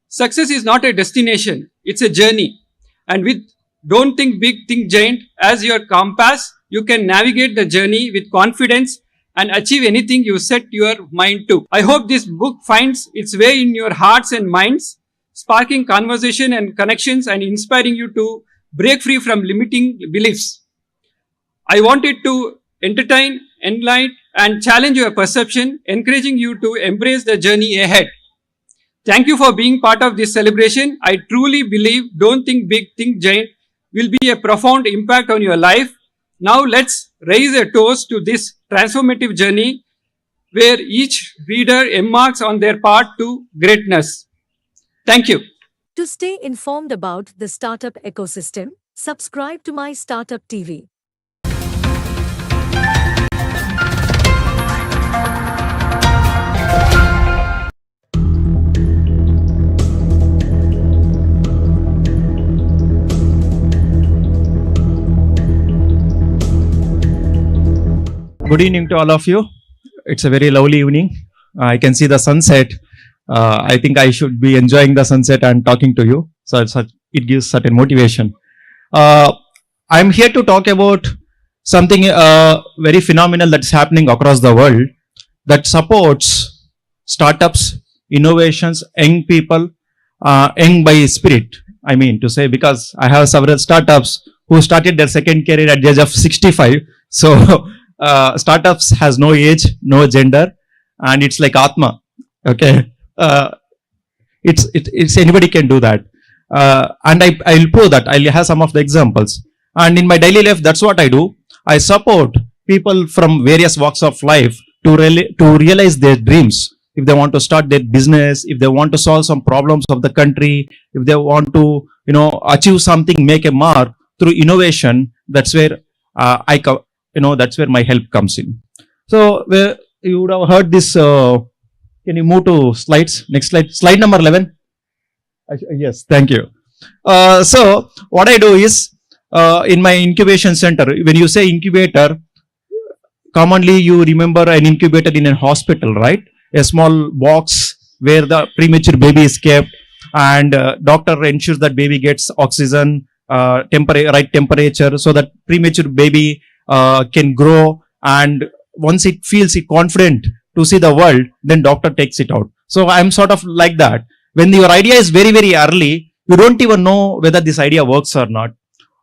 success is not a destination, it's a journey. And with Don't Think Big, Think Giant as your compass, you can navigate the journey with confidence and achieve anything you set your mind to. I hope this book finds its way in your hearts and minds, sparking conversation and connections and inspiring you to break free from limiting beliefs. I want it to entertain, enlighten, and challenge your perception, encouraging you to embrace the journey ahead. Thank you for being part of this celebration. I truly believe Don't Think Big, Think Giant will be a profound impact on your life. Now let's raise a toast to this transformative journey where each reader embarks on their path to greatness. Thank you. To stay informed about the startup ecosystem, subscribe to MyStartuptv. Good evening to all of you. It's a very lovely evening. I can see the sunset. I think I should be enjoying the sunset and talking to you. So it gives certain motivation. I'm here to talk about something very phenomenal that's happening across the world that supports startups, innovations, young people, young by spirit. I mean to say, because I have several startups who started their second career at the age of 65. So startups has no age, no gender, and it's like Atma. Okay, it's anybody can do that, and I'll prove that. I'll have some of the examples. And in my daily life, that's what I do. I support people from various walks of life to realize their dreams. If they want to start their business, if they want to solve some problems of the country, if they want to, achieve something, make a mark through innovation, that's where that's where my help comes in. So you would have heard this. Can you move to slides? Next slide. Slide number 11. Yes, thank you. So what I do is, in my incubation center, when you say incubator, commonly you remember an incubator in a hospital, right? A small box where the premature baby is kept, and doctor ensures that baby gets oxygen, right temperature, so that premature baby can grow, and once it feels confident to see the world, then doctor takes it out. So I'm sort of like that. When your idea is very, very early, you don't even know whether this idea works or not.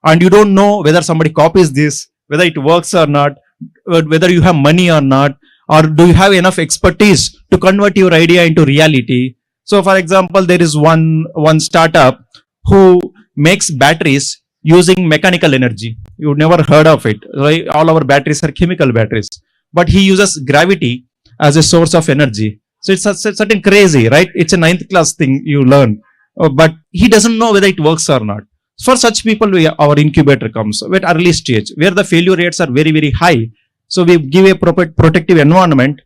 And you don't know whether somebody copies this, whether it works or not, whether you have money or not, or do you have enough expertise to convert your idea into reality. So for example, there is one startup who makes batteries using mechanical energy. You've never heard of it, right? All our batteries are chemical batteries, but he uses gravity as a source of energy. So it's a certain crazy, right? It's a 9th class thing you learn, but he doesn't know whether it works or not. For such people, our incubator comes at early stage where the failure rates are very, very high. So we give a protective environment,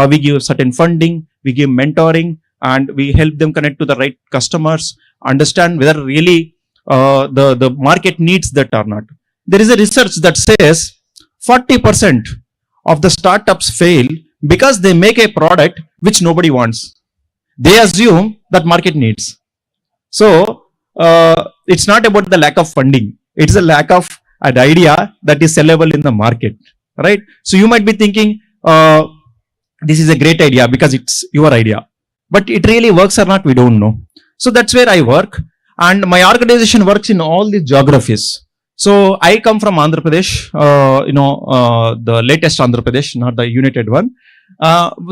we give certain funding, we give mentoring, and we help them connect to the right customers, understand whether really the market needs that or not. There is a research that says 40% of the startups fail because they make a product which nobody wants. They assume that market needs. So it's not about the lack of funding. It's a lack of an idea that is sellable in the market, right? So you might be thinking, this is a great idea because it's your idea, but it really works or not, we don't know. So that's where I work, and my organization works in all these geographies. So I come from Andhra Pradesh, the latest Andhra Pradesh, not the united one.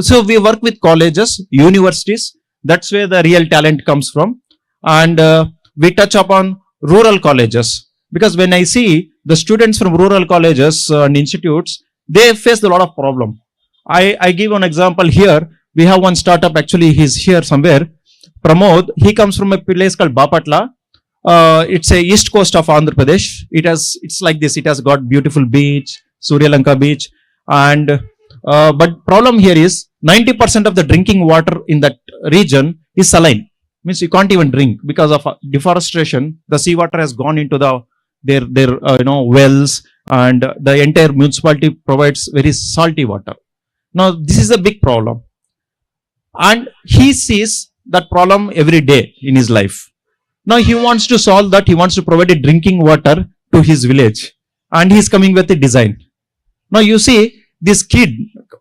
So we work with colleges, universities. That's where the real talent comes from. And we touch upon rural colleges, because when I see the students from rural colleges and institutes, they face a lot of problem. I give an example here. We have one startup, actually he's here somewhere, Pramod. He comes from a place called Bapatla. It's a east coast of Andhra Pradesh. It's like this. It has got beautiful beach, Surya Lanka beach, and but problem here is 90% of the drinking water in that region is saline. Means you can't even drink because of deforestation. The seawater has gone into their wells, and the entire municipality provides very salty water. Now this is a big problem, and he sees that problem every day in his life. Now he wants to solve that. He wants to provide a drinking water to his village, and he is coming with a design. Now you see, this kid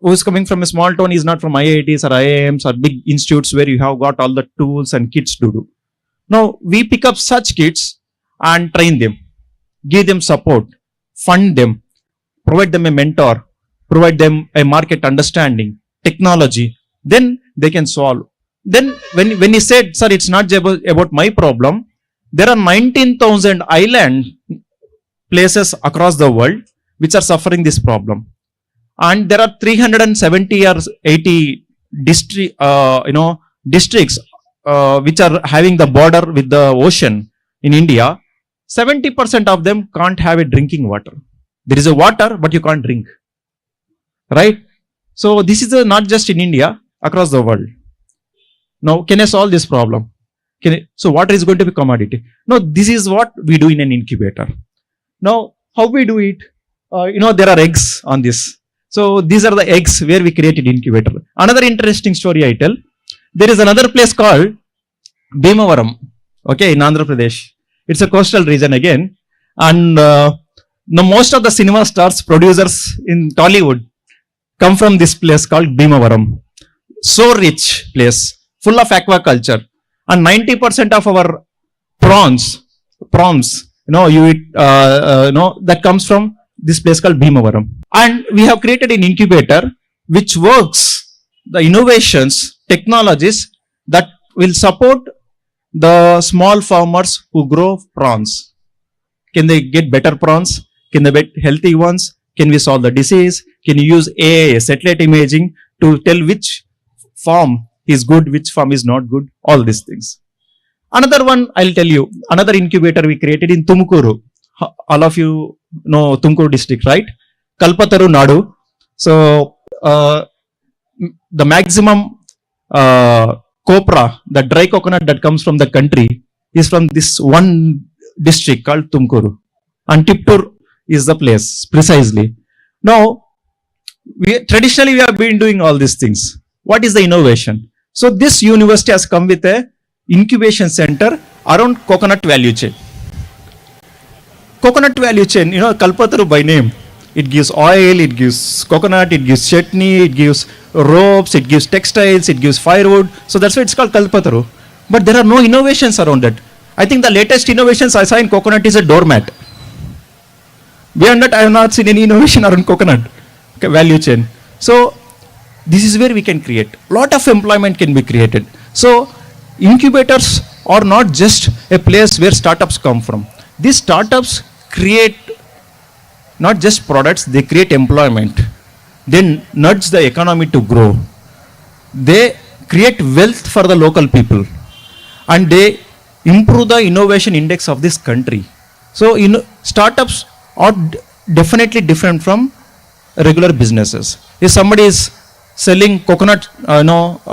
who is coming from a small town is not from IITs or IIMs or big institutes where you have got all the tools and kits to do. Now we pick up such kids and train them, give them support, fund them, provide them a mentor, provide them a market understanding, technology, then they can solve. Then when he said, sir, it's not about my problem, there are 19,000 island places across the world which are suffering this problem. And there are 370 or 80 districts which are having the border with the ocean in India. 70% of them can't have a drinking water. There is a water, but you can't drink, right? So this is not just in India, across the world. Now, can I solve this problem? So water is going to be commodity. Now, this is what we do in an incubator. Now, how we do it? There are eggs on this. So these are the eggs where we created incubator. Another interesting story I tell. There is another place called Bhimavaram, okay, in Andhra Pradesh. It's a coastal region again. And most of the cinema stars, producers in Tollywood come from this place called Bhimavaram. So rich place, full of aquaculture. And 90% of our prawns, you eat, that comes from this place called Bhimavaram. And we have created an incubator which works the innovations, technologies that will support the small farmers who grow prawns. Can they get better prawns? Can they get healthy ones? Can we solve the disease? Can you use AI, satellite imaging, to tell which farm is good, which farm is not good? All these things. Another one, I'll tell you, another incubator we created in Tumkuru. All of you know Tumkuru district, right? Kalpataru Nadu. So, the maximum copra, the dry coconut that comes from the country, is from this one district called Tumkuru. And Tiptur is the place, precisely. Now, traditionally we have been doing all these things. What is the innovation? So, this university has come with a incubation center around coconut value chain. Coconut value chain, Kalpataru by name. It gives oil, it gives coconut, it gives chutney, it gives ropes, it gives textiles, it gives firewood. So that's why it's called Kalpataru. But there are no innovations around it. I think the latest innovations I saw in coconut is a doormat. Beyond that, I have not seen any innovation around coconut value chain. So this is where we can create. Lot of employment can be created. So incubators are not just a place where startups come from. These startups create not just products, they create employment. They nudge the economy to grow. They create wealth for the local people. And they improve the innovation index of this country. So, startups are definitely different from regular businesses. If somebody is selling coconut,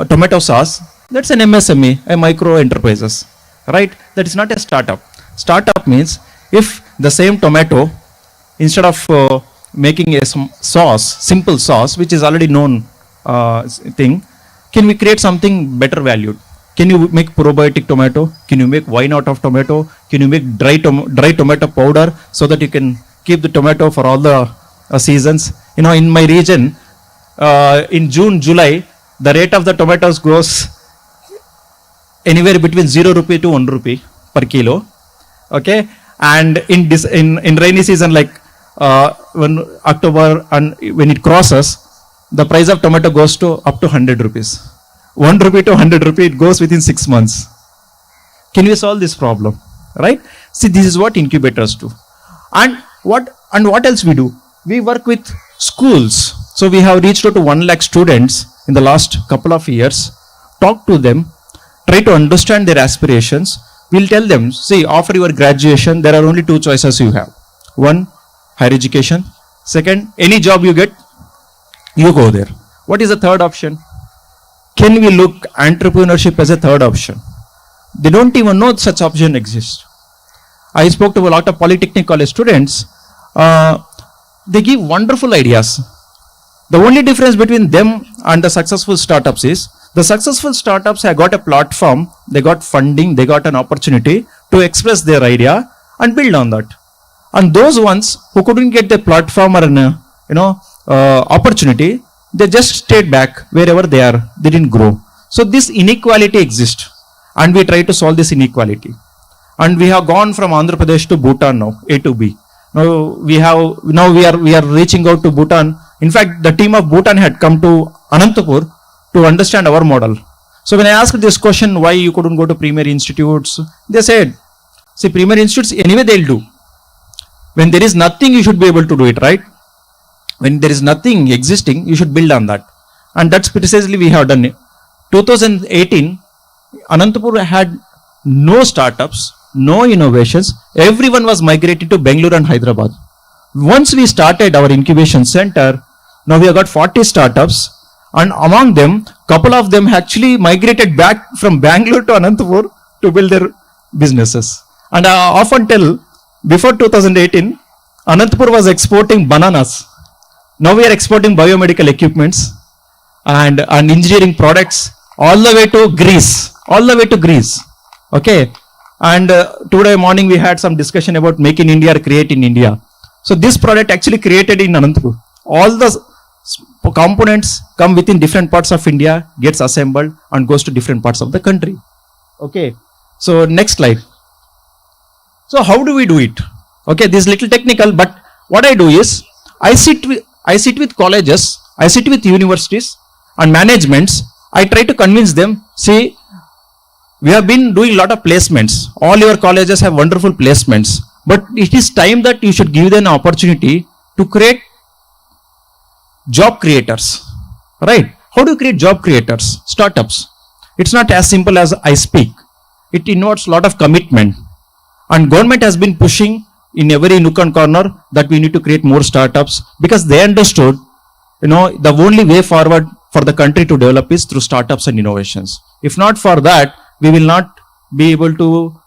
tomato sauce, that's an MSME, a micro enterprises, right? That is not a startup. Startup means if the same tomato, instead of making a sauce, simple sauce, which is already known thing, can we create something better valued? Can you make probiotic tomato? Can you make wine out of tomato? Can you make dry tomato powder so that you can keep the tomato for all the seasons? In my region, in June, July, the rate of the tomatoes goes anywhere between 0 rupee to 1 rupee per kilo. Okay, and in rainy season, like when October, and when it crosses, the price of tomato goes to up to 100 rupees. 1 rupee to 100 rupee, it goes within 6 months. Can we solve this problem? Right? See, this is what incubators do. And what else we do? We work with schools. So we have reached out to 1 lakh students in the last couple of years. Talk to them, try to understand their aspirations. We'll tell them, see, after your graduation, there are only 2 choices you have. 1, higher education. 2, any job you get, you go there. What is the third option? Can we look entrepreneurship as a third option? They don't even know such option exists. I spoke to a lot of polytechnic college students. They give wonderful ideas. The only difference between them and the successful startups is, the successful startups have got a platform, they got funding, they got an opportunity to express their idea and build on that. And those ones who couldn't get the platform or an opportunity, they just stayed back wherever they are. They didn't grow. So this inequality exists, and we try to solve this inequality. And we have gone from Andhra Pradesh to Bhutan now, A to B. Now we are reaching out to Bhutan. In fact, the team of Bhutan had come to Anantapur to understand our model. So when I asked this question, why you couldn't go to premier institutes, they said, see, premier institutes anyway they'll do. When there is nothing, you should be able to do it, right? When there is nothing existing, you should build on that. And that's precisely we have done it. 2018, Anantapur had no startups, no innovations. Everyone was migrated to Bangalore and Hyderabad. Once we started our incubation center, now we have got 40 startups, and among them, couple of them actually migrated back from Bangalore to Anantapur to build their businesses. And I often tell, before 2018, Anantapur was exporting bananas. Now we are exporting biomedical equipments and engineering products all the way to Greece, okay. And today morning we had some discussion about make in India or create in India. So this product actually created in Anantapur. All the components come within different parts of India, gets assembled and goes to different parts of the country. Okay. So next slide. So how do we do it? Okay, this is little technical, but what I do is I sit with colleges, I sit with universities and managements. I try to convince them, see, we have been doing a lot of placements. All your colleges have wonderful placements, but it is time that you should give them an opportunity to create job creators, right? How do you create job creators? Startups. It's not as simple as I speak. It involves a lot of commitment. And government has been pushing in every nook and corner that we need to create more startups because they understood, the only way forward for the country to develop is through startups and innovations. If not for that, we will not be able to,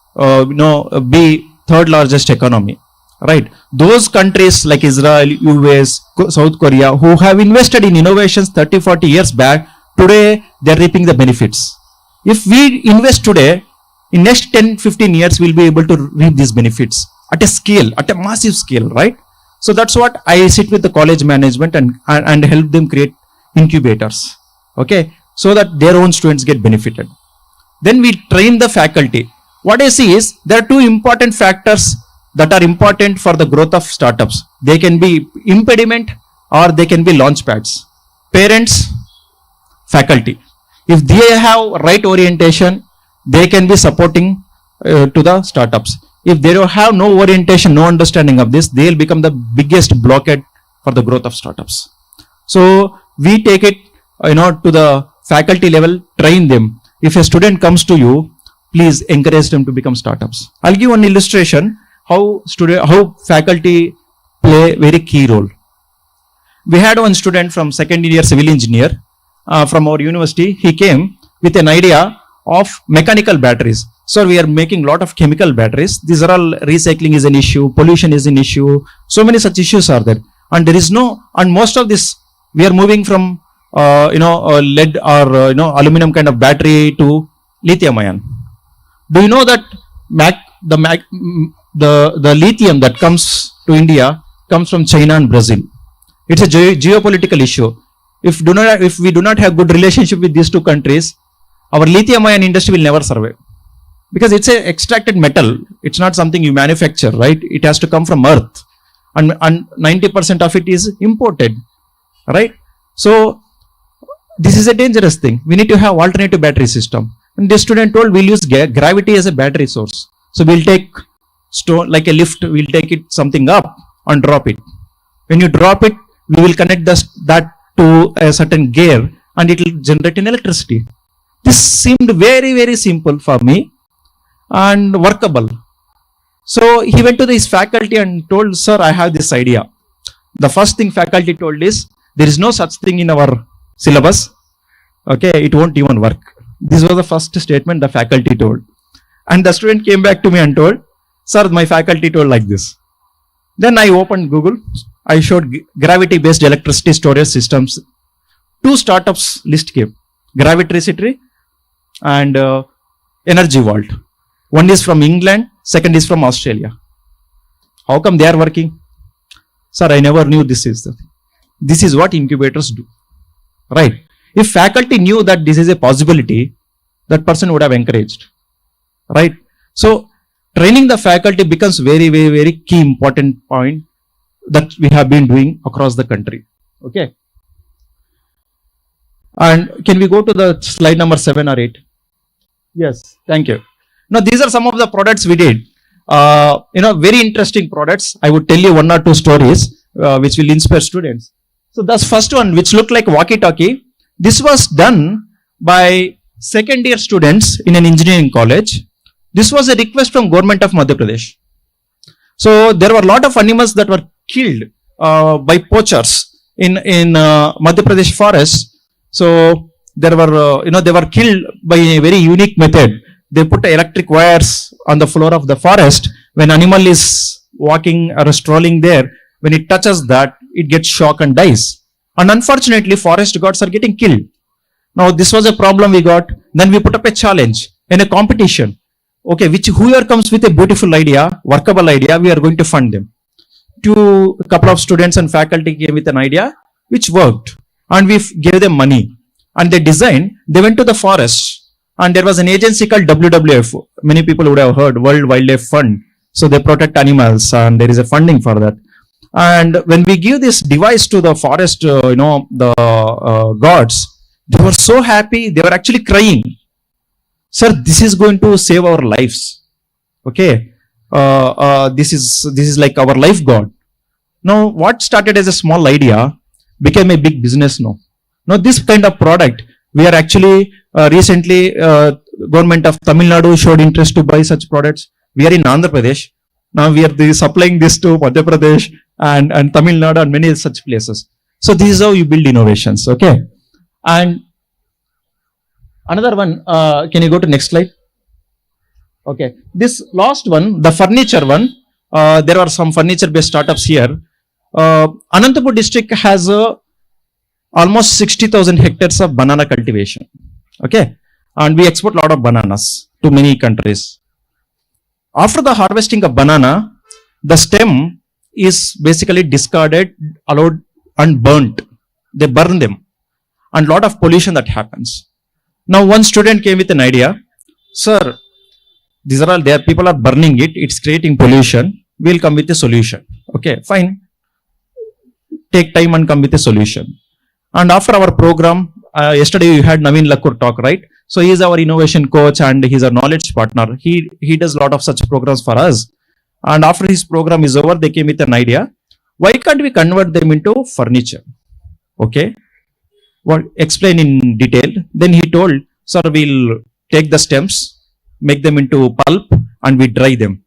be third largest economy, right? Those countries like Israel, US, South Korea, who have invested in innovations 30, 40 years back, today they are reaping the benefits. If we invest today, in next 10, 15 years, we'll be able to reap these benefits at a scale, at a massive scale, right? So that's what I sit with the college management and help them create incubators, okay? So that their own students get benefited. Then we train the faculty. What I see is there are two important factors that are important for the growth of startups. They can be impediment or they can be launch pads. Parents, faculty. If they have right orientation, they can be supporting to the startups. If they don't have no orientation, no understanding of this, they will become the biggest blockade for the growth of startups. So we take it, to the faculty level, train them. If a student comes to you, please encourage them to become startups. I'll give one illustration how faculty play very key role. We had one student from second year civil engineer from our university. He came with an idea of mechanical batteries. So we are making a lot of chemical batteries. These are all recycling is an issue, pollution is an issue. So many such issues are there. And there is and most of this, we are moving from, lead or, aluminum kind of battery to lithium ion. Do you know that the lithium that comes to India comes from China and Brazil? It's a geopolitical issue. If we do not have good relationship with these two countries, our lithium ion industry will never survive. Because it's a extracted metal. It's not something you manufacture, right? It has to come from earth. And 90% of it is imported, right? So this is a dangerous thing. We need to have alternative battery system. And the student told we'll use gravity as a battery source. So we'll take stone like a lift, we'll take it something up and drop it. When you drop it, we will connect that to a certain gear and it will generate an electricity. This seemed very, very simple for me and workable. So he went to his faculty and told, sir, I have this idea. The first thing faculty told is, there is no such thing in our syllabus. Okay, it won't even work. This was the first statement the faculty told. And the student came back to me and told, sir, my faculty told like this. Then I opened Google. I showed gravity-based electricity storage systems. 2 startups list came. Gravitricity and Energy Vault. One is from England, second is from Australia. How come they are working? Sir, I never knew this is what incubators do. Right? If faculty knew that this is a possibility, that person would have encouraged. Right? So, training the faculty becomes very, very, very key important point that we have been doing across the country. Okay? And can we go to the slide number 7 or 8? Yes, thank you. Now, these are some of the products we did. Very interesting products. I would tell you 1 or 2 stories which will inspire students. So, the first one, which looked like walkie-talkie, this was done by second year students in an engineering college. This was a request from government of Madhya Pradesh. So, there were a lot of animals that were killed by poachers in Madhya Pradesh forest. So, there were, they were killed by a very unique method. They put electric wires on the floor of the forest. When animal is walking or strolling there, when it touches that, it gets shocked and dies. And unfortunately, forest gods are getting killed. Now, this was a problem we got. Then we put up a challenge in a competition. Okay, whoever comes with a beautiful idea, workable idea, we are going to fund them. A couple of students and faculty came with an idea which worked, and we gave them money. And they went to the forest, and there was an agency called WWF. Many people would have heard, World Wildlife Fund. So they protect animals, and there is a funding for that. And when we give this device to the forest, gods, they were so happy, they were actually crying. Sir, this is going to save our lives. Okay. This is like our life god. Now, what started as a small idea became a big business now. Now, this kind of product, we are actually recently, government of Tamil Nadu showed interest to buy such products. We are in Andhra Pradesh. Now we are supplying this to Madhya Pradesh and Tamil Nadu and many such places. So this is how you build innovations. Okay. And another one, can you go to next slide? Okay. This last one, the furniture one, there are some furniture based startups here. Anantapur district has almost 60,000 hectares of banana cultivation. Okay. And we export a lot of bananas to many countries. After the harvesting of banana, the stem is basically discarded, allowed and burnt. They burn them. And lot of pollution that happens. Now one student came with an idea. Sir, these are all there. People are burning it. It's creating pollution. We'll come with a solution. Okay, fine. Take time and come with a solution. And after our program, yesterday you had Naveen Lakur talk, right? So he is our innovation coach and he's our knowledge partner. He does a lot of such programs for us. And after his program is over, they came with an idea. Why can't we convert them into furniture? Okay. Well, explain in detail. Then he told, sir, we'll take the stems, make them into pulp and we dry them.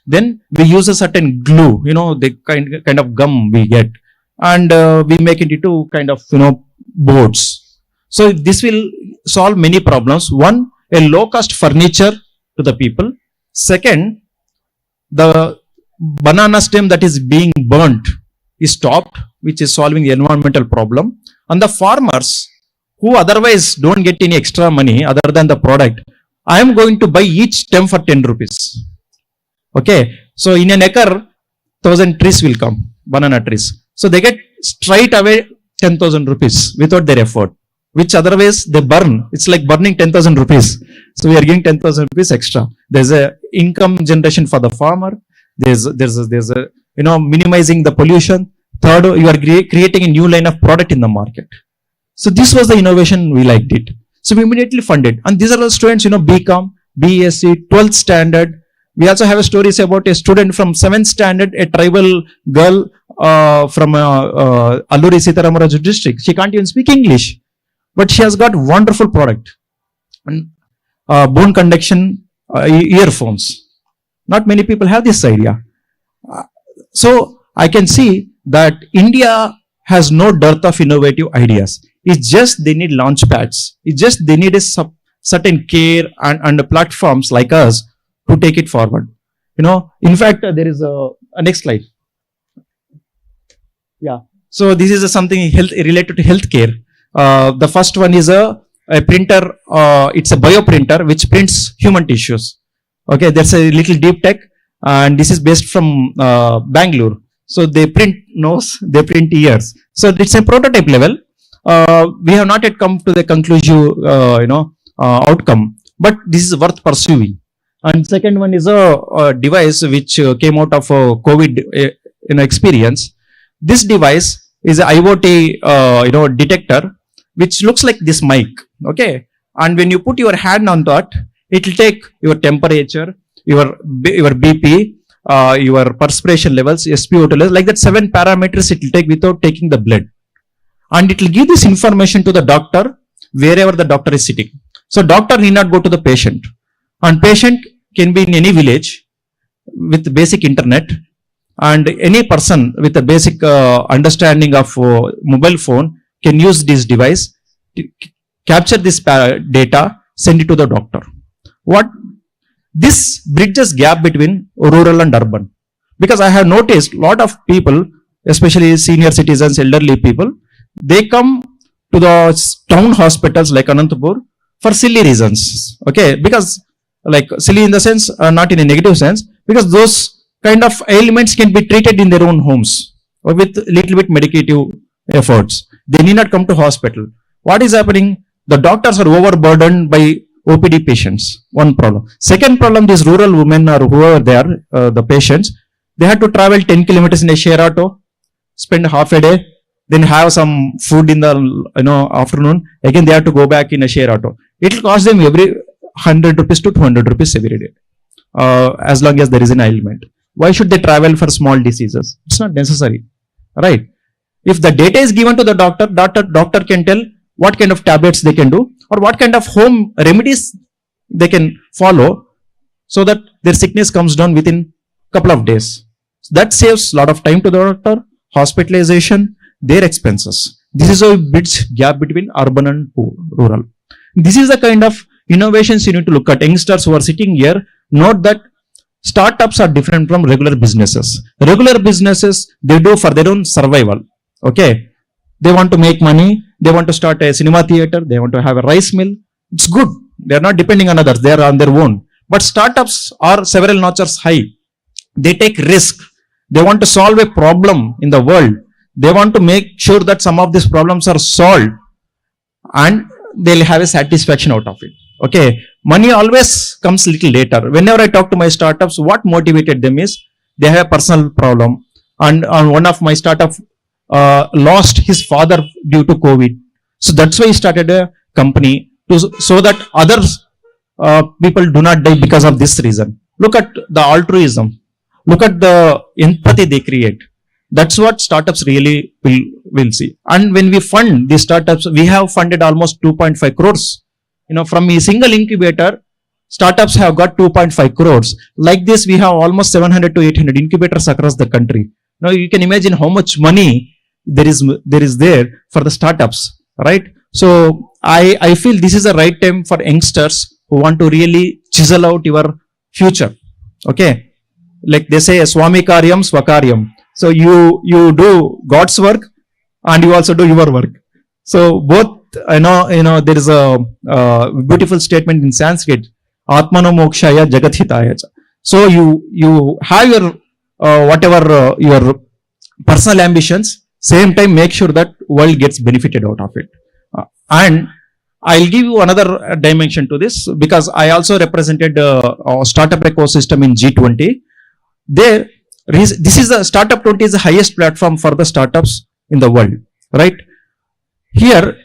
Then we use a certain glue, the kind of gum we get. And we make it into kind of, boards. So this will solve many problems. One, a low cost furniture to the people. Second, the banana stem that is being burnt is stopped, which is solving the environmental problem. And the farmers who otherwise don't get any extra money other than the product, I am going to buy each stem for 10 rupees. Okay. So in an acre, 1,000 trees will come, banana trees. So they get straight away 10,000 rupees without their effort. Which otherwise they burn. It's like burning 10,000 rupees. So we are giving 10,000 rupees extra. There's a income generation for the farmer. There's a minimizing the pollution. Third, you are creating a new line of product in the market. So this was the innovation. We liked it. So we immediately funded. And these are the students, BCom, BSc, 12th standard. We also have stories about a student from 7th standard, a tribal girl from Alluri Sitaramaraju district. She can't even speak English. But she has got wonderful product. And bone conduction earphones. Not many people have this idea. So I can see that India has no dearth of innovative ideas. It's just they need launch pads. It's just they need a certain care and platforms like us to take it forward. In fact, there is a next slide. Yeah. So this is something related to healthcare. The first one is a printer. It's a bioprinter which prints human tissues. Okay, there's a little deep tech, and this is based from Bangalore. So they print nose, they print ears. So it's a prototype level. We have not yet come to the conclusive, outcome, but this is worth pursuing. And second one is a device which came out of COVID, experience. This device is an IoT, detector, which looks like this mic. Okay, and when you put your hand on that, it will take your temperature, your BP, your perspiration levels, SpO2 levels, like that 7 parameters it will take without taking the blood. And it will give this information to the doctor wherever the doctor is sitting. So doctor need not go to the patient. And patient can be in any village with basic internet, and any person with a basic understanding of mobile phone can use this device, capture this data, send it to the doctor. This bridges gap between rural and urban. Because I have noticed a lot of people, especially senior citizens, elderly people, they come to the town hospitals like Anantapur for silly reasons. Okay, because like silly in the sense, not in a negative sense, because those kind of ailments can be treated in their own homes or with little bit medicative efforts. They need not come to hospital. What is happening? The doctors are overburdened by OPD patients. One problem. Second problem, these rural women or whoever they are, the patients, they had to travel 10 kilometers in a share auto, spend half a day, then have some food in the afternoon. Again, they have to go back in a share auto. It will cost them every 100 rupees to 200 rupees every day, as long as there is an ailment. Why should they travel for small diseases? It's not necessary, right? If the data is given to the doctor can tell what kind of tablets they can do or what kind of home remedies they can follow so that their sickness comes down within a couple of days. That saves a lot of time to the doctor, hospitalization, their expenses. This is how it bridges gap between urban and rural. This is the kind of innovations you need to look at. Youngsters who are sitting here, note that startups are different from regular businesses. Regular businesses, they do for their own survival. Okay. They want to make money. They want to start a cinema theater. They want to have a rice mill. It's good. They are not depending on others. They are on their own. But startups are several notches high. They take risk. They want to solve a problem in the world. They want to make sure that some of these problems are solved and they'll have a satisfaction out of it. Okay. Money always comes a little later. Whenever I talk to my startups, what motivated them is they have a personal problem. And one of my startup lost his father due to COVID. So that's why he started a company so that others people do not die because of this reason. Look at the altruism. Look at the empathy they create. That's what startups really will see. And when we fund these startups, we have funded almost 2.5 crores. From a single incubator, startups have got 2.5 crores. Like this, we have almost 700 to 800 incubators across the country. Now you can imagine how much money there is there for the startups, right? So I feel this is the right time for youngsters who want to really chisel out your future. Okay, like they say, Swami Karyam Swakaryam. So you do God's work and you also do your work. So both, there is a beautiful statement in Sanskrit, Atmano Mokshaya Jagat Hitaya. So you have your whatever your personal ambitions, same time make sure that world gets benefited out of it. And I'll give you another dimension to this because I also represented a startup ecosystem in G20. This is the Startup 20 is the highest platform for the startups in the world, right? Here,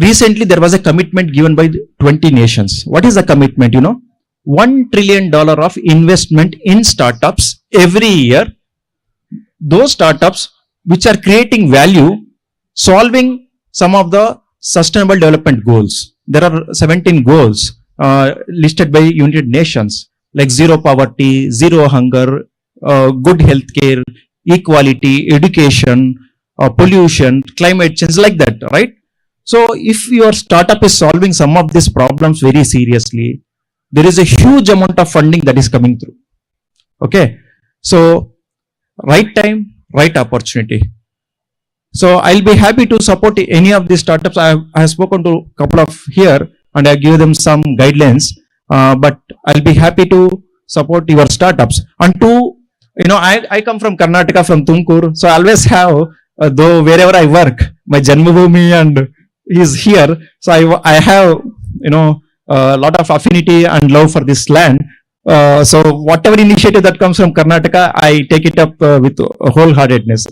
recently there was a commitment given by 20 nations. What is the commitment? $1 trillion of investment in startups every year. Those startups which are creating value, solving some of the sustainable development goals. There are 17 goals listed by United Nations, like zero poverty, zero hunger, good healthcare, equality, education, pollution, climate change, like that, right? So if your startup is solving some of these problems very seriously, there is a huge amount of funding that is coming through. Okay. So right time, right opportunity. So I'll be happy to support any of these startups. I have spoken to a couple of here and I give them some guidelines, but I'll be happy to support your startups. And I come from Karnataka, from Tumkur, so I always have, though wherever I work, my Janmabhoomi and is here, so I have, a lot of affinity and love for this land. So whatever initiative that comes from Karnataka, I take it up with wholeheartedness.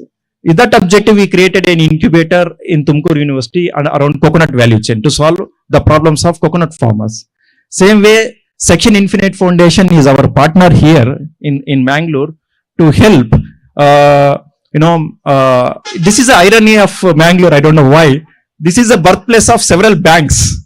With that objective, we created an incubator in Tumkur University and around coconut value chain to solve the problems of coconut farmers. Same way, Section Infinite Foundation is our partner here in Mangalore to help. This is the irony of Mangalore. I don't know why. This is the birthplace of several banks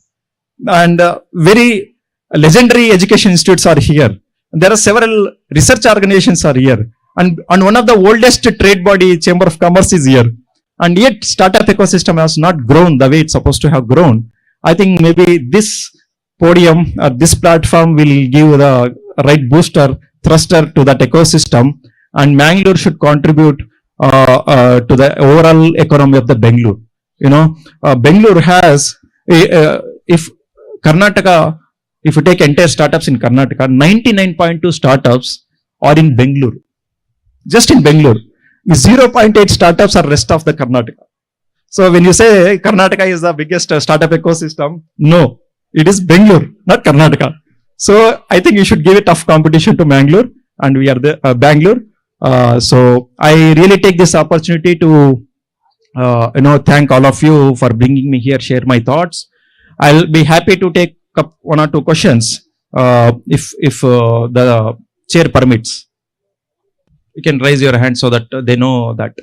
and very legendary education institutes are here. There are several research organizations are here. And one of the oldest trade body, Chamber of Commerce, is here. And yet startup ecosystem has not grown the way it's supposed to have grown. I think maybe this podium or this platform will give the right booster, thruster to that ecosystem. And Mangalore should contribute to the overall economy of the Bangalore. Bangalore has, if Karnataka, if you take entire startups in Karnataka, 99.2 startups are in Bangalore. Just in Bangalore. 0.8 startups are rest of the Karnataka. So when you say Karnataka is the biggest startup ecosystem, no, it is Bangalore, not Karnataka. So I think you should give a tough competition to Bangalore, and we are the Bangalore. So I really take this opportunity to thank all of you for bringing me here, share my thoughts. I'll be happy to take up 1 or 2 questions if the chair permits. You can raise your hand so that they know that.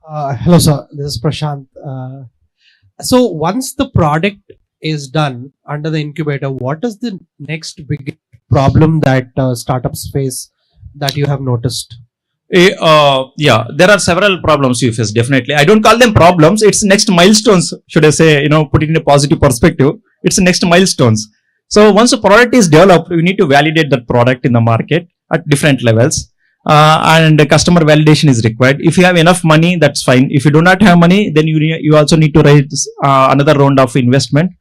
Hello, sir. This is Prashant. So once the product is done under the incubator, what is the next big problem that startups face that you have noticed? Yeah, there are several problems you face, definitely. I don't call them problems. It's next milestones, should I say, put it in a positive perspective. It's next milestones. So once a product is developed, you need to validate that product in the market at different levels. And customer validation is required. If you have enough money, that's fine. If you do not have money, then you also need to raise another round of investment.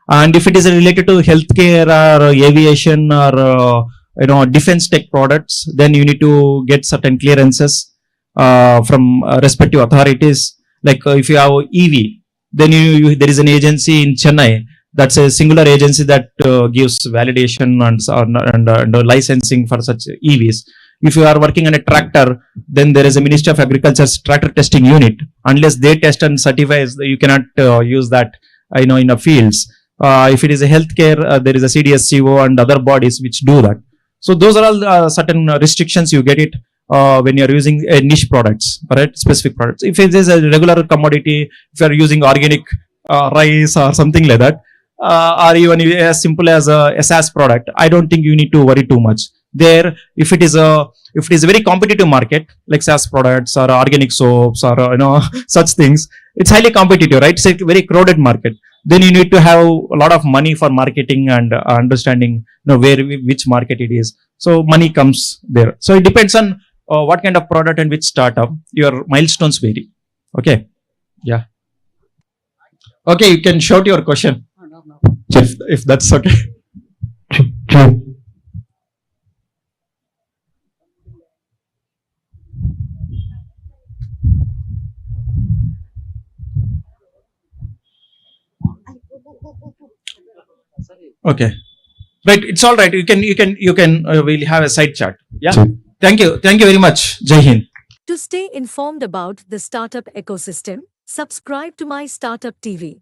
And if it is related to healthcare or aviation or defense tech products, then you need to get certain clearances from respective authorities. Like if you have EV, then there is an agency in Chennai. That's a singular agency that gives validation and licensing for such EVs. If you are working on a tractor, then there is a Ministry of Agriculture's tractor testing unit. Unless they test and certify, you cannot use that in the fields. If it is a healthcare, there is a CDSCO and other bodies which do that. So those are all certain restrictions you get it when you are using niche products, right? Specific products. If it is a regular commodity, if you are using organic rice or something like that, or even as simple as a SaaS product, I don't think you need to worry too much. There, if it is a very competitive market like SaaS products or organic soaps or such things, it's highly competitive, right? It's a very crowded market. Then you need to have a lot of money for marketing and understanding which market it is. So money comes there. So it depends on what kind of product and which startup. Your milestones vary. Okay. Yeah. Okay, you can shout your question. If that's okay. Okay, right. It's all right. You can. We'll have a side chat. Yeah. Thank you. Thank you very much. Jai Hind. To stay informed about the startup ecosystem, subscribe to MyStartuptv.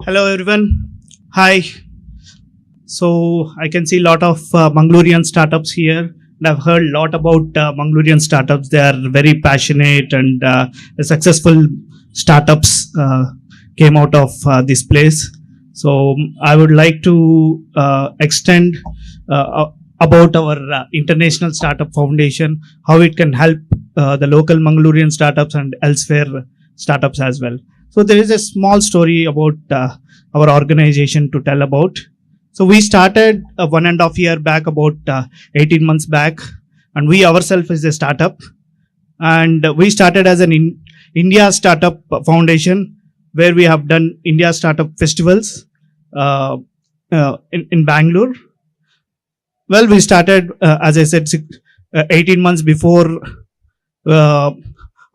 Hello everyone. Hi. So I can see a lot of Mangalorean startups here, and I've heard a lot about Mangalorean startups. They are very passionate, and the successful startups came out of this place. So I would like to extend about our International Startup Foundation, how it can help the local Mangalorean startups and elsewhere startups as well. So there is a small story about our organization to tell about. So we started 1.5 years back, about 18 months back, and we ourselves is a startup. And we started as an India Startup Foundation, where we have done India Startup Festivals in Bangalore. Well, we started, as I said, 18 months before.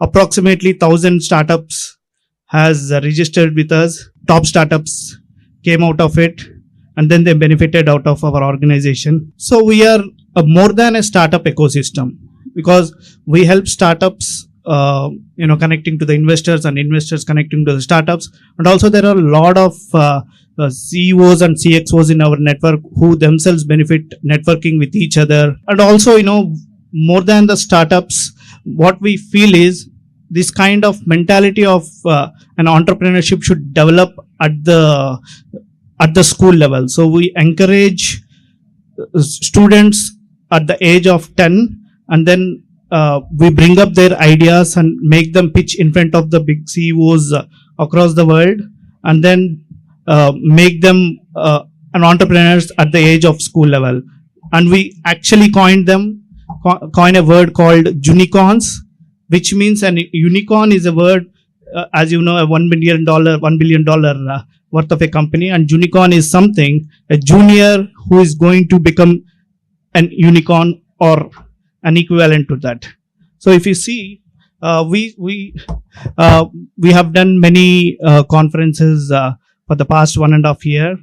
Approximately 1,000 startups has registered with us. Top startups came out of it, and then they benefited out of our organization. So we are more than a startup ecosystem, because we help startups connecting to the investors and investors connecting to the startups. And also there are a lot of CEOs and CXOs in our network who themselves benefit networking with each other. And also, more than the startups, what we feel is this kind of mentality of an entrepreneurship should develop at the school level. So we encourage students at the age of 10, and then we bring up their ideas and make them pitch in front of the big CEOs across the world, and then make them an entrepreneurs at the age of school level. And we actually coin a word called unicorns, which means an unicorn is a word, as you know, a $1 billion worth of a company, and unicorn is something, a junior who is going to become an unicorn or an equivalent to that. So if you see, we have done many conferences for the past 1.5 years,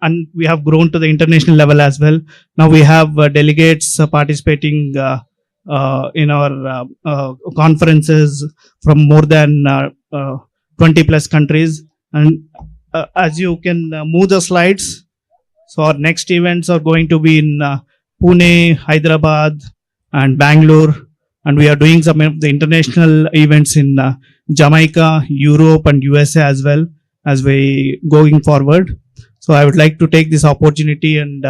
and we have grown to the international level as well. Now we have delegates participating in our conferences from more than 20 plus countries. And as you can move the slides, so our next events are going to be in Pune, Hyderabad, and Bangalore. And we are doing some of the international events in Jamaica, Europe, and USA as well as we going forward. So I would like to take this opportunity, and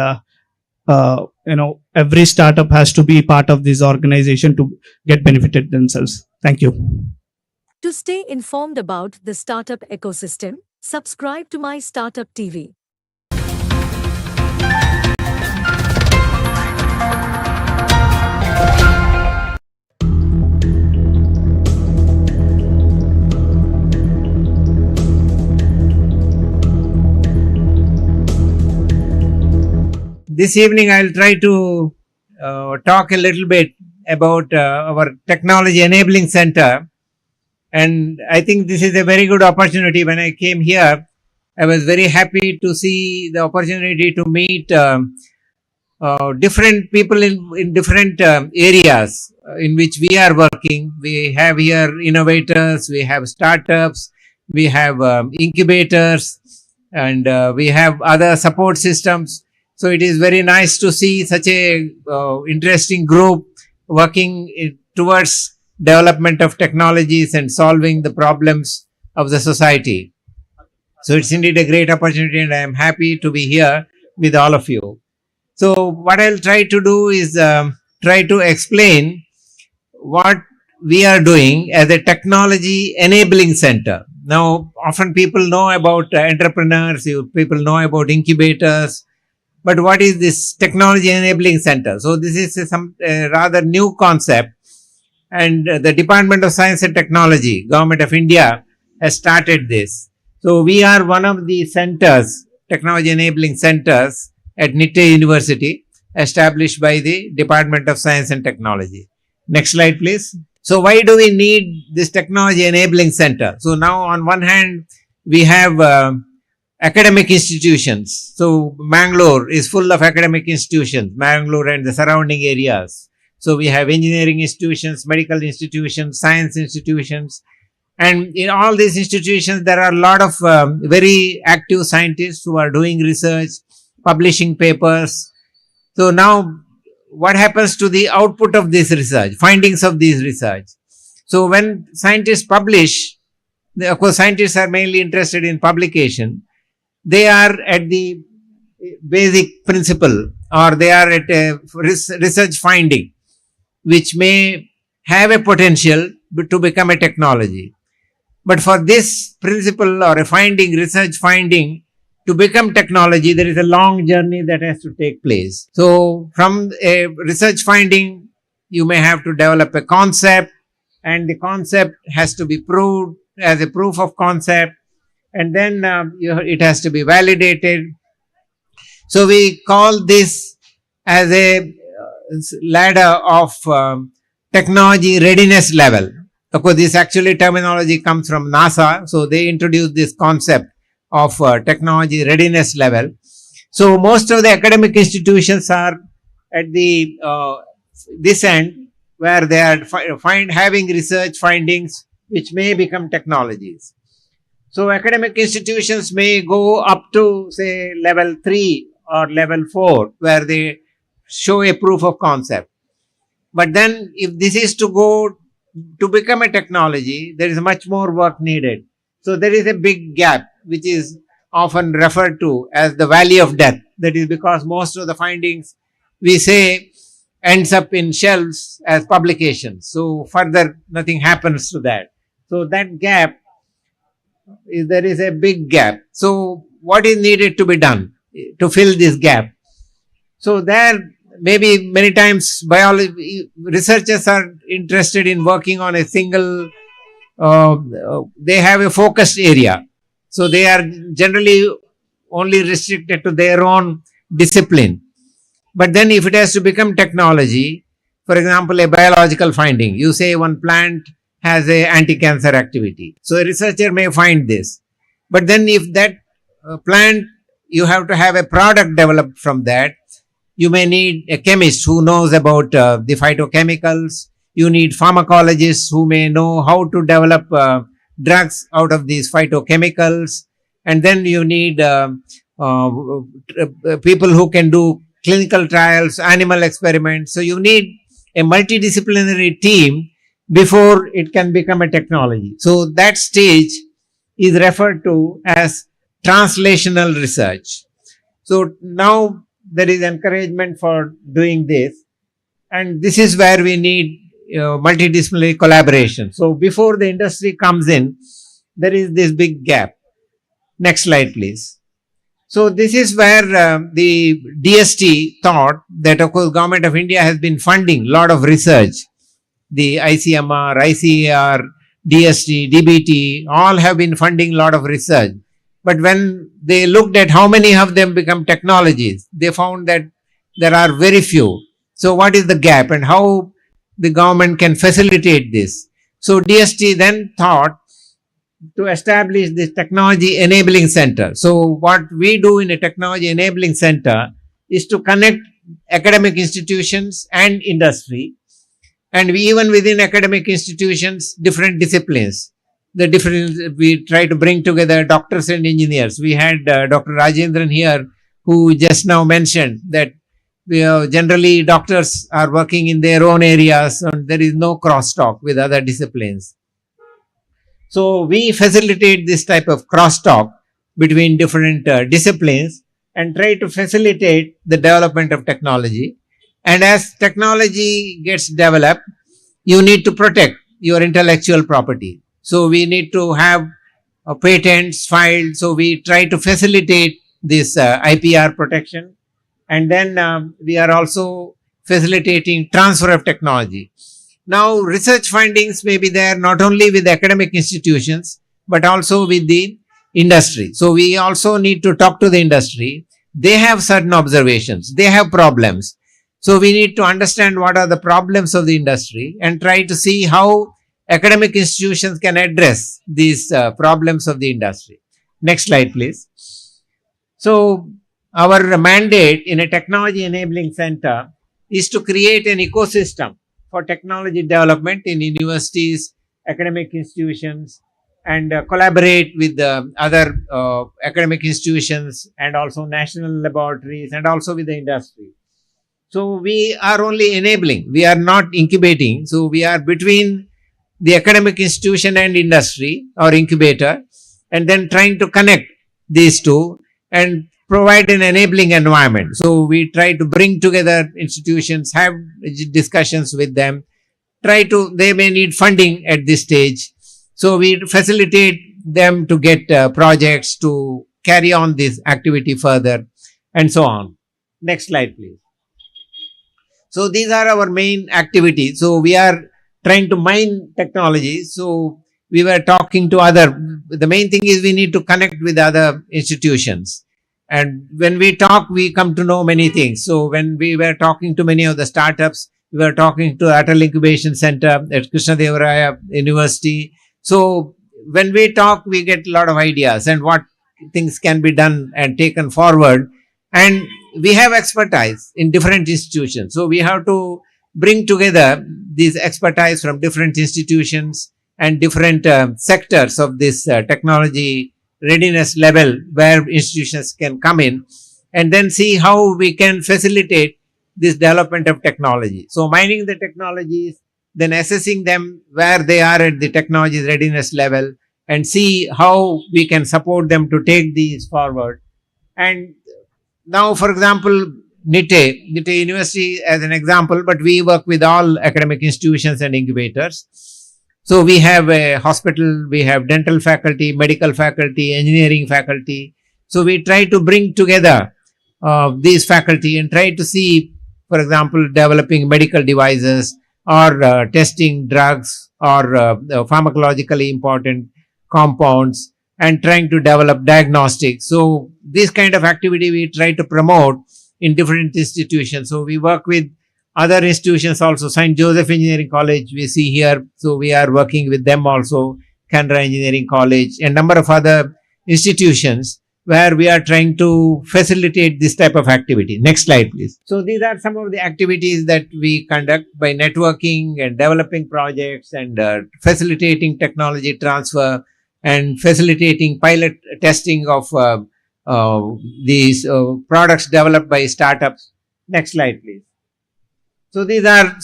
every startup has to be part of this organization to get benefited themselves. Thank you. To stay informed about the startup ecosystem, subscribe to MyStartup TV. This evening I'll try to talk a little bit about our Technology Enabling Center. And I think this is a very good opportunity. When I came here, I was very happy to see the opportunity to meet different people in different areas in which we are working. We have here innovators, we have startups, we have incubators, and we have other support systems. So it is very nice to see such a interesting group working towards development of technologies and solving the problems of the society. So it's indeed a great opportunity, and I am happy to be here with all of you. So what I'll try to do is try to explain what we are doing as a technology enabling center. Now, often people know about entrepreneurs, people know about incubators, but what is this technology enabling center? So this is some rather new concept, and the Department of Science and Technology, Government of India, has started this. So we are one of the centers, technology enabling centers at Nitte University, established by the Department of Science and Technology. Next slide, please. So why do we need this technology enabling center? So now on one hand, we have academic institutions. So Bangalore is full of academic institutions, Bangalore and the surrounding areas. So we have engineering institutions, medical institutions, science institutions, and in all these institutions there are a lot of very active scientists who are doing research, publishing papers. So now what happens to the output of this research, findings of this research? So when scientists publish, of course scientists are mainly interested in publication. They are at the basic principle, or they are at a research finding, which may have a potential to become a technology. But for this principle or a finding, research finding, to become technology, there is a long journey that has to take place. So from a research finding, you may have to develop a concept, and the concept has to be proved as a proof of concept, and then it has to be validated. So we call this as a ladder of technology readiness level. Of course, this actually terminology comes from NASA. So they introduced this concept of technology readiness level. So most of the academic institutions are at the this end, where they are having research findings which may become technologies. So academic institutions may go up to say level 3 or level 4, where they show a proof of concept. But then if this is to go to become a technology, there is much more work needed. So there is a big gap which is often referred to as the valley of death. That is because most of the findings we say ends up in shelves as publications. So further nothing happens to that. So that gap, there is a big gap. So what is needed to be done to fill this gap? So there maybe many times biology researchers are interested in working on a single, they have a focused area. So they are generally only restricted to their own discipline. But then if it has to become technology, for example, a biological finding, you say one plant has a anti-cancer activity. So a researcher may find this. But then if that plant, you have to have a product developed from that, you may need a chemist who knows about the phytochemicals. You need pharmacologists who may know how to develop drugs out of these phytochemicals. And then you need people who can do clinical trials, animal experiments. So you need a multidisciplinary team before it can become a technology. So that stage is referred to as translational research. So now there is encouragement for doing this. And this is where we need multidisciplinary collaboration. So before the industry comes in, there is this big gap. Next slide, please. So this is where the DST thought that, of course, Government of India has been funding a lot of research. The ICMR, ICAR, DST, DBT, all have been funding a lot of research. But when they looked at how many of them become technologies, they found that there are very few. So what is the gap and how the government can facilitate this? So DST then thought to establish this technology enabling center. So what we do in a technology enabling center is to connect academic institutions and industry, and even within academic institutions, different disciplines. The different, we try to bring together doctors and engineers. We had Dr. Rajendran here, who just now mentioned that generally doctors are working in their own areas and there is no crosstalk with other disciplines. So we facilitate this type of crosstalk between different disciplines and try to facilitate the development of technology. And as technology gets developed, you need to protect your intellectual property. So we need to have patents filed. So we try to facilitate this IPR protection. And then we are also facilitating transfer of technology. Now, research findings may be there not only with academic institutions, but also with the industry. So we also need to talk to the industry. They have certain observations. They have problems. So we need to understand what are the problems of the industry and try to see how academic institutions can address these problems of the industry. Next slide, please. So our mandate in a technology enabling center is to create an ecosystem for technology development in universities, academic institutions, and collaborate with other academic institutions and also national laboratories and also with the industry. So we are only enabling, we are not incubating. So we are between the academic institution and industry or incubator, and then trying to connect these two and provide an enabling environment. So we try to bring together institutions, have discussions with them, they may need funding at this stage. So we facilitate them to get projects to carry on this activity further and so on. Next slide, please. So these are our main activities. So we are trying to mine technology. So we were talking to the main thing is we need to connect with other institutions. And when we talk, we come to know many things. So when we were talking to many of the startups, we were talking to Atal Incubation Center at Krishnadevaraya University. So when we talk, we get a lot of ideas and what things can be done and taken forward. And we have expertise in different institutions. So we have to bring together these expertise from different institutions and different sectors of this technology readiness level where institutions can come in and then see how we can facilitate this development of technology. So mining the technologies, then assessing them where they are at the technology readiness level, and see how we can support them to take these forward. And now, for example, NITE University as an example, but we work with all academic institutions and incubators. So we have a hospital, we have dental faculty, medical faculty, engineering faculty. So we try to bring together these faculty and try to see, for example, developing medical devices or testing drugs or pharmacologically important compounds and trying to develop diagnostics. So this kind of activity we try to promote in different institutions. So we work with other institutions also. St. Joseph Engineering College we see here. So we are working with them also, Canberra Engineering College, and number of other institutions where we are trying to facilitate this type of activity. Next slide, please. So these are some of the activities that we conduct by networking and developing projects and facilitating technology transfer and facilitating pilot testing of these products developed by startups. Next slide, please. So these are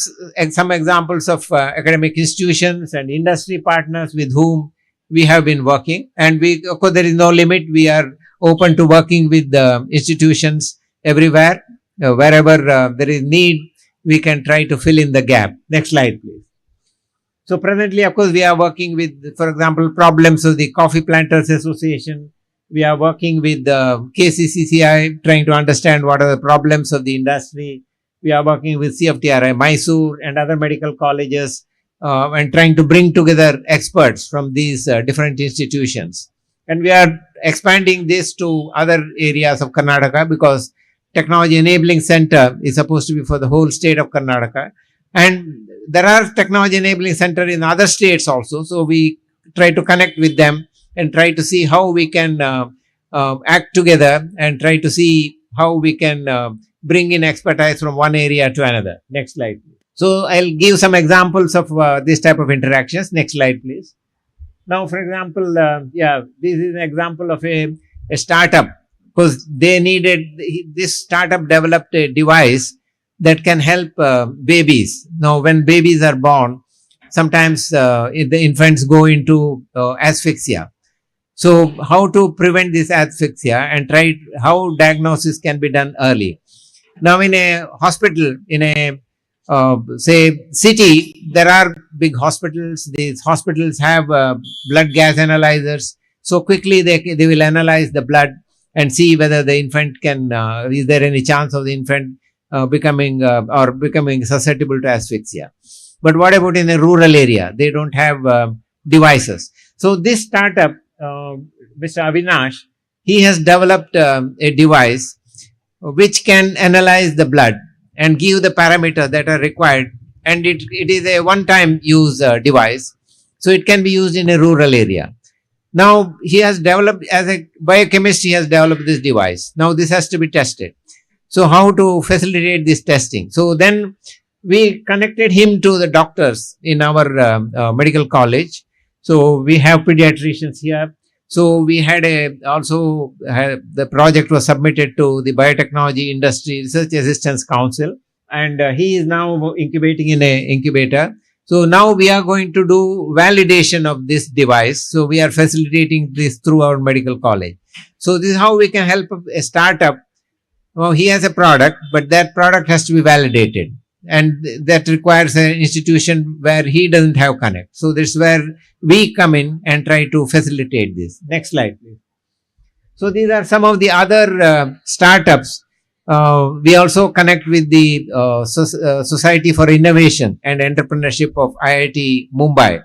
some examples of academic institutions and industry partners with whom we have been working. And we, of course, there is no limit. We are open to working with institutions everywhere. Wherever there is need, we can try to fill in the gap. Next slide, please. So presently, of course, we are working with, for example, problems of the Coffee Planters Association. We are working with KCCCI, trying to understand what are the problems of the industry. We are working with CFTRI, Mysore and other medical colleges and trying to bring together experts from these different institutions. And we are expanding this to other areas of Karnataka because Technology Enabling Center is supposed to be for the whole state of Karnataka. And there are Technology Enabling Center in other states also. So we try to connect with them and try to see how we can act together and try to see how we can bring in expertise from one area to another. Next slide, please. So I'll give some examples of this type of interactions. Next slide, please. Now, for example, this is an example of a startup because they needed, this startup developed a device that can help babies. Now, when babies are born, sometimes the infants go into asphyxia. So how to prevent this asphyxia and try how diagnosis can be done early. Now, in a hospital, in a say city, there are big hospitals. These hospitals have blood gas analyzers. So quickly they will analyze the blood and see whether the infant can, is there any chance of the infant becoming susceptible to asphyxia. But what about in a rural area? They don't have devices. So this startup, Mr. Avinash, he has developed a device which can analyze the blood and give the parameters that are required. And it is a one-time use device. So it can be used in a rural area. Now, he has developed, as a biochemist, he has developed this device. Now, this has to be tested. So how to facilitate this testing? So then we connected him to the doctors in our medical college. So we have pediatricians here. So we had the project was submitted to the Biotechnology Industry Research Assistance Council, and he is now incubating in an incubator. So now we are going to do validation of this device. So we are facilitating this through our medical college. So this is how we can help a startup. Well, he has a product, but that product has to be validated. And that requires an institution where he doesn't have connect. So this is where we come in and try to facilitate this. Next slide, please. So these are some of the other startups. We also connect with the Society for Innovation and Entrepreneurship of IIT Mumbai.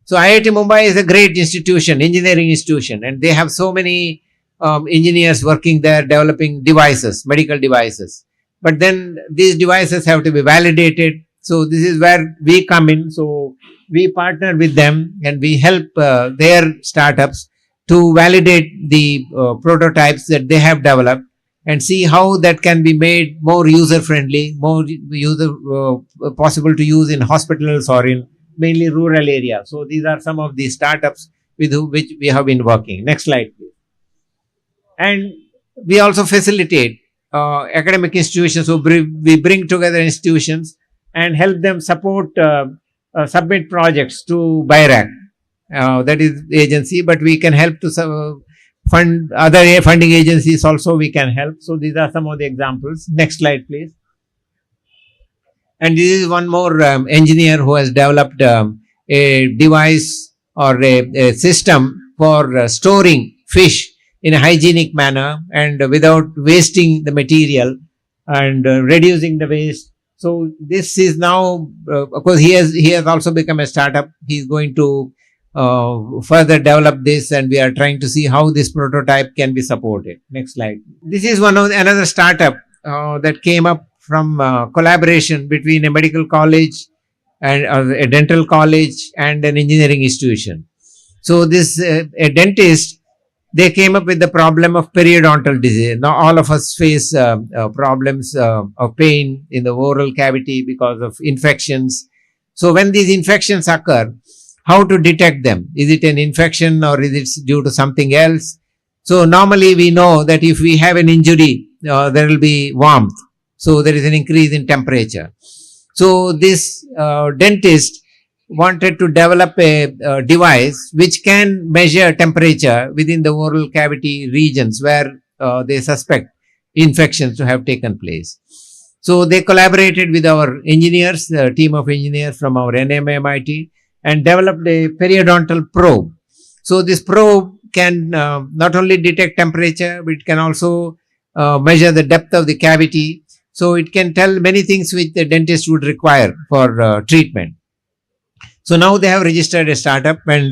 So IIT Mumbai is a great institution, engineering institution, and they have so many engineers working there developing devices, medical devices. But then these devices have to be validated. So this is where we come in. So we partner with them and we help their startups to validate the prototypes that they have developed and see how that can be made more user friendly, more possible to use in hospitals or in mainly rural areas. So these are some of the startups with which we have been working. Next slide, please. And we also facilitate academic institutions. So we bring together institutions and help them support, submit projects to BIRAC. that is the agency, but we can help to fund other funding agencies also, we can help. So these are some of the examples. Next slide, please. And this is one more engineer who has developed a device or a system for storing fish in a hygienic manner and without wasting the material and reducing the waste. So this is now, of course, he has also become a startup. He's going to further develop this, and we are trying to see how this prototype can be supported. Next slide. This is another startup that came up from collaboration between a medical college and a dental college and an engineering institution. So this a dentist, they came up with the problem of periodontal disease. Now all of us face problems of pain in the oral cavity because of infections. So when these infections occur, how to detect them? Is it an infection or is it due to something else? So normally we know that if we have an injury, there will be warmth. So there is an increase in temperature. So this dentist wanted to develop a device which can measure temperature within the oral cavity regions where they suspect infections to have taken place. So they collaborated with our engineers, a team of engineers from our NMIT, and developed a periodontal probe. So this probe can not only detect temperature, but it can also measure the depth of the cavity. So it can tell many things which the dentist would require for treatment. So now they have registered a startup, and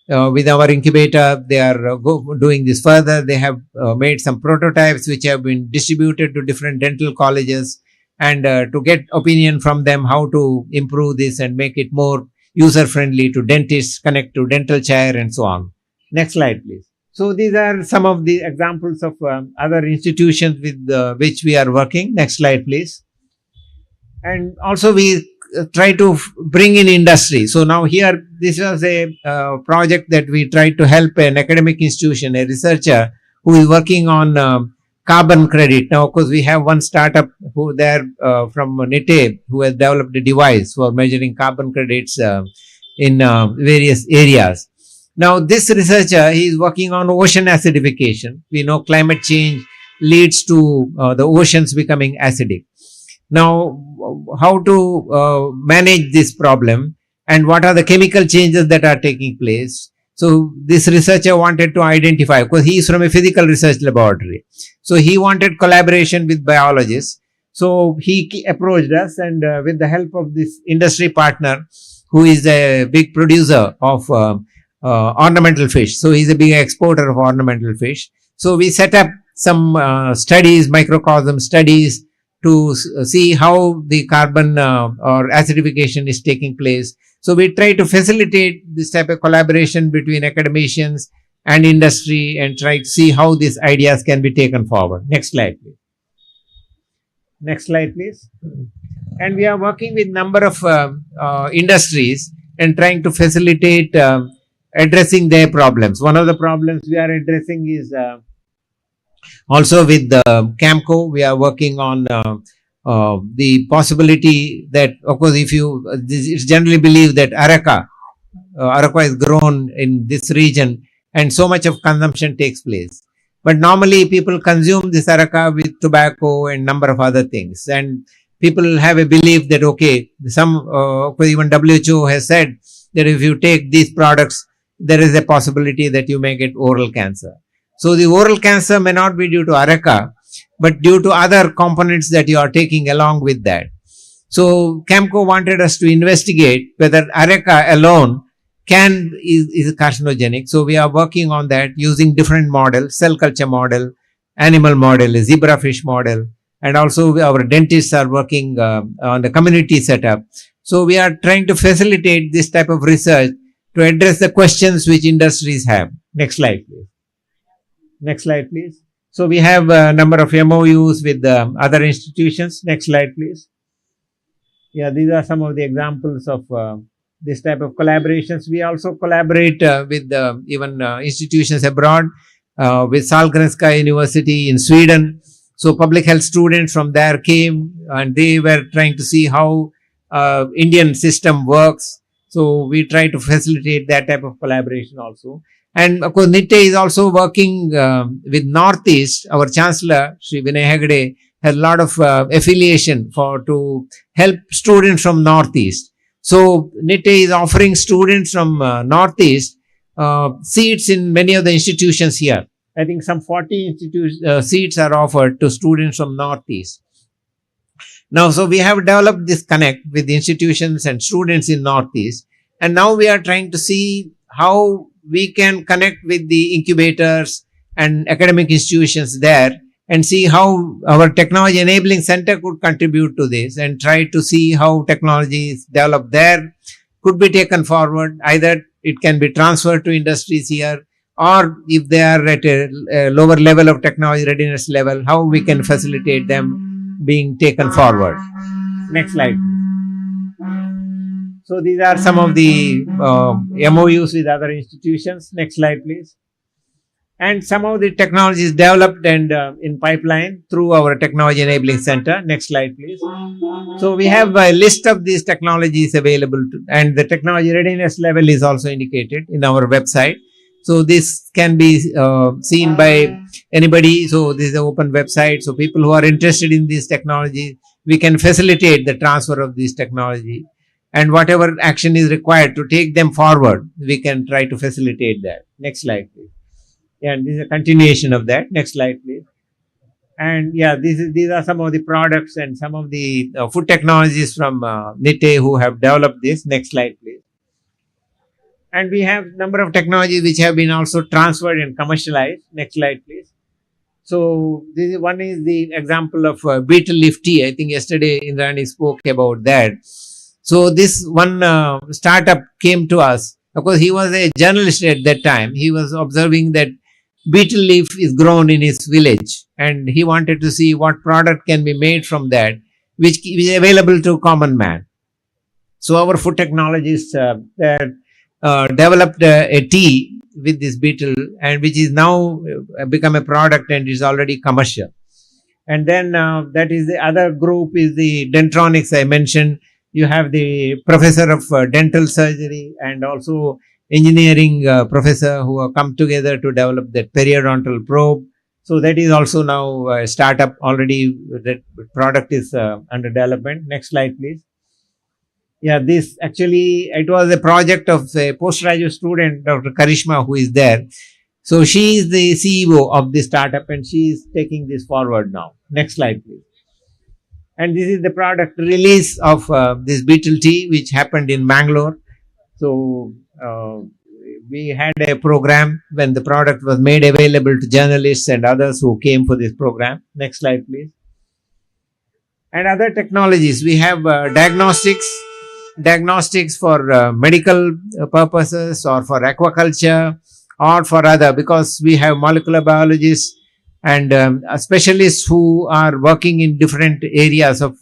with our incubator, they are doing this further. They have made some prototypes which have been distributed to different dental colleges, and to get opinion from them how to improve this and make it more user-friendly to dentists, connect to dental chair, and so on. Next slide, please. So these are some of the examples of other institutions with which we are working. Next slide, please. And also we try to bring in industry. So now here, this was a project that we tried to help an academic institution, a researcher who is working on carbon credit. Now, of course, we have one startup who there from NITE who has developed a device for measuring carbon credits in various areas. Now, this researcher, he is working on ocean acidification. We know climate change leads to the oceans becoming acidic. Now, how to manage this problem and what are the chemical changes that are taking place? So, this researcher wanted to identify, because he is from a physical research laboratory. So, he wanted collaboration with biologists. So, he approached us, and with the help of this industry partner, who is a big producer of ornamental fish. So, he's a big exporter of ornamental fish. So, we set up some studies, microcosm studies, to see how the carbon or acidification is taking place. So we try to facilitate this type of collaboration between academicians and industry and try to see how these ideas can be taken forward. Next slide, please. Next slide, please. And we are working with number of industries and trying to facilitate addressing their problems. One of the problems we are addressing is also with Camco. We are working on the possibility that, of course, if you, it's generally believed that Areca is grown in this region and so much of consumption takes place. But normally people consume this Areca with tobacco and number of other things. And people have a belief that, okay, even WHO has said that if you take these products, there is a possibility that you may get oral cancer. So the oral cancer may not be due to Areca, but due to other components that you are taking along with that. So Camco wanted us to investigate whether Areca alone is carcinogenic. So we are working on that using different models, cell culture model, animal model, a zebrafish model, and also our dentists are working on the community setup. So we are trying to facilitate this type of research to address the questions which industries have. Next slide, please. Next slide, please. So we have a number of MOUs with other institutions. Next slide, please. Yeah, these are some of the examples of this type of collaborations. We also collaborate with even institutions abroad, with Sahlgrenska University in Sweden. So public health students from there came and they were trying to see how Indian system works. So we try to facilitate that type of collaboration also. And of course, NITTE is also working with Northeast. Our Chancellor, Sri Vinay Hegde, has a lot of affiliation to help students from Northeast. So NITTE is offering students from Northeast seats in many of the institutions here. I think some 40 seats are offered to students from Northeast. Now, so we have developed this connect with the institutions and students in Northeast. And now we are trying to see how we can connect with the incubators and academic institutions there and see how our technology enabling center could contribute to this, and try to see how technologies developed there could be taken forward. Either it can be transferred to industries here, or if they are at a lower level of technology readiness level, how we can facilitate them being taken forward. Next slide. So these are some of the MOUs with other institutions. Next slide, please. And some of the technologies developed and in pipeline through our technology enabling center. Next slide, please. So we have a list of these technologies available and the technology readiness level is also indicated in our website. So this can be seen by anybody. So this is an open website. So people who are interested in these technologies, we can facilitate the transfer of this technology. And whatever action is required to take them forward, we can try to facilitate that. Next slide, please. And this is a continuation of that. Next slide, please. And yeah, these are some of the products and some of the food technologies from NITTE who have developed this. Next slide, please. And we have number of technologies which have been also transferred and commercialized. Next slide, please. So this is one is the example of beetle leaf tea. I think yesterday Indrani spoke about that. So this one startup came to us. Of course, he was a journalist at that time. He was observing that beetle leaf is grown in his village, and he wanted to see what product can be made from that, which is available to common man. So our food technologists developed a tea with this beetle, and which is now become a product and is already commercial. And then that is the other group is the Dentronics I mentioned. You have the professor of dental surgery and also engineering professor who have come together to develop that periodontal probe. So that is also now a startup already. That product is under development. Next slide, please. Yeah, this actually, it was a project of a postgraduate student, Dr. Karishma, who is there. So she is the CEO of this startup and she is taking this forward now. Next slide, please. And this is the product release of this beetle tea, which happened in Bangalore. So we had a program when the product was made available to journalists and others who came for this program. Next slide, please. And other technologies, we have diagnostics for medical purposes or for aquaculture or for other, because we have molecular biologists and specialists who are working in different areas of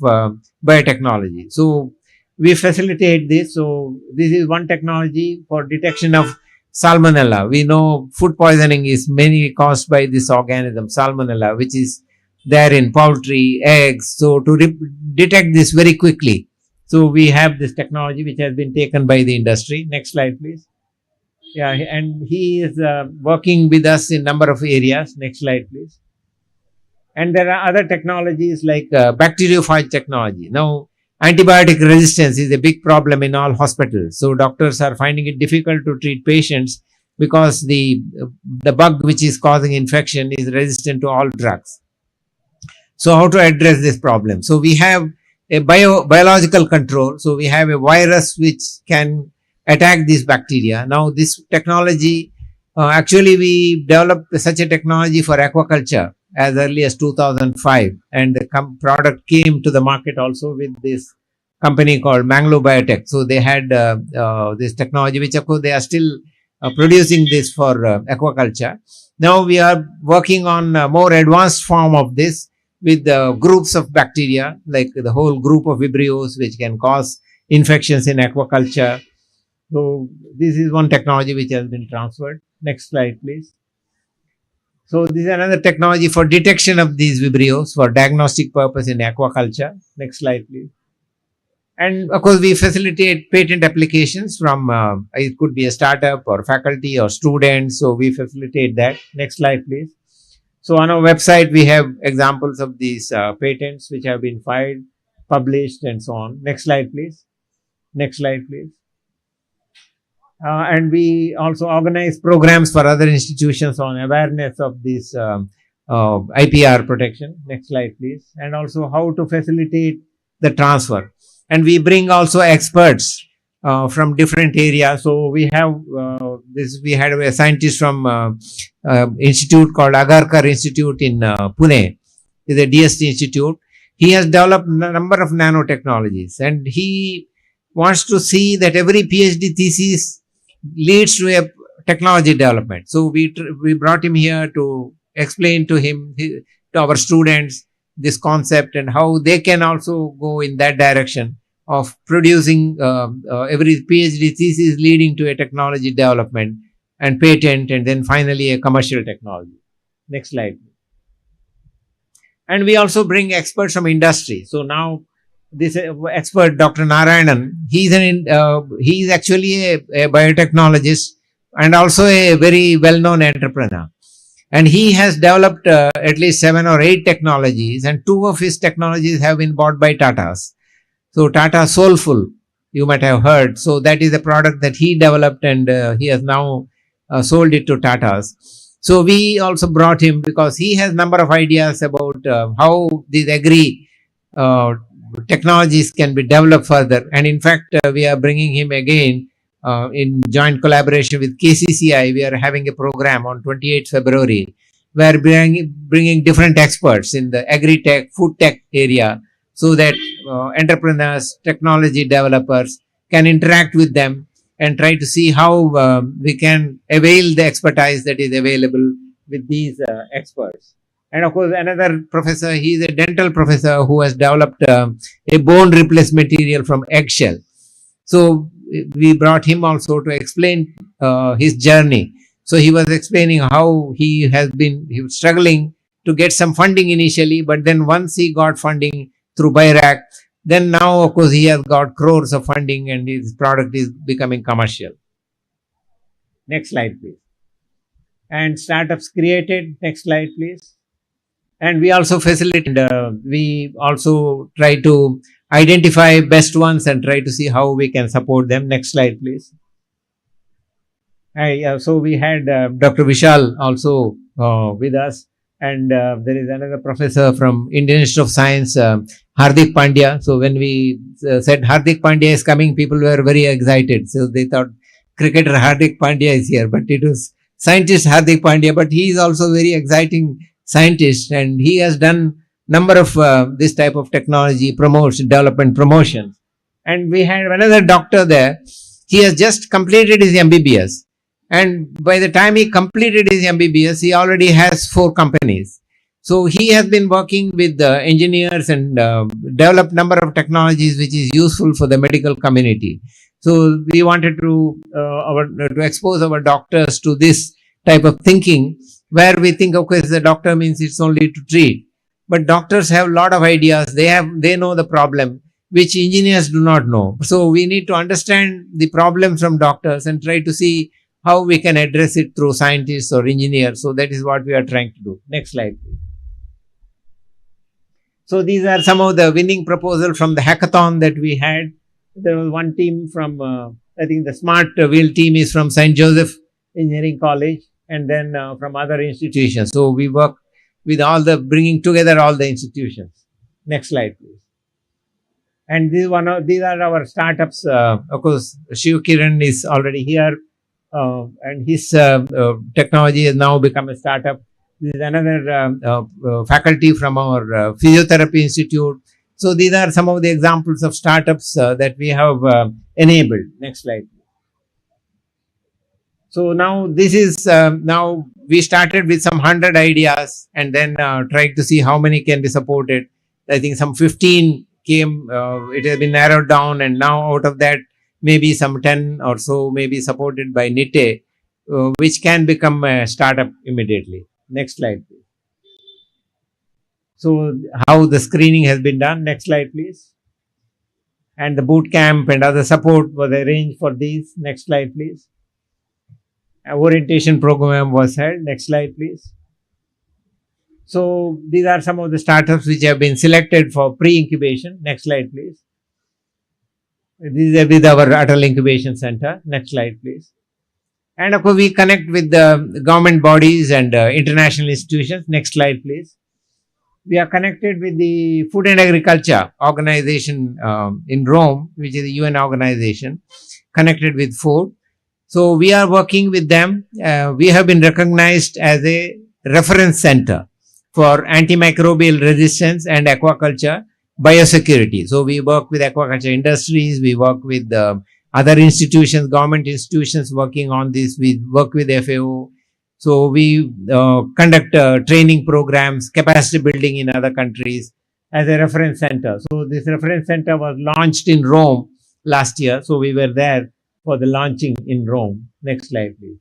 biotechnology. So we facilitate this. So this is one technology for detection of salmonella. We know food poisoning is mainly caused by this organism, salmonella, which is there in poultry, eggs. So to detect this very quickly. So we have this technology which has been taken by the industry. Next slide, please. Yeah, and he is working with us in number of areas. Next slide, please. And there are other technologies like bacteriophage technology. Now, antibiotic resistance is a big problem in all hospitals. So doctors are finding it difficult to treat patients because the bug which is causing infection is resistant to all drugs. So how to address this problem? So we have a biological control. So we have a virus which can attack these bacteria. Now this technology, actually we developed such a technology for aquaculture as early as 2005, and the product came to the market also with this company called Manglo Biotech. So they had this technology, which of course they are still producing this for aquaculture. Now we are working on a more advanced form of this with groups of bacteria, like the whole group of Vibrios, which can cause infections in aquaculture. So this is one technology which has been transferred. Next slide, please. So this is another technology for detection of these Vibrios for diagnostic purpose in aquaculture. Next slide, please. And of course, we facilitate patent applications from, it could be a startup or faculty or students. So we facilitate that. Next slide, please. So on our website, we have examples of these patents which have been filed, published, and so on. Next slide, please. Next slide, please. And we also organize programs for other institutions on awareness of this IPR protection. Next slide, please. And also how to facilitate the transfer. And we bring also experts from different areas. So we have we had a scientist from institute called Agarkar Institute in Pune. It's a DST institute. He has developed a number of nanotechnologies, and he wants to see that every PhD thesis leads to a technology development. So we brought him here to explain to him, to our students, this concept and how they can also go in that direction of producing every PhD thesis leading to a technology development and patent, and then finally a commercial technology. Next slide. And we also bring experts from industry. So now this expert, Dr. Narayanan, he's actually a biotechnologist and also a very well-known entrepreneur. And he has developed at least 7 or 8 technologies, and 2 of his technologies have been bought by Tatas. So Tata Soulful, you might have heard. So that is a product that he developed, and he has now sold it to Tatas. So we also brought him because he has number of ideas about how these agri technologies can be developed further. And in fact, we are bringing him again in joint collaboration with KCCI. We are having a program on 28th February where bringing different experts in the agri-tech, food tech area, so that entrepreneurs, technology developers can interact with them and try to see how we can avail the expertise that is available with these experts. And of course, another professor, he is a dental professor who has developed a bone replacement material from eggshell. So we brought him also to explain his journey. So he was explaining how he was struggling to get some funding initially, but then once he got funding through BIRAC, then now of course he has got crores of funding and his product is becoming commercial. Next slide, please. And startups created. Next slide, please. And we also facilitate, we also try to identify best ones and try to see how we can support them. Next slide, please. So we had Dr. Vishal also with us, and there is another professor from Indian Institute of Science, Hardik Pandya. So when we said Hardik Pandya is coming, people were very excited. So they thought cricketer Hardik Pandya is here, but it was scientist Hardik Pandya. But he is also very exciting scientist, and he has done number of this type of technology development promotions. And we had another doctor there. He has just completed his MBBS, and by the time he completed his MBBS, he already has 4 companies. So he has been working with engineers and developed number of technologies which is useful for the medical community. So we wanted to expose our doctors to this type of thinking, where we think, okay, the doctor means it's only to treat. But doctors have a lot of ideas. They know the problem, which engineers do not know. So we need to understand the problems from doctors and try to see how we can address it through scientists or engineers. So that is what we are trying to do. Next slide, please. So these are some of the winning proposals from the hackathon that we had. There was one team from, I think the Smart Wheel team is from St. Joseph Engineering College, and then from other institutions. So we work with bringing together all the institutions. Next slide, please. And these are our startups. Of course, Shiv Kiran is already here, and his technology has now become a startup. This is another faculty from our Physiotherapy Institute. So these are some of the examples of startups that we have enabled. Next slide. So now this is, now we started with some 100 ideas and then tried to see how many can be supported. I think some 15 came, it has been narrowed down, and now out of that, maybe some 10 or so may be supported by NITE, which can become a startup immediately. Next slide, please. So how the screening has been done. Next slide, please. and the boot camp and other support was arranged for these. Next slide, please. An orientation program was held. Next slide, please. So these are some of the startups which have been selected for pre-incubation. Next slide, please. This is with our Atal Incubation Center. Next slide, please. And of course, we connect with the government bodies and international institutions. Next slide, please. We are connected with the Food and Agriculture Organization in Rome, which is a UN organization, connected with food. So we are working with them. We have been recognized as a reference center for antimicrobial resistance and aquaculture biosecurity. So we work with aquaculture industries, we work with other institutions, government institutions working on this, we work with FAO. So we conduct training programs, capacity building in other countries as a reference center. So this reference center was launched in Rome last year. So we were there for the launching in Rome. Next slide, please.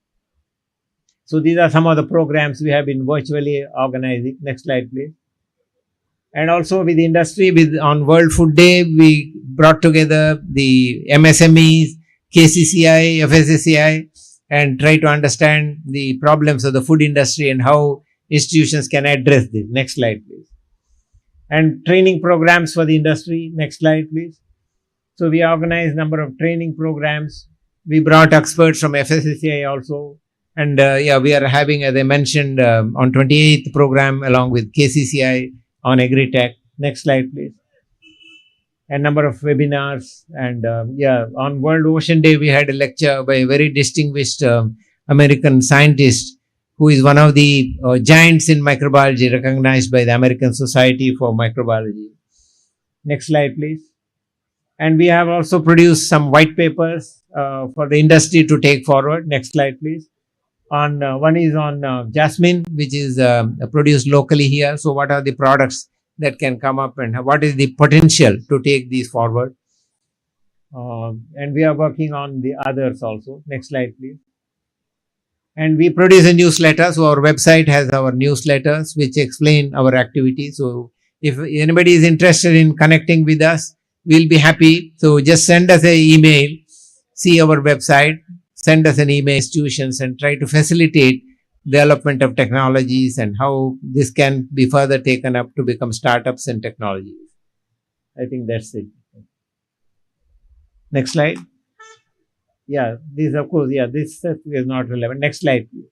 So these are some of the programs we have been virtually organizing. Next slide, please. And also with the industry, on World Food Day, we brought together the MSMEs, KCCI, FSSAI, and try to understand the problems of the food industry and how institutions can address this. Next slide, please. And training programs for the industry. Next slide, please. So we organized a number of training programs. We brought experts from FSSAI also. And we are having, as I mentioned, on 28th program along with KCCI on Agri-Tech. Next slide, please. A number of webinars. And on World Ocean Day, we had a lecture by a very distinguished American scientist who is one of the giants in microbiology, recognized by the American Society for Microbiology. Next slide, please. And we have also produced some white papers for the industry to take forward. Next slide, please. One is on jasmine, which is produced locally here. So what are the products that can come up and what is the potential to take these forward? And we are working on the others also. Next slide, please. And we produce a newsletter. So our website has our newsletters which explain our activities. So if anybody is interested in connecting with us, we'll be happy. So just send us an email, see our website, send us an email, institutions, and try to facilitate development of technologies and how this can be further taken up to become startups and technologies. I think that's it. Next slide. Yeah, this of course, this is not relevant. Next slide, please.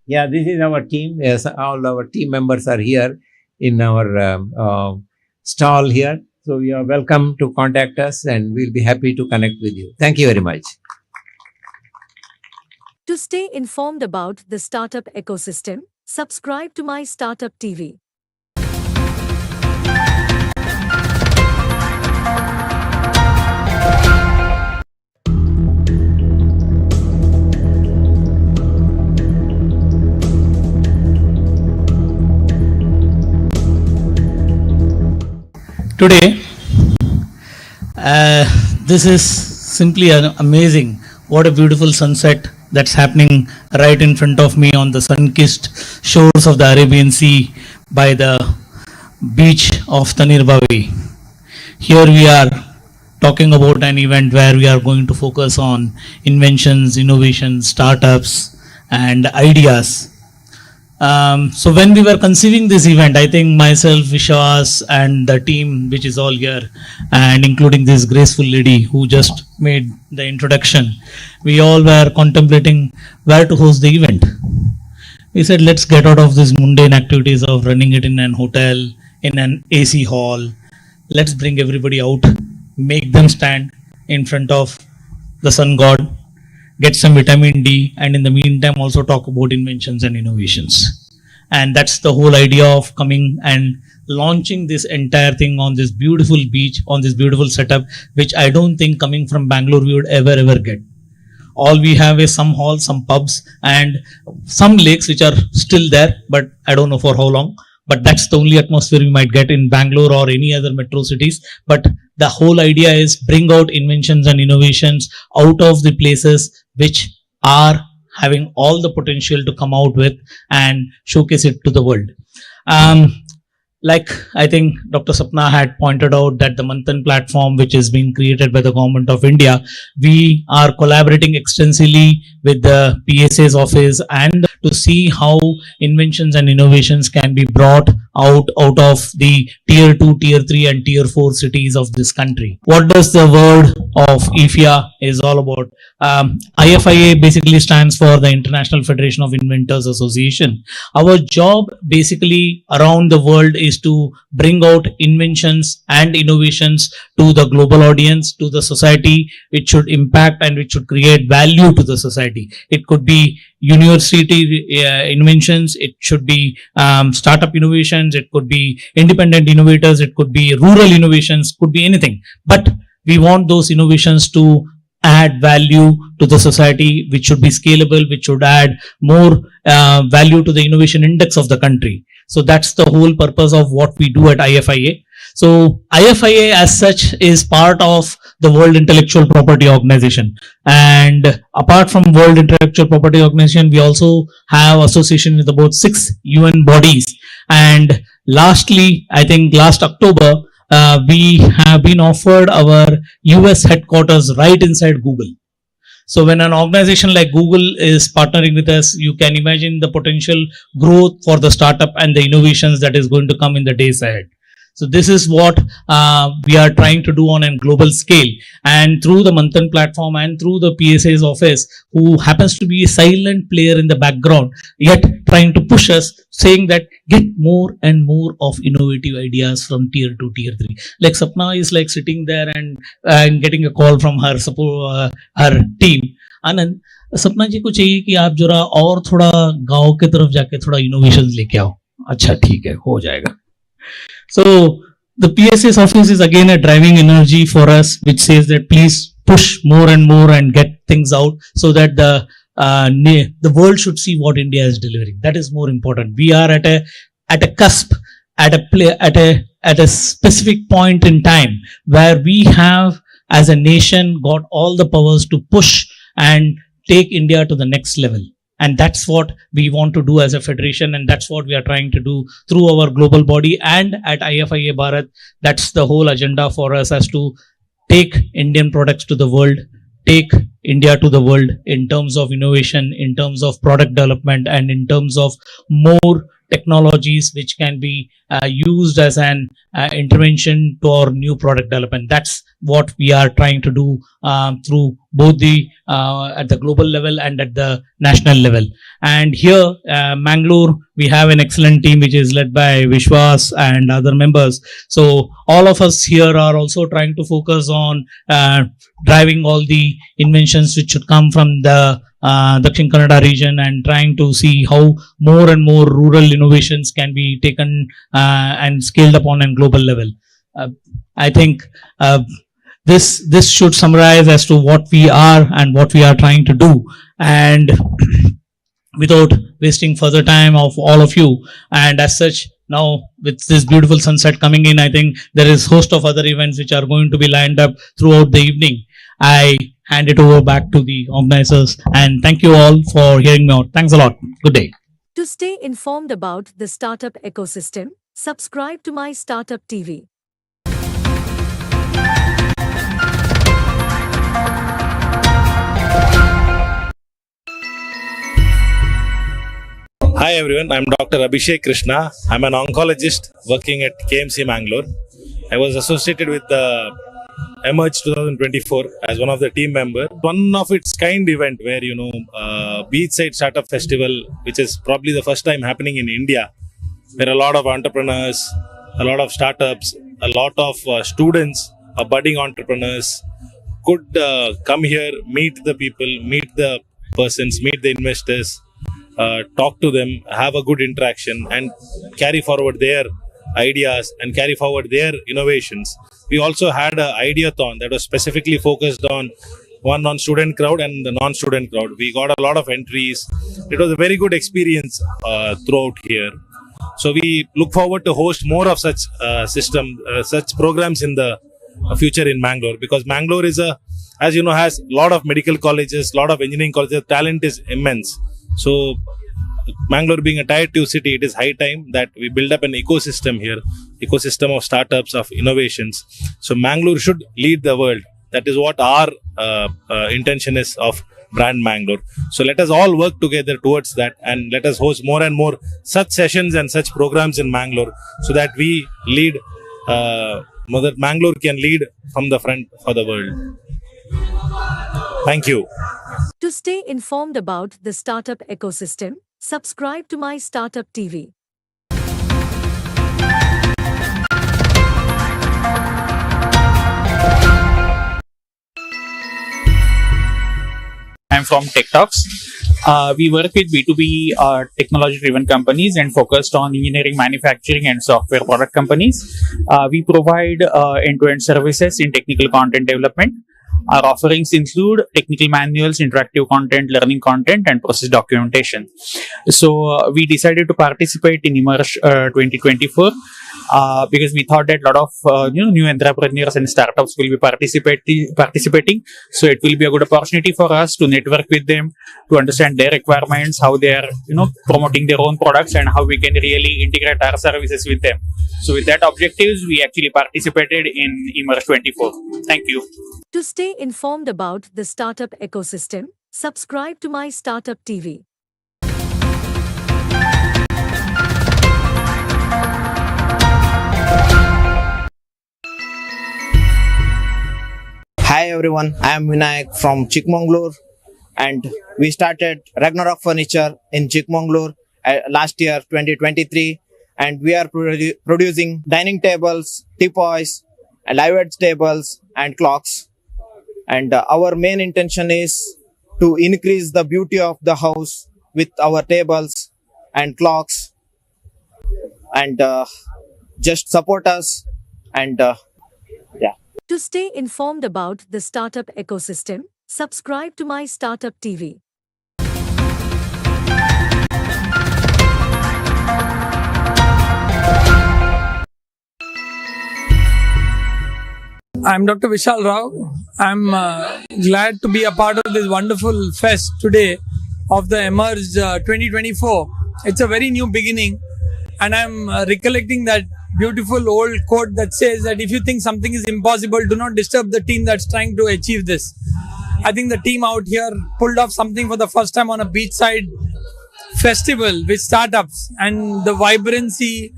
Yeah, this is our team. Yes, all our team members are here in our stall here. So you are welcome to contact us and we'll be happy to connect with you. Thank you very much. To stay informed about the startup ecosystem, subscribe to MyStartup TV. Today, this is simply amazing. What a beautiful sunset that's happening right in front of me on the sun-kissed shores of the Arabian Sea by the beach of Tanirbawi. Here we are talking about an event where we are going to focus on inventions, innovations, startups, and ideas. So when we were conceiving this event, I think myself, Vishwas, and the team which is all here, and including this graceful lady who just made the introduction, we all were contemplating where to host the event. We said, let's get out of these mundane activities of running it in an hotel, in an AC hall. Let's bring everybody out, make them stand in front of the sun god, get some vitamin D, and in the meantime also talk about inventions and innovations. And that's the whole idea of coming and launching this entire thing on this beautiful beach, on this beautiful setup, which I don't think coming from Bangalore we would ever get. All we have is some halls, some pubs, and some lakes which are still there, but I don't know for how long. But that's the only atmosphere we might get in Bangalore or any other metro cities. But the whole idea is bring out inventions and innovations out of the places which are having all the potential to come out with and showcase it to the world. like I think Dr. Sapna had pointed out that the Manthan platform, which has been created by the Government of India, we are collaborating extensively with the PSA's office and to see how inventions and innovations can be brought out of the tier 2, tier 3 and tier 4 cities of this country. What does the word of IFIA is all about? IFIA basically stands for the International Federation of Inventors Association. Our job basically around the world is to bring out inventions and innovations to the global audience, to the society, which should impact and which should create value to the society. It could be university inventions, it should be startup innovations, it could be independent innovators, it could be rural innovations, could be anything. But we want those innovations to add value to the society, which should be scalable, which should add more value to the innovation index of the country. So that's the whole purpose of what we do at IFIA. So IFIA as such is part of the World Intellectual Property Organization. And apart from World Intellectual Property Organization, we also have association with about 6 UN bodies. And lastly, I think last October, we have been offered our US headquarters right inside Google. So when an organization like Google is partnering with us, you can imagine the potential growth for the startup and the innovations that is going to come in the days ahead. So this is what we are trying to do on a global scale, and through the Manthan platform and through the PSA's office, who happens to be a silent player in the background, yet trying to push us, saying that get more and more of innovative ideas from tier 2, tier 3. Like Sapna is like sitting there and getting a call from her her team. Anand, सपना जी को चाहिए कि आप जरा और थोड़ा गांव के तरफ जाके थोड़ा इनोवेशंस लेके आओ. अच्छा ठीक है, हो जाएगा. So the PSA's office is again a driving energy for us, which says that please push more and more and get things out so that the world should see what India is delivering. That is more important. We are at a cusp, at a specific point in time where we have as a nation got all the powers to push and take India to the next level. And that's what we want to do as a federation, and that's what we are trying to do through our global body. And at IFIA Bharat, that's the whole agenda for us, as to take Indian products to the world, take India to the world in terms of innovation, in terms of product development, and in terms of more technologies which can be used as an intervention to our new product development. That's what we are trying to do through both the at the global level and at the national level. And here, Mangalore, we have an excellent team which is led by Vishwas and other members. So all of us here are also trying to focus on driving all the inventions which should come from the Dakshin Kannada region, and trying to see how more and more rural innovations can be taken and scaled up on a global level. I think this should summarize as to what we are and what we are trying to do. And without wasting further time of all of you, and as such, now with this beautiful sunset coming in, I think there is a host of other events which are going to be lined up throughout the evening. I hand it over back to the organizers, and thank you all for hearing me out. Thanks a lot. Good day. To stay informed about the startup ecosystem, subscribe to MyStartup TV. Hi everyone, I'm Dr. Abhishek Krishna. I'm an oncologist working at KMC Mangalore. I was associated with the Emerge 2024 as one of the team members. One of its kind event where, Beachside Startup Festival, which is probably the first time happening in India, where a lot of entrepreneurs, a lot of startups, a lot of students, budding entrepreneurs could come here, meet the people, meet the persons, meet the investors, talk to them, have a good interaction, and carry forward their ideas and carry forward their innovations. We also had an ideathon that was specifically focused on one non-student crowd and the non-student crowd. We got a lot of entries. It was a very good experience throughout here. So we look forward to host more of such such programs in the future in Mangalore, because Mangalore is has a lot of medical colleges, a lot of engineering colleges. Talent is immense. So Mangalore being a tier 2 city, it is high time that we build up an ecosystem here, ecosystem of startups, of innovations. So Mangalore should lead the world. That is what our intention is of brand Mangalore. So let us all work together towards that, and let us host more and more such sessions and such programs in Mangalore, so that we lead, that Mangalore can lead from the front for the world. Thank you. To stay informed about the startup ecosystem, subscribe to MyStartuptv. I'm from Tech Talks. We work with B2B technology-driven companies and focused on engineering, manufacturing, and software product companies. We provide end-to-end services in technical content development. Our offerings include technical manuals, interactive content, learning content, and process documentation. So we decided to participate in Emerge 2024 because we thought that a lot of new entrepreneurs and startups will be participating. So it will be a good opportunity for us to network with them, to understand their requirements, how they are promoting their own products, and how we can really integrate our services with them. So with that objectives, we actually participated in Emerge 24. Thank you. To stay informed about the startup ecosystem, subscribe to MyStartuptv. Hi everyone, I am Vinayak from Chikmagalur, and we started Ragnarok Furniture in Chikmagalur last year 2023, and we are producing dining tables, teapoys, live edge tables and clocks. And our main intention is to increase the beauty of the house with our tables and clocks, and just support us, and yeah. To stay informed about the startup ecosystem, subscribe to MyStartuptv. I'm Dr. Vishal Rao. I'm glad to be a part of this wonderful fest today of the Emerge 2024. It's a very new beginning, and I'm recollecting that beautiful old quote that says that if you think something is impossible, do not disturb the team that's trying to achieve this. I think the team out here pulled off something for the first time on a beachside festival with startups, and the vibrancy,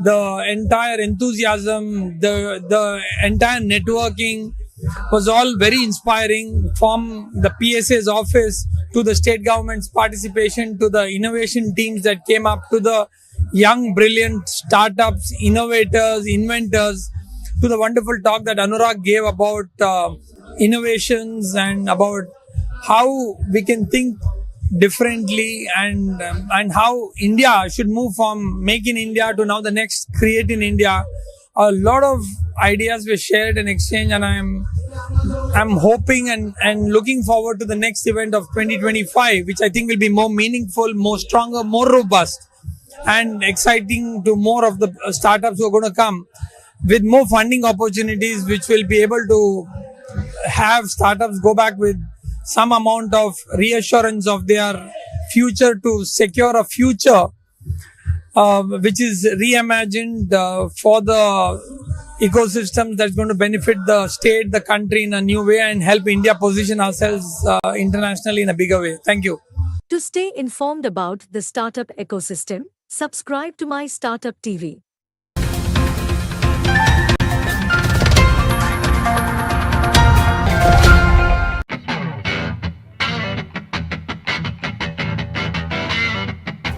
the entire enthusiasm, the entire networking was all very inspiring, from the PSA's office to the state government's participation to the innovation teams that came up to the young, brilliant startups, innovators, inventors, to the wonderful talk that Anurag gave about innovations and about how we can think differently, and how India should move from Make in India to now the next Create in India. A lot of ideas were shared and exchanged, and I'm hoping and looking forward to the next event of 2025, which I think will be more meaningful, more stronger, more robust, and exciting to more of the startups who are going to come with more funding opportunities, which will be able to have startups go back with some amount of reassurance of their future, to secure a future which is reimagined for the ecosystem that's going to benefit the state, the country in a new way, and help India position ourselves internationally in a bigger way. Thank you. To stay informed about the startup ecosystem, subscribe to MyStartuptv.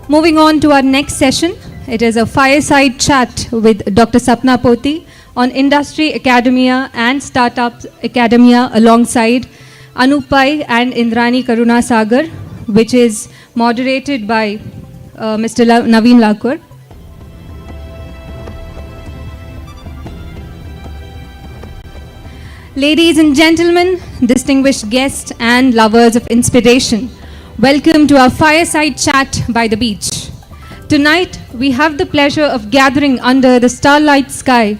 Moving on to our next session, it is a fireside chat with Dr. Sapna Poti on Industry Academia and Startup Academia alongside Anupai and Indrani Karuna Sagar, which is moderated by Mr. Naveen Lakur. Ladies and gentlemen, distinguished guests and lovers of inspiration, welcome to our fireside chat by the beach. Tonight, we have the pleasure of gathering under the starlight sky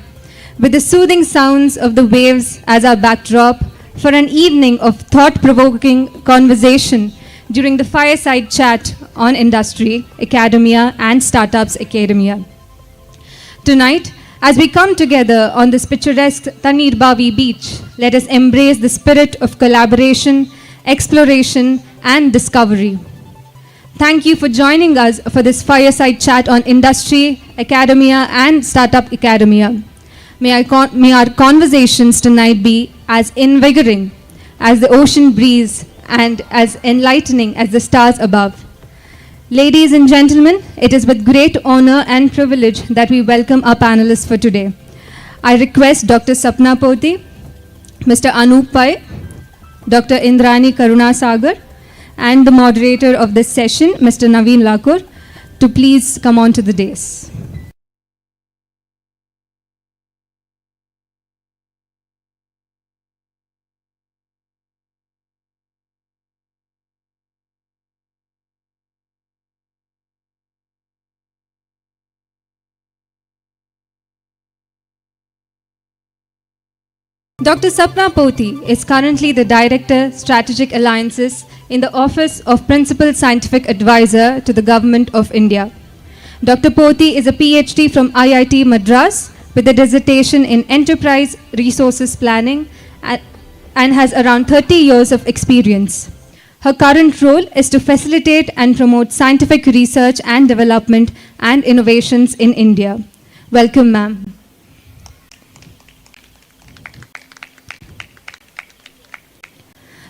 with the soothing sounds of the waves as our backdrop for an evening of thought-provoking conversation during the fireside chat on industry, academia, and startups academia. Tonight, as we come together on this picturesque Tanirbavi beach, let us embrace the spirit of collaboration, exploration, and discovery. Thank you for joining us for this fireside chat on industry, academia, and startup academia. May our conversations tonight be as invigorating as the ocean breeze and as enlightening as the stars above. Ladies and gentlemen, it is with great honor and privilege that we welcome our panelists for today. I request Dr. Sapna Poti, Mr. Anup Pai, Dr. Indrani Karunasagar, and the moderator of this session, Mr. Naveen Lakur, to please come on to the dais. Dr. Sapna Poti is currently the Director, Strategic Alliances in the Office of Principal Scientific Advisor to the Government of India. Dr. Poti is a PhD from IIT Madras with a dissertation in Enterprise Resources Planning and has around 30 years of experience. Her current role is to facilitate and promote scientific research and development and innovations in India. Welcome, ma'am.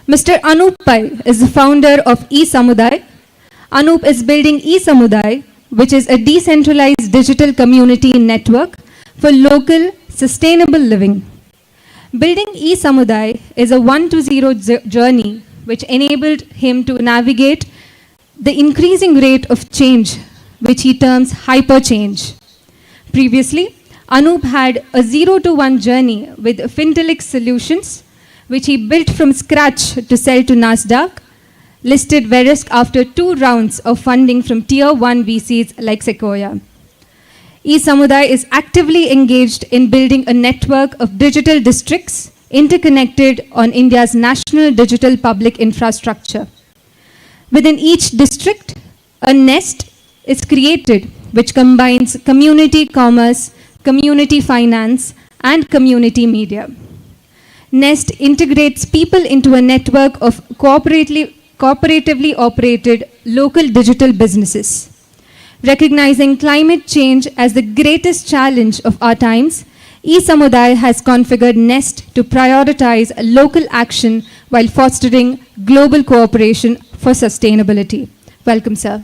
Mr. Anup Pai is the founder of eSamudai. Anup is building eSamudai, which is a decentralized digital community network for local sustainable living. Building eSamudai is a 1 to 0 journey which enabled him to navigate the increasing rate of change, which he terms hyper change. Previously, Anup had a 0 to 1 journey with Fintellix Solutions, which he built from scratch to sell to Nasdaq, listed Verisk after 2 rounds of funding from Tier 1 VCs like Sequoia. eSamudai is actively engaged in building a network of digital districts interconnected on India's national digital public infrastructure. Within each district, a nest is created which combines community commerce, community finance, and community media. Nest integrates people into a network of cooperatively operated local digital businesses. Recognizing climate change as the greatest challenge of our times, eSamudai has configured Nest to prioritize local action while fostering global cooperation for sustainability. Welcome, sir.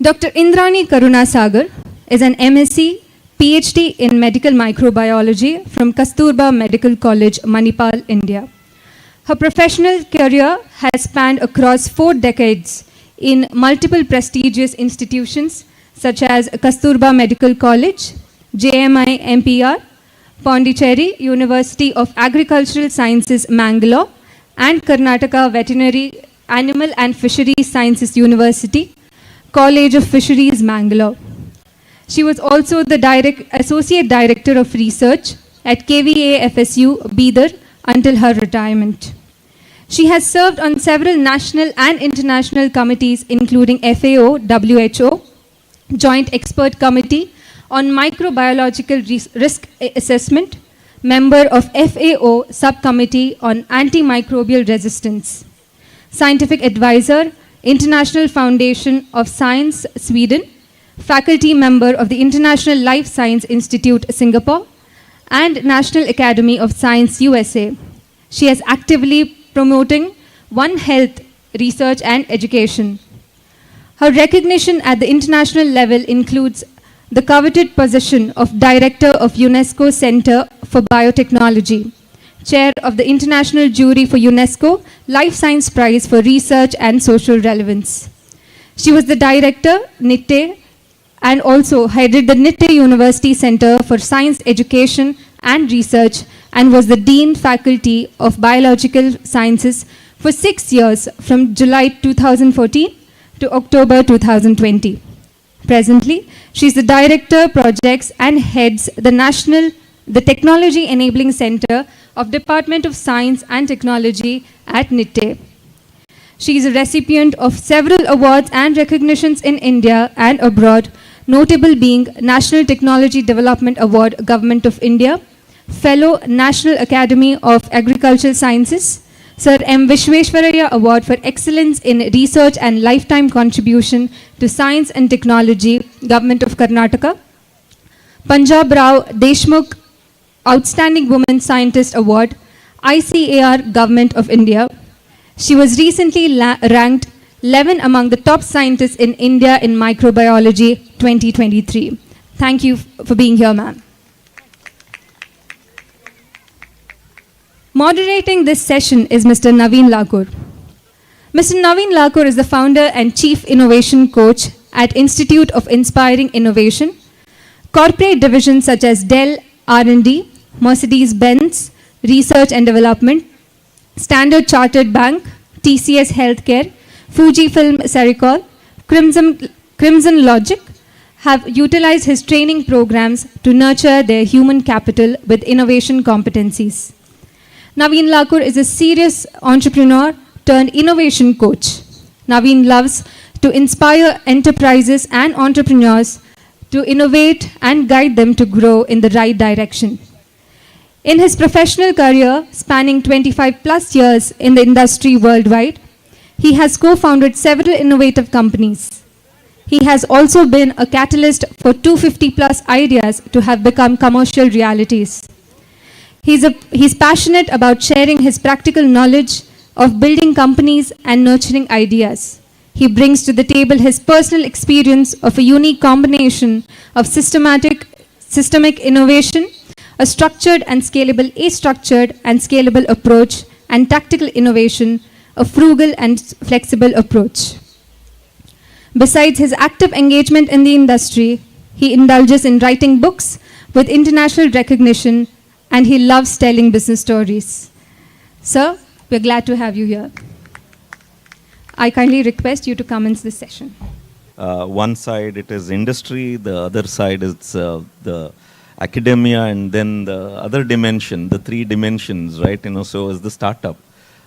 Dr. Indrani Karunasagar is an MSc PhD in Medical Microbiology from Kasturba Medical College, Manipal, India. Her professional career has spanned across 4 decades in multiple prestigious institutions such as Kasturba Medical College, JMI MPR, Pondicherry University of Agricultural Sciences, Mangalore, and Karnataka Veterinary Animal and Fisheries Sciences University, College of Fisheries, Mangalore. She was also the Associate Director of Research at KVA FSU, Bidar, until her retirement. She has served on several national and international committees, including FAO, WHO, Joint Expert Committee on Microbiological Risk Assessment, member of FAO Subcommittee on Antimicrobial Resistance, Scientific Advisor, International Foundation of Science, Sweden, faculty member of the International Life Science Institute, Singapore, and National Academy of Science, USA. She is actively promoting One Health research and education. Her recognition at the international level includes the coveted position of Director of UNESCO Center for Biotechnology, Chair of the International Jury for UNESCO Life Science Prize for Research and Social Relevance. She was the Director, NITTE, and also headed the NITTE University Center for Science Education and Research and was the Dean Faculty of Biological Sciences for 6 years from July 2014 to October 2020. Presently, she is the Director Projects and heads the National the Technology Enabling Center of Department of Science and Technology at NITTE. She is a recipient of several awards and recognitions in India and abroad, notable being National Technology Development Award, Government of India, Fellow National Academy of Agricultural Sciences, Sir M. Vishweshwaraya Award for Excellence in Research and Lifetime Contribution to Science and Technology, Government of Karnataka, Punjab Rao Deshmukh Outstanding Woman Scientist Award, ICAR, Government of India. She was recently ranked 11 among the top scientists in India in microbiology 2023. Thank you for being here, ma'am. Moderating this session is Mr. Naveen Lakur. Mr. Naveen Lakur is the founder and chief innovation coach at Institute of Inspiring Innovation, corporate divisions such as Dell R&D, Mercedes-Benz Research and Development, Standard Chartered Bank, TCS Healthcare, Fujifilm Sericol, Crimson Logic have utilized his training programs to nurture their human capital with innovation competencies. Naveen Lakur is a serious entrepreneur turned innovation coach. Naveen loves to inspire enterprises and entrepreneurs to innovate and guide them to grow in the right direction. In his professional career, spanning 25 plus years in the industry worldwide, he has co-founded several innovative companies. He has also been a catalyst for 250 plus ideas to have become commercial realities. He's passionate about sharing his practical knowledge of building companies and nurturing ideas. He brings to the table his personal experience of a unique combination of systemic innovation, a structured and scalable, structured and scalable approach, and tactical innovation, a frugal and flexible approach. Besides his active engagement in the industry, he indulges in writing books with international recognition, and he loves telling business stories. Sir, we're glad to have you here. I kindly request you to commence this session. One side it is industry, the other side is the academia, and then the other dimension, the three dimensions, right? So is the startup.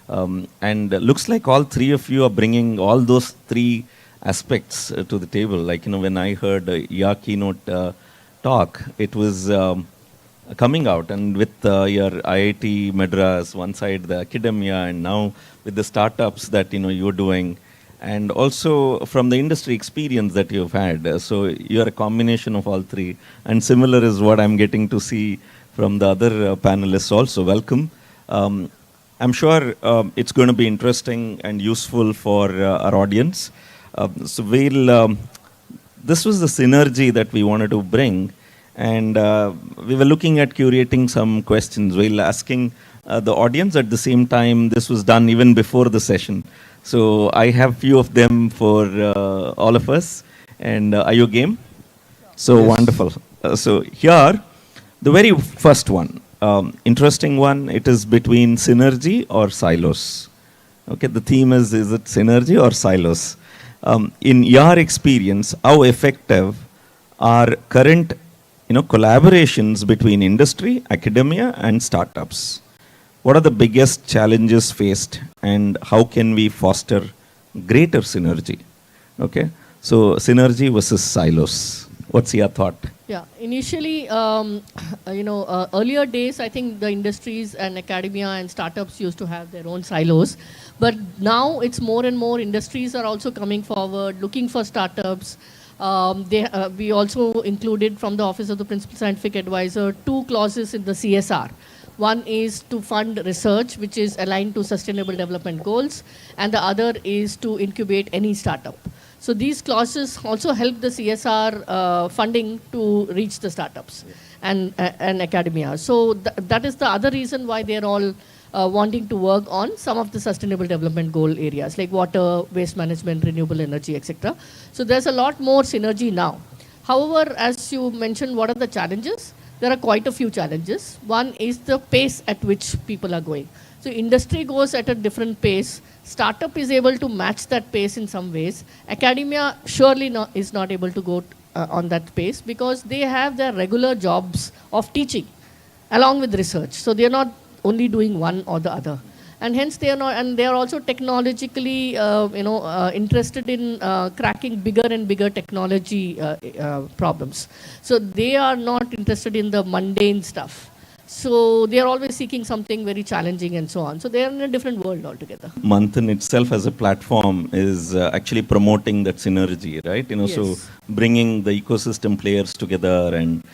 And looks like all three of you are bringing all those three aspects to the table. Like, when I heard your keynote talk, it was coming out, and with your IIT Madras, one side the academia, and now with the startups that you're doing, and also from the industry experience that you've had. So you're a combination of all three, and similar is what I'm getting to see from the other panelists also. Welcome. I'm sure it's going to be interesting and useful for our audience. So this was the synergy that we wanted to bring. And we were looking at curating some questions while asking the audience. At the same time, this was done even before the session. So I have few of them for all of us. And are you game? So yes. Wonderful. So here, the very first one, interesting one, it is between synergy or silos. Okay, the theme is it synergy or silos? In your experience, how effective are current collaborations between industry, academia, and startups? What are the biggest challenges faced, and how can we foster greater synergy? Okay, so synergy versus silos. What's your thought? Yeah, initially, earlier days, I think the industries and academia and startups used to have their own silos. But now it's more and more industries are also coming forward, looking for startups. We also included from the Office of the Principal Scientific Advisor 2 clauses in the CSR. One is to fund research which is aligned to Sustainable Development Goals, and the other is to incubate any startup. So these clauses also help the CSR funding to reach the startups and academia. So that is the other reason why they're all wanting to work on some of the Sustainable Development Goal areas like water, waste management, renewable energy, etc. So there's a lot more synergy now. However, as you mentioned, what are the challenges? There are quite a few challenges. One is the pace at which people are going. So industry goes at a different pace. Startup is able to match that pace in some ways. Academia surely is not able to go on that pace because they have their regular jobs of teaching. along with research. So they are not only doing one or the other. And hence they are not, and they are also technologically, interested in cracking bigger and bigger technology problems. So they are not interested in the mundane stuff. So they are always seeking something very challenging and so on. So they are in a different world altogether. Manthan itself as a platform is actually promoting that synergy, right? So bringing the ecosystem players together. And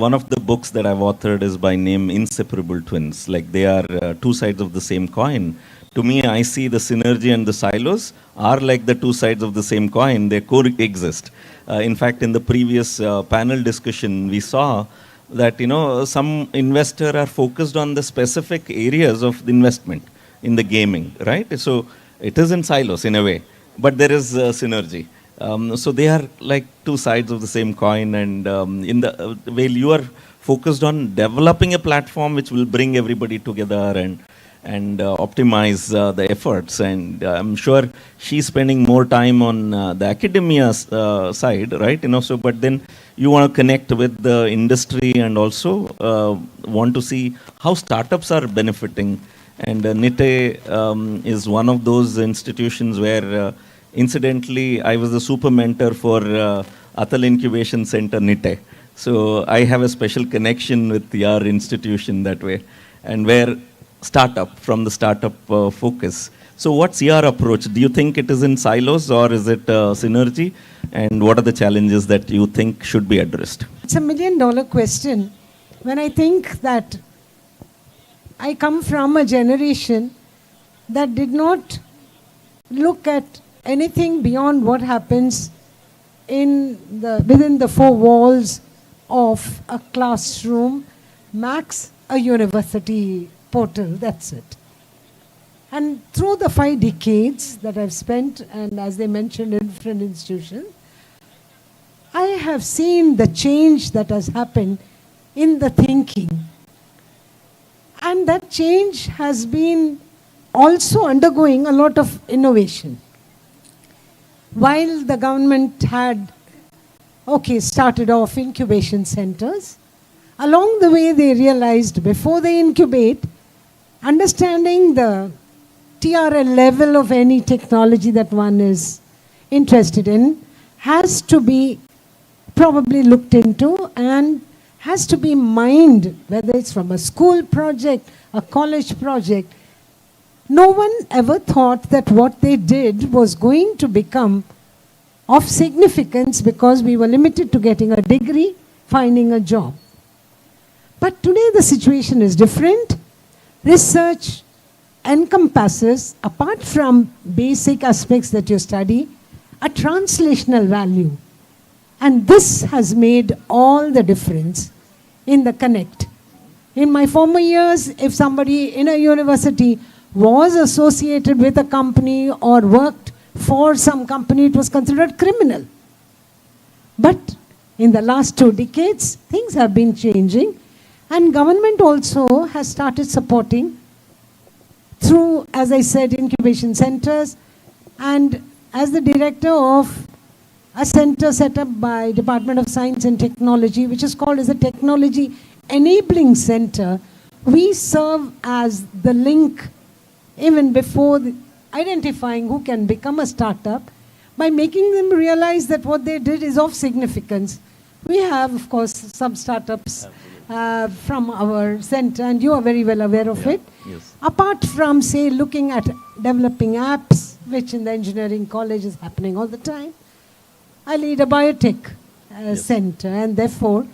one of the books that I've authored is by name Inseparable Twins. Like they are two sides of the same coin. To me, I see the synergy and the silos are like the two sides of the same coin. They coexist. In fact, in the previous panel discussion, we saw that some investor are focused on the specific areas of the investment in the gaming, right? So it is in silos in a way, but there is synergy. So they are like two sides of the same coin, and while you are focused on developing a platform which will bring everybody together and optimize the efforts, and I'm sure she's spending more time on the academia side, right? So but then you want to connect with the industry and also want to see how startups are benefiting. And NITE is one of those institutions where incidentally I was the super mentor for Atal Incubation Center NITE. So I have a special connection with your institution that way, and where startup, from the startup focus. So what's your approach? Do you think it is in silos or is it synergy? And what are the challenges that you think should be addressed? It's $1 million question. When I think that I come from a generation that did not look at anything beyond what happens within the four walls of a classroom, max a university portal, that's it. And through the 5 decades that I've spent, and as they mentioned in different institutions, I have seen the change that has happened in the thinking. And that change has been also undergoing a lot of innovation. While the government had, started off incubation centers, along the way they realized before they incubate, understanding the TRL level of any technology that one is interested in has to be probably looked into and has to be mined, whether it's from a school project, a college project. No one ever thought that what they did was going to become of significance because we were limited to getting a degree, finding a job. But today the situation is different. Research encompasses, apart from basic aspects that you study, a translational value. And this has made all the difference in the connect. In my former years, if somebody in a university was associated with a company or worked for some company, it was considered criminal. But in the last 2 decades, things have been changing, and government also has started supporting through, as I said, incubation centers. And as the director of a center set up by Department of Science and Technology, which is called as a Technology Enabling Center, we serve as the link even before identifying who can become a startup by making them realize that what they did is of significance. We have, of course, some startups from our center, and you are very well aware of it. Yes. Apart from, say, looking at developing apps, which in the engineering college is happening all the time, I lead a biotech center, and therefore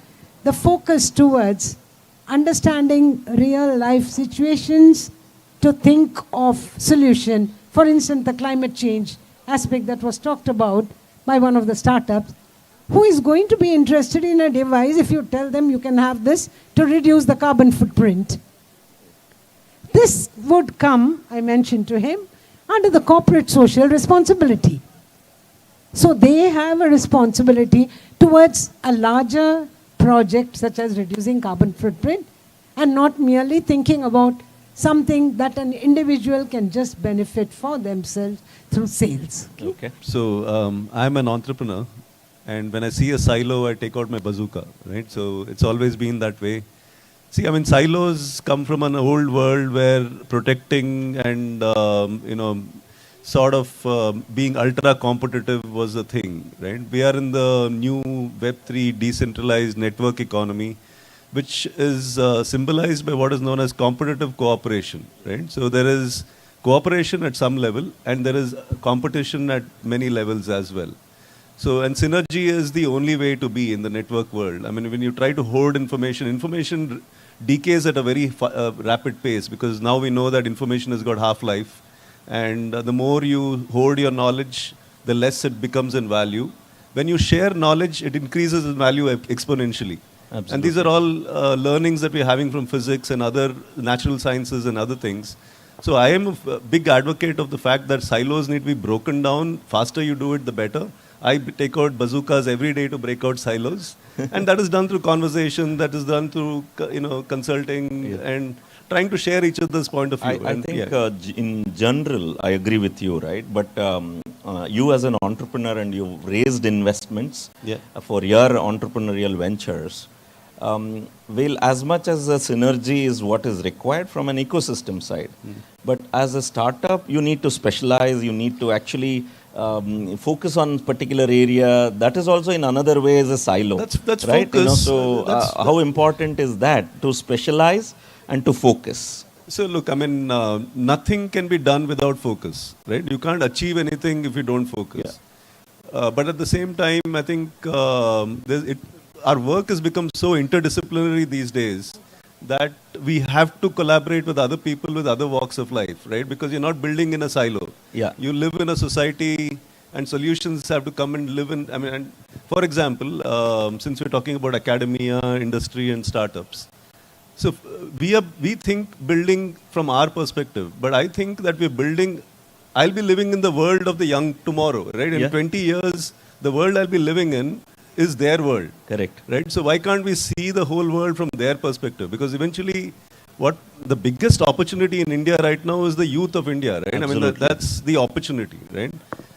the focus towards understanding real life situations to think of solution. For instance, the climate change aspect that was talked about by one of the startups. Who is going to be interested in a device if you tell them you can have this to reduce the carbon footprint? This would come, I mentioned to him, under the corporate social responsibility. So they have a responsibility towards a larger project such as reducing carbon footprint, and not merely thinking about something that an individual can just benefit for themselves through sales. Okay. So I'm an entrepreneur, and when I see a silo, I take out my bazooka, right? So it's always been that way. See, I mean, silos come from an old world where protecting and, sort of being ultra competitive was a thing, right? We are in the new Web3 decentralized network economy, which is symbolized by what is known as competitive cooperation, right? So there is cooperation at some level and there is competition at many levels as well. So, and synergy is the only way to be in the network world. I mean, when you try to hoard information decays at a very rapid pace, because now we know that information has got half-life, and the more you hoard your knowledge, the less it becomes in value. When you share knowledge, it increases in value exponentially. Absolutely. And these are all learnings that we're having from physics and other natural sciences and other things. So I am a big advocate of the fact that silos need to be broken down. Faster you do it, the better. I take out bazookas every day to break out silos. And that is done through conversation, that is done through, consulting and trying to share each other's point of view. I think in general, I agree with you, right? But you as an entrepreneur and you've raised investments for your entrepreneurial ventures. Well, as much as the synergy is what is required from an ecosystem side, but as a startup, you need to specialize, you need to actually focus on particular area. That is also in another way as a silo. That's right? focus. How important is that to specialize and to focus? So look, I mean, nothing can be done without focus, right? You can't achieve anything if you don't focus. But at the same time, I think our work has become so interdisciplinary these days that we have to collaborate with other people with other walks of life, right? Because you're not building in a silo. Yeah. You live in a society and solutions have to come and live in, I mean, and for example, since we're talking about academia, industry and startups. So we think building from our perspective, but I think that we're building, I'll be living in the world of the young tomorrow, right? In 20 years, the world I'll be living in is their world. Correct. Right? So why can't we see the whole world from their perspective? Because eventually, what the biggest opportunity in India right now is the youth of India, right? Absolutely. I mean, that's the opportunity, right?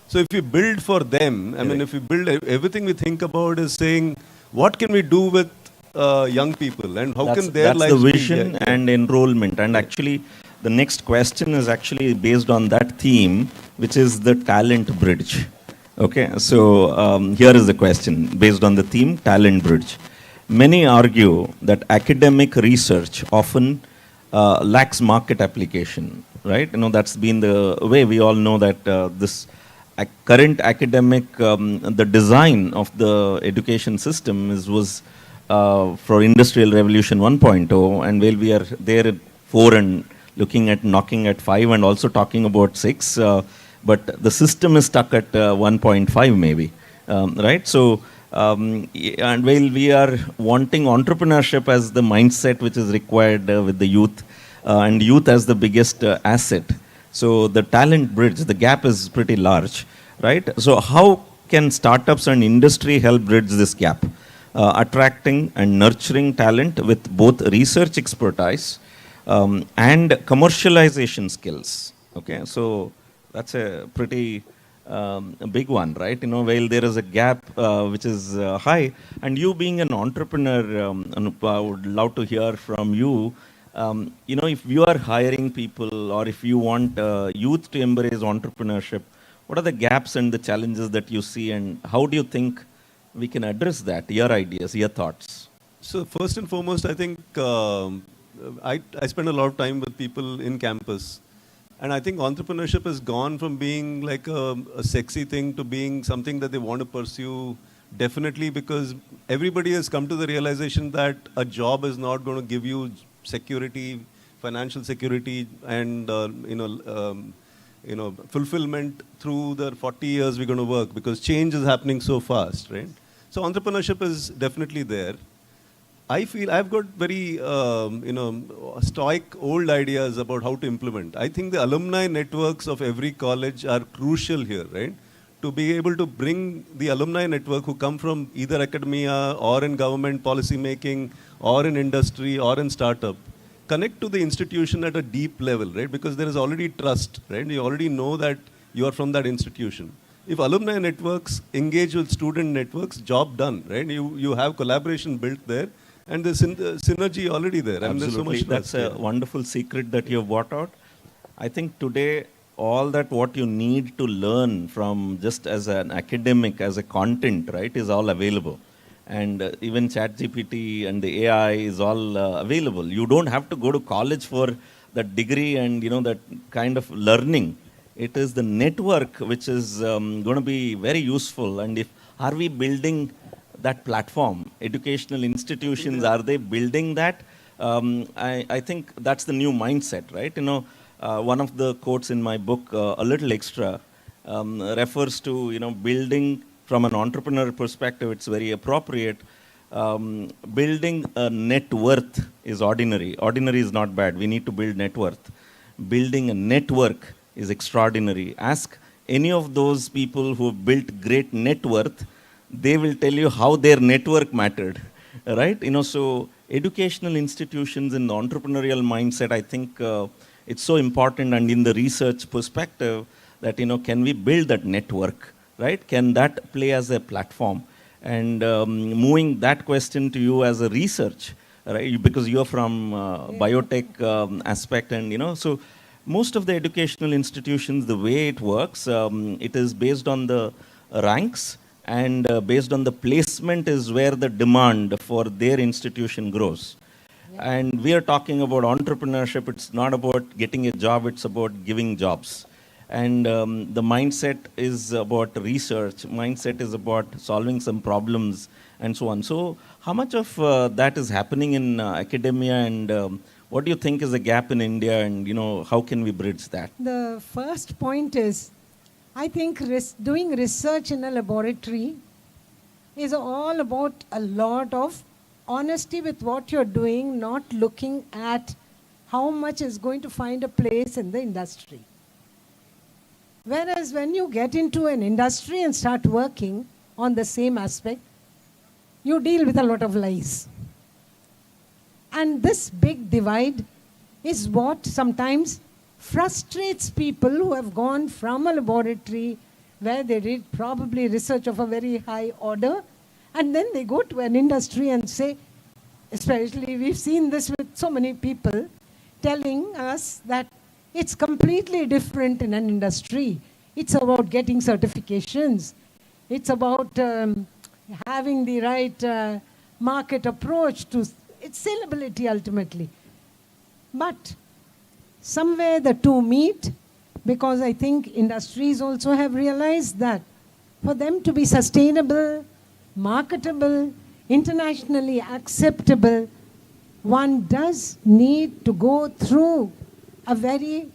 So if we build for them, I mean, if we build, everything we think about is saying, what can we do with young people and how can their lives That's the be? vision and enrollment. And actually, the next question is actually based on that theme, which is the talent bridge. Okay, so here is the question based on the theme talent bridge. Many argue that academic research often lacks market application, right? That's been the way. We all know that this current academic, the design of the education system was for Industrial Revolution 1.0, and while we are there at 4 and looking at knocking at 5 and also talking about 6, but the system is stuck at 1.5 maybe, right? So, and while we are wanting entrepreneurship as the mindset which is required with the youth, and youth as the biggest asset, so the talent bridge, the gap is pretty large, right? So how can startups and industry help bridge this gap? Attracting and nurturing talent with both research expertise and commercialization skills. Okay, so that's a pretty big one, right? While there is a gap which is high, and you being an entrepreneur, Anup, I would love to hear from you. If you are hiring people or if you want youth to embrace entrepreneurship, what are the gaps and the challenges that you see, and how do you think we can address that? Your ideas, your thoughts. So first and foremost, I think I spend a lot of time with people in campus. And I think entrepreneurship has gone from being like a sexy thing to being something that they want to pursue, definitely, because everybody has come to the realization that a job is not going to give you security, financial security, and fulfillment through the 40 years we're going to work, because change is happening so fast, right? So entrepreneurship is definitely there. I feel I've got very, stoic old ideas about how to implement. I think the alumni networks of every college are crucial here, right? To be able to bring the alumni network who come from either academia or in government policy making or in industry or in startup, connect to the institution at a deep level, right? Because there is already trust, right? You already know that you are from that institution. If alumni networks engage with student networks, job done, right? You have collaboration built there. And the synergy already there. I mean, there's so much That's trust, a wonderful secret that you have brought out. I think today, all that what you need to learn from just as an academic, as a content, right, is all available. And even ChatGPT and the AI is all available. You don't have to go to college for that degree and, that kind of learning. It is the network which is going to be very useful. And are we building that platform? Educational institutions, are they building that? I think that's the new mindset, right? One of the quotes in my book, A Little Extra, refers to, building from an entrepreneur perspective, it's very appropriate. Building a net worth is ordinary. Ordinary is not bad. We need to build net worth. Building a network is extraordinary. Ask any of those people who have built great net worth, they will tell you how their network mattered, right? So educational institutions in the entrepreneurial mindset, I think it's so important, and in the research perspective that, can we build that network, right? Can that play as a platform? And moving that question to you as a research, right? Because you're from biotech aspect, and, so most of the educational institutions, the way it works, it is based on the ranks, and based on the placement is where the demand for their institution grows. Yeah. And we are talking about entrepreneurship. It's not about getting a job, it's about giving jobs. And the mindset is about research, mindset is about solving some problems, and so on. So how much of that is happening in academia, and what do you think is a gap in India, and how can we bridge that? The first point is, I think doing research in a laboratory is all about a lot of honesty with what you're doing, not looking at how much is going to find a place in the industry. Whereas when you get into an industry and start working on the same aspect, you deal with a lot of lies. And this big divide is what sometimes frustrates people who have gone from a laboratory where they did probably research of a very high order, and then they go to an industry and say, especially we've seen this with so many people telling us that it's completely different in an industry. It's about getting certifications. It's about having the right market approach to it's salability ultimately. But somewhere the two meet, because I think industries also have realized that for them to be sustainable, marketable, internationally acceptable, one does need to go through a very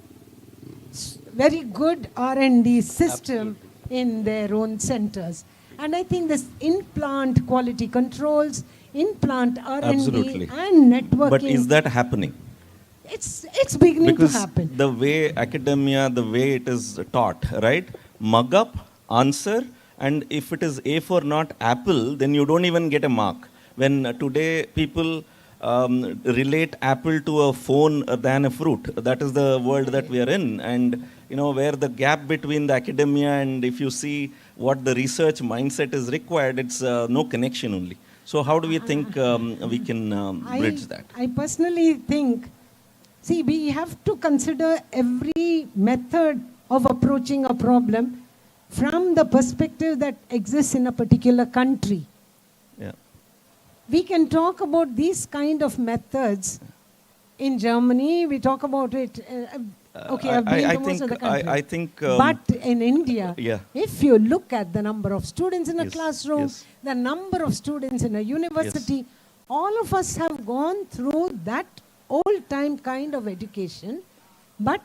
good R&D system in their own centers. And I think this in-plant quality controls, in-plant R&D and networking. But is that happening? It's beginning because to happen. The way academia, the way it is taught, right? Mug up, answer, and if it is A for not apple, then you don't even get a mark. When today people relate apple to a phone than a fruit. That is the world that we are in. And, where the gap between the academia and if you see what the research mindset is required, it's no connection only. So how do we think we can bridge that? I personally think, see, we have to consider every method of approaching a problem from the perspective that exists in a particular country. Yeah. We can talk about these kind of methods in Germany. We talk about it. I've been to most of the country. I think. But in India, yeah. if you look at the number of students in a classroom, the number of students in a university, all of us have gone through that old-time kind of education. But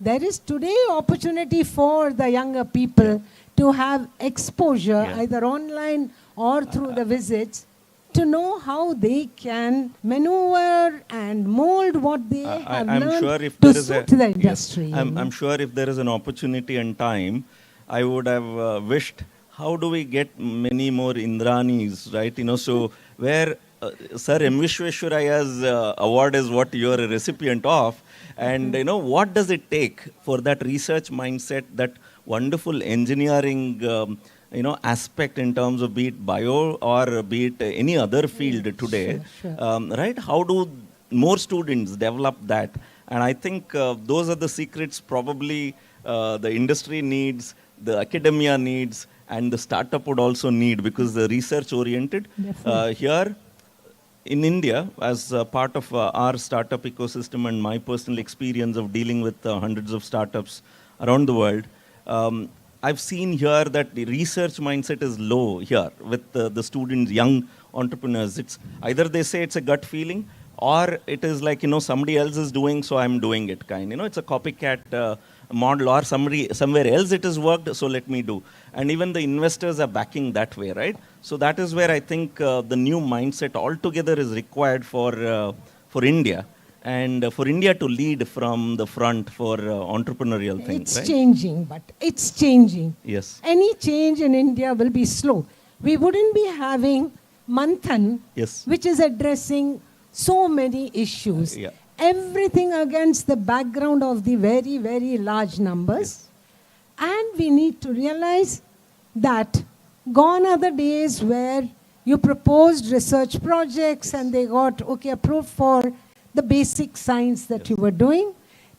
there is today opportunity for the younger people to have exposure, either online or through the visits, to know how they can maneuver and mold what they have learned to suit the industry. I'm sure if there is an opportunity and time, I would have wished, how do we get many more Indranis, right? So where Sir M. Vishweshwaraya's award is what you are a recipient of, and what does it take for that research mindset, that wonderful engineering aspect in terms of be it bio or be it any other field today, right? How do more students develop that? And I think those are the secrets probably the industry needs, the academia needs, and the startup would also need, because the research oriented here in India, as part of our startup ecosystem and my personal experience of dealing with hundreds of startups around the world, I've seen here that the research mindset is low here with the students, young entrepreneurs. It's either they say it's a gut feeling, or it is like, somebody else is doing, so I'm doing it kind. It's a copycat model, or somewhere else it has worked, so let me do. And even the investors are backing that way, right? So that is where I think the new mindset altogether is required for India, and for India to lead from the front for entrepreneurial things. It's changing, but it's changing. Yes. Any change in India will be slow. We wouldn't be having Manthan, which is addressing so many issues. Everything against the background of the very, very large numbers. And we need to realize that gone are the days where you proposed research projects and they got approved for the basic science that you were doing.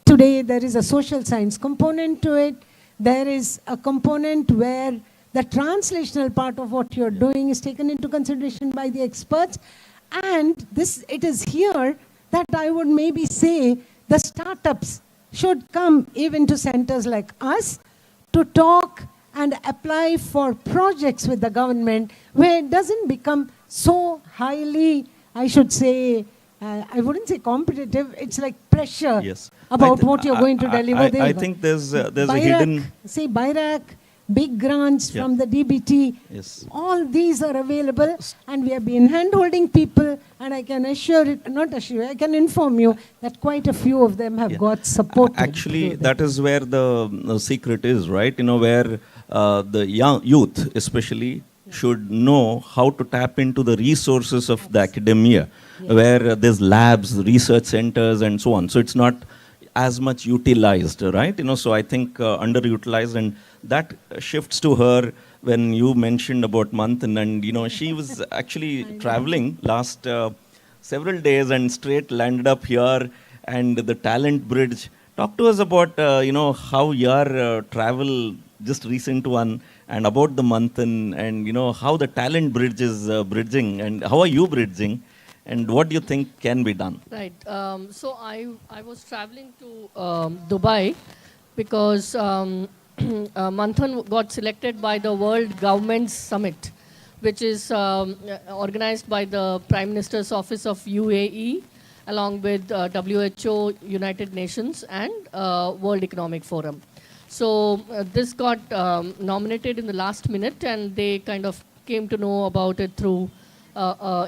Today there is a social science component to it. There is a component where the translational part of what you're doing is taken into consideration by the experts. And it is here that I would maybe say the startups should come even to centers like us to talk and apply for projects with the government, where it doesn't become so highly, I should say, I wouldn't say competitive, it's like pressure about what you're going to deliver. I think there's a hidden... Say BIRAC, big grants from the DBT, all these are available, and we have been hand-holding people, and I can I can inform you that quite a few of them have got support. Actually, that is where the secret is, right? Where the young youth especially should know how to tap into the resources of the academia, where there's labs, research centers, and so on. So it's not as much utilized, right? So I think underutilized, and that shifts to her when you mentioned about Manthan, and she was actually traveling last several days and straight landed up here, and the talent bridge. Talk to us about how your travel, just recent one, and about the Manthan, and how the talent bridge is bridging, and how are you bridging, and what do you think can be done? Right. So I was traveling to Dubai because Manthan got selected by the World Government Summit, which is organized by the Prime Minister's Office of UAE, along with WHO, United Nations, and World Economic Forum. So this got nominated in the last minute, and they kind of came to know about it through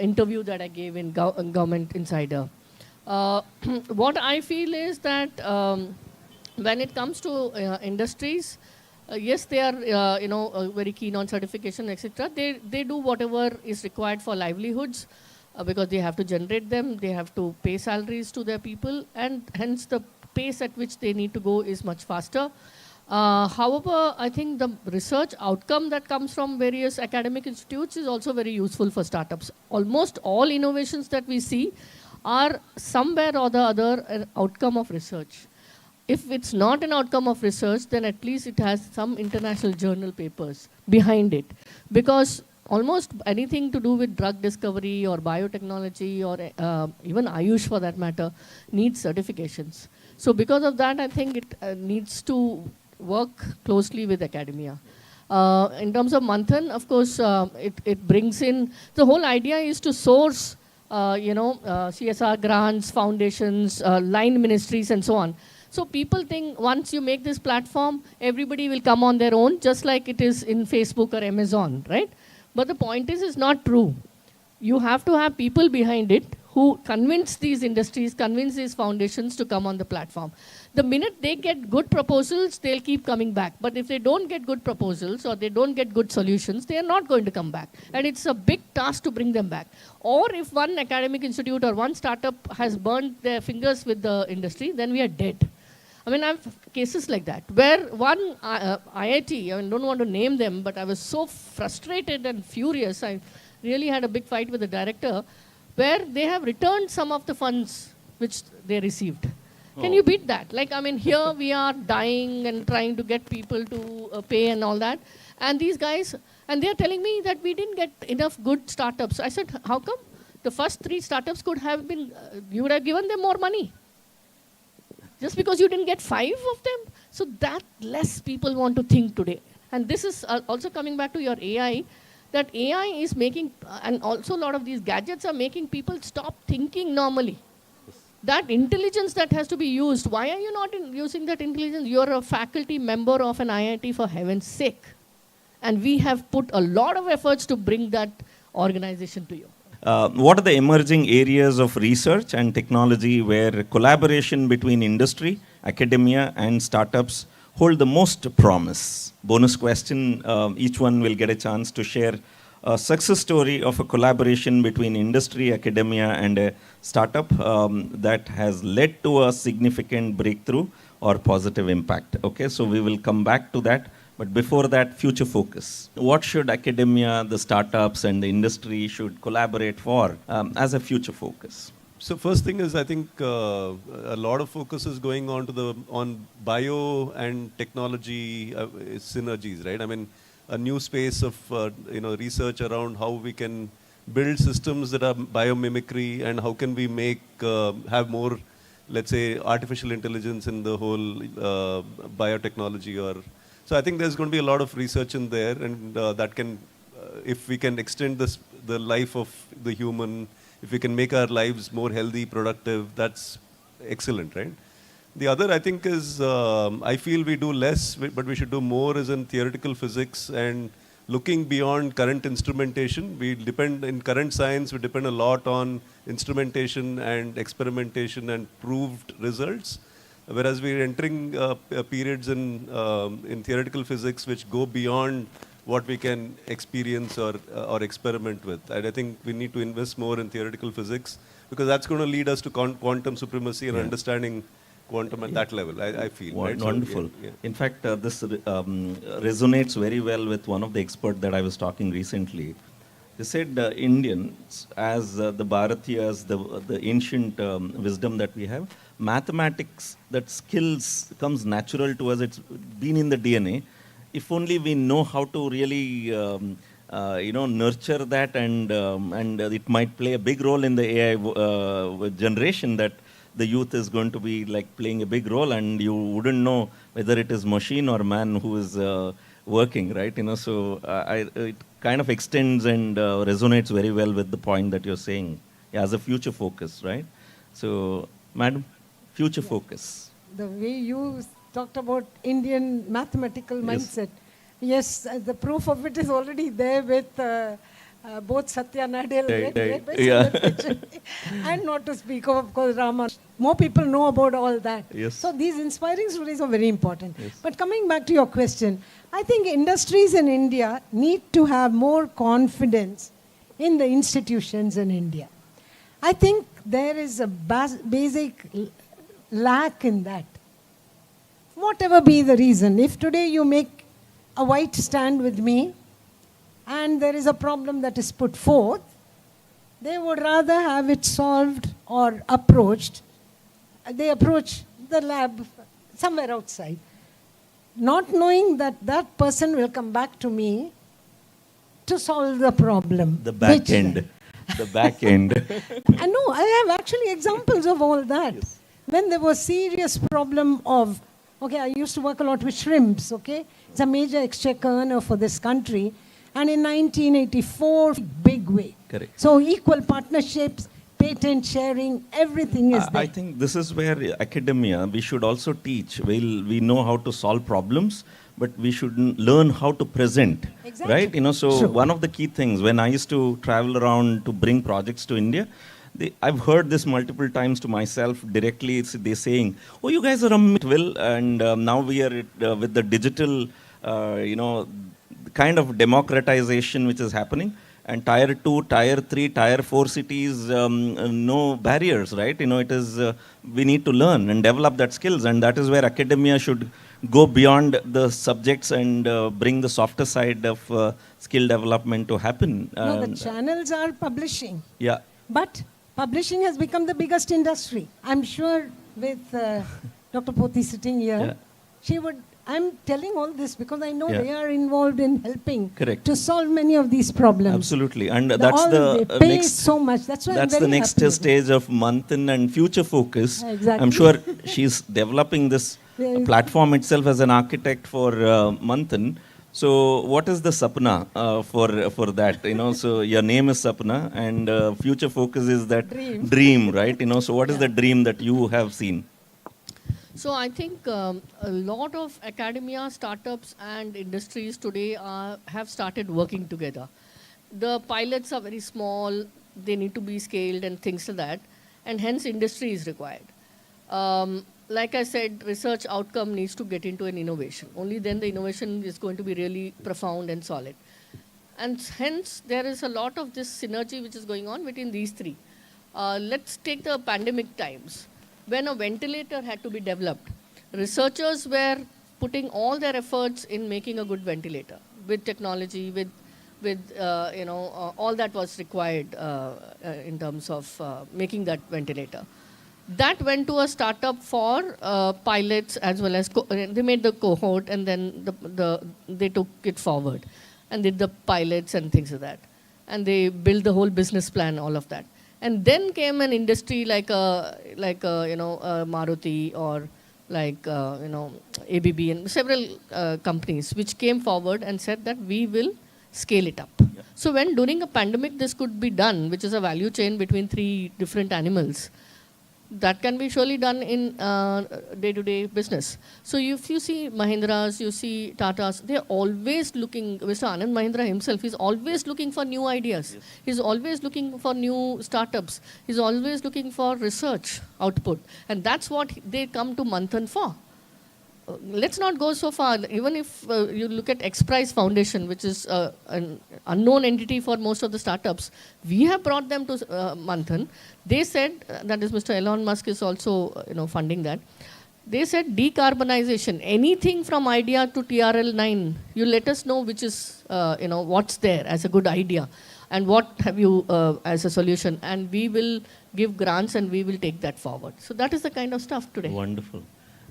interview that I gave in Government Insider. What I feel is that when it comes to industries, yes, they are very keen on certification, etc. They do whatever is required for livelihoods because they have to generate them, they have to pay salaries to their people, and hence the pace at which they need to go is much faster. However, I think the research outcome that comes from various academic institutes is also very useful for startups. Almost all innovations that we see are somewhere or the other an outcome of research. If it's not an outcome of research, then at least it has some international journal papers behind it. Because almost anything to do with drug discovery or biotechnology or even Ayush for that matter needs certifications. So because of that, I think it needs to work closely with academia. In terms of Manthan, of course, it brings in, the whole idea is to source, CSR grants, foundations, line ministries, and so on. So people think once you make this platform, everybody will come on their own, just like it is in Facebook or Amazon, right? But the point is, it's not true. You have to have people behind it who convince these industries, convince these foundations to come on the platform. The minute they get good proposals, they'll keep coming back. But if they don't get good proposals or they don't get good solutions, they are not going to come back. And it's a big task to bring them back. Or if one academic institute or one startup has burned their fingers with the industry, then we are dead. I mean, I have cases like that, where one IIT, I don't want to name them, but I was so frustrated and furious. I really had a big fight with the director, where they have returned some of the funds which they received. Can you beat that? Like, I mean, here we are dying and trying to get people to pay and all that. And these guys, and they're telling me that we didn't get enough good startups. I said, how come? The first 3 startups could have been, you would have given them more money. Just because you didn't get 5 of them. So that less people want to think today. And this is also coming back to your AI, that AI is making, and also a lot of these gadgets are making people stop thinking normally. That intelligence that has to be used, why are you not using that intelligence? You're a faculty member of an IIT, for heaven's sake. And we have put a lot of efforts to bring that organization to you. What are the emerging areas of research and technology where collaboration between industry, academia, and startups hold the most promise? Bonus question, each one will get a chance to share a success story of a collaboration between industry, academia, and a startup that has led to a significant breakthrough or positive impact. Okay, so we will come back to that. But before that, future focus. What should academia, the startups, and the industry should collaborate for as a future focus? So first thing is, I think a lot of focus is going on bio and technology synergies, right? I mean, a new space of research around how we can build systems that are biomimicry, and how can we make have more, let's say, artificial intelligence in the whole biotechnology. Or so I think there's going to be a lot of research in there, and that can, if we can extend the life of the human, if we can make our lives more healthy, productive, that's excellent, right? The other, I think, is I feel we do less, but we should do more, is in theoretical physics and looking beyond current instrumentation. We depend, in current science, we depend a lot on instrumentation and experimentation and proved results. Whereas we're entering periods in theoretical physics which go beyond what we can experience or experiment with. And I think we need to invest more in theoretical physics, because that's going to lead us to quantum supremacy and understanding quantum at that level, I feel. Wonderful. So, yeah. In fact, this resonates very well with one of the experts that I was talking recently. They said Indians, as the Bharatiyas, the ancient wisdom that we have, mathematics, that skills comes natural to us. It's been in the DNA. If only we know how to really, nurture that, and it might play a big role in the AI generation, that the youth is going to be like playing a big role, and you wouldn't know whether it is machine or man who is working, right? So it kind of extends and resonates very well with the point that you're saying, as a future focus, right? So, madam, future focus. The way you talked about Indian mathematical mindset, yes, the proof of it is already there with both Satya Nadella and not to speak of course, Rama. More people know about all that. Yes. So these inspiring stories are very important. Yes. But coming back to your question, I think industries in India need to have more confidence in the institutions in India. I think there is a basic lack in that. Whatever be the reason, if today you make a white stand with me, and there is a problem that is put forth, they would rather have it solved or approached. They approach the lab somewhere outside, not knowing that that person will come back to me to solve the problem. The back end. The back end. I know, I have actually examples of all that. Yes. When there was serious problem of, okay, I used to work a lot with shrimps, okay? It's a major exchequer earner for this country. And in 1984, big way. Correct. So equal partnerships, patent sharing, everything is there. I think this is where academia, we should also teach. We know how to solve problems, but we should learn how to present. Exactly. Right? So sure. One of the key things, when I used to travel around to bring projects to India, I've heard this multiple times to myself directly. They're saying, oh, you guys are well, and now we are with the digital, kind of democratization which is happening. And tier 2, tier 3, tier 4 cities, no barriers, right? It is, we need to learn and develop that skills. And that is where academia should go beyond the subjects and bring the softer side of skill development to happen. No, the channels are publishing. Yeah. But publishing has become the biggest industry. I'm sure with Dr. Poti sitting here, she would, I'm telling all this because I know they are involved in helping to solve many of these problems. Absolutely. And that's they the pay next, so much. That's why that's I'm the very next happy. stage of Manthan and future focus. Exactly. I'm sure she's developing this platform itself as an architect for Manthan. So what is the sapna for that? So your name is Sapna and future focus is that dream, right? So what is the dream that you have seen? So I think a lot of academia, startups and industries today have started working together. The pilots are very small, they need to be scaled and things like that, and hence industry is required. Like I said, research outcome needs to get into an innovation. Only then the innovation is going to be really profound and solid. And hence there is a lot of this synergy which is going on between these three. Let's take the pandemic times. When a ventilator had to be developed, researchers were putting all their efforts in making a good ventilator with technology, with all that was required in terms of making that ventilator. That went to a startup for pilots as well as they made the cohort and then they took it forward and did the pilots and things like that, and they built the whole business plan, all of that. And then came an industry like Maruti or like ABB and several companies which came forward and said that we will scale it up. Yeah. So when during a pandemic this could be done, which is a value chain between three different animals, that can be surely done in day-to-day business. So if you see Mahindras, you see Tatas, they're always looking, Mr. Anand Mahindra himself, he's always looking for new ideas. Yes. He's always looking for new startups. He's always looking for research output. And that's what they come to Manthan for. Let's not go so far. Even if you look at XPRIZE Foundation, which is an unknown entity for most of the startups, we have brought them to Manthan. They said, that is Mr. Elon Musk is also funding that. They said decarbonization, anything from idea to TRL9, you let us know which is, what's there as a good idea and what have you as a solution, and we will give grants and we will take that forward. So that is the kind of stuff today. Wonderful.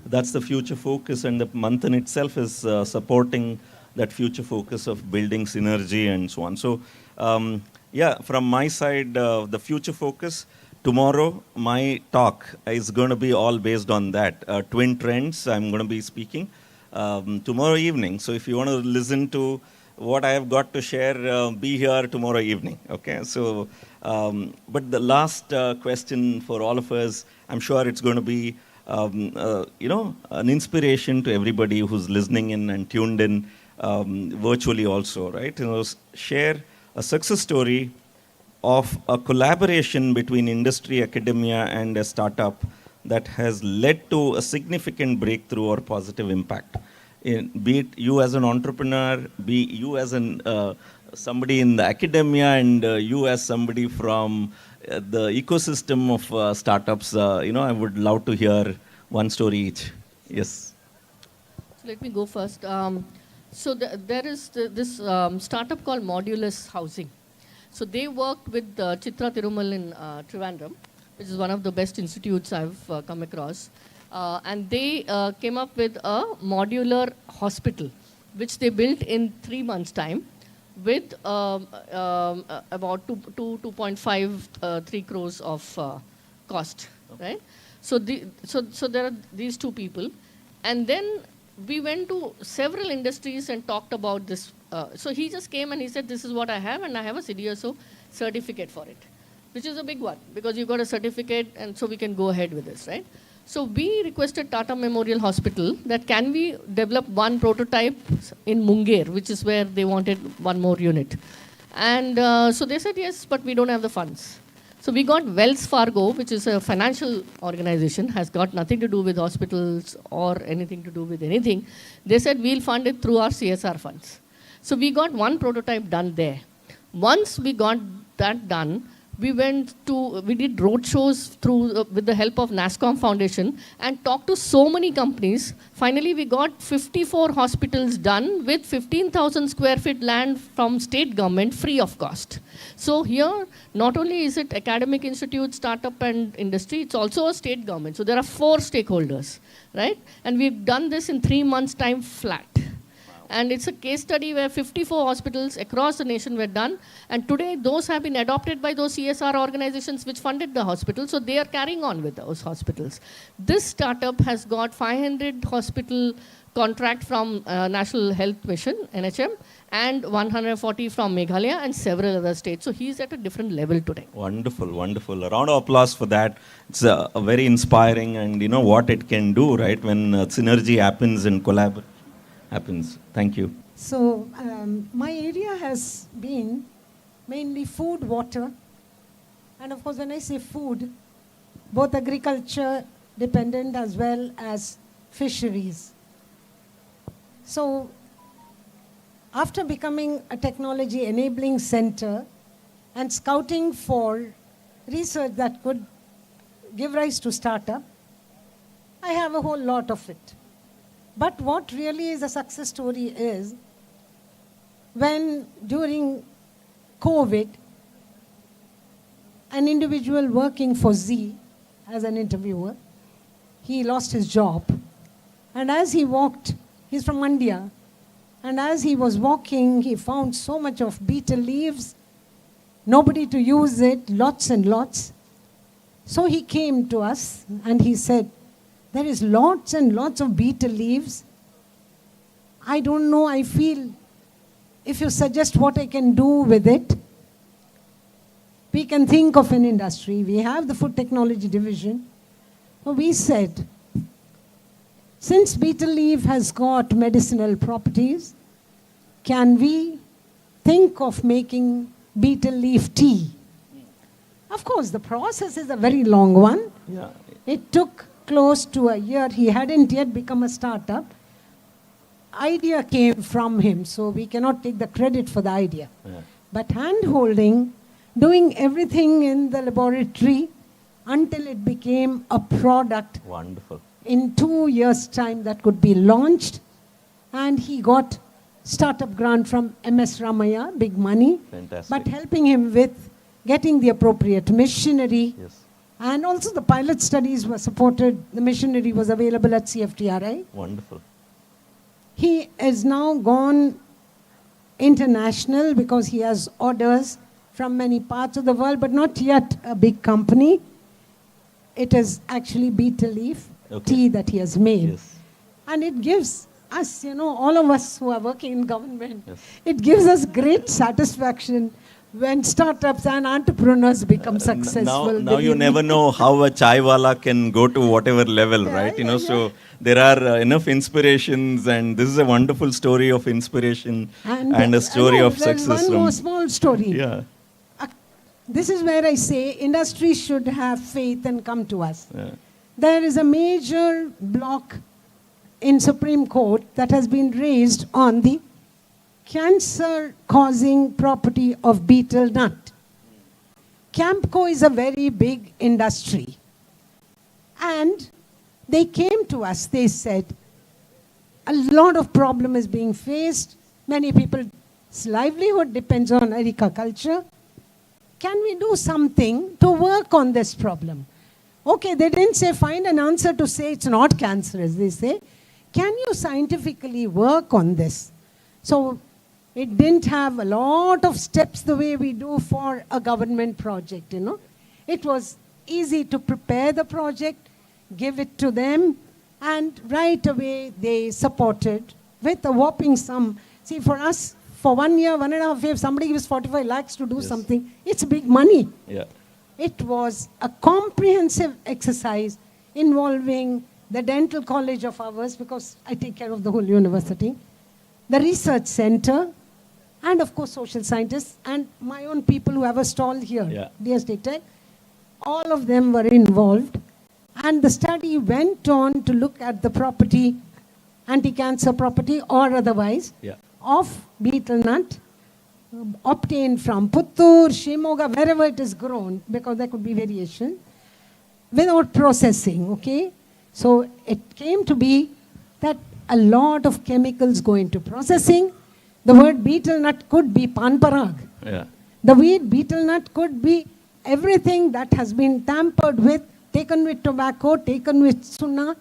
That's the future focus, and the Manthan itself is supporting that future focus of building synergy and so on. So, from my side, the future focus, tomorrow, my talk is going to be all based on that. Twin trends, I'm going to be speaking tomorrow evening. So if you want to listen to what I have got to share, be here tomorrow evening. Okay. So, but the last question for all of us, I'm sure it's going to be an inspiration to everybody who's listening in and tuned in virtually also, right? Share a success story of a collaboration between industry, academia, and a startup that has led to a significant breakthrough or positive impact. Be it you as an entrepreneur, be you as somebody in the academia, and you as somebody from the ecosystem of startups. I would love to hear one story each. Yes. So let me go first. There is this startup called Modulus Housing. So they worked with Chitra Thirumal in Trivandrum, which is one of the best institutes I've come across. And they came up with a modular hospital, which they built in 3 months' time with about 2.53 crores of cost, right? So there are these two people. And then we went to several industries and talked about this. So he just came and he said, this is what I have, and I have a CDSO certificate for it, which is a big one because you got a certificate, and so we can go ahead with this, right? So we requested Tata Memorial Hospital that can we develop one prototype in Munger, which is where they wanted one more unit. And so they said, yes, but we don't have the funds. So we got Wells Fargo, which is a financial organization, has got nothing to do with hospitals or anything to do with anything. They said, we'll fund it through our CSR funds. So we got one prototype done there. Once we got that done, we did roadshows through with the help of NASCOM Foundation and talked to so many companies. Finally, we got 54 hospitals done with 15,000 square feet land from state government free of cost. So here, not only is it academic institute, startup and industry, it's also a state government. So there are 4 stakeholders, right? And we've done this in 3 months' time flat. And it's a case study where 54 hospitals across the nation were done. And today, those have been adopted by those CSR organizations which funded the hospital. So they are carrying on with those hospitals. This startup has got 500 hospital contract from National Health Mission, NHM, and 140 from Meghalaya and several other states. So he's at a different level today. Wonderful, wonderful. A round of applause for that. It's a very inspiring, and you know what it can do, right? When synergy happens and collaboration happens. Thank you. So my area has been mainly food, water, and of course when I say food, both agriculture dependent as well as fisheries. So after becoming a technology enabling center and scouting for research that could give rise to startup, I have a whole lot of it. But what really is a success story is when during COVID, an individual working for Z as an interviewer, he lost his job. And as he walked, he's from India, and as he was walking, he found so much of betel leaves, nobody to use it, lots and lots. So he came to us and he said, there is lots and lots of betel leaves. I don't know, I feel if you suggest what I can do with it, we can think of an industry. We have the food technology division. So we said, since betel leaf has got medicinal properties, can we think of making betel leaf tea? Of course, the process is a very long one. Yeah. It took close to a year. He hadn't yet become a startup. Idea came from him, so we cannot take the credit for the idea. Yeah. But hand-holding, doing everything in the laboratory until it became a product. Wonderful. In 2 years' time that could be launched. And he got startup grant from MS Ramaya, big money. Fantastic. But helping him with getting the appropriate machinery. Yes. And also the pilot studies were supported. The machinery was available at CFTRI. Wonderful. He is now gone international because he has orders from many parts of the world, but not yet a big company. It is actually betel leaf tea that he has made. Yes. And it gives us, you know, all of us who are working in government, it gives us great satisfaction when startups and entrepreneurs become successful. Now you never know how a chai wala can go to whatever level, right? You know, so there are enough inspirations, and this is a wonderful story of inspiration and a story of success. One more small story. Yeah. This is where I say industry should have faith and come to us. Yeah. There is a major block in Supreme Court that has been raised on the cancer-causing property of betel nut. Campco is a very big industry. And they came to us, they said, a lot of problem is being faced. Many people's livelihood depends on agriculture. Can we do something to work on this problem? Okay, they didn't say find an answer to say it's not cancerous. They say, can you scientifically work on this? So it didn't have a lot of steps the way we do for a government project, you know. It was easy to prepare the project, give it to them, and right away they supported with a whopping sum. See, for us, for 1 year, 1.5 years, somebody gives 45 lakhs to do something, it's big money. Yeah. It was a comprehensive exercise involving the dental college of ours, because I take care of the whole university, the research center, and of course social scientists, and my own people who have a stall here, DST Tech. All of them were involved. And the study went on to look at the property, anti-cancer property or otherwise, of betel nut. obtained from Puttur, Shimoga, wherever it is grown, because there could be variation, without processing, okay? So it came to be that a lot of chemicals go into processing. The word betel nut could be panparag. Yeah. The wheat betel nut could be everything that has been tampered with, taken with tobacco, taken with sunna,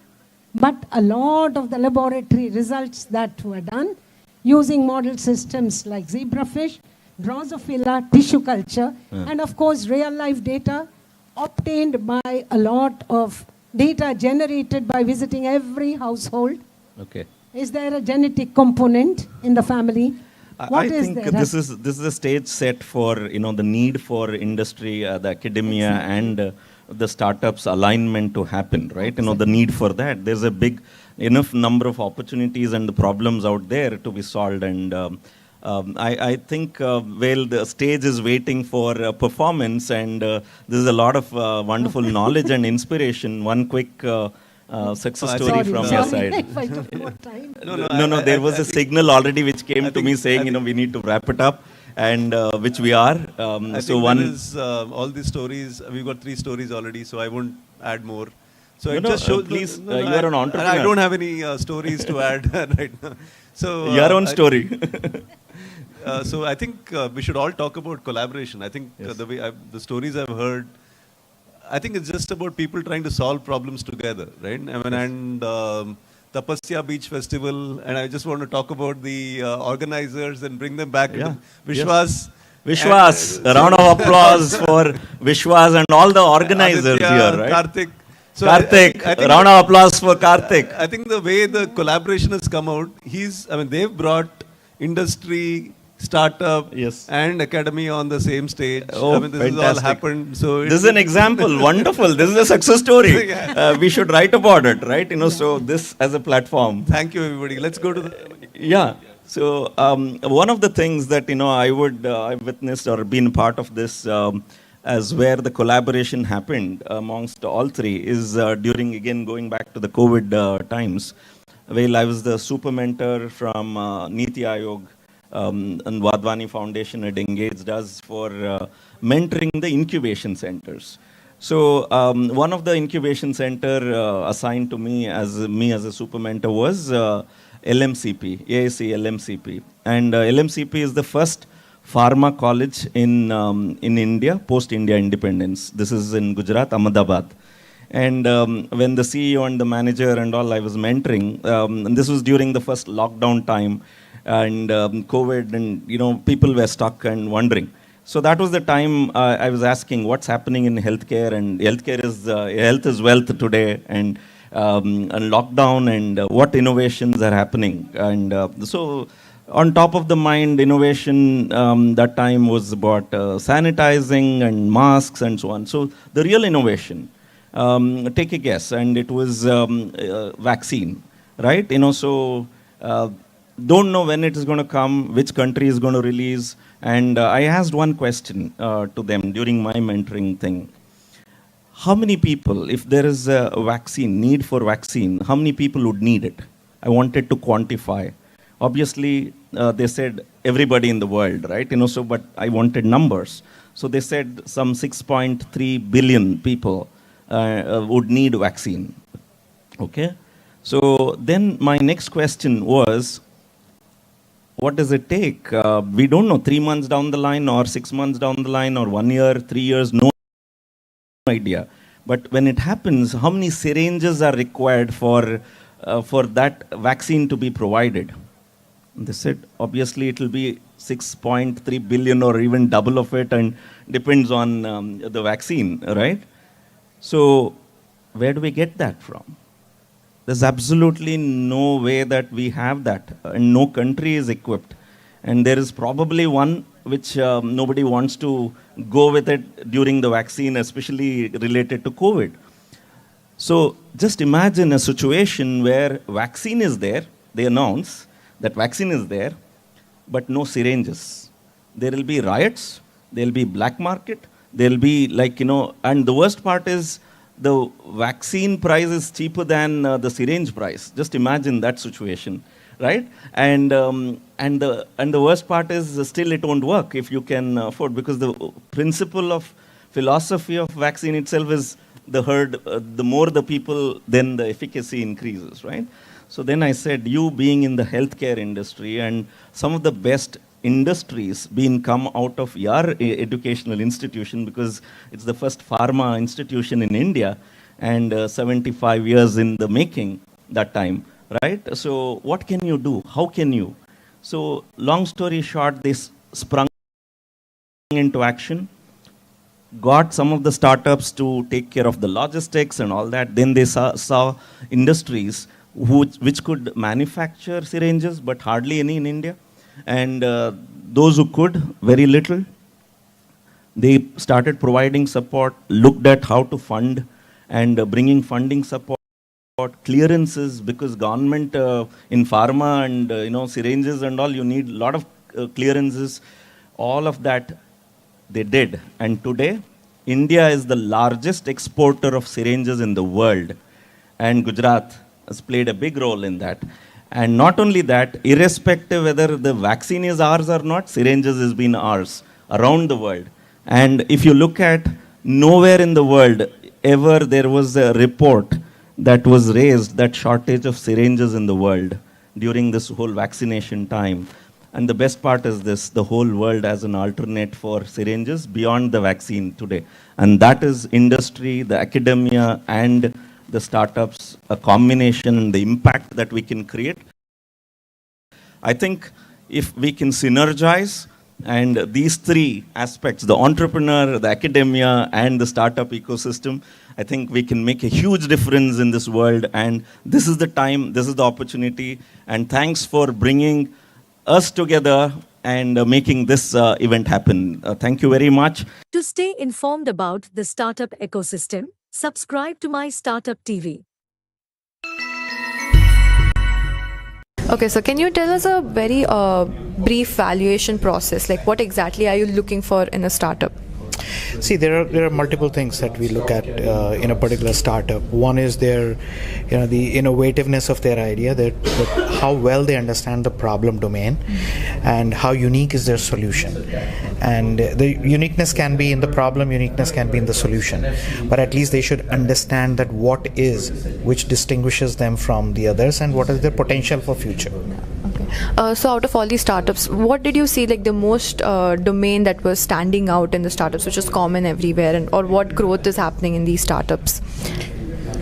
but a lot of the laboratory results that were done using model systems like zebrafish, Drosophila, tissue culture, and of course real life data obtained by a lot of data generated by visiting every household. Okay. Is there a genetic component in the family? What I is think there? this is a stage set for the need for industry, the academia, and the startups alignment to happen, right? The need for that. There's a big enough number of opportunities and the problems out there to be solved, and I think well, the stage is waiting for performance, and there's a lot of wonderful knowledge and inspiration. One quick success story from your side. No, there was a signal already which came to me saying, we need to wrap it up, and which we are. I So think one there is all these stories. We've got 3 stories already, so I won't add more. So No, it no, just shows. please, you are an entrepreneur. I don't have any stories to add right now. So your own story. So I think we should all talk about collaboration. I think the way the stories I've heard, I think it's just about people trying to solve problems together, right? I mean, and Tapasya Beach Festival, and I just want to talk about the organizers and bring them back into Vishwas. Vishwas, a round of applause for Vishwas and all the organizers here, right? Karthik. So Karthik, I think round of applause for Karthik. I think the way the collaboration has come out, they've brought industry, startup, and academy on the same stage. Oh, this fantastic. has all happened. So This is an example. Wonderful. This is a success story. We should write about it, right? So this as a platform. Thank you, everybody. Let's go to the... Yeah. So one of the things that I've witnessed or been part of this as where the collaboration happened amongst all 3 is during, again, going back to the COVID times. Well, I was the super mentor from Niti Aayog, and Wadhwani Foundation had engaged us for mentoring the incubation centers. So one of the incubation center assigned to me as a super mentor was LMCP, AIC LMCP. And LMCP is the first pharma college in India, post-India independence. This is in Gujarat, Ahmedabad. And when the CEO and the manager and all I was mentoring, and this was during the first lockdown time, and COVID, and people were stuck and wondering. So that was the time I was asking what's happening in healthcare, and healthcare is health is wealth today, and lockdown, and what innovations are happening. And so on top of the mind, innovation that time was about sanitizing and masks and so on. So the real innovation, take a guess, and it was vaccine, right? So don't know when it is going to come, which country is going to release. And I asked one question to them during my mentoring thing. How many people, if there is a vaccine, need for vaccine, how many people would need it? I wanted to quantify. Obviously, they said everybody in the world, right? But I wanted numbers. So they said some 6.3 billion people would need vaccine. Okay? So then my next question was, what does it take? We don't know, 3 months down the line, or 6 months down the line, or 1 year, 3 years, no idea. But when it happens, how many syringes are required for that vaccine to be provided? And they said, obviously it will be 6.3 billion or even double of it, and depends on the vaccine, right? So where do we get that from? There's absolutely no way that we have that, and no country is equipped. And there is probably one which nobody wants to go with it during the vaccine, especially related to COVID. So just imagine a situation where vaccine is there, they announce that vaccine is there, but no syringes. There will be riots, there will be black market, there will be and the worst part is, the vaccine price is cheaper than the syringe price. Just imagine that situation. right? And the worst part is still it won't work if you can afford, because the principle of philosophy of vaccine itself is the herd, the more the people, then the efficacy increases, right? So then I said, you being in the healthcare industry and some of the best industries being come out of your educational institution, because it's the first pharma institution in India and 75 years in the making that time, right? So what can you do? How can you? So long story short, this sprung into action, got some of the startups to take care of the logistics and all that. Then they saw industries which could manufacture syringes, but hardly any in India. And those who could, very little. They started providing support, looked at how to fund and bringing funding support, clearances, because government in pharma and syringes and all, you need a lot of clearances. All of that they did. And today, India is the largest exporter of syringes in the world. And Gujarat has played a big role in that. And not only that, irrespective whether the vaccine is ours or not, syringes has been ours around the world. And if you look at nowhere in the world ever there was a report that was raised that shortage of syringes in the world during this whole vaccination time. And the best part is this, the whole world has an alternate for syringes beyond the vaccine today. And that is industry, the academia, and the startups, a combination, and the impact that we can create. I think if we can synergize, and these three aspects, the entrepreneur, the academia, and the startup ecosystem, I think we can make a huge difference in this world. And this is the time, this is the opportunity. And thanks for bringing us together and making this event happen. Thank you very much. To stay informed about the startup ecosystem, subscribe to MyStartuptv. Okay, so can you tell us a very brief valuation process? Like, what exactly are you looking for in a startup? See, there are multiple things that we look at in a particular startup. One is their, the innovativeness of their idea, how well they understand the problem domain, and how unique is their solution. And the uniqueness can be in the problem, uniqueness can be in the solution, but at least they should understand that which distinguishes them from the others, and what is their potential for future. So out of all these startups, what did you see like the most domain that was standing out in the startups, which is common everywhere, or what growth is happening in these startups?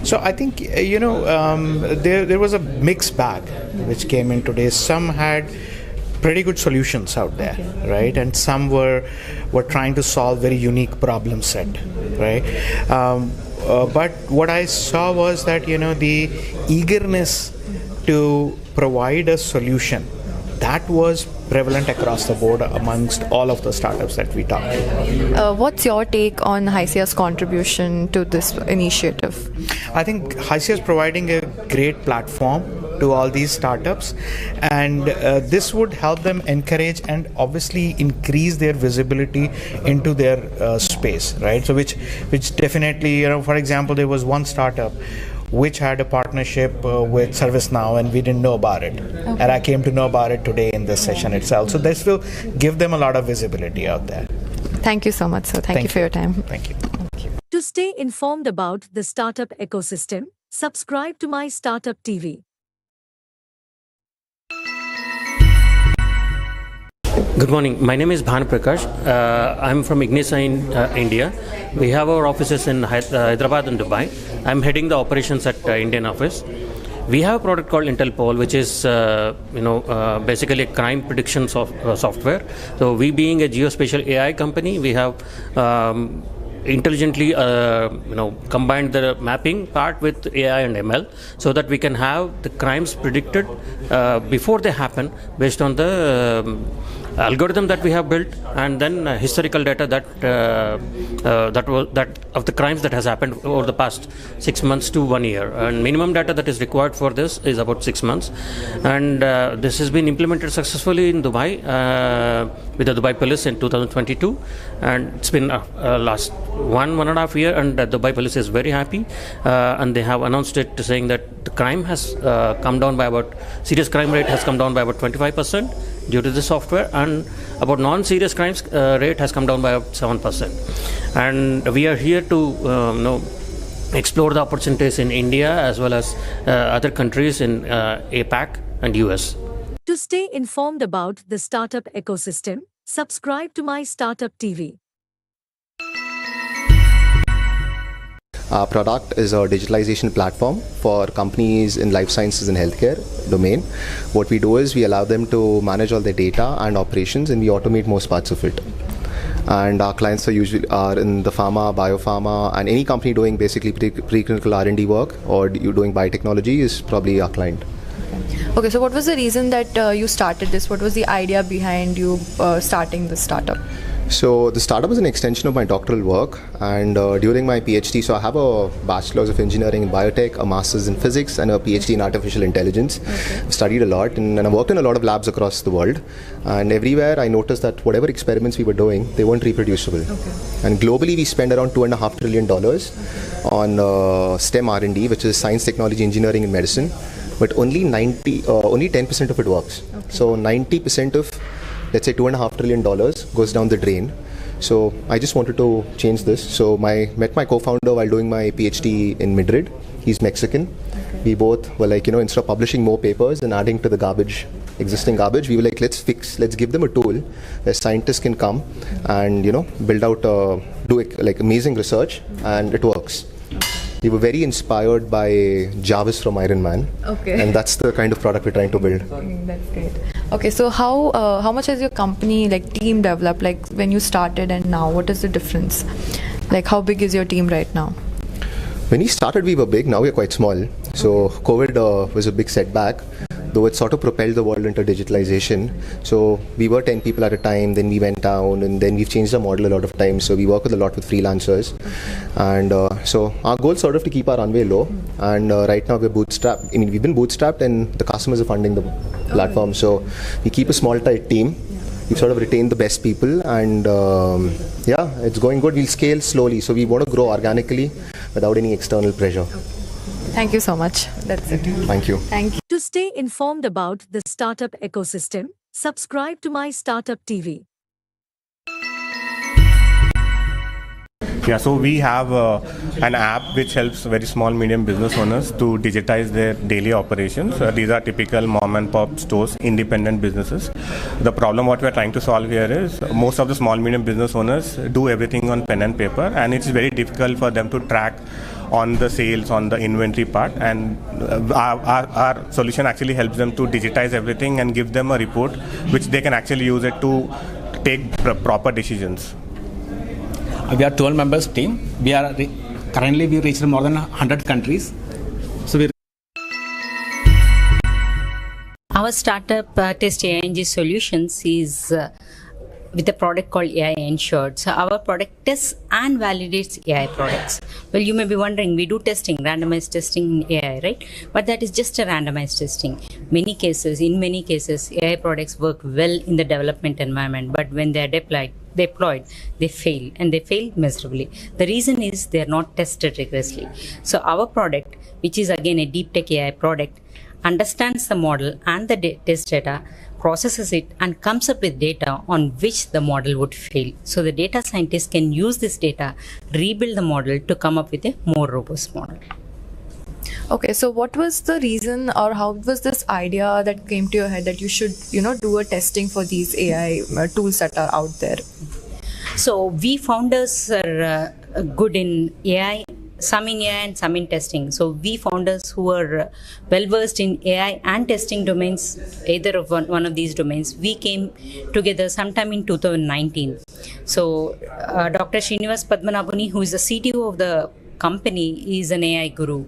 So I think, there was a mixed bag which came in today. Some had pretty good solutions out there, right? And some were trying to solve very unique problem set, right? But what I saw was that, the eagerness to provide a solution, that was prevalent across the board amongst all of the startups that we talked to. What's your take on HYSIA's contribution to this initiative? I think HYSIA is providing a great platform to all these startups, and this would help them encourage and obviously increase their visibility into their space, right? So which definitely, for example, there was one startup which had a partnership with ServiceNow, and we didn't know about it. Okay. And I came to know about it today in this session itself. So this will give them a lot of visibility out there. Thank you so much, sir. Thank you for your time. Thank you. To stay informed about the startup ecosystem, subscribe to MyStartuptv. Good morning. My name is Bhan Prakash. I'm from Ignisa in India. We have our offices in Hyderabad and Dubai. I'm heading the operations at Indian office. We have a product called IntelPol, which is basically a crime prediction software. So we, being a geospatial AI company, we have intelligently combined the mapping part with AI and ML, so that we can have the crimes predicted before they happen based on the algorithm that we have built, and then historical data that of the crimes that has happened over the past 6 months to 1 year. And minimum data that is required for this is about 6 months, and this has been implemented successfully in Dubai with the Dubai police in 2022, and it's been last 1.5 year, and the Dubai police is very happy, and they have announced it, saying that the crime has come down by about, serious crime rate has come down by about 25% due to the software, and about non-serious crimes rate has come down by about 7%. And we are here to explore the opportunities in India as well as other countries in APAC and US. To stay informed about the startup ecosystem, subscribe to MyStartuptv. Our product is a digitalization platform for companies in life sciences and healthcare domain. What we do is we allow them to manage all their data and operations, and we automate most parts of it. And our clients are in the pharma, biopharma, and any company doing basically preclinical R&D work, or you doing biotechnology is probably our client. Okay, so what was the reason that you started this? What was the idea behind you starting this startup? So the startup was an extension of my doctoral work, and during my PhD, so I have a bachelor's of engineering in biotech, a master's in physics, and a PhD in artificial intelligence. I've studied a lot, and I worked in a lot of labs across the world, and everywhere I noticed that whatever experiments we were doing, they weren't reproducible. And globally we spend around $2.5 trillion on STEM R&D, which is science, technology, engineering, and medicine, but only 10% of it works. So 90% of, let's say, $2.5 trillion goes down the drain. So I just wanted to change this. So met my co-founder while doing my PhD in Madrid. He's Mexican. We both were like, instead of publishing more papers and adding to the existing garbage, we were like, let's give them a tool where scientists can come and, build out, do amazing research, and it works. We were very inspired by Jarvis from Iron Man. Okay. And that's the kind of product we're trying to build. That's great. Okay, so how much has your company, team developed, when you started and now? What is the difference? How big is your team right now? When we started, we were big. Now we're quite small. So COVID was a big setback, though it sort of propelled the world into digitalization. So we were 10 people at a time, then we went down, and then we've changed the model a lot of times. So we work with a lot with freelancers. And so our goal is sort of to keep our runway low. And right now we're bootstrapped. We've been bootstrapped, and the customers are funding the platform. So we keep a small tight team. We've sort of retained the best people, and it's going good. We'll scale slowly. So we want to grow organically without any external pressure. Thank you so much. That's it. Thank you. Thank you. To stay informed about the startup ecosystem, subscribe to MyStartuptv. Yeah, so we have an app which helps very small, medium business owners to digitize their daily operations. These are typical mom and pop stores, independent businesses. The problem what we are trying to solve here is most of the small, medium business owners do everything on pen and paper, and it's very difficult for them to track on the sales, on the inventory part, and our solution actually helps them to digitize everything and give them a report which they can actually use it to take proper decisions. We are 12 members team. We are currently we reached more than 100 countries. So our startup test AI solutions is with a product called AI Ensured. So our product tests and validates AI products. Well, you may be wondering, we do testing, randomized testing in AI, right? But that is just a randomized testing. In many cases, AI products work well in the development environment, but when they are deployed, they fail, and they fail miserably. The reason is they are not tested rigorously. So our product, which is again a deep tech AI product, understands the model and the test data, processes it, and comes up with data on which the model would fail. So the data scientists can use this data, rebuild the model to come up with a more robust model. Okay, so what was the reason, or how was this idea that came to your head that you should, do a testing for these AI tools that are out there? So we founders are good in AI, some in AI and some in testing. So we founders who are well versed in AI and testing domains, either of one of these domains, we came together sometime in 2019. So Dr. Srinivas Padmanabhani, who is the CTO of the company is an AI guru,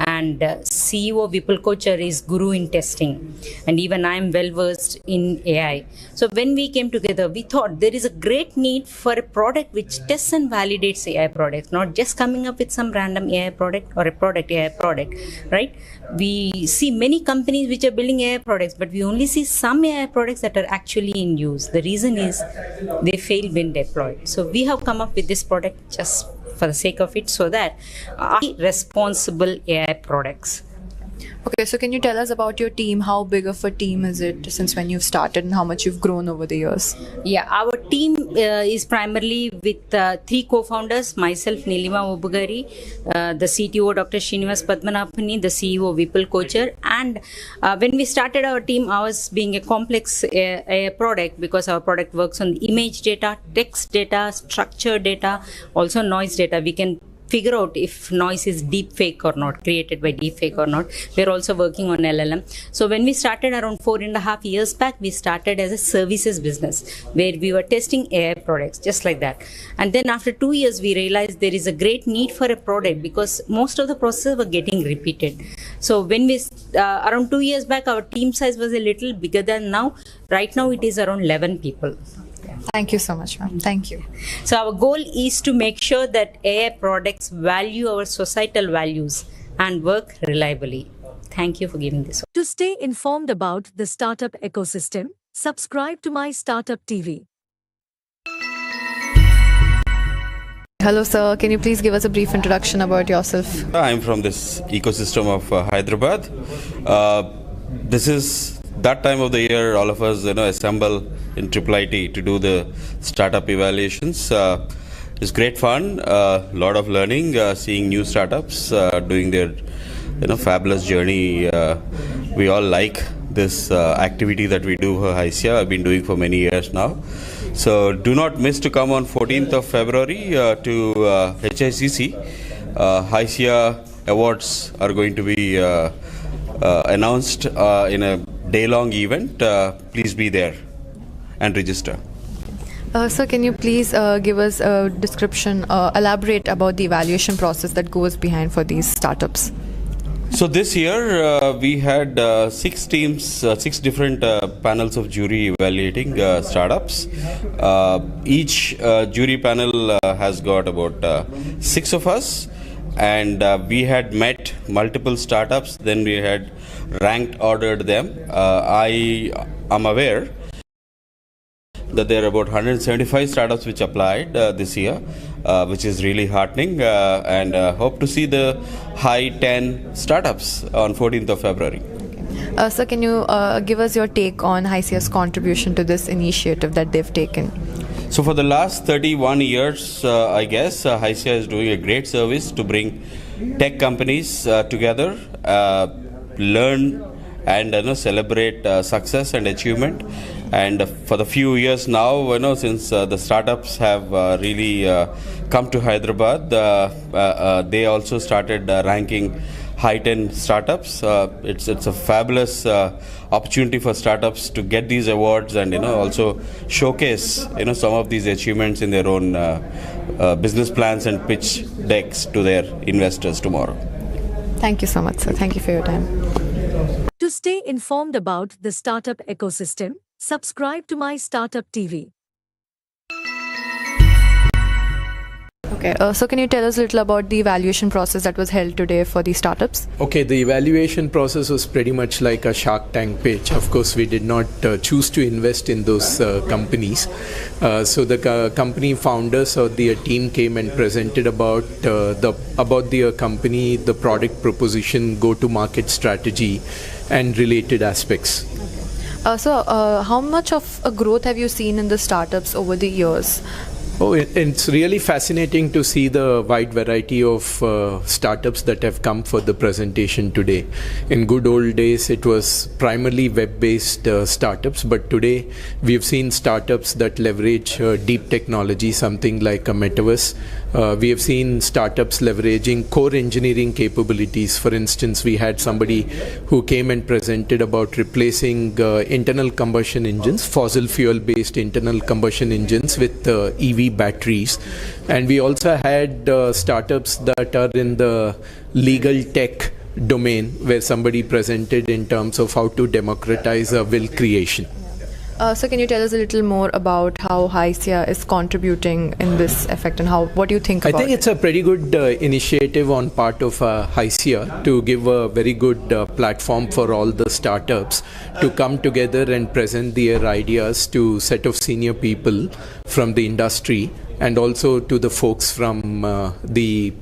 and CEO Vipul Kochar is guru in testing, and even I am well versed in AI. So when we came together, we thought there is a great need for a product which tests and validates AI products, not just coming up with some random AI product or a product AI product, right? We see many companies which are building AI products, but we only see some AI products that are actually in use. The reason is they fail when deployed. So we have come up with this product just for the sake of it, so that responsible AI products. Okay, so can you tell us about your team? How big of a team is it since when you've started, and how much you've grown over the years? Yeah, our team is primarily with 3 co-founders, myself, Nilima Obugari, the CTO, Dr. Srinivas Padmanabhani, the CEO, Vipul Kochar. And when we started our team, ours being a complex product, because our product works on image data, text data, structured data, also noise data. We can figure out if noise is deep fake or not, created by deep fake or not. We're also working on LLM. So when we started around 4.5 years back, we started as a services business where we were testing AI products, just like that. And then after 2 years, we realized there is a great need for a product because most of the processes were getting repeated. So when we, around 2 years back, our team size was a little bigger than now. Right now, it is around 11 people. Thank you so much, ma'am. Thank you. So our goal is to make sure that AI products value our societal values and work reliably. Thank you for giving this. To stay informed about the startup ecosystem, subscribe to MyStartuptv. Hello, sir. Can you please give us a brief introduction about yourself? I'm from this ecosystem of Hyderabad. This is that time of the year all of us assemble in IIIT to do the startup evaluations. It's great fun, a lot of learning, seeing new startups doing their fabulous journey. We all like this activity that we do for HYSIA. I've been doing for many years now. So do not miss to come on 14th of February to HICC. HYSIA awards are going to be announced in a day-long event. Please be there and register. Sir, can you please give us a description, elaborate about the evaluation process that goes behind for these startups? So this year we had 6 teams, 6 different panels of jury evaluating startups. Each jury panel has got about 6 of us, and we had met multiple startups. Then we had ranked ordered them. I am aware that there are about 175 startups which applied this year, which is really heartening, and hope to see the high 10 startups on 14th of February. Sir, can you give us your take on HYSIA's contribution to this initiative that they've taken? So for the last 31 years, I guess, HYSIA is doing a great service to bring tech companies together, learn and celebrate success and achievement. And for the few years now, since the startups have really come to Hyderabad, they also started ranking high 10 startups. It's a fabulous opportunity for startups to get these awards and also showcase some of these achievements in their own business plans and pitch decks to their investors tomorrow. Thank you so much, sir. Thank you for your time. To stay informed about the startup ecosystem, subscribe to MyStartuptv. Okay, so can you tell us a little about the evaluation process that was held today for these startups? Okay, the evaluation process was pretty much like a Shark Tank pitch. Of course, we did not choose to invest in those companies. So the company founders or the team came and presented about the company, the product proposition, go-to-market strategy, and related aspects. So how much of a growth have you seen in the startups over the years? Oh, it's really fascinating to see the wide variety of startups that have come for the presentation today. In good old days, it was primarily web-based startups, but today we've seen startups that leverage deep technology, something like a metaverse. We have seen startups leveraging core engineering capabilities. For instance, we had somebody who came and presented about replacing internal combustion engines, fossil fuel-based internal combustion engines with EV batteries. And we also had startups that are in the legal tech domain, where somebody presented in terms of how to democratize will creation. So can you tell us a little more about how HYSIA is contributing in this effect, and what do you think about it? I think it's a pretty good initiative on part of HYSIA to give a very good platform for all the startups to come together and present their ideas to set of senior people from the industry, and also to the folks from the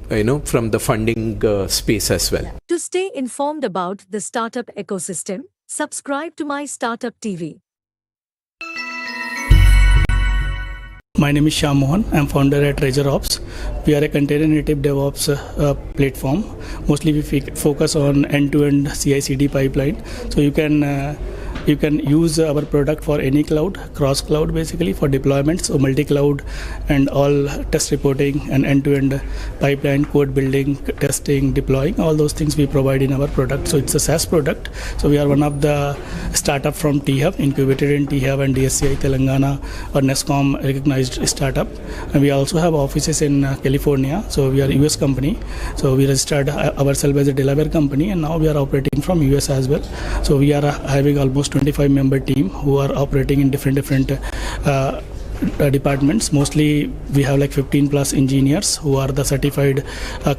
funding space as well. To stay informed about the startup ecosystem, subscribe to MyStartup TV. My name is Shyam Mohan. I'm founder at Treasure Ops. We are a container native DevOps platform. Mostly we focus on end-to-end CI/CD pipeline. So you can use our product for any cloud, cross-cloud basically for deployments, so multi-cloud and all test reporting and end-to-end pipeline, code building, testing, deploying, all those things we provide in our product. So it's a SaaS product. So we are one of the startup from T-Hub, incubated in T-Hub and DSCI Telangana or NESCOM recognized startup. And we also have offices in California. So we are a US company. So we registered ourselves as a Delaware company, and now we are operating from US as well. So we are having almost 25-member team who are operating in different departments. Mostly we have like 15 plus engineers who are the certified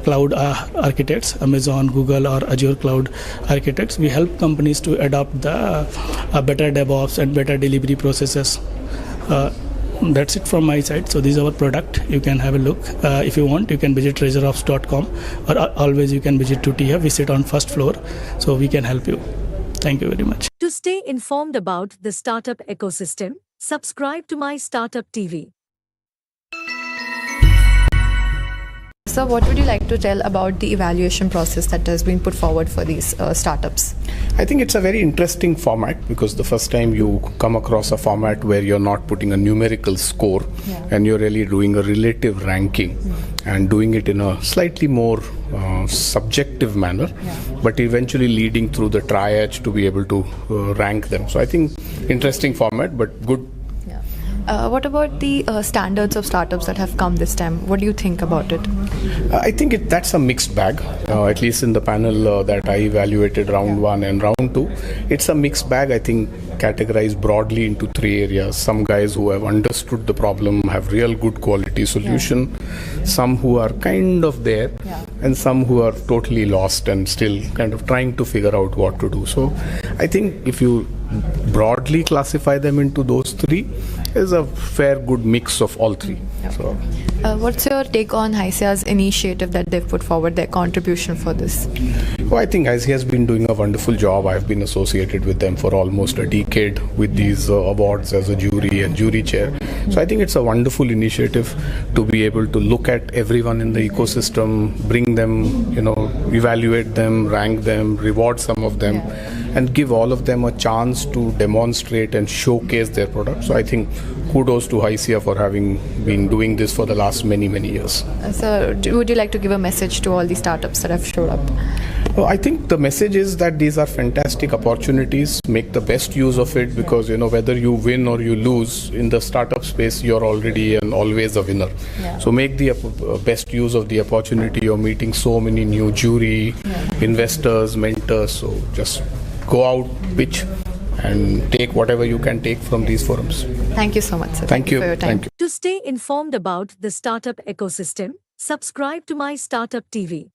cloud architects, Amazon, Google or Azure cloud architects. We help companies to adopt the better DevOps and better delivery processes. That's it from my side. So this is our product. You can have a look. If you want, you can visit treasureops.com, or always you can visit to T-Hub. We sit on first floor, so we can help you. Thank you very much. To stay informed about the startup ecosystem, subscribe to MyStartup TV. So what would you like to tell about the evaluation process that has been put forward for these startups? I think it's a very interesting format, because the first time you come across a format where you're not putting a numerical score, and you're really doing a relative ranking and doing it in a slightly more subjective manner, but eventually leading through the triage to be able to rank them. So I think interesting format, but good. What about the standards of startups that have come this time? What do you think about it? I think that's a mixed bag, at least in the panel that I evaluated round 1 and round 2. It's a mixed bag, I think, categorized broadly into 3 areas. Some guys who have understood the problem, have real good quality solution, some who are kind of there, and some who are totally lost and still kind of trying to figure out what to do. So I think if you broadly classify them into those 3, is a fair good mix of all 3. So, what's your take on HYSIA's initiative that they've put forward, their contribution for this? Well, I think HYSIA has been doing a wonderful job. I've been associated with them for almost a decade with these awards as a jury and jury chair. So I think it's a wonderful initiative to be able to look at everyone in the ecosystem, bring them, evaluate them, rank them, reward some of them, and give all of them a chance to demonstrate and showcase their product. So I think kudos to HYSIA for having been doing this for the last many years. So would you like to give a message to all the startups that have showed up? Well, I think the message is that these are fantastic opportunities. Make the best use of it, because whether you win or you lose in the startup space, you're already and always a winner. So make the best use of the opportunity. You're meeting so many new jury, investors, mentors. So just go out, pitch, and take whatever you can take from these forums. Thank you so much, sir. Thank you for your time. Thank you. To stay informed about the startup ecosystem, subscribe to MyStartup TV.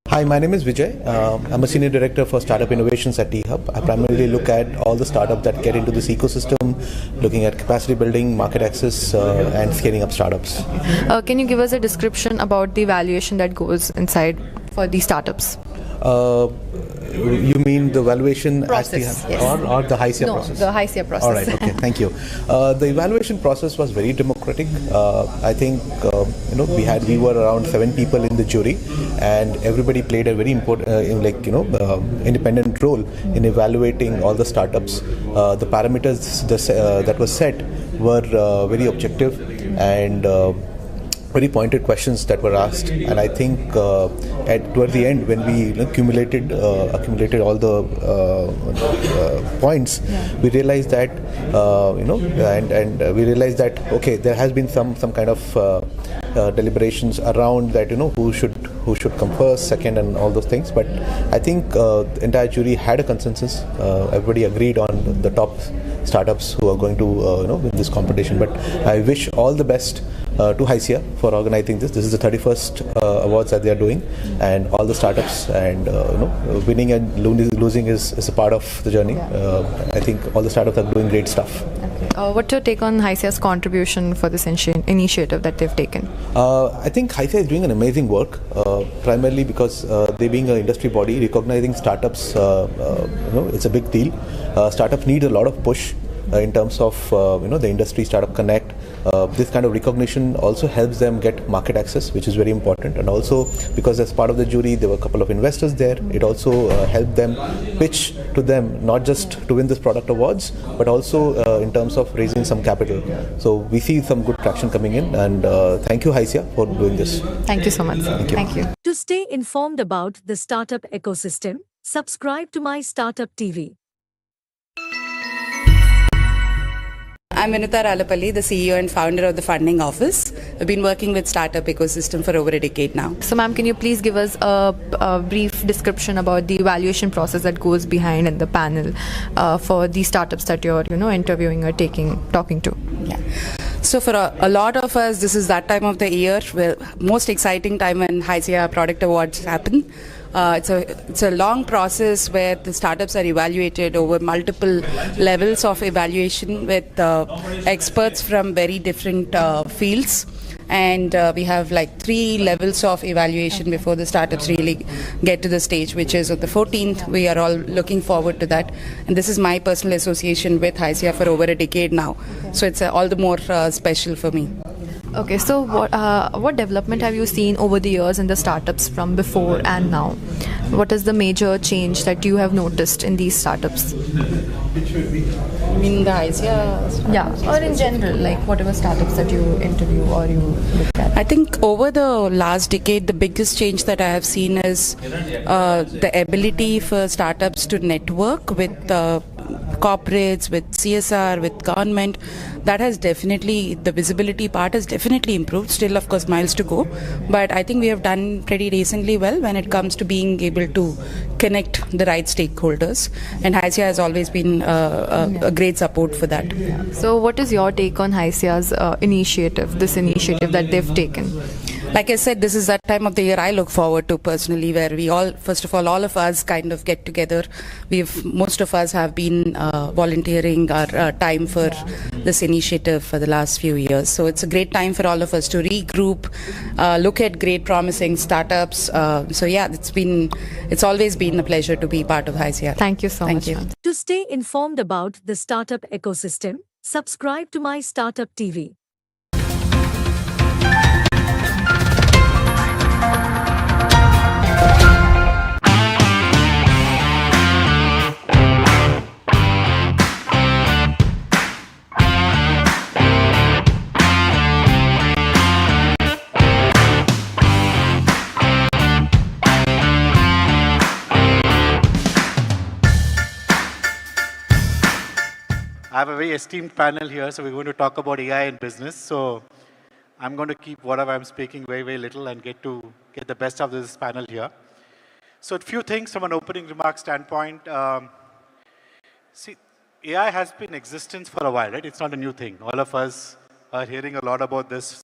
Hi, my name is Vijay. I'm a Senior Director for Startup Innovations at T-Hub. I primarily look at all the startups that get into this ecosystem, looking at capacity building, market access, and scaling up startups. Can you give us a description about the evaluation that goes inside for these startups? You mean the valuation process, or the HYSIA process? No, the HYSIA process. All right, okay, thank you. The evaluation process was very democratic. I think we were around 7 people in the jury, and everybody played a very important, independent role in evaluating all the startups. The parameters that was set were very objective, and very pointed questions that were asked, and I think towards the end, when we accumulated all the points, we realized that we realized that okay, there has been some kind of deliberations around that, who should come first, second, and all those things. But I think the entire jury had a consensus. Everybody agreed on the top startups who are going to win this competition. But I wish all the best to HYSIA for organizing this. This is the 31st awards that they are doing, and all the startups, and winning and losing is a part of the journey. I think all the startups are doing great stuff. What's your take on HYSIA's contribution for this initiative that they've taken? I think HYSIA is doing an amazing work, primarily because they being an industry body, recognizing startups, it's a big deal. Startups need a lot of push in terms of the industry startup connect. This kind of recognition also helps them get market access, which is very important. And also because as part of the jury there were a couple of investors there, it also helped them pitch to them, not just to win this product awards, but also in terms of raising some capital. So we see some good traction coming in, and thank you HYSIA for doing this. Thank you so much. Thank you. To stay informed about the startup ecosystem, subscribe to MyStartup TV. I'm Vinita Ralapalli, the CEO and founder of the funding office. I've been working with startup ecosystem for over a decade now. So ma'am, can you please give us a brief description about the evaluation process that goes behind in the panel for the startups that you're interviewing or talking to? Yeah. So for a lot of us, this is that time of the year where most exciting time when HYSIA product awards happen. It's a long process where the startups are evaluated over multiple levels of evaluation with experts from very different fields. And we have like 3 levels of evaluation before the startups really get to the stage, which is on the 14th. We are all looking forward to that. And this is my personal association with HYSIA for over a decade now. So it's all the more special for me. Okay, so what development have you seen over the years in the startups from before and now? What is the major change that you have noticed in these startups? You mean the HYSIA? Yeah, or in general, like whatever startups that you interview or you look at. I think over the last decade, the biggest change that I have seen is the ability for startups to network with corporates, with CSR, with government. That has definitely, the visibility part has definitely improved. Still, of course, miles to go. But I think we have done pretty decently well when it comes to being able to connect the right stakeholders. And HYSIA has always been a great support for that. So what is your take on HYSIA's initiative that they've taken? Like I said, this is that time of the year I look forward to personally, where we all, first of all of us kind of get together. Most of us have been volunteering our time for this initiative for the last few years. So it's a great time for all of us to regroup, look at great promising startups. So yeah, it's always been a pleasure to be part of HYSIA. Thank you so much. To stay informed about the startup ecosystem, subscribe to MyStartup TV. I have a very esteemed panel here, so we're going to talk about AI in business. So I'm going to keep whatever I'm speaking very, very little and get the best of this panel here. So a few things from an opening remark standpoint. See, AI has been in existence for a while, right? It's not a new thing. All of us are hearing a lot about this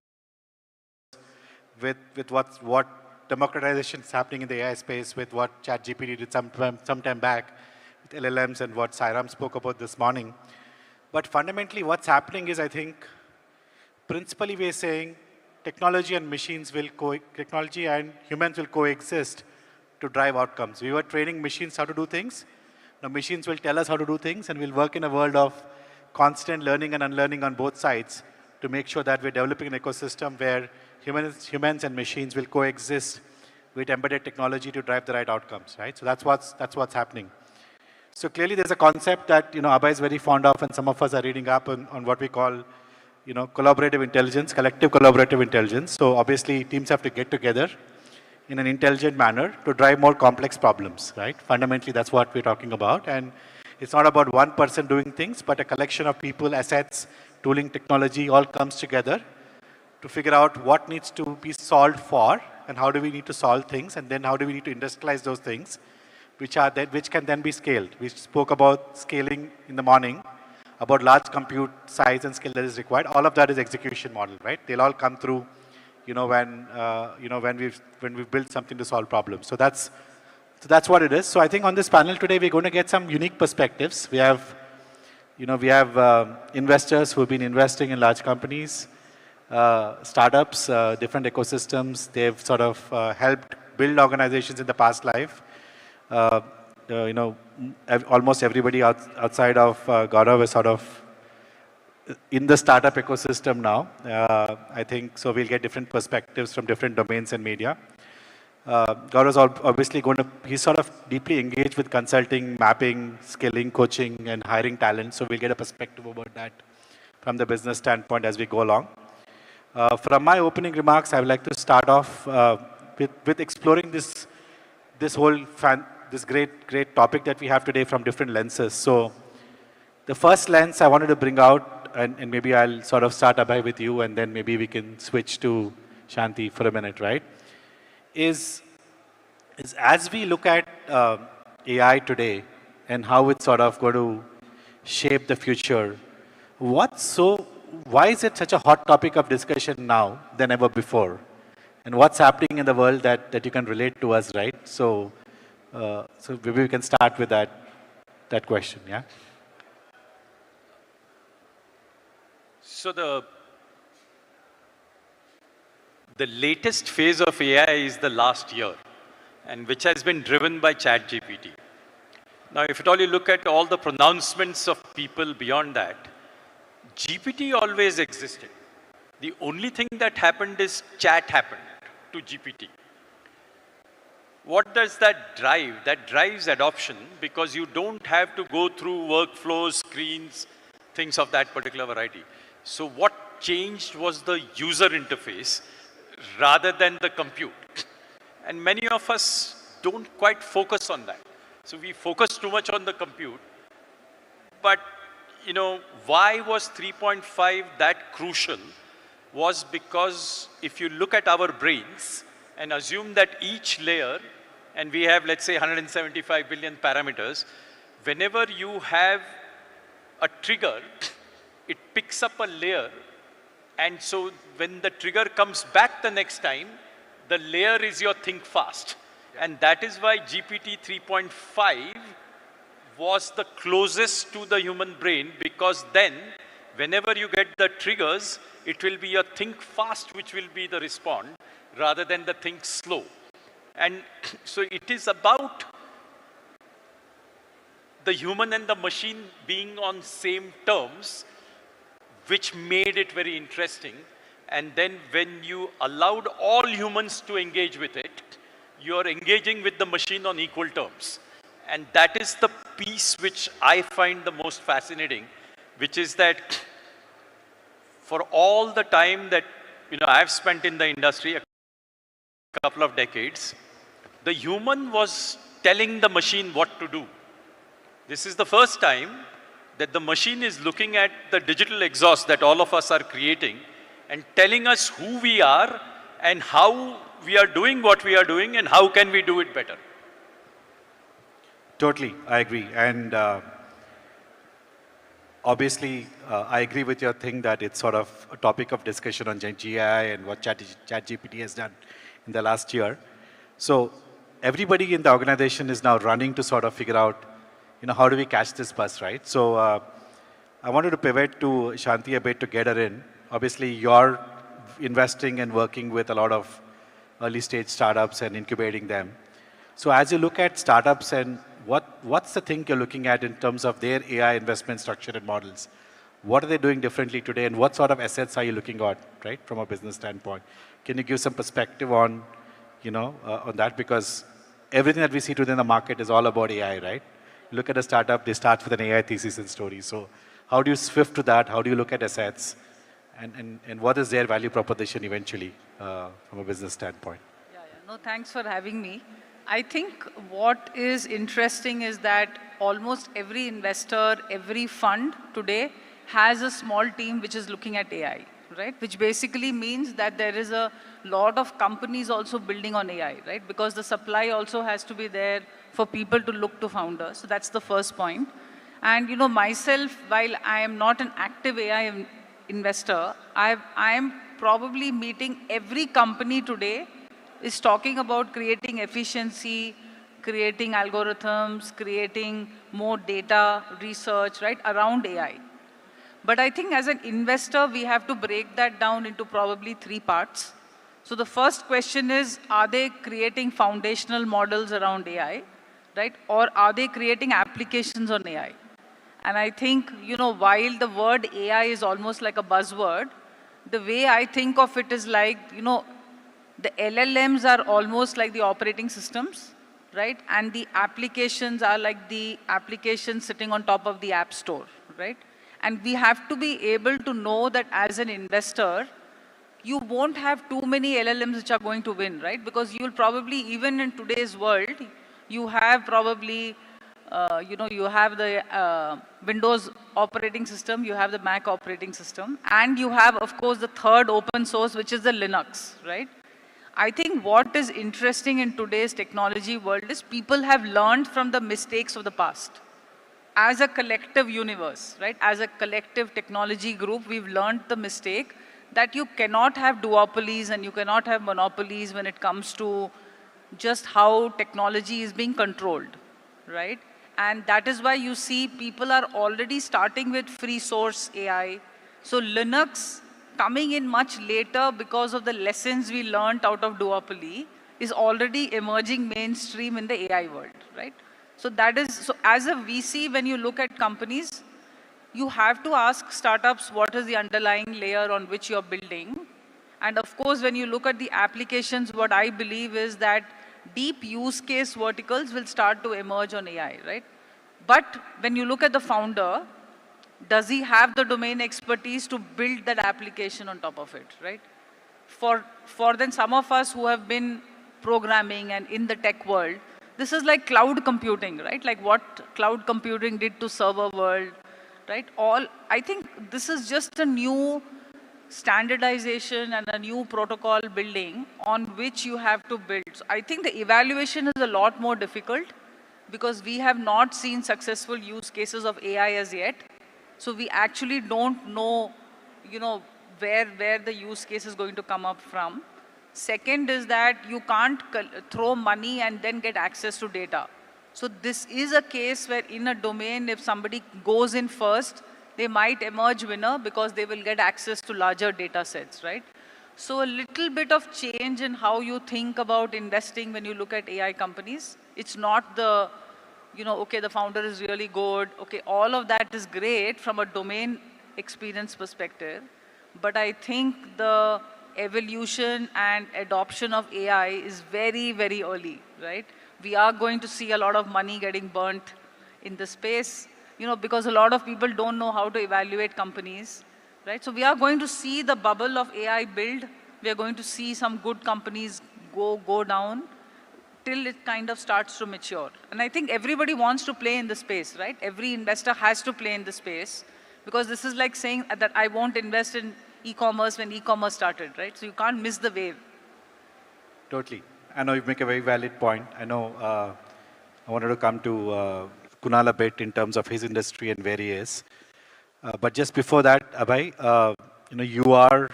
with what democratization is happening in the AI space, with what ChatGPT did some time back, with LLMs and what Sairam spoke about this morning. But fundamentally, what's happening is, I think, principally we're saying technology and humans will coexist to drive outcomes. We were training machines how to do things. Now machines will tell us how to do things, and we'll work in a world of constant learning and unlearning on both sides to make sure that we're developing an ecosystem where humans and machines will coexist with embedded technology to drive the right outcomes, right? So that's what's happening. So clearly there's a concept that Abhay is very fond of, and some of us are reading up on what we call collaborative intelligence, collective collaborative intelligence. So obviously teams have to get together in an intelligent manner to drive more complex problems, right? Fundamentally, that's what we're talking about. And it's not about one person doing things, but a collection of people, assets, tooling, technology, all comes together to figure out what needs to be solved for and how do we need to solve things, and then how do we need to industrialize those things, which can then be scaled. We spoke about scaling in the morning, about large compute size and scale that is required. All of that is execution model, right? They'll all come through, when we've built something to solve problems. So that's what it is. So I think on this panel today, we're going to get some unique perspectives. We have, investors who have been investing in large companies, startups, different ecosystems. They've sort of helped build organizations in the past life. Almost everybody outside of Gaurav is sort of in the startup ecosystem now. I think so. We'll get different perspectives from different domains and media. Gaurav is obviously he's sort of deeply engaged with consulting, mapping, skilling, coaching, and hiring talent. So we'll get a perspective about that from the business standpoint as we go along. From my opening remarks, I would like to start off with exploring this great topic that we have today from different lenses. So the first lens I wanted to bring out, and maybe I'll sort of start Abhay with you, and then maybe we can switch to Shanti for a minute, right? Is as we look at AI today and how it's sort of going to shape the future, why is it such a hot topic of discussion now than ever before? And what's happening in the world that you can relate to us, right? So maybe we can start with that question, yeah? So the latest phase of AI is the last year, and which has been driven by ChatGPT. Now, if at all you look at all the pronouncements of people beyond that, GPT always existed. The only thing that happened is chat happened to GPT. What does that drive? That drives adoption, because you don't have to go through workflows, screens, things of that particular variety. So what changed was the user interface rather than the compute. And many of us don't quite focus on that. So we focus too much on the compute. But why was 3.5 that crucial? Was because if you look at our brains and assume that each layer, and we have, let's say, 175 billion parameters, whenever you have a trigger, it picks up a layer. And so when the trigger comes back the next time, the layer is your think fast. And that is why GPT 3.5 was the closest to the human brain, because then whenever you get the triggers, it will be your think fast which will be the respond rather than the think slow. And so it is about the human and the machine being on same terms, which made it very interesting. And then when you allowed all humans to engage with it, you're engaging with the machine on equal terms. And that is the piece which I find the most fascinating, which is that for all the time that I've spent in the industry, a couple of decades, the human was telling the machine what to do. This is the first time that the machine is looking at the digital exhaust that all of us are creating and telling us who we are and how we are doing what we are doing and how can we do it better. Totally, I agree. And obviously, I agree with your thing that it's sort of a topic of discussion on GI and what ChatGPT has done in the last year. So everybody in the organization is now running to sort of figure out, how do we catch this bus, right? So I wanted to pivot to Shanti a bit to get her in. Obviously, you're investing and working with a lot of early stage startups and incubating them. So as you look at startups, and what's the thing you're looking at in terms of their AI investment structure and models? What are they doing differently today, and what sort of assets are you looking at, right, from a business standpoint? Can you give some perspective on, on that? Because everything that we see today in the market is all about AI, right? Look at a startup, they start with an AI thesis and story. So how do you swift to that? How do you look at assets? and what is their value proposition eventually from a business standpoint? No, thanks for having me. I think what is interesting is that almost every investor, every fund today has a small team which is looking at AI, right? Which basically means that there is a lot of companies also building on AI, right? Because the supply also has to be there for people to look to founders. So that's the first point. And you know, myself, while I am not an active AI investor, I am probably meeting every company today is talking about creating efficiency, creating algorithms, creating more data research, right, around AI. But I think as an investor, we have to break that down into probably 3 parts. So the first question is, are they creating foundational models around AI, right? Or are they creating applications on AI? And I think, you know, while the word AI is almost like a buzzword, the way I think of it is like, you know, the LLMs are almost like the operating systems, right? And the applications are like the applications sitting on top of the app store, right? And we have to be able to know that as an investor, you won't have too many LLMs which are going to win, right? Because you'll probably, even in today's world, you have probably, you know, you have the Windows operating system, you have the Mac operating system, and you have, of course, the third open source, which is the Linux, right? I think what is interesting in today's technology world is people have learned from the mistakes of the past. As a collective universe, right? As a collective technology group, we've learned the mistake that you cannot have duopolies and you cannot have monopolies when it comes to just how technology is being controlled, right? And that is why you see people are already starting with free source AI. So Linux coming in much later because of the lessons we learned out of duopoly is already emerging mainstream in the AI world, right? So that is, so as a VC, when you look at companies, you have to ask startups what is the underlying layer on which you're building. And of course, when you look at the applications, what I believe is that deep use case verticals will start to emerge on AI, right? But when you look at the founder, does he have the domain expertise to build that application on top of it, right? For then some of us who have been programming and in the tech world, this is like cloud computing, right? Like what cloud computing did to server world, right? I think this is just a new standardization and a new protocol building on which you have to build. So I think the evaluation is a lot more difficult because we have not seen successful use cases of AI as yet. So we actually don't know, you know, where the use case is going to come up from. Second is that you can't throw money and then get access to data. So this is a case where in a domain, if somebody goes in first, they might emerge winner because they will get access to larger data sets, right? So a little bit of change in how you think about investing when you look at AI companies. It's not the, you know, okay, the founder is really good. Okay, all of that is great from a domain experience perspective. But I think the evolution and adoption of AI is very, very early, right? We are going to see a lot of money getting burnt in the space, you know, because a lot of people don't know how to evaluate companies, right? So we are going to see the bubble of AI build. We are going to see some good companies go down till it kind of starts to mature. And I think everybody wants to play in the space, right? Every investor has to play in the space because this is like saying that I won't invest in e-commerce when e-commerce started, right? So you can't miss the wave. Totally. I know you make a very valid point. I know I wanted to come to Kunal a bit in terms of his industry and where he is. But just before that, Abhay, you know, you are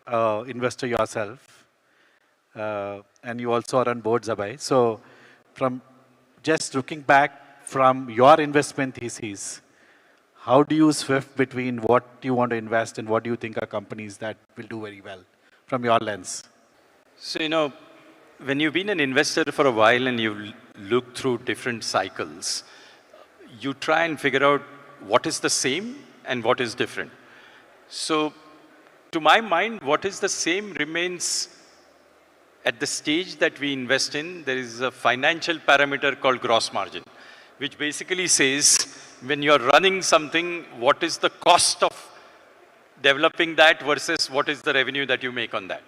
an investor yourself. And you also are on boards, Abhay. So from just looking back from your investment thesis, how do you swift between what you want to invest and what do you think are companies that will do very well from your lens? So, you know, when you've been an investor for a while and you've looked through different cycles, you try and figure out what is the same and what is different. So, to my mind, what is the same remains at the stage that we invest in. There is a financial parameter called gross margin, which basically says when you're running something, what is the cost of developing that versus what is the revenue that you make on that.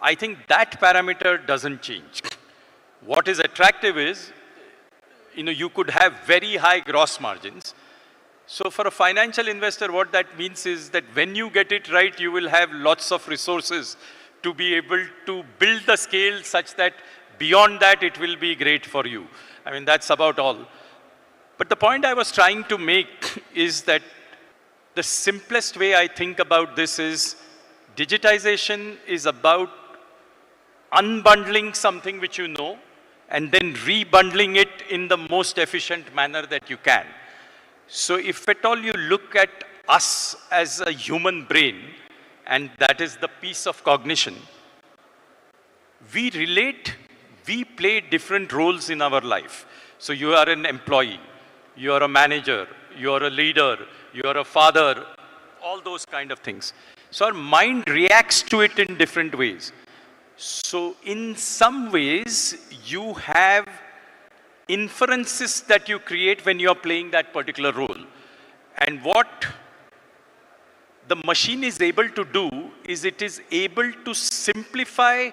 I think that parameter doesn't change. What is attractive is, you could have very high gross margins. So for a financial investor, what that means is that when you get it right, you will have lots of resources to be able to build the scale such that beyond that, it will be great for you. I mean, that's about all. But the point I was trying to make is that the simplest way I think about this is digitization is about unbundling something which you know and then rebundling it in the most efficient manner that you can. So if at all you look at us as a human brain, and that is the piece of cognition, we play different roles in our life. So you are an employee, you are a manager, you are a leader, you are a father, all those kind of things. So our mind reacts to it in different ways. So in some ways, you have inferences that you create when you are playing that particular role. And what the machine is able to do is it is able to simplify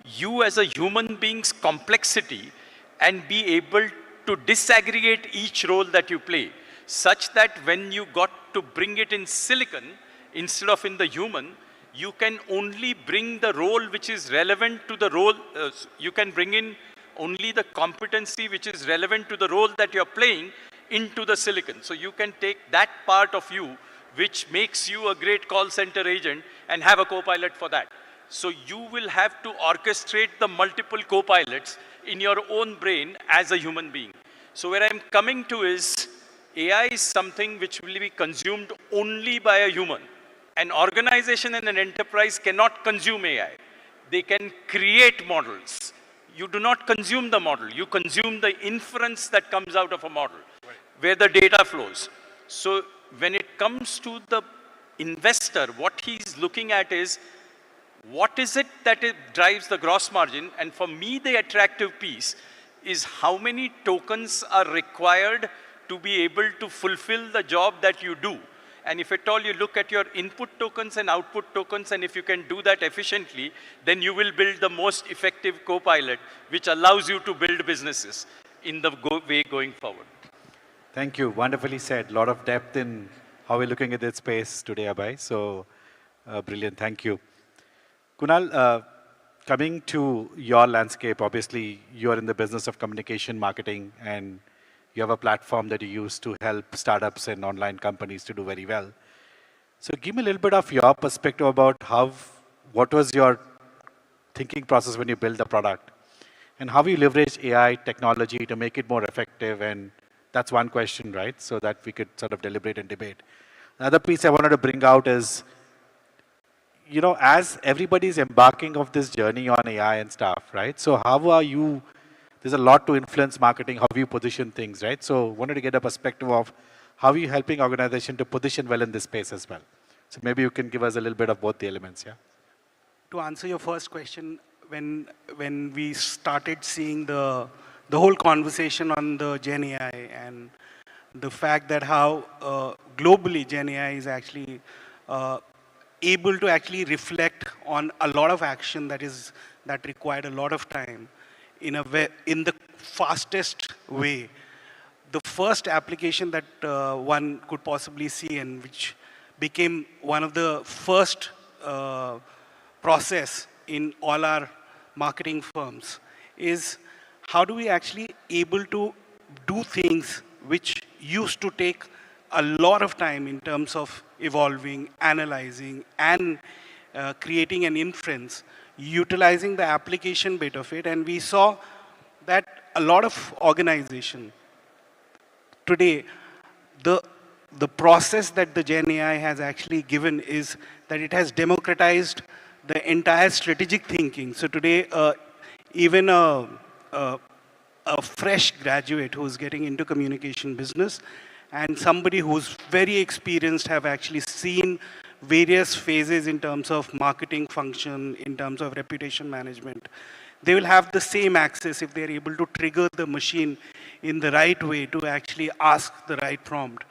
you as a human being's complexity and be able to disaggregate each role that you play, such that when you got to bring it in silicon instead of in the human, you can only bring the role which is relevant to the role, you can bring in only the competency which is relevant to the role that you're playing into the silicon. So you can take that part of you which makes you a great call center agent and have a co-pilot for that. So you will have to orchestrate the multiple co-pilots in your own brain as a human being. So where I'm coming to is, AI is something which will be consumed only by a human. An organization and an enterprise cannot consume AI. They can create models. You do not consume the model. You consume the inference that comes out of a model, where the data flows. So when it comes to the investor, what he's looking at is, what is it that it drives the gross margin? And for me, the attractive piece is how many tokens are required to be able to fulfill the job that you do. And if at all you look at your input tokens and output tokens, and if you can do that efficiently, then you will build the most effective co-pilot, which allows you to build businesses in the way going forward. Thank you. Wonderfully said. A lot of depth in how we're looking at this space today, Abhay. So brilliant. Thank you. Kunal, coming to your landscape, obviously you're in the business of communication marketing, and you have a platform that you use to help startups and online companies to do very well. So give me a little bit of your perspective about what was your thinking process when you built the product, and how you leverage AI technology to make it more effective. And that's one question, right? So that we could sort of deliberate and debate. Another piece I wanted to bring out is, as everybody's embarking of this journey on AI and stuff, right? So how are you? There's a lot to influence marketing, how you position things, right? So wanted to get a perspective of how are you helping organization to position well in this space as well. So maybe you can give us a little bit of both the elements, yeah? To answer your first question, when we started seeing the whole conversation on the Gen AI and the fact that how globally Gen AI is actually able to actually reflect on a lot of action that required a lot of time, in the fastest way. The first application that one could possibly see, and which became one of the first process in all our marketing firms, is how do we actually able to do things which used to take a lot of time in terms of evolving, analyzing, and creating an inference, utilizing the application bit of it. And we saw that a lot of organization today, the process that the Gen AI has actually given is that it has democratized the entire strategic thinking. So today, even a fresh graduate who's getting into communication business and somebody who's very experienced have actually seen various phases in terms of marketing function, in terms of reputation management. They will have the same access if they're able to trigger the machine in the right way to actually ask the right prompt.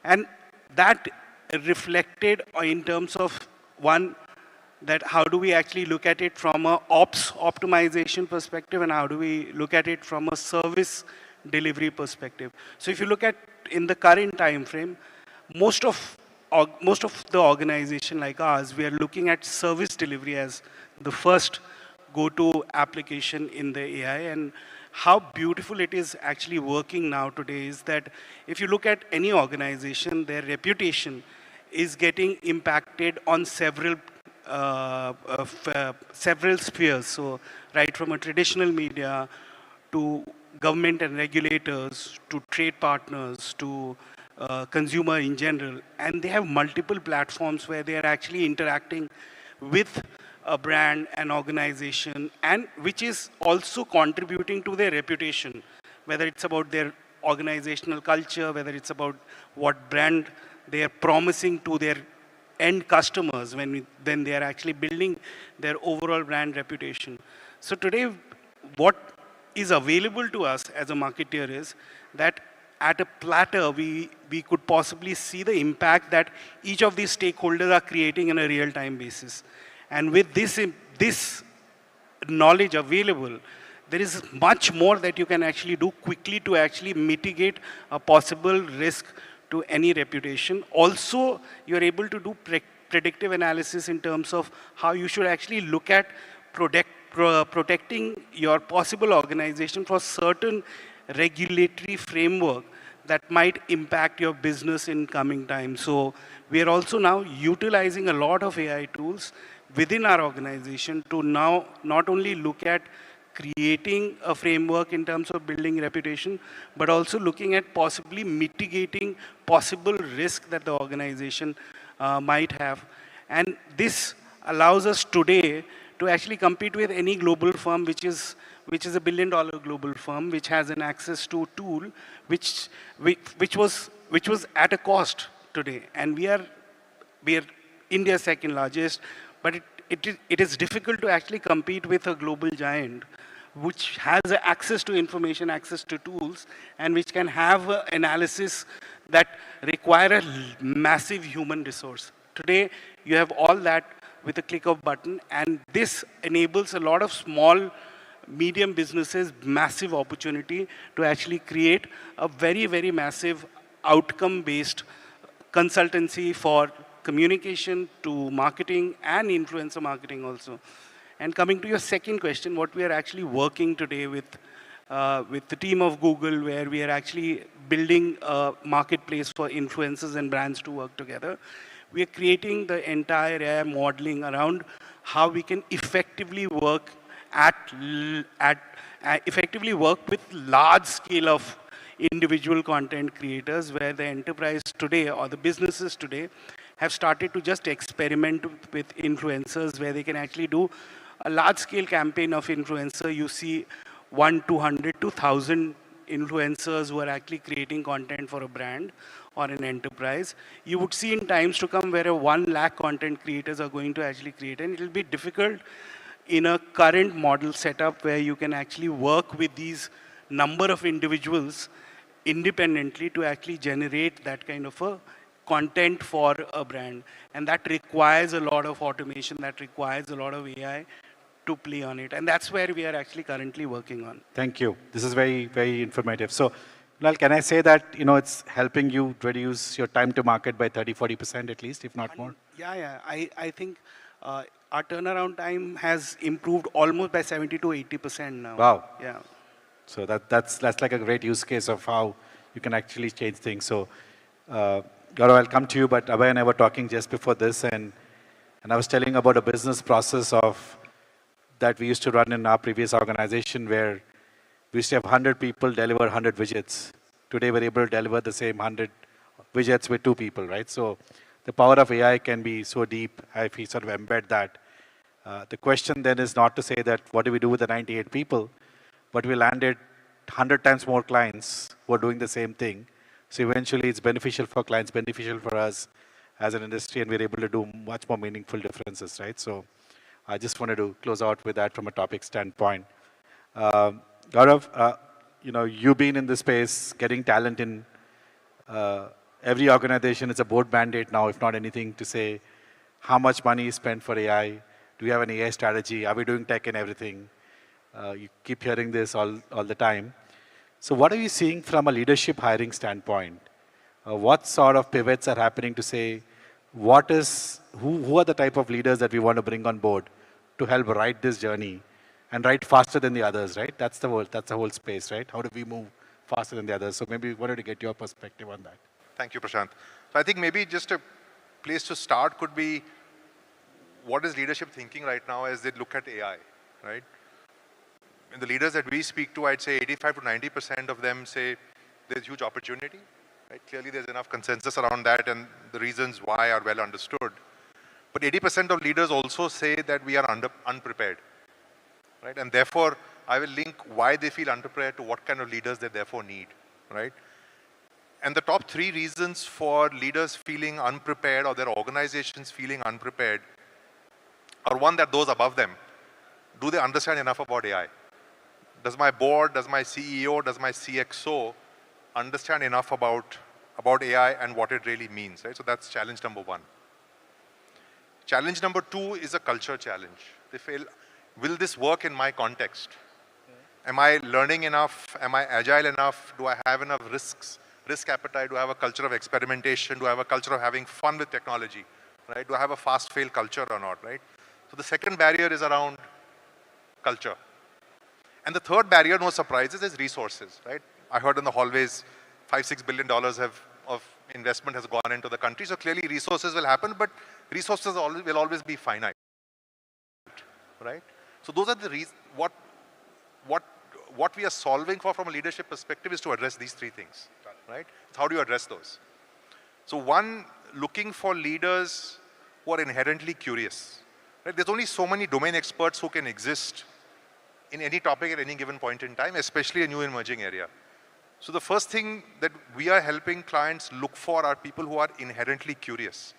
And that reflected in terms of, one, that how do we actually look at it from a ops optimization perspective, and how do we look at it from a service delivery perspective. So if you look at in the current time frame, most of the organization like ours, we are looking at service delivery as the first go-to application in the AI. And how beautiful it is actually working now today is that if you look at any organization, their reputation is getting impacted on several spheres. So right from a traditional media to government and regulators to trade partners to consumer in general. And they have multiple platforms where they are actually interacting with a brand, an organization, and which is also contributing to their reputation, whether it's about their organizational culture, whether it's about what brand they are promising to their end customers when they are actually building their overall brand reputation. So today, what is available to us as a marketeer is that at a platter, we could possibly see the impact that each of these stakeholders are creating on a real-time basis. And with this knowledge available, there is much more that you can actually do quickly to actually mitigate a possible risk to any reputation. Also, you're able to do predictive analysis in terms of how you should actually look at protecting your possible organization for certain regulatory framework that might impact your business in coming time. So we are also now utilizing a lot of AI tools within our organization to now not only look at creating a framework in terms of building reputation, but also looking at possibly mitigating possible risk that the organization might have. And this allows us today to actually compete with any global firm which is a billion-dollar global firm, which has an access to a tool which was at a cost today. And we are India's second largest, but it is difficult to actually compete with a global giant which has access to information, access to tools, and which can have analysis that require a massive human resource. Today, you have all that with a click of button, and this enables a lot of small, medium businesses massive opportunity to actually create a very, very massive outcome-based consultancy for communication to marketing and influencer marketing also. And coming to your second question, what we are actually working today with the team of Google, where we are actually building a marketplace for influencers and brands to work together. We are creating the entire AI modeling around how we can effectively work with large scale of individual content creators, where the enterprise today or the businesses today have started to just experiment with influencers, where they can actually do a large-scale campaign of influencer. You see 200 to 1,000 influencers who are actually creating content for a brand or an enterprise. You would see in times to come where 1 lakh content creators are going to actually create, and it will be difficult in a current model setup where you can actually work with these number of individuals independently to actually generate that kind of a content for a brand. And that requires a lot of automation, that requires a lot of AI to play on it. And that's where we are actually currently working on. Thank you. This is very, very informative. So, Lal, can I say that, it's helping you reduce your time to market by 30-40% at least, if not more? Yeah. I think our turnaround time has improved almost by 70 to 80% now. Wow. Yeah. So that's like a great use case of how you can actually change things. So, Gaurav, I'll come to you, but Abhay and I were talking just before this, and I was telling about a business process that we used to run in our previous organization, where we used to have 100 people deliver 100 widgets. Today, we're able to deliver the same 100 widgets with 2 people, right? So the power of AI can be so deep if we sort of embed that. The question then is not to say that what do we do with the 98 people, but we landed 100 times more clients who are doing the same thing. So eventually, it's beneficial for clients, beneficial for us as an industry, and we're able to do much more meaningful differences, right? So I just wanted to close out with that from a topic standpoint. Gaurav, you've been in this space, getting talent in every organization, it's a board mandate now, if not anything, to say how much money is spent for AI. Do we have an AI strategy? Are we doing tech and everything? You keep hearing this all the time. So what are you seeing from a leadership hiring standpoint? What sort of pivots are happening to say, who are the type of leaders that we want to bring on board to help write this journey and write faster than the others, right? That's the whole space, right? How do we move faster than the others? So maybe we wanted to get your perspective on that. Thank you, Prashant. So I think maybe just a place to start could be, what is leadership thinking right now as they look at AI, right? And the leaders that we speak to, I'd say 85 to 90% of them say there's huge opportunity, right? Clearly there's enough consensus around that and the reasons why are well understood. But 80% of leaders also say that we are unprepared, right? And therefore, I will link why they feel unprepared to what kind of leaders they therefore need, right? And the top 3 reasons for leaders feeling unprepared or their organizations feeling unprepared are, one, that those above them, do they understand enough about AI? Does my board, does my CEO, does my CXO understand enough about AI and what it really means, right? So that's challenge number 1. Challenge number 2 is a culture challenge. They feel, will this work in my context? Am I learning enough? Am I agile enough? Do I have enough risk appetite? Do I have a culture of experimentation? Do I have a culture of having fun with technology, right? Do I have a fast-fail culture or not, right? So the second barrier is around culture. And the third barrier, no surprises, is resources, right? I heard in the hallways, $5-6 billion of investment has gone into the country. So clearly resources will happen, but resources will always be finite, right? So those are the reasons, what we are solving for from a leadership perspective is to address these 3 things, right? So how do you address those? So one, looking for leaders who are inherently curious, right? There's only so many domain experts who can exist in any topic at any given point in time, especially a new emerging area. So the first thing that we are helping clients look for are people who are inherently curious.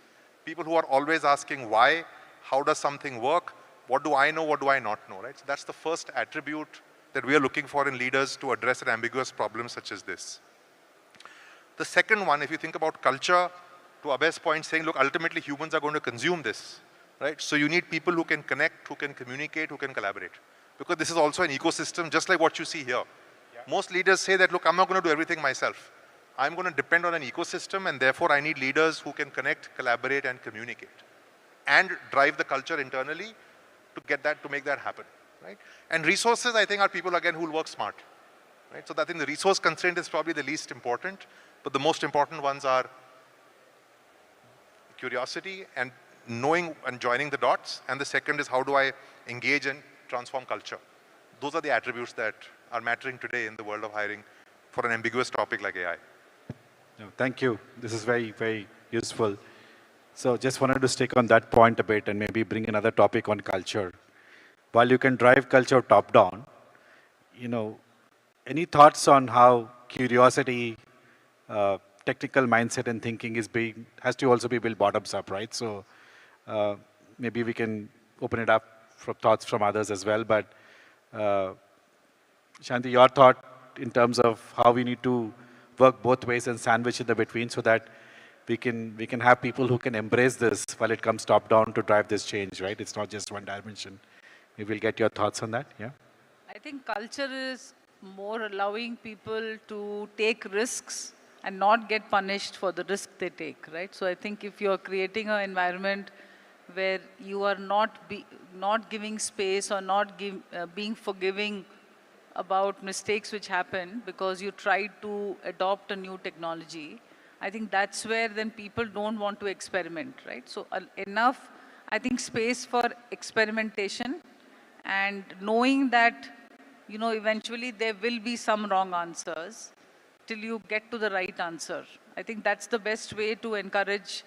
People who are always asking why, how does something work, what do I know, what do I not know, right? So that's the first attribute that we are looking for in leaders to address an ambiguous problem such as this. The second one, if you think about culture, to Abhay's point, saying, look, ultimately humans are going to consume this, right? So you need people who can connect, who can communicate, who can collaborate. Because this is also an ecosystem, just like what you see here. Yeah. Most leaders say that, look, I'm not going to do everything myself. I'm going to depend on an ecosystem, and therefore I need leaders who can connect, collaborate, and communicate, and drive the culture internally to make that happen, right? And resources, I think, are people, again, who will work smart, right? So I think the resource constraint is probably the least important, but the most important ones are curiosity and knowing and joining the dots, and the second is how do I engage and transform culture. Those are the attributes that are mattering today in the world of hiring for an ambiguous topic like AI. No, thank you. This is very, very useful. So just wanted to stick on that point a bit and maybe bring another topic on culture. While you can drive culture top down, any thoughts on how curiosity, technical mindset and thinking has to also be built bottoms up, right? So maybe we can open it up for thoughts from others as well. But Shanti, your thought in terms of how we need to work both ways and sandwich in the between so that we can have people who can embrace this while it comes top down to drive this change, right? It's not just one dimension. Maybe we'll get your thoughts on that, yeah? I think culture is more allowing people to take risks and not get punished for the risk they take, right? So I think if you're creating an environment where you are not giving space or not being forgiving about mistakes which happen because you tried to adopt a new technology, I think that's where then people don't want to experiment, right? So enough, I think, space for experimentation and knowing that, eventually there will be some wrong answers till you get to the right answer. I think that's the best way to encourage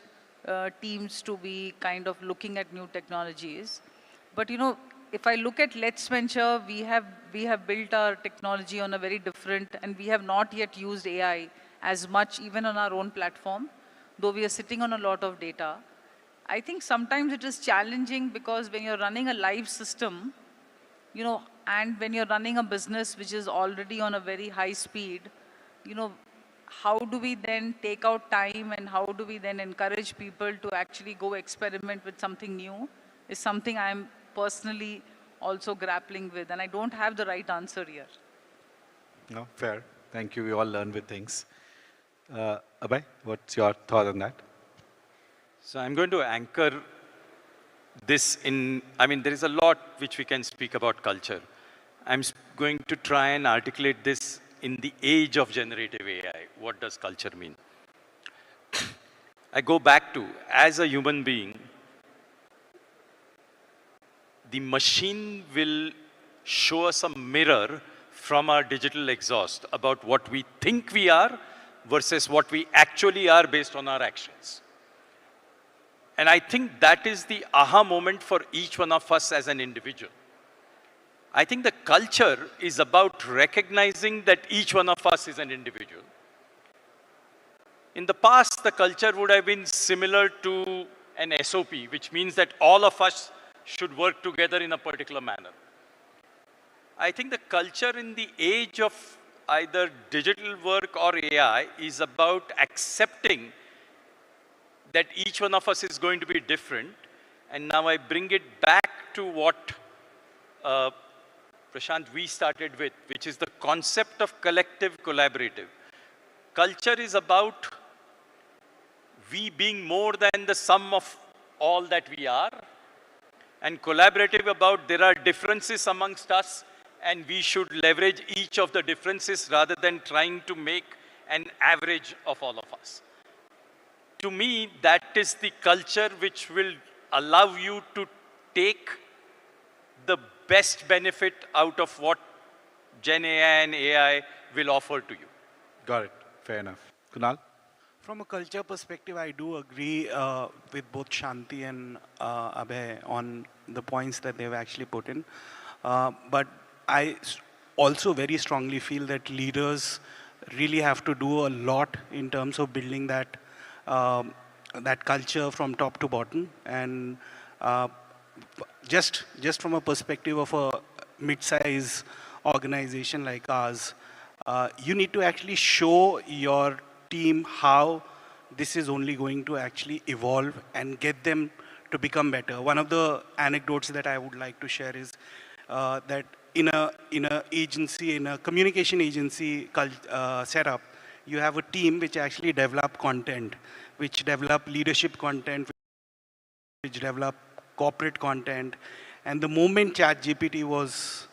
teams to be kind of looking at new technologies. But if I look at Let's Venture, we have built our technology on a very different, and we have not yet used AI as much even on our own platform, though we are sitting on a lot of data. I think sometimes it is challenging because when you're running a live system, and when you're running a business which is already on a very high speed, how do we then take out time and how do we then encourage people to actually go experiment with something new is something I'm personally also grappling with, and I don't have the right answer here. No, fair. Thank you. We all learn with things. Abhay, what's your thought on that? So I'm going to anchor this in, I mean, there is a lot which we can speak about culture. I'm going to try and articulate this in the age of generative AI. What does culture mean? I go back to, as a human being, the machine will show us a mirror from our digital exhaust about what we think we are versus what we actually are based on our actions. And I think that is the aha moment for each one of us as an individual. I think the culture is about recognizing that each one of us is an individual. In the past, the culture would have been similar to an SOP, which means that all of us should work together in a particular manner. I think the culture in the age of either digital work or AI is about accepting that each one of us is going to be different. And now I bring it back to what Prashant, we started with, which is the concept of collective collaborative. Culture is about we being more than the sum of all that we are, and collaborative about there are differences amongst us, and we should leverage each of the differences rather than trying to make an average of all of us. To me, that is the culture which will allow you to take the best benefit out of what Gen AI and AI will offer to you. Got it. Fair enough. Kunal? From a culture perspective, I do agree with both Shanti and Abhay on the points that they've actually put in. But I also very strongly feel that leaders really have to do a lot in terms of building that that culture from top to bottom. And just from a perspective of a mid-size organization like ours, you need to actually show your team how this is only going to actually evolve and get them to become better. One of the anecdotes that I would like to share is that in a agency, in a communication agency setup, you have a team which actually develop content, which develop leadership content, which develop corporate content. And the moment ChatGPT was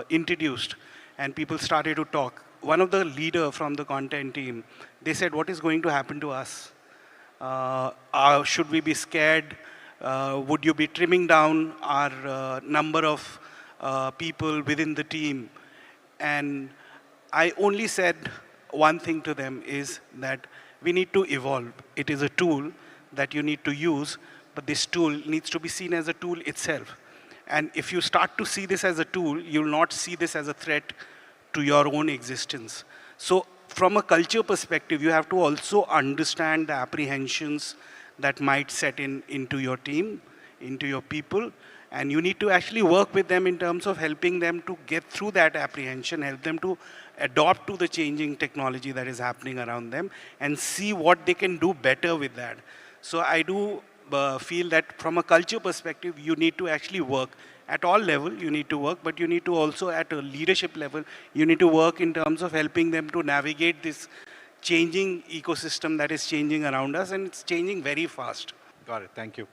introduced and people started to talk, one of the leader from the content team, they said, what is going to happen to us? Should we be scared? Would you be trimming down our number of people within the team? And I only said one thing to them is that we need to evolve. It is a tool that you need to use, but this tool needs to be seen as a tool itself. And if you start to see this as a tool, you'll not see this as a threat to your own existence. So from a culture perspective, you have to also understand the apprehensions that might set into your team, into your people, and you need to actually work with them in terms of helping them to get through that apprehension, help them to adopt to the changing technology that is happening around them, and see what they can do better with that. So I do feel that from a culture perspective, you need to actually work. At all level, you need to work, but you need to also at a leadership level, you need to work in terms of helping them to navigate this changing ecosystem that is changing around us, and it's changing very fast. Got it. Thank you.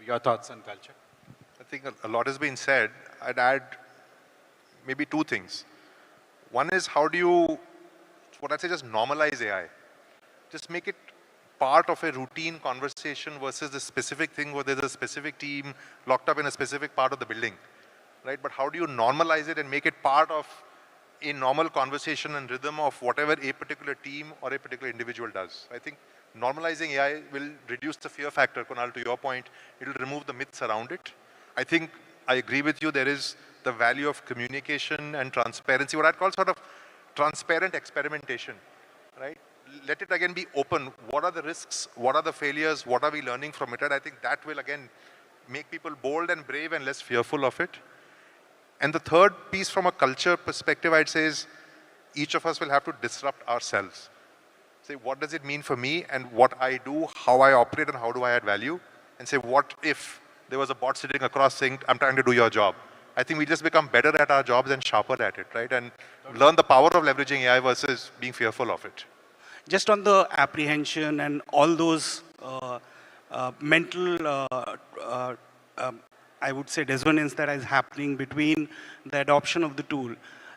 Your thoughts on culture? I think a lot has been said. I'd add maybe two things. One is how do you, what I'd say, just normalize AI. Just make it part of a routine conversation versus the specific thing where there's a specific team locked up in a specific part of the building, right? But how do you normalize it and make it part of a normal conversation and rhythm of whatever a particular team or a particular individual does? I think normalizing AI will reduce the fear factor, Kunal, to your point. It'll remove the myths around it. I think I agree with you. There is the value of communication and transparency, what I'd call sort of transparent experimentation, right? Let it again be open. What are the risks? What are the failures? What are we learning from it? And I think that will again make people bold and brave and less fearful of it. And the third piece from a culture perspective, I'd say, is each of us will have to disrupt ourselves. say what does it mean for me and what I do, how I operate and how do I add value, and say what if there was a bot sitting across saying, I'm trying to do your job. I think we just become better at our jobs and sharper at it, right? And learn the power of leveraging AI versus being fearful of it. Just on the apprehension and all those mental, I would say, dissonance that is happening between the adoption of the tool.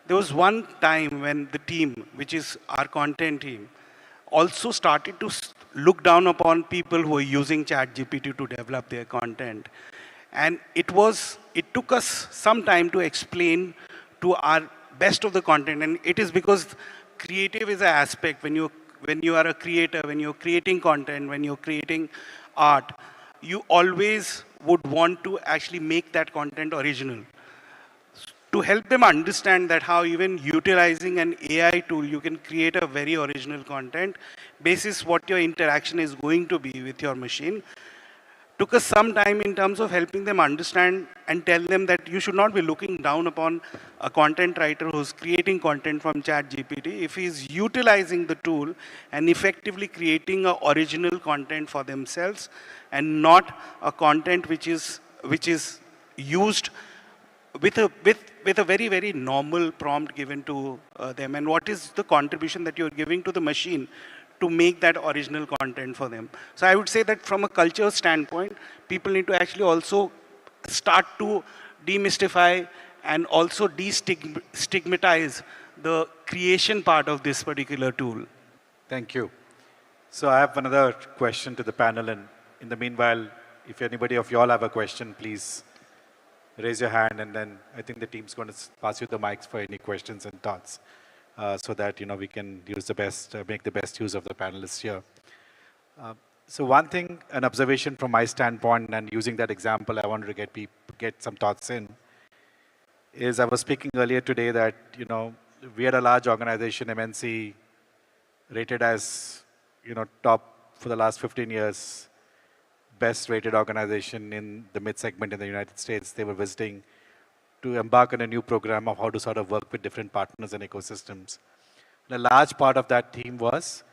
There was one time when the team, which is our content team, also started to look down upon people who are using ChatGPT to develop their content. And it took us some time to explain to our best of the content. And it is because creative is an aspect when you are a creator, when you're creating content, when you're creating art, you always would want to actually make that content original. To help them understand that how even utilizing an AI tool, you can create a very original content basis what your interaction is going to be with your machine. Took us some time in terms of helping them understand and tell them that you should not be looking down upon a content writer who's creating content from ChatGPT. If he's utilizing the tool and effectively creating a original content for themselves and not a content which is used with a very, very normal prompt given to them. And what is the contribution that you're giving to the machine to make that original content for them. So I would say that from a culture standpoint, people need to actually also start to demystify and also destigmatize the creation part of this particular tool. Thank you. So I have another question to the panel, and in the meanwhile, if anybody of you all have a question, please raise your hand, and then I think the team's going to pass you the mics for any questions and thoughts. So that we can use the best, make the best use of the panelists here. So one thing, an observation from my standpoint, and using that example, I wanted to get some thoughts in, is I was speaking earlier today that we had a large organization, MNC, rated as top for the last 15 years, best rated organization in the mid segment in the United States. They were visiting to embark on a new program of how to sort of work with different partners and ecosystems. And a large part of that theme was,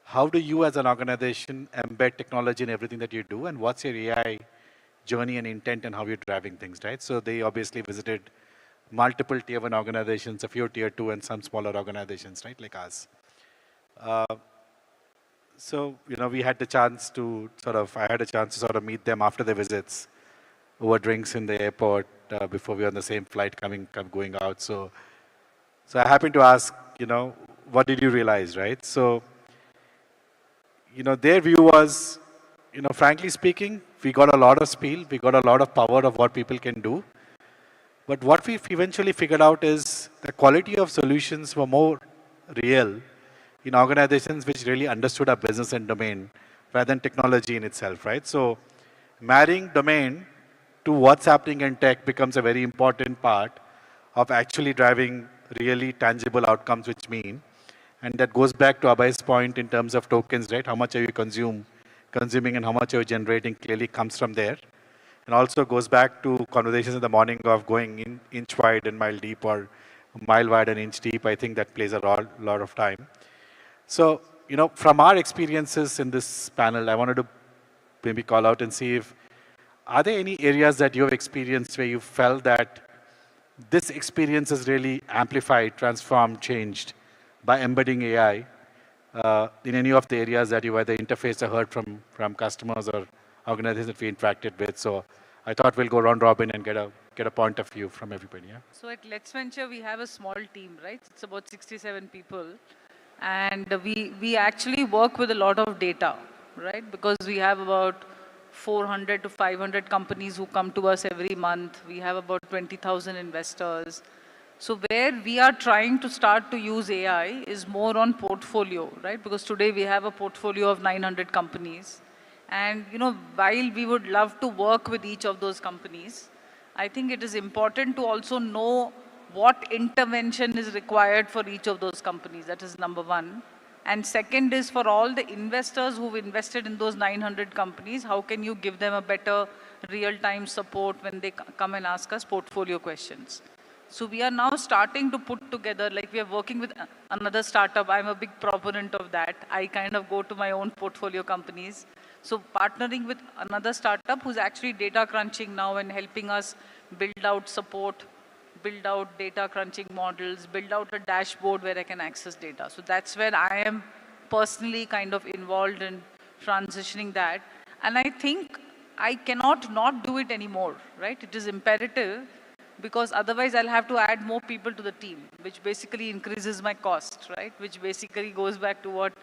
how do you as an organization embed technology in everything that you do, and what's your AI journey and intent and how you're driving things, right? So they obviously visited multiple tier 1 organizations, a few tier 2 and some smaller organizations, right, like us. So, we had the chance to I had a chance to sort of meet them after the visits over drinks in the airport before we were on the same flight going out. So I happened to ask, what did you realize, right? So, their view was, frankly speaking, we got a lot of spiel, we got a lot of power of what people can do. But what we eventually figured out is the quality of solutions were more real in organizations which really understood our business and domain rather than technology in itself, right? So marrying domain to what's happening in tech becomes a very important part of actually driving really tangible outcomes, which mean, and that goes back to Abhay's point in terms of tokens, right? How much are you consuming and how much are you generating clearly comes from there. And also goes back to conversations in the morning of going inch wide and mile deep, or mile wide and inch deep. I think that plays a lot of time. So, from our experiences in this panel, I wanted to maybe call out and see if, are there any areas that you have experienced where you felt that this experience is really amplified, transformed, changed by embedding AI in any of the areas that you either interfaced or heard from customers or organizations that we interacted with? So I thought we'll go round robin and get a point of view from everybody. Yeah? So at Let's Venture, we have a small team, right? It's about 67 people. And we actually work with a lot of data, right? Because we have about 400 to 500 companies who come to us every month. We have about 20,000 investors. So where we are trying to start to use AI is more on portfolio, right? Because today we have a portfolio of 900 companies. And, while we would love to work with each of those companies, I think it is important to also know what intervention is required for each of those companies. That is number one. And second is, for all the investors who've invested in those 900 companies, how can you give them a better real-time support when they come and ask us portfolio questions? So we are now starting to put together, like we are working with another startup. I'm a big proponent of that. I kind of go to my own portfolio companies. So partnering with another startup who's actually data crunching now and helping us build out support, build out data crunching models, build out a dashboard where I can access data. So that's where I am personally kind of involved in transitioning that. And I think I cannot not do it anymore, right? It is imperative because otherwise I'll have to add more people to the team, which basically increases my cost, right? Which basically goes back to what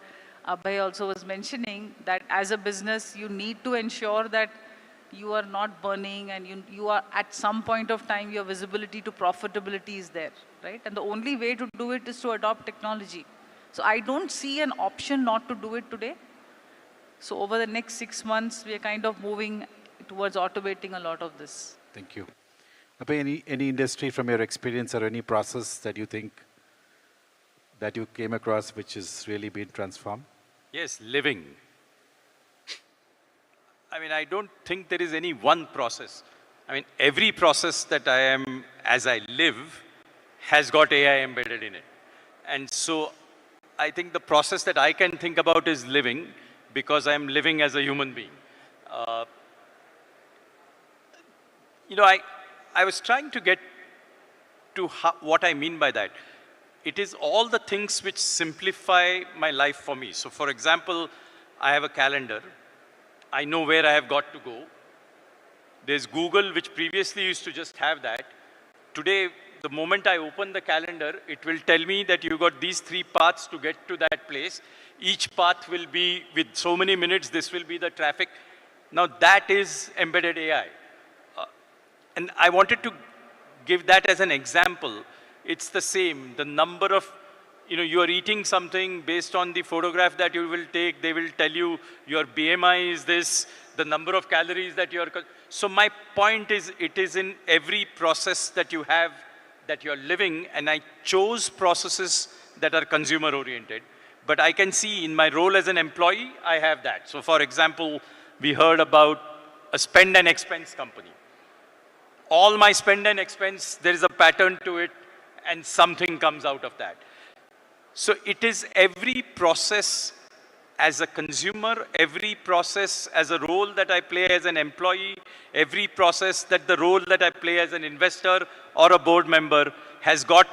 Abhay also was mentioning, that as a business, you need to ensure that you are not burning and you are at some point of time, your visibility to profitability is there, right? And the only way to do it is to adopt technology. So I don't see an option not to do it today. So over the next 6 months, we are kind of moving towards automating a lot of this. Thank you. Abhay, any industry from your experience or any process that you think that you came across which has really been transformed? Yes, living. I mean, I don't think there is any one process. I mean, every process that I am, as I live, has got AI embedded in it. And so I think the process that I can think about is living, because I'm living as a human being. You know, I was trying to get to what I mean by that. It is all the things which simplify my life for me. So for example, I have a calendar. I know where I have got to go. There's Google, which previously used to just have that. Today, the moment I open the calendar, it will tell me that you got these 3 paths to get to that place. Each path will be with so many minutes, this will be the traffic. Now that is embedded AI. And I wanted to give that as an example. It's the same, the number of, you are eating something based on the photograph that you will take, they will tell you your BMI is this, the number of calories that you are. So my point is, it is in every process that you have, that you're living, and I chose processes that are consumer oriented. But I can see in my role as an employee, I have that. So for example, we heard about a spend and expense company. All my spend and expense, there is a pattern to it, and something comes out of that. So it is every process as a consumer, every process as a role that I play as an employee, every process that the role that I play as an investor or a board member has got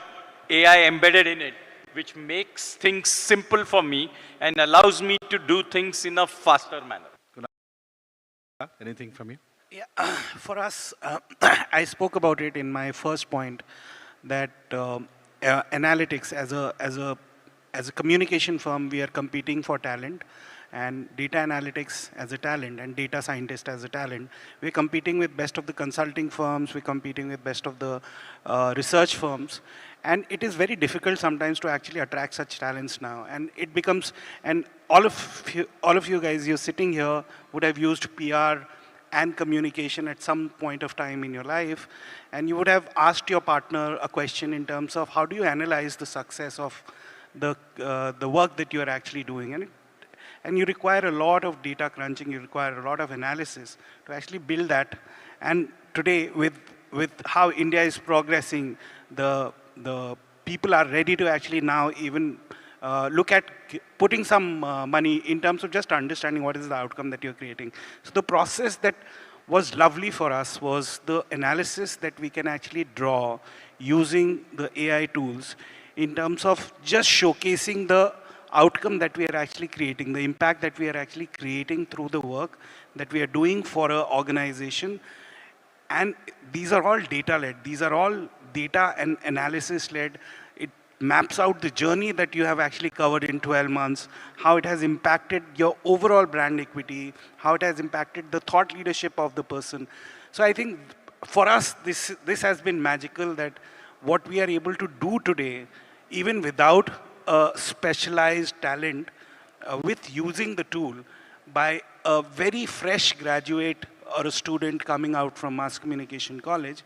AI embedded in it, which makes things simple for me and allows me to do things in a faster manner. Anything from you? Yeah, for us, I spoke about it in my first point, that analytics as a communication firm, we are competing for talent, and data analytics as a talent and data scientist as a talent. We're competing with best of the consulting firms, we're competing with best of the research firms, and it is very difficult sometimes to actually attract such talents now. And it becomes, and all of you guys, you're sitting here, would have used PR and communication at some point of time in your life, and you would have asked your partner a question in terms of how do you analyze the success of the work that you are actually doing. And you require a lot of data crunching, you require a lot of analysis to actually build that. And today, with how India is progressing, the people are ready to actually now even look at putting some money in terms of just understanding what is the outcome that you're creating. So the process that was lovely for us was the analysis that we can actually draw using the AI tools in terms of just showcasing the outcome that we are actually creating, the impact that we are actually creating through the work that we are doing for an organization. And these are all data-led. These are all data and analysis-led. It maps out the journey that you have actually covered in 12 months, how it has impacted your overall brand equity, how it has impacted the thought leadership of the person. So I think for us, this has been magical, that what we are able to do today, even without a specialized talent, with using the tool by a very fresh graduate or a student coming out from mass communication college,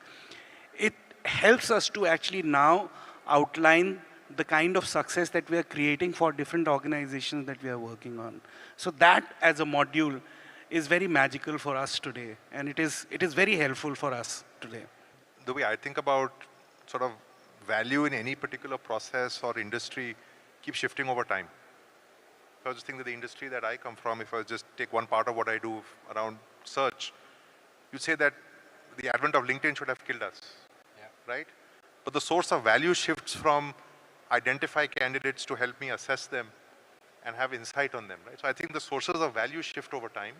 it helps us to actually now outline the kind of success that we are creating for different organizations that we are working on. So that as a module is very magical for us today, and it is very helpful for us today. The way I think about sort of value in any particular process or industry keeps shifting over time. So I was just thinking that the industry that I come from, if I just take one part of what I do around search, you'd say that the advent of LinkedIn should have killed us, right? But the source of value shifts from identify candidates to help me assess them and have insight on them, right? So I think the sources of value shift over time,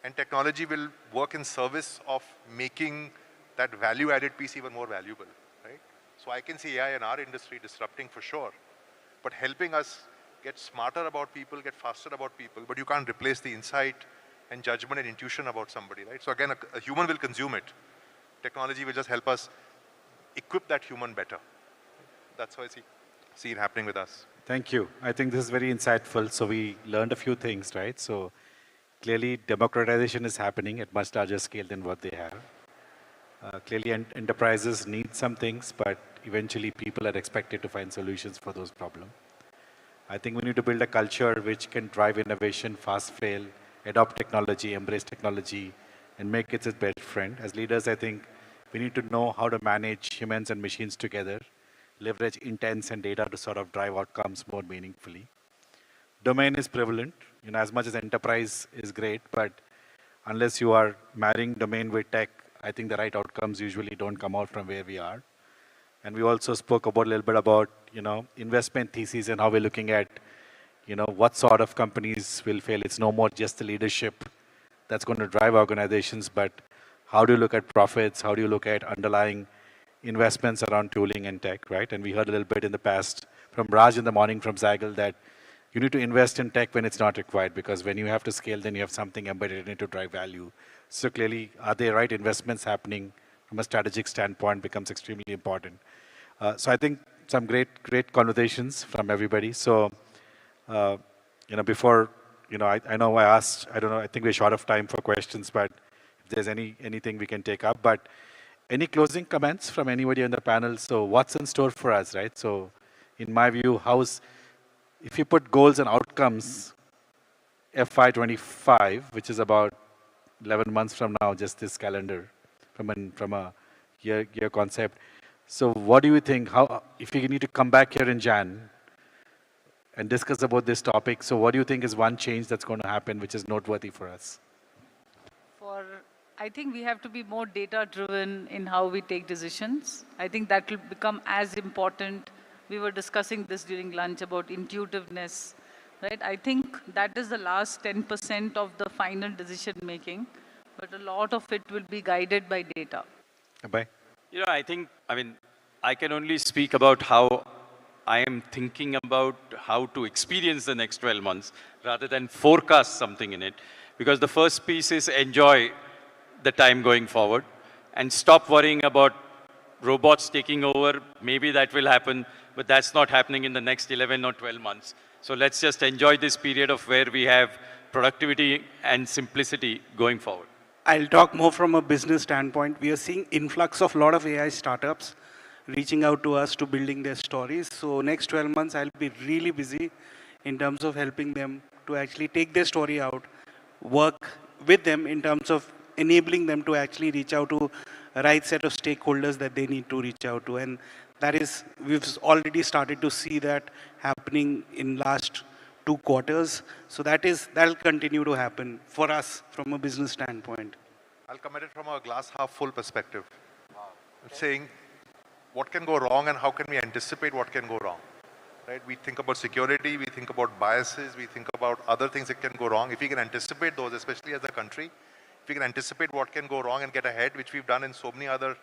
and technology will work in service of making that value-added piece even more valuable, right? So I can see AI in our industry disrupting for sure, but helping us get smarter about people, get faster about people, but you can't replace the insight and judgment and intuition about somebody, right? So again, a human will consume it. Technology will just help us equip that human better. That's how I see it happening with us. Thank you. I think this is very insightful. So we learned a few things, right? So clearly democratization is happening at much larger scale than what they have. Clearly enterprises need some things, but eventually people are expected to find solutions for those problems. I think we need to build a culture which can drive innovation, fast fail, adopt technology, embrace technology, and make it its best friend. As leaders, I think we need to know how to manage humans and machines together, leverage intents and data to sort of drive outcomes more meaningfully. Domain is prevalent, as much as enterprise is great, but unless you are marrying domain with tech, I think the right outcomes usually don't come out from where we are. And we also spoke about a little bit about, investment theses and how we're looking at, what sort of companies will fail. It's no more just the leadership that's going to drive organizations, but how do you look at profits? How do you look at underlying investments around tooling and tech, right? And we heard a little bit in the past from Raj in the morning from Zaggle that you need to invest in tech when it's not required, because when you have to scale, then you have something embedded in it to drive value. So clearly, are there right investments happening from a strategic standpoint becomes extremely important. So I think some great conversations from everybody. So, before, I know I asked, I don't know, I think we're short of time for questions, but if there's anything we can take up. But any closing comments from anybody on the panel? So what's in store for us, right? So in my view, if you put goals and outcomes, FY25, which is about 11 months from now, just this calendar, from a year concept. So what do you think, if you need to come back here in Jan and discuss about this topic, so what do you think is one change that's going to happen which is noteworthy for us? I think we have to be more data-driven in how we take decisions. I think that will become as important. We were discussing this during lunch about intuitiveness, right? I think that is the last 10% of the final decision-making, but a lot of it will be guided by data. Bye. I can only speak about how I am thinking about how to experience the next 12 months rather than forecast something in it. Because the first piece is enjoy the time going forward and stop worrying about robots taking over. Maybe that will happen, but that's not happening in the next 11 or 12 months. So let's just enjoy this period of where we have productivity and simplicity going forward. I'll talk more from a business standpoint. We are seeing influx of a lot of AI startups reaching out to us to building their stories. So next 12 months, I'll be really busy in terms of helping them to actually take their story out, work with them in terms of enabling them to actually reach out to a right set of stakeholders that they need to reach out to. And that is, we've already started to see that happening in last 2 quarters. So that'll continue to happen for us from a business standpoint. I'll come at it from a glass half full perspective. Saying what can go wrong and how can we anticipate what can go wrong. Right? We think about security, we think about biases, we think about other things that can go wrong. If we can anticipate those, especially as a country, if we can anticipate what can go wrong and get ahead, which we've done in so many other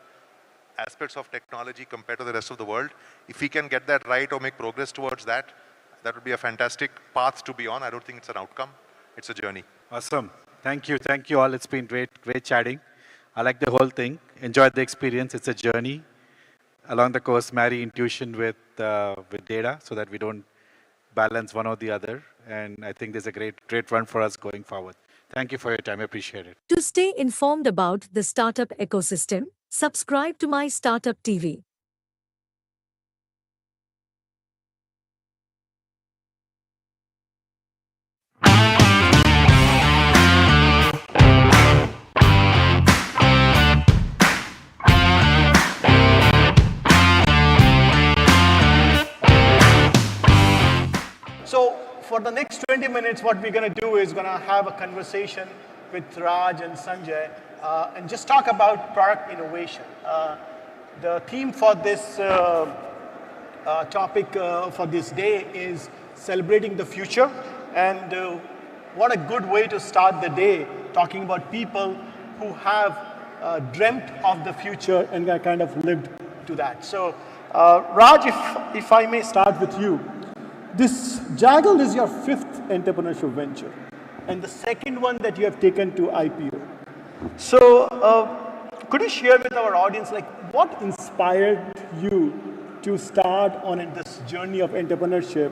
aspects of technology compared to the rest of the world, if we can get that right or make progress towards that, that would be a fantastic path to be on. I don't think it's an outcome, it's a journey. Awesome. Thank you all. It's been great chatting. I like the whole thing. Enjoyed the experience. It's a journey. Along the course, marry intuition with data so that we don't balance one or the other. And I think there's a great run for us going forward. Thank you for your time. I appreciate it. To stay informed about the startup ecosystem, subscribe to MyStartuptv. for the next 20 minutes, what we're going to do is going to have a conversation with Raj and Sanjay and just talk about product innovation. The theme for this topic for this day is celebrating the future, and what a good way to start the day talking about people who have dreamt of the future and kind of lived to that. So Raj, if I may start with you, this Jaggle is your 5th entrepreneurship venture and the second one that you have taken to IPO. So could you share with our audience, like, what inspired you to start on this journey of entrepreneurship?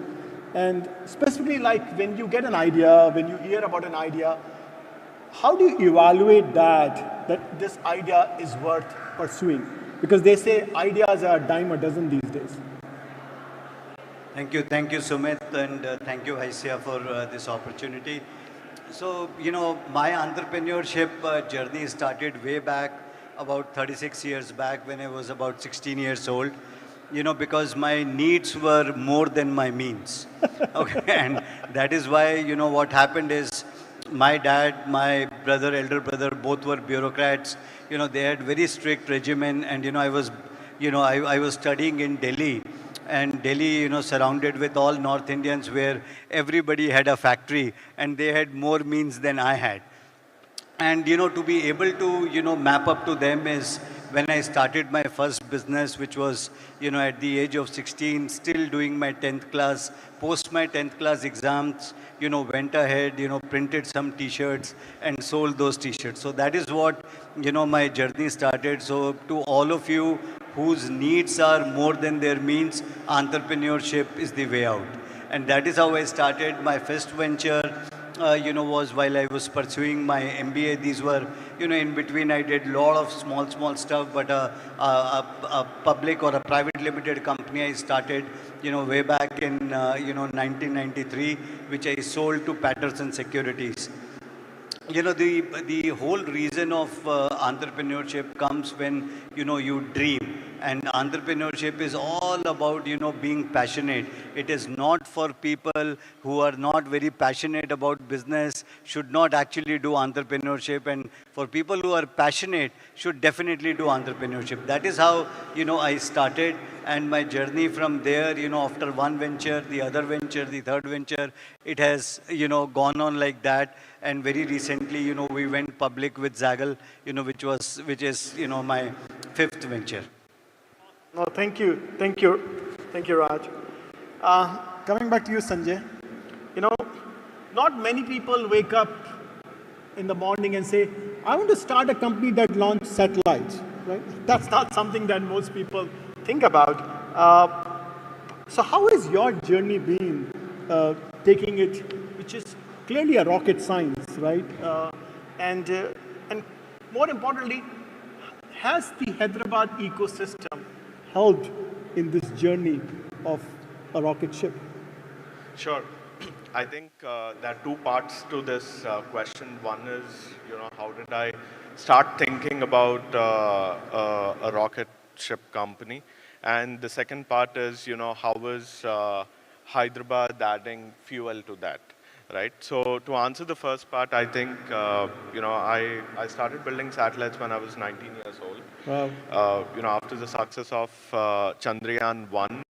And specifically, like, when you get an idea, when you hear about an idea, how do you evaluate that this idea is worth pursuing? Because they say ideas are a dime a dozen these days. Thank you, Sumit, and thank you, Haisya, for this opportunity. So, you know, my entrepreneurship journey started way back, about 36 years back, when I was about 16 years old. You know, because my needs were more than my means. Okay, and that is why, you know, what happened is my dad, my brother, elder brother, both were bureaucrats. You know, they had very strict regimen, and, you know, I was studying in Delhi. And Delhi, you know, surrounded with all North Indians where everybody had a factory and they had more means than I had. And, you know, to be able to, you know, map up to them is when I started my first business, which was, you know, at the age of 16, still doing my 10th class. Post my 10th class exams, you know, went ahead, you know, printed some T-shirts and sold those T-shirts. So that is what, you know, my journey started. So to all of you whose needs are more than their means, entrepreneurship is the way out. And that is how I started. My first venture, you know, was while I was pursuing my MBA. These were, you know, in between I did a lot of small stuff, but a public or a private limited company I started, you know, way back in, you know, 1993, which I sold to Patterson Securities. You know, the whole reason of entrepreneurship comes when, you know, you dream. And entrepreneurship is all about, you know, being passionate. It is not for people who are not very passionate about business, should not actually do entrepreneurship. And for people who are passionate, should definitely do entrepreneurship. That is how, you know, I started. And my journey from there, you know, after one venture, the other venture, the third venture, it has, you know, gone on like that. And very recently, you know, we went public with Jaggle, you know, which is, you know, my 5th venture. No, thank you, Raj. Coming back to you, Sanjay. You know, not many people wake up in the morning and say, I want to start a company that launches satellites, right? That's not something that most people think about. So how has your journey been taking it, which is clearly a rocket science, right? And more importantly, has the Hyderabad ecosystem helped in this journey of a rocket ship? Sure. I think there are two parts to this question. One is, you know, how did I start thinking about a rocket ship company? And the second part is, you know, how was Hyderabad adding fuel to that? Right. So to answer the first part, I think, you know, I started building satellites when I was 19 years old. Wow. You know, after the success of Chandrayaan-1,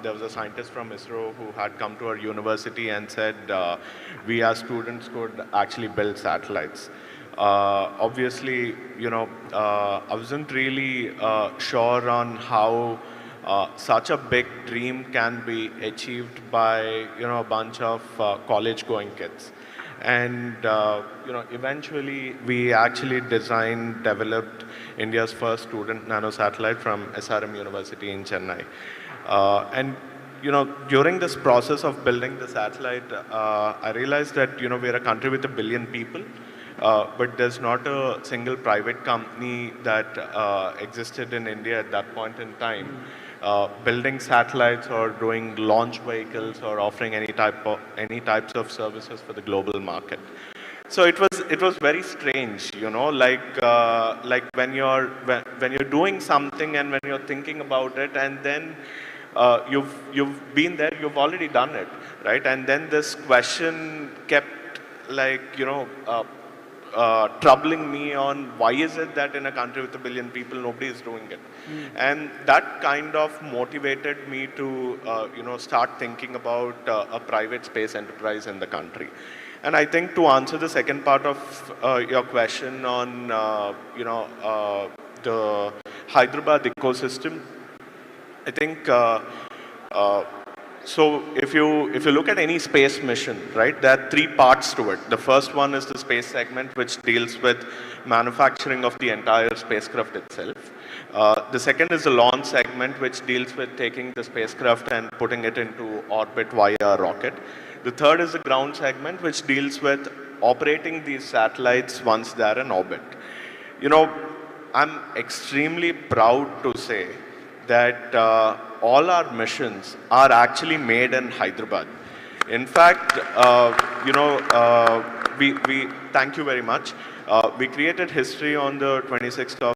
there was a scientist from ISRO who had come to our university and said, we as students could actually build satellites. Obviously, you know, I wasn't really sure on how such a big dream can be achieved by, you know, a bunch of college-going kids. And, you know, eventually we actually developed India's first student nanosatellite from SRM University in Chennai. And, you know, during this process of building the satellite, I realized that, you know, we're a country with 1 billion people, but there's not a single private company that existed in India at that point in time. Building satellites or doing launch vehicles or offering any types of services for the global market. So it was very strange, you know, like when you're doing something and when you're thinking about it, and then you've been there, you've already done it. right? And then this question kept like, troubling me on why is it that in a country with 1 billion people, nobody is doing it. And that kind of motivated me to, start thinking about a private space enterprise in the country. And I think to answer the second part of your question on, the Hyderabad ecosystem, I think, so if you look at any space mission, right, there are 3 parts to it. The first one is the space segment, which deals with manufacturing of the entire spacecraft itself. The second is the launch segment, which deals with taking the spacecraft and putting it into orbit via a rocket. The third is the ground segment, which deals with operating these satellites once they are in orbit. I'm extremely proud to say that all our missions are actually made in Hyderabad. In fact, we thank you very much. We created history on the 26th of